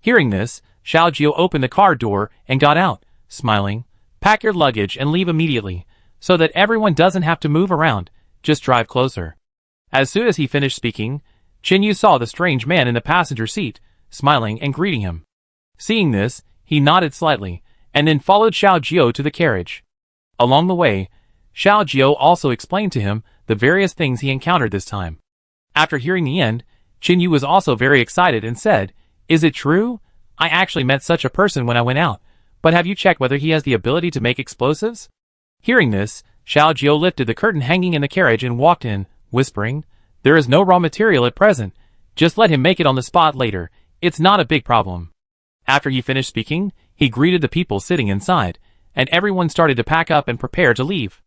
Hearing this, Xiao Jiao opened the car door and got out, smiling, "Pack your luggage and leave immediately, so that everyone doesn't have to move around, just drive closer." As soon as he finished speaking, Chen Yu saw the strange man in the passenger seat, smiling and greeting him. Seeing this, he nodded slightly, and then followed Xiao Jiao to the carriage. Along the way, Xiao Jiao also explained to him the various things he encountered this time. After hearing the end, Chen Yu was also very excited and said, "Is it true? I actually met such a person when I went out, but have you checked whether he has the ability to make explosives?" Hearing this, Xiao Jiao lifted the curtain hanging in the carriage and walked in, whispering, "There is no raw material at present. Just let him make it on the spot later. It's not a big problem." After he finished speaking, he greeted the people sitting inside, and everyone started to pack up and prepare to leave.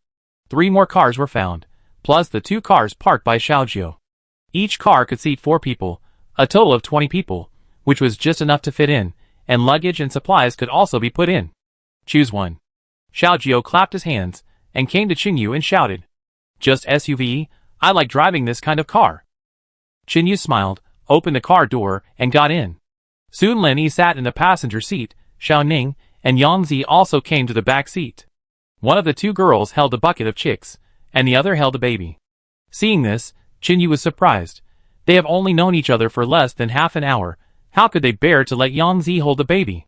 3 more cars were found, plus the 2 cars parked by Xiao Jiao. Each car could seat 4 people, a total of 20 people, which was just enough to fit in, and luggage and supplies could also be put in. Choose one. Xiao Jiao clapped his hands and came to Qinyu and shouted, "Just SUV, I like driving this kind of car." Qinyu smiled, opened the car door, and got in. Soon Lin Yi sat in the passenger seat, Xiao Ning and Yang Zi also came to the back seat. One of the two girls held a bucket of chicks, and the other held a baby. Seeing this, Qinyu was surprised. They have only known each other for less than half an hour. How could they bear to let Yang Zi hold the baby?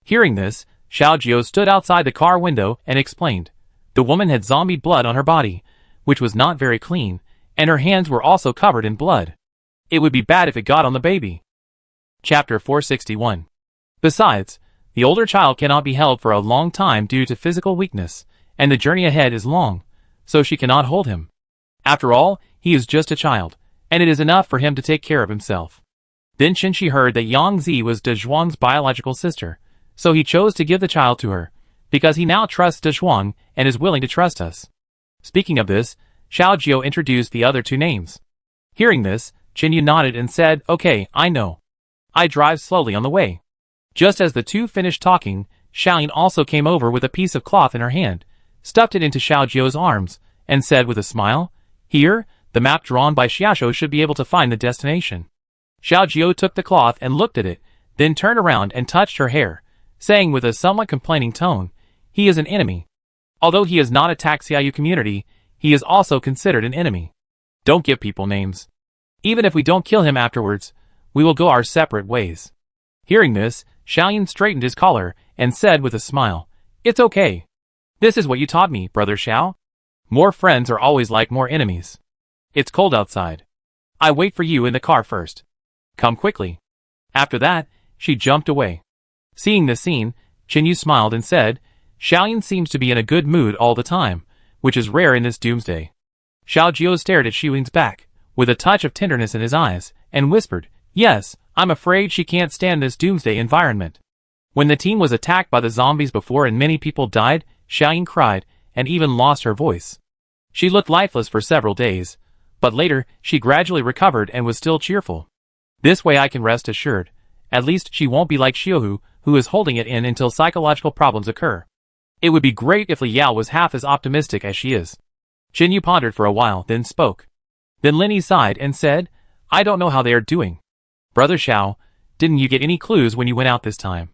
Hearing this, Xiao Jiao stood outside the car window and explained. The woman had zombie blood on her body, which was not very clean, and her hands were also covered in blood. It would be bad if it got on the baby. Chapter 461. Besides, the older child cannot be held for a long time due to physical weakness, and the journey ahead is long, so she cannot hold him. After all, he is just a child, and it is enough for him to take care of himself. Then Qinshi heard that Yang Zi was De Zhuang's biological sister, so he chose to give the child to her, because he now trusts De Zhuang and is willing to trust us. Speaking of this, Xiao Jiao introduced the other two names. Hearing this, Qinyu nodded and said, "Okay, I know. I drive slowly on the way." Just as the two finished talking, Xiaoyin also came over with a piece of cloth in her hand, stuffed it into Xiao Jiao's arms, and said with a smile, "Here, the map drawn by Xiaoshu should be able to find the destination." Xiao Jiao took the cloth and looked at it, then turned around and touched her hair, saying with a somewhat complaining tone, "He is an enemy. Although he is not a Taxiayu community, he is also considered an enemy. Don't give people names. Even if we don't kill him afterwards, we will go our separate ways." Hearing this, Xiaoyin straightened his collar and said with a smile, "It's okay. This is what you taught me, brother Xiao. More friends are always like more enemies. It's cold outside. I wait for you in the car first. Come quickly." After that, she jumped away. Seeing this scene, Qinyu smiled and said, "Xiaoyin seems to be in a good mood all the time, which is rare in this doomsday." Xiao Jiao stared at Xiaoyin's back, with a touch of tenderness in his eyes, and whispered, "Yes, I'm afraid she can't stand this doomsday environment." When the team was attacked by the zombies before and many people died, Xiaoyin cried, and even lost her voice. She looked lifeless for several days, but later, she gradually recovered and was still cheerful. This way I can rest assured. At least she won't be like Xiaohu, who is holding it in until psychological problems occur. It would be great if Li Yao was half as optimistic as she is. Qinyu pondered for a while, then spoke. Then Lin Yi sighed and said, "I don't know how they are doing. Brother Xiao, didn't you get any clues when you went out this time?"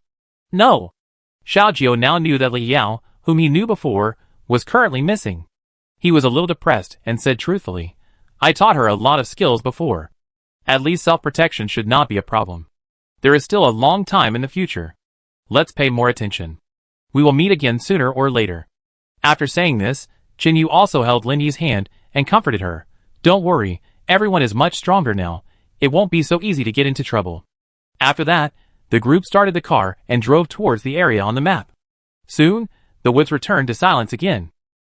"No." Xiao Jiao now knew that Li Yao, whom he knew before, was currently missing. He was a little depressed and said truthfully, "I taught her a lot of skills before. At least self-protection should not be a problem. There is still a long time in the future. Let's pay more attention. We will meet again sooner or later." After saying this, Qinyu also held Lin Yi's hand and comforted her. "Don't worry, everyone is much stronger now. It won't be so easy to get into trouble." After that, the group started the car and drove towards the area on the map. Soon, the woods returned to silence again.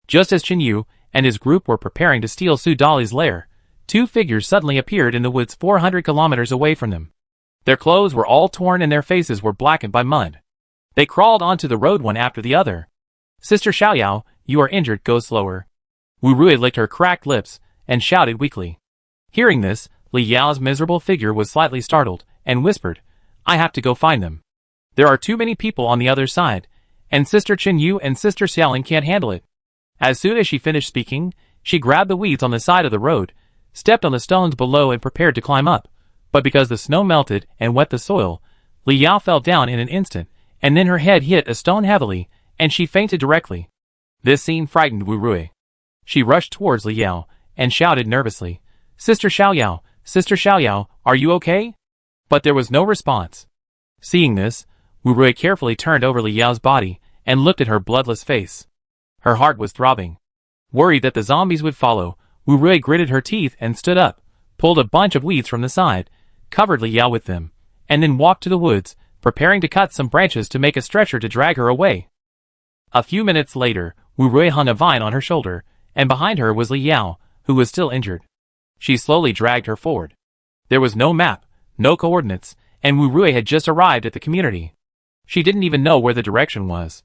Just as Qinyu and his group were preparing to steal Su Dali's lair, two figures suddenly appeared in the woods 400 kilometers away from them. Their clothes were all torn and their faces were blackened by mud. They crawled onto the road one after the other. "Sister Xiaoyao, you are injured, go slower." Wu Rui licked her cracked lips and shouted weakly. Hearing this, Li Yao's miserable figure was slightly startled and whispered, "I have to go find them. There are too many people on the other side, and Sister Qinyu and Sister Xiaoling can't handle it." As soon as she finished speaking, she grabbed the weeds on the side of the road, stepped on the stones below and prepared to climb up, but because the snow melted and wet the soil, Li Yao fell down in an instant, and then her head hit a stone heavily, and she fainted directly. This scene frightened Wu Rui. She rushed towards Li Yao and shouted nervously, "Sister Xiaoyao, Sister Xiaoyao, are you okay?" But there was no response. Seeing this, Wu Rui carefully turned over Li Yao's body and looked at her bloodless face. Her heart was throbbing. Worried that the zombies would follow, Wu Rui gritted her teeth and stood up, pulled a bunch of weeds from the side, covered Li Yao with them, and then walked to the woods, preparing to cut some branches to make a stretcher to drag her away. A few minutes later, Wu Rui hung a vine on her shoulder, and behind her was Li Yao, who was still injured. She slowly dragged her forward. There was no map, no coordinates, and Wu Rui had just arrived at the community. She didn't even know where the direction was.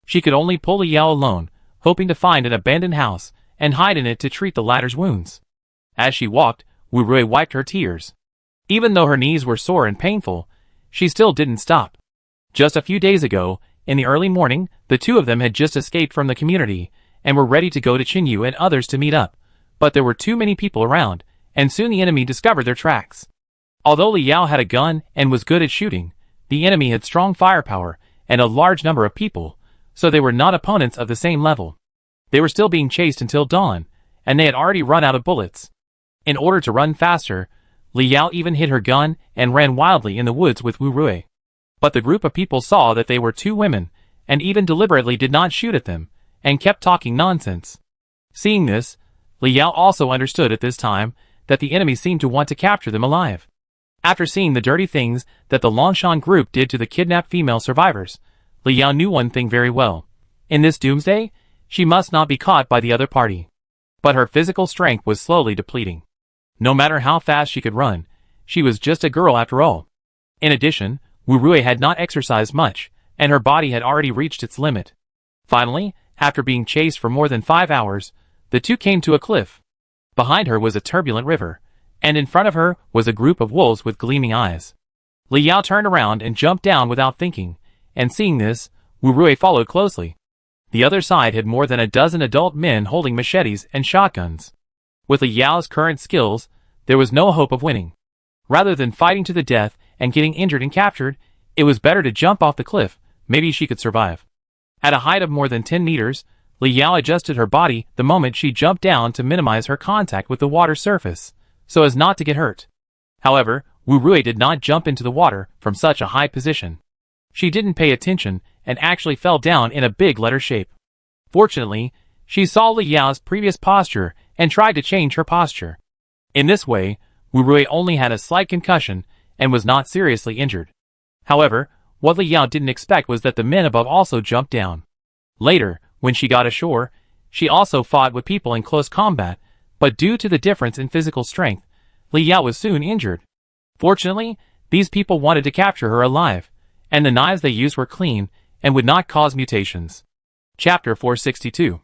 She could only pull Li Yao alone, hoping to find an abandoned house and hide in it to treat the latter's wounds. As she walked, Wu Rui wiped her tears. Even though her knees were sore and painful, she still didn't stop. Just a few days ago, In the early morning, the two of them had just escaped from the community, and were ready to go to Chinyu and others to meet up, but there were too many people around, and soon the enemy discovered their tracks. Although Li Yao had a gun and was good at shooting, the enemy had strong firepower and a large number of people, so they were not opponents of the same level. They were still being chased until dawn, and they had already run out of bullets. In order to run faster, Li Yao even hid her gun and ran wildly in the woods with Wu Rui. But the group of people saw that they were two women, and even deliberately did not shoot at them, and kept talking nonsense. Seeing this, Li Yao also understood at this time that the enemy seemed to want to capture them alive. After seeing the dirty things that the Longshan group did to the kidnapped female survivors, Li Yao knew one thing very well. In this doomsday, she must not be caught by the other party. But her physical strength was slowly depleting. No matter how fast she could run, she was just a girl after all. In addition, Wu Rui had not exercised much, and her body had already reached its limit. Finally, after being chased for more than 5 hours, the two came to a cliff. Behind her was a turbulent river, and in front of her was a group of wolves with gleaming eyes. Li Yao turned around and jumped down without thinking, and seeing this, Wu Rui followed closely. The other side had more than a dozen adult men holding machetes and shotguns. With Li Yao's current skills, there was no hope of winning. Rather than fighting to the death and getting injured and captured, it was better to jump off the cliff. Maybe she could survive. At a height of more than 10 meters, Li Yao adjusted her body the moment she jumped down to minimize her contact with the water surface, so as not to get hurt. However, Wu Rui did not jump into the water from such a high position. She didn't pay attention and actually fell down in a big letter shape. Fortunately, she saw Li Yao's previous posture and tried to change her posture. In this way, Wu Rui only had a slight concussion and was not seriously injured. However, what Li Yao didn't expect was that the men above also jumped down. Later, when she got ashore, she also fought with people in close combat, but due to the difference in physical strength, Li Yao was soon injured. Fortunately, these people wanted to capture her alive, and the knives they used were clean and would not cause mutations. Chapter 462.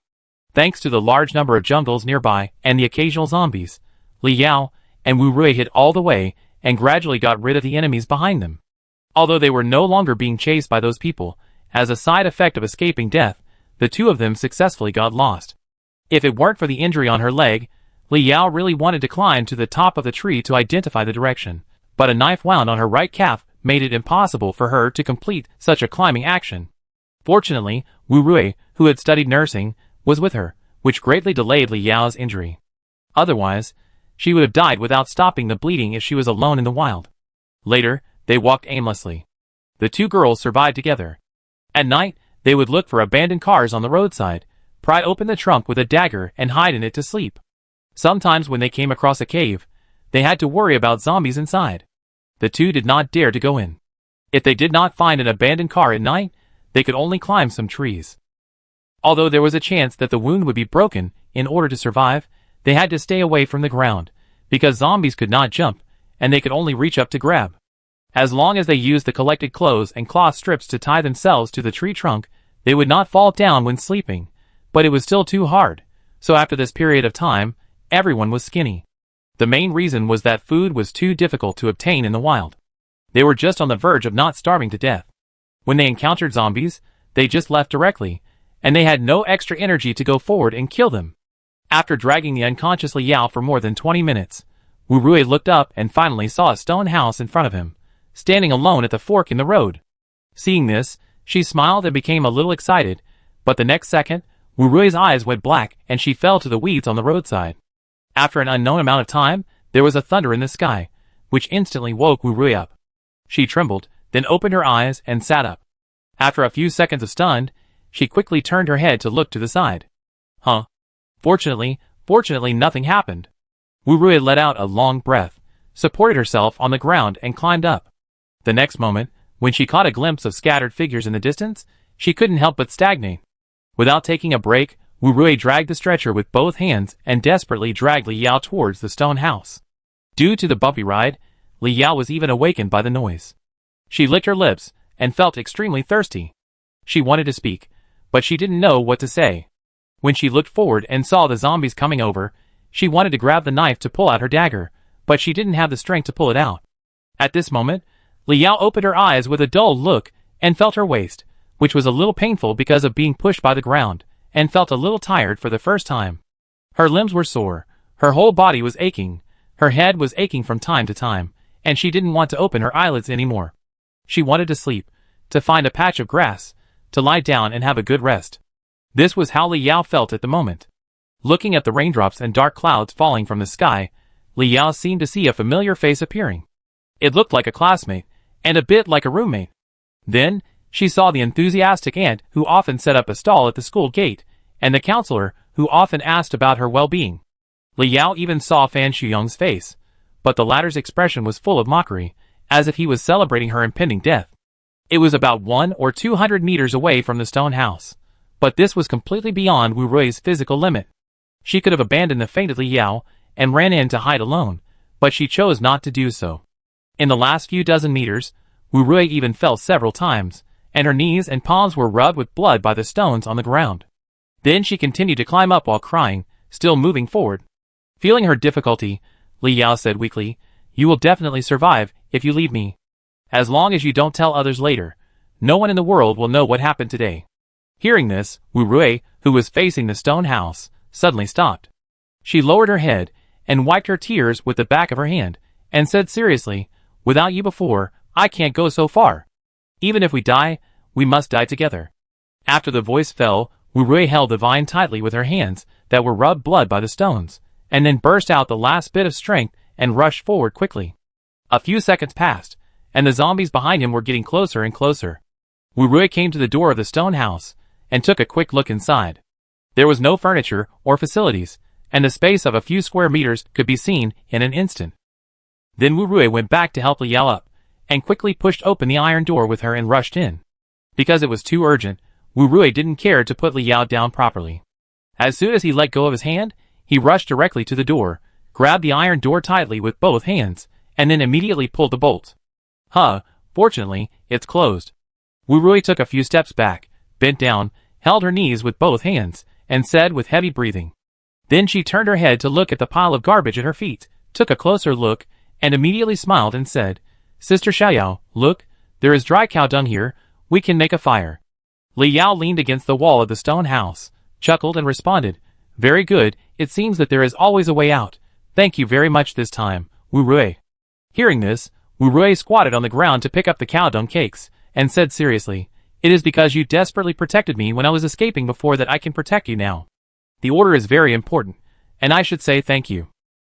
Thanks to the large number of jungles nearby and the occasional zombies, Li Yao and Wu Rui hid all the way and gradually got rid of the enemies behind them. Although they were no longer being chased by those people, as a side effect of escaping death, the two of them successfully got lost. If it weren't for the injury on her leg, Li Yao really wanted to climb to the top of the tree to identify the direction, but a knife wound on her right calf made it impossible for her to complete such a climbing action. Fortunately, Wu Rui, who had studied nursing, was with her, which greatly delayed Li Yao's injury. Otherwise, she would have died without stopping the bleeding if she was alone in the wild. Later, they walked aimlessly. The two girls survived together. At night, they would look for abandoned cars on the roadside, pry open the trunk with a dagger and hide in it to sleep. Sometimes when they came across a cave, they had to worry about zombies inside. The two did not dare to go in. If they did not find an abandoned car at night, they could only climb some trees. Although there was a chance that the wound would be broken, in order to survive, they had to stay away from the ground, because zombies could not jump, and they could only reach up to grab. As long as they used the collected clothes and cloth strips to tie themselves to the tree trunk, they would not fall down when sleeping, but it was still too hard, so after this period of time, everyone was skinny. The main reason was that food was too difficult to obtain in the wild. They were just on the verge of not starving to death. When they encountered zombies, they just left directly, and they had no extra energy to go forward and kill them. After dragging the unconscious Li Yao for more than 20 minutes, Wu Rui looked up and finally saw a stone house in front of him, standing alone at the fork in the road. Seeing this, she smiled and became a little excited, but the next second, Wu Rui's eyes went black and she fell to the weeds on the roadside. After an unknown amount of time, there was a thunder in the sky, which instantly woke Wu Rui up. She trembled, then opened her eyes and sat up. After a few seconds of stunned, she quickly turned her head to look to the side. Huh? Fortunately nothing happened. Wu Rui let out a long breath, supported herself on the ground and climbed up. The next moment, when she caught a glimpse of scattered figures in the distance, she couldn't help but stagnate. Without taking a break, Wu Rui dragged the stretcher with both hands and desperately dragged Li Yao towards the stone house. Due to the bumpy ride, Li Yao was even awakened by the noise. She licked her lips and felt extremely thirsty. She wanted to speak, but she didn't know what to say. When she looked forward and saw the zombies coming over, she wanted to grab the knife to pull out her dagger, but she didn't have the strength to pull it out. At this moment, Li Yao opened her eyes with a dull look and felt her waist, which was a little painful because of being pushed by the ground, and felt a little tired for the first time. Her limbs were sore, her whole body was aching, her head was aching from time to time, and she didn't want to open her eyelids anymore. She wanted to sleep, to find a patch of grass, to lie down and have a good rest. This was how Li Yao felt at the moment. Looking at the raindrops and dark clouds falling from the sky, Li Yao seemed to see a familiar face appearing. It looked like a classmate, and a bit like a roommate. Then, she saw the enthusiastic aunt who often set up a stall at the school gate, and the counselor who often asked about her well-being. Li Yao even saw Fan Shuyong's face, but the latter's expression was full of mockery, as if he was celebrating her impending death. It was about 100 or 200 meters away from the stone house, but this was completely beyond Wu Rui's physical limit. She could have abandoned the fainted Li Yao and ran in to hide alone, but she chose not to do so. In the last few dozen meters, Wu Rui even fell several times, and her knees and palms were rubbed with blood by the stones on the ground. Then she continued to climb up while crying, still moving forward. Feeling her difficulty, Li Yao said weakly, "You will definitely survive if you leave me. As long as you don't tell others later, no one in the world will know what happened today." Hearing this, Wu Rui, who was facing the stone house, suddenly stopped. She lowered her head and wiped her tears with the back of her hand, and said seriously, "Without you before, I can't go so far. Even if we die, we must die together." After the voice fell, Wu Rui held the vine tightly with her hands that were rubbed blood by the stones, and then burst out the last bit of strength and rushed forward quickly. A few seconds passed, and the zombies behind him were getting closer and closer. Wu Rui came to the door of the stone house, and took a quick look inside. There was no furniture or facilities, and the space of a few square meters could be seen in an instant. Then Wu Rui went back to help Li Yao up, and quickly pushed open the iron door with her and rushed in. Because it was too urgent, Wu Rui didn't care to put Li Yao down properly. As soon as he let go of his hand, he rushed directly to the door, grabbed the iron door tightly with both hands, and then immediately pulled the bolt. Fortunately, it's closed. Wu Rui took a few steps back, bent down, held her knees with both hands, and said with heavy breathing. Then she turned her head to look at the pile of garbage at her feet, took a closer look, and immediately smiled and said, "Sister Xiaoyao, look, there is dry cow dung here, we can make a fire." Li Yao leaned against the wall of the stone house, chuckled and responded, "Very good, it seems that there is always a way out. Thank you very much this time, Wu Rui." Hearing this, Wu Rui squatted on the ground to pick up the cow dung cakes, and said seriously, "It is because you desperately protected me when I was escaping before that I can protect you now. The order is very important, and I should say thank you."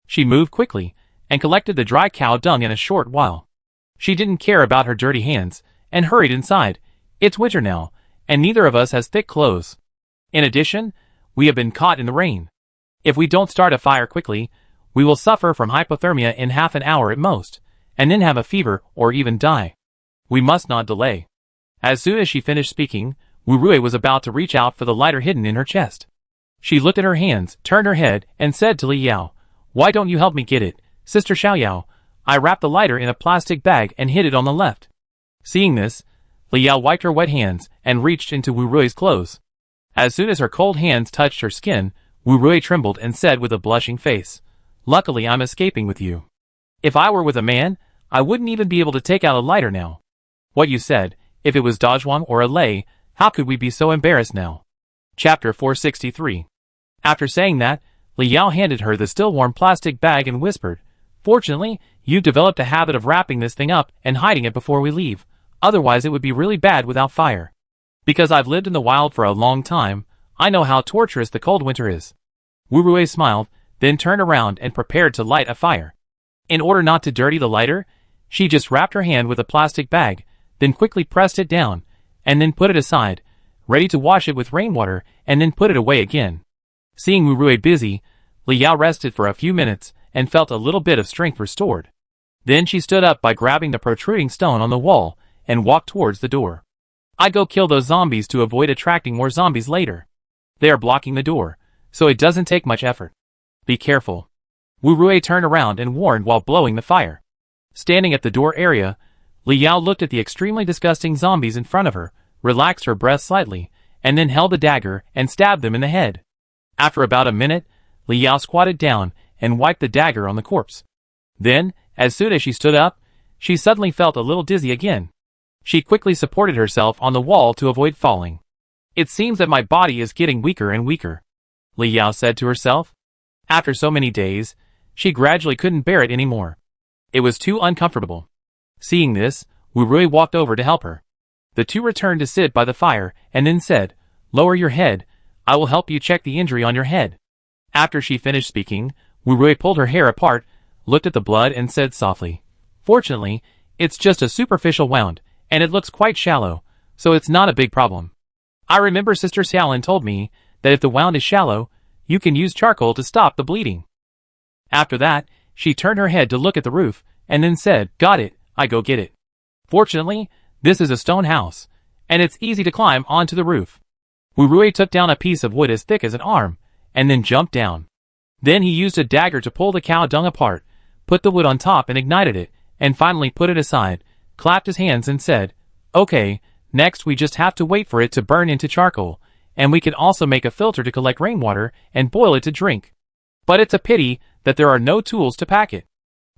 She moved quickly, and collected the dry cow dung in a short while. She didn't care about her dirty hands, and hurried inside. It's winter now, and neither of us has thick clothes. In addition, we have been caught in the rain. If we don't start a fire quickly, we will suffer from hypothermia in half an hour at most, and then have a fever or even die. We must not delay. As soon as she finished speaking, Wu Rui was about to reach out for the lighter hidden in her chest. She looked at her hands, turned her head, and said to Li Yao, "Why don't you help me get it, Sister Xiaoyao? I wrapped the lighter in a plastic bag and hid it on the left." Seeing this, Li Yao wiped her wet hands and reached into Wu Rui's clothes. As soon as her cold hands touched her skin, Wu Rui trembled and said with a blushing face, "Luckily I'm escaping with you. If I were with a man, I wouldn't even be able to take out a lighter now. What you said, if it was Dazhuang or a Lei, how could we be so embarrassed now?" Chapter 463. After saying that, Li Yao handed her the still warm plastic bag and whispered, "Fortunately, you've developed a habit of wrapping this thing up and hiding it before we leave, otherwise it would be really bad without fire. Because I've lived in the wild for a long time, I know how torturous the cold winter is." Wu Rui smiled, then turned around and prepared to light a fire. In order not to dirty the lighter, she just wrapped her hand with a plastic bag, then quickly pressed it down, and then put it aside, ready to wash it with rainwater and then put it away again. Seeing Wu Rui busy, Li Yao rested for a few minutes and felt a little bit of strength restored. Then she stood up by grabbing the protruding stone on the wall and walked towards the door. "I'd go kill those zombies to avoid attracting more zombies later. They are blocking the door, so it doesn't take much effort. Be careful." Wu Rui turned around and warned while blowing the fire. Standing at the door area, Li Yao looked at the extremely disgusting zombies in front of her, relaxed her breath slightly, and then held the dagger and stabbed them in the head. After about a minute, Li Yao squatted down and wiped the dagger on the corpse. Then, as soon as she stood up, she suddenly felt a little dizzy again. She quickly supported herself on the wall to avoid falling. It seems that my body is getting weaker and weaker, Li Yao said to herself. After so many days, she gradually couldn't bear it anymore. It was too uncomfortable. Seeing this, Wu Rui walked over to help her. The two returned to sit by the fire and then said, "Lower your head, I will help you check the injury on your head." After she finished speaking, Wu Rui pulled her hair apart, looked at the blood and said softly, "Fortunately, it's just a superficial wound, and it looks quite shallow, so it's not a big problem. I remember Sister Xiaolin told me that if the wound is shallow, you can use charcoal to stop the bleeding." After that, she turned her head to look at the roof, and then said, "Got it, I go get it." Fortunately, this is a stone house, and it's easy to climb onto the roof. Wu Rui took down a piece of wood as thick as an arm, and then jumped down. Then he used a dagger to pull the cow dung apart, put the wood on top and ignited it, and finally put it aside, clapped his hands and said, "Okay, next we just have to wait for it to burn into charcoal, and we can also make a filter to collect rainwater and boil it to drink. But it's a pity that there are no tools to pack it."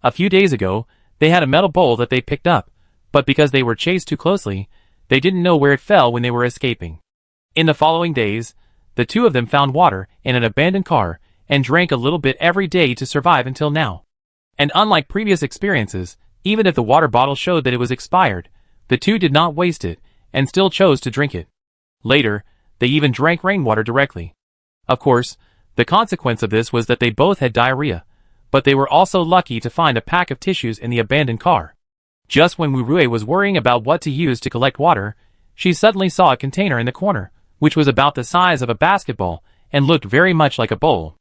A few days ago, they had a metal bowl that they picked up, but because they were chased too closely, they didn't know where it fell when they were escaping. In the following days, the two of them found water in an abandoned car and drank a little bit every day to survive until now. And unlike previous experiences, even if the water bottle showed that it was expired, the two did not waste it and still chose to drink it. Later, they even drank rainwater directly. Of course, the consequence of this was that they both had diarrhea, but they were also lucky to find a pack of tissues in the abandoned car. Just when Wu Rui was worrying about what to use to collect water, she suddenly saw a container in the corner, which was about the size of a basketball and looked very much like a bowl.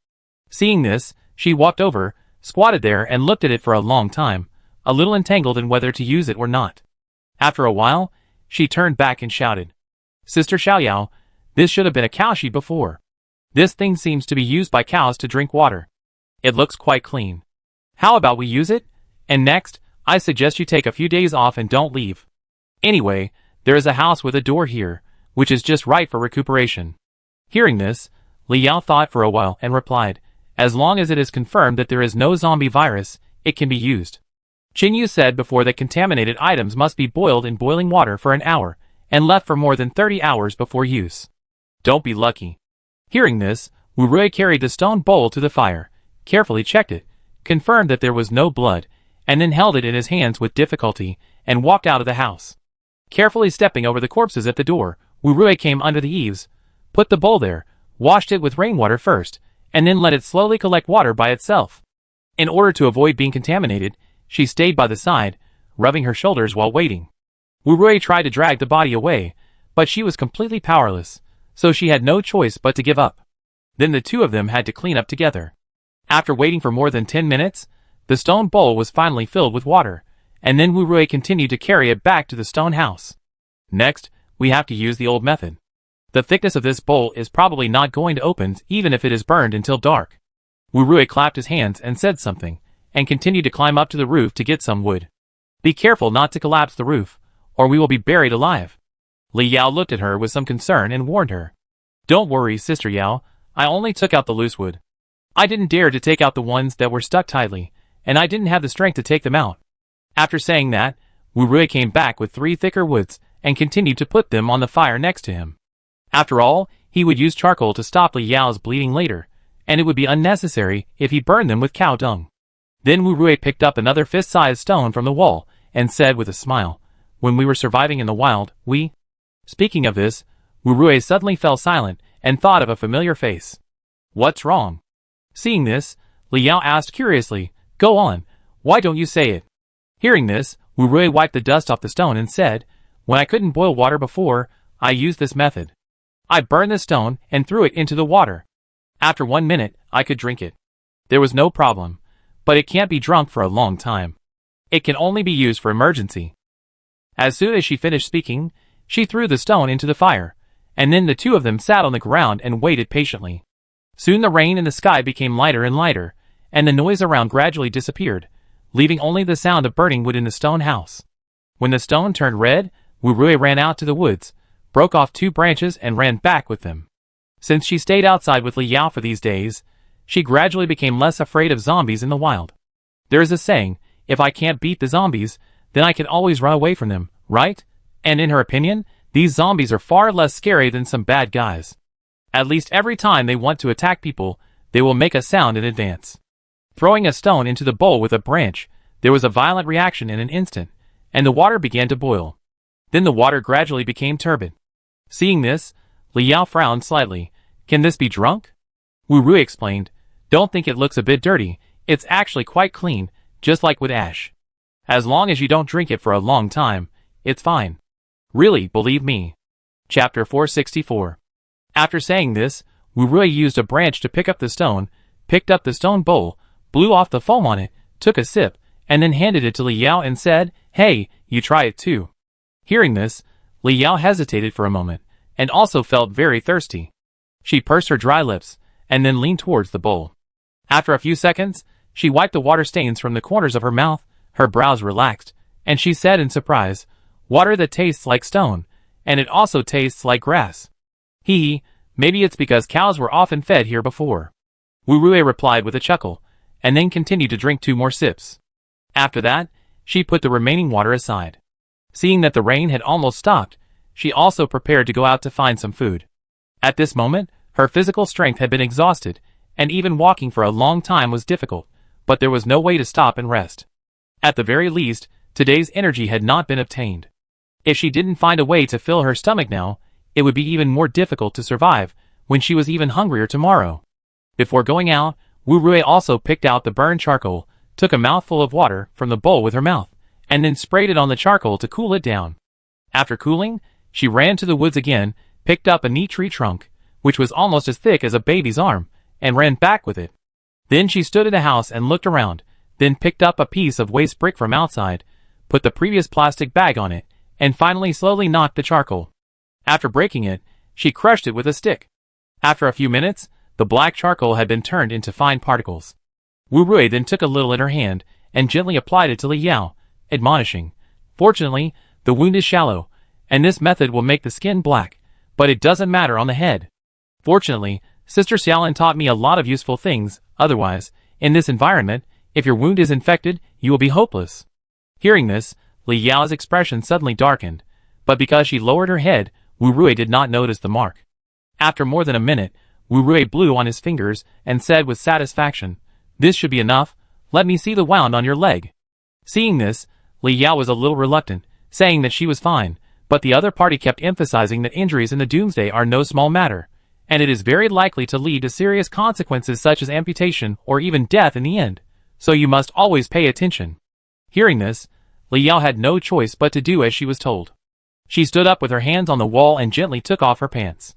Seeing this, she walked over, squatted there and looked at it for a long time, a little entangled in whether to use it or not. After a while, she turned back and shouted, "Sister Xiaoyao, this should have been a cowshed before. This thing seems to be used by cows to drink water. It looks quite clean. How about we use it? And next, I suggest you take a few days off and don't leave. Anyway, there is a house with a door here, which is just right for recuperation." Hearing this, Li Yao thought for a while and replied, "As long as it is confirmed that there is no zombie virus, it can be used." Qin Yu said before that contaminated items must be boiled in boiling water for an hour and left for more than 30 hours before use. Don't be lucky. Hearing this, Wu Rui carried the stone bowl to the fire, carefully checked it, confirmed that there was no blood, and then held it in his hands with difficulty and walked out of the house. Carefully stepping over the corpses at the door, Wu Rui came under the eaves, put the bowl there, washed it with rainwater first, and then let it slowly collect water by itself. In order to avoid being contaminated, she stayed by the side, rubbing her shoulders while waiting. Wu Rui tried to drag the body away, but she was completely powerless, so she had no choice but to give up. Then the two of them had to clean up together. After waiting for more than 10 minutes, the stone bowl was finally filled with water, and then Wu Rui continued to carry it back to the stone house. Next, we have to use the old method. The thickness of this bowl is probably not going to open even if it is burned until dark. Wu Rui clapped his hands and said something, and continued to climb up to the roof to get some wood. "Be careful not to collapse the roof, or we will be buried alive." Li Yao looked at her with some concern and warned her. "Don't worry, Sister Yao, I only took out the loose wood. I didn't dare to take out the ones that were stuck tightly, and I didn't have the strength to take them out." After saying that, Wu Rui came back with 3 thicker woods and continued to put them on the fire next to him. After all, he would use charcoal to stop Li Yao's bleeding later, and it would be unnecessary if he burned them with cow dung. Then Wu Rui picked up another fist-sized stone from the wall and said with a smile, "When we were surviving in the wild, we..." Speaking of this, Wu Rui suddenly fell silent and thought of a familiar face. "What's wrong?" Seeing this, Li Yao asked curiously, "Go on, why don't you say it?" Hearing this, Wu Rui wiped the dust off the stone and said, "When I couldn't boil water before, I used this method. I burned the stone and threw it into the water. After 1 minute, I could drink it. There was no problem, but it can't be drunk for a long time. It can only be used for emergency." As soon as she finished speaking, she threw the stone into the fire, and then the two of them sat on the ground and waited patiently. Soon the rain in the sky became lighter and lighter, and the noise around gradually disappeared, leaving only the sound of burning wood in the stone house. When the stone turned red, Wu Rui ran out to the woods, broke off 2 branches and ran back with them. Since she stayed outside with Li Yao for these days, she gradually became less afraid of zombies in the wild. There is a saying, if I can't beat the zombies, then I can always run away from them, right? And in her opinion, these zombies are far less scary than some bad guys. At least every time they want to attack people, they will make a sound in advance. Throwing a stone into the bowl with a branch, there was a violent reaction in an instant, and the water began to boil. Then the water gradually became turbid. Seeing this, Liao frowned slightly. Can this be drunk? Wu Rui explained, don't think it looks a bit dirty, it's actually quite clean, just like with ash. As long as you don't drink it for a long time, it's fine. Really, believe me. Chapter 464. After saying this, Wu Rui used a branch to pick up the stone, picked up the stone bowl, blew off the foam on it, took a sip, and then handed it to Liao and said, hey, you try it too. Hearing this, Liao hesitated for a moment, and also felt very thirsty. She pursed her dry lips, and then leaned towards the bowl. After a few seconds, she wiped the water stains from the corners of her mouth, her brows relaxed, and she said in surprise, water that tastes like stone, and it also tastes like grass. Hee, maybe it's because cows were often fed here before. Wu Rui replied with a chuckle, and then continued to drink 2 more sips. After that, she put the remaining water aside. Seeing that the rain had almost stopped, she also prepared to go out to find some food. At this moment, her physical strength had been exhausted, and even walking for a long time was difficult, but there was no way to stop and rest. At the very least, today's energy had not been obtained. If she didn't find a way to fill her stomach now, it would be even more difficult to survive when she was even hungrier tomorrow. Before going out, Wu Rui also picked out the burned charcoal, took a mouthful of water from the bowl with her mouth, and then sprayed it on the charcoal to cool it down. After cooling, she ran to the woods again, picked up a neat tree trunk, which was almost as thick as a baby's arm, and ran back with it. Then she stood in a house and looked around, then picked up a piece of waste brick from outside, put the previous plastic bag on it, and finally slowly knocked the charcoal. After breaking it, she crushed it with a stick. After a few minutes, the black charcoal had been turned into fine particles. Wu Rui then took a little in her hand and gently applied it to Liao, admonishing, fortunately, the wound is shallow, and this method will make the skin black, but it doesn't matter on the head. Fortunately, Sister Xiaolin taught me a lot of useful things, otherwise, in this environment, if your wound is infected, you will be hopeless. Hearing this, Liao's expression suddenly darkened, but because she lowered her head, Wu Rui did not notice the mark. After more than a minute, Wu Rui blew on his fingers and said with satisfaction, this should be enough, let me see the wound on your leg. Seeing this, Liao was a little reluctant, saying that she was fine, but the other party kept emphasizing that injuries in the doomsday are no small matter, and it is very likely to lead to serious consequences such as amputation or even death in the end, so you must always pay attention. Hearing this, Liao had no choice but to do as she was told. She stood up with her hands on the wall and gently took off her pants.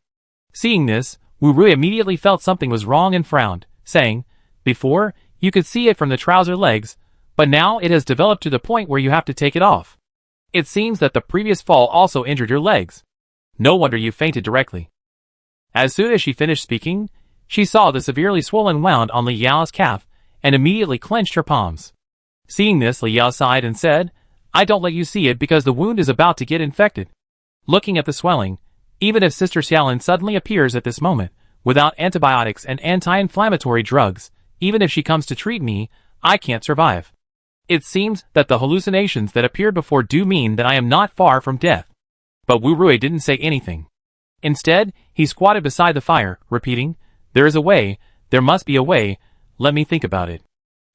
Seeing this, Wu Rui immediately felt something was wrong and frowned, saying, before, you could see it from the trouser legs, but now it has developed to the point where you have to take it off. It seems that the previous fall also injured your legs. No wonder you fainted directly. As soon as she finished speaking, she saw the severely swollen wound on Liao's calf and immediately clenched her palms. Seeing this, Liao sighed and said, I don't let you see it because the wound is about to get infected. Looking at the swelling, even if Sister Xiaolin suddenly appears at this moment, without antibiotics and anti-inflammatory drugs, even if she comes to treat me, I can't survive. It seems that the hallucinations that appeared before do mean that I am not far from death. But Wu Rui didn't say anything. Instead, he squatted beside the fire, repeating, there is a way, there must be a way, let me think about it.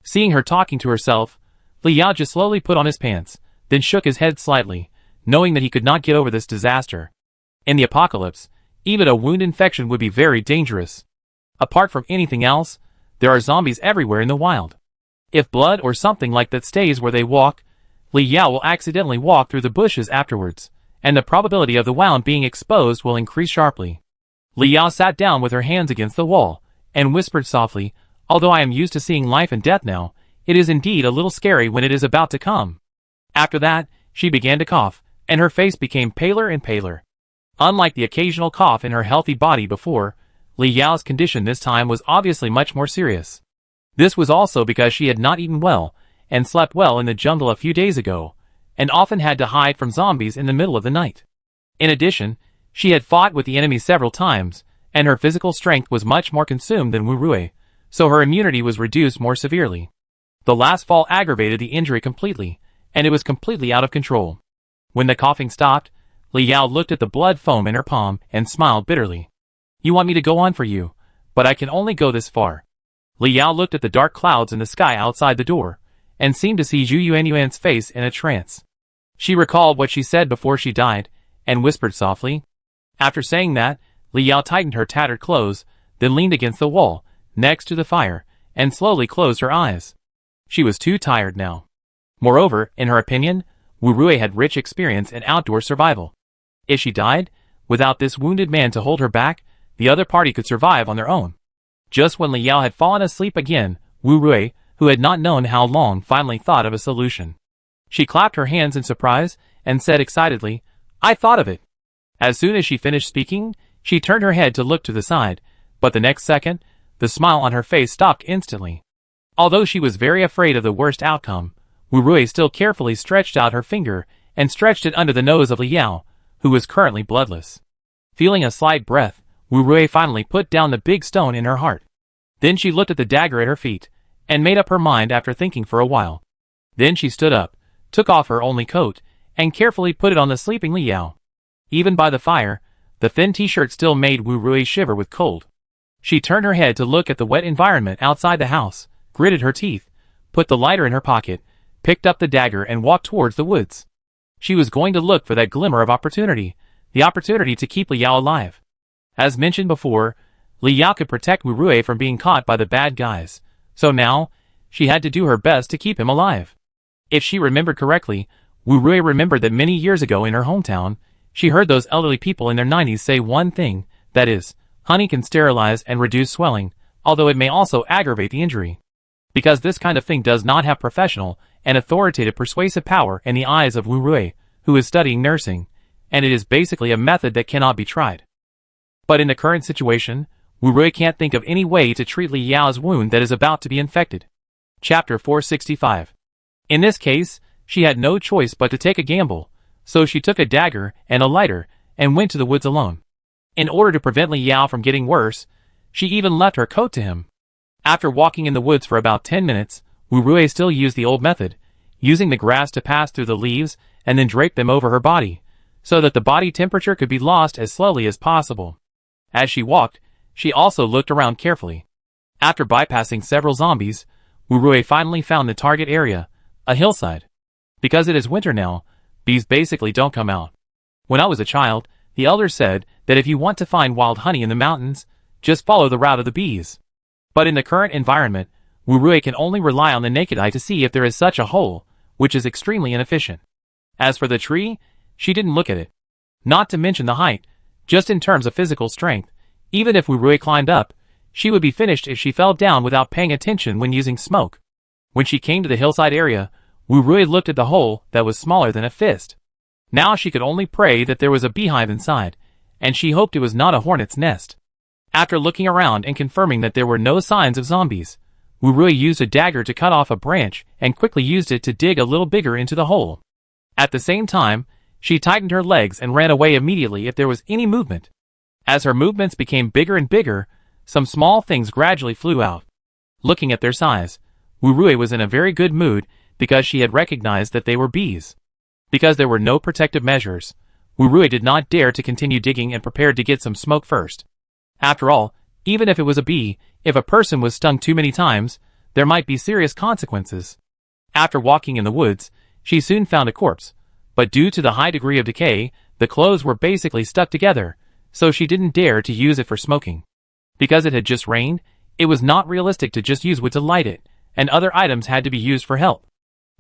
Seeing her talking to herself, Liao just slowly put on his pants, then shook his head slightly, knowing that he could not get over this disaster. In the apocalypse, even a wound infection would be very dangerous. Apart from anything else, there are zombies everywhere in the wild. If blood or something like that stays where they walk, Liao will accidentally walk through the bushes afterwards, and the probability of the wound being exposed will increase sharply. Liao sat down with her hands against the wall, and whispered softly, although I am used to seeing life and death now, it is indeed a little scary when it is about to come. After that, she began to cough, and her face became paler and paler. Unlike the occasional cough in her healthy body before, Liao's condition this time was obviously much more serious. This was also because she had not eaten well, and slept well in the jungle a few days ago, and often had to hide from zombies in the middle of the night. In addition, she had fought with the enemy several times, and her physical strength was much more consumed than Wu Rui, so her immunity was reduced more severely. The last fall aggravated the injury completely, and it was completely out of control. When the coughing stopped, Li Yao looked at the blood foam in her palm and smiled bitterly. You want me to go on for you, but I can only go this far. Li Yao looked at the dark clouds in the sky outside the door, and seemed to see Zhu Yuanyuan's face in a trance. She recalled what she said before she died, and whispered softly. After saying that, Li Yao tightened her tattered clothes, then leaned against the wall, next to the fire, and slowly closed her eyes. She was too tired now. Moreover, in her opinion, Wu Rui had rich experience in outdoor survival. If she died, without this wounded man to hold her back, the other party could survive on their own. Just when Li Yao had fallen asleep again, Wu Rui, who had not known how long, finally thought of a solution. She clapped her hands in surprise, and said excitedly, I thought of it. As soon as she finished speaking, she turned her head to look to the side, but the next second, the smile on her face stopped instantly. Although she was very afraid of the worst outcome, Wu Rui still carefully stretched out her finger and stretched it under the nose of Li Yao, who was currently bloodless. Feeling a slight breath, Wu Rui finally put down the big stone in her heart. Then she looked at the dagger at her feet, and made up her mind after thinking for a while. Then she stood up, took off her only coat, and carefully put it on the sleeping Li Yao. Even by the fire, the thin t-shirt still made Wu Rui shiver with cold. She turned her head to look at the wet environment outside the house, gritted her teeth, put the lighter in her pocket, picked up the dagger and walked towards the woods. She was going to look for that glimmer of opportunity, the opportunity to keep Li Yao alive. As mentioned before, Li Yao could protect Wu Rui from being caught by the bad guys, so now, she had to do her best to keep him alive. If she remembered correctly, Wu Rui remembered that many years ago in her hometown, she heard those elderly people in their 90s say one thing, that is, honey can sterilize and reduce swelling, although it may also aggravate the injury. Because this kind of thing does not have professional and authoritative persuasive power in the eyes of Wu Rui, who is studying nursing, and it is basically a method that cannot be tried. But in the current situation, Wu Rui can't think of any way to treat Li Yao's wound that is about to be infected. Chapter 465. In this case, she had no choice but to take a gamble, so she took a dagger and a lighter and went to the woods alone. In order to prevent Li Yao from getting worse, she even left her coat to him. After walking in the woods for about 10 minutes, Wu Rui still used the old method, using the grass to pass through the leaves and then drape them over her body, so that the body temperature could be lost as slowly as possible. As she walked, she also looked around carefully. After bypassing several zombies, Wu Rui finally found the target area, a hillside. Because it is winter now, bees basically don't come out. When I was a child, the elders said that if you want to find wild honey in the mountains, just follow the route of the bees. But in the current environment, Wu Rui can only rely on the naked eye to see if there is such a hole, which is extremely inefficient. As for the tree, she didn't look at it. Not to mention the height, just in terms of physical strength, even if Wu Rui climbed up, she would be finished if she fell down without paying attention when using smoke. When she came to the hillside area, Wu Rui looked at the hole that was smaller than a fist. Now she could only pray that there was a beehive inside, and she hoped it was not a hornet's nest. After looking around and confirming that there were no signs of zombies, Wu Rui used a dagger to cut off a branch and quickly used it to dig a little bigger into the hole. At the same time, she tightened her legs and ran away immediately if there was any movement. As her movements became bigger and bigger, some small things gradually flew out. Looking at their size, Wu Rui was in a very good mood because she had recognized that they were bees. Because there were no protective measures, Wu Rui did not dare to continue digging and prepared to get some smoke first. After all, even if it was a bee, if a person was stung too many times, there might be serious consequences. After walking in the woods, she soon found a corpse, but due to the high degree of decay, the clothes were basically stuck together, so she didn't dare to use it for smoking. Because it had just rained, it was not realistic to just use wood to light it, and other items had to be used for help.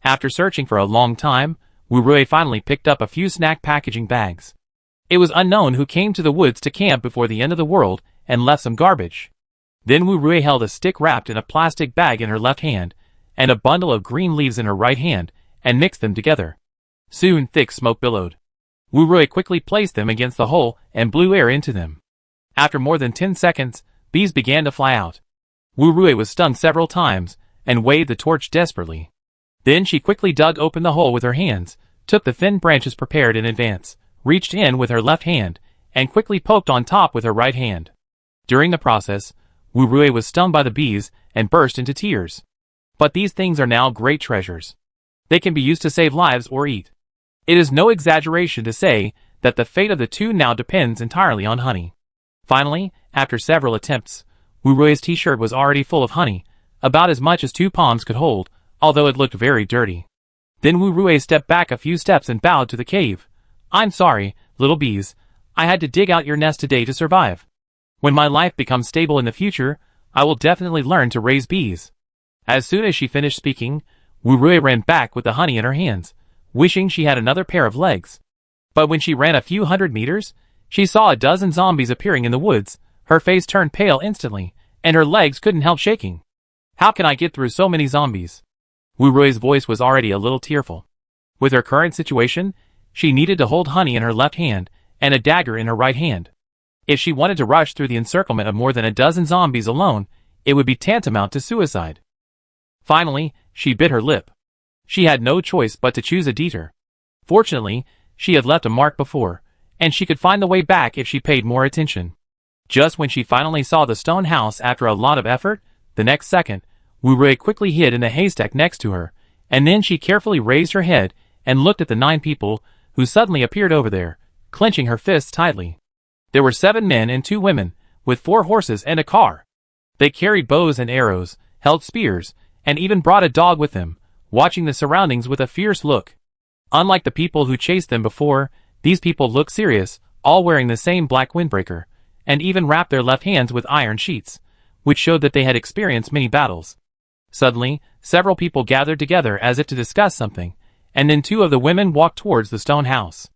After searching for a long time, Wu Rui finally picked up a few snack packaging bags. It was unknown who came to the woods to camp before the end of the world and left some garbage. Then Wu Rui held a stick wrapped in a plastic bag in her left hand, and a bundle of green leaves in her right hand, and mixed them together. Soon thick smoke billowed. Wu Rui quickly placed them against the hole and blew air into them. After more than 10 seconds, bees began to fly out. Wu Rui was stung several times, and waved the torch desperately. Then she quickly dug open the hole with her hands, took the thin branches prepared in advance, reached in with her left hand, and quickly poked on top with her right hand. During the process, Wu Rui was stung by the bees and burst into tears. But these things are now great treasures. They can be used to save lives or eat. It is no exaggeration to say that the fate of the two now depends entirely on honey. Finally, after several attempts, Wurui's t-shirt was already full of honey, about as much as 2 palms could hold, although it looked very dirty. Then Wurui stepped back a few steps and bowed to the cave. "I'm sorry, little bees. I had to dig out your nest today to survive. When my life becomes stable in the future, I will definitely learn to raise bees." As soon as she finished speaking, Wurui ran back with the honey in her hands, wishing she had another pair of legs. But when she ran a few hundred meters, she saw a dozen zombies appearing in the woods. Her face turned pale instantly, and her legs couldn't help shaking. "How can I get through so many zombies?" Wurui's voice was already a little tearful. With her current situation, she needed to hold honey in her left hand and a dagger in her right hand. If she wanted to rush through the encirclement of more than a dozen zombies alone, it would be tantamount to suicide. Finally, she bit her lip. She had no choice but to choose a detour. Fortunately, she had left a mark before, and she could find the way back if she paid more attention. Just when she finally saw the stone house after a lot of effort, the next second, Wurui quickly hid in the haystack next to her, and then she carefully raised her head and looked at the 9 people who suddenly appeared over there, clenching her fists tightly. There were 7 men and 2 women, with 4 horses and a car. They carried bows and arrows, held spears, and even brought a dog with them, watching the surroundings with a fierce look. Unlike the people who chased them before, these people looked serious, all wearing the same black windbreaker, and even wrapped their left hands with iron sheets, which showed that they had experienced many battles. Suddenly, several people gathered together as if to discuss something, and then 2 of the women walked towards the stone house.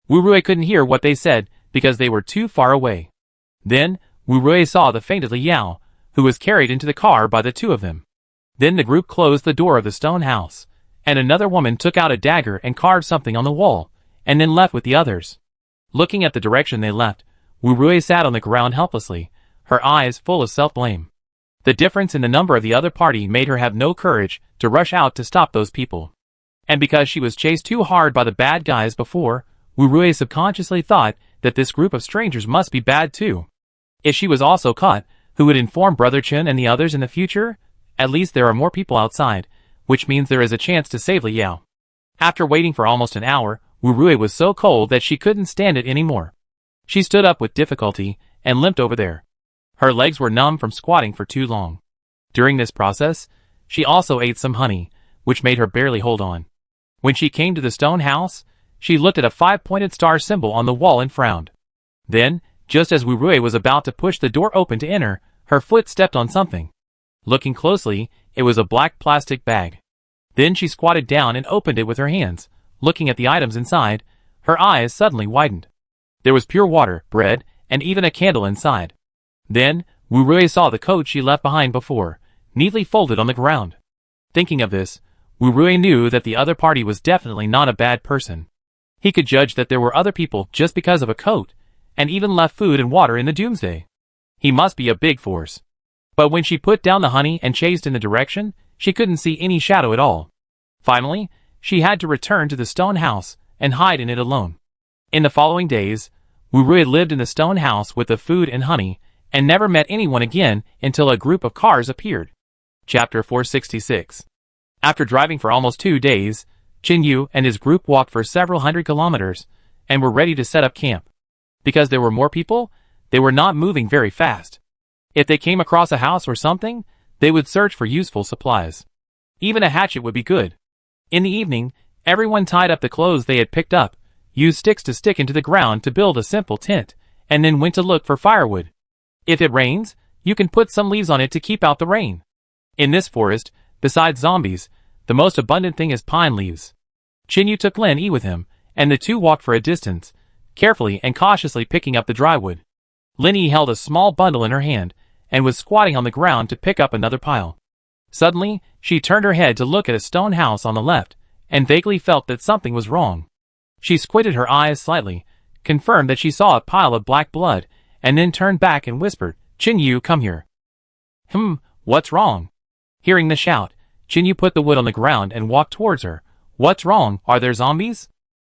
Wurui couldn't hear what they said because they were too far away. Then, Wurui saw the fainted Liao, who was carried into the car by the 2 of them. Then the group closed the door of the stone house, and another woman took out a dagger and carved something on the wall, and then left with the others. Looking at the direction they left, Wurui sat on the ground helplessly, her eyes full of self-blame. The difference in the number of the other party made her have no courage to rush out to stop those people. And because she was chased too hard by the bad guys before, Wurui subconsciously thought that this group of strangers must be bad too. If she was also caught, who would inform Brother Chen and the others in the future? At least there are more people outside, which means there is a chance to save Liao. After waiting for almost an hour, Wurui was so cold that she couldn't stand it anymore. She stood up with difficulty and limped over there. Her legs were numb from squatting for too long. During this process, she also ate some honey, which made her barely hold on. When she came to the stone house, she looked at a 5-pointed star symbol on the wall and frowned. Then, just as Wurui was about to push the door open to enter, her foot stepped on something. Looking closely, it was a black plastic bag. Then she squatted down and opened it with her hands. Looking at the items inside, her eyes suddenly widened. There was pure water, bread, and even a candle inside. Then, Wurui saw the coat she left behind before, neatly folded on the ground. Thinking of this, Wurui knew that the other party was definitely not a bad person. He could judge that there were other people just because of a coat, and even left food and water in the doomsday. He must be a big force. But when she put down the honey and chased in the direction, she couldn't see any shadow at all. Finally, she had to return to the stone house and hide in it alone. In the following days, Wurui lived in the stone house with the food and honey, and never met anyone again until a group of cars appeared. Chapter 466. After driving for almost 2 days, Qin Yu and his group walked for several hundred kilometers, and were ready to set up camp. Because there were more people, they were not moving very fast. If they came across a house or something, they would search for useful supplies. Even a hatchet would be good. In the evening, everyone tied up the clothes they had picked up, used sticks to stick into the ground to build a simple tent, and then went to look for firewood. If it rains, you can put some leaves on it to keep out the rain. In this forest, besides zombies, the most abundant thing is pine leaves. Qin Yu took Lin Yi with him, and the 2 walked for a distance, carefully and cautiously picking up the dry wood. Lin Yi held a small bundle in her hand, and was squatting on the ground to pick up another pile. Suddenly, she turned her head to look at a stone house on the left, and vaguely felt that something was wrong. She squinted her eyes slightly, confirmed that she saw a pile of black blood, and then turned back and whispered, "Qin Yu, come here." What's wrong?" Hearing the shout, Qin Yu put the wood on the ground and walked towards her. "What's wrong? Are there zombies?"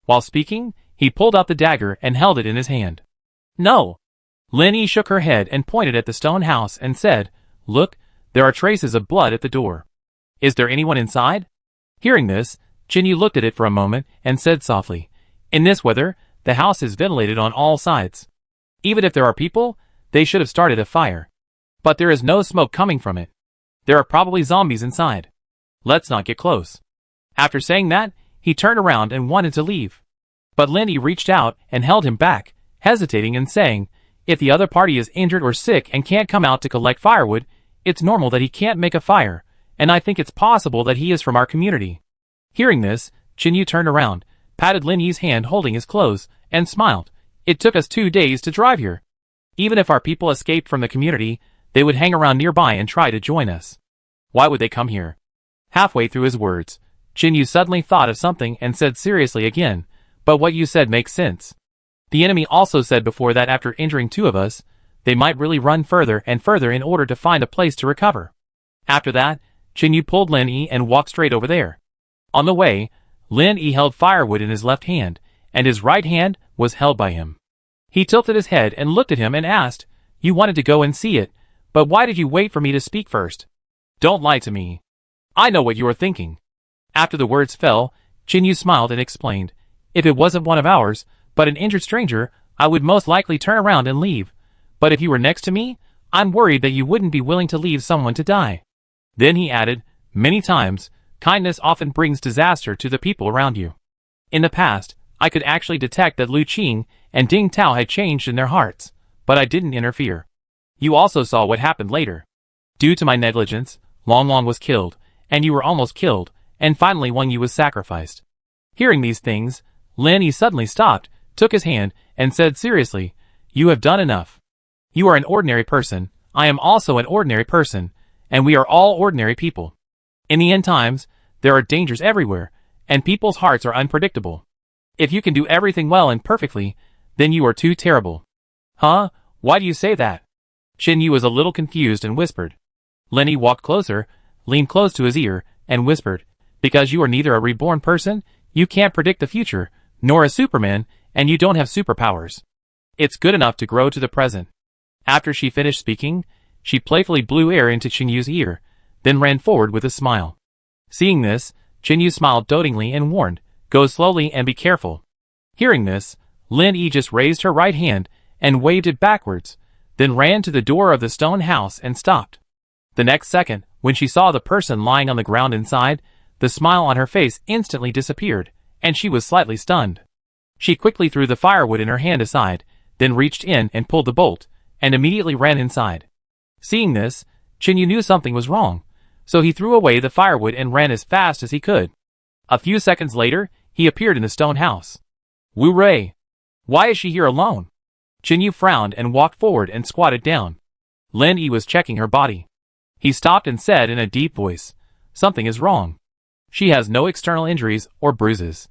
While speaking, he pulled out the dagger and held it in his hand. "No." Lin Yi shook her head and pointed at the stone house and said, "Look, there are traces of blood at the door. Is there anyone inside?" Hearing this, Qin Yu looked at it for a moment and said softly, "In this weather, the house is ventilated on all sides. Even if there are people, they should have started a fire. But there is no smoke coming from it. There are probably zombies inside. Let's not get close. After saying that, he turned around and wanted to leave. But Lindy reached out and held him back, hesitating and saying, if the other party is injured or sick and can't come out to collect firewood, it's normal that he can't make a fire, and I think it's possible that he is from our community. Hearing this, Chinyu turned around, patted Lindy's hand holding his clothes, and smiled. It took us 2 days to drive here. Even if our people escaped from the community, they would hang around nearby and try to join us. Why would they come here? Halfway through his words, Chinyu suddenly thought of something and said seriously again, but what you said makes sense. The enemy also said before that after injuring 2 of us, they might really run further and further in order to find a place to recover. After that, Chinyu pulled Lin Yi and walked straight over there. On the way, Lin Yi held firewood in his left hand, and his right hand was held by him. He tilted his head and looked at him and asked, you wanted to go and see it, but why did you wait for me to speak first? Don't lie to me. I know what you are thinking. After the words fell, Chinyu smiled and explained, if it wasn't one of ours, but an injured stranger, I would most likely turn around and leave. But if you were next to me, I'm worried that you wouldn't be willing to leave someone to die. Then he added, many times, kindness often brings disaster to the people around you. In the past, I could actually detect that Lu Qing and Ding Tao had changed in their hearts, but I didn't interfere. You also saw what happened later. Due to my negligence, Long Long was killed, and you were almost killed, and finally Wang Yu was sacrificed. Hearing these things, Lin Yi suddenly stopped, took his hand, and said seriously, you have done enough. You are an ordinary person, I am also an ordinary person, and we are all ordinary people. In the end times, there are dangers everywhere, and people's hearts are unpredictable. If you can do everything well and perfectly, then you are too terrible. Huh? Why do you say that? Chinyu was a little confused and whispered. Lin Yi walked closer, leaned close to his ear, and whispered, because you are neither a reborn person, you can't predict the future, nor a Superman, and you don't have superpowers. It's good enough to grow to the present. After she finished speaking, she playfully blew air into Chinyu's ear, then ran forward with a smile. Seeing this, Chinyu smiled dotingly and warned, go slowly and be careful. Hearing this, Lin Yi just raised her right hand and waved it backwards, then ran to the door of the stone house and stopped. The next second, when she saw the person lying on the ground inside, the smile on her face instantly disappeared, and she was slightly stunned. She quickly threw the firewood in her hand aside, then reached in and pulled the bolt, and immediately ran inside. Seeing this, Chinyu knew something was wrong, so he threw away the firewood and ran as fast as he could. A few seconds later, he appeared in the stone house. Wu Rei! Why is she here alone? Chinyu frowned and walked forward and squatted down. Lin Yi was checking her body. He stopped and said in a deep voice, something is wrong. She has no external injuries or bruises.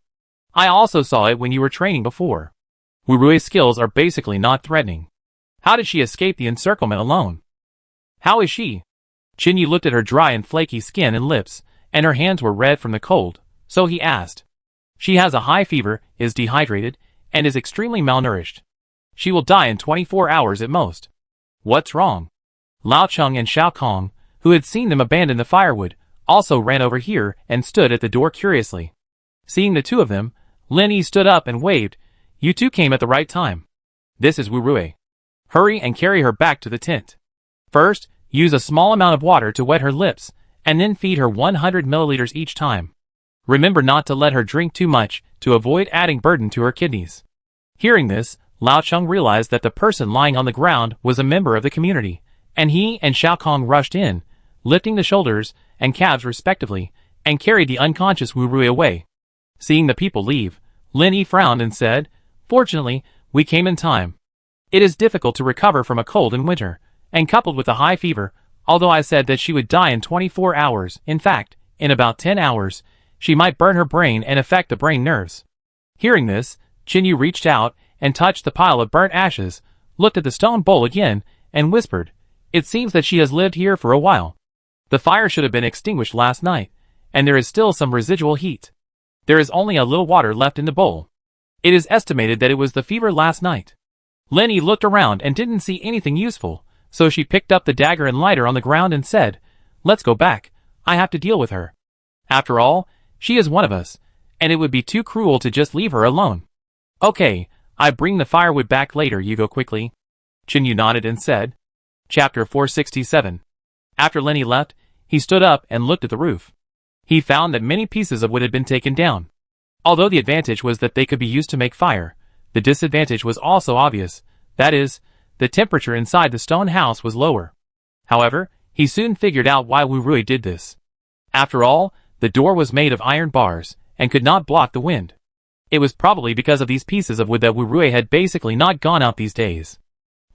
I also saw it when you were training before. Wu Rui's skills are basically not threatening. How did she escape the encirclement alone? How is she? Chinyu looked at her dry and flaky skin and lips, and her hands were red from the cold, so he asked. She has a high fever, is dehydrated, and is extremely malnourished. She will die in 24 hours at most. What's wrong? Lao Cheng and Xiao Kong, who had seen them abandon the firewood, also ran over here and stood at the door curiously. Seeing the two of them, Lin Yi stood up and waved, you two came at the right time. This is Wu Rui. Hurry and carry her back to the tent. First, use a small amount of water to wet her lips, and then feed her 100 milliliters each time. Remember not to let her drink too much to avoid adding burden to her kidneys. Hearing this, Lao Cheng realized that the person lying on the ground was a member of the community, and he and Xiao Kong rushed in, lifting the shoulders and calves respectively, and carried the unconscious Wu Rui away. Seeing the people leave, Lin Yi frowned and said, fortunately, we came in time. It is difficult to recover from a cold in winter, and coupled with a high fever, although I said that she would die in 24 hours, in fact, in about 10 hours, she might burn her brain and affect the brain nerves. Hearing this, Chinyu reached out and touched the pile of burnt ashes, looked at the stone bowl again, and whispered, it seems that she has lived here for a while. The fire should have been extinguished last night, and there is still some residual heat. There is only a little water left in the bowl. It is estimated that it was the fever last night. Lin Yi looked around and didn't see anything useful, so she picked up the dagger and lighter on the ground and said, let's go back, I have to deal with her. After all, she is one of us, and it would be too cruel to just leave her alone. Okay, I bring the firewood back later, you go quickly. Chinyu nodded and said. Chapter 467. After Lenny left, he stood up and looked at the roof. He found that many pieces of wood had been taken down. Although the advantage was that they could be used to make fire, the disadvantage was also obvious, that is, the temperature inside the stone house was lower. However, he soon figured out why Wu Rui did this. After all, the door was made of iron bars, and could not block the wind. It was probably because of these pieces of wood that Wu Rui had basically not gone out these days.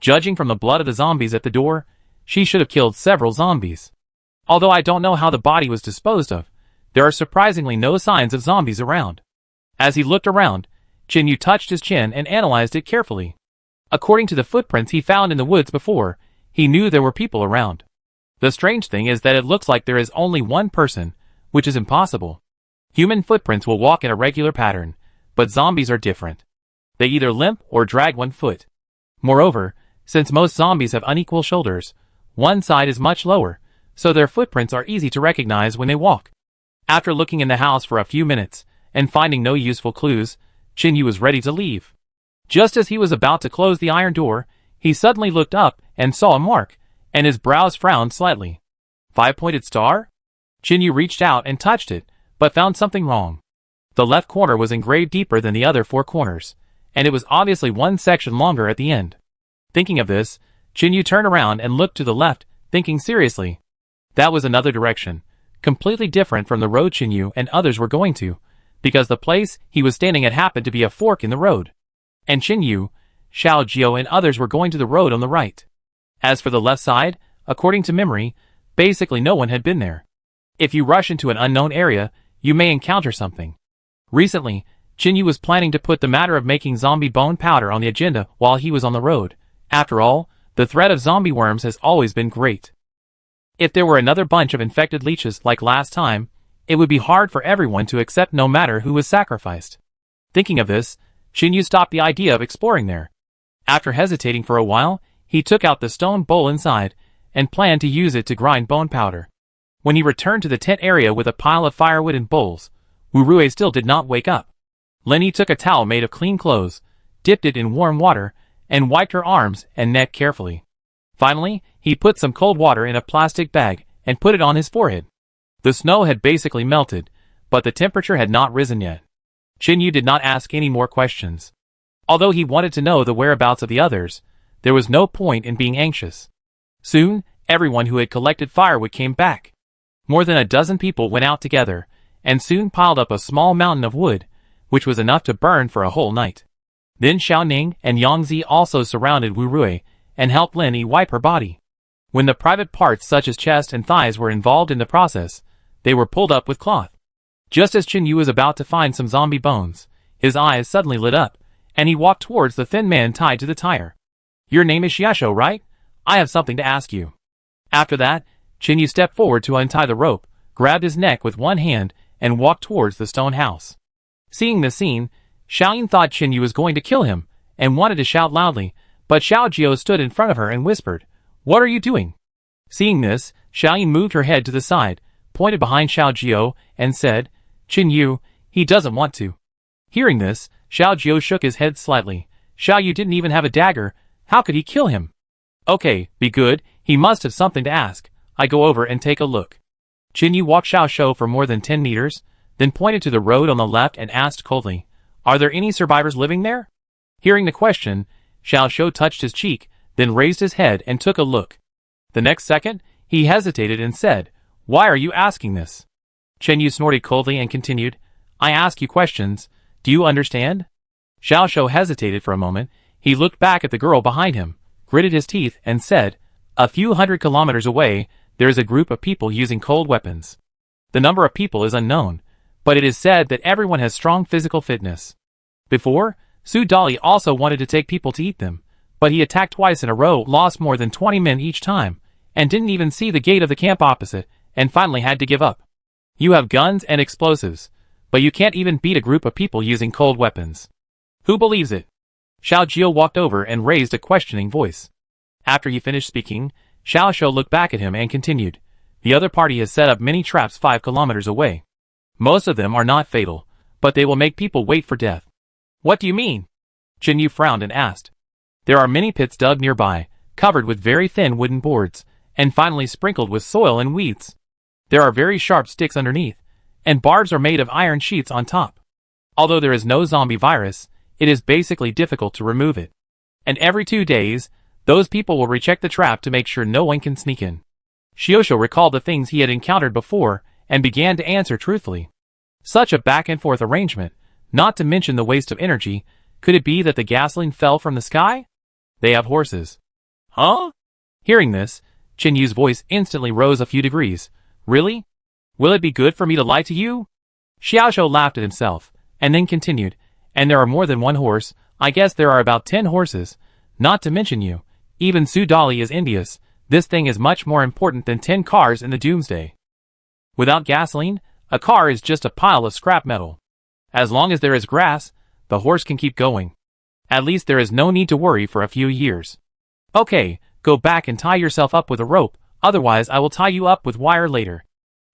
Judging from the blood of the zombies at the door, she should have killed several zombies. Although I don't know how the body was disposed of, there are surprisingly no signs of zombies around. As he looked around, Chinyu touched his chin and analyzed it carefully. According to the footprints he found in the woods before, he knew there were people around. The strange thing is that it looks like there is only one person, which is impossible. Human footprints will walk in a regular pattern, but zombies are different. They either limp or drag one foot. Moreover, since most zombies have unequal shoulders, one side is much lower, so their footprints are easy to recognize when they walk. After looking in the house for a few minutes, and finding no useful clues, Chinyu was ready to leave. Just as he was about to close the iron door, he suddenly looked up and saw a mark, and his brows frowned slightly. 5-pointed star? Chinyu reached out and touched it, but found something wrong. The left corner was engraved deeper than the other 4 corners, and it was obviously one section longer at the end. Thinking of this, Chinyu turned around and looked to the left, thinking seriously. That was another direction, completely different from the road Chinyu and others were going to, because the place he was standing at happened to be a fork in the road. And Chinyu, Xiao Jiao and others were going to the road on the right. As for the left side, according to memory, basically no one had been there. If you rush into an unknown area, you may encounter something. Recently, Chinyu was planning to put the matter of making zombie bone powder on the agenda while he was on the road. After all, the threat of zombie worms has always been great. If there were another bunch of infected leeches like last time, it would be hard for everyone to accept no matter who was sacrificed. Thinking of this, Chinyu stopped the idea of exploring there. After hesitating for a while, he took out the stone bowl inside, and planned to use it to grind bone powder. When he returned to the tent area with a pile of firewood and bowls, Wu Rui still did not wake up. Lenny took a towel made of clean clothes, dipped it in warm water, and wiped her arms and neck carefully. Finally, he put some cold water in a plastic bag and put it on his forehead. The snow had basically melted, but the temperature had not risen yet. Chinyu did not ask any more questions. Although he wanted to know the whereabouts of the others, there was no point in being anxious. Soon, everyone who had collected firewood came back. More than a dozen people went out together, and soon piled up a small mountain of wood, which was enough to burn for a whole night. Then Xiao Ning and Yang Zi also surrounded Wu Rui, and helped Lenny wipe her body. When the private parts such as chest and thighs were involved in the process, they were pulled up with cloth. Just as Chinyu was about to find some zombie bones, his eyes suddenly lit up, and he walked towards the thin man tied to the tire. Your name is Xiaoshu, right? I have something to ask you. After that, Chinyu stepped forward to untie the rope, grabbed his neck with one hand, and walked towards the stone house. Seeing this scene, Xiaoyin thought Chinyu was going to kill him, and wanted to shout loudly, but Xiao Jiao stood in front of her and whispered, "What are you doing?" Seeing this, Xiaoyin moved her head to the side, pointed behind Xiao Jiao, and said, "Chinyu, he doesn't want to." Hearing this, Xiao Jiao shook his head slightly. Xiao Yu didn't even have a dagger, how could he kill him? Okay, be good, he must have something to ask. I go over and take a look. Chinyu walked Xiao Shou for more than 10 meters, then pointed to the road on the left and asked coldly, "Are there any survivors living there?" Hearing the question, Xiao Shou touched his cheek, then raised his head and took a look. The next second, he hesitated and said, "Why are you asking this?" Chinyu snorted coldly and continued, "I ask you questions, do you understand?" Xiao Shou hesitated for a moment, he looked back at the girl behind him, gritted his teeth, and said, "A few 100 kilometers away, there is a group of people using cold weapons. The number of people is unknown, but it is said that everyone has strong physical fitness. Before, Su Dali also wanted to take people to eat them, but he attacked twice in a row, lost more than 20 men each time, and didn't even see the gate of the camp opposite, and finally had to give up. You have guns and explosives, but you can't even beat a group of people using cold weapons. Who believes it?" Xiao Jiao walked over and raised a questioning voice. After he finished speaking, Xiao Shou looked back at him and continued, "The other party has set up many traps 5 kilometers away. Most of them are not fatal, but they will make people wait for death." "What do you mean?" Jinyu frowned and asked. There are many pits dug nearby, covered with very thin wooden boards, and finally sprinkled with soil and weeds. There are very sharp sticks underneath, and barbs are made of iron sheets on top. Although there is no zombie virus, it is basically difficult to remove it. And every 2 days, those people will recheck the trap to make sure no one can sneak in. Shiosho recalled the things he had encountered before, and began to answer truthfully. Such a back-and-forth arrangement, not to mention the waste of energy. Could it be that the gasoline fell from the sky? They have horses. Huh? Hearing this, Chinyu's voice instantly rose a few degrees. Really? Will it be good for me to lie to you? Xiaoshu laughed at himself, and then continued, and there are more than one horse. I guess there are about 10 horses. Not to mention you. Even Sudali is envious. This thing is much more important than 10 cars in the doomsday. Without gasoline, a car is just a pile of scrap metal. As long as there is grass, the horse can keep going. At least there is no need to worry for a few years. Okay, go back and tie yourself up with a rope, otherwise I will tie you up with wire later.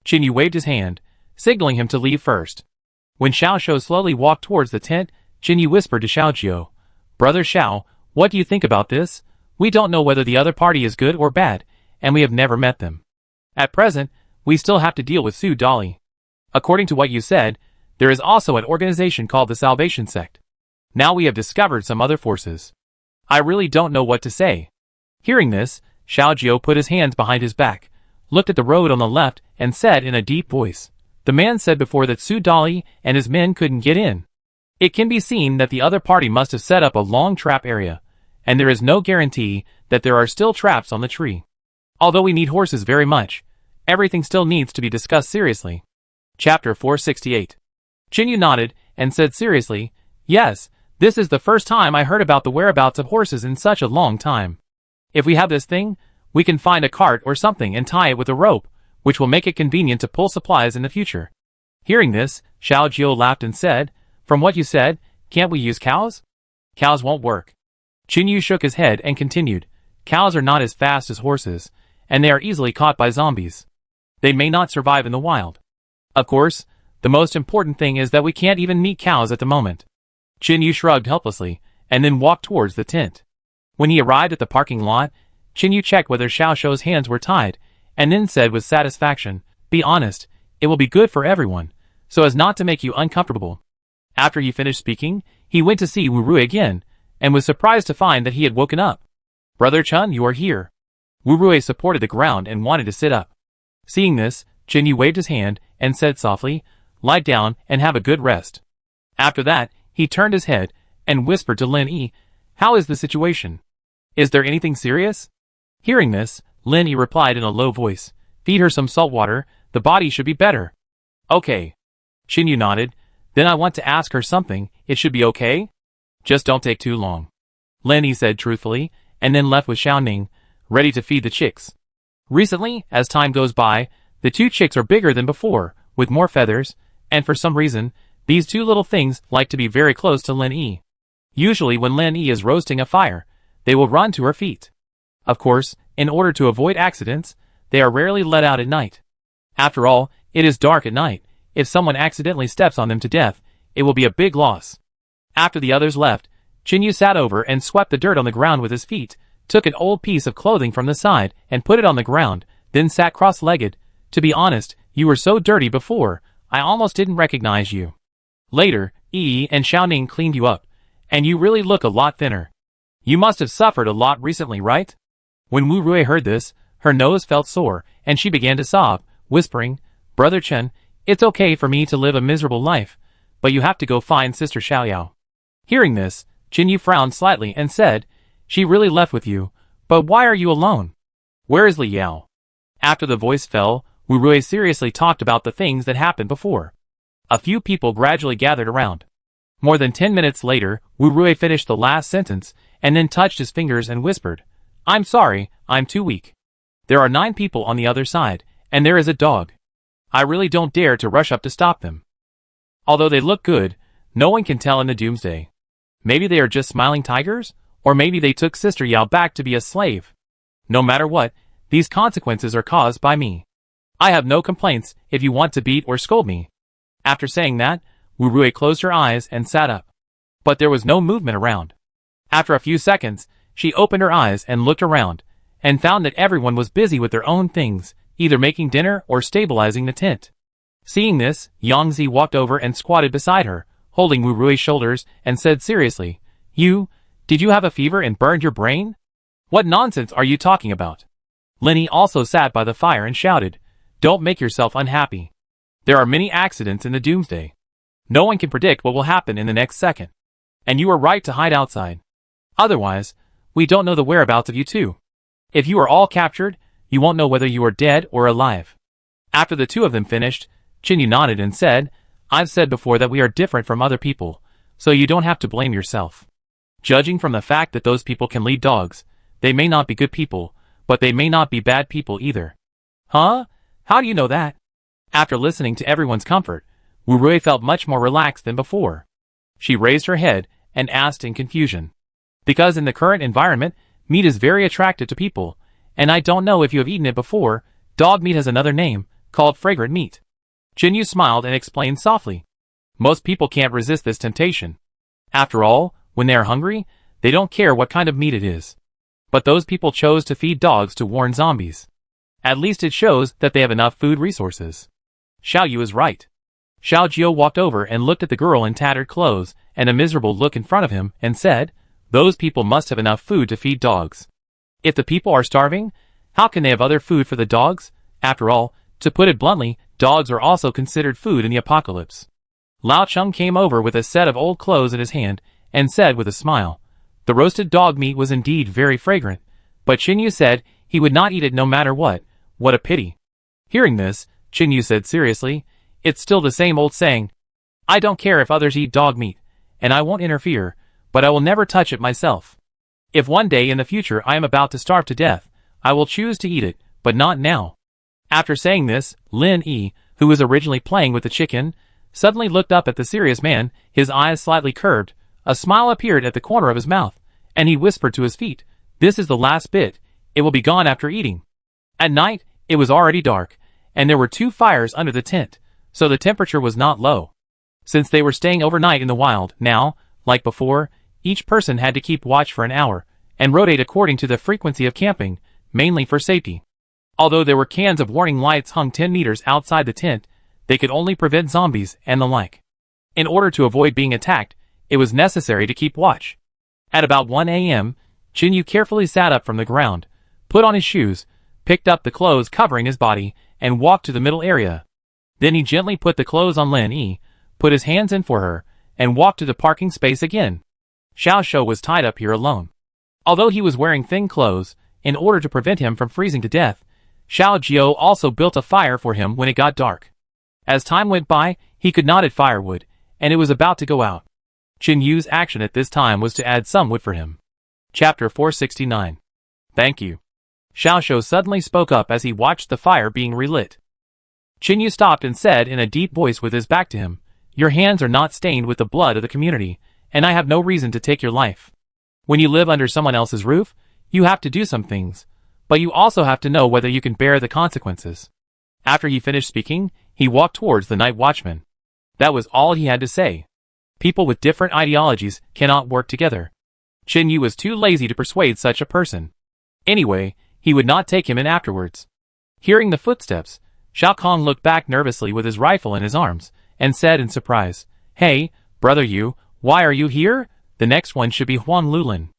Chinyu waved his hand, signaling him to leave first. When Xiaoshu slowly walked towards the tent, Chinyu whispered to Xiaojiu, Brother Xiao, what do you think about this? We don't know whether the other party is good or bad, and we have never met them. At present, we still have to deal with Su Dali. According to what you said, there is also an organization called the Salvation Sect. Now we have discovered some other forces. I really don't know what to say. Hearing this, Xiaojiu put his hands behind his back, looked at the road on the left, and said in a deep voice, The man said before that Su Dali and his men couldn't get in. It can be seen that the other party must have set up a long trap area, and there is no guarantee that there are still traps on the tree. Although we need horses very much, everything still needs to be discussed seriously. Chapter 468. Chinyu nodded and said seriously, Yes, this is the first time I heard about the whereabouts of horses in such a long time. If we have this thing, we can find a cart or something and tie it with a rope, which will make it convenient to pull supplies in the future. Hearing this, Xiaojiu laughed and said, From what you said, can't we use cows? Cows won't work. Chinyu shook his head and continued, Cows are not as fast as horses, and they are easily caught by zombies. They may not survive in the wild. Of course, the most important thing is that we can't even meet cows at the moment. Chinyu shrugged helplessly, and then walked towards the tent. When he arrived at the parking lot, Chinyu checked whether Xiaoshu's hands were tied, and then said with satisfaction, Be honest, it will be good for everyone, so as not to make you uncomfortable. After he finished speaking, he went to see Wu Rui again, and was surprised to find that he had woken up. Brother Chun, you are here. Wu Rui supported the ground and wanted to sit up. Seeing this, Chinyu waved his hand and said softly, Lie down and have a good rest. After that, he turned his head and whispered to Lin Yi, How is the situation? Is there anything serious? Hearing this, Lin Yi replied in a low voice, Feed her some salt water, the body should be better. Okay. Chinyu nodded, Then I want to ask her something, it should be okay? Just don't take too long. Lin Yi said truthfully, and then left with Xiaoning, ready to feed the chicks. Recently, as time goes by, the 2 chicks are bigger than before, with more feathers, and for some reason, these 2 little things like to be very close to Lin Yi. Usually when Lin Yi is roasting a fire, they will run to her feet. Of course, in order to avoid accidents, they are rarely let out at night. After all, it is dark at night. If someone accidentally steps on them to death, it will be a big loss. After the others left, Chinyu sat over and swept the dirt on the ground with his feet, took an old piece of clothing from the side and put it on the ground, then sat cross-legged. To be honest, you were so dirty before, I almost didn't recognize you. Later, Yi and Xiaoning cleaned you up, and you really look a lot thinner. You must have suffered a lot recently, right? When Wu Rui heard this, her nose felt sore, and she began to sob, whispering, Brother Chen, it's okay for me to live a miserable life, but you have to go find Sister Xiaoyao. Hearing this, Chinyu frowned slightly and said, She really left with you, but why are you alone? Where is Li Yao? After the voice fell, Wu Rui seriously talked about the things that happened before. A few people gradually gathered around. More than 10 minutes later, Wu Rui finished the last sentence, and then touched his fingers and whispered, I'm sorry, I'm too weak. There are 9 people on the other side, and there is a dog. I really don't dare to rush up to stop them. Although they look good, no one can tell in the doomsday. Maybe they are just smiling tigers, or maybe they took Sister Yao back to be a slave. No matter what, these consequences are caused by me. I have no complaints if you want to beat or scold me. After saying that, Wu Rui closed her eyes and sat up. but there was no movement around. After a few seconds, she opened her eyes and looked around, and found that everyone was busy with their own things, either making dinner or stabilizing the tent. Seeing this, Yangzi walked over and squatted beside her, holding Wu Rui's shoulders, and said seriously, did you have a fever and burned your brain? What nonsense are you talking about? Lenny also sat by the fire and shouted, don't make yourself unhappy. There are many accidents in the doomsday. No one can predict what will happen in the next second. And you are right to hide outside. Otherwise, we don't know the whereabouts of you two. If you are all captured, you won't know whether you are dead or alive. After the two of them finished, Chinyu nodded and said, I've said before that we are different from other people, so you don't have to blame yourself. Judging from the fact that those people can lead dogs, they may not be good people, but they may not be bad people either. Huh? How do you know that? After listening to everyone's comfort, Wu Rui felt much more relaxed than before. She raised her head and asked in confusion. Because in the current environment, meat is very attractive to people, and I don't know if you have eaten it before, dog meat has another name, called fragrant meat. Chinyu smiled and explained softly. Most people can't resist this temptation. After all, when they are hungry, they don't care what kind of meat it is. But those people chose to feed dogs to warn zombies. At least it shows that they have enough food resources. Xiao Yu is right. Xiao Jiu walked over and looked at the girl in tattered clothes and a miserable look in front of him and said, those people must have enough food to feed dogs. If the people are starving, how can they have other food for the dogs? After all, to put it bluntly, dogs are also considered food in the apocalypse. Lao Chung came over with a set of old clothes in his hand and said with a smile, the roasted dog meat was indeed very fragrant, but Chinyu said he would not eat it no matter what a pity. Hearing this, Chinyu said seriously, it's still the same old saying, I don't care if others eat dog meat, and I won't interfere, but I will never touch it myself. If one day in the future I am about to starve to death, I will choose to eat it, but not now. After saying this, Lin Yi, who was originally playing with the chicken, suddenly looked up at the serious man, his eyes slightly curved, a smile appeared at the corner of his mouth, and he whispered to his feet, this is the last bit, it will be gone after eating. At night, it was already dark, and there were 2 fires under the tent, so the temperature was not low. Since they were staying overnight in the wild, now, like before, each person had to keep watch for an hour, and rotate according to the frequency of camping, mainly for safety. Although there were cans of warning lights hung 10 meters outside the tent, they could only prevent zombies and the like. In order to avoid being attacked, it was necessary to keep watch. At about 1 a.m., Chinyu carefully sat up from the ground, put on his shoes, picked up the clothes covering his body, and walked to the middle area. Then he gently put the clothes on Lin Yi, put his hands in for her, and walked to the parking space again. Xiao Shou was tied up here alone. Although he was wearing thin clothes, in order to prevent him from freezing to death, Xiao Jiu also built a fire for him when it got dark. As time went by, he could not add firewood, and it was about to go out. Chinyu's action at this time was to add some wood for him. Chapter 469. Thank you. Xiao Shou suddenly spoke up as he watched the fire being relit. Chinyu stopped and said in a deep voice with his back to him, your hands are not stained with the blood of the community, and I have no reason to take your life. When you live under someone else's roof, you have to do some things, but you also have to know whether you can bear the consequences. After he finished speaking, he walked towards the night watchman. That was all he had to say. People with different ideologies cannot work together. Chinyu was too lazy to persuade such a person. Anyway, he would not take him in afterwards. Hearing the footsteps, Xiao Kong looked back nervously with his rifle in his arms, and said in surprise, Hey, brother Yu, why are you here? The next one should be Huang Lulin.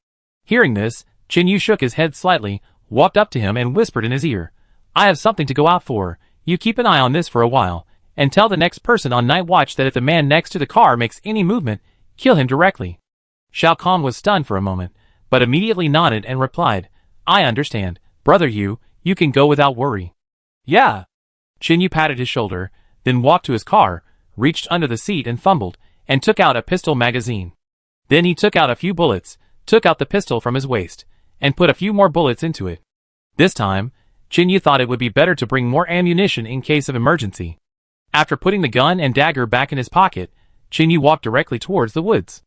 Hearing this, Chinyu shook his head slightly, walked up to him and whispered in his ear, I have something to go out for, you keep an eye on this for a while, and tell the next person on night watch that if the man next to the car makes any movement, kill him directly. Xiao Kong was stunned for a moment, but immediately nodded and replied, I understand, brother Yu, you can go without worry. Yeah. Chinyu patted his shoulder, then walked to his car, reached under the seat and fumbled, and took out a pistol magazine. Then he took out a few bullets, took out the pistol from his waist, and put a few more bullets into it. This time, Chinyu thought it would be better to bring more ammunition in case of emergency. After putting the gun and dagger back in his pocket, Chinyu walked directly towards the woods.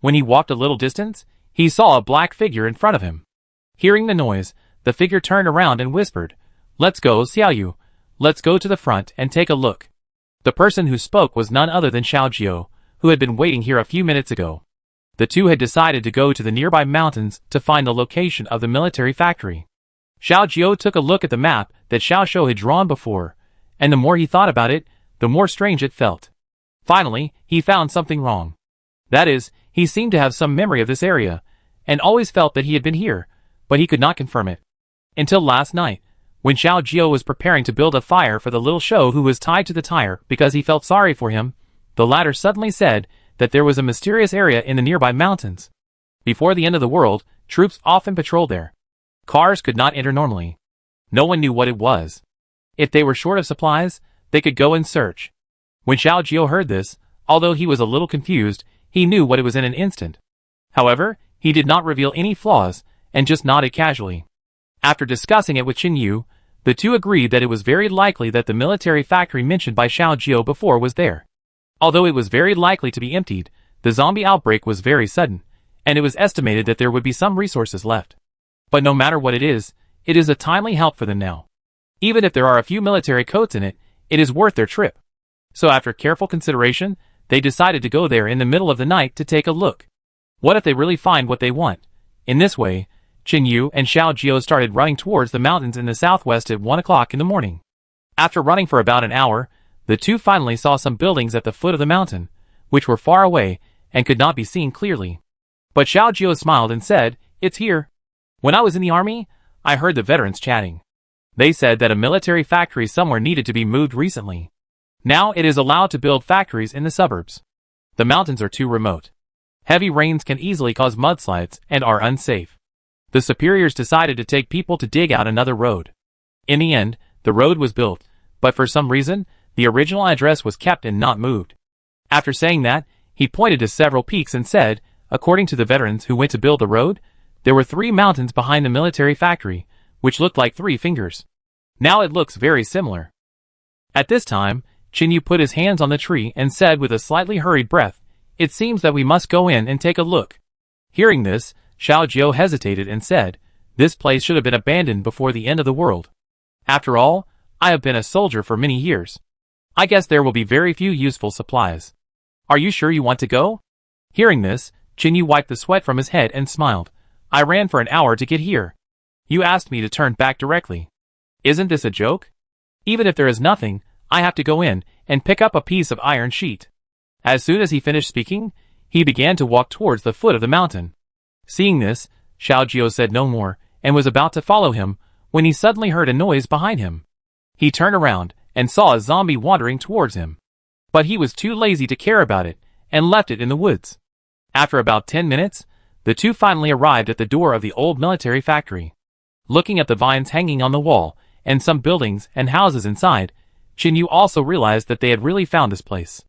When he walked a little distance, he saw a black figure in front of him. Hearing the noise, the figure turned around and whispered, Let's go, Xiaoyu. Let's go to the front and take a look. The person who spoke was none other than Xiao Jiu, who had been waiting here a few minutes ago. The two had decided to go to the nearby mountains to find the location of the military factory. Xiao Jiao took a look at the map that Xiao Shou had drawn before, and the more he thought about it, the more strange it felt. Finally, he found something wrong. That is, he seemed to have some memory of this area, and always felt that he had been here, but he could not confirm it. Until last night, when Xiao Jiao was preparing to build a fire for the little Shou who was tied to the tire because he felt sorry for him, the latter suddenly said that there was a mysterious area in the nearby mountains. Before the end of the world, troops often patrolled there. Cars could not enter normally. No one knew what it was. If they were short of supplies, they could go and search. When Xiao Jiao heard this, although he was a little confused, he knew what it was in an instant. However, he did not reveal any flaws, and just nodded casually. After discussing it with Qin Yu, the two agreed that it was very likely that the military factory mentioned by Xiao Jiao before was there. Although it was very likely to be emptied, the zombie outbreak was very sudden, and it was estimated that there would be some resources left. But no matter what it is a timely help for them now. Even if there are a few military coats in it, it is worth their trip. So after careful consideration, they decided to go there in the middle of the night to take a look. What if they really find what they want? In this way, Qin Yu and Xiao Jiao started running towards the mountains in the southwest at 1 o'clock in the morning. After running for about an hour, the two finally saw some buildings at the foot of the mountain, which were far away and could not be seen clearly. But Xiao Jiao smiled and said, "It's here. When I was in the army, I heard the veterans chatting. They said that a military factory somewhere needed to be moved recently. Now it is allowed to build factories in the suburbs. The mountains are too remote. Heavy rains can easily cause mudslides and are unsafe. The superiors decided to take people to dig out another road. In the end, the road was built, but for some reason, the original address was kept and not moved." After saying that, he pointed to several peaks and said, according to the veterans who went to build the road, there were 3 mountains behind the military factory, which looked like 3 fingers. Now it looks very similar. At this time, Qin Yu put his hands on the tree and said with a slightly hurried breath, "It seems that we must go in and take a look." Hearing this, Xiao Jiao hesitated and said, "This place should have been abandoned before the end of the world. After all, I have been a soldier for many years. I guess there will be very few useful supplies. Are you sure you want to go?" Hearing this, Qin Yu wiped the sweat from his head and smiled. "I ran for an hour to get here. You asked me to turn back directly. Isn't this a joke? Even if there is nothing, I have to go in and pick up a piece of iron sheet." As soon as he finished speaking, he began to walk towards the foot of the mountain. Seeing this, Xiao Jiao said no more and was about to follow him when he suddenly heard a noise behind him. He turned around and saw a zombie wandering towards him. But he was too lazy to care about it and left it in the woods. After about 10 minutes, the two finally arrived at the door of the old military factory. Looking at the vines hanging on the wall and some buildings and houses inside, Qin Yu also realized that they had really found this place.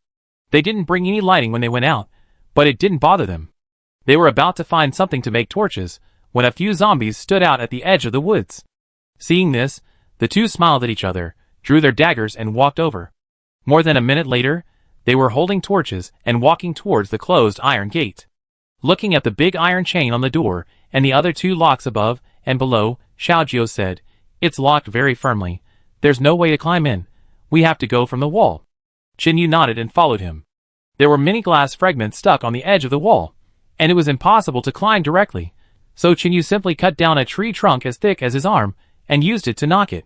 They didn't bring any lighting when they went out, but it didn't bother them. They were about to find something to make torches when a few zombies stood out at the edge of the woods. Seeing this, the two smiled at each other, drew their daggers and walked over. More than a minute later, they were holding torches and walking towards the closed iron gate. Looking at the big iron chain on the door and the other 2 locks above and below, Xiao Jiao said, "It's locked very firmly. There's no way to climb in. We have to go from the wall." Qin Yu nodded and followed him. There were many glass fragments stuck on the edge of the wall, and it was impossible to climb directly, so Qin Yu simply cut down a tree trunk as thick as his arm and used it to knock it.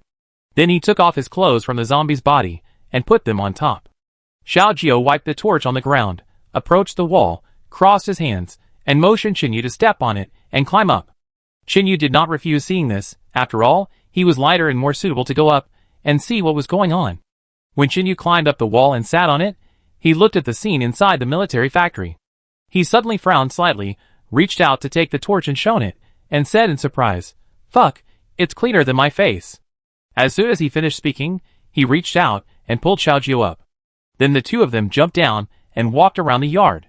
Then he took off his clothes from the zombie's body and put them on top. Xiao Jiao wiped the torch on the ground, approached the wall, crossed his hands, and motioned Qin Yu to step on it and climb up. Qin Yu did not refuse seeing this. After all, he was lighter and more suitable to go up and see what was going on. When Qin Yu climbed up the wall and sat on it, he looked at the scene inside the military factory. He suddenly frowned slightly, reached out to take the torch and shone it, and said in surprise, "Fuck, it's cleaner than my face." As soon as he finished speaking, he reached out and pulled Xiao Jiao up. Then the two of them jumped down and walked around the yard.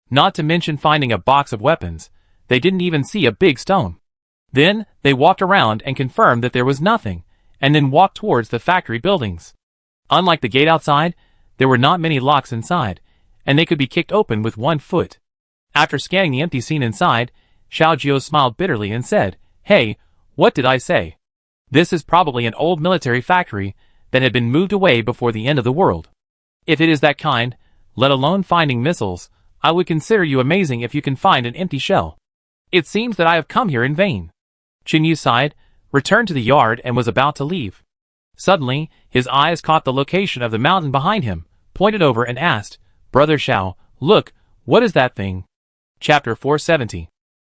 Not to mention finding a box of weapons, they didn't even see a big stone. Then, they walked around and confirmed that there was nothing, and then walked towards the factory buildings. Unlike the gate outside, there were not many locks inside, and they could be kicked open with 1 foot. After scanning the empty scene inside, Xiao Jiao smiled bitterly and said, "Hey, what did I say? This is probably an old military factory that had been moved away before the end of the world. If it is that kind, let alone finding missiles, I would consider you amazing if you can find an empty shell. It seems that I have come here in vain. Chinyu sighed, returned to the yard and was about to leave. Suddenly, his eyes caught the location of the mountain behind him, pointed over and asked, "Brother Xiao, look, what is that thing?" Chapter 470.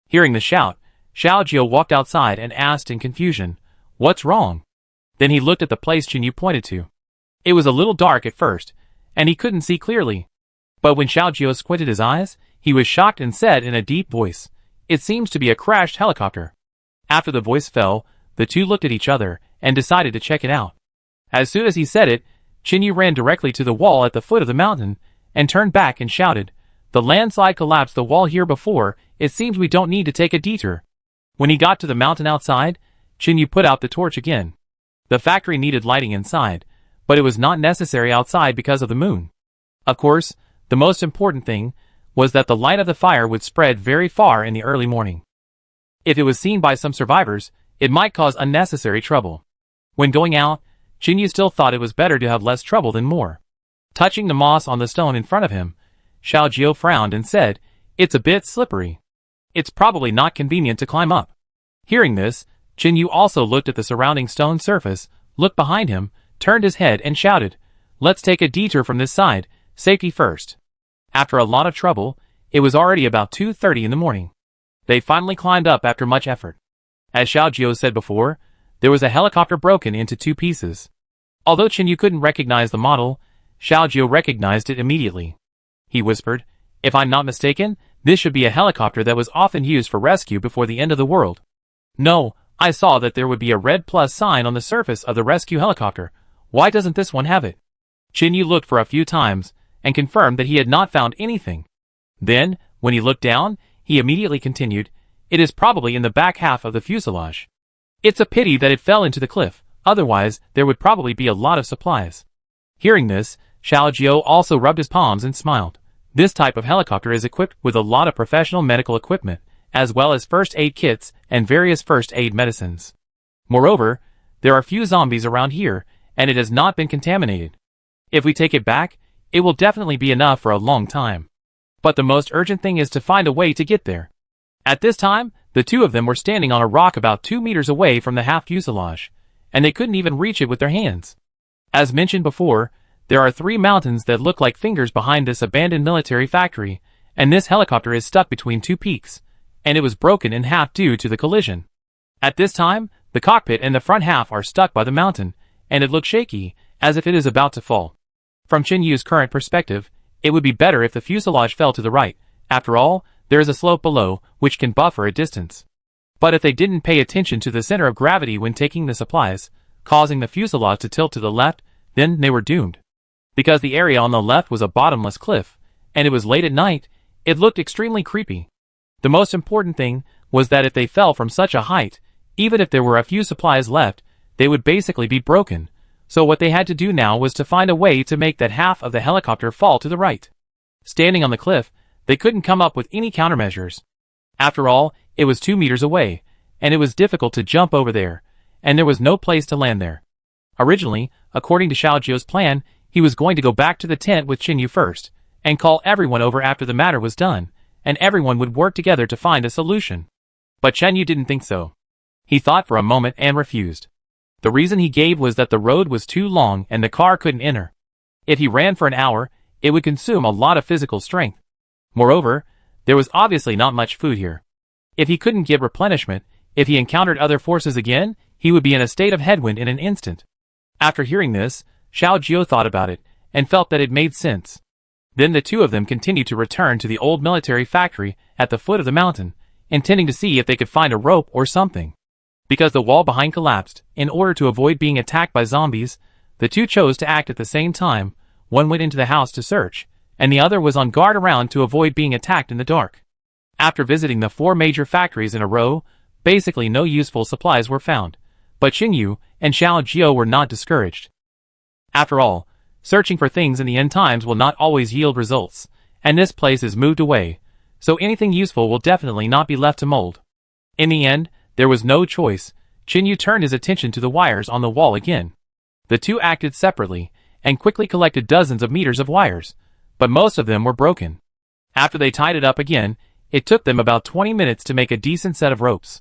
Hearing the shout, Xiao Jiu walked outside and asked in confusion, "What's wrong?" Then he looked at the place Chinyu pointed to. It was a little dark at first, and he couldn't see clearly. But when Xiao Jiu squinted his eyes, he was shocked and said in a deep voice, "It seems to be a crashed helicopter." After the voice fell, the two looked at each other and decided to check it out. As soon as he said it, Chinyu ran directly to the wall at the foot of the mountain and turned back and shouted, "The landslide collapsed the wall here before, it seems we don't need to take a detour." When he got to the mountain outside, Chinyu put out the torch again. The factory needed lighting inside, but it was not necessary outside because of the moon. Of course, the most important thing was that the light of the fire would spread very far in the early morning. If it was seen by some survivors, it might cause unnecessary trouble. When going out, Chinyu still thought it was better to have less trouble than more. Touching the moss on the stone in front of him, Xiao Jiu frowned and said, "It's a bit slippery. It's probably not convenient to climb up." Hearing this, Chinyu also looked at the surrounding stone surface, looked behind him, turned his head and shouted, "Let's take a detour from this side, safety first." After a lot of trouble, it was already about 2:30 in the morning. They finally climbed up after much effort. As Xiao Jiu said before, there was a helicopter broken into two pieces. Although Chinyu couldn't recognize the model, Xiao Jiu recognized it immediately. He whispered, "If I'm not mistaken, this should be a helicopter that was often used for rescue before the end of the world." "No, I saw that there would be a red plus sign on the surface of the rescue helicopter. Why doesn't this one have it?" Chinyu looked for a few times and confirmed that he had not found anything. Then, when he looked down, he immediately continued, "It is probably in the back half of the fuselage. It's a pity that it fell into the cliff, otherwise there would probably be a lot of supplies." Hearing this, Xiao Jiu also rubbed his palms and smiled. This type of helicopter is equipped with a lot of professional medical equipment, as well as first aid kits and various first aid medicines. Moreover, there are few zombies around here, and it has not been contaminated. If we take it back, it will definitely be enough for a long time. But the most urgent thing is to find a way to get there. At this time, the two of them were standing on a rock about 2 meters away from the half fuselage, and they couldn't even reach it with their hands. As mentioned before, there are 3 mountains that look like fingers behind this abandoned military factory, and this helicopter is stuck between 2 peaks, and it was broken in half due to the collision. At this time, the cockpit and the front half are stuck by the mountain, and it looks shaky, as if it is about to fall. From Chinyu's current perspective, it would be better if the fuselage fell to the right. After all, there is a slope below, which can buffer a distance. But if they didn't pay attention to the center of gravity when taking the supplies, causing the fuselage to tilt to the left, then they were doomed. Because the area on the left was a bottomless cliff, and it was late at night, it looked extremely creepy. The most important thing was that if they fell from such a height, even if there were a few supplies left, they would basically be broken. So what they had to do now was to find a way to make that half of the helicopter fall to the right. Standing on the cliff, they couldn't come up with any countermeasures. After all, it was 2 meters away, and it was difficult to jump over there, and there was no place to land there. Originally, according to Xiao Jiu's plan, he was going to go back to the tent with Chinyu first, and call everyone over after the matter was done, and everyone would work together to find a solution. But Chinyu didn't think so. He thought for a moment and refused. The reason he gave was that the road was too long and the car couldn't enter. If he ran for an hour, it would consume a lot of physical strength. Moreover, there was obviously not much food here. If he couldn't get replenishment, if he encountered other forces again, he would be in a state of headwind in an instant. After hearing this, Xiao Jiu thought about it, and felt that it made sense. Then the two of them continued to return to the old military factory at the foot of the mountain, intending to see if they could find a rope or something. Because the wall behind collapsed, in order to avoid being attacked by zombies, the two chose to act at the same time. One went into the house to search, and the other was on guard around to avoid being attacked in the dark. After visiting the 4 major factories in a row, basically no useful supplies were found, but Chinyu and Xiao Jiu were not discouraged. After all, searching for things in the end times will not always yield results, and this place is moved away, so anything useful will definitely not be left to mold. In the end, there was no choice. Chinyu turned his attention to the wires on the wall again. The two acted separately, and quickly collected dozens of meters of wires, but most of them were broken. After they tied it up again, it took them about 20 minutes to make a decent set of ropes.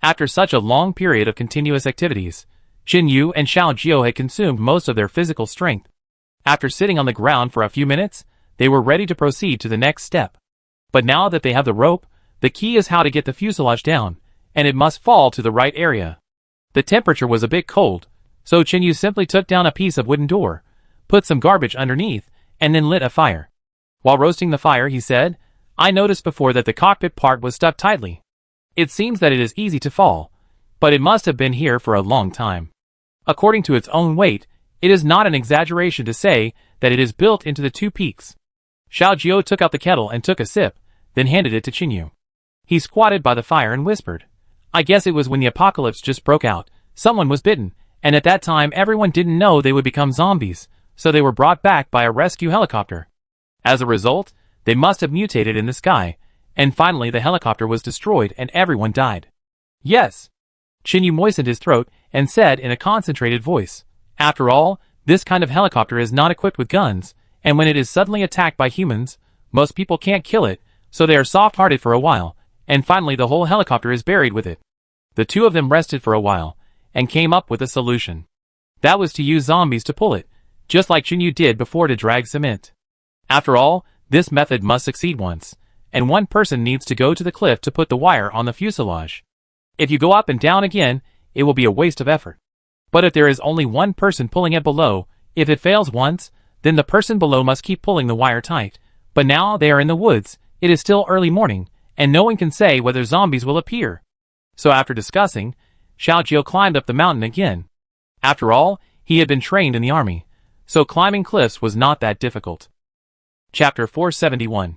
After such a long period of continuous activities, Jin Yu and Xiao Jiao had consumed most of their physical strength. After sitting on the ground for a few minutes, they were ready to proceed to the next step. But now that they have the rope, the key is how to get the fuselage down, and it must fall to the right area. The temperature was a bit cold, so Jin Yu simply took down a piece of wooden door, put some garbage underneath, and then lit a fire. While roasting the fire, he said, "I noticed before that the cockpit part was stuck tightly. It seems that it is easy to fall, but it must have been here for a long time. According to its own weight, it is not an exaggeration to say that it is built into the two peaks." Xiao Jiao took out the kettle and took a sip, then handed it to Jin Yu. He squatted by the fire and whispered, "I guess it was when the apocalypse just broke out. Someone was bitten, and at that time everyone didn't know they would become zombies, so they were brought back by a rescue helicopter. As a result, they must have mutated in the sky, and finally the helicopter was destroyed and everyone died." "Yes." Jin Yu moistened his throat and said in a concentrated voice, "After all, this kind of helicopter is not equipped with guns, and when it is suddenly attacked by humans, most people can't kill it, so they are soft-hearted for a while, and finally the whole helicopter is buried with it." The two of them rested for a while, and came up with a solution. That was to use zombies to pull it, just like Jin Yu did before to drag cement. After all, this method must succeed once, and one person needs to go to the cliff to put the wire on the fuselage. If you go up and down again, it will be a waste of effort. But if there is only one person pulling it below, if it fails once, then the person below must keep pulling the wire tight. But now they are in the woods, it is still early morning, and no one can say whether zombies will appear. So after discussing, Xiao Jiao climbed up the mountain again. After all, he had been trained in the army, so climbing cliffs was not that difficult. Chapter 471.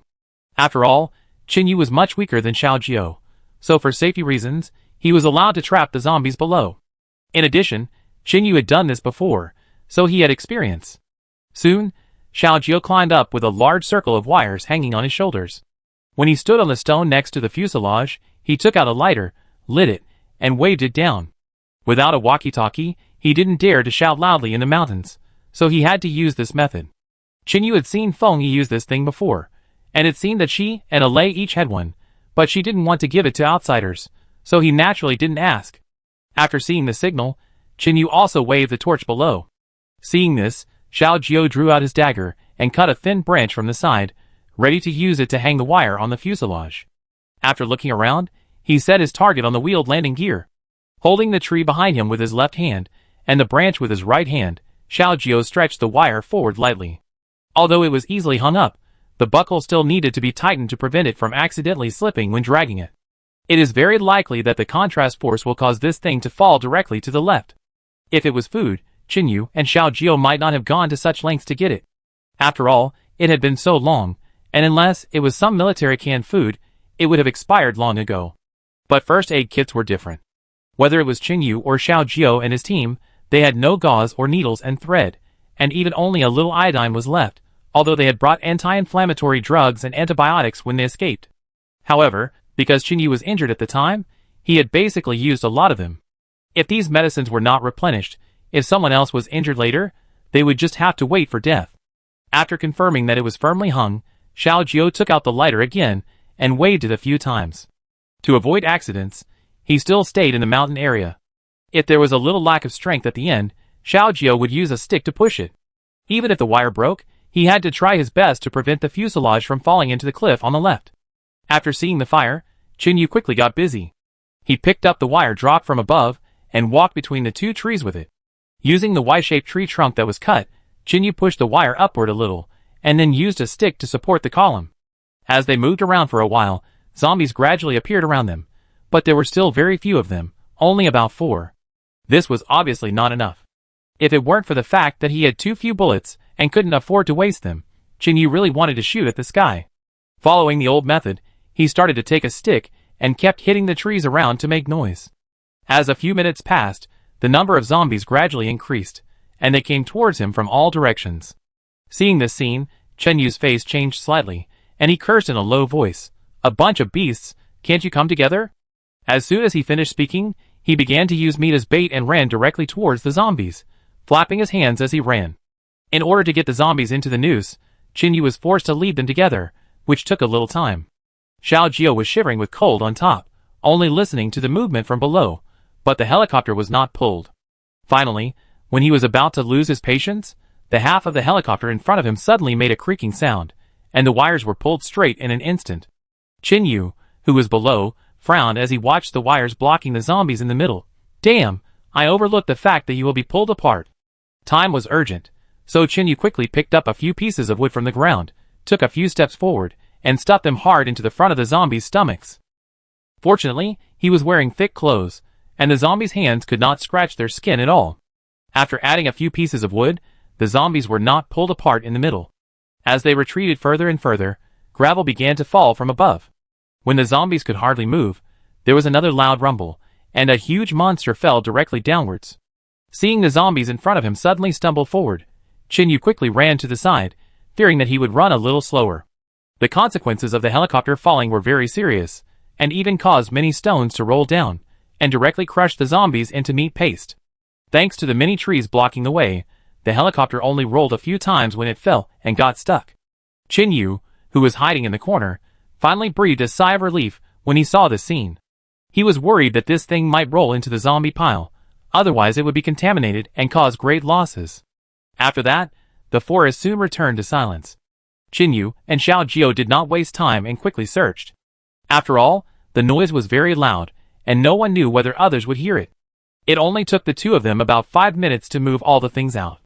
After all, Jin Yu was much weaker than Xiao Jiao, so for safety reasons, he was allowed to trap the zombies below. In addition, Jin Yu had done this before, so he had experience. Soon, Xiao Jiao climbed up with a large circle of wires hanging on his shoulders. When he stood on the stone next to the fuselage, he took out a lighter, lit it, and waved it down. Without a walkie-talkie, he didn't dare to shout loudly in the mountains, so he had to use this method. Jin Yu had seen Feng Yi use this thing before, and it seemed that she and Alei each had one, but she didn't want to give it to outsiders, so he naturally didn't ask. After seeing the signal, Jin Yu also waved the torch below. Seeing this, Xiao Jiao drew out his dagger and cut a thin branch from the side, ready to use it to hang the wire on the fuselage. After looking around, he set his target on the wheeled landing gear. Holding the tree behind him with his left hand, and the branch with his right hand, Xiao Jiao stretched the wire forward lightly. Although it was easily hung up, the buckle still needed to be tightened to prevent it from accidentally slipping when dragging it. It is very likely that the contrast force will cause this thing to fall directly to the left. If it was food, Jin Yu and Xiao Jiao might not have gone to such lengths to get it. After all, it had been so long, and unless it was some military canned food, it would have expired long ago. But first aid kits were different. Whether it was Jin Yu or Xiao Jiao and his team, they had no gauze or needles and thread, and even only a little iodine was left, although they had brought anti-inflammatory drugs and antibiotics when they escaped. However, because Jin Yu was injured at the time, he had basically used a lot of them. If these medicines were not replenished, if someone else was injured later, they would just have to wait for death. After confirming that it was firmly hung, Xiao Jiao took out the lighter again and waved it a few times. To avoid accidents, he still stayed in the mountain area. If there was a little lack of strength at the end, Xiao Jiao would use a stick to push it. Even if the wire broke, he had to try his best to prevent the fuselage from falling into the cliff on the left. After seeing the fire, Jin Yu quickly got busy. He picked up the wire dropped from above and walked between the two trees with it. Using the Y-shaped tree trunk that was cut, Jin Yu pushed the wire upward a little, and then used a stick to support the column. As they moved around for a while, zombies gradually appeared around them, but there were still very few of them, only about 4. This was obviously not enough. If it weren't for the fact that he had too few bullets and couldn't afford to waste them, Jin Yu really wanted to shoot at the sky. Following the old method, he started to take a stick and kept hitting the trees around to make noise. As a few minutes passed, the number of zombies gradually increased, and they came towards him from all directions. Seeing this scene, Jin Yu's face changed slightly, and he cursed in a low voice, "A bunch of beasts, can't you come together?" As soon as he finished speaking, he began to use meat as bait and ran directly towards the zombies, flapping his hands as he ran. In order to get the zombies into the noose, Jin Yu was forced to lead them together, which took a little time. Xiao Jiao was shivering with cold on top, only listening to the movement from below, but the helicopter was not pulled. Finally, when he was about to lose his patience, the half of the helicopter in front of him suddenly made a creaking sound, and the wires were pulled straight in an instant. Qin Yu, who was below, frowned as he watched the wires blocking the zombies in the middle. Damn, I overlooked the fact that you will be pulled apart. Time was urgent, so Qin Yu quickly picked up a few pieces of wood from the ground, took a few steps forward, and stuffed them hard into the front of the zombies' stomachs. Fortunately, he was wearing thick clothes, and the zombies' hands could not scratch their skin at all. After adding a few pieces of wood, the zombies were not pulled apart in the middle. As they retreated further and further, gravel began to fall from above. When the zombies could hardly move, there was another loud rumble, and a huge monster fell directly downwards. Seeing the zombies in front of him suddenly stumble forward, Qin Yu quickly ran to the side, fearing that he would run a little slower. The consequences of the helicopter falling were very serious, and even caused many stones to roll down, and directly crush the zombies into meat paste. Thanks to the many trees blocking the way, the helicopter only rolled a few times when it fell and got stuck. Qin Yu, who was hiding in the corner, finally breathed a sigh of relief when he saw this scene. He was worried that this thing might roll into the zombie pile, otherwise it would be contaminated and cause great losses. After that, the forest soon returned to silence. Qin Yu and Xiao Jiao did not waste time and quickly searched. After all, the noise was very loud, and no one knew whether others would hear it. It only took the two of them about 5 minutes to move all the things out.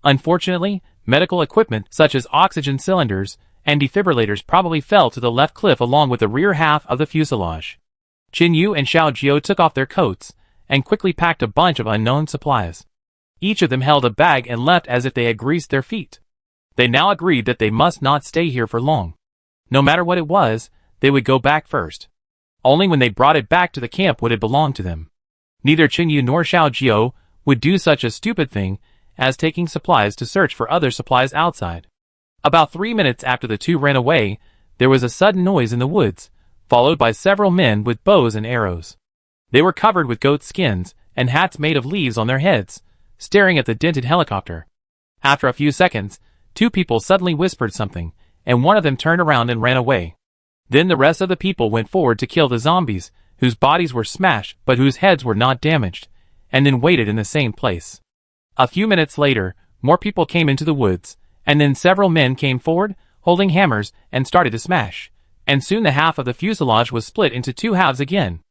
Unfortunately, medical equipment such as oxygen cylinders and defibrillators probably fell to the left cliff along with the rear half of the fuselage. Qin Yu and Xiao Jiao took off their coats and quickly packed a bunch of unknown supplies. Each of them held a bag and left as if they had greased their feet. They now agreed that they must not stay here for long. No matter what it was, they would go back first. Only when they brought it back to the camp would it belong to them. Neither Qin Yu nor Xiao Jiao would do such a stupid thing as taking supplies to search for other supplies outside. About 3 minutes after the two ran away, there was a sudden noise in the woods, followed by several men with bows and arrows. They were covered with goat skins and hats made of leaves on their heads, staring at the dented helicopter. After a few seconds, two people suddenly whispered something, and one of them turned around and ran away. Then the rest of the people went forward to kill the zombies, whose bodies were smashed but whose heads were not damaged, and then waited in the same place. A few minutes later, more people came into the woods, and then several men came forward, holding hammers, and started to smash, and soon the half of the fuselage was split into two halves again.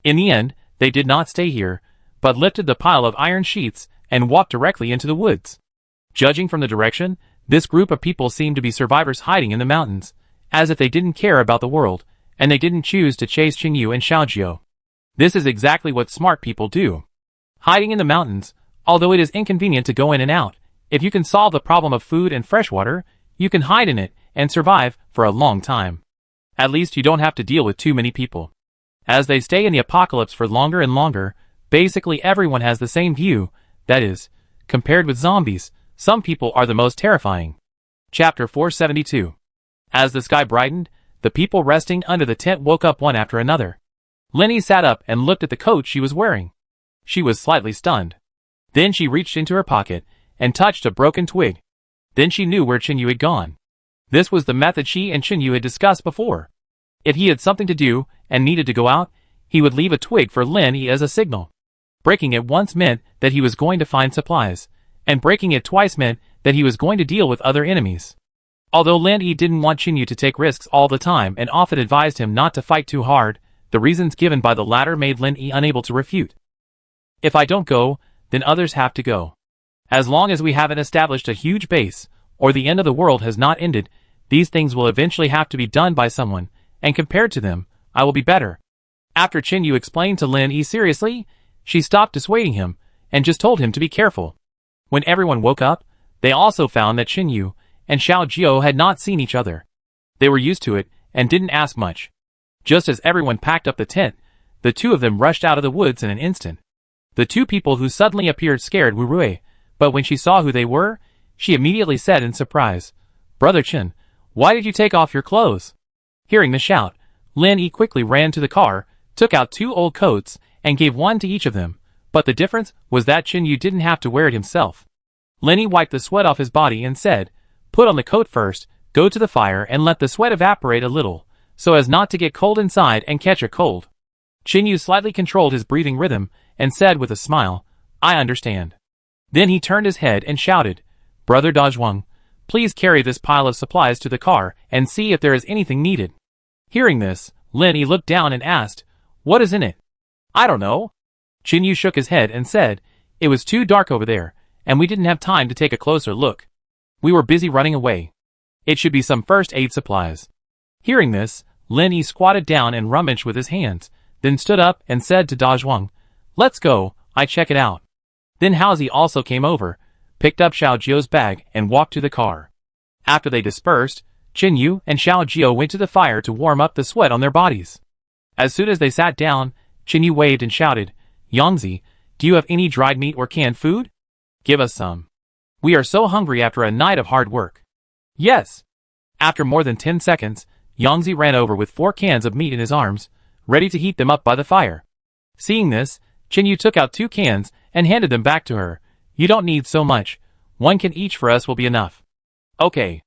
In the end, they did not stay here, but lifted the pile of iron sheets and walked directly into the woods. Judging from the direction, this group of people seemed to be survivors hiding in the mountains, as if they didn't care about the world, and they didn't choose to chase Qin Yu and Xiao Jiao. This is exactly what smart people do. Hiding in the mountains, although it is inconvenient to go in and out, if you can solve the problem of food and fresh water, you can hide in it and survive for a long time. At least you don't have to deal with too many people. As they stay in the apocalypse for longer and longer, basically everyone has the same view, that is, compared with zombies, some people are the most terrifying. Chapter 472. As the sky brightened, the people resting under the tent woke up one after another. Lenny sat up and looked at the coat she was wearing. She was slightly stunned. Then she reached into her pocket and touched a broken twig. Then she knew where Qin Yu had gone. This was the method she and Qin Yu had discussed before. If he had something to do and needed to go out, he would leave a twig for Lin Yi as a signal. Breaking it once meant that he was going to find supplies, and breaking it twice meant that he was going to deal with other enemies. Although Lin Yi didn't want Qin Yu to take risks all the time and often advised him not to fight too hard, the reasons given by the latter made Lin Yi unable to refute. If I don't go, then others have to go. As long as we haven't established a huge base, or the end of the world has not ended, these things will eventually have to be done by someone, and compared to them, I will be better. After Qin Yu explained to Lin Yi seriously, she stopped dissuading him, and just told him to be careful. When everyone woke up, they also found that Qin Yu and Xiao Jiao had not seen each other. They were used to it, and didn't ask much. Just as everyone packed up the tent, the two of them rushed out of the woods in an instant. The two people who suddenly appeared scared Wu Rui, but when she saw who they were, she immediately said in surprise, "Brother Qin, why did you take off your clothes?" Hearing the shout, Lin Yi quickly ran to the car, took out 2 old coats, and gave one to each of them, but the difference was that Qin Yu didn't have to wear it himself. Lin Yi wiped the sweat off his body and said, "Put on the coat first, Go to the fire and let the sweat evaporate a little, so as not to get cold inside and catch a cold. Qin slightly controlled his breathing rhythm and said with a smile, I understand. Then he turned his head and shouted, Brother Dazhuang, please carry this pile of supplies to the car and see if there is anything needed. Hearing this, Lin Yi looked down and asked, What is in it? I don't know. Qin shook his head and said, It was too dark over there, and we didn't have time to take a closer look. We were busy running away. It should be some first aid supplies. Hearing this, Lin Yi squatted down and rummaged with his hands, then stood up and said to Dazhuang, Let's go, I check it out. Then Haozi also came over, picked up Xiao Jiu's bag and walked to the car. After they dispersed, Qin Yu and Xiao Jiu went to the fire to warm up the sweat on their bodies. As soon as they sat down, Qin Yu waved and shouted, Yangzi, do you have any dried meat or canned food? Give us some. We are so hungry after a night of hard work. Yes. After more than 10 seconds, Yangzi ran over with 4 cans of meat in his arms, ready to heat them up by the fire. Seeing this, Qin Yu took out 2 cans and handed them back to her. You don't need so much. 1 can each for us will be enough. Okay.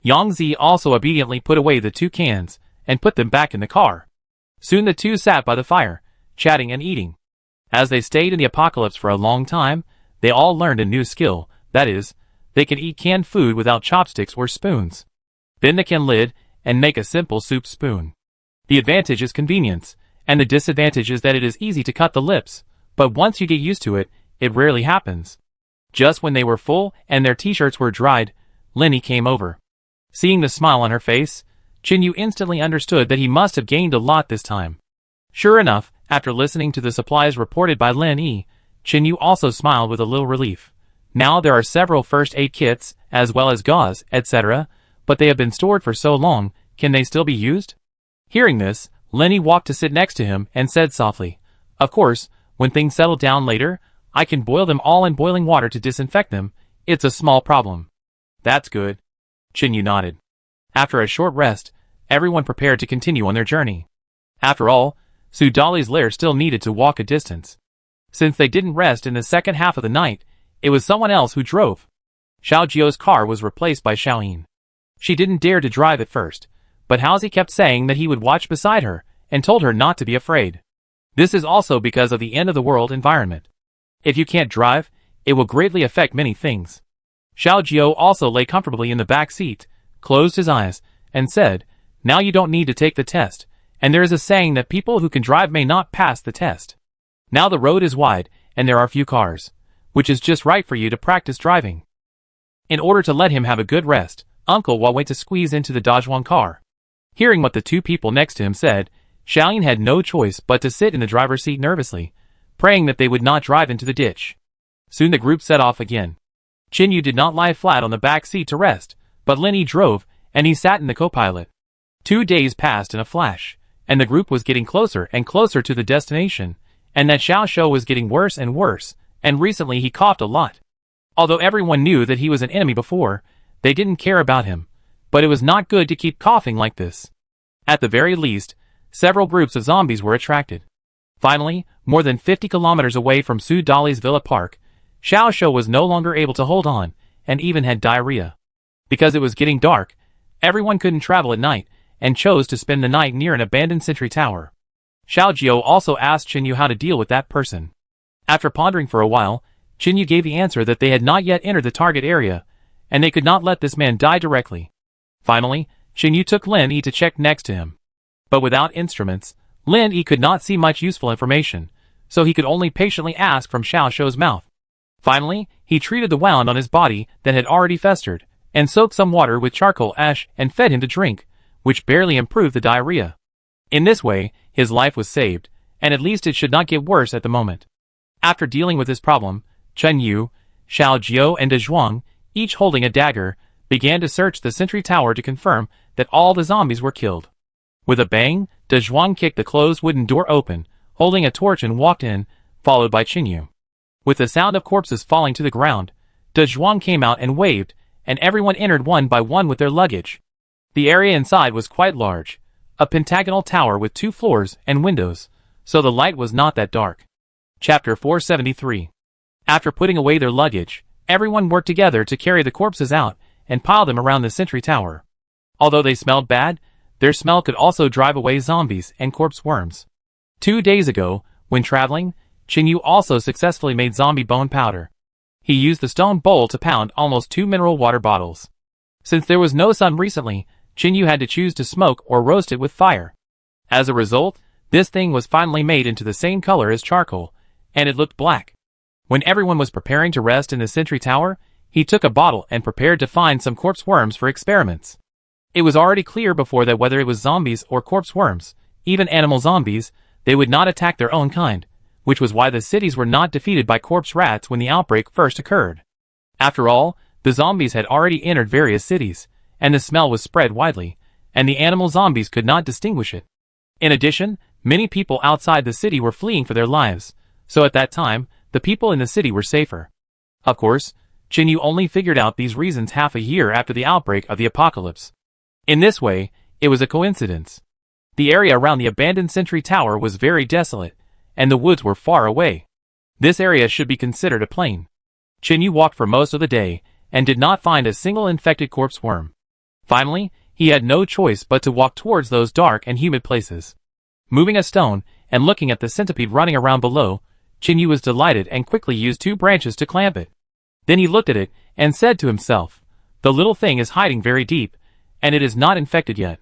Yangzi also obediently put away the 2 cans and put them back in the car. Soon the two sat by the fire, chatting and eating. As they stayed in the apocalypse for a long time, they all learned a new skill, that is, they can eat canned food without chopsticks or spoons. Bend the can lid and make a simple soup spoon. The advantage is convenience, and the disadvantage is that it is easy to cut the lips, but once you get used to it, it rarely happens. Just when they were full and their t-shirts were dried, Lin Yi came over. Seeing the smile on her face, Qin Yu instantly understood that he must have gained a lot this time. Sure enough, after listening to the supplies reported by Lin Yi, Qin Yu also smiled with a little relief. Now there are several first aid kits, as well as gauze, etc., but they have been stored for so long, can they still be used? Hearing this, Lin Yi walked to sit next to him and said softly, Of course, when things settle down later, I can boil them all in boiling water to disinfect them. It's a small problem. That's good. Qin Yu nodded. After a short rest, everyone prepared to continue on their journey. After all, Su Dali's lair still needed to walk a distance. Since they didn't rest in the second half of the night, it was someone else who drove. Xiao Jiu's car was replaced by Xiaoyin. She didn't dare to drive at first, but Haozi kept saying that he would watch beside her, and told her not to be afraid. This is also because of the end-of-the-world environment. If you can't drive, it will greatly affect many things. Xiao Jiu also lay comfortably in the back seat, closed his eyes, and said, Now you don't need to take the test, and there is a saying that people who can drive may not pass the test. Now the road is wide, and there are few cars, which is just right for you to practice driving. In order to let him have a good rest, Uncle Hua went to squeeze into the Dazhuang car. Hearing what the 2 people next to him said, Xiaoyin had no choice but to sit in the driver's seat nervously, praying that they would not drive into the ditch. Soon the group set off again. Qin Yu did not lie flat on the back seat to rest, but Lin Yi drove, and he sat in the co-pilot. 2 days passed in a flash, and the group was getting closer and closer to the destination, and that Xiao Shou was getting worse and worse, and recently he coughed a lot. Although everyone knew that he was an enemy before, they didn't care about him, but it was not good to keep coughing like this. At the very least, several groups of zombies were attracted. Finally, more than 50 kilometers away from Su Dali's villa park, Xiao Shou was no longer able to hold on, and even had diarrhea. Because it was getting dark, everyone couldn't travel at night, and chose to spend the night near an abandoned sentry tower. Xiao Jiu also asked Qin Yu how to deal with that person. After pondering for a while, Qin Yu gave the answer that they had not yet entered the target area, and they could not let this man die directly. Finally, Qin Yu took Lin Yi to check next to him. But without instruments, Lin Yi could not see much useful information, so he could only patiently ask from Xiao Shou's mouth. Finally, he treated the wound on his body that had already festered, and soaked some water with charcoal ash and fed him to drink, which barely improved the diarrhea. In this way, his life was saved, and at least it should not get worse at the moment. After dealing with this problem, Qin Yu, Xiao Jiu and Dazhuang, each holding a dagger, began to search the sentry tower to confirm that all the zombies were killed. With a bang, Dazhuang kicked the closed wooden door open, holding a torch and walked in, followed by Qin Yu. With the sound of corpses falling to the ground, Dazhuang came out and waved, and everyone entered one by one with their luggage. The area inside was quite large, a pentagonal tower with 2 floors and windows, so the light was not that dark. Chapter 473. After putting away their luggage, everyone worked together to carry the corpses out and pile them around the sentry tower. Although they smelled bad, their smell could also drive away zombies and corpse worms. 2 days ago, when traveling, Chinyu also successfully made zombie bone powder. He used the stone bowl to pound almost 2 mineral water bottles. Since there was no sun recently, Chinyu had to choose to smoke or roast it with fire. As a result, this thing was finally made into the same color as charcoal, and it looked black. When everyone was preparing to rest in the sentry tower, he took a bottle and prepared to find some corpse worms for experiments. It was already clear before that whether it was zombies or corpse worms, even animal zombies, they would not attack their own kind, which was why the cities were not defeated by corpse rats when the outbreak first occurred. After all, the zombies had already entered various cities, and the smell was spread widely, and the animal zombies could not distinguish it. In addition, many people outside the city were fleeing for their lives, so at that time, the people in the city were safer. Of course, Chinyu only figured out these reasons half a year after the outbreak of the apocalypse. In this way, it was a coincidence. The area around the abandoned sentry tower was very desolate, and the woods were far away. This area should be considered a plain. Chinyu walked for most of the day, and did not find a single infected corpse worm. Finally, he had no choice but to walk towards those dark and humid places. Moving a stone, and looking at the centipede running around below, Chinyu was delighted and quickly used 2 branches to clamp it. Then he looked at it, and said to himself, "The little thing is hiding very deep, and it is not infected yet."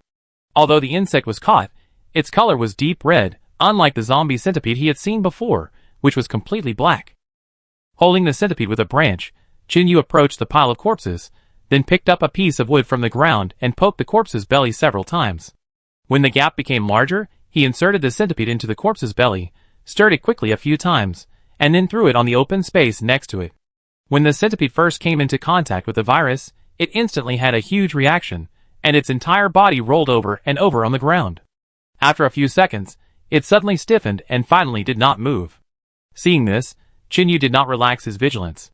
Although the insect was caught, its color was deep red, unlike the zombie centipede he had seen before, which was completely black. Holding the centipede with a branch, Chinyu approached the pile of corpses, then picked up a piece of wood from the ground and poked the corpse's belly several times. When the gap became larger, he inserted the centipede into the corpse's belly, stirred it quickly a few times, and then threw it on the open space next to it. When the centipede first came into contact with the virus, it instantly had a huge reaction, and its entire body rolled over and over on the ground. After a few seconds, it suddenly stiffened and finally did not move. Seeing this, Chinyu did not relax his vigilance.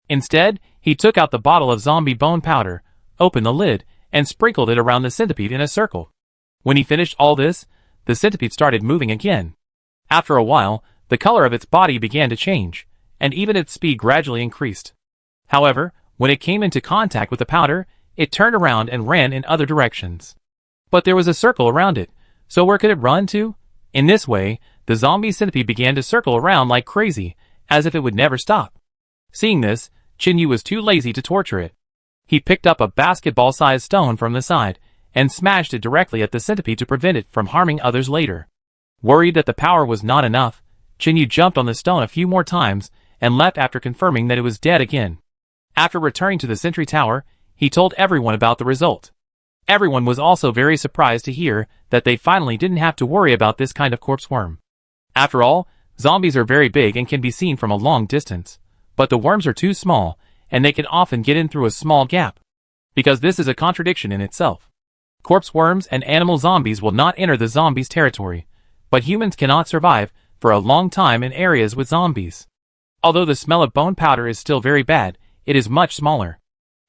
Instead, he took out the bottle of zombie bone powder, opened the lid, and sprinkled it around the centipede in a circle. When he finished all this, the centipede started moving again. After a while, the color of its body began to change, and even its speed gradually increased. However, when it came into contact with the powder, it turned around and ran in other directions. But there was a circle around it, so where could it run to? In this way, the zombie centipede began to circle around like crazy, as if it would never stop. Seeing this, Chinyu was too lazy to torture it. He picked up a basketball-sized stone from the side, and smashed it directly at the centipede to prevent it from harming others later. Worried that the power was not enough, Chinyu jumped on the stone a few more times, and left after confirming that it was dead again. After returning to the sentry tower, he told everyone about the result. Everyone was also very surprised to hear that they finally didn't have to worry about this kind of corpse worm. After all, zombies are very big and can be seen from a long distance, but the worms are too small, and they can often get in through a small gap. Because this is a contradiction in itself. Corpse worms and animal zombies will not enter the zombies' territory, but humans cannot survive for a long time in areas with zombies. Although the smell of bone powder is still very bad, it is much smaller.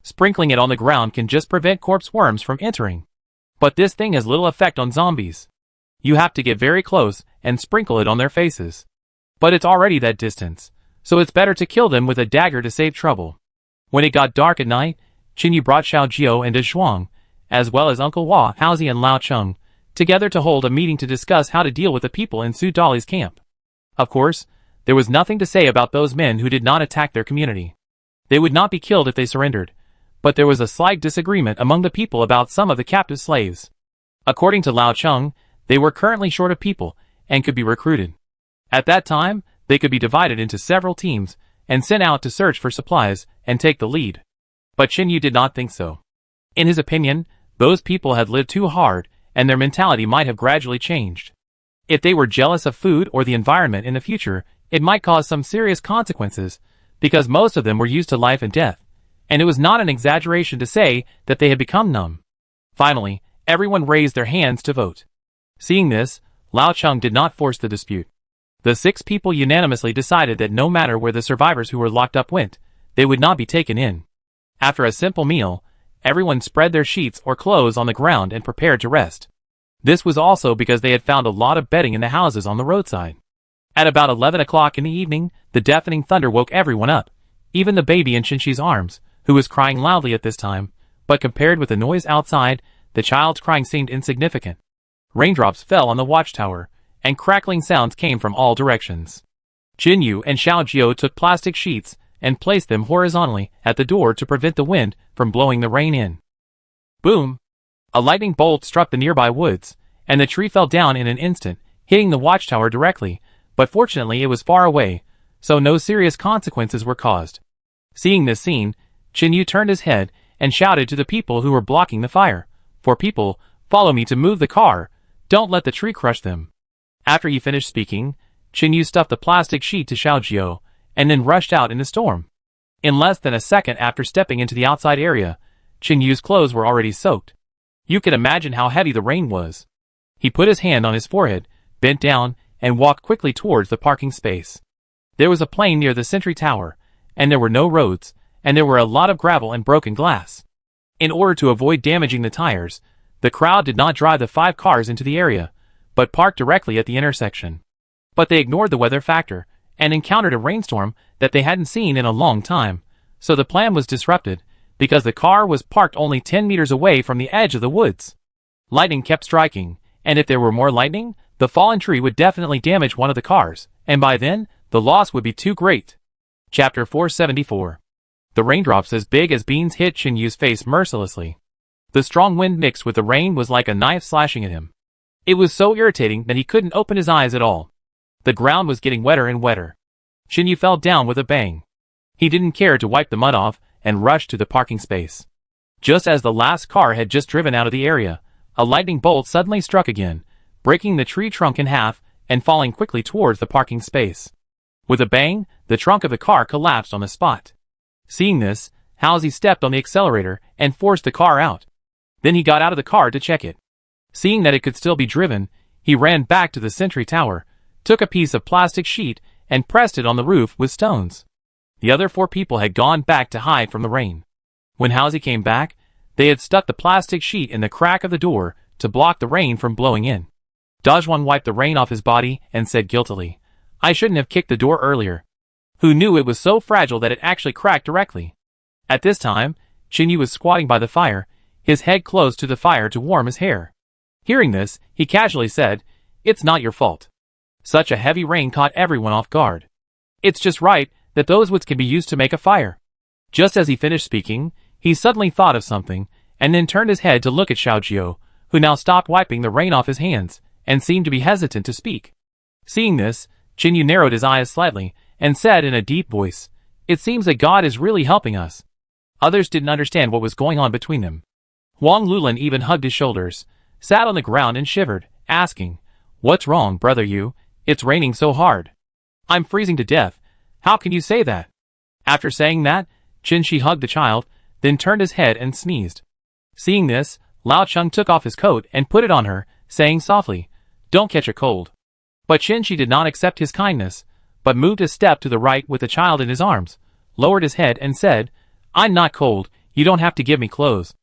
Sprinkling it on the ground can just prevent corpse worms from entering. But this thing has little effect on zombies. You have to get very close and sprinkle it on their faces. But it's already that distance, so it's better to kill them with a dagger to save trouble. When it got dark at night, Chinyu brought Xiao Jiao and Zhuang, as well as Uncle Hua, Haozi and Lao Cheng, together to hold a meeting to discuss how to deal with the people in Su Dali's camp. Of course, there was nothing to say about those men who did not attack their community. They would not be killed if they surrendered, but there was a slight disagreement among the people about some of the captive slaves. According to Lao Cheng, they were currently short of people, and could be recruited. At that time, they could be divided into several teams, and sent out to search for supplies, and take the lead. But Chinyu did not think so. In his opinion, those people had lived too hard, and their mentality might have gradually changed. If they were jealous of food or the environment in the future, it might cause some serious consequences, because most of them were used to life and death, and it was not an exaggeration to say that they had become numb. Finally, everyone raised their hands to vote. Seeing this, Lao Cheng did not force the dispute. The 6 people unanimously decided that no matter where the survivors who were locked up went, they would not be taken in. After a simple meal, everyone spread their sheets or clothes on the ground and prepared to rest. This was also because they had found a lot of bedding in the houses on the roadside. At about 11 o'clock in the evening, the deafening thunder woke everyone up, even the baby in Shinxi's arms, who was crying loudly at this time, but compared with the noise outside, the child's crying seemed insignificant. Raindrops fell on the watchtower, and crackling sounds came from all directions. Jinyu and Xiaojiao took plastic sheets and placed them horizontally at the door to prevent the wind from blowing the rain in. Boom! A lightning bolt struck the nearby woods, and the tree fell down in an instant, hitting the watchtower directly, but fortunately it was far away, so no serious consequences were caused. Seeing this scene, Jinyu turned his head and shouted to the people who were blocking the fire, "For people, follow me to move the car, don't let the tree crush them." After he finished speaking, Jinyu stuffed the plastic sheet to Xiaojiao, and then rushed out in the storm. In less than a second after stepping into the outside area, Jinyu's clothes were already soaked. You can imagine how heavy the rain was. He put his hand on his forehead, bent down, and walked quickly towards the parking space. There was a plane near the sentry tower, and there were no roads, and there were a lot of gravel and broken glass. In order to avoid damaging the tires, the crowd did not drive the 5 cars into the area, but parked directly at the intersection. But they ignored the weather factor, and encountered a rainstorm that they hadn't seen in a long time, so the plan was disrupted, because the car was parked only 10 meters away from the edge of the woods. Lightning kept striking, and if there were more lightning, the fallen tree would definitely damage one of the cars, and by then, the loss would be too great. Chapter 474. The raindrops as big as beans hit Jinyu's face mercilessly. The strong wind mixed with the rain was like a knife slashing at him. It was so irritating that he couldn't open his eyes at all. The ground was getting wetter and wetter. Jinyu fell down with a bang. He didn't care to wipe the mud off and rushed to the parking space. Just as the last car had just driven out of the area, a lightning bolt suddenly struck again, breaking the tree trunk in half and falling quickly towards the parking space. With a bang, the trunk of the car collapsed on the spot. Seeing this, Halsey stepped on the accelerator and forced the car out. Then he got out of the car to check it. Seeing that it could still be driven, he ran back to the sentry tower, took a piece of plastic sheet, and pressed it on the roof with stones. The other 4 people had gone back to hide from the rain. When Halsey came back, they had stuck the plastic sheet in the crack of the door to block the rain from blowing in. Dajwan wiped the rain off his body and said guiltily, "I shouldn't have kicked the door earlier. Who knew it was so fragile that it actually cracked directly?" At this time, Jinyu was squatting by the fire, his head close to the fire to warm his hair. Hearing this, he casually said, "It's not your fault. Such a heavy rain caught everyone off guard. It's just right that those woods can be used to make a fire." Just as he finished speaking, he suddenly thought of something, and then turned his head to look at Xiaojiao, who now stopped wiping the rain off his hands, and seemed to be hesitant to speak. Seeing this, Jinyu narrowed his eyes slightly, and said in a deep voice, "It seems that God is really helping us." Others didn't understand what was going on between them. Huang Lulin even hugged his shoulders, sat on the ground and shivered, asking, "What's wrong, brother you? It's raining so hard. I'm freezing to death. How can you say that?" After saying that, Jinshi hugged the child, then turned his head and sneezed. Seeing this, Lao Cheng took off his coat and put it on her, saying softly, "Don't catch a cold." But Jinshi did not accept his kindness, but moved a step to the right with the child in his arms, lowered his head and said, "I'm not cold, you don't have to give me clothes."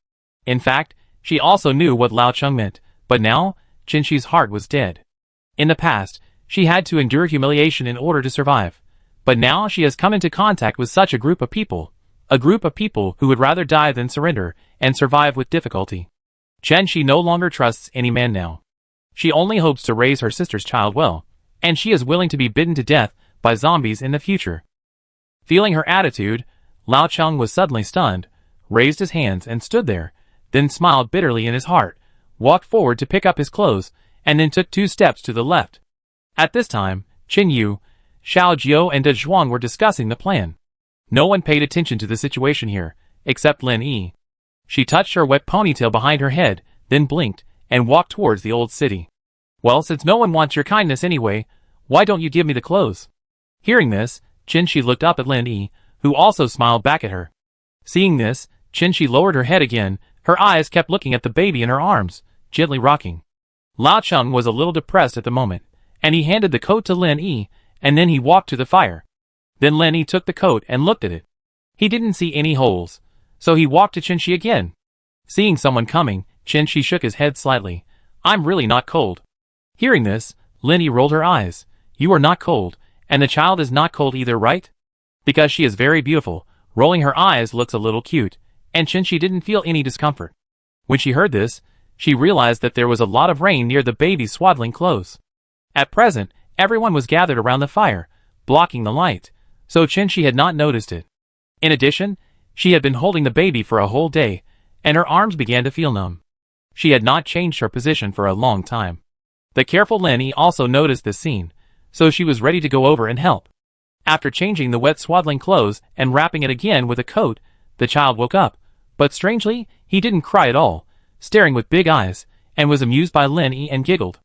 In fact, she also knew what Lao Cheng meant, but now, Jinshi's heart was dead. In the past, she had to endure humiliation in order to survive, but now she has come into contact with such a group of people who would rather die than surrender and survive with difficulty. Jinshi no longer trusts any man now. She only hopes to raise her sister's child well, and she is willing to be bitten to death by zombies in the future. Feeling her attitude, Lao Cheng was suddenly stunned, raised his hands and stood there, then smiled bitterly in his heart, walked forward to pick up his clothes, and then took 2 steps to the left. At this time, Jinyu, Xiaojiao and De Zhuang were discussing the plan. No one paid attention to the situation here, except Lin Yi. She touched her wet ponytail behind her head, then blinked, and walked towards the old city. "Well, since no one wants your kindness anyway, why don't you give me the clothes?" Hearing this, Jinshi looked up at Lin Yi, who also smiled back at her. Seeing this, Jinshi lowered her head again, her eyes kept looking at the baby in her arms, gently rocking. Lao Cheng was a little depressed at the moment, and he handed the coat to Lin Yi, and then he walked to the fire. Then Lin Yi took the coat and looked at it. He didn't see any holes, so he walked to Jinshi again. Seeing someone coming, Jinshi shook his head slightly. "I'm really not cold." Hearing this, Lin Yi rolled her eyes. "You are not cold, and the child is not cold either, right?" Because she is very beautiful, rolling her eyes looks a little cute, and Jinshi didn't feel any discomfort. When she heard this, She realized that there was a lot of rain near the baby's swaddling clothes. At present, everyone was gathered around the fire, blocking the light, so Chin-Shi had not noticed it. In addition, she had been holding the baby for a whole day, and her arms began to feel numb. She had not changed her position for a long time. The careful Lin-Yi also noticed this scene, so she was ready to go over and help. After changing the wet swaddling clothes and wrapping it again with a coat, the child woke up, but strangely, he didn't cry at all, staring with big eyes, and was amused by Lin-Yi and giggled.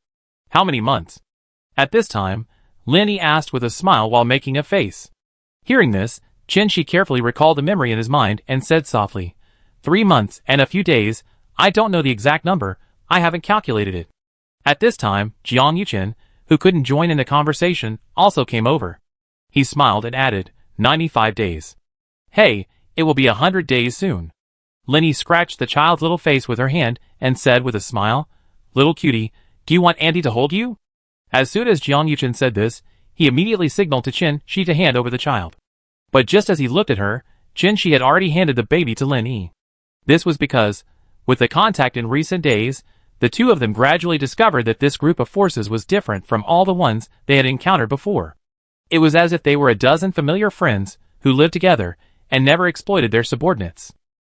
How many months? At this time, Lin-Yi asked with a smile while making a face. Hearing this, Chin-Shi carefully recalled the memory in his mind and said softly, 3 months and a few days, I don't know the exact number, I haven't calculated it. At this time, Jiang Yuchen, who couldn't join in the conversation, also came over. He smiled and added, 95 days. Hey, it will be 100 days soon. Lin-Yi scratched the child's little face with her hand and said with a smile, Little cutie, do you want Auntie to hold you? As soon as Jiang Yuchen said this, he immediately signaled to Chin-Shi to hand over the child. But just as he looked at her, Chin-Shi had already handed the baby to Lin-Yi. This was because, with the contact in recent days, the two of them gradually discovered that this group of forces was different from all the ones they had encountered before. It was as if they were a dozen familiar friends who lived together and never exploited their subordinates.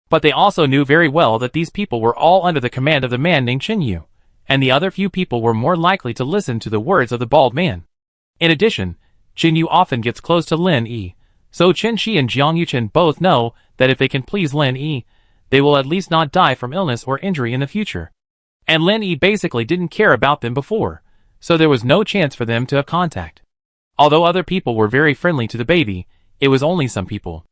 But they also knew very well that these people were all under the command of the man named Qin Yu, and the other few people were more likely to listen to the words of the bald man. In addition, Qin Yu often gets close to Lin-Yi, so Chin-Shi and Jiang Yuchen both know that if they can please Lin-Yi, they will at least not die from illness or injury in the future. And Lin-Yi basically didn't care about them before, so there was no chance for them to have contact. Although other people were very friendly to the baby, it was only some people.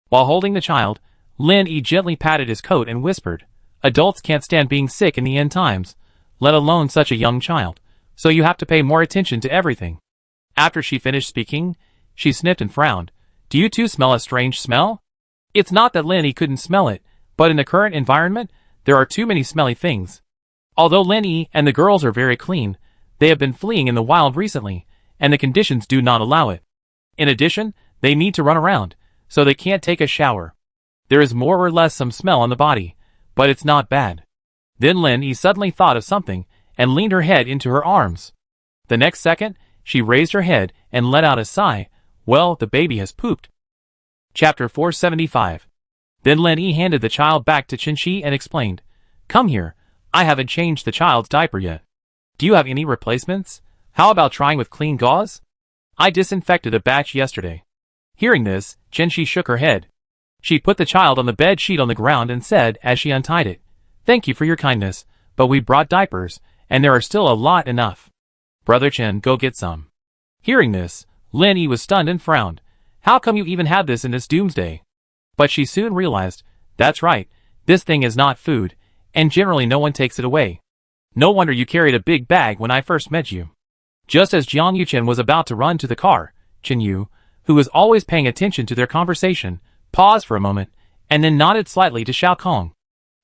While holding the child, Lin-Yi gently patted his coat and whispered, Adults can't stand being sick in the end times, let alone such a young child, so you have to pay more attention to everything. After she finished speaking, she sniffed and frowned. Do you two smell a strange smell? It's not that Lin-Yi couldn't smell it, but in the current environment, there are too many smelly things. Although Lin-Yi and the girls are very clean, they have been fleeing in the wild recently, and the conditions do not allow it. In addition, they need to run around, so they can't take a shower. There is more or less some smell on the body, but it's not bad. Then Lin-Yi suddenly thought of something and leaned her head into her arms. The next second, she raised her head and let out a sigh. Well, the baby has pooped. Chapter 475. Then Lin-Yi handed the child back to Chin-Shi and explained, Come here, I haven't changed the child's diaper yet. Do you have any replacements? How about trying with clean gauze? I disinfected a batch yesterday. Hearing this, Chin-Shi shook her head. She put the child on the bed sheet on the ground and said as she untied it, Thank you for your kindness, but we brought diapers, and there are still a lot enough. Brother Chen, go get some. Hearing this, Lin-Yi was stunned and frowned. How come you even have this in this doomsday? But she soon realized, that's right, this thing is not food, and generally no one takes it away. No wonder you carried a big bag when I first met you. Just as Jiang Yuchen was about to run to the car, Qin Yu, who was always paying attention to their conversation, paused for a moment, and then nodded slightly to Xiao Kong.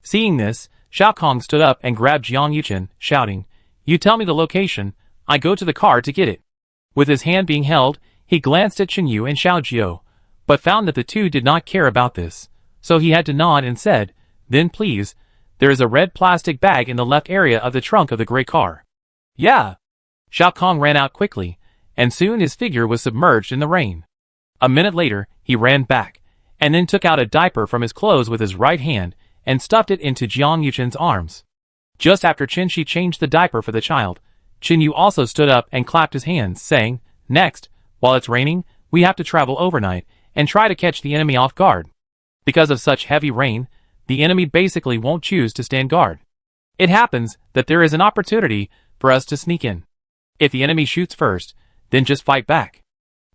Seeing this, Xiao Kong stood up and grabbed Jiang Yuchen, shouting, You tell me the location, I go to the car to get it. With his hand being held, he glanced at Qin Yu and Xiao Jiao, but found that the two did not care about this, so he had to nod and said, Then please, there is a red plastic bag in the left area of the trunk of the gray car. Yeah. Xiao Kong ran out quickly, and soon his figure was submerged in the rain. A minute later, he ran back, and then took out a diaper from his clothes with his right hand and stuffed it into Jiang Yuchen's arms. Just after Chin-Shi changed the diaper for the child, Qin Yu also stood up and clapped his hands, saying, Next, while it's raining, we have to travel overnight and try to catch the enemy off guard. Because of such heavy rain, the enemy basically won't choose to stand guard. It happens that there is an opportunity for us to sneak in. If the enemy shoots first, then just fight back.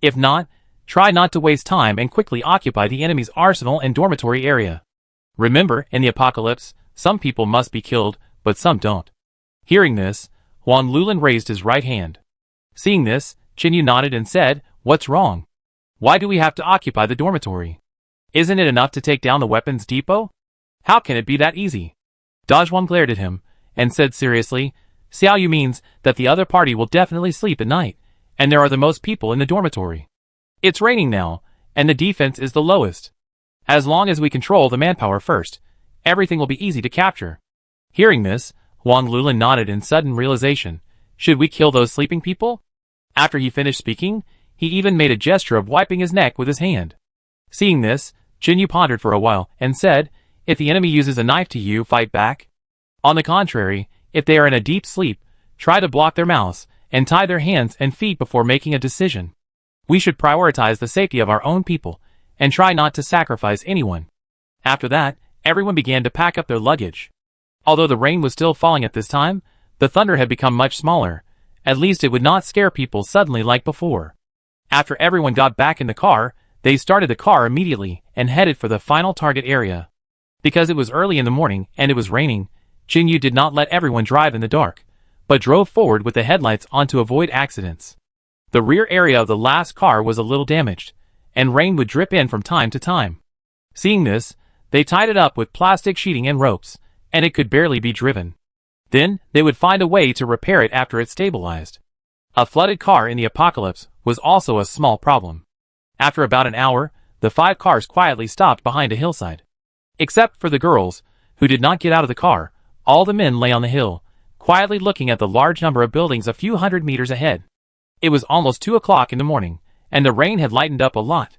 If not, try not to waste time and quickly occupy the enemy's arsenal and dormitory area. Remember, in the apocalypse, some people must be killed, but some don't. Hearing this, Huan Lulin raised his right hand. Seeing this, Qin Yu nodded and said, What's wrong? Why do we have to occupy the dormitory? Isn't it enough to take down the weapons depot? How can it be that easy? Dazhuang glared at him, and said seriously, Xiao Yu means that the other party will definitely sleep at night, and there are the most people in the dormitory. It's raining now, and the defense is the lowest. As long as we control the manpower first, everything will be easy to capture. Hearing this, Huang Lulin nodded in sudden realization. Should we kill those sleeping people? After he finished speaking, he even made a gesture of wiping his neck with his hand. Seeing this, Jinyu pondered for a while and said, if the enemy uses a knife to you, fight back. On the contrary, if they are in a deep sleep, try to block their mouths and tie their hands and feet before making a decision. We should prioritize the safety of our own people and try not to sacrifice anyone. After that, everyone began to pack up their luggage. Although the rain was still falling at this time, the thunder had become much smaller. At least it would not scare people suddenly like before. After everyone got back in the car, they started the car immediately and headed for the final target area. Because it was early in the morning and it was raining, Jinyu did not let everyone drive in the dark, but drove forward with the headlights on to avoid accidents. The rear area of the last car was a little damaged, and rain would drip in from time to time. Seeing this, they tied it up with plastic sheeting and ropes, and it could barely be driven. Then, they would find a way to repair it after it stabilized. A flooded car in the apocalypse was also a small problem. After about an hour, the 5 cars quietly stopped behind a hillside. Except for the girls, who did not get out of the car, all the men lay on the hill, quietly looking at the large number of buildings a few hundred meters ahead. It was almost 2 o'clock in the morning, and the rain had lightened up a lot.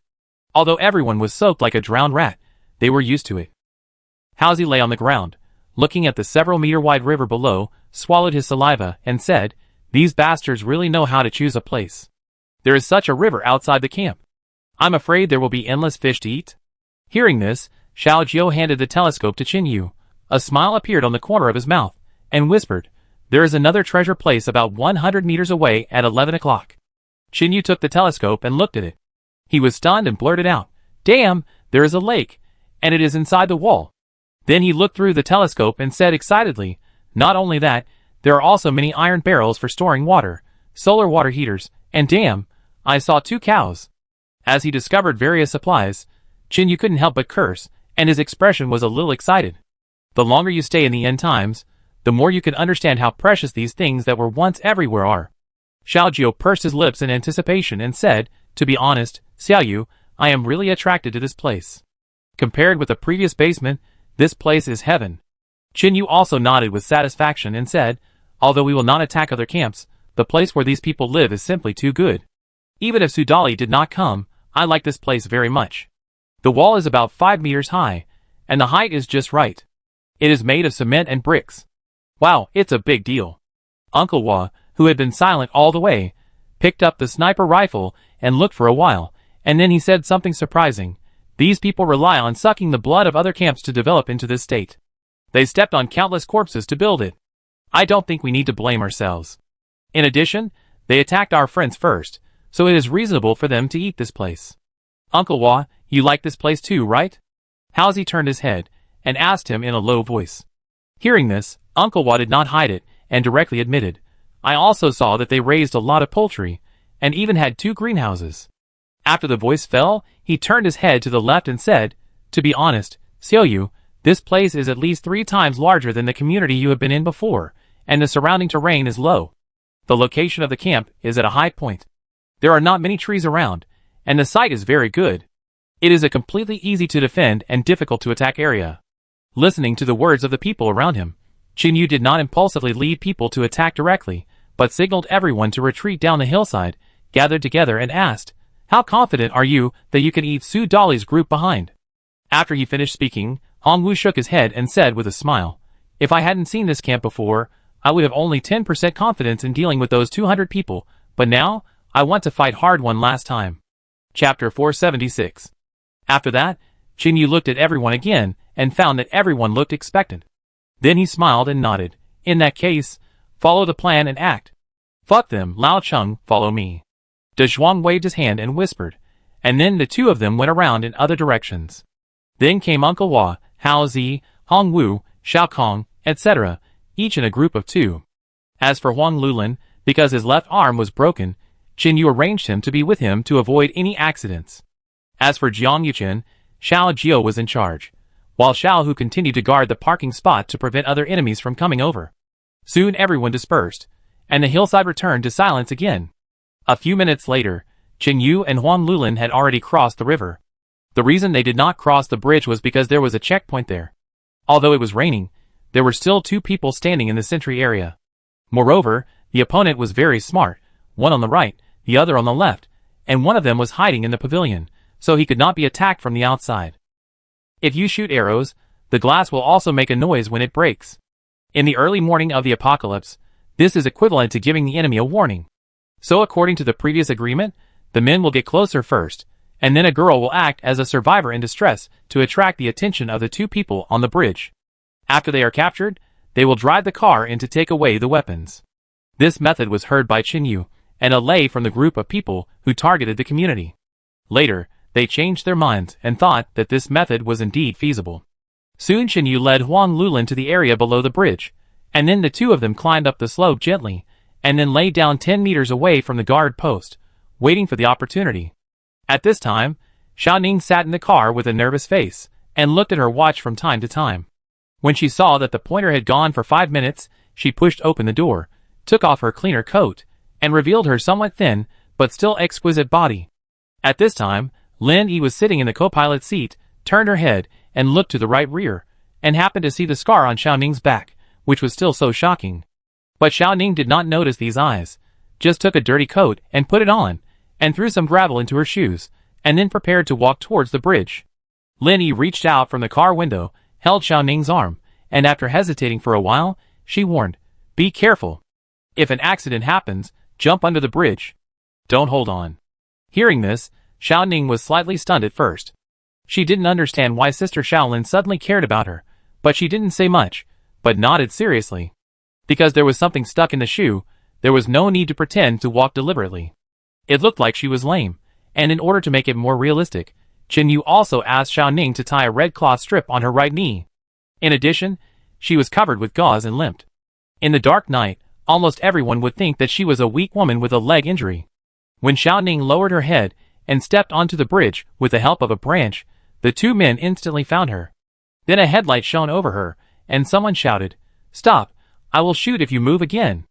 Although everyone was soaked like a drowned rat, they were used to it. Housie lay on the ground, looking at the several-meter-wide river below, swallowed his saliva, and said, these bastards really know how to choose a place. There is such a river outside the camp. I'm afraid there will be endless fish to eat. Hearing this, Xiao Jiao handed the telescope to Jinyu. A smile appeared on the corner of his mouth, and whispered, there is another treasure place about 100 meters away at 11 o'clock. Jinyu took the telescope and looked at it. He was stunned and blurted out, damn, there is a lake, and it is inside the wall. Then he looked through the telescope and said excitedly, not only that, there are also many iron barrels for storing water, solar water heaters, and damn, I saw 2 cows. As he discovered various supplies, Jinyu couldn't help but curse, and his expression was a little excited. The longer you stay in the end times, the more you can understand how precious these things that were once everywhere are. Xiao Jiao pursed his lips in anticipation and said, to be honest, Xiaoyu, I am really attracted to this place. Compared with the previous basement, this place is heaven. Jinyu also nodded with satisfaction and said, although we will not attack other camps, the place where these people live is simply too good. Even if Sudali did not come, I like this place very much. The wall is about 5 meters high, and the height is just right. It is made of cement and bricks. Wow, it's a big deal. Uncle Hua, who had been silent all the way, picked up the sniper rifle and looked for a while, and then he said something surprising. These people rely on sucking the blood of other camps to develop into this state. They stepped on countless corpses to build it. I don't think we need to blame ourselves. In addition, they attacked our friends first, so it is reasonable for them to eat this place. Uncle Hua, you like this place too, right? Housie turned his head and asked him in a low voice. Hearing this, Uncle Hua did not hide it and directly admitted, I also saw that they raised a lot of poultry and even had 2 greenhouses. After the voice fell, he turned his head to the left and said, to be honest, Xiaoyu, this place is at least 3 times larger than the community you have been in before, and the surrounding terrain is low. The location of the camp is at a high point. There are not many trees around, and the site is very good. It is a completely easy to defend and difficult to attack area. Listening to the words of the people around him, Jinyu did not impulsively lead people to attack directly, but signaled everyone to retreat down the hillside, gathered together and asked, how confident are you that you can eat Su Dali's group behind? After he finished speaking, Hongwu shook his head and said with a smile, if I hadn't seen this camp before, I would have only 10% confidence in dealing with those 200 people, but now, I want to fight hard one last time. Chapter 476. After that, Jinyu looked at everyone again and found that everyone looked expectant. Then he smiled and nodded. In that case, follow the plan and act. Fuck them, Lao Cheng, follow me. De Zhuang waved his hand and whispered, and then the 2 of them went around in other directions. Then came Uncle Hua, Hao Zi, Hong Wu, Xiao Kong, etc., each in a group of 2. As for Huang Lulin, because his left arm was broken, Jinyu arranged him to be with him to avoid any accidents. As for Jiang Yuchen, Xiao Jiao was in charge, while Xiao Hu continued to guard the parking spot to prevent other enemies from coming over. Soon everyone dispersed, and the hillside returned to silence again. A few minutes later, Jinyu and Huang Lulin had already crossed the river. The reason they did not cross the bridge was because there was a checkpoint there. Although it was raining, there were still 2 people standing in the sentry area. Moreover, the opponent was very smart, one on the right, the other on the left, and one of them was hiding in the pavilion, so he could not be attacked from the outside. If you shoot arrows, the glass will also make a noise when it breaks. In the early morning of the apocalypse, this is equivalent to giving the enemy a warning. So according to the previous agreement, the men will get closer first, and then a girl will act as a survivor in distress to attract the attention of the 2 people on the bridge. After they are captured, they will drive the car in to take away the weapons. This method was heard by Chinyu and a lay from the group of people who targeted the community. Later, they changed their minds and thought that this method was indeed feasible. Soon Chinyu led Huang Lulin to the area below the bridge, and then the 2 of them climbed up the slope gently, and then lay down 10 meters away from the guard post, waiting for the opportunity. At this time, Xiaoning sat in the car with a nervous face, and looked at her watch from time to time. When she saw that the pointer had gone for 5 minutes, she pushed open the door, took off her cleaner coat, and revealed her somewhat thin, but still exquisite body. At this time, Lin Yi was sitting in the co-pilot seat, turned her head, and looked to the right rear, and happened to see the scar on Xiaoning's back, which was still so shocking. But Xiaoning did not notice these eyes, just took a dirty coat and put it on, and threw some gravel into her shoes, and then prepared to walk towards the bridge. Lin Yi reached out from the car window, held Xiaoning's arm, and after hesitating for a while, she warned, "Be careful. If an accident happens, jump under the bridge. Don't hold on." Hearing this, Xiaoning was slightly stunned at first. She didn't understand why Sister Shaolin suddenly cared about her, but she didn't say much, but nodded seriously. Because there was something stuck in the shoe, there was no need to pretend to walk deliberately. It looked like she was lame, and in order to make it more realistic, Chinyu also asked Xiaoning to tie a red cloth strip on her right knee. In addition, she was covered with gauze and limped. In the dark night, almost everyone would think that she was a weak woman with a leg injury. When Xiaoning lowered her head and stepped onto the bridge with the help of a branch, the 2 men instantly found her. Then a headlight shone over her, and someone shouted, "Stop, I will shoot if you move again."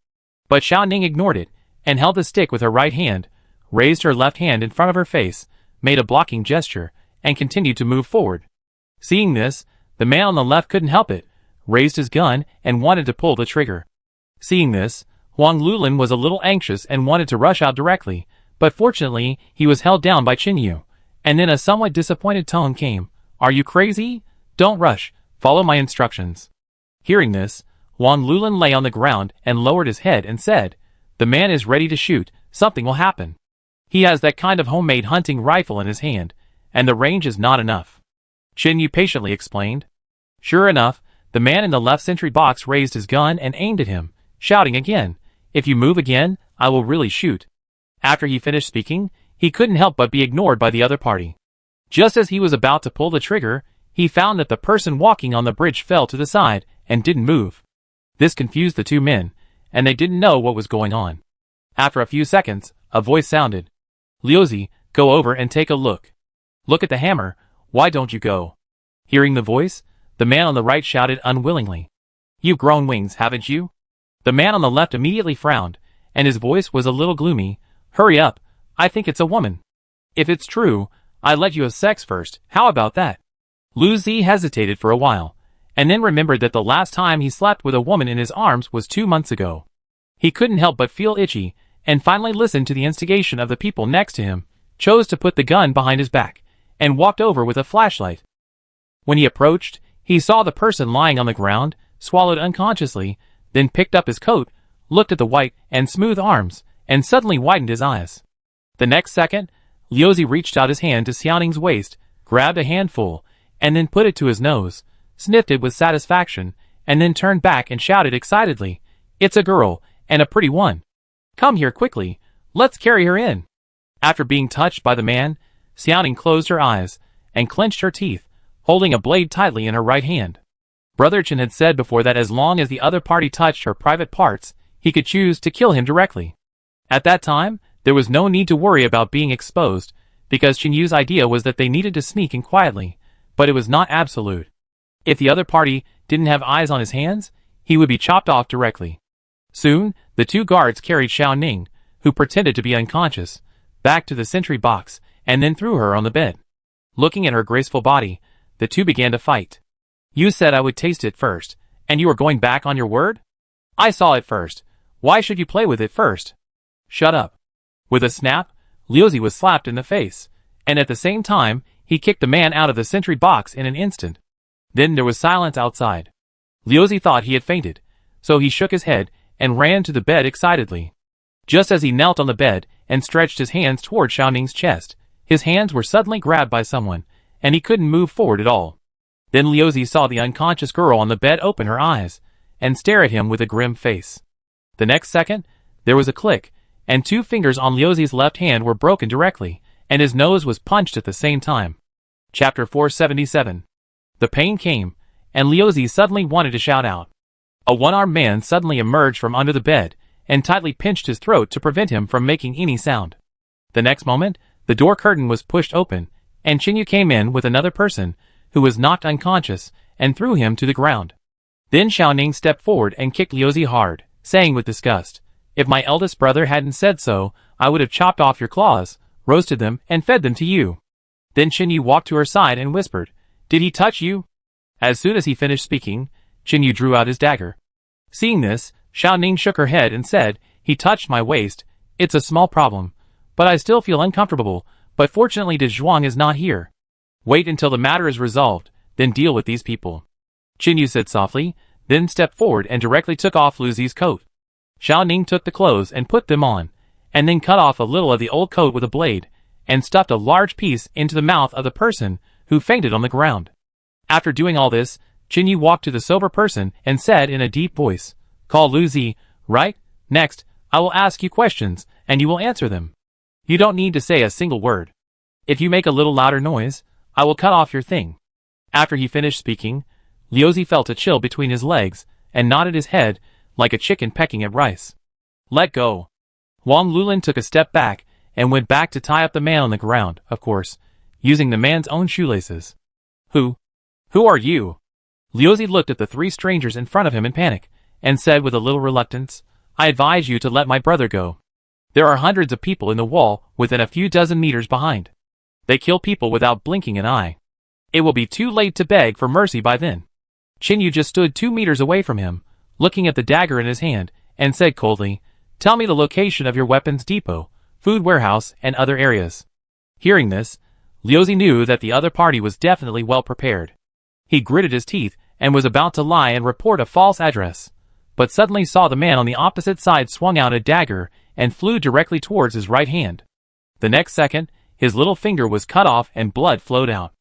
But Xiaoning ignored it, and held the stick with her right hand, raised her left hand in front of her face, made a blocking gesture, and continued to move forward. Seeing this, the man on the left couldn't help it, raised his gun, and wanted to pull the trigger. Seeing this, Huang Lulin was a little anxious and wanted to rush out directly, but fortunately he was held down by Chinyu, and then a somewhat disappointed tone came, "Are you crazy? Don't rush, follow my instructions." Hearing this, Huang Lulin lay on the ground and lowered his head and said, "The man is ready to shoot, something will happen. He has that kind of homemade hunting rifle in his hand, and the range is not enough." Chinyu patiently explained. Sure enough, the man in the left sentry box raised his gun and aimed at him, shouting again, "If you move again, I will really shoot." After he finished speaking, he couldn't help but be ignored by the other party. Just as he was about to pull the trigger, he found that the person walking on the bridge fell to the side and didn't move. This confused the 2 men, and they didn't know what was going on. After a few seconds, a voice sounded. "Liuzi, go over and take a look. Look at the hammer, why don't you go?" Hearing the voice, the man on the right shouted unwillingly, "You've grown wings, haven't you?" The man on the left immediately frowned, and his voice was a little gloomy. "Hurry up, I think it's a woman. If it's true, I'd let you have sex first, how about that?" Liuzi hesitated for a while, and then remembered that the last time he slept with a woman in his arms was 2 months ago. He couldn't help but feel itchy, and finally listened to the instigation of the people next to him, chose to put the gun behind his back, and walked over with a flashlight. When he approached, he saw the person lying on the ground, swallowed unconsciously, then picked up his coat, looked at the white and smooth arms, and suddenly widened his eyes. The next second, Liuzi reached out his hand to Xiaoning's waist, grabbed a handful, and then put it to his nose, sniffed it with satisfaction, and then turned back and shouted excitedly, "It's a girl, and a pretty one. Come here quickly, let's carry her in." After being touched by the man, Xiaoning closed her eyes, and clenched her teeth, holding a blade tightly in her right hand. Brother Chen had said before that as long as the other party touched her private parts, he could choose to kill him directly. At that time, there was no need to worry about being exposed, because Chinyu's idea was that they needed to sneak in quietly, but it was not absolute. If the other party didn't have eyes on his hands, he would be chopped off directly. Soon, the 2 guards carried Xiaoning, who pretended to be unconscious, back to the sentry box, and then threw her on the bed. Looking at her graceful body, the 2 began to fight. "You said I would taste it first, And you are going back on your word? I saw it first. Why should you play with it first? Shut up. With a snap, Liuzi was slapped in the face, and at the same time, he kicked the man out of the sentry box in an instant. Then there was silence outside. Liuzi thought he had fainted, so he shook his head and ran to the bed excitedly. Just as he knelt on the bed and stretched his hands toward Xiaoning's chest, his hands were suddenly grabbed by someone, and he couldn't move forward at all. Then Liuzi saw the unconscious girl on the bed open her eyes and stare at him with a grim face. The next second, there was a click, and 2 fingers on Liuzi's left hand were broken directly, and his nose was punched at the same time. Chapter 477. The pain came, and Liuzi suddenly wanted to shout out. A one-armed man suddenly emerged from under the bed and tightly pinched his throat to prevent him from making any sound. The next moment, the door curtain was pushed open, and Qinyu came in with another person, who was knocked unconscious, and threw him to the ground. Then Xiaoning stepped forward and kicked Liuzi hard, saying with disgust, "If my eldest brother hadn't said so, I would have chopped off your claws, roasted them, and fed them to you." Then Qinyu walked to her side and whispered, "Did he touch you?" As soon as he finished speaking, Qinyu drew out his dagger. Seeing this, Xiaoning shook her head and said, "He touched my waist. It's a small problem, but I still feel uncomfortable, but fortunately De Zhuang is not here. Wait until the matter is resolved, then deal with these people." Qinyu said softly, then stepped forward and directly took off Liuzi's coat. Xiaoning took the clothes and put them on, and then cut off a little of the old coat with a blade, and stuffed a large piece into the mouth of the person who fainted on the ground. After doing all this, Qinyu walked to the sober person and said in a deep voice, "Call Liuzi, right? Next, I will ask you questions, and you will answer them. You don't need to say a single word. If you make a little louder noise, I will cut off your thing." After he finished speaking, Liuzi felt a chill between his legs and nodded his head like a chicken pecking at rice. "Let go." Wang Lulin took a step back and went back to tie up the man on the ground, of course, using the man's own shoelaces. Who are you?" Liuzi looked at the 3 strangers in front of him in panic, and said with a little reluctance, "I advise you to let my brother go. There are hundreds of people in the wall within a few dozen meters behind. They kill people without blinking an eye. It will be too late to beg for mercy by then." Qinyu just stood 2 meters away from him, looking at the dagger in his hand, and said coldly, "Tell me the location of your weapons depot, food warehouse, and other areas." Hearing this, Liuzi knew that the other party was definitely well prepared. He gritted his teeth and was about to lie and report a false address, but suddenly saw the man on the opposite side swung out a dagger and flew directly towards his right hand. The next second, his little finger was cut off and blood flowed out.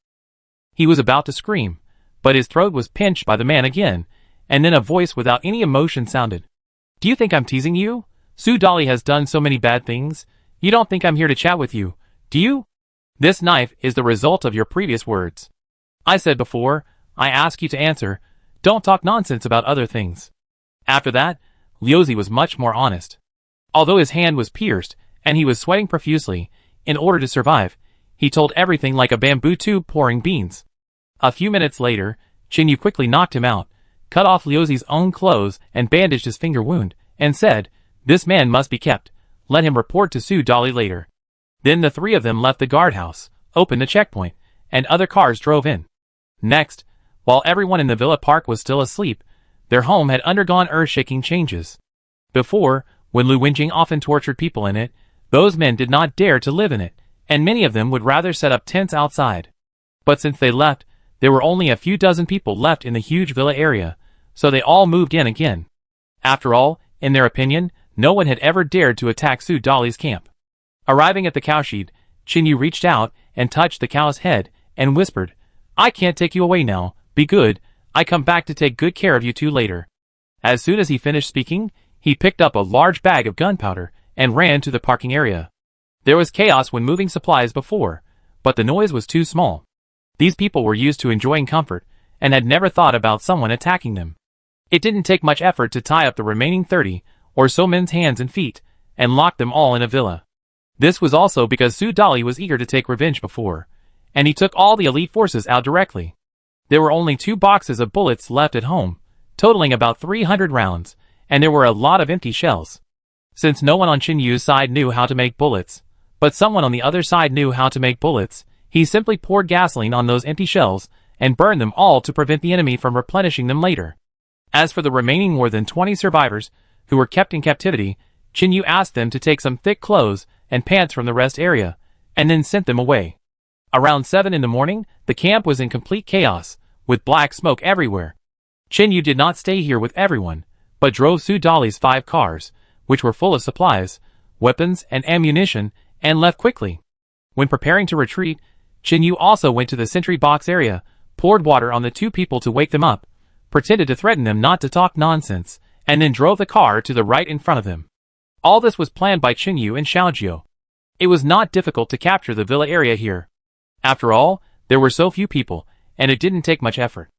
He was about to scream, but his throat was pinched by the man again, and then a voice without any emotion sounded. "Do you think I'm teasing you? Su Dali has done so many bad things. You don't think I'm here to chat with you, do you? This knife is the result of your previous words. I said before, I ask you to answer, don't talk nonsense about other things." After that, Liuzi was much more honest. Although his hand was pierced, and he was sweating profusely, in order to survive, he told everything like a bamboo tube pouring beans. A few minutes later, Qinyu quickly knocked him out, cut off Liuzi's own clothes and bandaged his finger wound, and said, "This man must be kept. Let him report to Su Dali later." Then the 3 of them left the guardhouse, opened the checkpoint, and other cars drove in. Next, while everyone in the villa park was still asleep, their home had undergone earth-shaking changes. Before, when Lu Wenjing often tortured people in it, those men did not dare to live in it, and many of them would rather set up tents outside. But since they left, there were only a few dozen people left in the huge villa area, so they all moved in again. After all, in their opinion, no one had ever dared to attack Su Dali's camp. Arriving at the cowshed, Qinyu reached out and touched the cow's head and whispered, "I can't take you away now, be good, I come back to take good care of you 2 later." As soon as he finished speaking, he picked up a large bag of gunpowder and ran to the parking area. There was chaos when moving supplies before, but the noise was too small. These people were used to enjoying comfort, and had never thought about someone attacking them. It didn't take much effort to tie up the remaining 30 or so men's hands and feet, and lock them all in a villa. This was also because Su Dali was eager to take revenge before, and he took all the elite forces out directly. There were only 2 boxes of bullets left at home, totaling about 300 rounds, and there were a lot of empty shells. Since no one on Qinyu's side knew how to make bullets, but someone on the other side knew how to make bullets, he simply poured gasoline on those empty shells and burned them all to prevent the enemy from replenishing them later. As for the remaining more than 20 survivors who were kept in captivity, Chinyu asked them to take some thick clothes and pants from the rest area, and then sent them away. Around 7 in the morning, the camp was in complete chaos, with black smoke everywhere. Chinyu did not stay here with everyone, but drove Su Dali's 5 cars, which were full of supplies, weapons, and ammunition, and left quickly. When preparing to retreat, Chinyu also went to the sentry box area, poured water on the 2 people to wake them up, pretended to threaten them not to talk nonsense, and then drove the car to the right in front of them. All this was planned by Chinyu and Xiaojiu. It was not difficult to capture the villa area here. After all, there were so few people, and it didn't take much effort.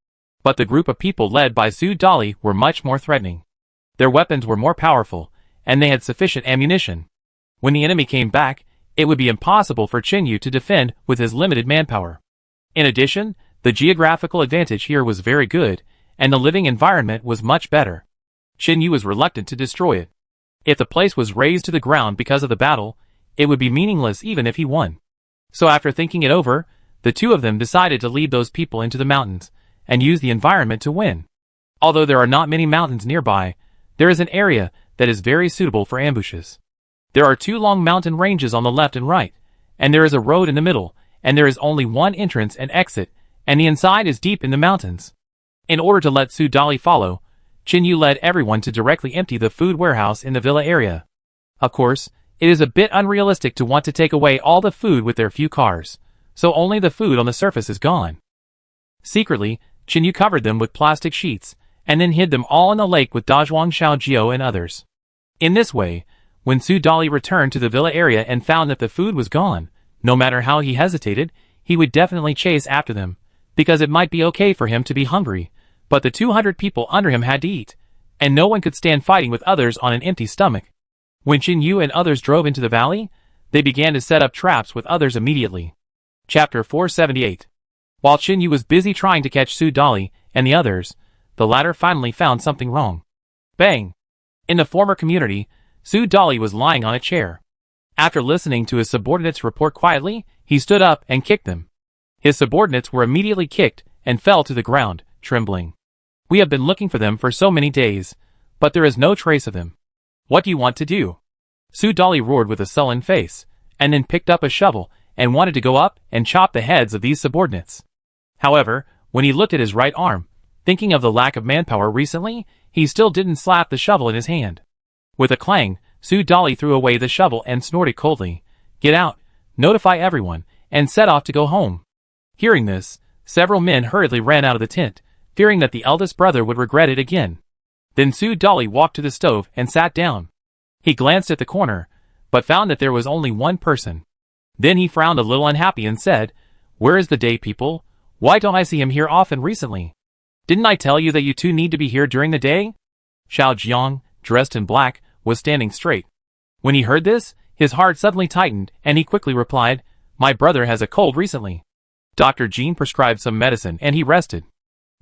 But the group of people led by Su Dali were much more threatening. Their weapons were more powerful, and they had sufficient ammunition. When the enemy came back, it would be impossible for Chinyu to defend with his limited manpower. In addition, the geographical advantage here was very good, and the living environment was much better. Chinyu was reluctant to destroy it. If the place was razed to the ground because of the battle, it would be meaningless even if he won. So after thinking it over, the 2 of them decided to lead those people into the mountains, and use the environment to win. Although there are not many mountains nearby, there is an area that is very suitable for ambushes. There are 2 long mountain ranges on the left and right, and there is a road in the middle, and there is only one entrance and exit, and the inside is deep in the mountains. In order to let Su Dali follow, Chinyu led everyone to directly empty the food warehouse in the villa area. Of course, it is a bit unrealistic to want to take away all the food with their few cars, so only the food on the surface is gone. Secretly, Chinyu covered them with plastic sheets, and then hid them all in the lake with Dazhuang Xiaojiu and others. In this way, when Su Dali returned to the villa area and found that the food was gone, no matter how he hesitated, he would definitely chase after them, because it might be okay for him to be hungry, but the 200 people under him had to eat, and no one could stand fighting with others on an empty stomach. When Chinyu and others drove into the valley, they began to set up traps with others immediately. Chapter 478. While Chinyu was busy trying to catch Su Dali and the others, the latter finally found something wrong. Bang! In the former community, Su Dali was lying on a chair. After listening to his subordinates report quietly, he stood up and kicked them. His subordinates were immediately kicked and fell to the ground, trembling. We have been looking for them for so many days, but there is no trace of them. What do you want to do? Su Dali roared with a sullen face, and then picked up a shovel and wanted to go up and chop the heads of these subordinates. However, when he looked at his right arm, thinking of the lack of manpower recently, he still didn't slap the shovel in his hand. With a clang, Su Dali threw away the shovel and snorted coldly, "Get out, notify everyone," and set off to go home. Hearing this, several men hurriedly ran out of the tent, fearing that the eldest brother would regret it again. Then Su Dali walked to the stove and sat down. He glanced at the corner, but found that there was only one person. Then he frowned a little unhappy and said, "Where is the day, people? Why don't I see him here often recently? Didn't I tell you that you 2 need to be here during the day?" Xiaojiang, dressed in black, was standing straight. When he heard this, his heart suddenly tightened, and he quickly replied, "My brother has a cold recently." Dr. Jean prescribed some medicine and he rested.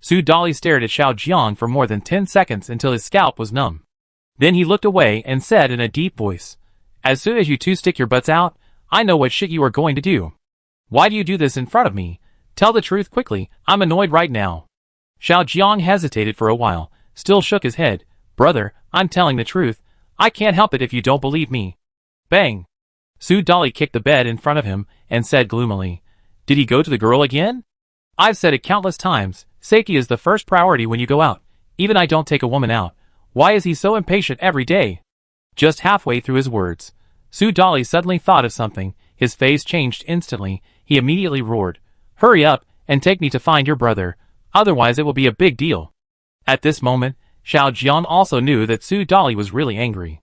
Su Dali stared at Xiaojiang for more than 10 seconds until his scalp was numb. Then he looked away and said in a deep voice, "As soon as you 2 stick your butts out, I know what shit you are going to do. Why do you do this in front of me? Tell the truth quickly, I'm annoyed right now." Xiaojiang hesitated for a while, still shook his head. "Brother, I'm telling the truth. I can't help it if you don't believe me." Bang! Su Dali kicked the bed in front of him and said gloomily, "Did he go to the girl again? I've said it countless times, safety is the first priority when you go out. Even I don't take a woman out. Why is he so impatient every day?" Just halfway through his words, Su Dali suddenly thought of something. His face changed instantly. He immediately roared, "Hurry up and take me to find your brother, otherwise it will be a big deal." At this moment, Xiaojiang also knew that Su Dali was really angry.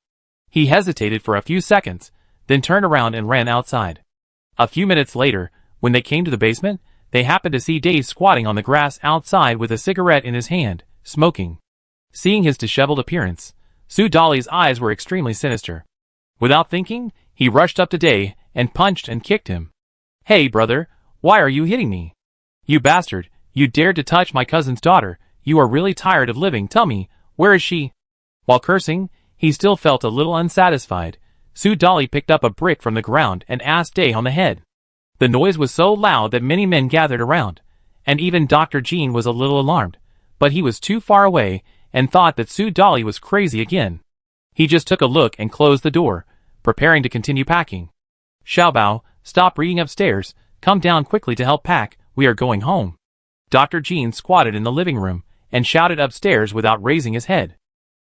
He hesitated for a few seconds, then turned around and ran outside. A few minutes later, when they came to the basement, they happened to see Dave squatting on the grass outside with a cigarette in his hand, smoking. Seeing his disheveled appearance, Su Dali's eyes were extremely sinister. Without thinking, he rushed up to Dave and punched and kicked him. "Hey brother, why are you hitting me? You bastard, you dared to touch my cousin's daughter. You are really tired of living, tell me, where is she?" While cursing, he still felt a little unsatisfied. Su Dali picked up a brick from the ground and asked Dave on the head. The noise was so loud that many men gathered around, and even Dr. Jean was a little alarmed, but he was too far away, and thought that Su Dali was crazy again. He just took a look and closed the door, preparing to continue packing. Xiaobao, stop reading upstairs, come down quickly to help pack, we are going home. Dr. Jean squatted in the living room and shouted upstairs without raising his head.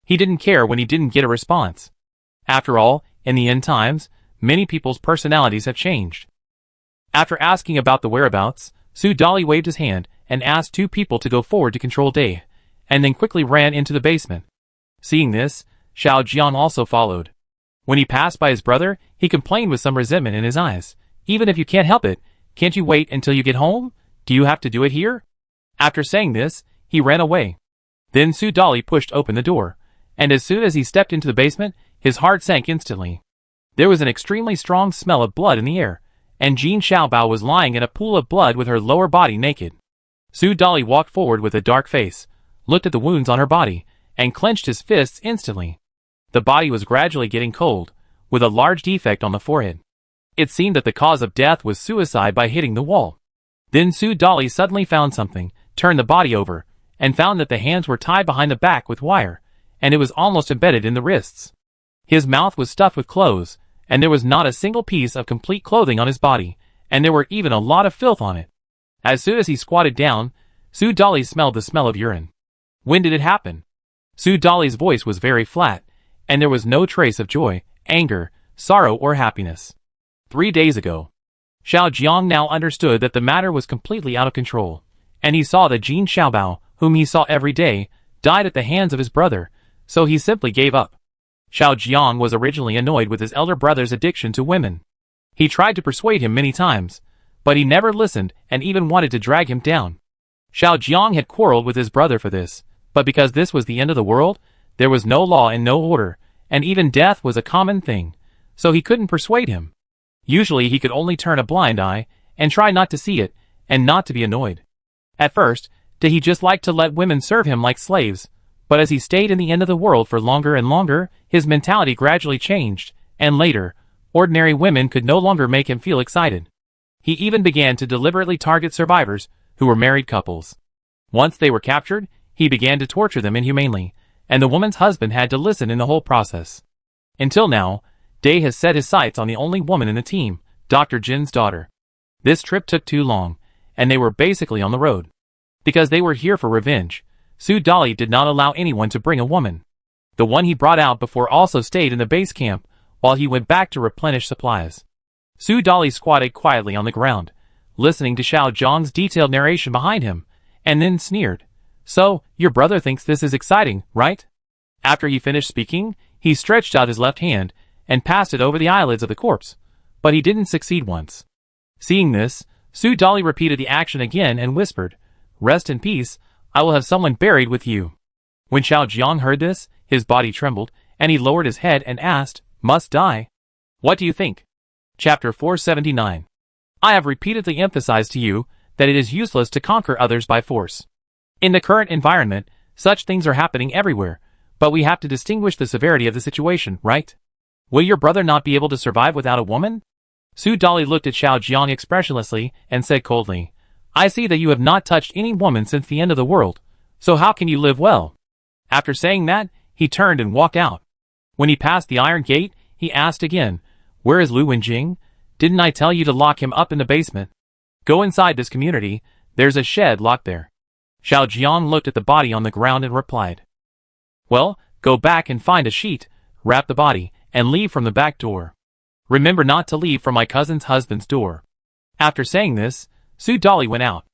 He didn't care when he didn't get a response. After all, in the end times, many people's personalities have changed. After asking about the whereabouts, Su Dali waved his hand and asked two people to go forward to control Day, and then quickly ran into the basement. Seeing this, Xiao Jiang also followed. When he passed by his brother, he complained with some resentment in his eyes. Even if you can't help it, can't you wait until you get home? Do you have to do it here? After saying this, he ran away. Then Su Dali pushed open the door, and as soon as he stepped into the basement, his heart sank instantly. There was an extremely strong smell of blood in the air, and Jean Xiaobao was lying in a pool of blood with her lower body naked. Su Dali walked forward with a dark face, looked at the wounds on her body, and clenched his fists instantly. The body was gradually getting cold, with a large defect on the forehead. It seemed that the cause of death was suicide by hitting the wall. Then Su Dali suddenly found something, turned the body over, and found that the hands were tied behind the back with wire, and it was almost embedded in the wrists. His mouth was stuffed with clothes, and there was not a single piece of complete clothing on his body, and there were even a lot of filth on it. As soon as he squatted down, Su Dali smelled the smell of urine. When did it happen? Su Dali's voice was very flat, and there was no trace of joy, anger, sorrow, or happiness. 3 days ago. Xiao Jiang now understood that the matter was completely out of control, and he saw that Jean Xiaobao, whom he saw every day, died at the hands of his brother, so he simply gave up. Xiao Jiang was originally annoyed with his elder brother's addiction to women. He tried to persuade him many times, but he never listened and even wanted to drag him down. Xiao Jiang had quarreled with his brother for this, but because this was the end of the world, there was no law and no order, and even death was a common thing, so he couldn't persuade him. Usually he could only turn a blind eye and try not to see it and not to be annoyed. At first, did he just like to let women serve him like slaves, but as he stayed in the end of the world for longer and longer, his mentality gradually changed, and later, ordinary women could no longer make him feel excited. He even began to deliberately target survivors who were married couples. Once they were captured, he began to torture them inhumanely, and the woman's husband had to listen in the whole process. Until now, Day has set his sights on the only woman in the team, Dr. Jin's daughter. This trip took too long, and they were basically on the road. Because they were here for revenge, Su Dali did not allow anyone to bring a woman. The one he brought out before also stayed in the base camp, while he went back to replenish supplies. Su Dali squatted quietly on the ground, listening to Xiao Jiang's detailed narration behind him, and then sneered. So, your brother thinks this is exciting, right? After he finished speaking, he stretched out his left hand, and passed it over the eyelids of the corpse, but he didn't succeed once. Seeing this, Su Dali repeated the action again and whispered, "Rest in peace, I will have someone buried with you." When Xiao Jiang heard this, his body trembled, and he lowered his head and asked, "Must die? What do you think?" Chapter 479. I have repeatedly emphasized to you that it is useless to conquer others by force. In the current environment, such things are happening everywhere, but we have to distinguish the severity of the situation, right? Will your brother not be able to survive without a woman? Su Dali looked at Xiao Jiang expressionlessly and said coldly, "I see that you have not touched any woman since the end of the world, so how can you live well?" After saying that, he turned and walked out. When he passed the iron gate, he asked again, "Where is Lu Wenjing? Didn't I tell you to lock him up in the basement? Go inside this community, there's a shed locked there." Xiao Jiang looked at the body on the ground and replied, "Well, go back and find a sheet, wrap the body, and leave from the back door. Remember not to leave from my cousin's husband's door." After saying this, Su Dali went out.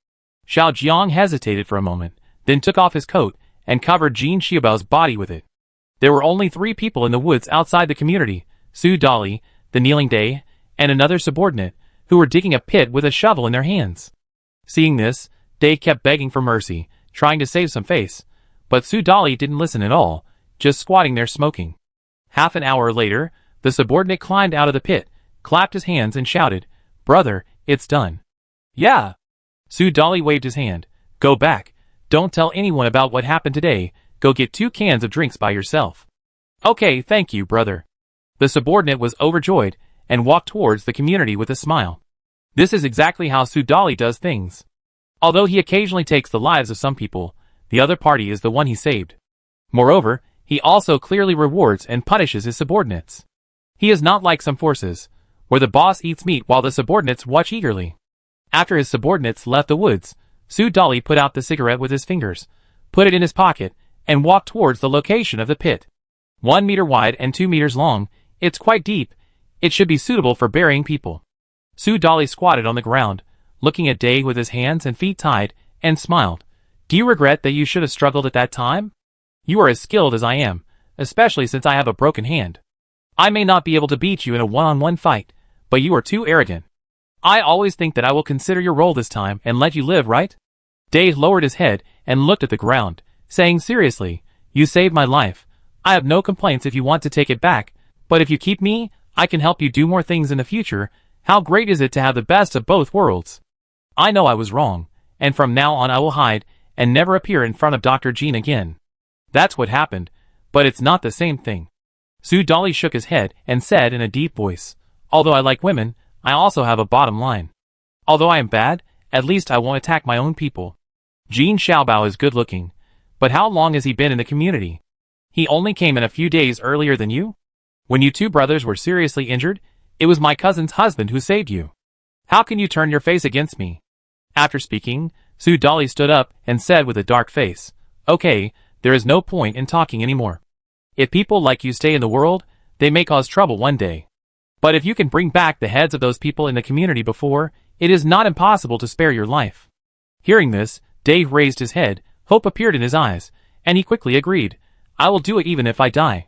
Xiao Jiang hesitated for a moment, then took off his coat and covered Jean Xiaobao's body with it. There were only 3 people in the woods outside the community, Su Dali, the kneeling Day, and another subordinate, who were digging a pit with a shovel in their hands. Seeing this, Day kept begging for mercy, trying to save some face, but Su Dali didn't listen at all, just squatting there smoking. Half an hour later, the subordinate climbed out of the pit, clapped his hands and shouted, "Brother, it's done." "Yeah." Su Dali waved his hand. "Go back. Don't tell anyone about what happened today. Go get 2 cans of drinks by yourself." "Okay, thank you, brother." The subordinate was overjoyed and walked towards the community with a smile. This is exactly how Su Dali does things. Although he occasionally takes the lives of some people, the other party is the one he saved. Moreover, he also clearly rewards and punishes his subordinates. He is not like some forces, where the boss eats meat while the subordinates watch eagerly. After his subordinates left the woods, Su Dali put out the cigarette with his fingers, put it in his pocket, and walked towards the location of the pit. 1 meter wide and 2 meters long, it's quite deep. It should be suitable for burying people. Su Dali squatted on the ground, looking at Day with his hands and feet tied, and smiled. Do you regret that you should have struggled at that time? You are as skilled as I am, especially since I have a broken hand. I may not be able to beat you in a one-on-one fight, but you are too arrogant. I always think that I will consider your role this time and let you live, right? Day lowered his head and looked at the ground, saying seriously, you saved my life. I have no complaints if you want to take it back, but if you keep me, I can help you do more things in the future. How great is it to have the best of both worlds? I know I was wrong, and from now on I will hide and never appear in front of Dr. Jean again. That's what happened, but it's not the same thing. Su Dali shook his head and said in a deep voice, although I like women, I also have a bottom line. Although I am bad, at least I won't attack my own people. Jean Xiaobao is good looking, but how long has he been in the community? He only came in a few days earlier than you? When you two brothers were seriously injured, it was my cousin's husband who saved you. How can you turn your face against me? After speaking, Su Dali stood up and said with a dark face, okay, there is no point in talking anymore. If people like you stay in the world, they may cause trouble one day. But if you can bring back the heads of those people in the community before, it is not impossible to spare your life. Hearing this, Dave raised his head, hope appeared in his eyes, and he quickly agreed, I will do it even if I die.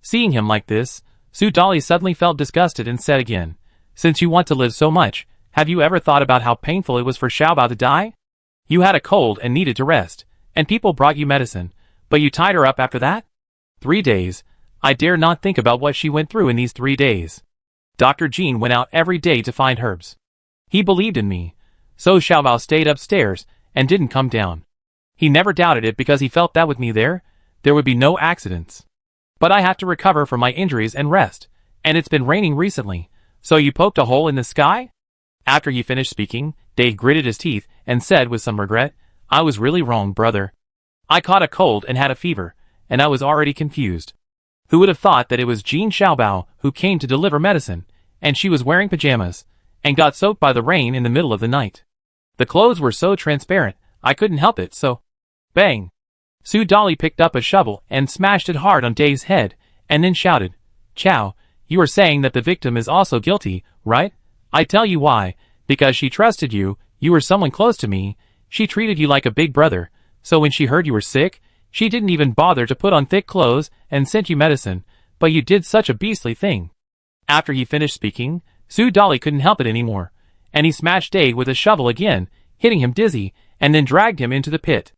Seeing him like this, Su Dali suddenly felt disgusted and said again, since you want to live so much, have you ever thought about how painful it was for Xiaobao to die? You had a cold and needed to rest, and people brought you medicine, but you tied her up after that? 3 days. I dare not think about what she went through in these 3 days. Dr. Jean went out every day to find herbs. He believed in me, so Xiaobao stayed upstairs and didn't come down. He never doubted it because he felt that with me there would be no accidents. But I have to recover from my injuries and rest, and it's been raining recently, so you poked a hole in the sky? After he finished speaking, Dave gritted his teeth and said with some regret, I was really wrong, brother. I caught a cold and had a fever, and I was already confused. Who would have thought that it was Jean Xiaobao who came to deliver medicine, and she was wearing pajamas, and got soaked by the rain in the middle of the night. The clothes were so transparent, I couldn't help it, so... Bang! Su Dali picked up a shovel and smashed it hard on Dave's head, and then shouted, Chow, you are saying that the victim is also guilty, right? I tell you why, because she trusted you, you were someone close to me, she treated you like a big brother, so when she heard you were sick, she didn't even bother to put on thick clothes and sent you medicine, but you did such a beastly thing. After he finished speaking, Su Dali couldn't help it anymore, and he smashed Dave with a shovel again, hitting him dizzy, and then dragged him into the pit.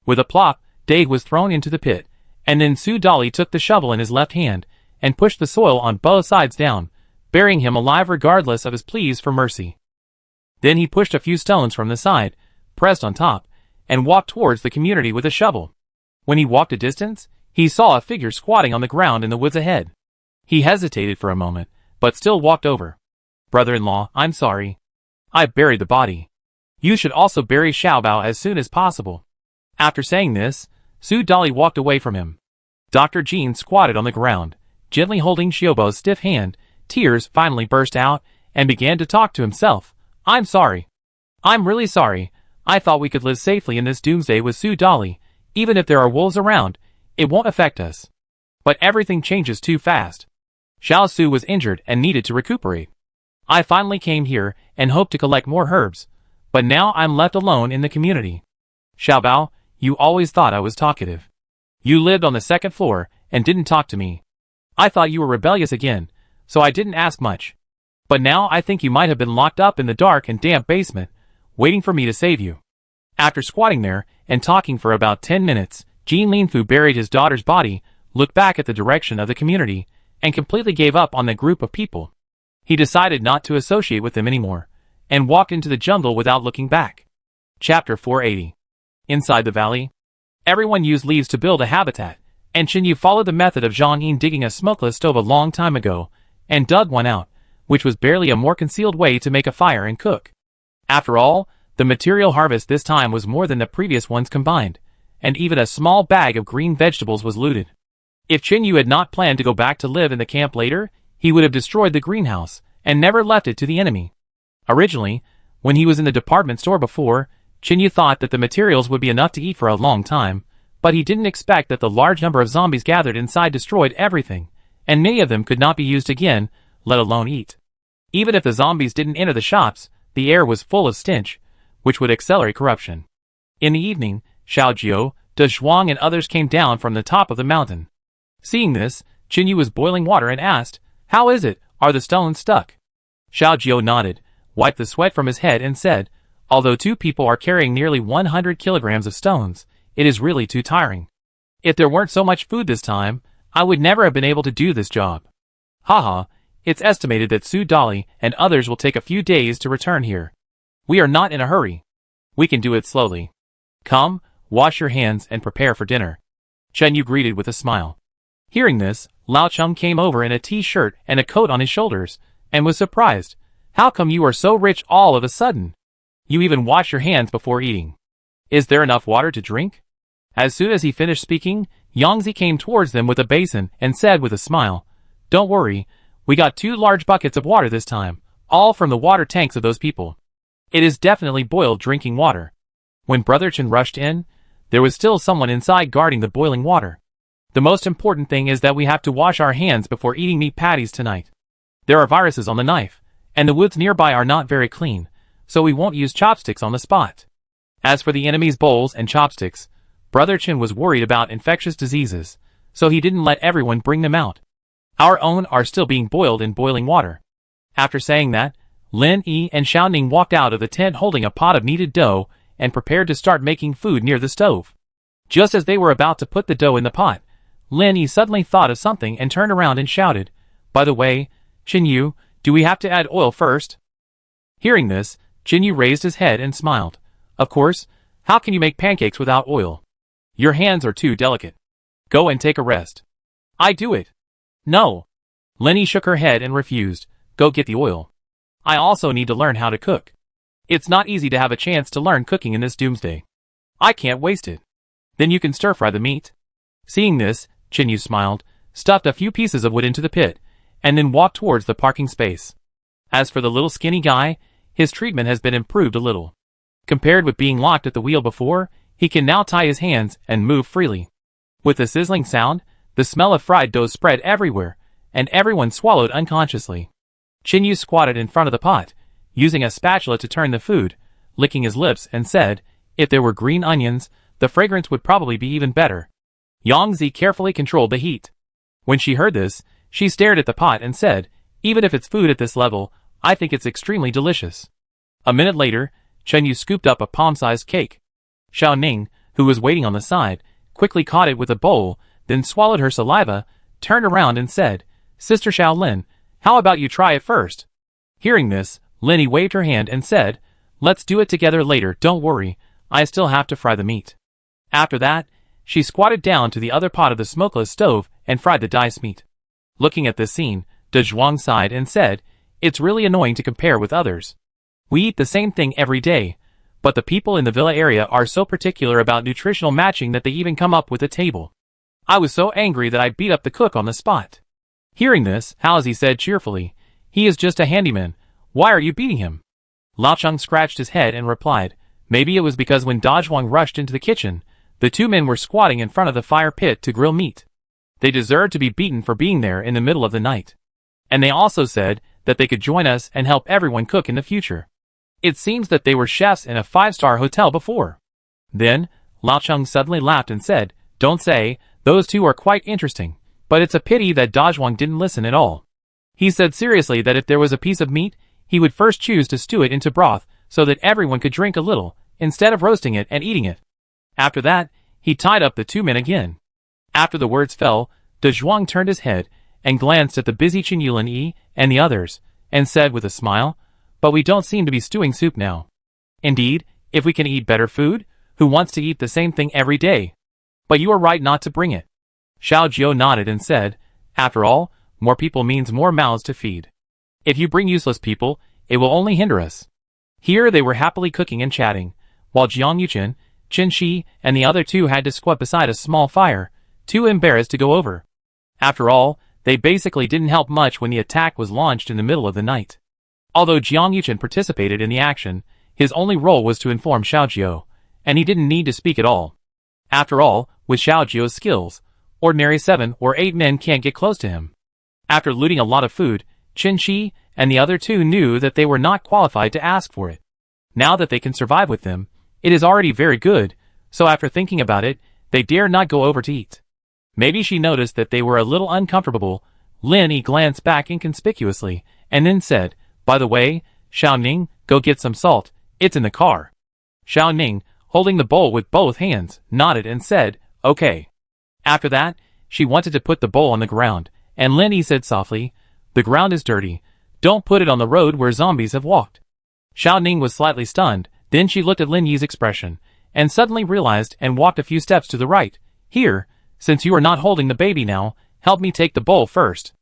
With a plop, Dave was thrown into the pit, and then Su Dali took the shovel in his left hand, and pushed the soil on both sides down, burying him alive regardless of his pleas for mercy. Then he pushed a few stones from the side, pressed on top, and walked towards the community with a shovel. When he walked a distance, he saw a figure squatting on the ground in the woods ahead. He hesitated for a moment, but still walked over. Brother-in-law, I'm sorry. I buried the body. You should also bury Xiaobao as soon as possible. After saying this, Su Dali walked away from him. Dr. Jean squatted on the ground, gently holding Xiaobao's stiff hand. Tears finally burst out, and began to talk to himself. I'm sorry. I'm really sorry. I thought we could live safely in this doomsday with Su Dali. Even if there are wolves around, it won't affect us. But everything changes too fast. Xiao Su was injured and needed to recuperate. I finally came here and hoped to collect more herbs, but now I'm left alone in the community. Xiaobao, you always thought I was talkative. You lived on the second floor and didn't talk to me. I thought you were rebellious again, so I didn't ask much. But now I think you might have been locked up in the dark and damp basement, waiting for me to save you. After squatting there and talking for about 10 minutes, Jean Linfu buried his daughter's body, looked back at the direction of the community, and completely gave up on the group of people. He decided not to associate with them anymore, and walked into the jungle without looking back. Chapter 480. Inside the valley, everyone used leaves to build a habitat, and Xinyu followed the method of Zhang Yin digging a smokeless stove a long time ago, and dug one out, which was barely a more concealed way to make a fire and cook. After all, the material harvest this time was more than the previous ones combined, and even a small bag of green vegetables was looted. If Qin Yu had not planned to go back to live in the camp later, he would have destroyed the greenhouse and never left it to the enemy. Originally, when he was in the department store before, Qin Yu thought that the materials would be enough to eat for a long time, but he didn't expect that the large number of zombies gathered inside destroyed everything, and many of them could not be used again, let alone eat. Even if the zombies didn't enter the shops, the air was full of stench, which would accelerate corruption. In the evening, Xiao Jiu, De Zhuang and others came down from the top of the mountain. Seeing this, Qin Yu was boiling water and asked, "How is it? Are the stones stuck?" Xiao Jiu nodded, wiped the sweat from his head and said, "Although 2 people are carrying nearly 100 kilograms of stones, it is really too tiring. If there weren't so much food this time, I would never have been able to do this job. Haha, it's estimated that Su Dali and others will take a few days to return here. We are not in a hurry. We can do it slowly. Come, wash your hands and prepare for dinner." Chen Yu greeted with a smile. Hearing this, Lao Cheng came over in a t-shirt and a coat on his shoulders, and was surprised. "How come you are so rich all of a sudden? You even wash your hands before eating. Is there enough water to drink?" As soon as he finished speaking, Yangzi came towards them with a basin and said with a smile, "Don't worry, we got 2 large buckets of water this time, all from the water tanks of those people. It is definitely boiled drinking water." When Brother Chen rushed in, there was still someone inside guarding the boiling water. "The most important thing is that we have to wash our hands before eating meat patties tonight. There are viruses on the knife, and the woods nearby are not very clean, so we won't use chopsticks on the spot." As for the enemy's bowls and chopsticks, Brother Chen was worried about infectious diseases, so he didn't let everyone bring them out. "Our own are still being boiled in boiling water." After saying that, Lin Yi and Xiao Ning walked out of the tent holding a pot of kneaded dough and prepared to start making food near the stove. Just as they were about to put the dough in the pot, Lin Yi suddenly thought of something and turned around and shouted, "By the way, Qin Yu, do we have to add oil first?" Hearing this, Qin Yu raised his head and smiled. "Of course, how can you make pancakes without oil? Your hands are too delicate. Go and take a rest." "I do it." "No." Lin Yi shook her head and refused. "Go get the oil. I also need to learn how to cook. It's not easy to have a chance to learn cooking in this doomsday. I can't waste it. Then you can stir-fry the meat." Seeing this, Qin Yu smiled, stuffed a few pieces of wood into the pit, and then walked towards the parking space. As for the little skinny guy, his treatment has been improved a little. Compared with being locked at the wheel before, he can now tie his hands and move freely. With a sizzling sound, the smell of fried dough spread everywhere, and everyone swallowed unconsciously. Qin Yu squatted in front of the pot, using a spatula to turn the food, licking his lips and said, "If there were green onions, the fragrance would probably be even better." Yangzi carefully controlled the heat. When she heard this, she stared at the pot and said, "Even if it's food at this level, I think it's extremely delicious." A minute later, Chen Yu scooped up a palm-sized cake. Xiao Ning, who was waiting on the side, quickly caught it with a bowl, then swallowed her saliva, turned around and said, "Sister Xiao Lin, how about you try it first?" Hearing this, Lin Yi waved her hand and said, "Let's do it together later, don't worry, I still have to fry the meat." After that, she squatted down to the other pot of the smokeless stove and fried the diced meat. Looking at this scene, De Zhuang sighed and said, "It's really annoying to compare with others. We eat the same thing every day, but the people in the villa area are so particular about nutritional matching that they even come up with a table. I was so angry that I beat up the cook on the spot." Hearing this, Haozi said cheerfully, "He is just a handyman. Why are you beating him?" Lao Cheng scratched his head and replied, "Maybe it was because when Dazhuang rushed into the kitchen, the 2 men were squatting in front of the fire pit to grill meat. They deserved to be beaten for being there in the middle of the night. And they also said that they could join us and help everyone cook in the future. It seems that they were chefs in a 5-star hotel before." Then, Lao Cheng suddenly laughed and said, "Don't say, those 2 are quite interesting, but it's a pity that Dazhuang didn't listen at all. He said seriously that if there was a piece of meat, he would first choose to stew it into broth so that everyone could drink a little, instead of roasting it and eating it. After that, he tied up the 2 men again." After the words fell, De Zhuang turned his head and glanced at the busy Qin Yu, Lin Yi and the others, and said with a smile, "But we don't seem to be stewing soup now. Indeed, if we can eat better food, who wants to eat the same thing every day? But you are right not to bring it." Xiao Jiu nodded and said, "After all, more people means more mouths to feed. If you bring useless people, it will only hinder us." Here they were happily cooking and chatting, while Jiang Yuchen, Qin Shi and the other two had to squat beside a small fire, too embarrassed to go over. After all, they basically didn't help much when the attack was launched in the middle of the night. Although Jiang Yuchen participated in the action, his only role was to inform Xiaojiu, and he didn't need to speak at all. After all, with Xiaojiu's skills, ordinary 7 or 8 men can't get close to him. After looting a lot of food, Qin Shi and the other two knew that they were not qualified to ask for it. Now that they can survive with them, it is already very good, so after thinking about it, they dare not go over to eat. Maybe she noticed that they were a little uncomfortable. Lin Yi glanced back inconspicuously, and then said, "By the way, Xiao Ning, go get some salt, it's in the car." Xiao Ning, holding the bowl with both hands, nodded and said, "Okay." After that, she wanted to put the bowl on the ground, and Lin Yi said softly, "The ground is dirty. Don't put it on the road where zombies have walked." Xiao Ning was slightly stunned, then she looked at Lin Yi's expression, and suddenly realized and walked a few steps to the right. "Here, since you are not holding the baby now, help me take the bowl first."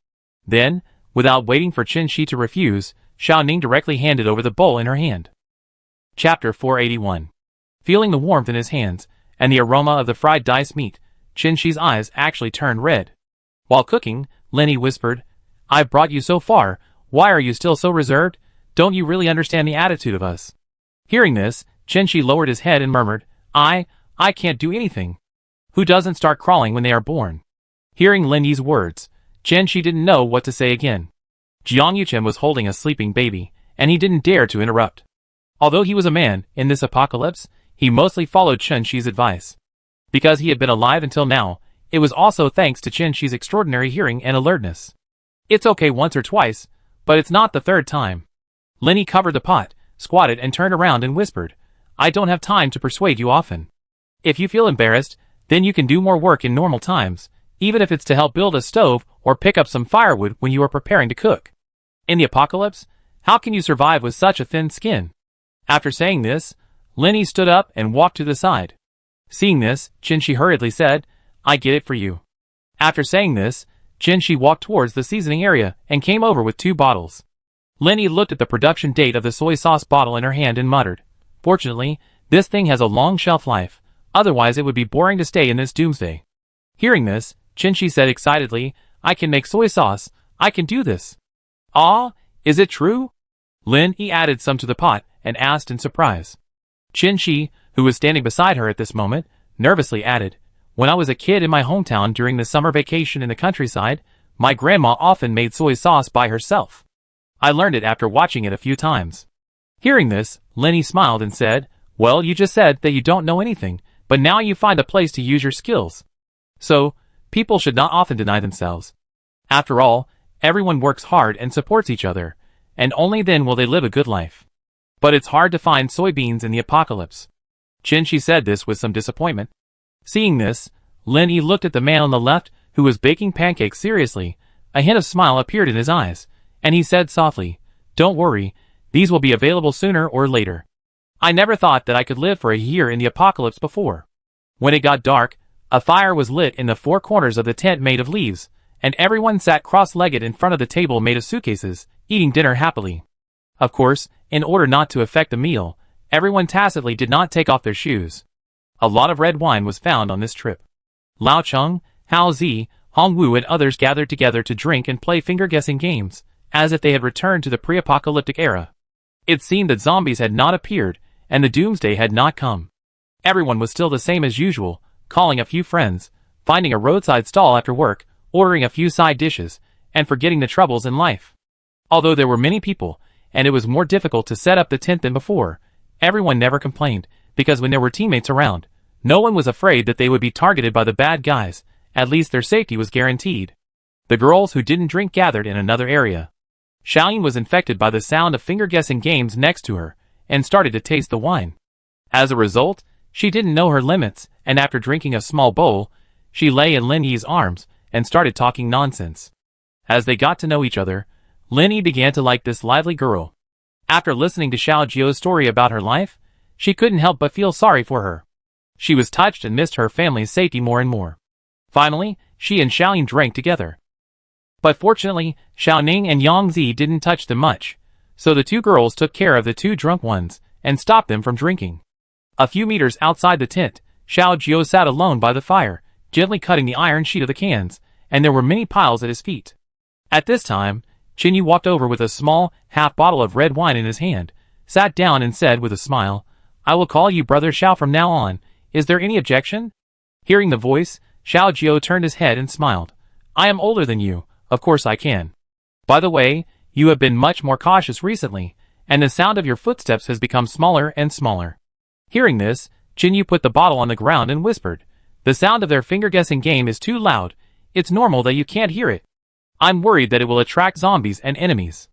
Then, without waiting for Qin Shi to refuse, Xiao Ning directly handed over the bowl in her hand. Chapter 481. Feeling the warmth in his hands, and the aroma of the fried diced meat, Qin Shi's eyes actually turned red. While cooking, Lin Yi whispered, "I've brought you so far, why are you still so reserved? Don't you really understand the attitude of us?" Hearing this, Qin Shi lowered his head and murmured, I can't do anything. Who doesn't start crawling when they are born?" Hearing Lin Yi's words, Qin Shi didn't know what to say again. Jiang Yuchen was holding a sleeping baby, and he didn't dare to interrupt. Although he was a man in this apocalypse, he mostly followed Qin Shi's advice. Because he had been alive until now, it was also thanks to Qin Shi's extraordinary hearing and alertness. It's okay once or twice, but it's not the third time. Lin Yi covered the pot, squatted and turned around and whispered, "I don't have time to persuade you often. If you feel embarrassed, then you can do more work in normal times, even if it's to help build a stove or pick up some firewood when you are preparing to cook. In the apocalypse, how can you survive with such a thin skin?" After saying this, Lin Yi stood up and walked to the side. Seeing this, Qin Shi hurriedly said, "I get it for you." After saying this, Qin Shi walked towards the seasoning area and came over with 2 bottles. Lin Yi looked at the production date of the soy sauce bottle in her hand and muttered, "Fortunately, this thing has a long shelf life, otherwise it would be boring to stay in this doomsday." Hearing this, Qin Shi said excitedly, "I can make soy sauce, I can do this." "Ah, is it true?" Lin Yi added some to the pot and asked in surprise. Qin Shi, who was standing beside her at this moment, nervously added, "When I was a kid in my hometown during the summer vacation in the countryside, my grandma often made soy sauce by herself. I learned it after watching it a few times." Hearing this, Lin Yi smiled and said, "Well, you just said that you don't know anything, but now you find a place to use your skills. So, people should not often deny themselves. After all, everyone works hard and supports each other, and only then will they live a good life. But it's hard to find soybeans in the apocalypse." Qin Shi said this with some disappointment. Seeing this, Lin Yi looked at the man on the left who was baking pancakes seriously. A hint of smile appeared in his eyes, and he said softly, "Don't worry, these will be available sooner or later. I never thought that I could live for a year in the apocalypse before." When it got dark, a fire was lit in the 4 corners of the tent made of leaves, and everyone sat cross-legged in front of the table made of suitcases, eating dinner happily. Of course, in order not to affect the meal, everyone tacitly did not take off their shoes. A lot of red wine was found on this trip. Lao Cheng, Hao Zi, Hong Wu and others gathered together to drink and play finger-guessing games, as if they had returned to the pre-apocalyptic era. It seemed that zombies had not appeared, and the doomsday had not come. Everyone was still the same as usual, calling a few friends, finding a roadside stall after work, ordering a few side dishes, and forgetting the troubles in life. Although there were many people, and it was more difficult to set up the tent than before, everyone never complained, because when there were teammates around, no one was afraid that they would be targeted by the bad guys. At least their safety was guaranteed. The girls who didn't drink gathered in another area. Xiaoyin was infected by the sound of finger-guessing games next to her, and started to taste the wine. As a result, she didn't know her limits, and after drinking a small bowl, she lay in Lin Yi's arms, and started talking nonsense. As they got to know each other, Lin Yi began to like this lively girl. After listening to Xiao Jio's story about her life, she couldn't help but feel sorry for her. She was touched and missed her family's safety more and more. Finally, she and Xiaoyin drank together. But fortunately, Xiao Ning and Yang Zi didn't touch them much, so the 2 girls took care of the 2 drunk ones, and stopped them from drinking. A few meters outside the tent, Xiao Jiao sat alone by the fire, gently cutting the iron sheet of the cans, and there were many piles at his feet. At this time, Qin Yu walked over with a small, half bottle of red wine in his hand, sat down and said with a smile, "I will call you Brother Xiao from now on. Is there any objection?" Hearing the voice, Xiao Jiao turned his head and smiled. "I am older than you, of course I can. By the way, you have been much more cautious recently, and the sound of your footsteps has become smaller and smaller." Hearing this, Qin Yu put the bottle on the ground and whispered, "The sound of their finger-guessing game is too loud. It's normal that you can't hear it. I'm worried that it will attract zombies and enemies."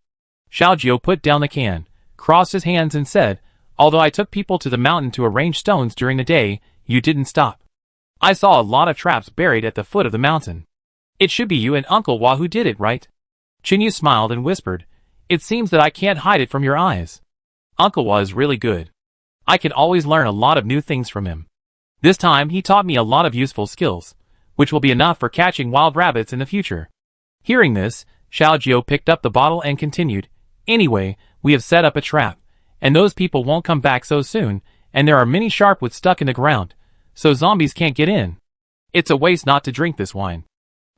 Xiao Jiao put down the can, crossed his hands and said, "Although I took people to the mountain to arrange stones during the day, you didn't stop. I saw a lot of traps buried at the foot of the mountain. It should be you and Uncle Hua who did it, right?" Qin Yu smiled and whispered, "It seems that I can't hide it from your eyes. Uncle Hua is really good. I can always learn a lot of new things from him. This time he taught me a lot of useful skills, which will be enough for catching wild rabbits in the future." Hearing this, Xiao Jiao picked up the bottle and continued, "Anyway, we have set up a trap, and those people won't come back so soon, and there are many sharpwood stuck in the ground, so zombies can't get in. It's a waste not to drink this wine.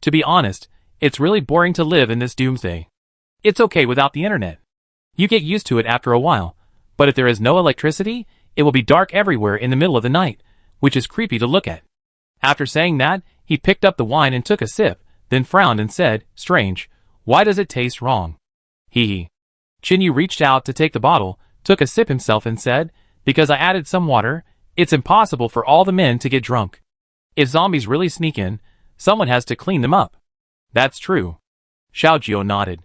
To be honest, it's really boring to live in this doomsday. It's okay without the internet. You get used to it after a while, but if there is no electricity, it will be dark everywhere in the middle of the night, which is creepy to look at." After saying that, he picked up the wine and took a sip, then frowned and said, "Strange, why does it taste wrong?" Hee hee. Qin Yu reached out to take the bottle, took a sip himself and said, "Because I added some water, it's impossible for all the men to get drunk. If zombies really sneak in, someone has to clean them up." "That's true." Xiao Jiao nodded.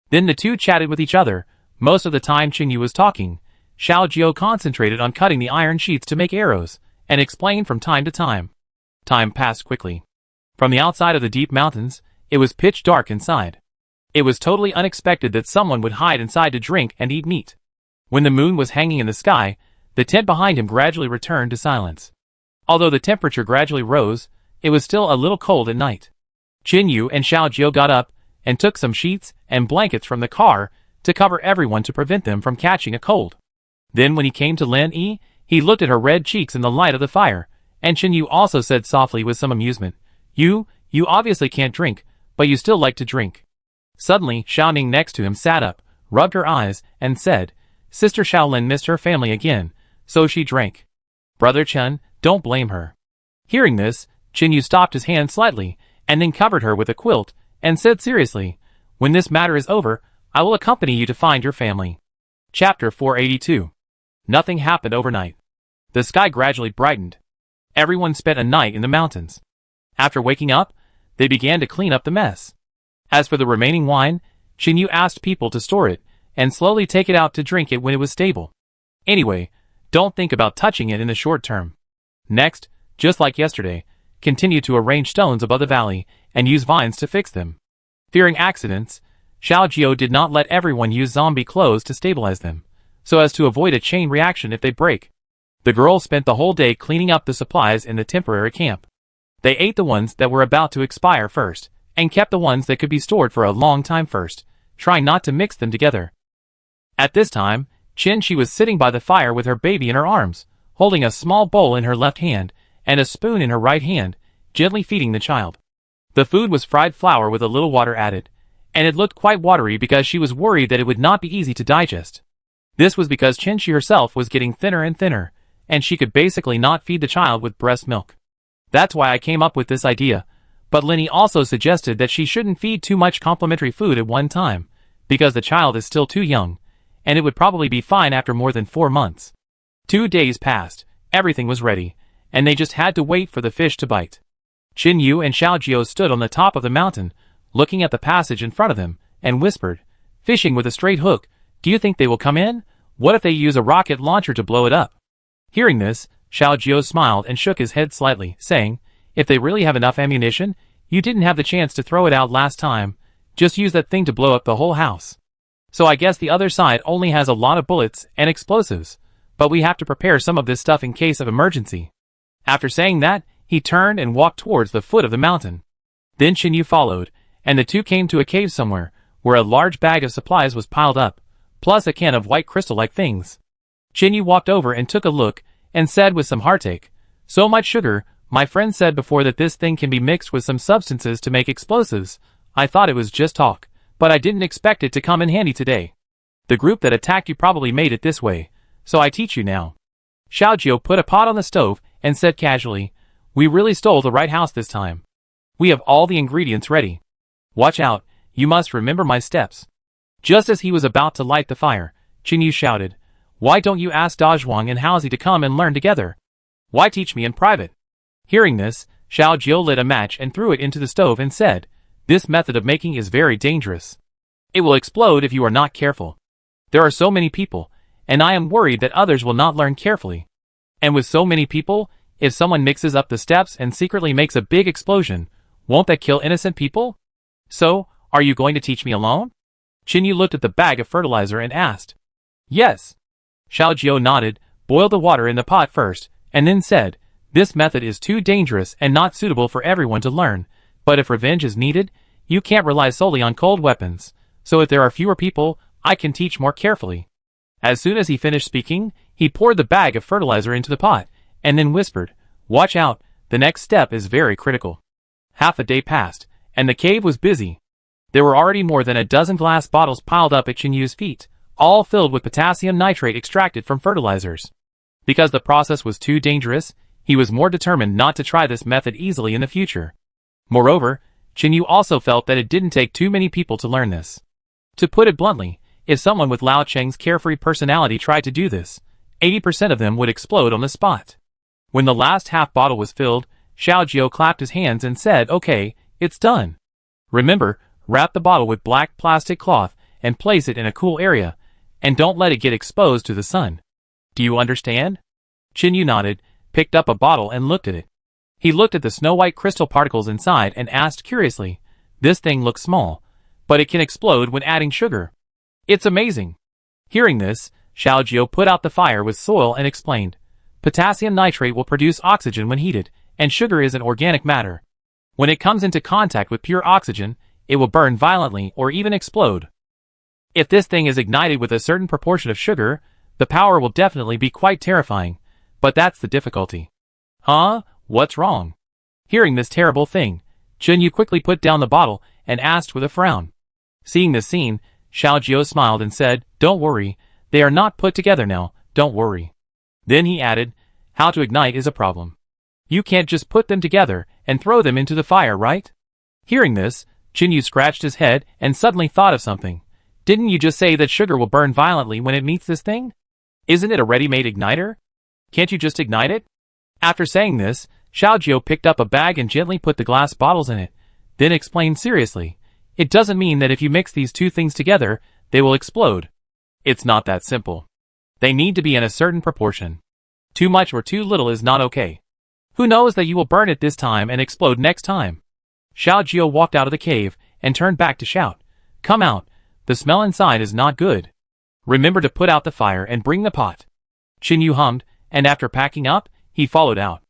Then the two chatted with each other. Most of the time Qin Yu was talking, Xiao Jiao concentrated on cutting the iron sheets to make arrows, and explained from time to time. Time passed quickly. From the outside of the deep mountains, it was pitch dark inside. It was totally unexpected that someone would hide inside to drink and eat meat. When the moon was hanging in the sky, the tent behind him gradually returned to silence. Although the temperature gradually rose, it was still a little cold at night. Qin Yu and Xiao Jiao got up and took some sheets and blankets from the car to cover everyone to prevent them from catching a cold. Then when he came to Lin Yi, he looked at her red cheeks in the light of the fire, and Qin Yu also said softly with some amusement, You obviously can't drink, but you still like to drink." Suddenly, Xiao Ning next to him sat up, rubbed her eyes, and said, "Sister Shaolin missed her family again, so she drank. Brother Chen, don't blame her." Hearing this, Qin Yu stopped his hand slightly, and then covered her with a quilt, and said seriously, "When this matter is over, I will accompany you to find your family." Chapter 482. Nothing happened overnight. The sky gradually brightened. Everyone spent a night in the mountains. After waking up, they began to clean up the mess. As for the remaining wine, Qin Yu asked people to store it, and slowly take it out to drink it when it was stable. Anyway, don't think about touching it in the short term. Next, just like yesterday, continue to arrange stones above the valley, and use vines to fix them. Fearing accidents, Xiao Jiao did not let everyone use zombie clothes to stabilize them, so as to avoid a chain reaction if they break. The girls spent the whole day cleaning up the supplies in the temporary camp. They ate the ones that were about to expire first, and kept the ones that could be stored for a long time first, trying not to mix them together. At this time, Qin Shi was sitting by the fire with her baby in her arms, holding a small bowl in her left hand, and a spoon in her right hand, gently feeding the child. The food was fried flour with a little water added, and it looked quite watery because she was worried that it would not be easy to digest. This was because Qin Shi herself was getting thinner and thinner, and she could basically not feed the child with breast milk. That's why I came up with this idea, but Lenny also suggested that she shouldn't feed too much complimentary food at one time, because the child is still too young, and it would probably be fine after more than 4 months. 2 days passed, everything was ready, and they just had to wait for the fish to bite. Qin Yu and Xiao Jiao stood on the top of the mountain, looking at the passage in front of them, and whispered, "Fishing with a straight hook, do you think they will come in? What if they use a rocket launcher to blow it up?" Hearing this, Xiao Jiao smiled and shook his head slightly, saying, "If they really have enough ammunition, you didn't have the chance to throw it out last time, just use that thing to blow up the whole house. So I guess the other side only has a lot of bullets and explosives, but we have to prepare some of this stuff in case of emergency." After saying that, he turned and walked towards the foot of the mountain. Then Qin Yu followed, and the two came to a cave somewhere, where a large bag of supplies was piled up, plus a can of white crystal-like things. Qin Yu walked over and took a look, and said with some heartache, "So much sugar. My friend said before that this thing can be mixed with some substances to make explosives. I thought it was just talk, but I didn't expect it to come in handy today. The group that attacked you probably made it this way, so I teach you now." Xiaojiu put a pot on the stove and said casually, "We really stole the right house this time. We have all the ingredients ready. Watch out, you must remember my steps." Just as he was about to light the fire, Qinyu shouted, "Why don't you ask Dazhuang and Haozi to come and learn together? Why teach me in private?" Hearing this, Xiaojiu lit a match and threw it into the stove and said, "This method of making is very dangerous. It will explode if you are not careful. There are so many people, and I am worried that others will not learn carefully. And with so many people, if someone mixes up the steps and secretly makes a big explosion, won't that kill innocent people? So, are you going to teach me alone?" Qinyu looked at the bag of fertilizer and asked. "Yes." Xiaojiu nodded, boiled the water in the pot first, and then said, "This method is too dangerous and not suitable for everyone to learn, but if revenge is needed, you can't rely solely on cold weapons, so if there are fewer people, I can teach more carefully." As soon as he finished speaking, he poured the bag of fertilizer into the pot, and then whispered, "Watch out, the next step is very critical." Half a day passed, and the cave was busy. There were already more than a dozen glass bottles piled up at Qinyu's feet, all filled with potassium nitrate extracted from fertilizers. Because the process was too dangerous, he was more determined not to try this method easily in the future. Moreover, Qinyu also felt that it didn't take too many people to learn this. To put it bluntly, if someone with Lao Cheng's carefree personality tried to do this, 80% of them would explode on the spot. When the last half bottle was filled, Xiaojiu clapped his hands and said, "Okay, it's done. Remember, wrap the bottle with black plastic cloth and place it in a cool area, and don't let it get exposed to the sun. Do you understand?" Qinyu nodded, picked up a bottle and looked at it. He looked at the snow-white crystal particles inside and asked curiously, "This thing looks small, but it can explode when adding sugar. It's amazing." Hearing this, Xiaojiu put out the fire with soil and explained, "Potassium nitrate will produce oxygen when heated, and sugar is an organic matter. When it comes into contact with pure oxygen, it will burn violently or even explode. If this thing is ignited with a certain proportion of sugar, the power will definitely be quite terrifying, but that's the difficulty." "Huh? What's wrong?" Hearing this terrible thing, Qinyu quickly put down the bottle and asked with a frown. Seeing this scene, Xiaojiu smiled and said, "Don't worry, they are not put together now, don't worry." Then he added, "How to ignite is a problem. You can't just put them together and throw them into the fire, right?" Hearing this, Qinyu scratched his head and suddenly thought of something. "Didn't you just say that sugar will burn violently when it meets this thing? Isn't it a ready-made igniter? Can't you just ignite it?" After saying this, Xiaojiu picked up a bag and gently put the glass bottles in it, then explained seriously, "It doesn't mean that if you mix these two things together, they will explode. It's not that simple. They need to be in a certain proportion. Too much or too little is not okay. Who knows that you will burn it this time and explode next time." Xiaojiu walked out of the cave and turned back to shout, "Come out, the smell inside is not good. Remember to put out the fire and bring the pot." Qinyu hummed, and after packing up, he followed out.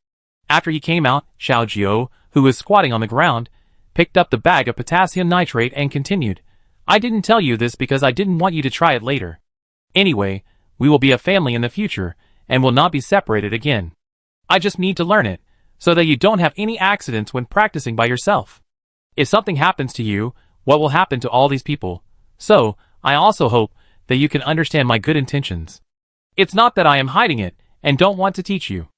After he came out, Xiaojiu, who was squatting on the ground, picked up the bag of potassium nitrate and continued, "I didn't tell you this because I didn't want you to try it later. Anyway, we will be a family in the future, and will not be separated again. I just need to learn it, so that you don't have any accidents when practicing by yourself. If something happens to you, what will happen to all these people? So, I also hope that you can understand my good intentions. It's not that I am hiding it, and don't want to teach you."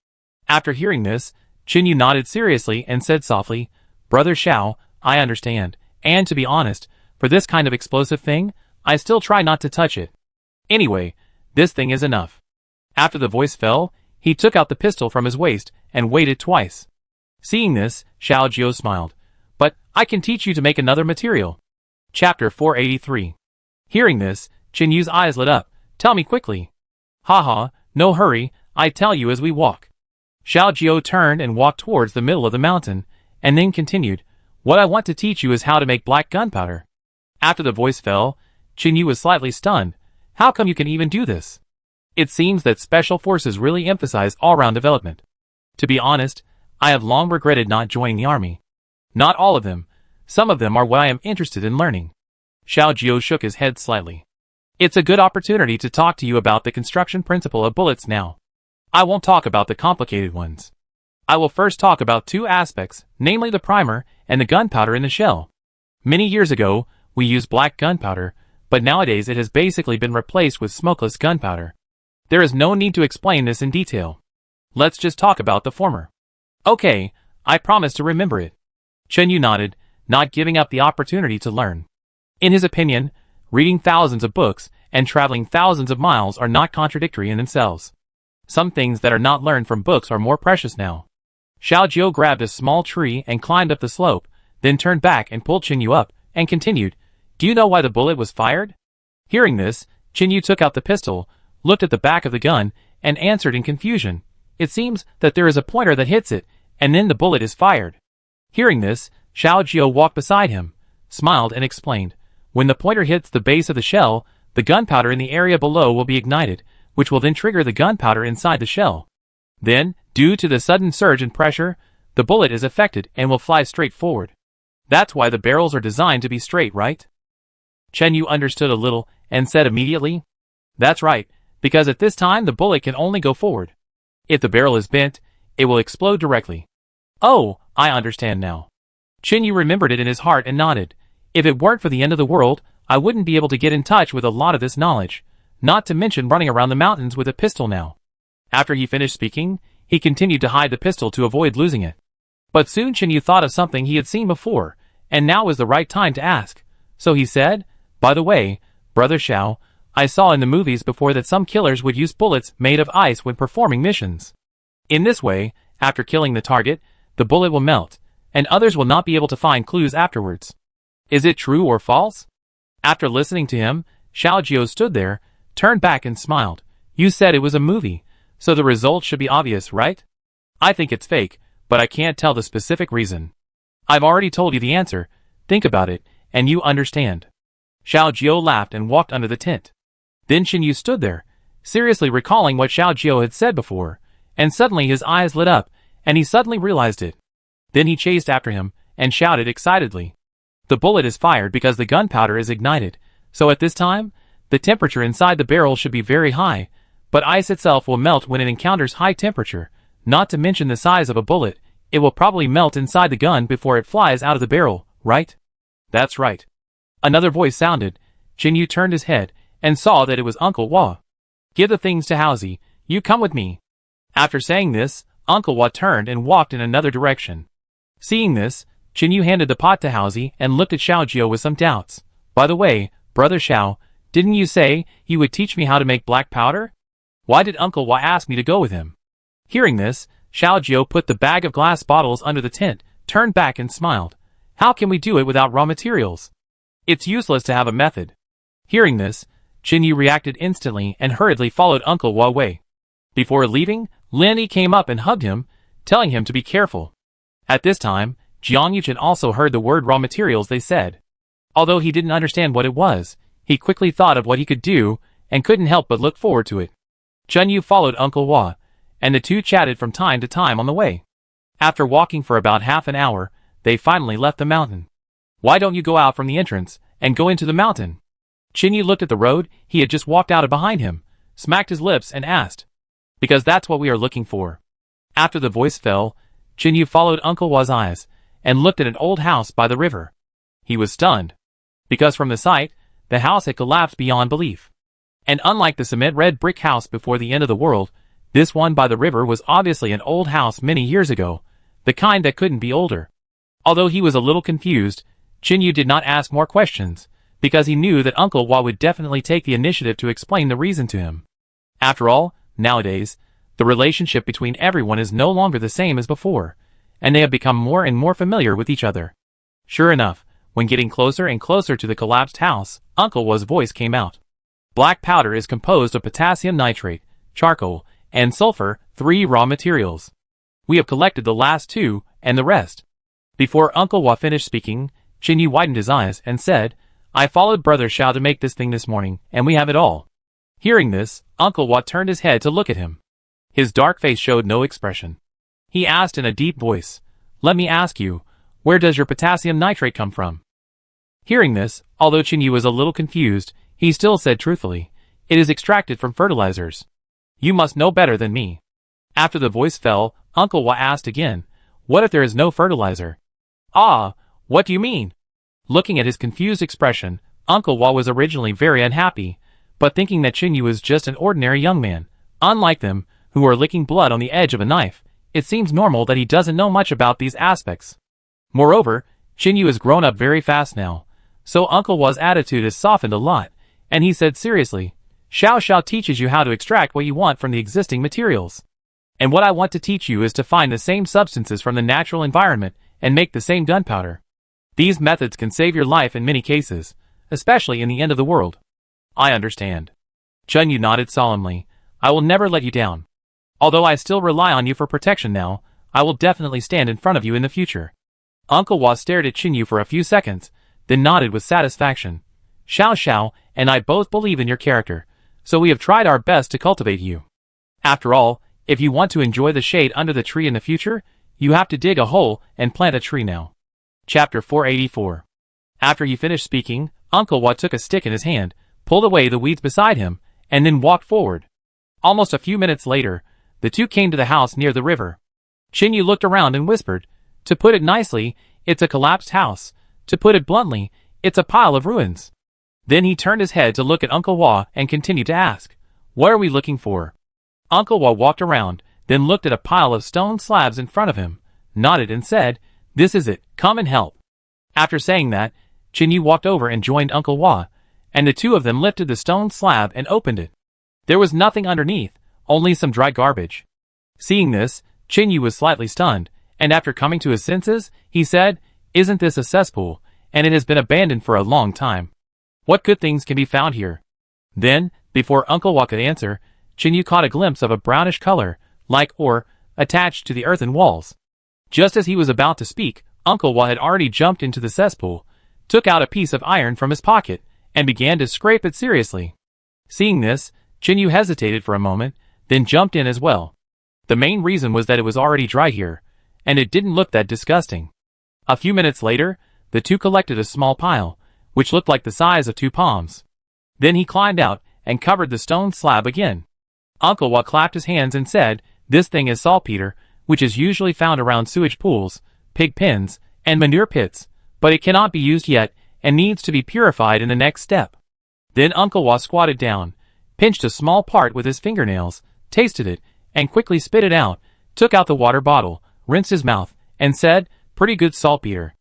After hearing this, Qinyu nodded seriously and said softly, "Brother Xiao, I understand, and to be honest, for this kind of explosive thing, I still try not to touch it. Anyway, this thing is enough." After the voice fell, he took out the pistol from his waist and waited twice. Seeing this, Xiaojiu smiled, "But I can teach you to make another material." Chapter 483. Hearing this, Qinyu's eyes lit up. "Tell me quickly." "Haha, no hurry, I tell you as we walk." Xiaojiu turned and walked towards the middle of the mountain, and then continued, "What I want to teach you is how to make black gunpowder." After the voice fell, Qinyu was slightly stunned. "How come you can even do this?" It seems that special forces really emphasize all-round development. To be honest, I have long regretted not joining the army. Not all of them. Some of them are what I am interested in learning. Xiaojiu shook his head slightly. "It's a good opportunity to talk to you about the construction principle of bullets now. I won't talk about the complicated ones. I will first talk about two aspects, namely the primer and the gunpowder in the shell. Many years ago, we used black gunpowder, but nowadays it has basically been replaced with smokeless gunpowder. There is no need to explain this in detail. Let's just talk about the former. Okay, I promise to remember it. Chen Yu nodded, not giving up the opportunity to learn. In his opinion, reading thousands of books and traveling thousands of miles are not contradictory in themselves. Some things that are not learned from books are more precious now. Xiao Jiu grabbed a small tree and climbed up the slope, then turned back and pulled Chen Yu up, and continued, "Do you know why the bullet was fired?" Hearing this, Chen Yu took out the pistol, looked at the back of the gun, and answered in confusion, "It seems that there is a pointer that hits it, and then the bullet is fired." Hearing this, Xiao Jiu walked beside him, smiled and explained, "When the pointer hits the base of the shell, the gunpowder in the area below will be ignited, which will then trigger the gunpowder inside the shell. Then, due to the sudden surge in pressure, the bullet is affected and will fly straight forward. That's why the barrels are designed to be straight, right?" Chen Yu understood a little and said immediately, "That's right, because at this time the bullet can only go forward. If the barrel is bent, it will explode directly." "Oh, I understand now." Chen Yu remembered it in his heart and nodded. "If it weren't for the end of the world, I wouldn't be able to get in touch with a lot of this knowledge, not to mention running around the mountains with a pistol now." After he finished speaking, he continued to hide the pistol to avoid losing it. But soon Chen Yu thought of something he had seen before, and now was the right time to ask. So he said, "By the way, Brother Xiao, I saw in the movies before that some killers would use bullets made of ice when performing missions. In this way, after killing the target, the bullet will melt, and others will not be able to find clues afterwards. Is it true or false?" After listening to him, Xiao Jiu stood there, turned back and smiled. "You said it was a movie, so the result should be obvious, right? I think it's fake, but I can't tell the specific reason. I've already told you the answer. Think about it, and you understand." Xiao Jiu laughed and walked under the tent. Then Chen Yu stood there, seriously recalling what Xiao Jiu had said before, and suddenly his eyes lit up, and he suddenly realized it. Then he chased after him, and shouted excitedly, "The bullet is fired because the gunpowder is ignited, so at this time, the temperature inside the barrel should be very high, but ice itself will melt when it encounters high temperature, not to mention the size of a bullet, it will probably melt inside the gun before it flies out of the barrel, right?" "That's right." Another voice sounded. Chen Yu turned his head, and saw that it was Uncle Hua. "Give the things to Haozi, you come with me." After saying this, Uncle Hua turned and walked in another direction. Seeing this, Chen Yu handed the pot to Haozi and looked at Xiao Jiu with some doubts. "By the way, Brother Xiao, didn't you say you would teach me how to make black powder? Why did Uncle Hua ask me to go with him?" Hearing this, Xiao Jiu put the bag of glass bottles under the tent, turned back and smiled. "How can we do it without raw materials? It's useless to have a method." Hearing this, Chen Yu reacted instantly and hurriedly followed Uncle Hua away. Before leaving, Lin Yi came up and hugged him, telling him to be careful. At this time, Jiang Yuchen also heard the word raw materials they said. Although he didn't understand what it was, he quickly thought of what he could do, and couldn't help but look forward to it. Chen Yu followed Uncle Hua, and the two chatted from time to time on the way. After walking for about half an hour, they finally left the mountain. "Why don't you go out from the entrance, and go into the mountain?" Chen Yu looked at the road he had just walked out of behind him, smacked his lips and asked, "Because that's what we are looking for." After the voice fell, Chen Yu followed Uncle Hua's eyes, and looked at an old house by the river. He was stunned, because from the sight, the house had collapsed beyond belief. And unlike the cement red brick house before the end of the world, this one by the river was obviously an old house many years ago, the kind that couldn't be older. Although he was a little confused, Chen Yu did not ask more questions, because he knew that Uncle Hua would definitely take the initiative to explain the reason to him. After all, nowadays, the relationship between everyone is no longer the same as before, and they have become more and more familiar with each other. Sure enough, when getting closer and closer to the collapsed house, Uncle Hua's voice came out. "Black powder is composed of potassium nitrate, charcoal, and sulfur, 3 raw materials. We have collected the last 2, and the rest." Before Uncle Hua finished speaking, Chen Yu widened his eyes and said, "I followed Brother Xiao to make this thing this morning, and we have it all." Hearing this, Uncle Hua turned his head to look at him. His dark face showed no expression. He asked in a deep voice, "Let me ask you, where does your potassium nitrate come from?" Hearing this, although Chen Yu was a little confused, he still said truthfully, "It is extracted from fertilizers. You must know better than me." After the voice fell, Uncle Wa asked again, "What if there is no fertilizer?" "Ah, what do you mean?" Looking at his confused expression, Uncle Wa was originally very unhappy, but thinking that Chin Yu was just an ordinary young man, unlike them, who are licking blood on the edge of a knife, it seems normal that he doesn't know much about these aspects. Moreover, Chin Yu has grown up very fast now, so Uncle Wa's attitude has softened a lot, and he said seriously, "Xiao Xiao teaches you how to extract what you want from the existing materials. And what I want to teach you is to find the same substances from the natural environment and make the same gunpowder. These methods can save your life in many cases, especially in the end of the world." "I understand." Chun Yu nodded solemnly. "I will never let you down. Although I still rely on you for protection now, I will definitely stand in front of you in the future." Uncle Wa stared at Chin Yu for a few seconds, then nodded with satisfaction. "Xiao Xiao and I both believe in your character, so we have tried our best to cultivate you. After all, if you want to enjoy the shade under the tree in the future, you have to dig a hole and plant a tree now." Chapter 484. After he finished speaking, Uncle Wa took a stick in his hand, pulled away the weeds beside him, and then walked forward. Almost a few minutes later, the two came to the house near the river. Chin Yu looked around and whispered, "To put it nicely, it's a collapsed house. To put it bluntly, it's a pile of ruins." Then he turned his head to look at Uncle Wa and continued to ask, "What are we looking for?" Uncle Wa walked around, then looked at a pile of stone slabs in front of him, nodded and said, "This is it, come and help." After saying that, Chin Yu walked over and joined Uncle Wa, and the two of them lifted the stone slab and opened it. There was nothing underneath, only some dry garbage. Seeing this, Chin Yu was slightly stunned, and after coming to his senses, he said, "Isn't this a cesspool, and it has been abandoned for a long time? What good things can be found here?" Then, before Uncle Wa could answer, Chin Yu caught a glimpse of a brownish color, like ore, attached to the earthen walls. Just as he was about to speak, Uncle Wa had already jumped into the cesspool, took out a piece of iron from his pocket, and began to scrape it seriously. Seeing this, Chin Yu hesitated for a moment, then jumped in as well. The main reason was that it was already dry here, and it didn't look that disgusting. A few minutes later, the two collected a small pile, which looked like the size of 2 palms. Then he climbed out and covered the stone slab again. Uncle Wa clapped his hands and said, "This thing is saltpeter, which is usually found around sewage pools, pig pens, and manure pits, but it cannot be used yet and needs to be purified in the next step." Then Uncle Wa squatted down, pinched a small part with his fingernails, tasted it, and quickly spit it out, took out the water bottle, rinsed his mouth, and said, "Pretty good saltpeter."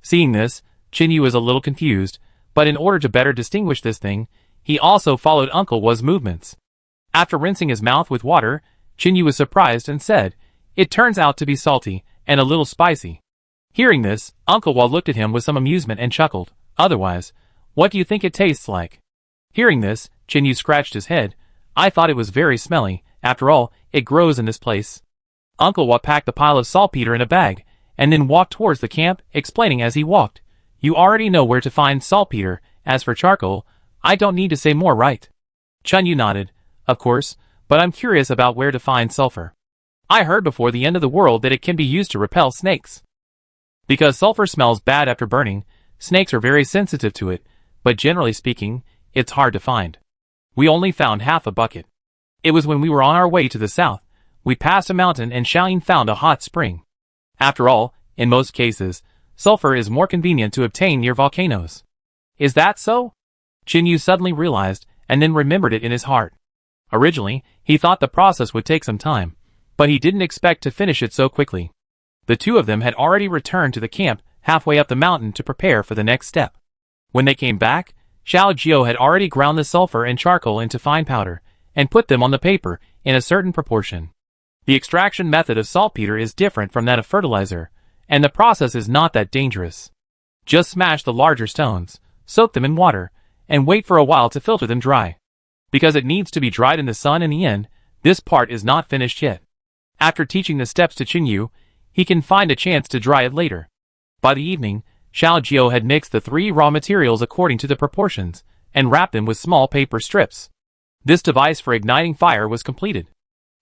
Seeing this, Chin Yu was a little confused, but in order to better distinguish this thing, he also followed Uncle Wa's movements. After rinsing his mouth with water, Chin Yu was surprised and said, "It turns out to be salty, and a little spicy." Hearing this, Uncle Wa looked at him with some amusement and chuckled. "Otherwise, what do you think it tastes like?" Hearing this, Chin Yu scratched his head. "I thought it was very smelly. After all, it grows in this place." Uncle Wa packed the pile of saltpeter in a bag, and then walked towards the camp, explaining as he walked, "You already know where to find saltpeter. As for charcoal, I don't need to say more, right?" Chun Yu nodded. "Of course, but I'm curious about where to find sulfur. I heard before the end of the world that it can be used to repel snakes. Because sulfur smells bad after burning, snakes are very sensitive to it, but generally speaking, it's hard to find. We only found half a bucket. It was when we were on our way to the south. We passed a mountain and Xiaoyin found a hot spring. After all, in most cases, sulfur is more convenient to obtain near volcanoes." "Is that so?" Chin Yu suddenly realized, and then remembered it in his heart. Originally, he thought the process would take some time, but he didn't expect to finish it so quickly. The two of them had already returned to the camp halfway up the mountain to prepare for the next step. When they came back, Xiao Jiao had already ground the sulfur and charcoal into fine powder, and put them on the paper in a certain proportion. The extraction method of saltpeter is different from that of fertilizer, and the process is not that dangerous. Just smash the larger stones, soak them in water, and wait for a while to filter them dry. Because it needs to be dried in the sun in the end, this part is not finished yet. After teaching the steps to Chin Yu, he can find a chance to dry it later. By the evening, Xiao Jiao had mixed the 3 raw materials according to the proportions, and wrapped them with small paper strips. This device for igniting fire was completed.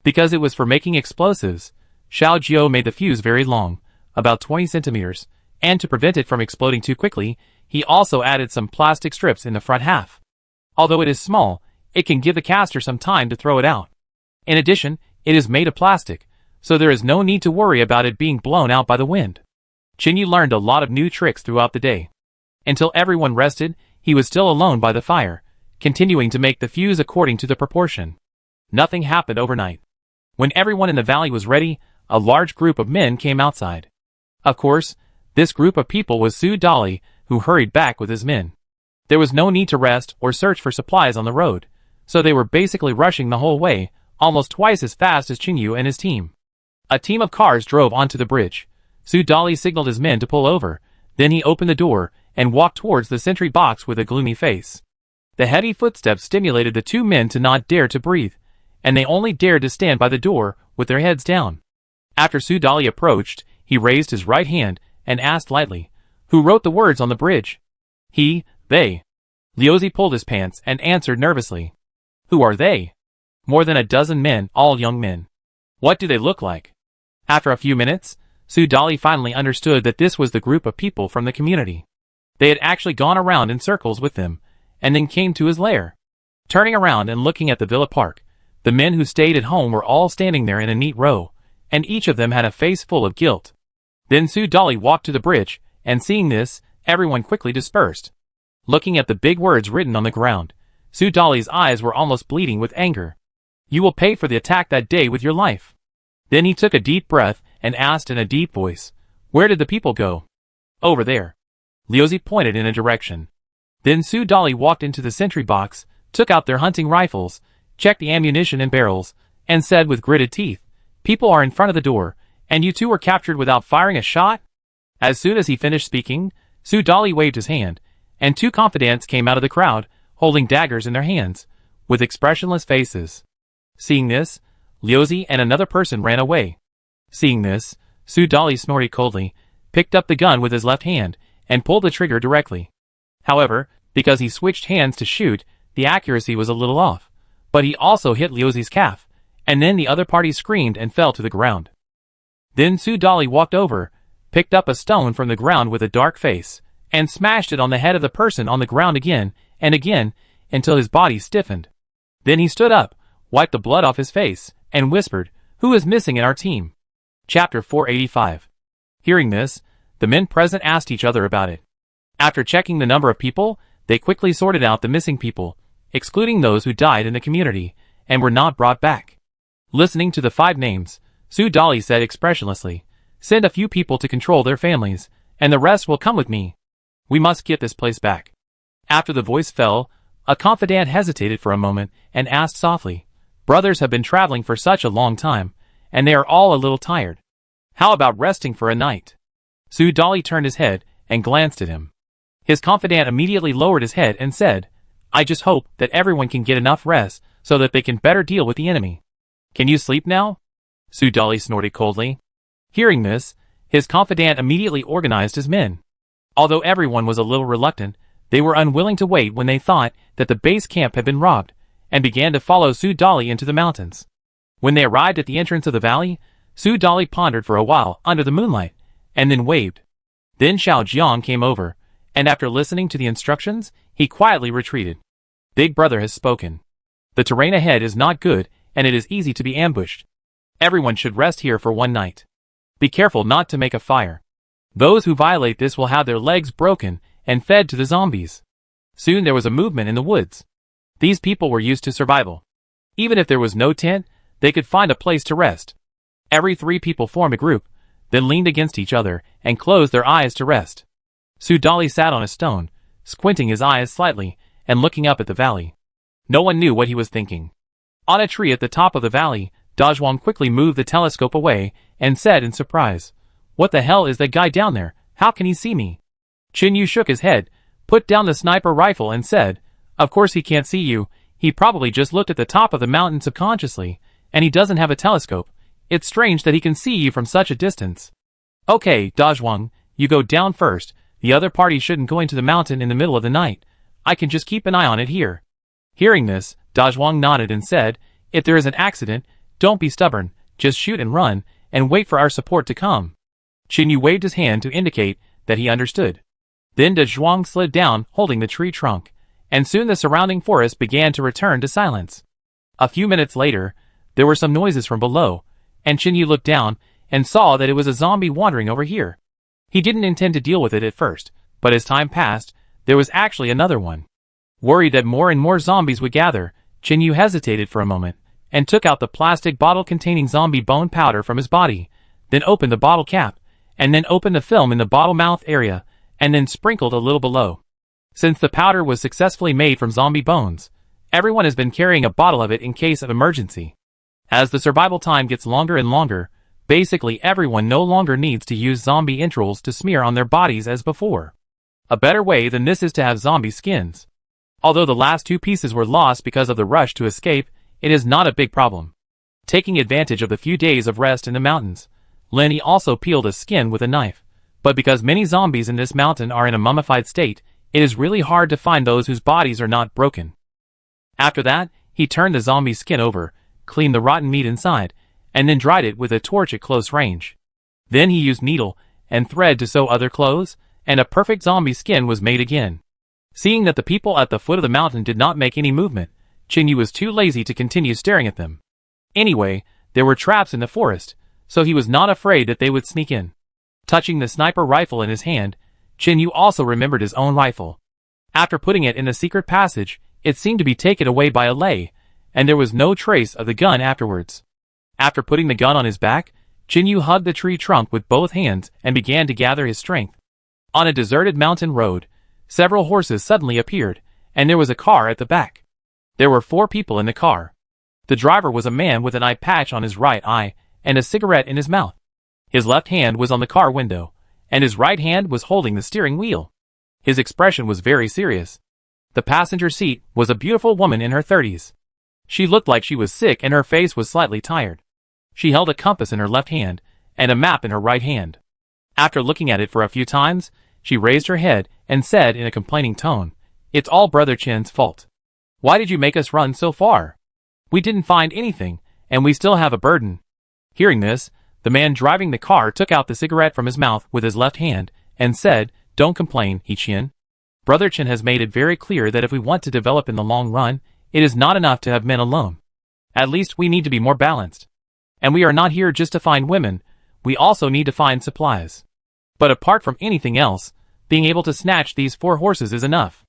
Because it was for making explosives, Xiao Jiao made the fuse very long, about 20 centimeters, and to prevent it from exploding too quickly, he also added some plastic strips in the front half. Although it is small, it can give the caster some time to throw it out. In addition, It is made of plastic, so there is no need to worry about it being blown out by the wind. Chinyu learned a lot of new tricks throughout the day. Until everyone rested, he was still alone by the fire, continuing to make the fuse according to the proportion. Nothing happened overnight. When everyone in the valley was ready, a large group of men came outside. Of course, this group of people was Su Dali, who hurried back with his men. There was no need to rest or search for supplies on the road, so they were basically rushing the whole way, almost twice as fast as Chinyu and his team. A team of cars drove onto the bridge. Su Dali signaled his men to pull over, then he opened the door and walked towards the sentry box with a gloomy face. The heavy footsteps stimulated the two men to not dare to breathe, and they only dared to stand by the door with their heads down. After Su Dali approached, he raised his right hand and asked lightly, "Who wrote the words on the bridge?" "He, they." Liuzi pulled his pants and answered nervously. "Who are they?" "More than a dozen men, all young men." "What do they look like?" After a few minutes, Su Dali finally understood that this was the group of people from the community. They had actually gone around in circles with them, and then came to his lair. Turning around and looking at the villa park, the men who stayed at home were all standing there in a neat row, and each of them had a face full of guilt. Then Su Dali walked to the bridge, and seeing this, everyone quickly dispersed. Looking at the big words written on the ground, Su Dali's eyes were almost bleeding with anger. "You will pay for the attack that day with your life." Then he took a deep breath and asked in a deep voice, "Where did the people go?" "Over there." Liuzi pointed in a direction. Then Su Dali walked into the sentry box, took out their hunting rifles, checked the ammunition and barrels, and said with gritted teeth, "People are in front of the door, and you two were captured without firing a shot?" As soon as he finished speaking, Su Dali waved his hand, and two confidants came out of the crowd, holding daggers in their hands, with expressionless faces. Seeing this, Liuzi and another person ran away. Seeing this, Su Dali snorted coldly, picked up the gun with his left hand, and pulled the trigger directly. However, because he switched hands to shoot, the accuracy was a little off, but he also hit Liuzi's calf, and then the other party screamed and fell to the ground. Then Su Dali walked over, picked up a stone from the ground with a dark face, and smashed it on the head of the person on the ground again and again until his body stiffened. Then he stood up, wiped the blood off his face, and whispered, "Who is missing in our team?" Chapter 485. Hearing this, the men present asked each other about it. After checking the number of people, they quickly sorted out the missing people, excluding those who died in the community and were not brought back. Listening to the 5 names, Su Dali said expressionlessly, "Send a few people to control their families, and the rest will come with me. We must get this place back." After the voice fell, a confidant hesitated for a moment and asked softly, "Brothers have been traveling for such a long time, and they are all a little tired. How about resting for a night?" Su Dali turned his head and glanced at him. His confidant immediately lowered his head and said, "I just hope that everyone can get enough rest so that they can better deal with the enemy." "Can you sleep now?" Su Dali snorted coldly. Hearing this, his confidant immediately organized his men. Although everyone was a little reluctant, they were unwilling to wait when they thought that the base camp had been robbed, and began to follow Su Dali into the mountains. When they arrived at the entrance of the valley, Su Dali pondered for a while under the moonlight, and then waved. Then Xiao Jiang came over, and after listening to the instructions, he quietly retreated. "Big brother has spoken. The terrain ahead is not good, and it is easy to be ambushed. Everyone should rest here for one night. Be careful not to make a fire. Those who violate this will have their legs broken and fed to the zombies." Soon there was a movement in the woods. These people were used to survival. Even if there was no tent, they could find a place to rest. Every 3 people formed a group, then leaned against each other and closed their eyes to rest. Su Dali sat on a stone, squinting his eyes slightly and looking up at the valley. No one knew what he was thinking. On a tree at the top of the valley, Dazhuang quickly moved the telescope away and said in surprise, "What the hell is that guy down there? How can he see me?" Chinyu shook his head, put down the sniper rifle and said, "Of course he can't see you. He probably just looked at the top of the mountain subconsciously, and he doesn't have a telescope. It's strange that he can see you from such a distance." "Okay, Dazhuang, you go down first. The other party shouldn't go into the mountain in the middle of the night. I can just keep an eye on it here." Hearing this, Dazhuang nodded and said, "If there is an accident, don't be stubborn, just shoot and run, and wait for our support to come." Chinyu waved his hand to indicate that he understood. Then Dazhuang slid down, holding the tree trunk, and soon the surrounding forest began to return to silence. A few minutes later, There were some noises from below, and Chin Yu looked down and saw that it was a zombie wandering over here. He didn't intend to deal with it at first, but as time passed, there was actually another one. Worried that more and more zombies would gather, Chin Yu hesitated for a moment, and took out the plastic bottle containing zombie bone powder from his body, then opened the bottle cap, and then opened the film in the bottle mouth area, and then sprinkled a little below. Since the powder was successfully made from zombie bones, everyone has been carrying a bottle of it in case of emergency. As the survival time gets longer and longer, basically everyone no longer needs to use zombie entrails to smear on their bodies as before. A better way than this is to have zombie skins. Although the last two pieces were lost because of the rush to escape, it is not a big problem. Taking advantage of the few days of rest in the mountains, Lenny also peeled a skin with a knife. But because many zombies in this mountain are in a mummified state, it is really hard to find those whose bodies are not broken. After that, he turned the zombie skin over, cleaned the rotten meat inside, and then dried it with a torch at close range. Then he used needle and thread to sew other clothes, and a perfect zombie skin was made again. Seeing that the people at the foot of the mountain did not make any movement, Chin Yu was too lazy to continue staring at them. Anyway, there were traps in the forest, so he was not afraid that they would sneak in. Touching the sniper rifle in his hand, Chin Yu also remembered his own rifle. After putting it in the secret passage, it seemed to be taken away by a lay, and there was no trace of the gun afterwards. After putting the gun on his back, Chin Yu hugged the tree trunk with both hands and began to gather his strength. On a deserted mountain road, several horses suddenly appeared, and there was a car at the back. There were 4 people in the car. The driver was a man with an eye patch on his right eye and a cigarette in his mouth. His left hand was on the car window, and his right hand was holding the steering wheel. His expression was very serious. The passenger seat was a beautiful woman in her 30s. She looked like she was sick and her face was slightly tired. She held a compass in her left hand and a map in her right hand. After looking at it for a few times, she raised her head and said in a complaining tone, "It's all Brother Chin's fault. Why did you make us run so far? We didn't find anything, and we still have a burden." Hearing this, the man driving the car took out the cigarette from his mouth with his left hand and said, "Don't complain, Chin. Brother Chin has made it very clear that if we want to develop in the long run, it is not enough to have men alone. At least we need to be more balanced. And we are not here just to find women, we also need to find supplies. But apart from anything else, being able to snatch these 4 horses is enough."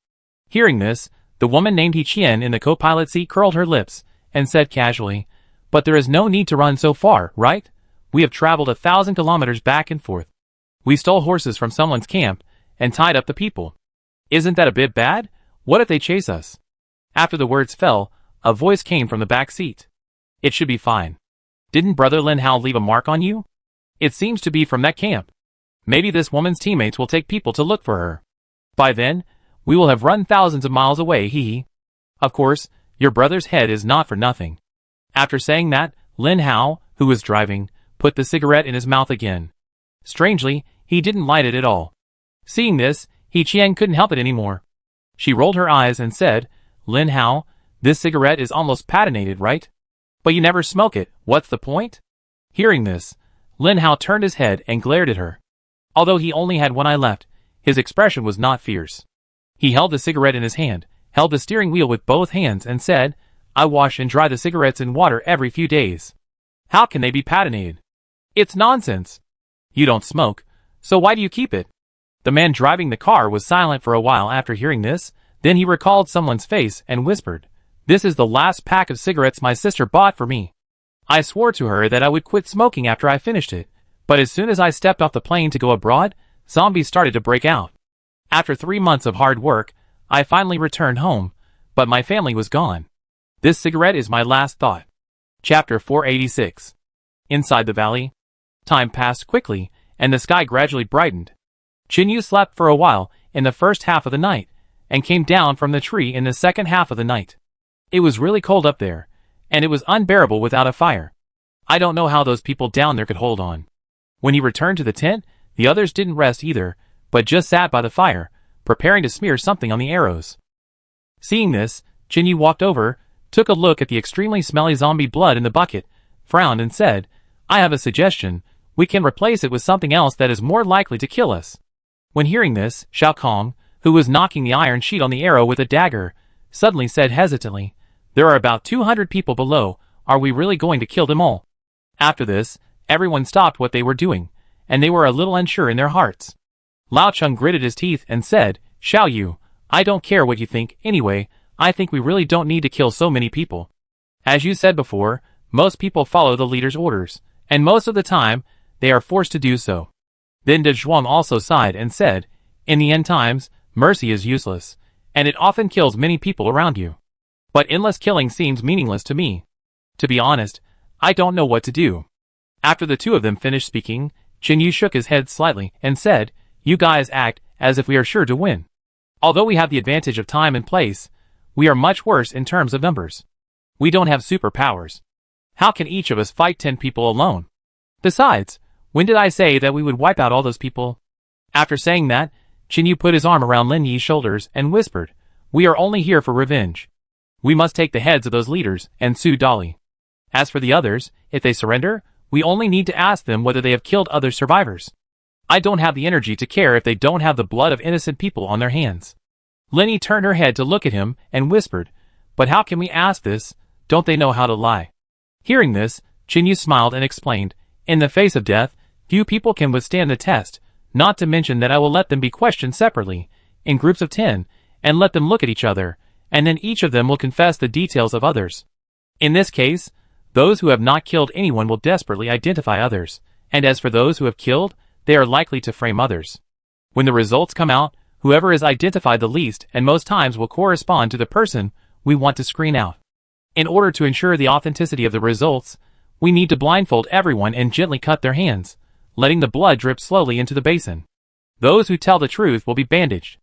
Hearing this, the woman named Qian in the co-pilot seat curled her lips and said casually, "But there is no need to run so far, right? We have traveled 1,000 kilometers back and forth. We stole horses from someone's camp and tied up the people. Isn't that a bit bad? What if they chase us?" After the words fell, a voice came from the back seat. "It should be fine. Didn't Brother Lin Hao leave a mark on you? It seems to be from that camp. Maybe this woman's teammates will take people to look for her. By then, we will have run thousands of miles away, hee. Of course, your brother's head is not for nothing." After saying that, Lin Hao, who was driving, put the cigarette in his mouth again. Strangely, he didn't light it at all. Seeing this, Qian couldn't help it anymore. She rolled her eyes and said, "Lin Hao, this cigarette is almost patinated, right? But you never smoke it, what's the point?" Hearing this, Lin Hao turned his head and glared at her. Although he only had one eye left, his expression was not fierce. He held the cigarette in his hand, held the steering wheel with both hands and said, "I wash and dry the cigarettes in water every few days. How can they be patinated? It's nonsense. You don't smoke, so why do you keep it?" The man driving the car was silent for a while after hearing this, then he recalled someone's face and whispered, "This is the last pack of cigarettes my sister bought for me. I swore to her that I would quit smoking after I finished it, but as soon as I stepped off the plane to go abroad, zombies started to break out. After 3 months of hard work, I finally returned home, but my family was gone. This cigarette is my last thought." Chapter 486. Inside the valley. Time passed quickly, and the sky gradually brightened. Chin Yu slept for a while in the first half of the night, and came down from the tree in the second half of the night. It was really cold up there, and it was unbearable without a fire. I don't know how those people down there could hold on. When he returned to the tent, the others didn't rest either, but just sat by the fire, preparing to smear something on the arrows. Seeing this, Chin Yu walked over, took a look at the extremely smelly zombie blood in the bucket, frowned and said, "I have a suggestion. We can replace it with something else that is more likely to kill us." When hearing this, Xiao Kong, who was knocking the iron sheet on the arrow with a dagger, suddenly said hesitantly, "There are about 200 people below. Are we really going to kill them all? After this, everyone stopped what they were doing, and they were a little unsure in their hearts. Lao Cheng gritted his teeth and said, Xiao Yu, I don't care what you think, anyway, I think we really don't need to kill so many people. As you said before, most people follow the leader's orders, and most of the time, they are forced to do so. Then De Zhuang also sighed and said, in the end times, mercy is useless, and it often kills many people around you. But endless killing seems meaningless to me. To be honest, I don't know what to do. After the two of them finished speaking, Qin Yu shook his head slightly and said, You guys act as if we are sure to win. Although we have the advantage of time and place, we are much worse in terms of numbers. We don't have superpowers. How can each of us fight 10 people alone? Besides, when did I say that we would wipe out all those people? After saying that, Qin Yu put his arm around Lin Yi's shoulders and whispered, We are only here for revenge. We must take the heads of those leaders and sue Dolly. As for the others, if they surrender, we only need to ask them whether they have killed other survivors. I don't have the energy to care if they don't have the blood of innocent people on their hands. Lin Yi turned her head to look at him and whispered, But how can we ask this? Don't they know how to lie? Hearing this, Qin Yu smiled and explained, In the face of death, few people can withstand the test, not to mention that I will let them be questioned separately, in groups of 10, and let them look at each other, and then each of them will confess the details of others. In this case, those who have not killed anyone will desperately identify others, and as for those who have killed, they are likely to frame others. When the results come out, whoever is identified the least and most times will correspond to the person we want to screen out. In order to ensure the authenticity of the results, we need to blindfold everyone and gently cut their hands, letting the blood drip slowly into the basin. Those who tell the truth will be bandaged.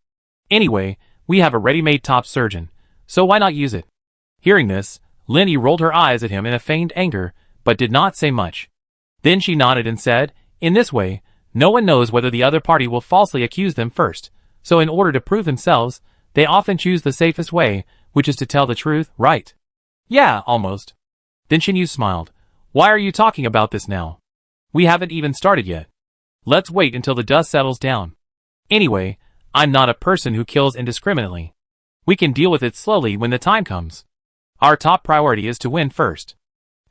Anyway, we have a ready-made top surgeon, so why not use it? Hearing this, Lin Yi rolled her eyes at him in a feigned anger, but did not say much. Then she nodded and said, In this way, no one knows whether the other party will falsely accuse them first, so in order to prove themselves, they often choose the safest way, which is to tell the truth, right? Yeah, almost. Then Qin Yu smiled. Why are you talking about this now? We haven't even started yet. Let's wait until the dust settles down. Anyway, I'm not a person who kills indiscriminately. We can deal with it slowly when the time comes. Our top priority is to win first.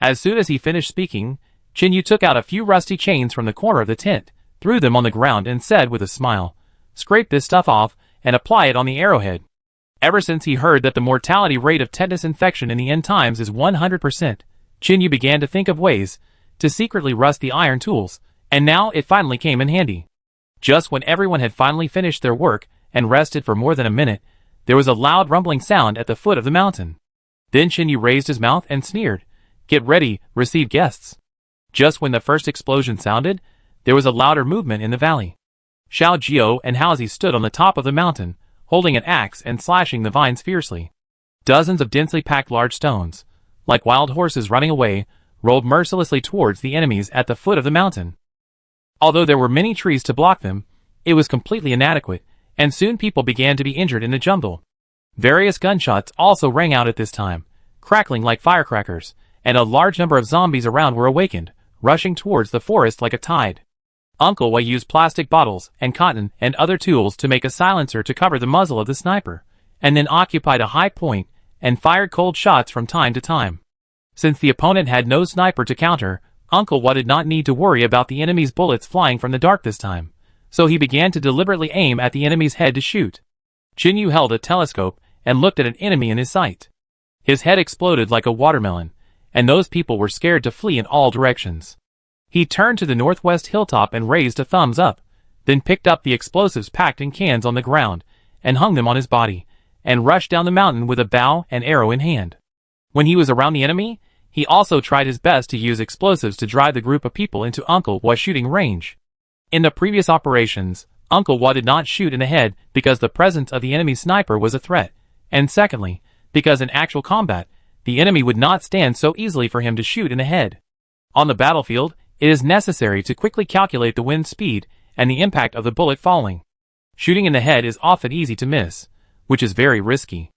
As soon as he finished speaking, Qin Yu took out a few rusty chains from the corner of the tent, threw them on the ground and said with a smile, Scrape this stuff off and apply it on the arrowhead. Ever since he heard that the mortality rate of tetanus infection in the end times is 100%, Qin Yu began to think of ways to secretly rust the iron tools, and now it finally came in handy. Just when everyone had finally finished their work and rested for more than a minute, there was a loud rumbling sound at the foot of the mountain. Then Qin Yu raised his mouth and sneered, Get ready, receive guests. Just when the first explosion sounded, there was a louder movement in the valley. Xiao Jiao and Haozi stood on the top of the mountain, holding an axe and slashing the vines fiercely. Dozens of densely packed large stones, like wild horses running away, rolled mercilessly towards the enemies at the foot of the mountain. Although there were many trees to block them, it was completely inadequate, and soon people began to be injured in the jumble. Various gunshots also rang out at this time, crackling like firecrackers, and a large number of zombies around were awakened, rushing towards the forest like a tide. Uncle Wei used plastic bottles and cotton and other tools to make a silencer to cover the muzzle of the sniper, and then occupied a high point and fired cold shots from time to time. Since the opponent had no sniper to counter, Uncle Wei did not need to worry about the enemy's bullets flying from the dark this time, so he began to deliberately aim at the enemy's head to shoot. Qin Yu held a telescope and looked at an enemy in his sight. His head exploded like a watermelon, and those people were scared to flee in all directions. He turned to the northwest hilltop and raised a thumbs up, then picked up the explosives packed in cans on the ground, and hung them on his body, and rushed down the mountain with a bow and arrow in hand. When he was around the enemy, he also tried his best to use explosives to drive the group of people into Uncle Wei's shooting range. In the previous operations, Uncle Wei did not shoot in the head because the presence of the enemy sniper was a threat, and secondly, because in actual combat, the enemy would not stand so easily for him to shoot in the head. On the battlefield, it is necessary to quickly calculate the wind speed and the impact of the bullet falling. Shooting in the head is often easy to miss, which is very risky.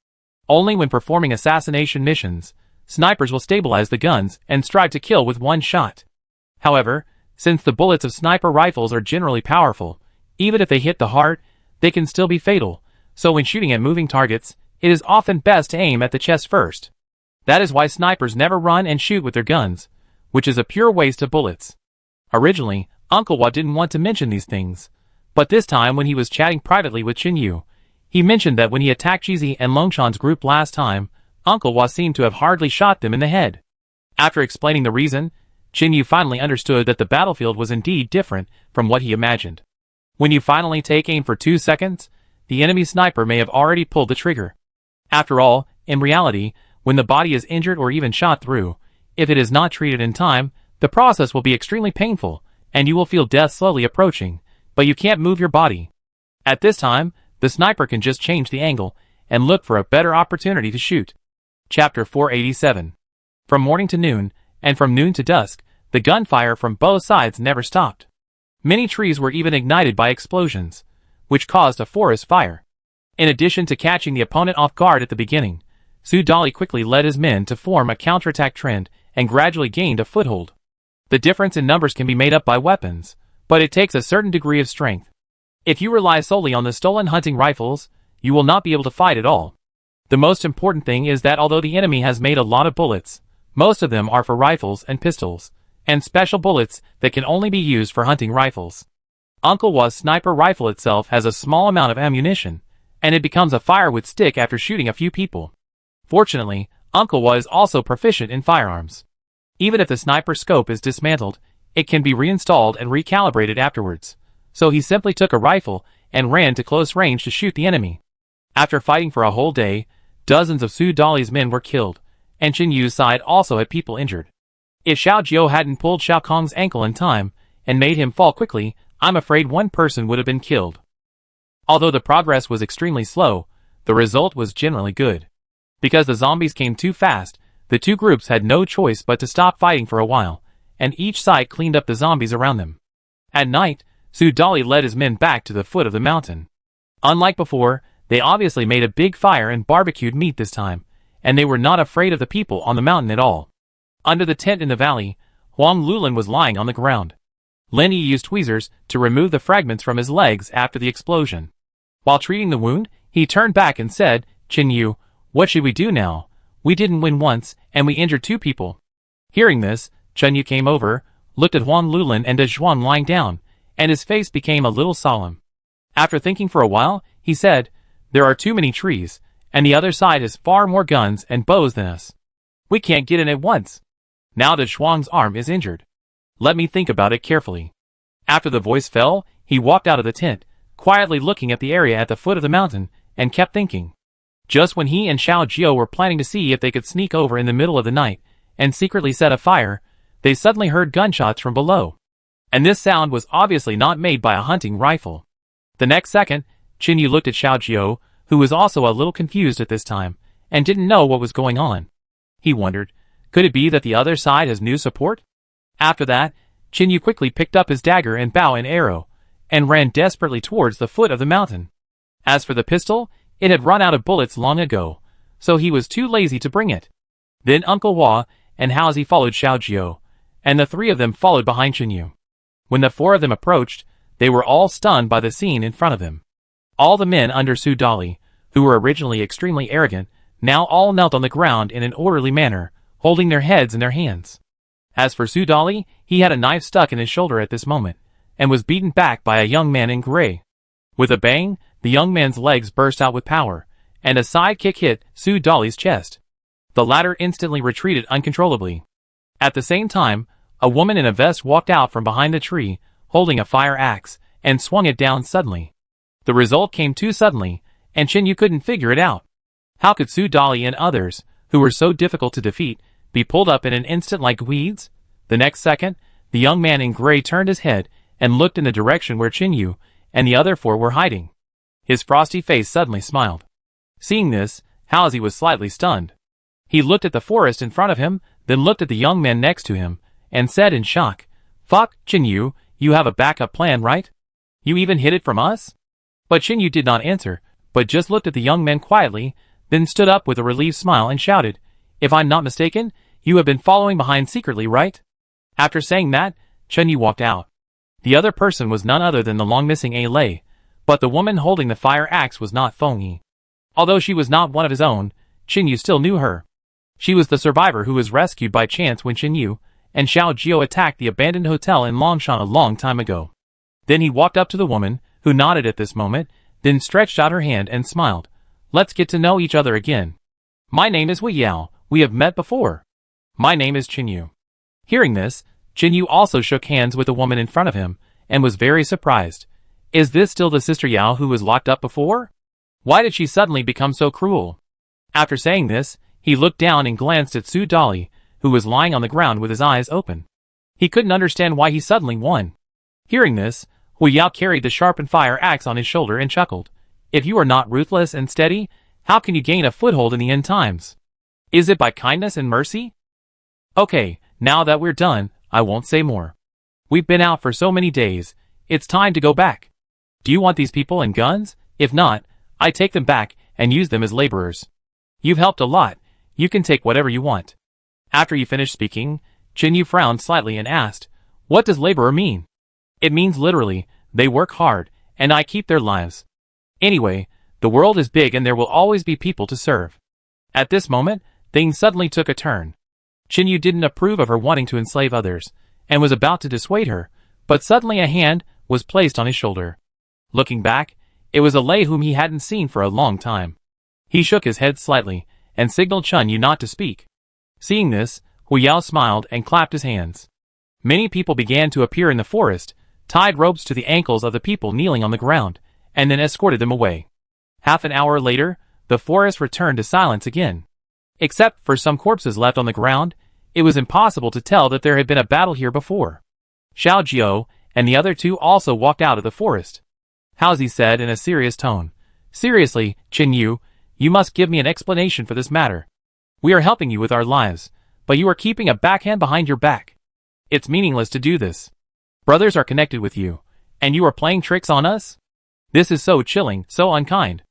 Only when performing assassination missions, snipers will stabilize the guns and strive to kill with one shot. However, since the bullets of sniper rifles are generally powerful, even if they hit the heart, they can still be fatal, so when shooting at moving targets, it is often best to aim at the chest first. That is why snipers never run and shoot with their guns, which is a pure waste of bullets. Originally, Uncle Wa didn't want to mention these things, but this time when he was chatting privately with Chin Yu, he mentioned that when he attacked Jizi and Longshan's group last time, Uncle Wa seemed to have hardly shot them in the head. After explaining the reason, Chin Yu finally understood that the battlefield was indeed different from what he imagined. When you finally take aim for 2 seconds, the enemy sniper may have already pulled the trigger. After all, in reality, when the body is injured or even shot through, if it is not treated in time, the process will be extremely painful, and you will feel death slowly approaching, but you can't move your body. At this time, the sniper can just change the angle and look for a better opportunity to shoot. Chapter 487. From morning to noon, and from noon to dusk, the gunfire from both sides never stopped. Many trees were even ignited by explosions, which caused a forest fire. In addition to catching the opponent off guard at the beginning, Su Dali quickly led his men to form a counterattack trend and gradually gained a foothold. The difference in numbers can be made up by weapons, but it takes a certain degree of strength. If you rely solely on the stolen hunting rifles, you will not be able to fight at all. The most important thing is that although the enemy has made a lot of bullets, most of them are for rifles and pistols, and special bullets that can only be used for hunting rifles. Uncle Wa's sniper rifle itself has a small amount of ammunition, and it becomes a firewood stick after shooting a few people. Fortunately, Uncle Wa is also proficient in firearms. Even if the sniper scope is dismantled, it can be reinstalled and recalibrated afterwards, so he simply took a rifle and ran to close range to shoot the enemy. After fighting for a whole day, dozens of Su Dali's men were killed, and Chin Yu's side also had people injured. If Xiao Jiao hadn't pulled Xiao Kong's ankle in time and made him fall quickly, I'm afraid one person would have been killed. Although the progress was extremely slow, the result was generally good. Because the zombies came too fast, the two groups had no choice but to stop fighting for a while, and each side cleaned up the zombies around them. At night, Su Dali led his men back to the foot of the mountain. Unlike before, they obviously made a big fire and barbecued meat this time, and they were not afraid of the people on the mountain at all. Under the tent in the valley, Huang Lulin was lying on the ground. Lin Yi used tweezers to remove the fragments from his legs after the explosion. While treating the wound, he turned back and said, "Chin Yu, what should we do now? We didn't win once, and we injured 2 people." Hearing this, Chen Yu came over, looked at Huang Lulin and Zhuan lying down, and his face became a little solemn. After thinking for a while, he said, "There are too many trees, and the other side has far more guns and bows than us. We can't get in at once. Now that Zhuang's arm is injured. Let me think about it carefully." After the voice fell, he walked out of the tent, quietly looking at the area at the foot of the mountain, and kept thinking. Just when he and Xiao Jiao were planning to see if they could sneak over in the middle of the night and secretly set a fire, they suddenly heard gunshots from below. And this sound was obviously not made by a hunting rifle. The next second, Chin Yu looked at Xiao Jiao, who was also a little confused at this time, and didn't know what was going on. He wondered, could it be that the other side has new support? After that, Chin Yu quickly picked up his dagger and bow and arrow, and ran desperately towards the foot of the mountain. As for the pistol, it had run out of bullets long ago, so he was too lazy to bring it. Then Uncle Wa and Haozi followed Xiao Jiao, and the 3 of them followed behind Chin Yu. When the 4 of them approached, they were all stunned by the scene in front of them. All the men under Su Dali, who were originally extremely arrogant, now all knelt on the ground in an orderly manner, holding their heads in their hands. As for Su Dali, he had a knife stuck in his shoulder at this moment, and was beaten back by a young man in gray. With a bang, the young man's legs burst out with power, and a side kick hit Su Dali's chest. The latter instantly retreated uncontrollably. At the same time, a woman in a vest walked out from behind the tree, holding a fire axe, and swung it down suddenly. The result came too suddenly, and Chin Yu couldn't figure it out. How could Su Dali and others, who were so difficult to defeat, be pulled up in an instant like weeds? The next second, the young man in gray turned his head and looked in the direction where Chin Yu and the other 4 were hiding. His frosty face suddenly smiled. Seeing this, Haozi was slightly stunned. He looked at the forest in front of him, then looked at the young man next to him, and said in shock, "Fuck, Chin Yu, you have a backup plan, right? You even hid it from us?" But Chin Yu did not answer, but just looked at the young man quietly, then stood up with a relieved smile and shouted, "If I'm not mistaken, you have been following behind secretly, right?" After saying that, Chen Yu walked out. The other person was none other than the long-missing A Lei, but the woman holding the fire axe was not Feng Yi. Although she was not one of his own, Chin Yu still knew her. She was the survivor who was rescued by chance when Chen Yu and Xiao Jiao attacked the abandoned hotel in Longshan a long time ago. Then he walked up to the woman, who nodded at this moment, then stretched out her hand and smiled. Let's get to know each other again. My name is Wu Yao, we have met before. My name is Chen Yu. Hearing this, Chen Yu also shook hands with the woman in front of him, and was very surprised. Is this still the Sister Yao who was locked up before? Why did she suddenly become so cruel? After saying this, he looked down and glanced at Su Dali, who was lying on the ground with his eyes open. He couldn't understand why he suddenly won. Hearing this, Hu Yao carried the sharpened fire axe on his shoulder and chuckled. If you are not ruthless and steady, how can you gain a foothold in the end times? Is it by kindness and mercy? Okay, now that we're done, I won't say more. We've been out for so many days, it's time to go back. Do you want these people and guns? If not, I take them back and use them as laborers. You've helped a lot, you can take whatever you want. After he finished speaking, Chen Yu frowned slightly and asked, what does laborer mean? It means literally, they work hard, and I keep their lives. Anyway, the world is big and there will always be people to serve. At this moment, things suddenly took a turn. Chen Yu didn't approve of her wanting to enslave others, and was about to dissuade her, but suddenly a hand was placed on his shoulder. Looking back, it was a Lei whom he hadn't seen for a long time. He shook his head slightly, and signaled Chen Yu not to speak. Seeing this, Hu Yao smiled and clapped his hands. Many people began to appear in the forest, tied ropes to the ankles of the people kneeling on the ground, and then escorted them away. Half an hour later, the forest returned to silence again. Except for some corpses left on the ground, it was impossible to tell that there had been a battle here before. Xiao Jiao and the other two also walked out of the forest. Haozi said in a serious tone, seriously, Chen Yu, you must give me an explanation for this matter. We are helping you with our lives, but you are keeping a backhand behind your back. It's meaningless to do this. Brothers are connected with you, and you are playing tricks on us? This is so chilling, so unkind.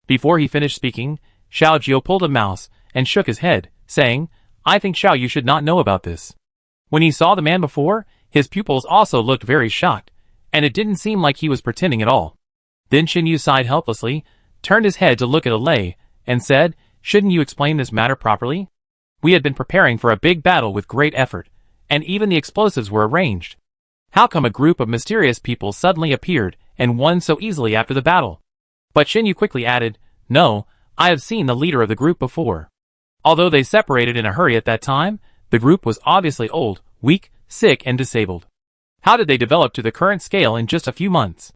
Before he finished speaking, Xiao Jiao pulled a mouse and shook his head, saying, I think Xiao Yu should not know about this. When he saw the man before, his pupils also looked very shocked, and it didn't seem like he was pretending at all. Then Chen Yu sighed helplessly, turned his head to look at Lei, and said, shouldn't you explain this matter properly? We had been preparing for a big battle with great effort, and even the explosives were arranged. How come a group of mysterious people suddenly appeared and won so easily after the battle? But Chen Yu quickly added, no, I have seen the leader of the group before. Although they separated in a hurry at that time, the group was obviously old, weak, sick and disabled. How did they develop to the current scale in just a few months?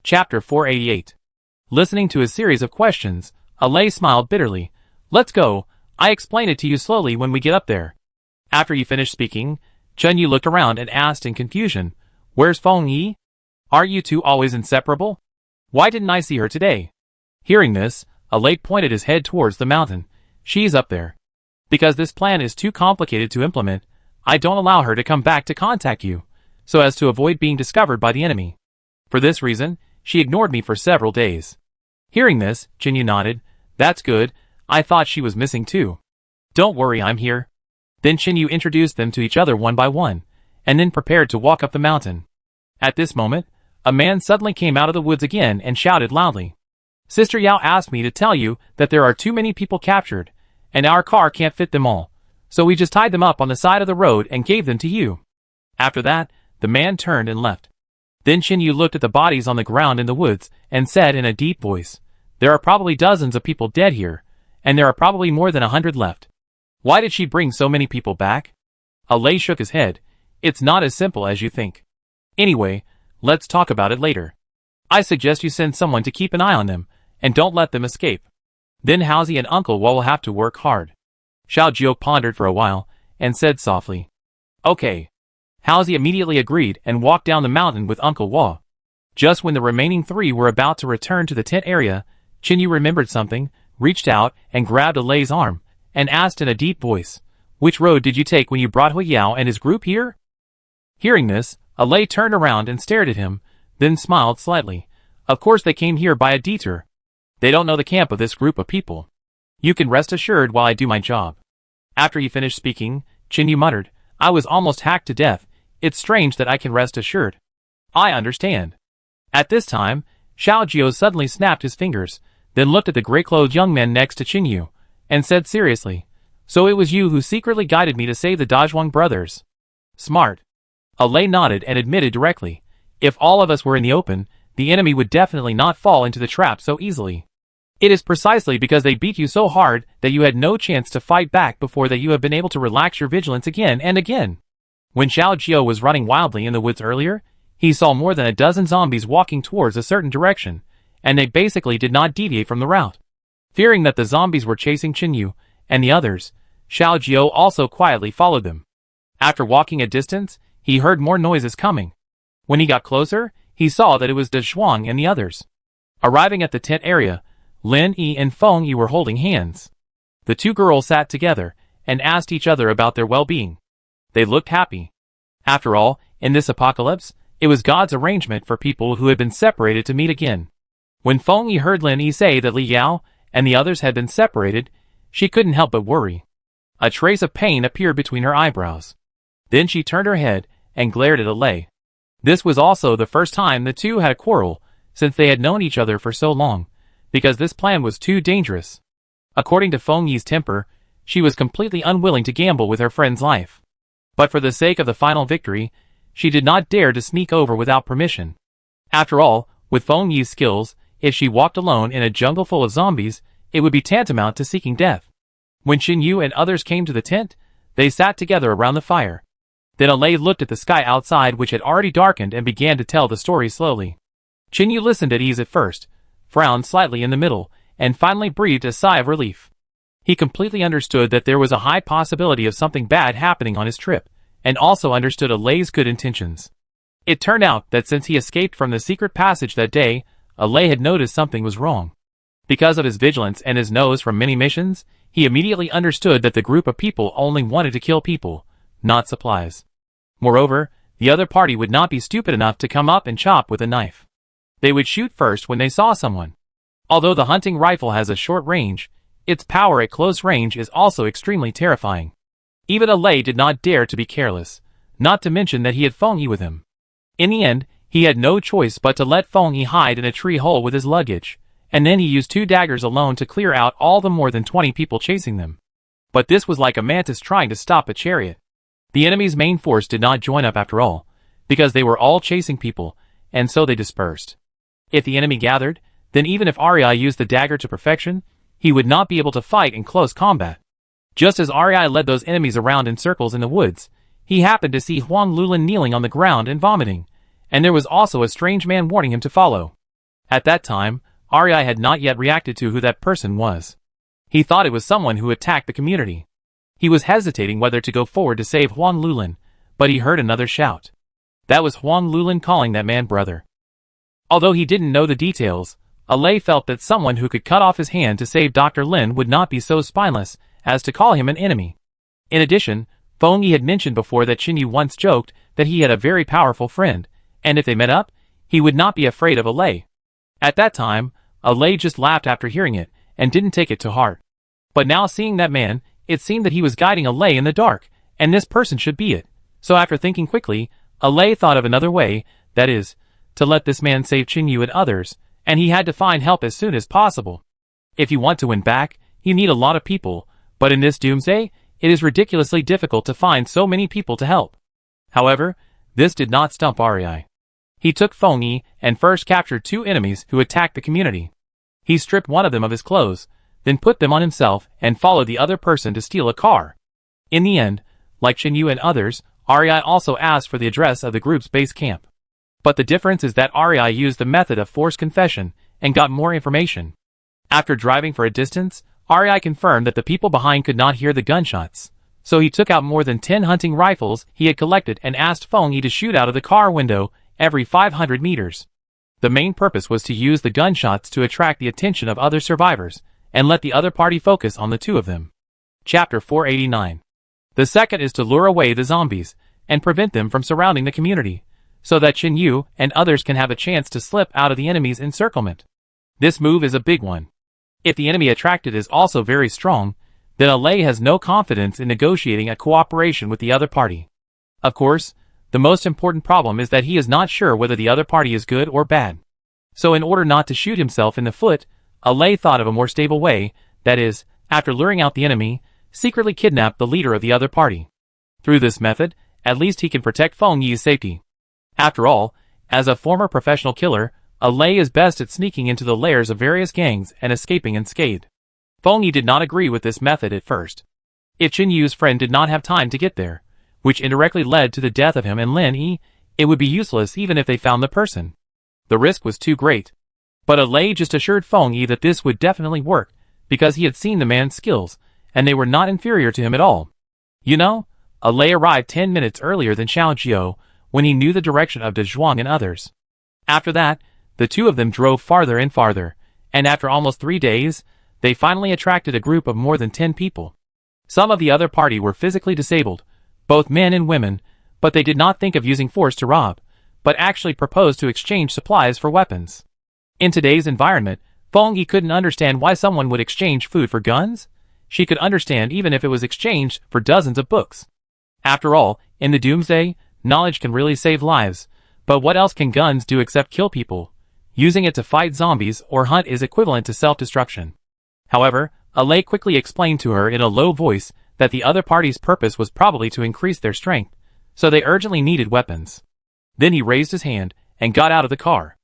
Chapter 488. Listening to his series of questions, Lei smiled bitterly. Let's go, I explain it to you slowly when we get up there. After he finished speaking, Chen Yu looked around and asked in confusion, where's Feng Yi? Are you two always inseparable? Why didn't I see her today? Hearing this, Lei pointed his head towards the mountain. She's up there. Because this plan is too complicated to implement, I don't allow her to come back to contact you, so as to avoid being discovered by the enemy. For this reason, she ignored me for several days. Hearing this, Chen Yu nodded. That's good, I thought she was missing too. Don't worry, I'm here. Then Chen Yu introduced them to each other one by one, and then prepared to walk up the mountain. At this moment, a man suddenly came out of the woods again and shouted loudly. Sister Yao asked me to tell you that there are too many people captured, and our car can't fit them all, so we just tied them up on the side of the road and gave them to you. After that, the man turned and left. Then Chen Yu looked at the bodies on the ground in the woods and said in a deep voice, there are probably dozens of people dead here, and there are probably more than 100 left. Why did she bring so many people back? Lei shook his head. It's not as simple as you think. Anyway, let's talk about it later. I suggest you send someone to keep an eye on them, and don't let them escape. Then Haozi and Uncle Wa will have to work hard. Xiao Jiao pondered for a while, and said softly, okay. Haozi immediately agreed and walked down the mountain with Uncle Wa. Just when the remaining three were about to return to the tent area, Chen Yu remembered something, reached out and grabbed Lei's arm, and asked in a deep voice, which road did you take when you brought Hu Yao and his group here? Hearing this, Lei turned around and stared at him, then smiled slightly. Of course they came here by a detour. They don't know the camp of this group of people. You can rest assured while I do my job. After he finished speaking, Chen Yu muttered, I was almost hacked to death. It's strange that I can rest assured. I understand. At this time, Xiao Jiao suddenly snapped his fingers, then looked at the gray-clothed young man next to Chen Yu, and said seriously, So it was you who secretly guided me to save the Dajwang brothers. Smart. Alay nodded and admitted directly. If all of us were in the open, the enemy would definitely not fall into the trap so easily. It is precisely because they beat you so hard that you had no chance to fight back before that you have been able to relax your vigilance again and again. When Xiao Jiao was running wildly in the woods earlier, he saw more than a dozen zombies walking towards a certain direction, and they basically did not deviate from the route. Fearing that the zombies were chasing Qinyu and the others, Xiao Jiao also quietly followed them. After walking a distance, he heard more noises coming. When he got closer, he saw that it was De Shuang and the others. Arriving at the tent area, Lin Yi and Feng Yi were holding hands. The two girls sat together and asked each other about their well-being. They looked happy. After all, in this apocalypse, it was God's arrangement for people who had been separated to meet again. When Feng Yi heard Lin Yi say that Li Yao and the others had been separated, she couldn't help but worry. A trace of pain appeared between her eyebrows. Then she turned her head and glared at Alay. This was also the first time the two had a quarrel since they had known each other for so long, because this plan was too dangerous. According to Feng Yi's temper, she was completely unwilling to gamble with her friend's life. But for the sake of the final victory, she did not dare to sneak over without permission. After all, with Feng Yi's skills, if she walked alone in a jungle full of zombies, it would be tantamount to seeking death. When Qinyu and others came to the tent, they sat together around the fire. Then Alay looked at the sky outside, which had already darkened, and began to tell the story slowly. Qinyu listened at ease at first, frowned slightly in the middle, and finally breathed a sigh of relief. He completely understood that there was a high possibility of something bad happening on his trip, and also understood Alay's good intentions. It turned out that since he escaped from the secret passage that day, Alay had noticed something was wrong. Because of his vigilance and his nose from many missions, he immediately understood that the group of people only wanted to kill people, not supplies. Moreover, the other party would not be stupid enough to come up and chop with a knife. They would shoot first when they saw someone. Although the hunting rifle has a short range, its power at close range is also extremely terrifying. Even Alay did not dare to be careless, not to mention that he had Feng Yi with him. In the end, he had no choice but to let Feng Yi hide in a tree hole with his luggage, and then he used 2 daggers alone to clear out all the more than 20 people chasing them. But this was like a mantis trying to stop a chariot. The enemy's main force did not join up after all, because they were all chasing people, and so they dispersed. If the enemy gathered, then even if Arya used the dagger to perfection, he would not be able to fight in close combat. Just as Arya led those enemies around in circles in the woods, he happened to see Huang Lulin kneeling on the ground and vomiting, and there was also a strange man warning him to follow. At that time, Arya had not yet reacted to who that person was. He thought it was someone who attacked the community. He was hesitating whether to go forward to save Huang Lulin, but he heard another shout. That was Huang Lulin calling that man brother. Although he didn't know the details, Alay felt that someone who could cut off his hand to save Dr. Lin would not be so spineless as to call him an enemy. In addition, Feng Yi had mentioned before that Qinyu once joked that he had a very powerful friend, and if they met up, he would not be afraid of Alay. At that time, Alay just laughed after hearing it, and didn't take it to heart. But now seeing that man, it seemed that he was guiding Alay in the dark, and this person should be it. So after thinking quickly, Alay thought of another way, that is, to let this man save Qinyu and others, and he had to find help as soon as possible. If you want to win back, you need a lot of people, but in this doomsday, it is ridiculously difficult to find so many people to help. However, this did not stump Arya. He took Feng Yi and first captured 2 enemies who attacked the community. He stripped one of them of his clothes, then put them on himself and followed the other person to steal a car. In the end, like Qinyu and others, Arya also asked for the address of the group's base camp. But the difference is that Arya used the method of forced confession and got more information. After driving for a distance, Arya confirmed that the people behind could not hear the gunshots, so he took out more than 10 hunting rifles he had collected and asked Feng Yi to shoot out of the car window every 500 meters. The main purpose was to use the gunshots to attract the attention of other survivors, and let the other party focus on the 2 of them. Chapter 489. The second is to lure away the zombies, and prevent them from surrounding the community, so that Qinyu and others can have a chance to slip out of the enemy's encirclement. This move is a big one. If the enemy attracted is also very strong, then Alay has no confidence in negotiating a cooperation with the other party. Of course, the most important problem is that he is not sure whether the other party is good or bad. So in order not to shoot himself in the foot, Alay thought of a more stable way, that is, after luring out the enemy, secretly kidnapped the leader of the other party. Through this method, at least he can protect Feng Yi's safety. After all, as a former professional killer, Lei is best at sneaking into the lairs of various gangs and escaping unscathed. Feng Yi did not agree with this method at first. If Qin Yu's friend did not have time to get there, which indirectly led to the death of him and Lin Yi, it would be useless even if they found the person. The risk was too great. But Lei just assured Feng Yi that this would definitely work, because he had seen the man's skills, and they were not inferior to him at all. You know, Lei arrived 10 minutes earlier than Xiao Jiao, when he knew the direction of De Zhuang and others. After that, the two of them drove farther and farther, and after almost 3 days, they finally attracted a group of more than 10 people. Some of the other party were physically disabled, both men and women, but they did not think of using force to rob, but actually proposed to exchange supplies for weapons. In today's environment, Feng Yi couldn't understand why someone would exchange food for guns. She could understand even if it was exchanged for dozens of books. After all, in the doomsday, knowledge can really save lives, but what else can guns do except kill people? Using it to fight zombies or hunt is equivalent to self-destruction. However, Lei quickly explained to her in a low voice that the other party's purpose was probably to increase their strength, so they urgently needed weapons. Then he raised his hand and got out of the car.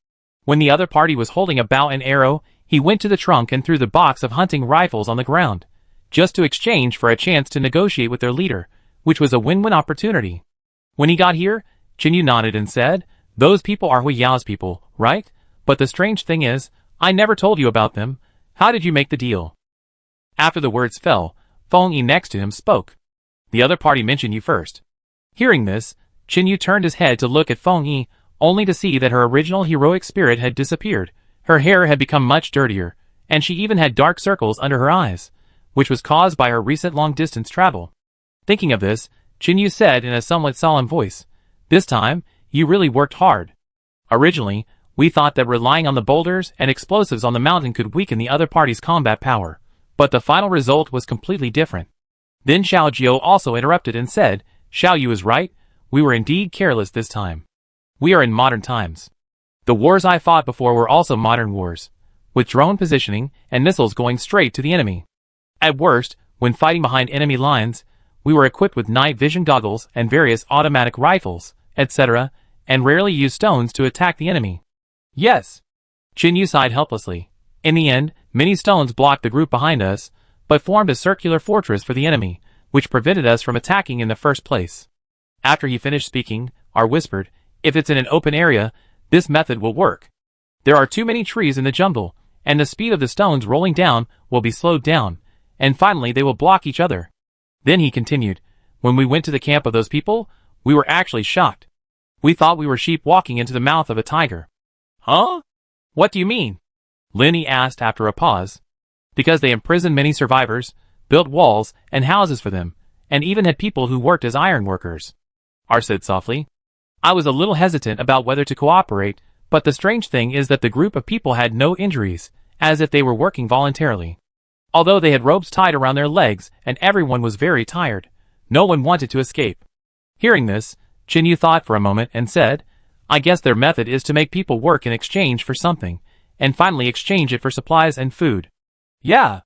When the other party was holding a bow and arrow, he went to the trunk and threw the box of hunting rifles on the ground, just to exchange for a chance to negotiate with their leader, which was a win-win opportunity. When he got here, Qin Yu nodded and said, "Those people are Hui Yao's people, right? But the strange thing is, I never told you about them. How did you make the deal?" After the words fell, Feng Yi next to him spoke. "The other party mentioned you first." Hearing this, Qin Yu turned his head to look at Feng Yi, only to see that her original heroic spirit had disappeared. Her hair had become much dirtier, and she even had dark circles under her eyes, which was caused by her recent long-distance travel. Thinking of this, Qin Yu said in a somewhat solemn voice, "This time, you really worked hard. Originally, we thought that relying on the boulders and explosives on the mountain could weaken the other party's combat power, but the final result was completely different." Then Xiao Jiao also interrupted and said, "Xiao Yu is right, we were indeed careless this time. We are in modern times. The wars I fought before were also modern wars, with drone positioning and missiles going straight to the enemy. At worst, when fighting behind enemy lines, we were equipped with night vision goggles and various automatic rifles, etc., and rarely used stones to attack the enemy." "Yes." Qin Yu sighed helplessly. "In the end, many stones blocked the group behind us, but formed a circular fortress for the enemy, which prevented us from attacking in the first place." After he finished speaking, R whispered, "If it's in an open area, this method will work. There are too many trees in the jungle, and the speed of the stones rolling down will be slowed down, and finally they will block each other." Then he continued, "When we went to the camp of those people, we were actually shocked. We thought we were sheep walking into the mouth of a tiger." "Huh? What do you mean?" Lin Yi asked after a pause. "Because they imprisoned many survivors, built walls and houses for them, and even had people who worked as iron workers." R said softly. "I was a little hesitant about whether to cooperate, but the strange thing is that the group of people had no injuries, as if they were working voluntarily. Although they had ropes tied around their legs and everyone was very tired, no one wanted to escape." Hearing this, Qin Yu thought for a moment and said, "I guess their method is to make people work in exchange for something, and finally exchange it for supplies and food." "Yeah."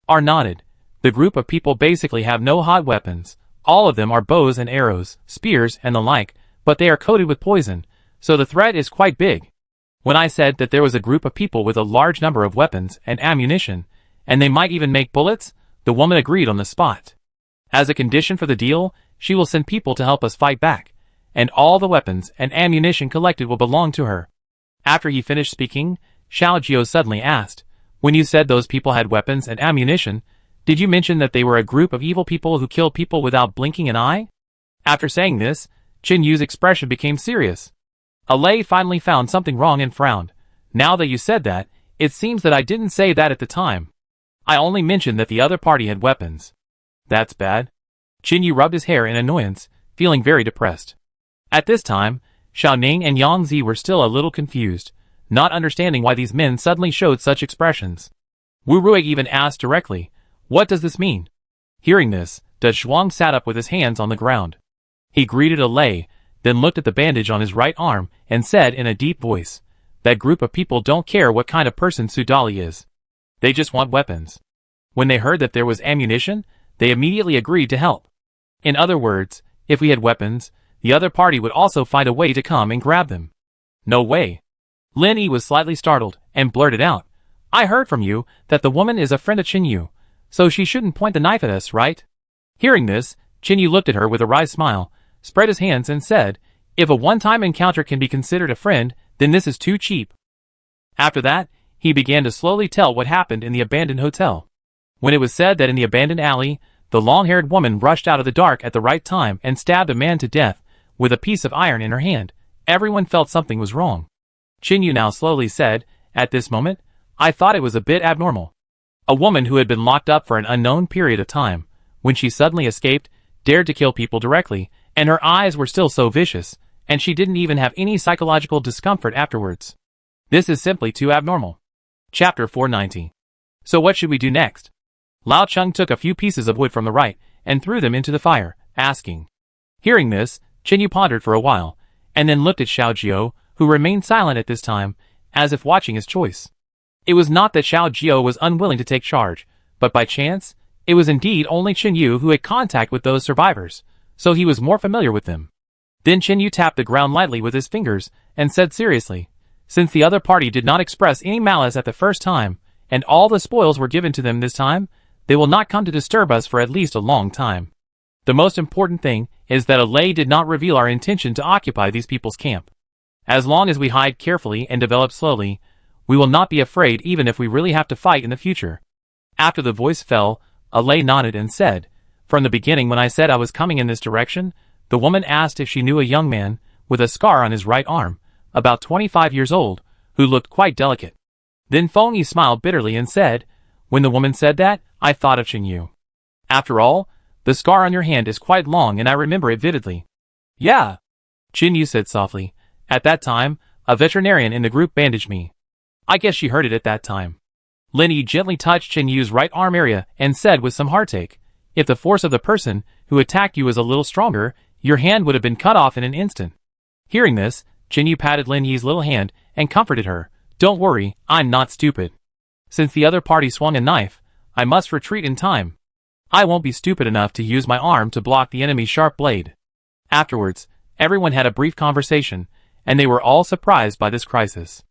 R nodded. "The group of people basically have no hot weapons. All of them are bows and arrows, spears and the like, but they are coated with poison, so the threat is quite big. When I said that there was a group of people with a large number of weapons and ammunition, and they might even make bullets, the woman agreed on the spot. As a condition for the deal, she will send people to help us fight back, and all the weapons and ammunition collected will belong to her." After he finished speaking, Xiao Jiao suddenly asked, "When you said those people had weapons and ammunition, did you mention that they were a group of evil people who killed people without blinking an eye?" After saying this, Qin Yu's expression became serious. Lei finally found something wrong and frowned. "Now that you said that, it seems that I didn't say that at the time. I only mentioned that the other party had weapons." "That's bad." Qin Yu rubbed his hair in annoyance, feeling very depressed. At this time, Xiao Ning and Yang Zi were still a little confused, not understanding why these men suddenly showed such expressions. Wu Rui even asked directly, "What does this mean?" Hearing this, De Zhuang sat up with his hands on the ground. He greeted Lei, then looked at the bandage on his right arm and said in a deep voice, "That group of people don't care what kind of person Sudali is. They just want weapons." When they heard that there was ammunition, they immediately agreed to help. In other words, if we had weapons, the other party would also find a way to come and grab them. No way. Lin Yi was slightly startled and blurted out, I heard from you that the woman is a friend of Qinyu, so she shouldn't point the knife at us, right? Hearing this, Qinyu looked at her with a wry smile, spread his hands and said, if a one-time encounter can be considered a friend, then this is too cheap. After that, he began to slowly tell what happened in the abandoned hotel. When it was said that in the abandoned alley, the long-haired woman rushed out of the dark at the right time and stabbed a man to death with a piece of iron in her hand, everyone felt something was wrong. Qinyu now slowly said, at this moment, I thought it was a bit abnormal. A woman who had been locked up for an unknown period of time, when she suddenly escaped, dared to kill people directly, and her eyes were still so vicious, and she didn't even have any psychological discomfort afterwards. This is simply too abnormal. Chapter 490. So what should we do next? Lao Cheng took a few pieces of wood from the right and threw them into the fire, asking. Hearing this, Qinyu pondered for a while, and then looked at Xiao Jiao, who remained silent at this time, as if watching his choice. It was not that Xiao Jiao was unwilling to take charge, but by chance, it was indeed only Qinyu who had contact with those survivors, so he was more familiar with them. Then Qinyu tapped the ground lightly with his fingers and said seriously, since the other party did not express any malice at the first time, and all the spoils were given to them this time, they will not come to disturb us for at least a long time. The most important thing is that Alay did not reveal our intention to occupy these people's camp. As long as we hide carefully and develop slowly, we will not be afraid even if we really have to fight in the future. After the voice fell, Alay nodded and said, from the beginning when I said I was coming in this direction, the woman asked if she knew a young man, with a scar on his right arm, about 25 years old, who looked quite delicate. Then Feng Yi smiled bitterly and said, when the woman said that, I thought of Qinyu. After all, the scar on your hand is quite long and I remember it vividly. Yeah, Qinyu said softly. At that time, a veterinarian in the group bandaged me. I guess she heard it at that time. Lin Yi gently touched Qinyu's right arm area and said with some heartache, if the force of the person who attacked you was a little stronger, your hand would have been cut off in an instant. Hearing this, Qinyu patted Lin Yi's little hand and comforted her. Don't worry, I'm not stupid. Since the other party swung a knife, I must retreat in time. I won't be stupid enough to use my arm to block the enemy's sharp blade. Afterwards, everyone had a brief conversation, and they were all surprised by this crisis.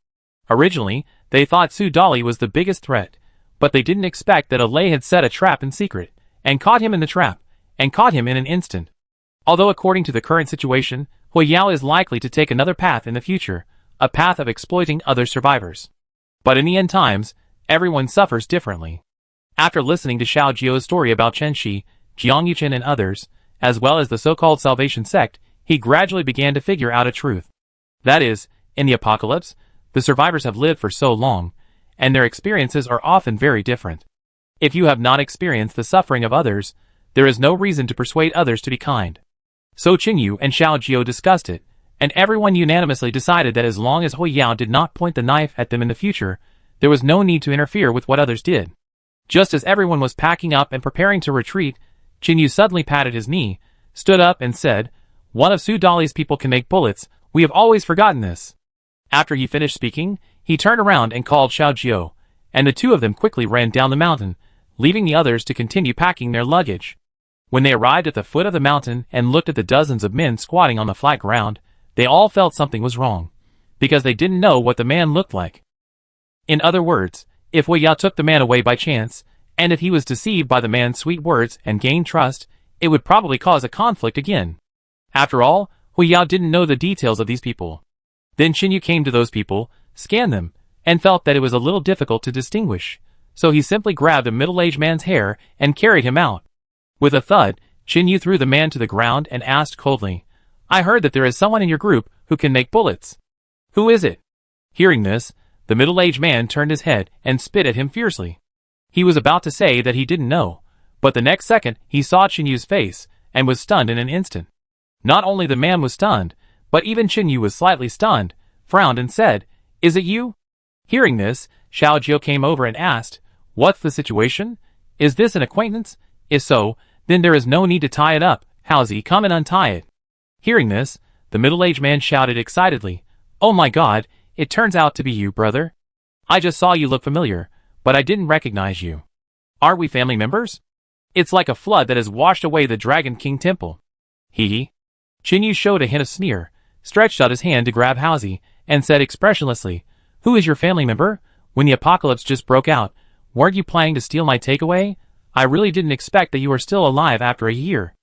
Originally, they thought Su Dali was the biggest threat, but they didn't expect that Alay had set a trap in secret, and caught him in the trap, and caught him in an instant. Although according to the current situation, Hui Yao is likely to take another path in the future, a path of exploiting other survivors. But in the end times, everyone suffers differently. After listening to Xiao Jiao's story about Chen Shi, Jiang Yuchen and others, as well as the so-called Salvation sect, he gradually began to figure out a truth. That is, in the apocalypse, the survivors have lived for so long, and their experiences are often very different. If you have not experienced the suffering of others, there is no reason to persuade others to be kind. So Qinyu and Xiao Jiao discussed it, and everyone unanimously decided that as long as Hui Yao did not point the knife at them in the future, there was no need to interfere with what others did. Just as everyone was packing up and preparing to retreat, Qinyu suddenly patted his knee, stood up and said, one of Su Dali's people can make bullets, we have always forgotten this. After he finished speaking, he turned around and called Xiao Jiao, and the two of them quickly ran down the mountain, leaving the others to continue packing their luggage. When they arrived at the foot of the mountain and looked at the dozens of men squatting on the flat ground, they all felt something was wrong, because they didn't know what the man looked like. In other words, if Hui Yao took the man away by chance, and if he was deceived by the man's sweet words and gained trust, it would probably cause a conflict again. After all, Hui Yao didn't know the details of these people. Then Qinyu came to those people, scanned them, and felt that it was a little difficult to distinguish, so he simply grabbed a middle-aged man's hair and carried him out. With a thud, Qinyu threw the man to the ground and asked coldly, I heard that there is someone in your group who can make bullets. Who is it? Hearing this, the middle-aged man turned his head and spit at him fiercely. He was about to say that he didn't know, but the next second he saw Qinyu's face and was stunned in an instant. Not only the man was stunned, but even Qinyu was slightly stunned, frowned and said, Is it you? Hearing this, Xiao Jiao came over and asked, What's the situation? Is this an acquaintance? If so, then there is no need to tie it up. Howzy, come and untie it. Hearing this, the middle-aged man shouted excitedly, Oh my God, it turns out to be you, brother. I just saw you look familiar, but I didn't recognize you. Are we family members? It's like a flood that has washed away the Dragon King temple. Hee hee. Chinyu showed a hint of sneer, stretched out his hand to grab Halsey, and said expressionlessly, "Who is your family member? When the apocalypse just broke out, weren't you planning to steal my takeaway? I really didn't expect that you were still alive after a year."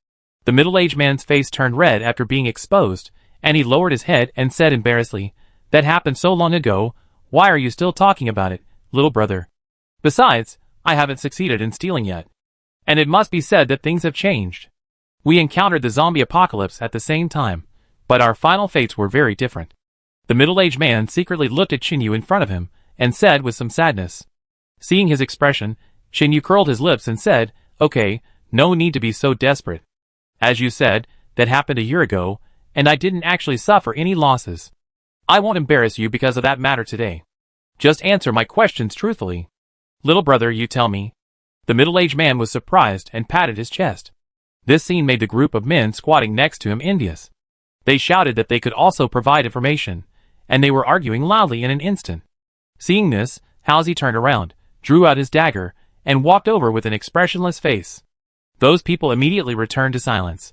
The middle-aged man's face turned red after being exposed, and he lowered his head and said embarrassedly, "That happened so long ago, why are you still talking about it, little brother? Besides, I haven't succeeded in stealing yet. And it must be said that things have changed. We encountered the zombie apocalypse at the same time, but our final fates were very different." The middle-aged man secretly looked at Chinyu in front of him, and said with some sadness. Seeing his expression, Chinyu curled his lips and said, "Okay, no need to be so desperate. As you said, that happened a year ago, and I didn't actually suffer any losses. I won't embarrass you because of that matter today. Just answer my questions truthfully. Little brother, you tell me." The middle-aged man was surprised and patted his chest. This scene made the group of men squatting next to him envious. They shouted that they could also provide information, and they were arguing loudly in an instant. Seeing this, Halsey turned around, drew out his dagger, and walked over with an expressionless face. Those people immediately returned to silence.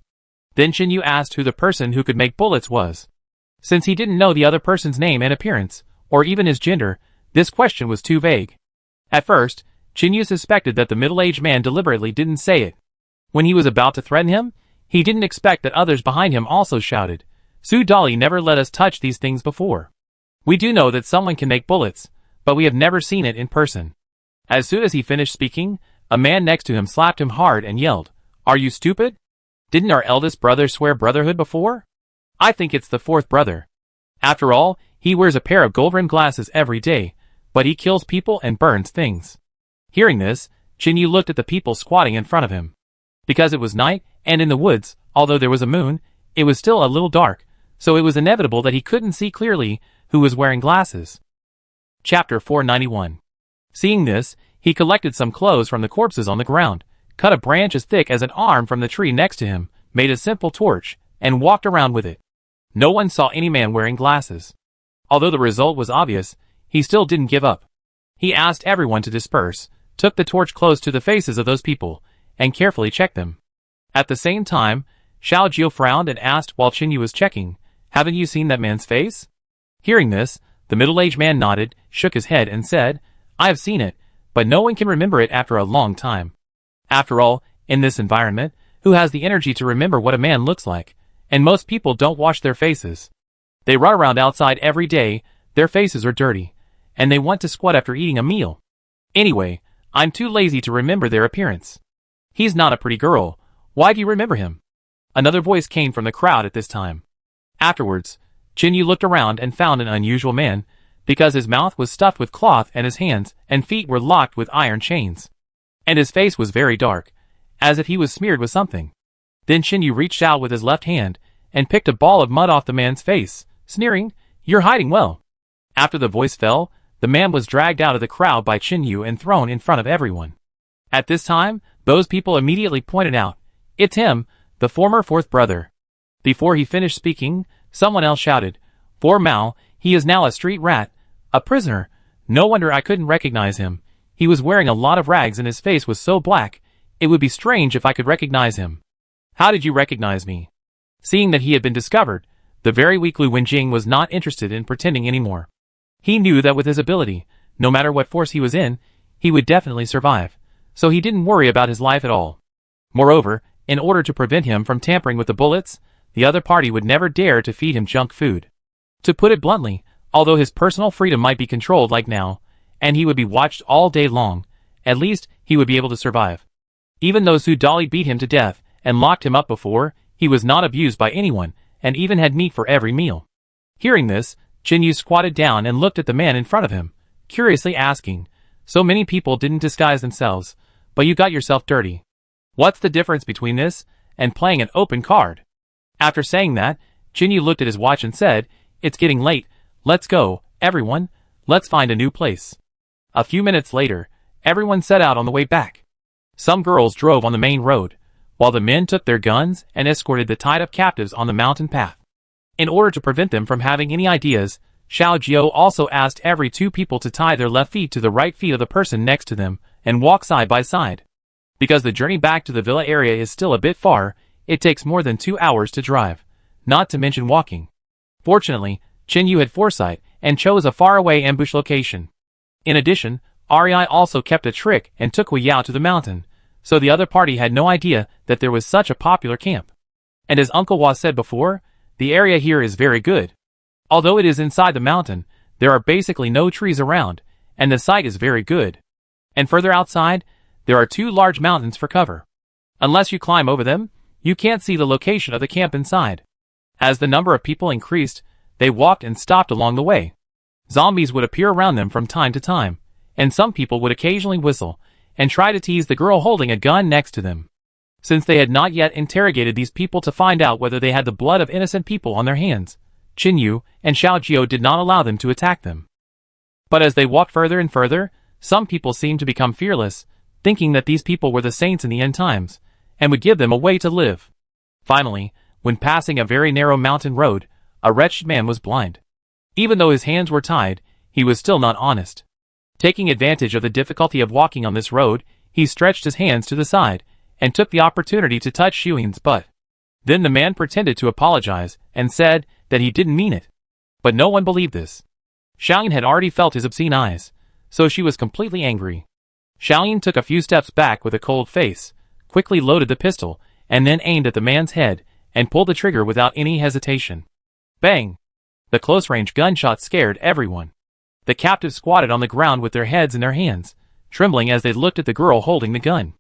Then Chinyu asked who the person who could make bullets was. Since he didn't know the other person's name and appearance, or even his gender, this question was too vague. At first, Chinyu suspected that the middle-aged man deliberately didn't say it. When he was about to threaten him, he didn't expect that others behind him also shouted, "Su Dolly never let us touch these things before. We do know that someone can make bullets, but we have never seen it in person." As soon as he finished speaking, a man next to him slapped him hard and yelled, "Are you stupid? Didn't our eldest brother swear brotherhood before? I think it's the fourth brother. After all, he wears a pair of gold-rimmed glasses every day, but he kills people and burns things." Hearing this, Chinyu looked at the people squatting in front of him. Because it was night, and in the woods, although there was a moon, it was still a little dark, so it was inevitable that he couldn't see clearly who was wearing glasses. Chapter 491. Seeing this, he collected some clothes from the corpses on the ground, cut a branch as thick as an arm from the tree next to him, made a simple torch, and walked around with it. No one saw any man wearing glasses. Although the result was obvious, he still didn't give up. He asked everyone to disperse, took the torch close to the faces of those people, and carefully checked them. At the same time, Xiao Jiu frowned and asked while Chinyu was checking, "Haven't you seen that man's face?" Hearing this, the middle-aged man nodded, shook his head and said, "I have seen it, but no one can remember it after a long time. After all, in this environment, who has the energy to remember what a man looks like? And most people don't wash their faces. They run around outside every day, their faces are dirty, and they want to squat after eating a meal. Anyway, I'm too lazy to remember their appearance. He's not a pretty girl, why do you remember him?" Another voice came from the crowd at this time. Afterwards, Chinyu looked around and found an unusual man, because his mouth was stuffed with cloth and his hands and feet were locked with iron chains. And his face was very dark, as if he was smeared with something. Then Chinyu reached out with his left hand and picked a ball of mud off the man's face, sneering, "You're hiding well." After the voice fell, the man was dragged out of the crowd by Chinyu and thrown in front of everyone. At this time, those people immediately pointed out, "It's him, the former fourth brother." Before he finished speaking, someone else shouted, "For Mao, he is now a street rat, a prisoner. No wonder I couldn't recognize him. He was wearing a lot of rags and his face was so black, it would be strange if I could recognize him." "How did you recognize me?" Seeing that he had been discovered, the very weak Lu Wenjing was not interested in pretending anymore. He knew that with his ability, no matter what force he was in, he would definitely survive, so he didn't worry about his life at all. Moreover, in order to prevent him from tampering with the bullets, the other party would never dare to feed him junk food. To put it bluntly, although his personal freedom might be controlled like now, and he would be watched all day long, at least he would be able to survive. Even though Su Dolly beat him to death and locked him up before, he was not abused by anyone, and even had meat for every meal. Hearing this, Chinyu squatted down and looked at the man in front of him, curiously asking, "So many people didn't disguise themselves, but you got yourself dirty. What's the difference between this and playing an open card?" After saying that, Chinyu looked at his watch and said, "It's getting late, let's go, everyone, let's find a new place." A few minutes later, everyone set out on the way back. Some girls drove on the main road, while the men took their guns and escorted the tied-up captives on the mountain path. In order to prevent them from having any ideas, Xiao Jiu also asked every two people to tie their left feet to the right feet of the person next to them and walk side by side. Because the journey back to the villa area is still a bit far, it takes more than 2 hours to drive, not to mention walking. Fortunately, Chin-Yu had foresight and chose a faraway ambush location. In addition, Ari also kept a trick and took Wei Yao to the mountain, so the other party had no idea that there was such a popular camp. And as Uncle Wa said before, the area here is very good. Although it is inside the mountain, there are basically no trees around, and the site is very good. And further outside, there are 2 large mountains for cover. Unless you climb over them, you can't see the location of the camp inside. As the number of people increased, they walked and stopped along the way. Zombies would appear around them from time to time, and some people would occasionally whistle and try to tease the girl holding a gun next to them. Since they had not yet interrogated these people to find out whether they had the blood of innocent people on their hands, Chin-Yu and Xiaojio did not allow them to attack them. But as they walked further and further, some people seemed to become fearless, thinking that these people were the saints in the end times, and would give them a way to live. Finally, when passing a very narrow mountain road, a wretched man was blind. Even though his hands were tied, he was still not honest. Taking advantage of the difficulty of walking on this road, he stretched his hands to the side, and took the opportunity to touch Xiuyin's butt. Then the man pretended to apologize, and said that he didn't mean it. But no one believed this. Xiaoyin had already felt his obscene eyes, so she was completely angry. Xiaoyin took a few steps back with a cold face, quickly loaded the pistol, and then aimed at the man's head, and pulled the trigger without any hesitation. Bang! The close-range gunshot scared everyone. The captives squatted on the ground with their heads in their hands, trembling as they looked at the girl holding the gun.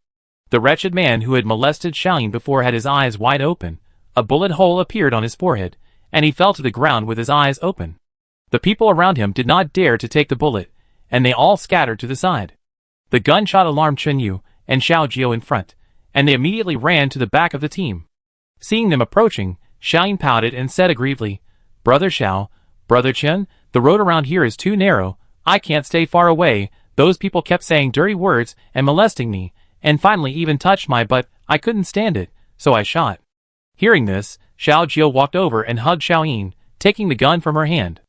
The wretched man who had molested Xiaoyin before had his eyes wide open, a bullet hole appeared on his forehead, and he fell to the ground with his eyes open. The people around him did not dare to take the bullet, and they all scattered to the side. The gunshot alarmed Chin-Yu and Xiaojio in front, and they immediately ran to the back of the team. Seeing them approaching, Xiaoyin pouted and said aggrievedly, "Brother Xiao, Brother Chen, the road around here is too narrow, I can't stay far away, those people kept saying dirty words and molesting me, and finally even touched my butt, I couldn't stand it, so I shot." Hearing this, Xiaojio walked over and hugged Xiaoyin, taking the gun from her hand.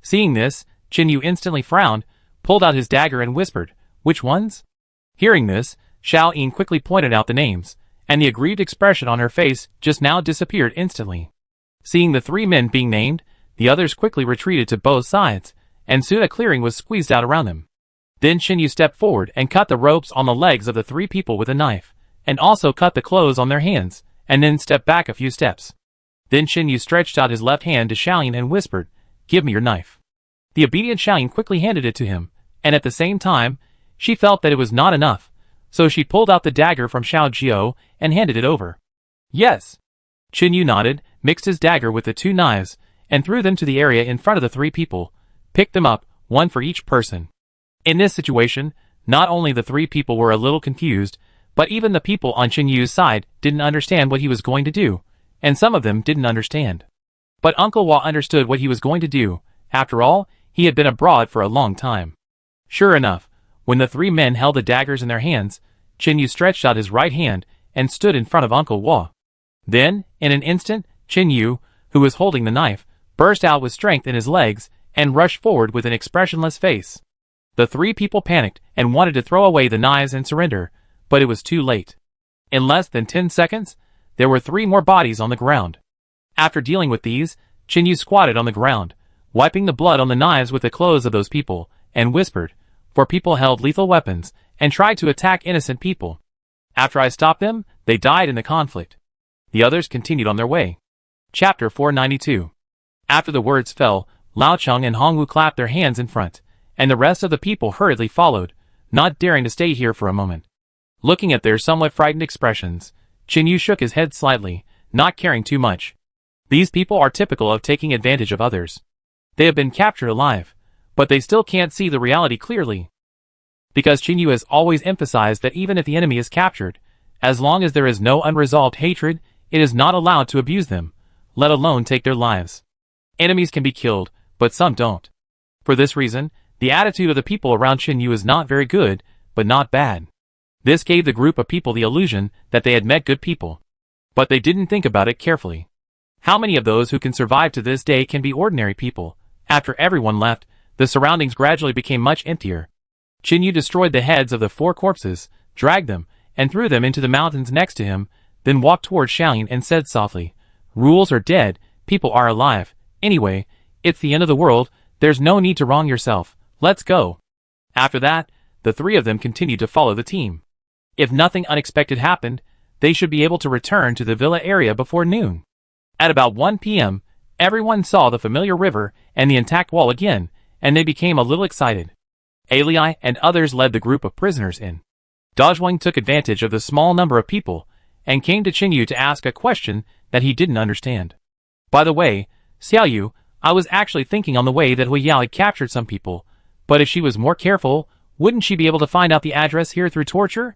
Seeing this, Chin-Yu instantly frowned, pulled out his dagger and whispered, "Which ones?" Hearing this, Xiaoyin quickly pointed out the names, and the aggrieved expression on her face just now disappeared instantly. Seeing the 3 men being named, the others quickly retreated to both sides, and soon a clearing was squeezed out around them. Then Chin-Yu stepped forward and cut the ropes on the legs of the 3 people with a knife, and also cut the clothes on their hands, and then stepped back a few steps. Then Chin-Yu stretched out his left hand to Xiaoyin and whispered, "Give me your knife." The obedient Xiaoyin quickly handed it to him, and at the same time, she felt that it was not enough, so she pulled out the dagger from Xiaojio and handed it over. "Yes." Chin-Yu nodded, mixed his dagger with the 2 knives, and threw them to the area in front of the 3 people, picked them up, 1 for each person. In this situation, not only the 3 people were a little confused, but even the people on Chin-Yu's side didn't understand what he was going to do, and some of them didn't understand. But Uncle Wa understood what he was going to do. After all, he had been abroad for a long time. Sure enough, when the 3 men held the daggers in their hands, Chin-Yu stretched out his right hand and stood in front of Uncle Wa. Then, in an instant, Chin-Yu, who was holding the knife, burst out with strength in his legs and rushed forward with an expressionless face. The 3 people panicked and wanted to throw away the knives and surrender, but it was too late. In less than 10 seconds, there were 3 more bodies on the ground. After dealing with these, Chin-Yu squatted on the ground, wiping the blood on the knives with the clothes of those people, and whispered, "For people held lethal weapons and tried to attack innocent people. After I stopped them, they died in the conflict." The others continued on their way. Chapter 492. After the words fell, Lao Cheng and Hongwu clapped their hands in front, and the rest of the people hurriedly followed, not daring to stay here for a moment. Looking at their somewhat frightened expressions, Chin-Yu shook his head slightly, not caring too much. These people are typical of taking advantage of others. They have been captured alive, but they still can't see the reality clearly. Because Chin-Yu has always emphasized that even if the enemy is captured, as long as there is no unresolved hatred, it is not allowed to abuse them, let alone take their lives. Enemies can be killed, but some don't. For this reason, the attitude of the people around Chin-Yu is not very good, but not bad. This gave the group of people the illusion that they had met good people. But they didn't think about it carefully. How many of those who can survive to this day can be ordinary people? After everyone left, the surroundings gradually became much emptier. Chin-Yu destroyed the heads of the 4 corpses, dragged them, and threw them into the mountains next to him, then walked towards Xiaoyan and said softly, "Rules are dead, people are alive. Anyway, it's the end of the world, there's no need to wrong yourself, let's go." After that, the three of them continued to follow the team. If nothing unexpected happened, they should be able to return to the villa area before noon. At about 1 p.m., everyone saw the familiar river and the intact wall again, and they became a little excited. Ali and others led the group of prisoners in. Dazhuang took advantage of the small number of people, and came to Qinyu to ask a question that he didn't understand. "By the way, Xiaoyu, I was actually thinking on the way that Hui Yao had captured some people, but if she was more careful, wouldn't she be able to find out the address here through torture?"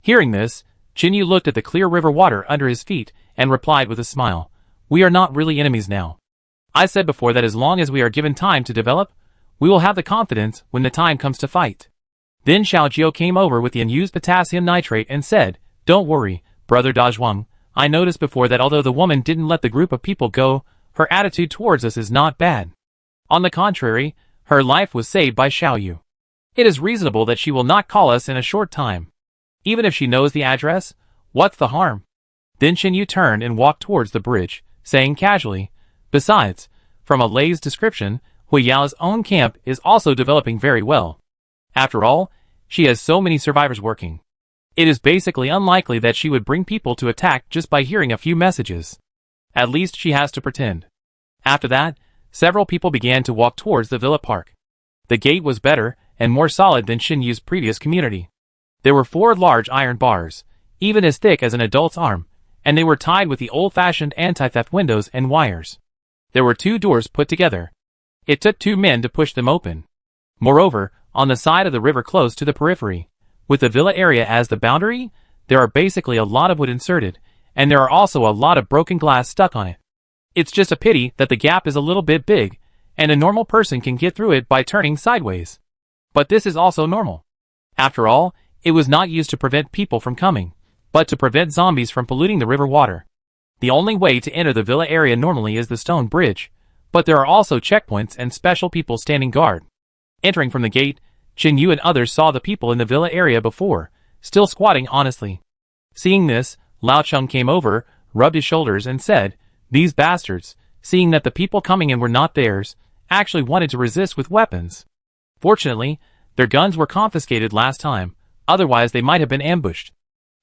Hearing this, Qinyu looked at the clear river water under his feet and replied with a smile, "We are not really enemies now. I said before that as long as we are given time to develop, we will have the confidence when the time comes to fight." Then Xiao Jiao came over with the unused potassium nitrate and said, "Don't worry, Brother Dazhuang, I noticed before that although the woman didn't let the group of people go, her attitude towards us is not bad. On the contrary, her life was saved by Xiaoyu. It is reasonable that she will not call us in a short time. Even if she knows the address, what's the harm?" Then Qinyu turned and walked towards the bridge, saying casually, "Besides, from Lei's description, Hui Yao's own camp is also developing very well. After all, she has so many survivors working. It is basically unlikely that she would bring people to attack just by hearing a few messages. At least she has to pretend." After that, several people began to walk towards the villa park. The gate was better and more solid than Xinyu's previous community. There were 4 large iron bars, even as thick as an adult's arm, and they were tied with the old-fashioned anti-theft windows and wires. There were 2 doors put together. It took 2 men to push them open. Moreover, on the side of the river close to the periphery, with the villa area as the boundary, there are basically a lot of wood inserted, and there are also a lot of broken glass stuck on it. It's just a pity that the gap is a little bit big, and a normal person can get through it by turning sideways. But this is also normal. After all, it was not used to prevent people from coming, but to prevent zombies from polluting the river water. The only way to enter the villa area normally is the stone bridge, but there are also checkpoints and special people standing guard. Entering from the gate, Qinyu and others saw the people in the villa area before, still squatting honestly. Seeing this, Lao Cheng came over, rubbed his shoulders and said, "These bastards, seeing that the people coming in were not theirs, actually wanted to resist with weapons. Fortunately, their guns were confiscated last time, otherwise they might have been ambushed.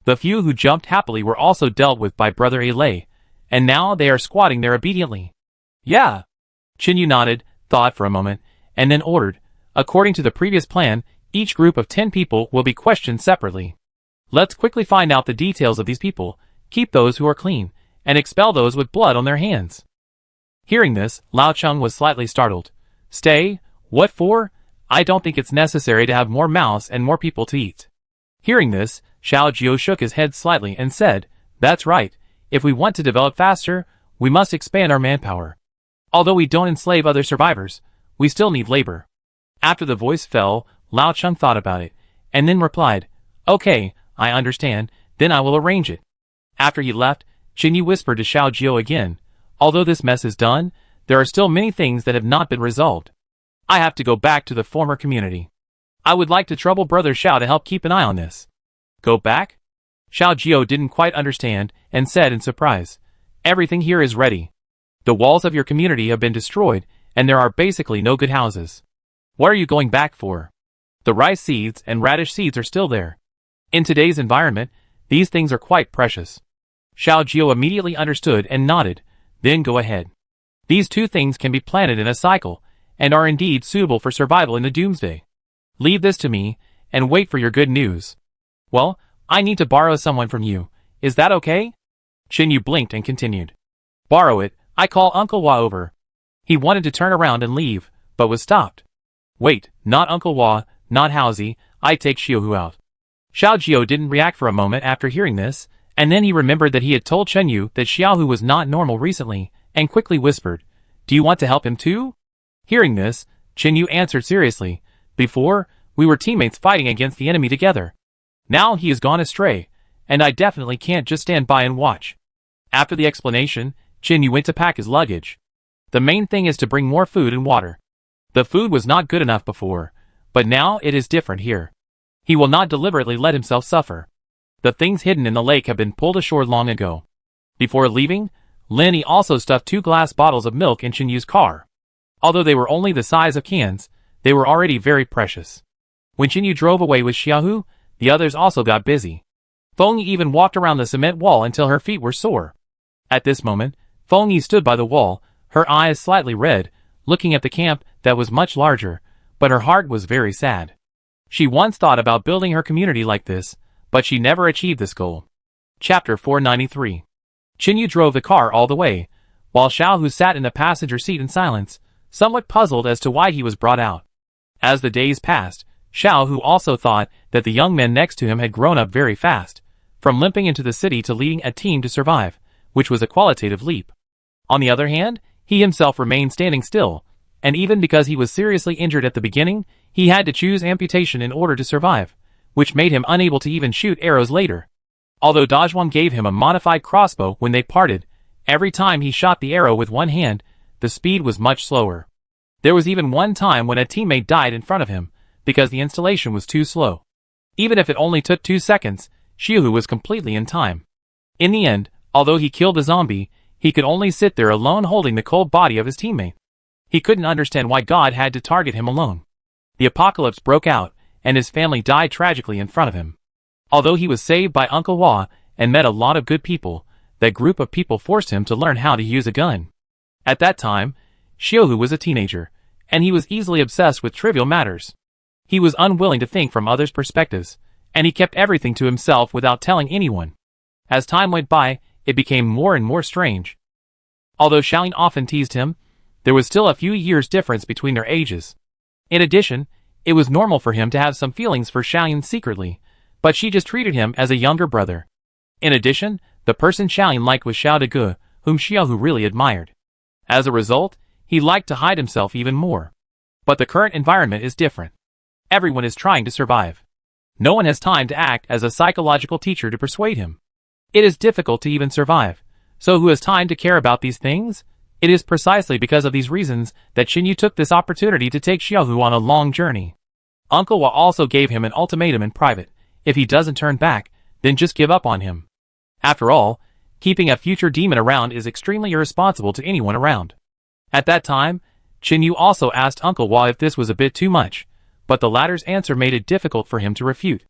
The few who jumped happily were also dealt with by Brother Ali, and now they are squatting there obediently." "Yeah." Qinyu nodded, thought for a moment, and then ordered, "According to the previous plan, each group of 10 people will be questioned separately. Let's quickly find out the details of these people, keep those who are clean, and expel those with blood on their hands." Hearing this, Lao Cheng was slightly startled. "Stay? What for? I don't think it's necessary to have more mouths and more people to eat." Hearing this, Xiao Jiao shook his head slightly and said, "That's right, if we want to develop faster, we must expand our manpower. Although we don't enslave other survivors, we still need labor." After the voice fell, Lao Cheng thought about it, and then replied, "Okay, I understand, then I will arrange it." After he left, Qinyu whispered to Xiao Jiao again, "Although this mess is done, there are still many things that have not been resolved. I have to go back to the former community. I would like to trouble Brother Xiao to help keep an eye on this." "Go back?" Xiao Jiao didn't quite understand, and said in surprise, "Everything here is ready. The walls of your community have been destroyed, and there are basically no good houses. What are you going back for? The rice seeds and radish seeds are still there. In today's environment, these things are quite precious." Xiao Jiao immediately understood and nodded, "Then go ahead. These 2 things can be planted in a cycle, and are indeed suitable for survival in the doomsday. Leave this to me, and wait for your good news. Well, I need to borrow someone from you, is that okay?" Qinyu blinked and continued, "Borrow it, I call Uncle Hua over." He wanted to turn around and leave, but was stopped. "Wait, not Uncle Hua, not Hausi, I take Xiaohu out." Xiao Jiao didn't react for a moment after hearing this, and then he remembered that he had told Qinyu that Xiaohu was not normal recently, and quickly whispered, "Do you want to help him too?" Hearing this, Qinyu answered seriously, "Before, we were teammates fighting against the enemy together. Now he has gone astray, and I definitely can't just stand by and watch." After the explanation, Qinyu went to pack his luggage. The main thing is to bring more food and water. The food was not good enough before, but now it is different here. He will not deliberately let himself suffer. The things hidden in the lake have been pulled ashore long ago. Before leaving, Lenny also stuffed 2 glass bottles of milk in Chen Yu's car. Although they were only the size of cans, they were already very precious. When Chen Yu drove away with Xiaohu, the others also got busy. Feng Yi even walked around the cement wall until her feet were sore. At this moment, Feng Yi stood by the wall, her eyes slightly red, looking at the camp that was much larger, but her heart was very sad. She once thought about building her community like this, but she never achieved this goal. Chapter 493. Chen Yu drove the car all the way, while Xiaohu sat in the passenger seat in silence, somewhat puzzled as to why he was brought out. As the days passed, Xiaohu also thought that the young men next to him had grown up very fast, from limping into the city to leading a team to survive, which was a qualitative leap. On the other hand, he himself remained standing still, and even because he was seriously injured at the beginning, he had to choose amputation in order to survive, which made him unable to even shoot arrows later. Although Dajwan gave him a modified crossbow when they parted, every time he shot the arrow with one hand, the speed was much slower. There was even one time when a teammate died in front of him, because the installation was too slow. Even if it only took 2 seconds, Xiaohu was completely in time. In the end, although he killed the zombie, he could only sit there alone holding the cold body of his teammate. He couldn't understand why God had to target him alone. The apocalypse broke out, and his family died tragically in front of him. Although he was saved by Uncle Hua and met a lot of good people, that group of people forced him to learn how to use a gun. At that time, Xiaohu was a teenager, and he was easily obsessed with trivial matters. He was unwilling to think from others' perspectives, and he kept everything to himself without telling anyone. As time went by, it became more and more strange. Although Xiaoyin often teased him, there was still a few years difference between their ages. In addition, it was normal for him to have some feelings for Xiaoyin secretly, but she just treated him as a younger brother. In addition, the person Xiaoyin liked was Xiao Dege, whom Xiaohu really admired. As a result, he liked to hide himself even more. But the current environment is different. Everyone is trying to survive. No one has time to act as a psychological teacher to persuade him. It is difficult to even survive, so who has time to care about these things? It is precisely because of these reasons that Chen Yu took this opportunity to take Xiaohu on a long journey. Uncle Hua also gave him an ultimatum in private: if he doesn't turn back, then just give up on him. After all, keeping a future demon around is extremely irresponsible to anyone around. At that time, Chen Yu also asked Uncle Hua if this was a bit too much, but the latter's answer made it difficult for him to refute.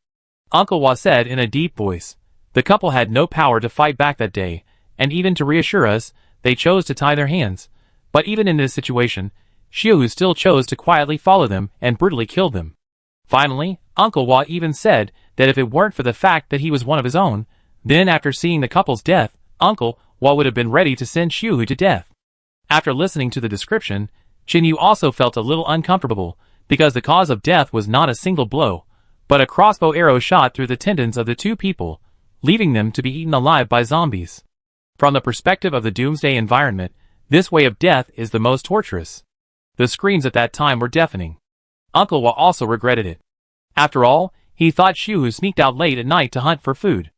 Uncle Hua said in a deep voice, "The couple had no power to fight back that day, and even to reassure us, they chose to tie their hands. But even in this situation, Xiaohu still chose to quietly follow them and brutally kill them." Finally, Uncle Hua even said that if it weren't for the fact that he was one of his own, then after seeing the couple's death, Uncle Hua would have been ready to send Xiaohu to death. After listening to the description, Chen Yu also felt a little uncomfortable, because the cause of death was not a single blow, but a crossbow arrow shot through the tendons of the two people, leaving them to be eaten alive by zombies. From the perspective of the doomsday environment, this way of death is the most torturous. The screams at that time were deafening. Uncle Hua also regretted it. After all, he thought Xiaohu sneaked out late at night to hunt for food.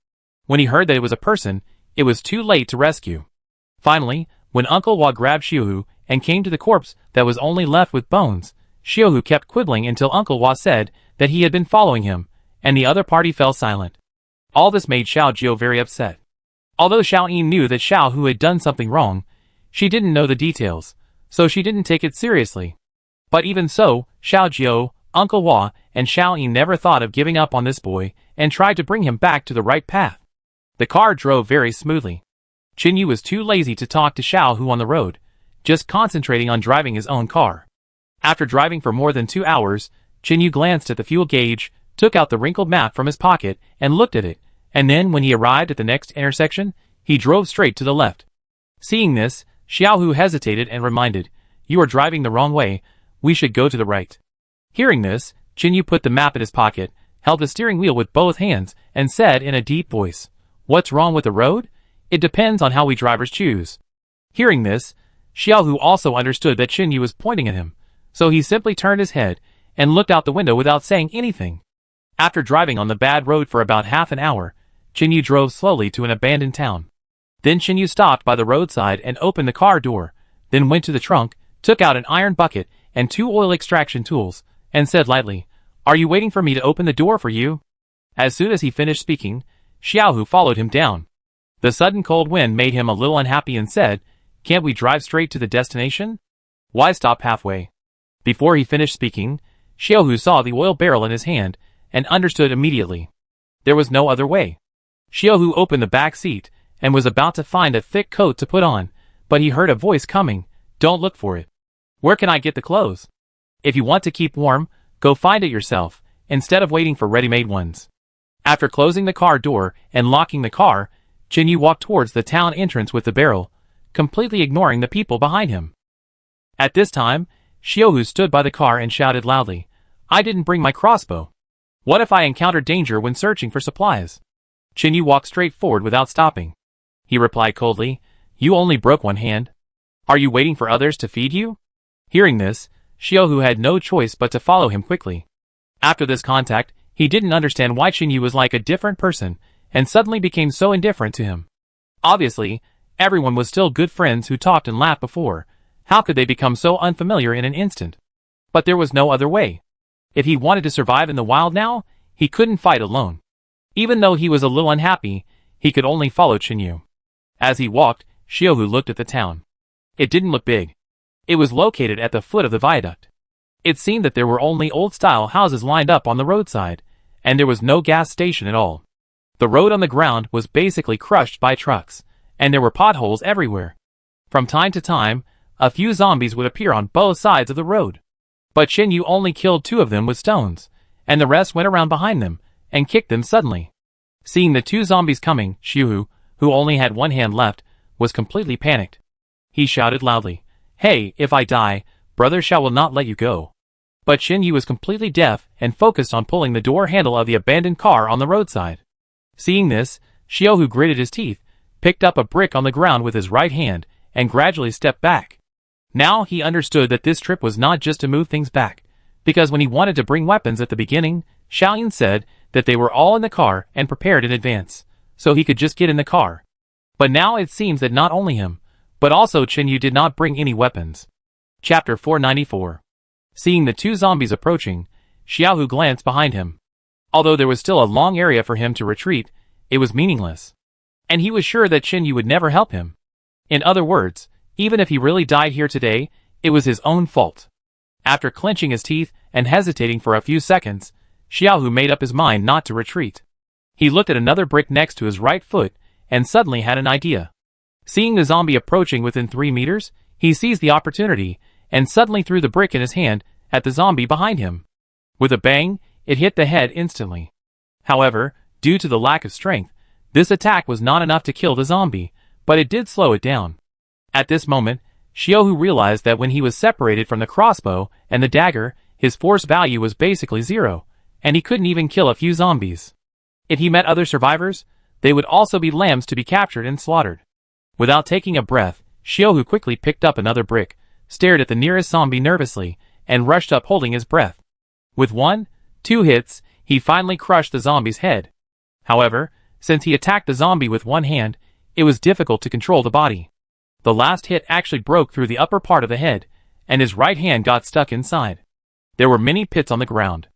When he heard that it was a person, it was too late to rescue. Finally, when Uncle Hua grabbed Xiaohu and came to the corpse that was only left with bones, Xiaohu kept quibbling until Uncle Hua said that he had been following him, and the other party fell silent. All this made Xiao Jiu very upset. Although Xiaoyin knew that Xiaohu had done something wrong, she didn't know the details, so she didn't take it seriously. But even so, Xiao Jiu, Uncle Hua, and Xiaoyin never thought of giving up on this boy and tried to bring him back to the right path. The car drove very smoothly. Chen Yu was too lazy to talk to Xiaohu on the road, just concentrating on driving his own car. After driving for more than 2 hours, Chen Yu glanced at the fuel gauge, took out the wrinkled map from his pocket, and looked at it, and then when he arrived at the next intersection, he drove straight to the left. Seeing this, Xiaohu hesitated and reminded, "You are driving the wrong way, we should go to the right." Hearing this, Chen Yu put the map in his pocket, held the steering wheel with both hands, and said in a deep voice, "What's wrong with the road? It depends on how we drivers choose." Hearing this, Xiaohu also understood that Chen Yu was pointing at him, so he simply turned his head and looked out the window without saying anything. After driving on the bad road for about half an hour, Chen Yu drove slowly to an abandoned town. Then Chen Yu stopped by the roadside and opened the car door, then went to the trunk, took out an iron bucket and 2 oil extraction tools, and said lightly, "Are you waiting for me to open the door for you?" As soon as he finished speaking, Xiaohu followed him down. The sudden cold wind made him a little unhappy and said, "Can't we drive straight to the destination? Why stop halfway?" Before he finished speaking, Xiaohu saw the oil barrel in his hand and understood immediately. There was no other way. Xiaohu opened the back seat and was about to find a thick coat to put on, but he heard a voice coming. "Don't look for it. Where can I get the clothes? If you want to keep warm, go find it yourself, instead of waiting for ready-made ones." After closing the car door and locking the car, Jinyu walked towards the town entrance with the barrel, completely ignoring the people behind him. At this time, Xiaohu stood by the car and shouted loudly, "I didn't bring my crossbow. What if I encountered danger when searching for supplies?" Jinyu walked straight forward without stopping. He replied coldly, "You only broke one hand. Are you waiting for others to feed you?" Hearing this, Xiaohu had no choice but to follow him quickly. After this contact, he didn't understand why Jinyu was like a different person and suddenly became so indifferent to him. Obviously, everyone was still good friends who talked and laughed before. How could they become so unfamiliar in an instant? But there was no other way. If he wanted to survive in the wild now, he couldn't fight alone. Even though he was a little unhappy, he could only follow Jinyu. As he walked, Xiaohu looked at the town. It didn't look big. It was located at the foot of the viaduct. It seemed that there were only old-style houses lined up on the roadside, and there was no gas station at all. The road on the ground was basically crushed by trucks, and there were potholes everywhere. From time to time, a few zombies would appear on both sides of the road. But Jinyu only killed 2 of them with stones, and the rest went around behind them and kicked them suddenly. Seeing the 2 zombies coming, Xiaohu, who only had one hand left, was completely panicked. He shouted loudly, "Hey, if I die, Brother Xiao will not let you go." But Jinyu was completely deaf and focused on pulling the door handle of the abandoned car on the roadside. Seeing this, Xiaohu gritted his teeth, picked up a brick on the ground with his right hand, and gradually stepped back. Now he understood that this trip was not just to move things back, because when he wanted to bring weapons at the beginning, Xiaoyan said that they were all in the car and prepared in advance, so he could just get in the car. But now it seems that not only him, but also Jinyu did not bring any weapons. Chapter 494. Seeing the 2 zombies approaching, Xiaohu glanced behind him. Although there was still a long area for him to retreat, it was meaningless. And he was sure that Jinyu would never help him. In other words, even if he really died here today, it was his own fault. After clenching his teeth and hesitating for a few seconds, Xiaohu made up his mind not to retreat. He looked at another brick next to his right foot and suddenly had an idea. Seeing the zombie approaching within 3 meters, he seized the opportunity and suddenly threw the brick in his hand at the zombie behind him. With a bang, it hit the head instantly. However, due to the lack of strength, this attack was not enough to kill the zombie, but it did slow it down. At this moment, Xiaohu realized that when he was separated from the crossbow and the dagger, his force value was basically 0, and he couldn't even kill a few zombies. If he met other survivors, they would also be lambs to be captured and slaughtered. Without taking a breath, Xiaohu quickly picked up another brick, stared at the nearest zombie nervously, and rushed up holding his breath. With 1-2 hits, he finally crushed the zombie's head. However, since he attacked the zombie with one hand, it was difficult to control the body. The last hit actually broke through the upper part of the head, and his right hand got stuck inside. There were many pits on the ground.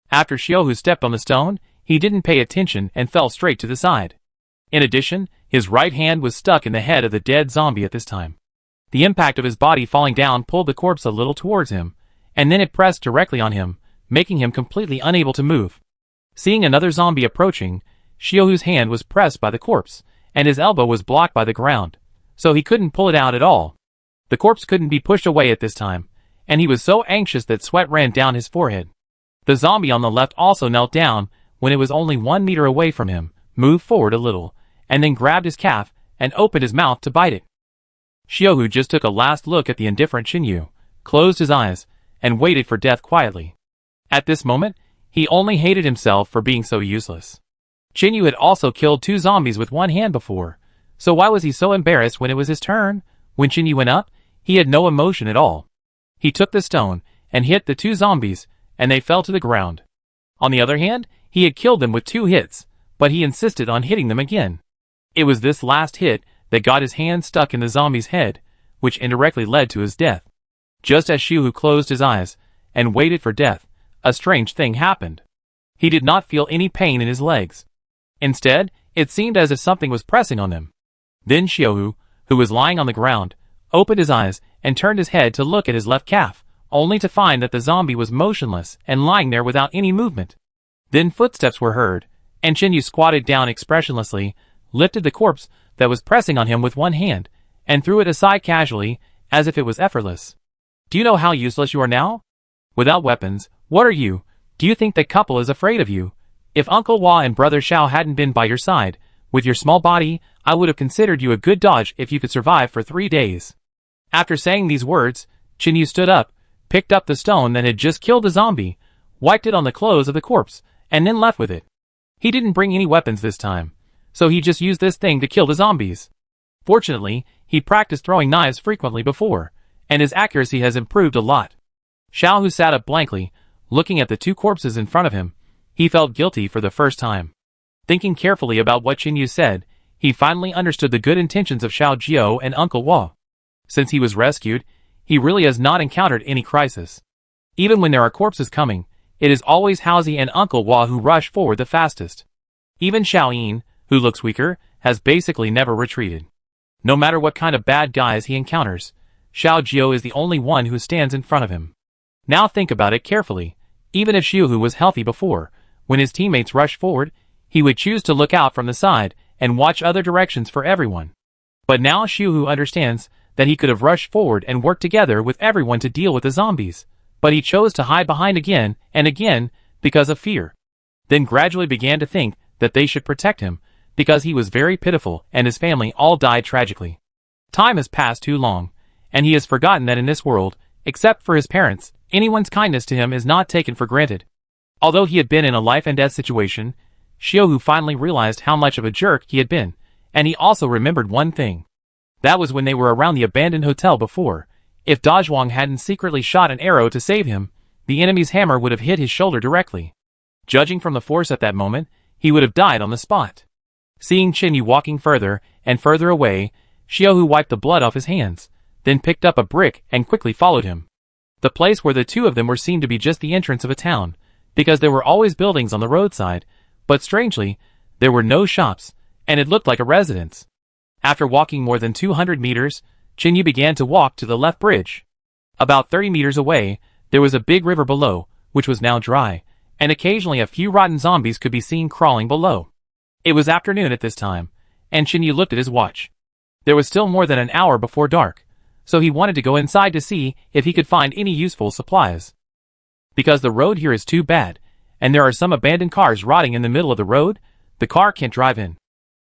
After Xiaohu stepped on the stone, he didn't pay attention and fell straight to the side. In addition, his right hand was stuck in the head of the dead zombie at this time. The impact of his body falling down pulled the corpse a little towards him, and then it pressed directly on him, making him completely unable to move. Seeing another zombie approaching, Xiaohu's hand was pressed by the corpse, and his elbow was blocked by the ground, so he couldn't pull it out at all. The corpse couldn't be pushed away at this time, and he was so anxious that sweat ran down his forehead. The zombie on the left also knelt down when it was only 1 meter away from him, moved forward a little, and then grabbed his calf and opened his mouth to bite it. Xiaohu just took a last look at the indifferent Jinyu, closed his eyes, and waited for death quietly. At this moment, he only hated himself for being so useless. Jinyu had also killed 2 zombies with one hand before, so why was he so embarrassed when it was his turn? When Jinyu went up, he had no emotion at all. He took the stone and hit the 2 zombies, and they fell to the ground. On the other hand, he had killed them with 2 hits, but he insisted on hitting them again. It was this last hit that got his hand stuck in the zombie's head, which indirectly led to his death. Just as Xiaohu closed his eyes and waited for death, a strange thing happened. He did not feel any pain in his legs. Instead, It seemed as if something was pressing on them. Then Xiaohu, who was lying on the ground, opened his eyes and turned his head to look at his left calf, only to find that the zombie was motionless and lying there without any movement. Then footsteps were heard, and Chinyu squatted down expressionlessly, lifted the corpse that was pressing on him with one hand, and threw it aside casually, as if it was effortless. Do you know how useless you are now? Without weapons, what are you? Do you think that couple is afraid of you? If Uncle Hua and Brother Xiao hadn't been by your side, with your small body, I would have considered you a good dodge if you could survive for 3 days. After saying these words, Chinyu stood up, picked up the stone that had just killed the zombie, wiped it on the clothes of the corpse, and then left with it. He didn't bring any weapons this time, so he just used this thing to kill the zombies. Fortunately, he practiced throwing knives frequently before, and his accuracy has improved a lot. Xiaohu sat up blankly, looking at the 2 corpses in front of him. He felt guilty for the first time. Thinking carefully about what Chinyu said, he finally understood the good intentions of Xiao Jiao and Uncle Hua. Since he was rescued, he really has not encountered any crisis. Even when there are corpses coming, it is always Haozi and Uncle Hua who rush forward the fastest. Even Xiao Yin, who looks weaker, has basically never retreated. No matter what kind of bad guys he encounters, Xiao Jiao is the only one who stands in front of him. Now think about it carefully. Even if Xiuhu was healthy before, when his teammates rushed forward, he would choose to look out from the side and watch other directions for everyone. But now Xiuhu understands that he could have rushed forward and worked together with everyone to deal with the zombies, but he chose to hide behind again and again because of fear. Then gradually began to think that they should protect him, because he was very pitiful and his family all died tragically. Time has passed too long, and he has forgotten that in this world, except for his parents, anyone's kindness to him is not taken for granted. Although he had been in a life and death situation, Xiuhu finally realized how much of a jerk he had been, and he also remembered one thing. That was when they were around the abandoned hotel before. If Dazhuang hadn't secretly shot an arrow to save him, the enemy's hammer would have hit his shoulder directly. Judging from the force at that moment, he would have died on the spot. Seeing Chinyu walking further and further away, Xiuhu wiped the blood off his hands, then picked up a brick and quickly followed him. The place where the 2 of them were seemed to be just the entrance of a town, because there were always buildings on the roadside, but strangely, there were no shops, and it looked like a residence. After walking more than 200 meters, Chinyu began to walk to the left bridge. About 30 meters away, there was a big river below, which was now dry, and occasionally a few rotten zombies could be seen crawling below. It was afternoon at this time, and Chinyu looked at his watch. There was still more than an hour before dark, so he wanted to go inside to see if he could find any useful supplies. Because the road here is too bad, and there are some abandoned cars rotting in the middle of the road, the car can't drive in.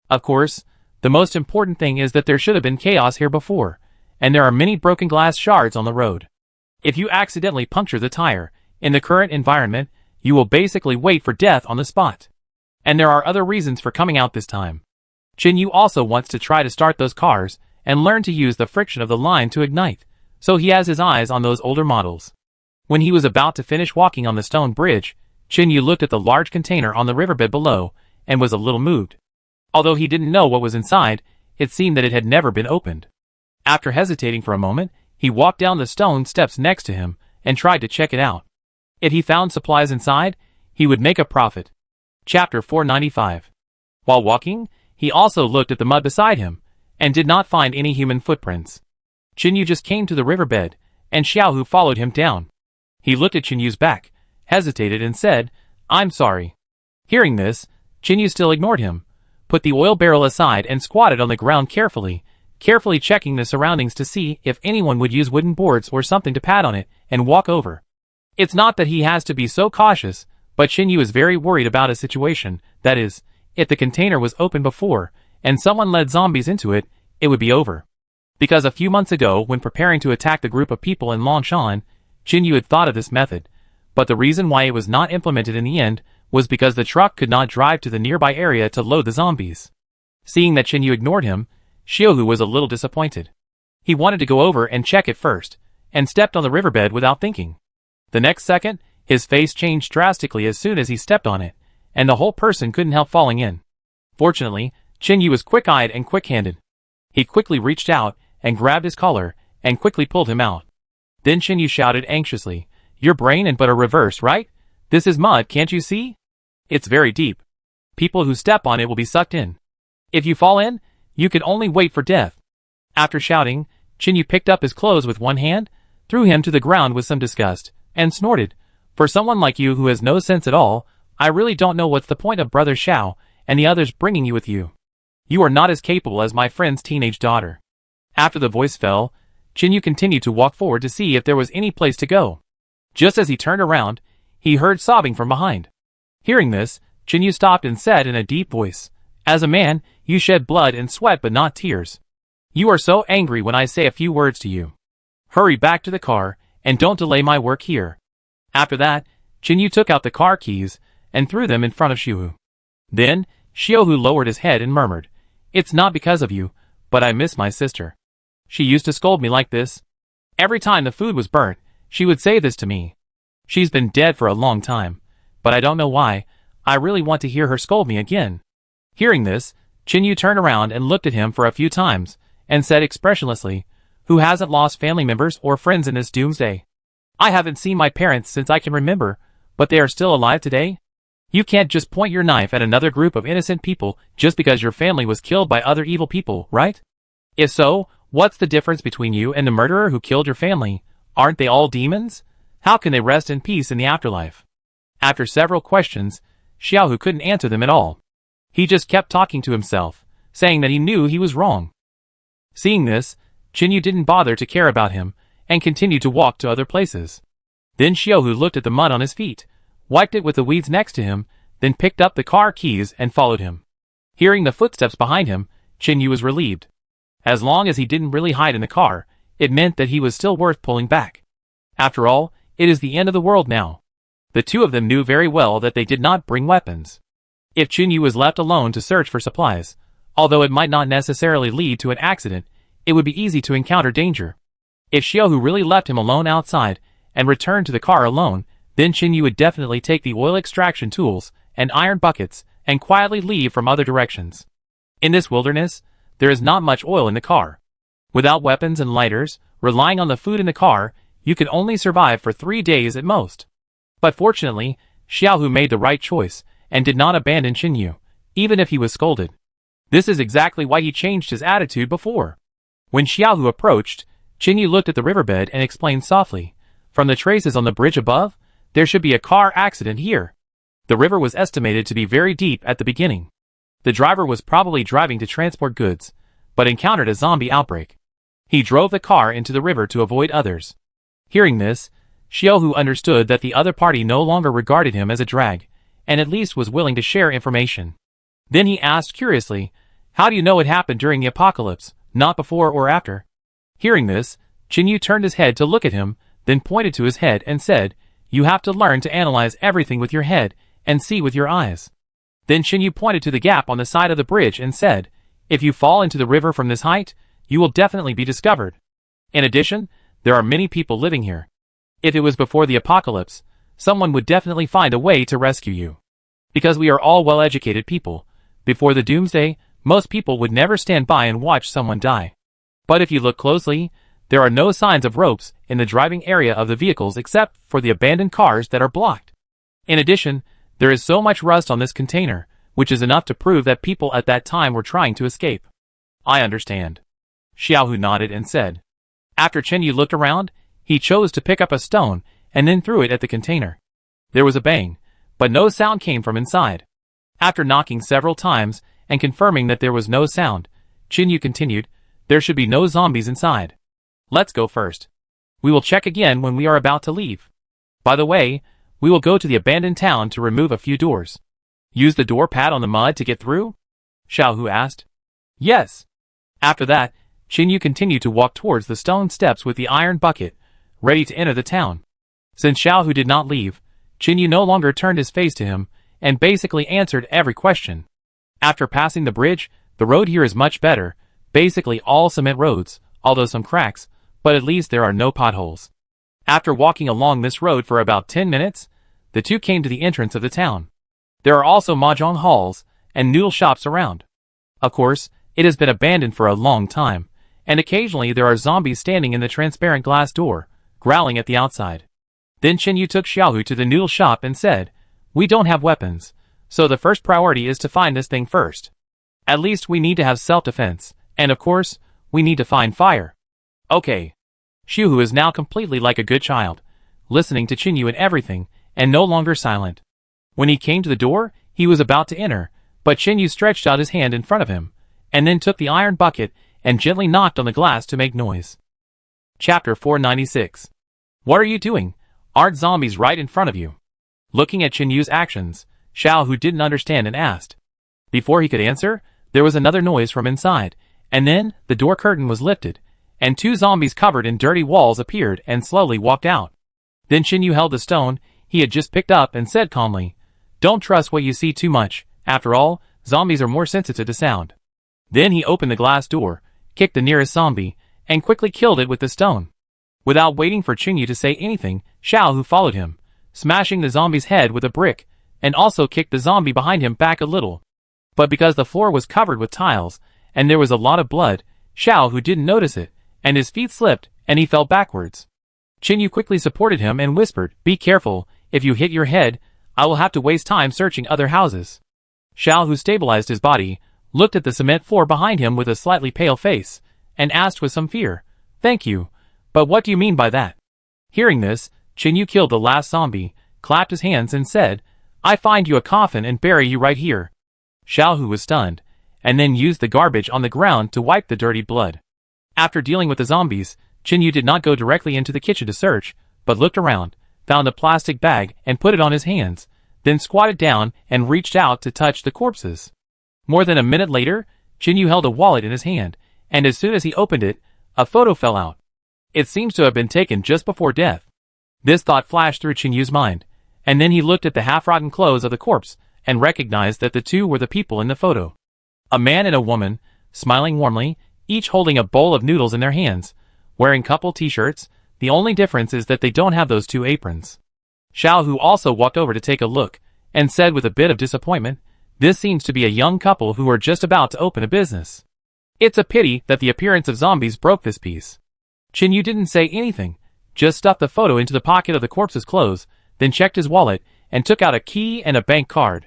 Of course, the most important thing is that there should have been chaos here before, and there are many broken glass shards on the road. If you accidentally puncture the tire, in the current environment, you will basically wait for death on the spot. And there are other reasons for coming out this time. Chinyu also wants to try to start those cars, and learn to use the friction of the line to ignite, so he has his eyes on those older models. When he was about to finish walking on the stone bridge, Chinyu looked at the large container on the riverbed below, and was a little moved. Although he didn't know what was inside, it seemed that it had never been opened. After hesitating for a moment, he walked down the stone steps next to him, and tried to check it out. If he found supplies inside, he would make a profit. Chapter 495. While walking, he also looked at the mud beside him, and did not find any human footprints. Chinyu just came to the riverbed, and Xiaohu followed him down. He looked at Chinyu's back, hesitated and said, "I'm sorry." Hearing this, Chinyu still ignored him, put the oil barrel aside and squatted on the ground carefully checking the surroundings to see if anyone would use wooden boards or something to pad on it and walk over. It's not that he has to be so cautious, but Chinyu is very worried about a situation, that is, if the container was open before, and someone led zombies into it, it would be over. Because a few months ago, when preparing to attack the group of people in Longshan, Chinyu had thought of this method, but the reason why it was not implemented in the end was because the truck could not drive to the nearby area to load the zombies. Seeing that Chinyu ignored him, Xiuhu was a little disappointed. He wanted to go over and check it first, and stepped on the riverbed without thinking. The next second, his face changed drastically as soon as he stepped on it, and the whole person couldn't help falling in. Fortunately, Chinyu was quick-eyed and quick-handed. He quickly reached out and grabbed his collar and quickly pulled him out. Then Chinyu shouted anxiously, "Your brain and butt are reversed, right? This is mud, can't you see? It's very deep. People who step on it will be sucked in." If you fall in, you can only wait for death. After shouting, Chinyu picked up his clothes with one hand, threw him to the ground with some disgust, and snorted, "For someone like you who has no sense at all, I really don't know what's the point of Brother Xiao and the others bringing you with you. You are not as capable as my friend's teenage daughter." After the voice fell, Chinyu continued to walk forward to see if there was any place to go. Just as he turned around, he heard sobbing from behind. Hearing this, Chinyu stopped and said in a deep voice, "As a man, you shed blood and sweat but not tears. You are so angry when I say a few words to you. Hurry back to the car, and don't delay my work here." After that, Chinyu took out the car keys and threw them in front of Xiaohu. Then, Xiaohu lowered his head and murmured, "It's not because of you, but I miss my sister. She used to scold me like this. Every time the food was burnt, she would say this to me. She's been dead for a long time, but I don't know why. I really want to hear her scold me again." Hearing this, Chinyu turned around and looked at him for a few times, and said expressionlessly, "Who hasn't lost family members or friends in this doomsday? I haven't seen my parents since I can remember, but they are still alive today? You can't just point your knife at another group of innocent people just because your family was killed by other evil people, right? If so, what's the difference between you and the murderer who killed your family? Aren't they all demons? How can they rest in peace in the afterlife?" After several questions, Xiaohu couldn't answer them at all. He just kept talking to himself, saying that he knew he was wrong. Seeing this, Chinyu didn't bother to care about him, and continued to walk to other places. Then Xiaohu looked at the mud on his feet, wiped it with the weeds next to him, then picked up the car keys and followed him. Hearing the footsteps behind him, Chinyu was relieved. As long as he didn't really hide in the car, it meant that he was still worth pulling back. After all, it is the end of the world now. The two of them knew very well that they did not bring weapons. If Chinyu was left alone to search for supplies, although it might not necessarily lead to an accident, it would be easy to encounter danger. If Xiaohu really left him alone outside, and returned to the car alone, then Chinyu would definitely take the oil extraction tools and iron buckets, and quietly leave from other directions. In this wilderness, there is not much oil in the car. Without weapons and lighters, relying on the food in the car, you can only survive for 3 days at most. But fortunately, Xiaohu made the right choice, and did not abandon Chinyu, even if he was scolded. This is exactly why he changed his attitude before. When Xiaohu approached, Chinyu looked at the riverbed and explained softly, "From the traces on the bridge above, there should be a car accident here." The river was estimated to be very deep at the beginning. The driver was probably driving to transport goods, but encountered a zombie outbreak. He drove the car into the river to avoid others. Hearing this, Xiaohu understood that the other party no longer regarded him as a drag, and at least was willing to share information. Then he asked curiously, "How do you know it happened during the apocalypse, not before or after?" Hearing this, Chinyu turned his head to look at him, then pointed to his head and said, "You have to learn to analyze everything with your head, and see with your eyes." Then Chinyu pointed to the gap on the side of the bridge and said, "If you fall into the river from this height, you will definitely be discovered. In addition, there are many people living here. If it was before the apocalypse, someone would definitely find a way to rescue you. Because we are all well-educated people, before the doomsday, most people would never stand by and watch someone die. But if you look closely, there are no signs of ropes in the driving area of the vehicles except for the abandoned cars that are blocked. In addition, there is so much rust on this container, which is enough to prove that people at that time were trying to escape." "I understand." Xiaohu nodded and said. After Chinyu looked around, he chose to pick up a stone and then threw it at the container. There was a bang, but no sound came from inside. After knocking several times and confirming that there was no sound, Chinyu continued, "There should be no zombies inside. Let's go first. We will check again when we are about to leave. By the way, we will go to the abandoned town to remove a few doors." "Use the door pad on the mud to get through?" Xiaohu asked. "Yes." After that, Chinyu continued to walk towards the stone steps with the iron bucket, ready to enter the town. Since Xiaohu did not leave, Chinyu no longer turned his face to him, and basically answered every question. After passing the bridge, the road here is much better, basically all cement roads, although some cracks, but at least there are no potholes. After walking along this road for about 10 minutes, the two came to the entrance of the town. There are also mahjong halls and noodle shops around. Of course, it has been abandoned for a long time, and occasionally there are zombies standing in the transparent glass door, growling at the outside. Then Chinyu took Xiaohu to the noodle shop and said, "We don't have weapons, so the first priority is to find this thing first." At least we need to have self-defense, and of course, we need to find fire. Okay. Xiuhu is now completely like a good child, listening to Qinyu and everything, and no longer silent. When he came to the door, he was about to enter, but Qinyu stretched out his hand in front of him, and then took the iron bucket and gently knocked on the glass to make noise. Chapter 496. What are you doing? Aren't zombies right in front of you? Looking at Qinyu's actions, Xiaohu didn't understand and asked. Before he could answer, there was another noise from inside, and then the door curtain was lifted, and two zombies covered in dirty walls appeared and slowly walked out. Then Qinyu held the stone he had just picked up and said calmly, "Don't trust what you see too much. After all, zombies are more sensitive to sound." Then he opened the glass door, kicked the nearest zombie, and quickly killed it with the stone. Without waiting for Qinyu to say anything, Xiaohu followed him, smashing the zombie's head with a brick, and also kicked the zombie behind him back a little. But because the floor was covered with tiles, and there was a lot of blood, Xiaohu didn't notice it, and his feet slipped, and he fell backwards. Qinyu quickly supported him and whispered, "Be careful, if you hit your head, I will have to waste time searching other houses." Xiaohu stabilized his body, looked at the cement floor behind him with a slightly pale face, and asked with some fear, "Thank you, but what do you mean by that?" Hearing this, Qinyu killed the last zombie, clapped his hands and said, "I find you a coffin and bury you right here." Xiaohu was stunned, and then used the garbage on the ground to wipe the dirty blood. After dealing with the zombies, Qinyu did not go directly into the kitchen to search, but looked around, found a plastic bag and put it on his hands, then squatted down and reached out to touch the corpses. More than a minute later, Qinyu held a wallet in his hand, and as soon as he opened it, a photo fell out. It seems to have been taken just before death. This thought flashed through Qinyu's mind, and then he looked at the half-rotten clothes of the corpse and recognized that the two were the people in the photo. A man and a woman, smiling warmly, each holding a bowl of noodles in their hands, wearing couple t-shirts. The only difference is that they don't have those two aprons. Xiaohu also walked over to take a look, and said with a bit of disappointment, "This seems to be a young couple who are just about to open a business. It's a pity that the appearance of zombies broke this piece." Qinyu didn't say anything, just stuffed the photo into the pocket of the corpse's clothes, then checked his wallet, and took out a key and a bank card.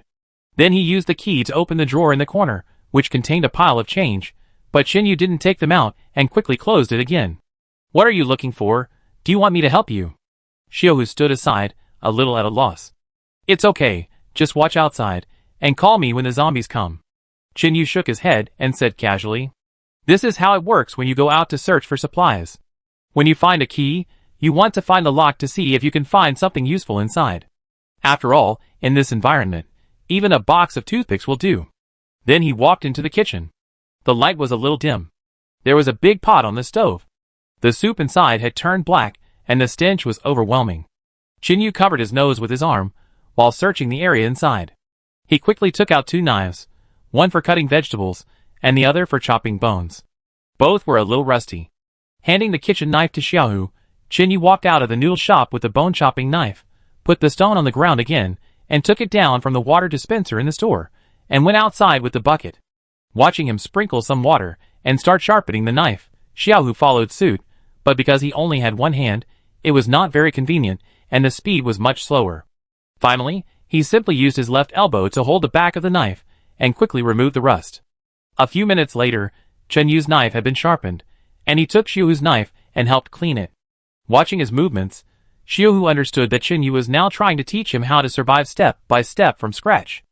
Then he used the key to open the drawer in the corner, which contained a pile of change, but Qinyu didn't take them out and quickly closed it again. "What are you looking for? Do you want me to help you?" Xiuhu stood aside, a little at a loss. "It's okay, just watch outside, and call me when the zombies come." Qinyu shook his head and said casually, "This is how it works when you go out to search for supplies. When you find a key, you want to find the lock to see if you can find something useful inside. After all, in this environment, even a box of toothpicks will do." Then he walked into the kitchen. The light was a little dim. There was a big pot on the stove. The soup inside had turned black, and the stench was overwhelming. Qinyu covered his nose with his arm, while searching the area inside. He quickly took out two knives, one for cutting vegetables, and the other for chopping bones. Both were a little rusty. Handing the kitchen knife to Xiaohu, Qinyu walked out of the noodle shop with the bone-chopping knife, put the stone on the ground again, and took it down from the water dispenser in the store, and went outside with the bucket. Watching him sprinkle some water and start sharpening the knife, Xiaohu followed suit, but because he only had one hand, it was not very convenient, and the speed was much slower. Finally, he simply used his left elbow to hold the back of the knife, and quickly removed the rust. A few minutes later, Qinyu's knife had been sharpened, and he took Xiuhu's knife and helped clean it. Watching his movements, Xiuhu understood that Qinyu was now trying to teach him how to survive step by step from scratch.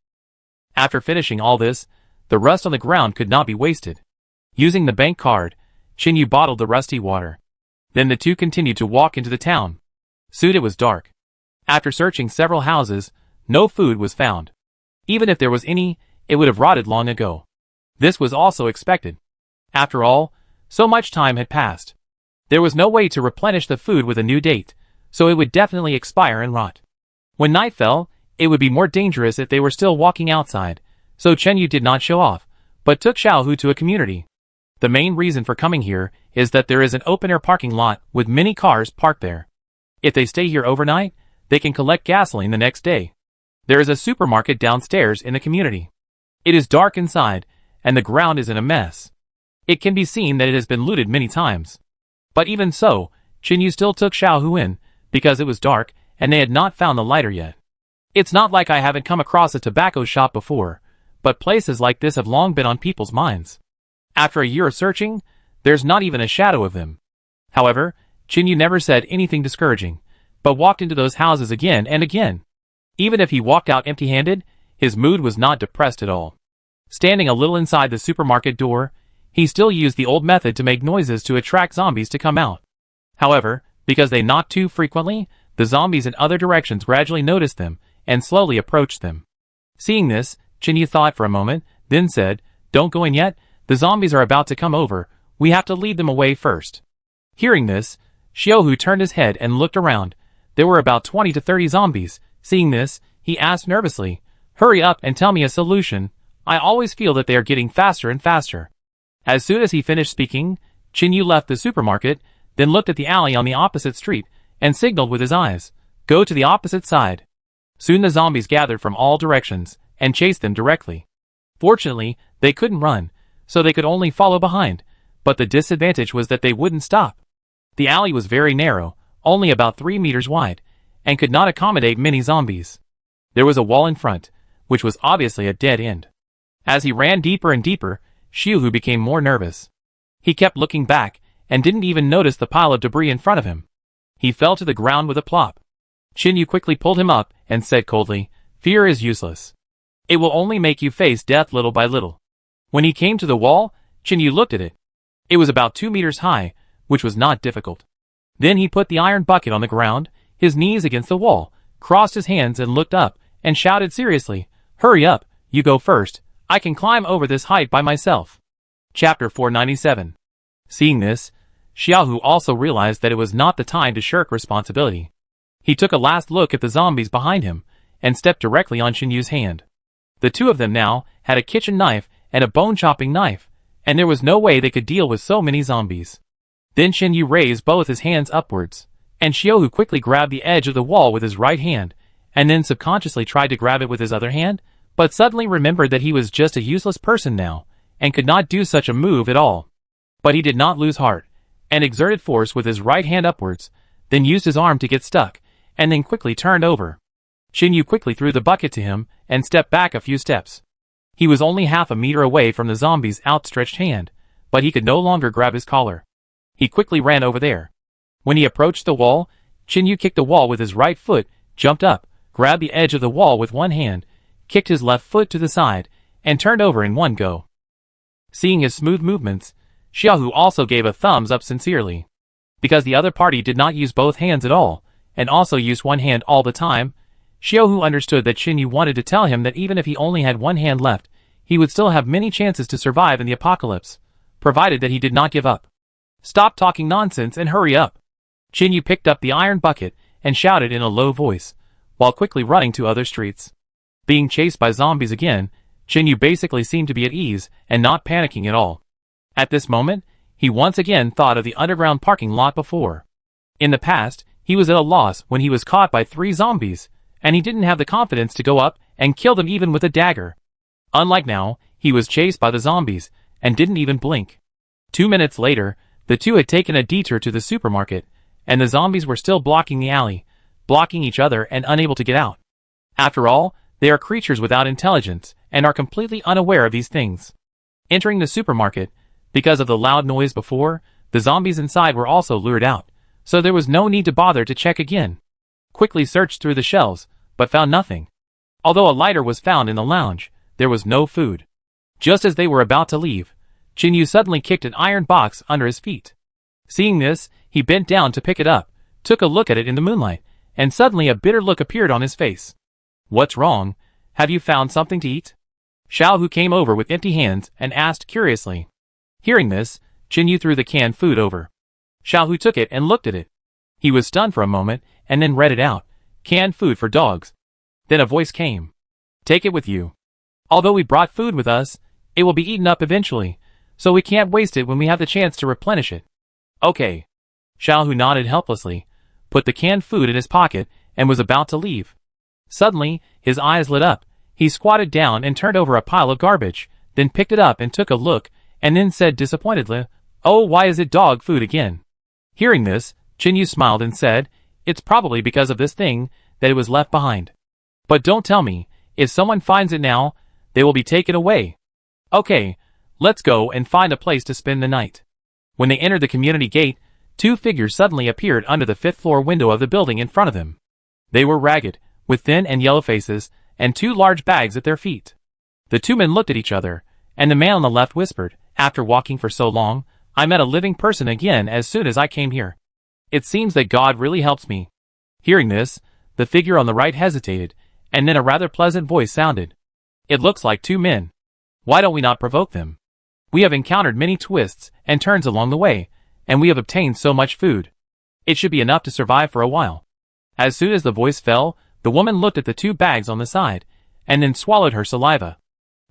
After finishing all this, the rust on the ground could not be wasted. Using the bank card, Qinyu bottled the rusty water. Then the two continued to walk into the town. Soon it was dark. After searching several houses, no food was found. Even if there was any, it would have rotted long ago. This was also expected. After all, so much time had passed. There was no way to replenish the food with a new date, so it would definitely expire and rot. When night fell, it would be more dangerous if they were still walking outside, so Qinyu did not show off, but took Xiaohu to a community. The main reason for coming here is that there is an open-air parking lot with many cars parked there. If they stay here overnight, they can collect gasoline the next day. There is a supermarket downstairs in the community. It is dark inside, and the ground is in a mess. It can be seen that it has been looted many times. But even so, Qinyu still took Xiaohu in, because it was dark, and they had not found the lighter yet. It's not like I haven't come across a tobacco shop before, but places like this have long been on people's minds. After a year of searching, there's not even a shadow of them. However, Chinyu never said anything discouraging, but walked into those houses again and again. Even if he walked out empty-handed, his mood was not depressed at all. Standing a little inside the supermarket door, he still used the old method to make noises to attract zombies to come out. However, because they knocked too frequently, the zombies in other directions gradually noticed them and slowly approached them. Seeing this, Chinyu thought for a moment, then said, "Don't go in yet, the zombies are about to come over, we have to lead them away first." Hearing this, Xiaohu turned his head and looked around. There were about 20 to 30 zombies. Seeing this, he asked nervously, "Hurry up and tell me a solution. I always feel that they are getting faster and faster." As soon as he finished speaking, Chinyu left the supermarket, then looked at the alley on the opposite street, and signaled with his eyes, "Go to the opposite side." Soon the zombies gathered from all directions, and chased them directly. Fortunately, they couldn't run, so they could only follow behind, but the disadvantage was that they wouldn't stop. The alley was very narrow, only about 3 meters wide, and could not accommodate many zombies. There was a wall in front, which was obviously a dead end. As he ran deeper and deeper, Xiuhu became more nervous. He kept looking back, and didn't even notice the pile of debris in front of him. He fell to the ground with a plop. Chinyu quickly pulled him up, and said coldly, "Fear is useless. It will only make you face death little by little." When he came to the wall, Chinyu looked at it. It was about 2 meters high, which was not difficult. Then he put the iron bucket on the ground, his knees against the wall, crossed his hands and looked up, and shouted seriously, "Hurry up, you go first, I can climb over this height by myself." Chapter 497. Seeing this, Xiaohu also realized that it was not the time to shirk responsibility. He took a last look at the zombies behind him, and stepped directly on Chinyu's hand. The two of them now had a kitchen knife and a bone-chopping knife, and there was no way they could deal with so many zombies. Then Chinyu raised both his hands upwards, and Xiaohu quickly grabbed the edge of the wall with his right hand, and then subconsciously tried to grab it with his other hand, but suddenly remembered that he was just a useless person now, and could not do such a move at all. But he did not lose heart, and exerted force with his right hand upwards, then used his arm to get stuck, and then quickly turned over. Chinyu quickly threw the bucket to him, and stepped back a few steps. He was only half a meter away from the zombie's outstretched hand, but he could no longer grab his collar. He quickly ran over there. When he approached the wall, Chinyu kicked the wall with his right foot, jumped up, grabbed the edge of the wall with one hand, kicked his left foot to the side, and turned over in one go. Seeing his smooth movements, Xiaohu also gave a thumbs up sincerely. Because the other party did not use both hands at all, and also used one hand all the time, Xiaohu understood that Chinyu wanted to tell him that even if he only had one hand left, he would still have many chances to survive in the apocalypse, provided that he did not give up. "Stop talking nonsense and hurry up." Chinyu picked up the iron bucket and shouted in a low voice, while quickly running to other streets. Being chased by zombies again, Chinyu basically seemed to be at ease and not panicking at all. At this moment, he once again thought of the underground parking lot before. In the past, he was at a loss when he was caught by 3 zombies, and he didn't have the confidence to go up and kill them even with a dagger. Unlike now, he was chased by the zombies, and didn't even blink. 2 minutes later, the two had taken a detour to the supermarket, and the zombies were still blocking the alley, blocking each other and unable to get out. After all, they are creatures without intelligence, and are completely unaware of these things. Entering the supermarket, because of the loud noise before, the zombies inside were also lured out, so there was no need to bother to check again. Quickly searched through the shelves, but found nothing. Although a lighter was found in the lounge, there was no food. Just as they were about to leave, Chinyu suddenly kicked an iron box under his feet. Seeing this, he bent down to pick it up, took a look at it in the moonlight, and suddenly a bitter look appeared on his face. "What's wrong? Have you found something to eat?" Xiaohu came over with empty hands and asked curiously. Hearing this, Chinyu threw the canned food over. Xiaohu took it and looked at it. He was stunned for a moment, and then read it out. "Canned food for dogs." Then a voice came. "Take it with you. Although we brought food with us, it will be eaten up eventually, so we can't waste it when we have the chance to replenish it." "Okay." Xiaohu nodded helplessly, put the canned food in his pocket, and was about to leave. Suddenly, his eyes lit up. He squatted down and turned over a pile of garbage, then picked it up and took a look, and then said disappointedly, "Oh, why is it dog food again?" Hearing this, Chinyu smiled and said, "It's probably because of this thing that it was left behind. But don't tell me, if someone finds it now, they will be taken away. Okay, let's go and find a place to spend the night. When they entered the community gate, two figures suddenly appeared under the fifth-floor window of the building in front of them. They were ragged, with thin and yellow faces, and two large bags at their feet. The two men looked at each other, and the man on the left whispered, "After walking for so long, I met a living person again as soon as I came here. It seems that God really helps me." Hearing this, the figure on the right hesitated, and then a rather pleasant voice sounded. "It looks like two men. Why don't we not provoke them? We have encountered many twists and turns along the way, and we have obtained so much food. It should be enough to survive for a while." As soon as the voice fell, the woman looked at the two bags on the side, and then swallowed her saliva.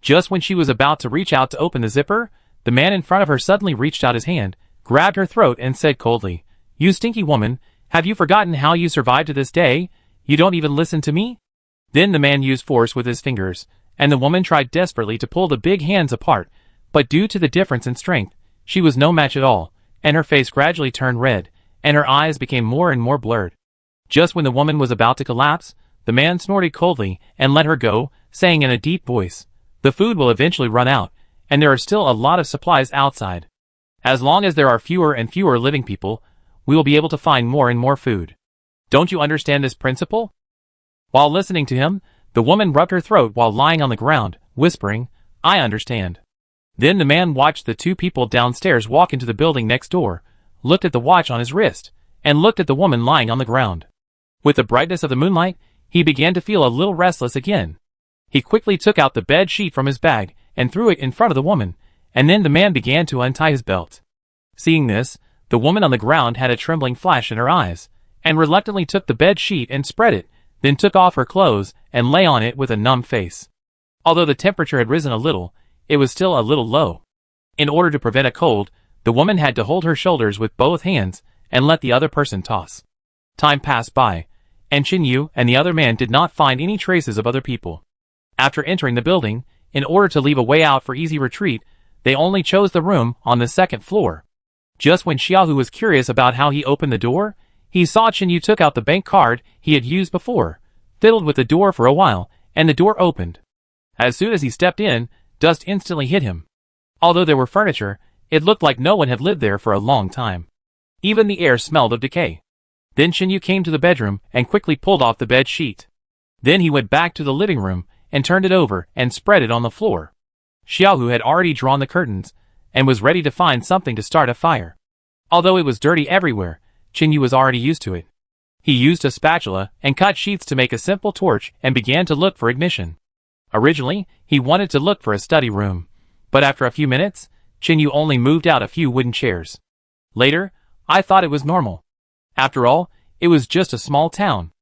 Just when she was about to reach out to open the zipper, the man in front of her suddenly reached out his hand, grabbed her throat and said coldly, "You stinky woman, have you forgotten how you survived to this day? You don't even listen to me?" Then the man used force with his fingers, and the woman tried desperately to pull the big hands apart, but due to the difference in strength, she was no match at all, and her face gradually turned red, and her eyes became more and more blurred. Just when the woman was about to collapse, the man snorted coldly and let her go, saying in a deep voice, "The food will eventually run out, and there are still a lot of supplies outside. As long as there are fewer and fewer living people, we will be able to find more and more food. Don't you understand this principle?" While listening to him, the woman rubbed her throat while lying on the ground, whispering, "I understand." Then the man watched the two people downstairs walk into the building next door, looked at the watch on his wrist, and looked at the woman lying on the ground. With the brightness of the moonlight, he began to feel a little restless again. He quickly took out the bed sheet from his bag and threw it in front of the woman, and then the man began to untie his belt. Seeing this, the woman on the ground had a trembling flash in her eyes, and reluctantly took the bed sheet and spread it, then took off her clothes and lay on it with a numb face. Although the temperature had risen a little, it was still a little low. In order to prevent a cold, the woman had to hold her shoulders with both hands and let the other person toss. Time passed by, and Chinyu and the other man did not find any traces of other people. After entering the building, in order to leave a way out for easy retreat, they only chose the room on the second floor. Just when Xiaohu was curious about how he opened the door, he saw Chinyu took out the bank card he had used before, fiddled with the door for a while, and the door opened. As soon as he stepped in, dust instantly hit him. Although there were furniture, it looked like no one had lived there for a long time. Even the air smelled of decay. Then Chinyu came to the bedroom and quickly pulled off the bed sheet. Then he went back to the living room and turned it over and spread it on the floor. Xiaohu had already drawn the curtains and was ready to find something to start a fire. Although it was dirty everywhere, Chinyu was already used to it. He used a spatula and cut sheets to make a simple torch and began to look for ignition. Originally, he wanted to look for a study room, but after a few minutes, Chinyu only moved out a few wooden chairs. Later, I thought it was normal. After all, it was just a small town.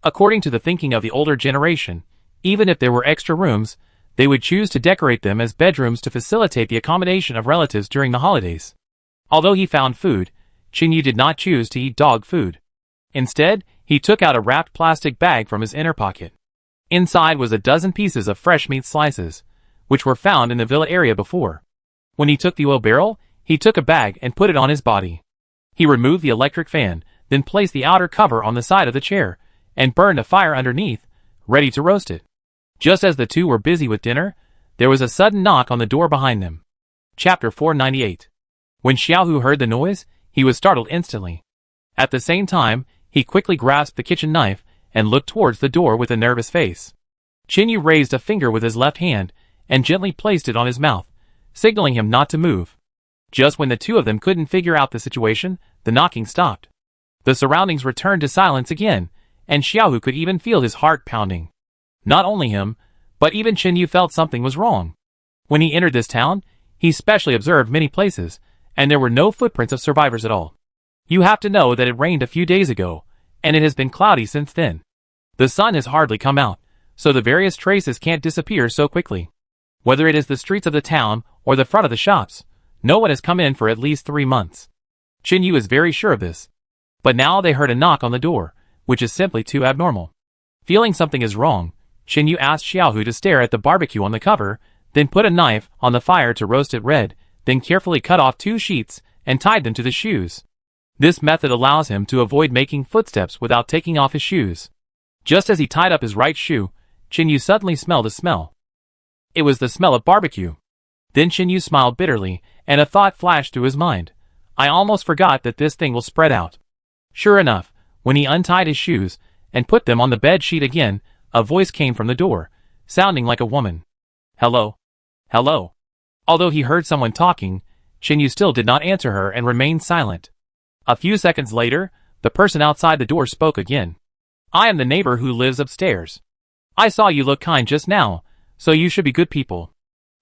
According to the thinking of the older generation, even if there were extra rooms, they would choose to decorate them as bedrooms to facilitate the accommodation of relatives during the holidays. Although he found food, Chinyu did not choose to eat dog food. Instead, he took out a wrapped plastic bag from his inner pocket. Inside was a dozen pieces of fresh meat slices, which were found in the villa area before. When he took the oil barrel, he took a bag and put it on his body. He removed the electric fan, then placed the outer cover on the side of the chair, and burned a fire underneath, ready to roast it. Just as the two were busy with dinner, there was a sudden knock on the door behind them. Chapter 498. When Xiaohu heard the noise, he was startled instantly. At the same time, he quickly grasped the kitchen knife and looked towards the door with a nervous face. Chinyu raised a finger with his left hand and gently placed it on his mouth, signaling him not to move. Just when the two of them couldn't figure out the situation, the knocking stopped. The surroundings returned to silence again, and Xiaohu could even feel his heart pounding. Not only him, but even Chinyu felt something was wrong. When he entered this town, he specially observed many places, and there were no footprints of survivors at all. You have to know that it rained a few days ago, and it has been cloudy since then. The sun has hardly come out, so the various traces can't disappear so quickly. Whether it is the streets of the town or the front of the shops, no one has come in for at least 3 months. Chinyu is very sure of this. But now they heard a knock on the door, which is simply too abnormal. Feeling something is wrong, Chinyu asked Xiaohu to stare at the barbecue on the cover, then put a knife on the fire to roast it red, then carefully cut off 2 sheets and tied them to the shoes. This method allows him to avoid making footsteps without taking off his shoes. Just as he tied up his right shoe, Chinyu suddenly smelled a smell. It was the smell of barbecue. Then Chinyu smiled bitterly, and a thought flashed through his mind. I almost forgot that this thing will spread out. Sure enough, when he untied his shoes and put them on the bed sheet again, a voice came from the door, sounding like a woman. Hello? Hello? Although he heard someone talking, Chinyu still did not answer her and remained silent. A few seconds later, the person outside the door spoke again. I am the neighbor who lives upstairs. I saw you look kind just now, so you should be good people.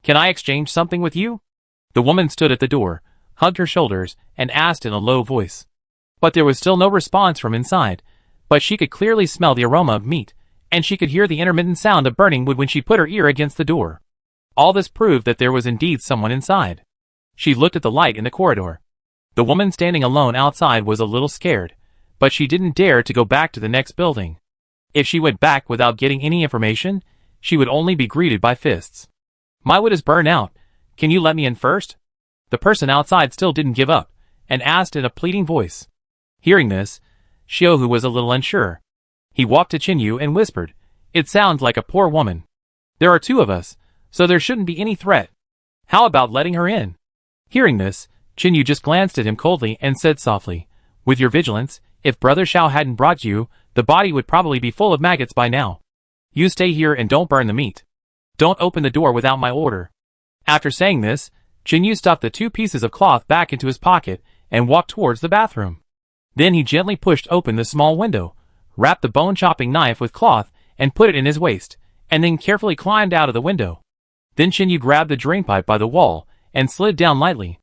Can I exchange something with you? The woman stood at the door, hugged her shoulders, and asked in a low voice. But there was still no response from inside, but she could clearly smell the aroma of meat, and she could hear the intermittent sound of burning wood when she put her ear against the door. All this proved that there was indeed someone inside. She looked at the light in the corridor. The woman standing alone outside was a little scared, but she didn't dare to go back to the next building. If she went back without getting any information, she would only be greeted by fists. My wood is burned out. Can you let me in first? The person outside still didn't give up, and asked in a pleading voice. Hearing this, Xiaohu was a little unsure. He walked to Chinyu and whispered, It sounds like a poor woman. There are two of us, so there shouldn't be any threat. How about letting her in? Hearing this, Chinyu just glanced at him coldly and said softly, With your vigilance, if Brother Xiao hadn't brought you, the body would probably be full of maggots by now. You stay here and don't burn the meat. Don't open the door without my order. After saying this, Chinyu stuffed the 2 pieces of cloth back into his pocket and walked towards the bathroom. Then he gently pushed open the small window, wrapped the bone-chopping knife with cloth and put it in his waist, and then carefully climbed out of the window. Then Chinyu grabbed the drainpipe by the wall and slid down lightly.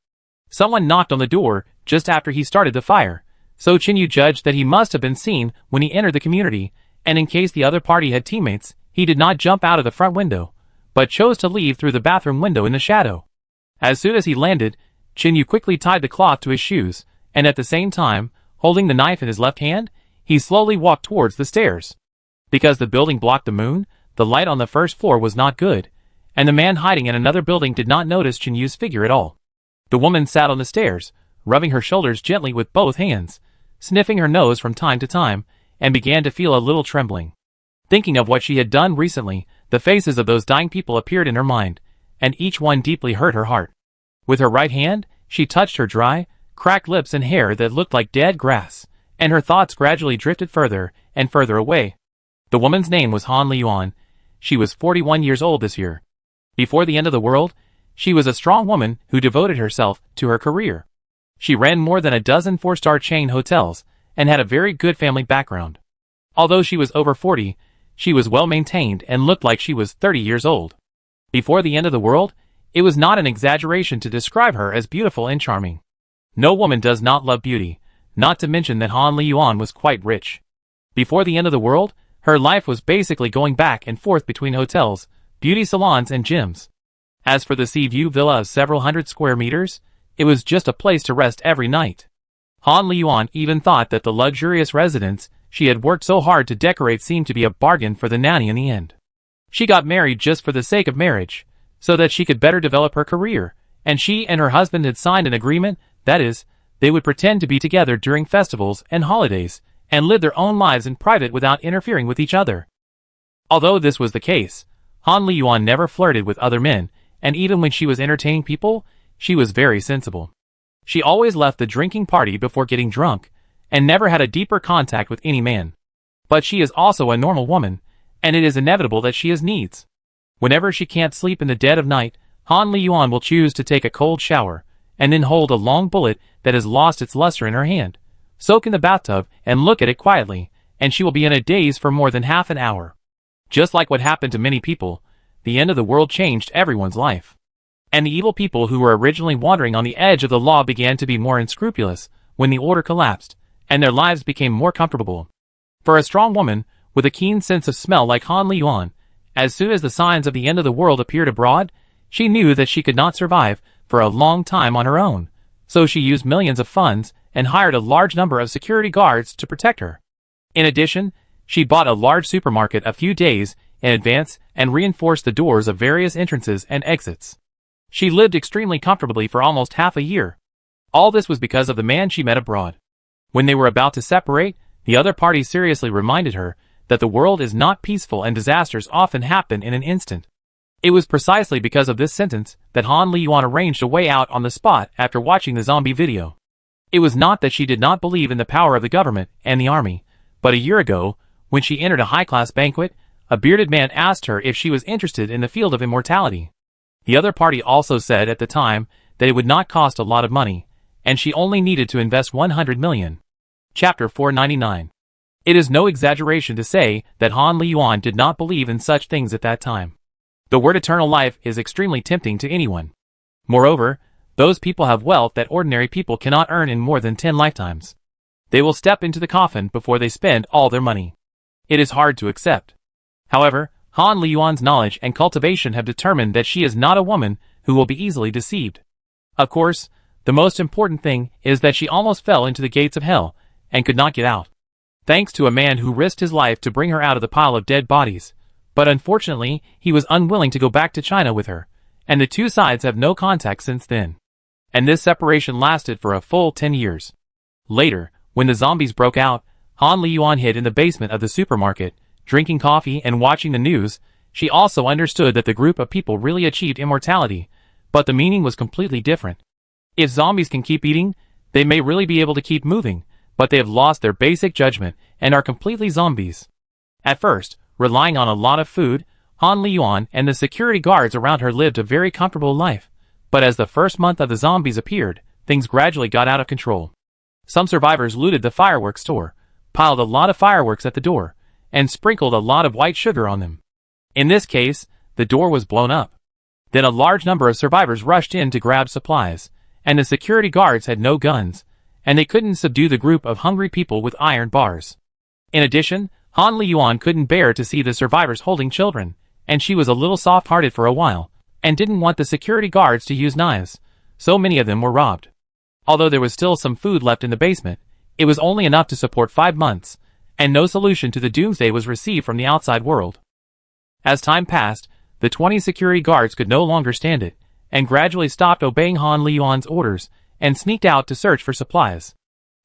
Someone knocked on the door just after he started the fire, so Chinyu judged that he must have been seen when he entered the community, and in case the other party had teammates, he did not jump out of the front window, but chose to leave through the bathroom window in the shadow. As soon as he landed, Chinyu quickly tied the cloth to his shoes, and at the same time, holding the knife in his left hand, he slowly walked towards the stairs. Because the building blocked the moon, the light on the first floor was not good, and the man hiding in another building did not notice Chinyu's figure at all. The woman sat on the stairs, rubbing her shoulders gently with both hands, sniffing her nose from time to time, and began to feel a little trembling. Thinking of what she had done recently, the faces of those dying people appeared in her mind, and each one deeply hurt her heart. With her right hand, she touched her dry, cracked lips and hair that looked like dead grass, and her thoughts gradually drifted further and further away. The woman's name was Han Liyuan. She was 41 years old this year. Before the end of the world, she was a strong woman who devoted herself to her career. She ran more than a dozen 4-star chain hotels and had a very good family background. Although she was over 40, she was well maintained and looked like she was 30 years old. Before the end of the world, it was not an exaggeration to describe her as beautiful and charming. No woman does not love beauty, not to mention that Han Liyuan was quite rich. Before the end of the world, her life was basically going back and forth between hotels, beauty salons and gyms. As for the sea view villa of several hundred square meters, it was just a place to rest every night. Han Liyuan even thought that the luxurious residence she had worked so hard to decorate seemed to be a bargain for the nanny in the end. She got married just for the sake of marriage, so that she could better develop her career, and she and her husband had signed an agreement, that is, they would pretend to be together during festivals and holidays, and live their own lives in private without interfering with each other. Although this was the case, Han Liyuan never flirted with other men, and even when she was entertaining people, she was very sensible. She always left the drinking party before getting drunk, and never had a deeper contact with any man. But she is also a normal woman, and it is inevitable that she has needs. Whenever she can't sleep in the dead of night, Han Liyuan will choose to take a cold shower, and then hold a long bullet that has lost its luster in her hand, soak in the bathtub, and look at it quietly, and she will be in a daze for more than half an hour. Just like what happened to many people, the end of the world changed everyone's life. And the evil people who were originally wandering on the edge of the law began to be more unscrupulous when the order collapsed, and their lives became more comfortable. For a strong woman, with a keen sense of smell like Han Liyuan, as soon as the signs of the end of the world appeared abroad, she knew that she could not survive for a long time on her own, so she used millions of funds and hired a large number of security guards to protect her. In addition, she bought a large supermarket a few days in advance and reinforced the doors of various entrances and exits. She lived extremely comfortably for almost half a year. All this was because of the man she met abroad. When they were about to separate, the other party seriously reminded her that the world is not peaceful and disasters often happen in an instant. It was precisely because of this sentence that Han Liyuan arranged a way out on the spot after watching the zombie video. It was not that she did not believe in the power of the government and the army, but a year ago, when she entered a high-class banquet, a bearded man asked her if she was interested in the field of immortality. The other party also said at the time that it would not cost a lot of money, and she only needed to invest 100 million. Chapter 499. It is no exaggeration to say that Han Liyuan did not believe in such things at that time. The word eternal life is extremely tempting to anyone. Moreover, those people have wealth that ordinary people cannot earn in more than 10 lifetimes. They will step into the coffin before they spend all their money. It is hard to accept. However, Han Liyuan's knowledge and cultivation have determined that she is not a woman who will be easily deceived. Of course, the most important thing is that she almost fell into the gates of hell and could not get out. Thanks to a man who risked his life to bring her out of the pile of dead bodies. But unfortunately, he was unwilling to go back to China with her, and the two sides have no contact since then. And this separation lasted for a full 10 years. Later, when the zombies broke out, Han Liyuan hid in the basement of the supermarket, drinking coffee and watching the news. She also understood that the group of people really achieved immortality, but the meaning was completely different. If zombies can keep eating, they may really be able to keep moving, but they have lost their basic judgment and are completely zombies. At first, relying on a lot of food, Han Liyuan and the security guards around her lived a very comfortable life, but as the first month of the zombies appeared, things gradually got out of control. Some survivors looted the fireworks store, piled a lot of fireworks at the door, and sprinkled a lot of white sugar on them. In this case, the door was blown up. Then a large number of survivors rushed in to grab supplies, and the security guards had no guns, and they couldn't subdue the group of hungry people with iron bars. In addition, Han Liyuan couldn't bear to see the survivors holding children, and she was a little soft-hearted for a while, and didn't want the security guards to use knives. So many of them were robbed. Although there was still some food left in the basement, it was only enough to support 5 months, and no solution to the doomsday was received from the outside world. As time passed, the 20 security guards could no longer stand it, and gradually stopped obeying Han Liyuan's orders, and sneaked out to search for supplies.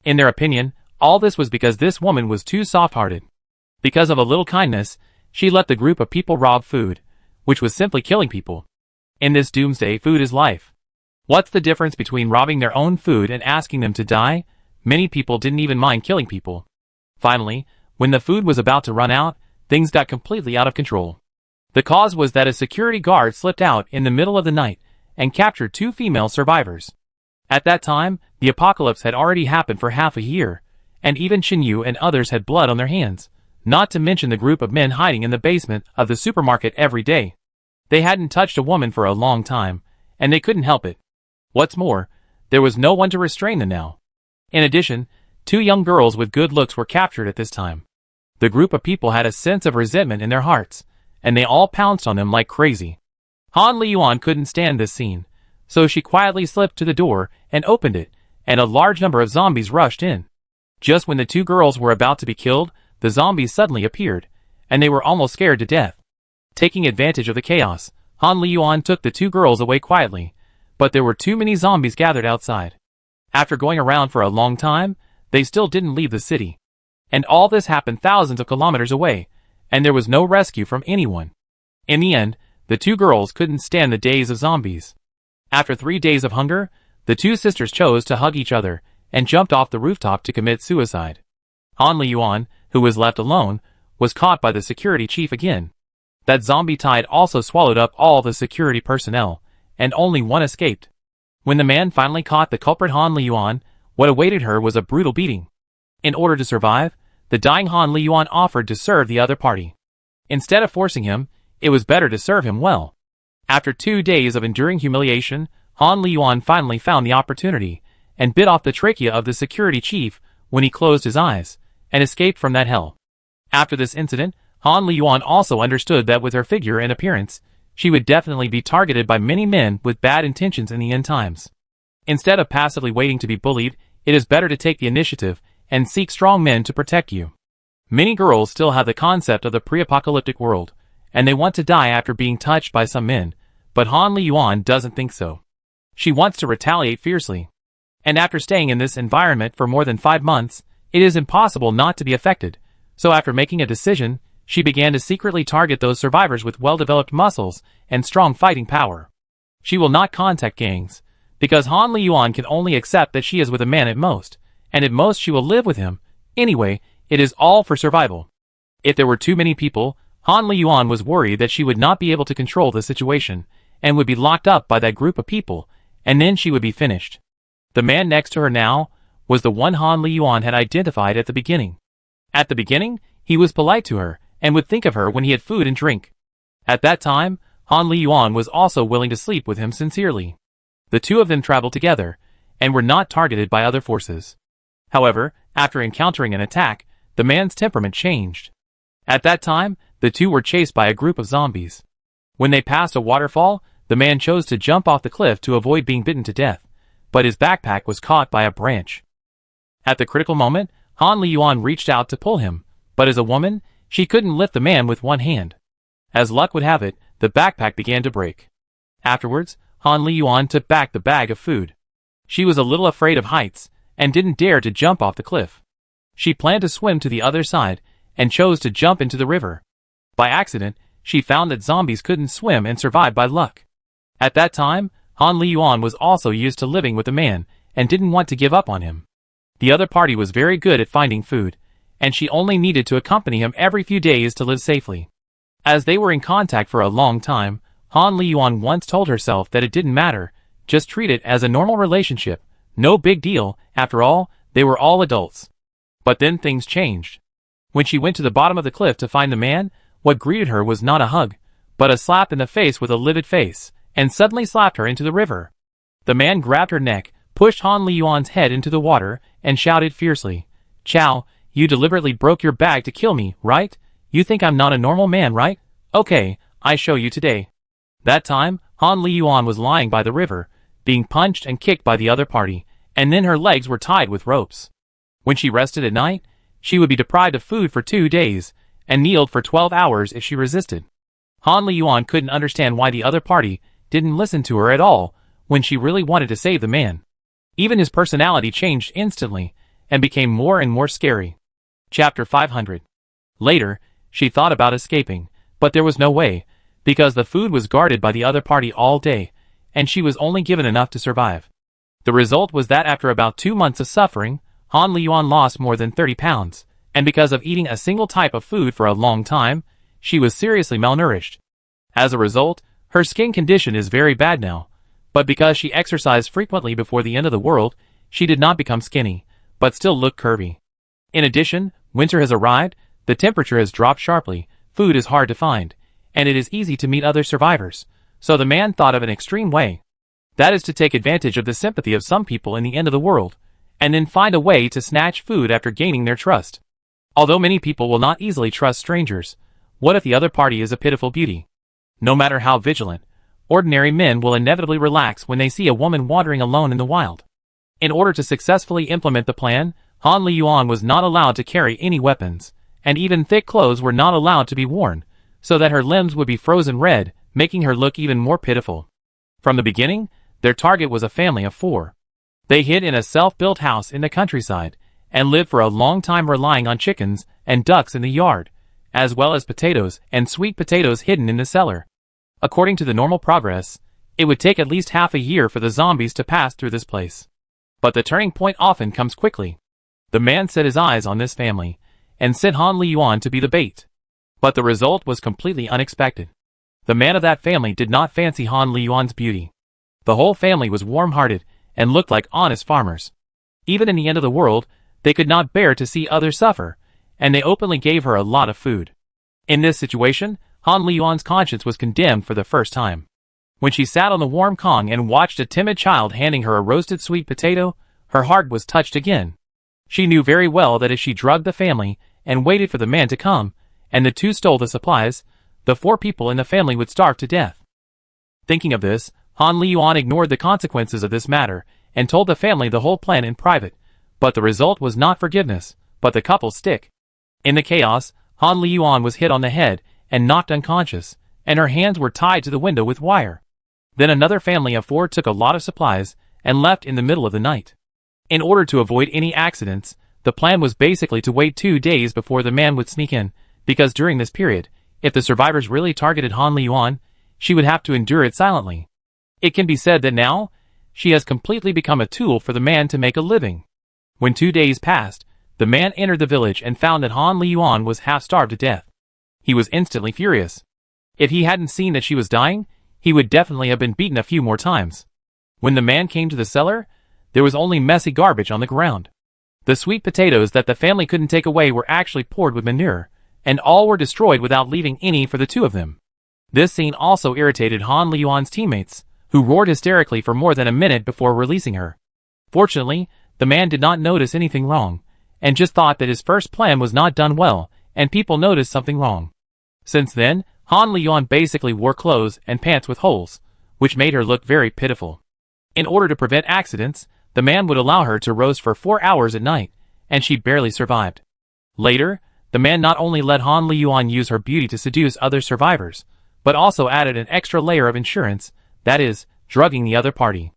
In their opinion, all this was because this woman was too soft-hearted. Because of a little kindness, she let the group of people rob food, which was simply killing people. In this doomsday, food is life. What's the difference between robbing their own food and asking them to die? Many people didn't even mind killing people. Finally, when the food was about to run out, things got completely out of control. The cause was that a security guard slipped out in the middle of the night and captured 2 female survivors. At that time, the apocalypse had already happened for half a year, and even Xinyu and others had blood on their hands, not to mention the group of men hiding in the basement of the supermarket every day. They hadn't touched a woman for a long time, and they couldn't help it. What's more, there was no one to restrain them now. In addition, 2 young girls with good looks were captured at this time. The group of people had a sense of resentment in their hearts, and they all pounced on them like crazy. Han Liyuan couldn't stand this scene, so she quietly slipped to the door and opened it, and a large number of zombies rushed in. Just when the 2 girls were about to be killed, the zombies suddenly appeared, and they were almost scared to death. Taking advantage of the chaos, Han Liyuan took the 2 girls away quietly, but there were too many zombies gathered outside. After going around for a long time, they still didn't leave the city. And all this happened thousands of kilometers away, and there was no rescue from anyone. In the end, the 2 girls couldn't stand the days of zombies. After 3 days of hunger, the 2 sisters chose to hug each other and jumped off the rooftop to commit suicide. Han Liyuan, who was left alone, was caught by the security chief again. That zombie tide also swallowed up all the security personnel, and only one escaped. When the man finally caught the culprit Han Liyuan, what awaited her was a brutal beating. In order to survive, the dying Han Liyuan offered to serve the other party. Instead of forcing him, it was better to serve him well. After 2 days of enduring humiliation, Han Liyuan finally found the opportunity, and bit off the trachea of the security chief when he closed his eyes, and escaped from that hell. After this incident, Han Liyuan also understood that with her figure and appearance, she would definitely be targeted by many men with bad intentions in the end times. Instead of passively waiting to be bullied, it is better to take the initiative and seek strong men to protect you. Many girls still have the concept of the pre-apocalyptic world, and they want to die after being touched by some men, but Han Liyuan doesn't think so. She wants to retaliate fiercely. And after staying in this environment for more than 5 months, it is impossible not to be affected, so after making a decision, she began to secretly target those survivors with well-developed muscles and strong fighting power. She will not contact gangs, because Han Liyuan can only accept that she is with a man at most, and at most she will live with him. Anyway, it is all for survival. If there were too many people, Han Liyuan was worried that she would not be able to control the situation, and would be locked up by that group of people, and then she would be finished. The man next to her now was the one Han Liyuan had identified at the beginning. At the beginning, he was polite to her, and would think of her when he had food and drink. At that time, Han Liyuan was also willing to sleep with him sincerely. The two of them traveled together, and were not targeted by other forces. However, after encountering an attack, the man's temperament changed. At that time, the two were chased by a group of zombies. When they passed a waterfall, the man chose to jump off the cliff to avoid being bitten to death, but his backpack was caught by a branch. At the critical moment, Han Liyuan reached out to pull him, but as a woman, she couldn't lift the man with one hand. As luck would have it, the backpack began to break. Afterwards, Han Liyuan took back the bag of food. She was a little afraid of heights, and didn't dare to jump off the cliff. She planned to swim to the other side, and chose to jump into the river. By accident, she found that zombies couldn't swim and survived by luck. At that time, Han Liyuan was also used to living with the man, and didn't want to give up on him. The other party was very good at finding food, and she only needed to accompany him every few days to live safely. As they were in contact for a long time, Han Liyuan once told herself that it didn't matter, just treat it as a normal relationship, no big deal, after all, they were all adults. But then things changed. When she went to the bottom of the cliff to find the man, what greeted her was not a hug, but a slap in the face with a livid face, and suddenly slapped her into the river. The man grabbed her neck, pushed Han Liyuan's head into the water, and shouted fiercely, "Chow, you deliberately broke your bag to kill me, right? You think I'm not a normal man, right? Okay, I show you today." That time, Han Liyuan was lying by the river, being punched and kicked by the other party, and then her legs were tied with ropes. When she rested at night, she would be deprived of food for 2 days, and kneeled for 12 hours if she resisted. Han Liyuan couldn't understand why the other party didn't listen to her at all when she really wanted to save the man. Even his personality changed instantly, and became more and more scary. Chapter 500. Later, she thought about escaping, but there was no way, because the food was guarded by the other party all day, and she was only given enough to survive. The result was that after about 2 months of suffering, Han Liyuan lost more than 30 pounds, and because of eating a single type of food for a long time, she was seriously malnourished. As a result, her skin condition is very bad now, but because she exercised frequently before the end of the world, she did not become skinny, but still looked curvy. In addition, winter has arrived, the temperature has dropped sharply, food is hard to find, and it is easy to meet other survivors, so the man thought of an extreme way. That is to take advantage of the sympathy of some people in the end of the world, and then find a way to snatch food after gaining their trust. Although many people will not easily trust strangers, what if the other party is a pitiful beauty? No matter how vigilant, ordinary men will inevitably relax when they see a woman wandering alone in the wild. In order to successfully implement the plan, Han Liyuan was not allowed to carry any weapons, and even thick clothes were not allowed to be worn, so that her limbs would be frozen red, making her look even more pitiful. From the beginning, their target was a family of 4. They hid in a self-built house in the countryside, and lived for a long time relying on chickens and ducks in the yard, as well as potatoes and sweet potatoes hidden in the cellar. According to the normal progress, it would take at least half a year for the zombies to pass through this place. But the turning point often comes quickly. The man set his eyes on this family, and sent Han Liyuan to be the bait. But the result was completely unexpected. The man of that family did not fancy Han Liyuan's beauty. The whole family was warm-hearted, and looked like honest farmers. Even in the end of the world, they could not bear to see others suffer, and they openly gave her a lot of food. In this situation, Han Liyuan's conscience was condemned for the first time. When she sat on the warm kong and watched a timid child handing her a roasted sweet potato, her heart was touched again. She knew very well that if she drugged the family and waited for the man to come, and the two stole the supplies, the 4 people in the family would starve to death. Thinking of this, Han Liyuan ignored the consequences of this matter and told the family the whole plan in private, but the result was not forgiveness, but the couple's stick. In the chaos, Han Liyuan was hit on the head and knocked unconscious, and her hands were tied to the window with wire. Then another family of 4 took a lot of supplies and left in the middle of the night. In order to avoid any accidents, the plan was basically to wait 2 days before the man would sneak in, Because during this period, if the survivors really targeted Han Liyuan, she would have to endure it silently. It can be said that now, she has completely become a tool for the man to make a living. When 2 days passed, the man entered the village and found that Han Liyuan was half starved to death. He was instantly furious. If he hadn't seen that she was dying, he would definitely have been beaten a few more times. When the man came to the cellar, there was only messy garbage on the ground. The sweet potatoes that the family couldn't take away were actually poured with manure, and all were destroyed without leaving any for the two of them. This scene also irritated Han Liyuan's teammates, who roared hysterically for more than a minute before releasing her. Fortunately, the man did not notice anything wrong, and just thought that his first plan was not done well, and people noticed something wrong. Since then, Han Liyuan basically wore clothes and pants with holes, which made her look very pitiful. In order to prevent accidents, the man would allow her to roast for 4 hours at night, and she barely survived. Later, the man not only let Han Liyuan use her beauty to seduce other survivors, but also added an extra layer of insurance, that is, drugging the other party.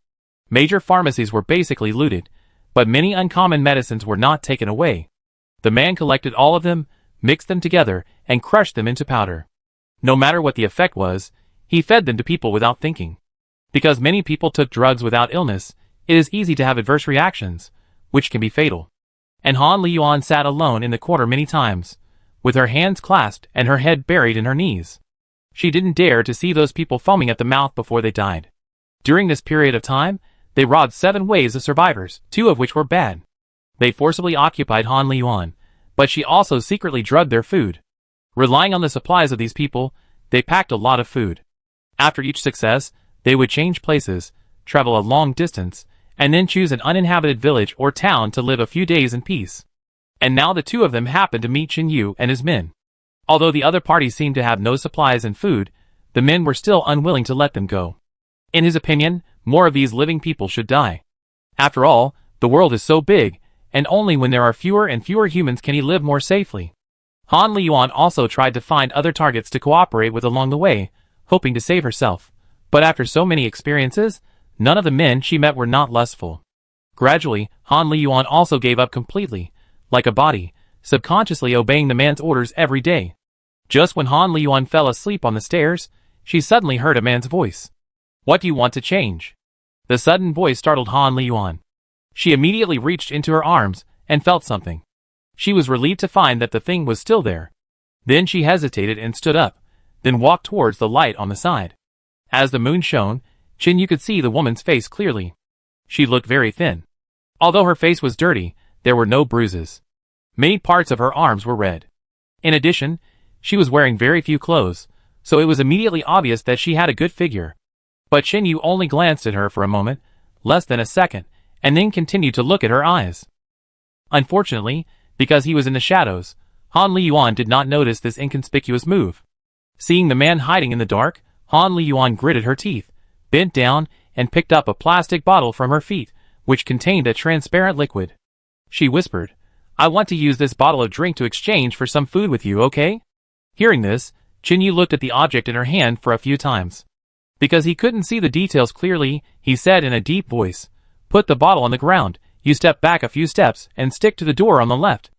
Major pharmacies were basically looted, but many uncommon medicines were not taken away. The man collected all of them, mixed them together, and crushed them into powder. No matter what the effect was, he fed them to people without thinking. Because many people took drugs without illness, it is easy to have adverse reactions, which can be fatal. And Han Liyuan sat alone in the corner many times, with her hands clasped and her head buried in her knees. She didn't dare to see those people foaming at the mouth before they died. During this period of time, they robbed 7 waves of survivors, 2 of which were bad. They forcibly occupied Han Liyuan, but she also secretly drugged their food. Relying on the supplies of these people, they packed a lot of food. After each success, they would change places, travel a long distance, and then choose an uninhabited village or town to live a few days in peace. And now the two of them happened to meet Qin Yu and his men. Although the other party seemed to have no supplies and food, the men were still unwilling to let them go. In his opinion, more of these living people should die. After all, the world is so big, and only when there are fewer and fewer humans can he live more safely. Han Liyuan also tried to find other targets to cooperate with along the way, hoping to save herself. But after so many experiences, none of the men she met were not lustful. Gradually, Han Liyuan also gave up completely, like a body, subconsciously obeying the man's orders every day. Just when Han Liyuan fell asleep on the stairs, she suddenly heard a man's voice. "What do you want to change?" The sudden voice startled Han Liyuan. She immediately reached into her arms and felt something. She was relieved to find that the thing was still there. Then she hesitated and stood up, then walked towards the light on the side. As the moon shone, Qin Yu could see the woman's face clearly. She looked very thin. Although her face was dirty, there were no bruises. Many parts of her arms were red. In addition, she was wearing very few clothes, so it was immediately obvious that she had a good figure. But Qin Yu only glanced at her for a moment, less than a second, and then continued to look at her eyes. Unfortunately, because he was in the shadows, Han Liyuan did not notice this inconspicuous move. Seeing the man hiding in the dark, Han Liyuan gritted her teeth, bent down, and picked up a plastic bottle from her feet, which contained a transparent liquid. She whispered, "I want to use this bottle of drink to exchange for some food with you, okay?" Hearing this, Qin Yu looked at the object in her hand for a few times. Because he couldn't see the details clearly, he said in a deep voice, "Put the bottle on the ground, you step back a few steps, and stick to the door on the left."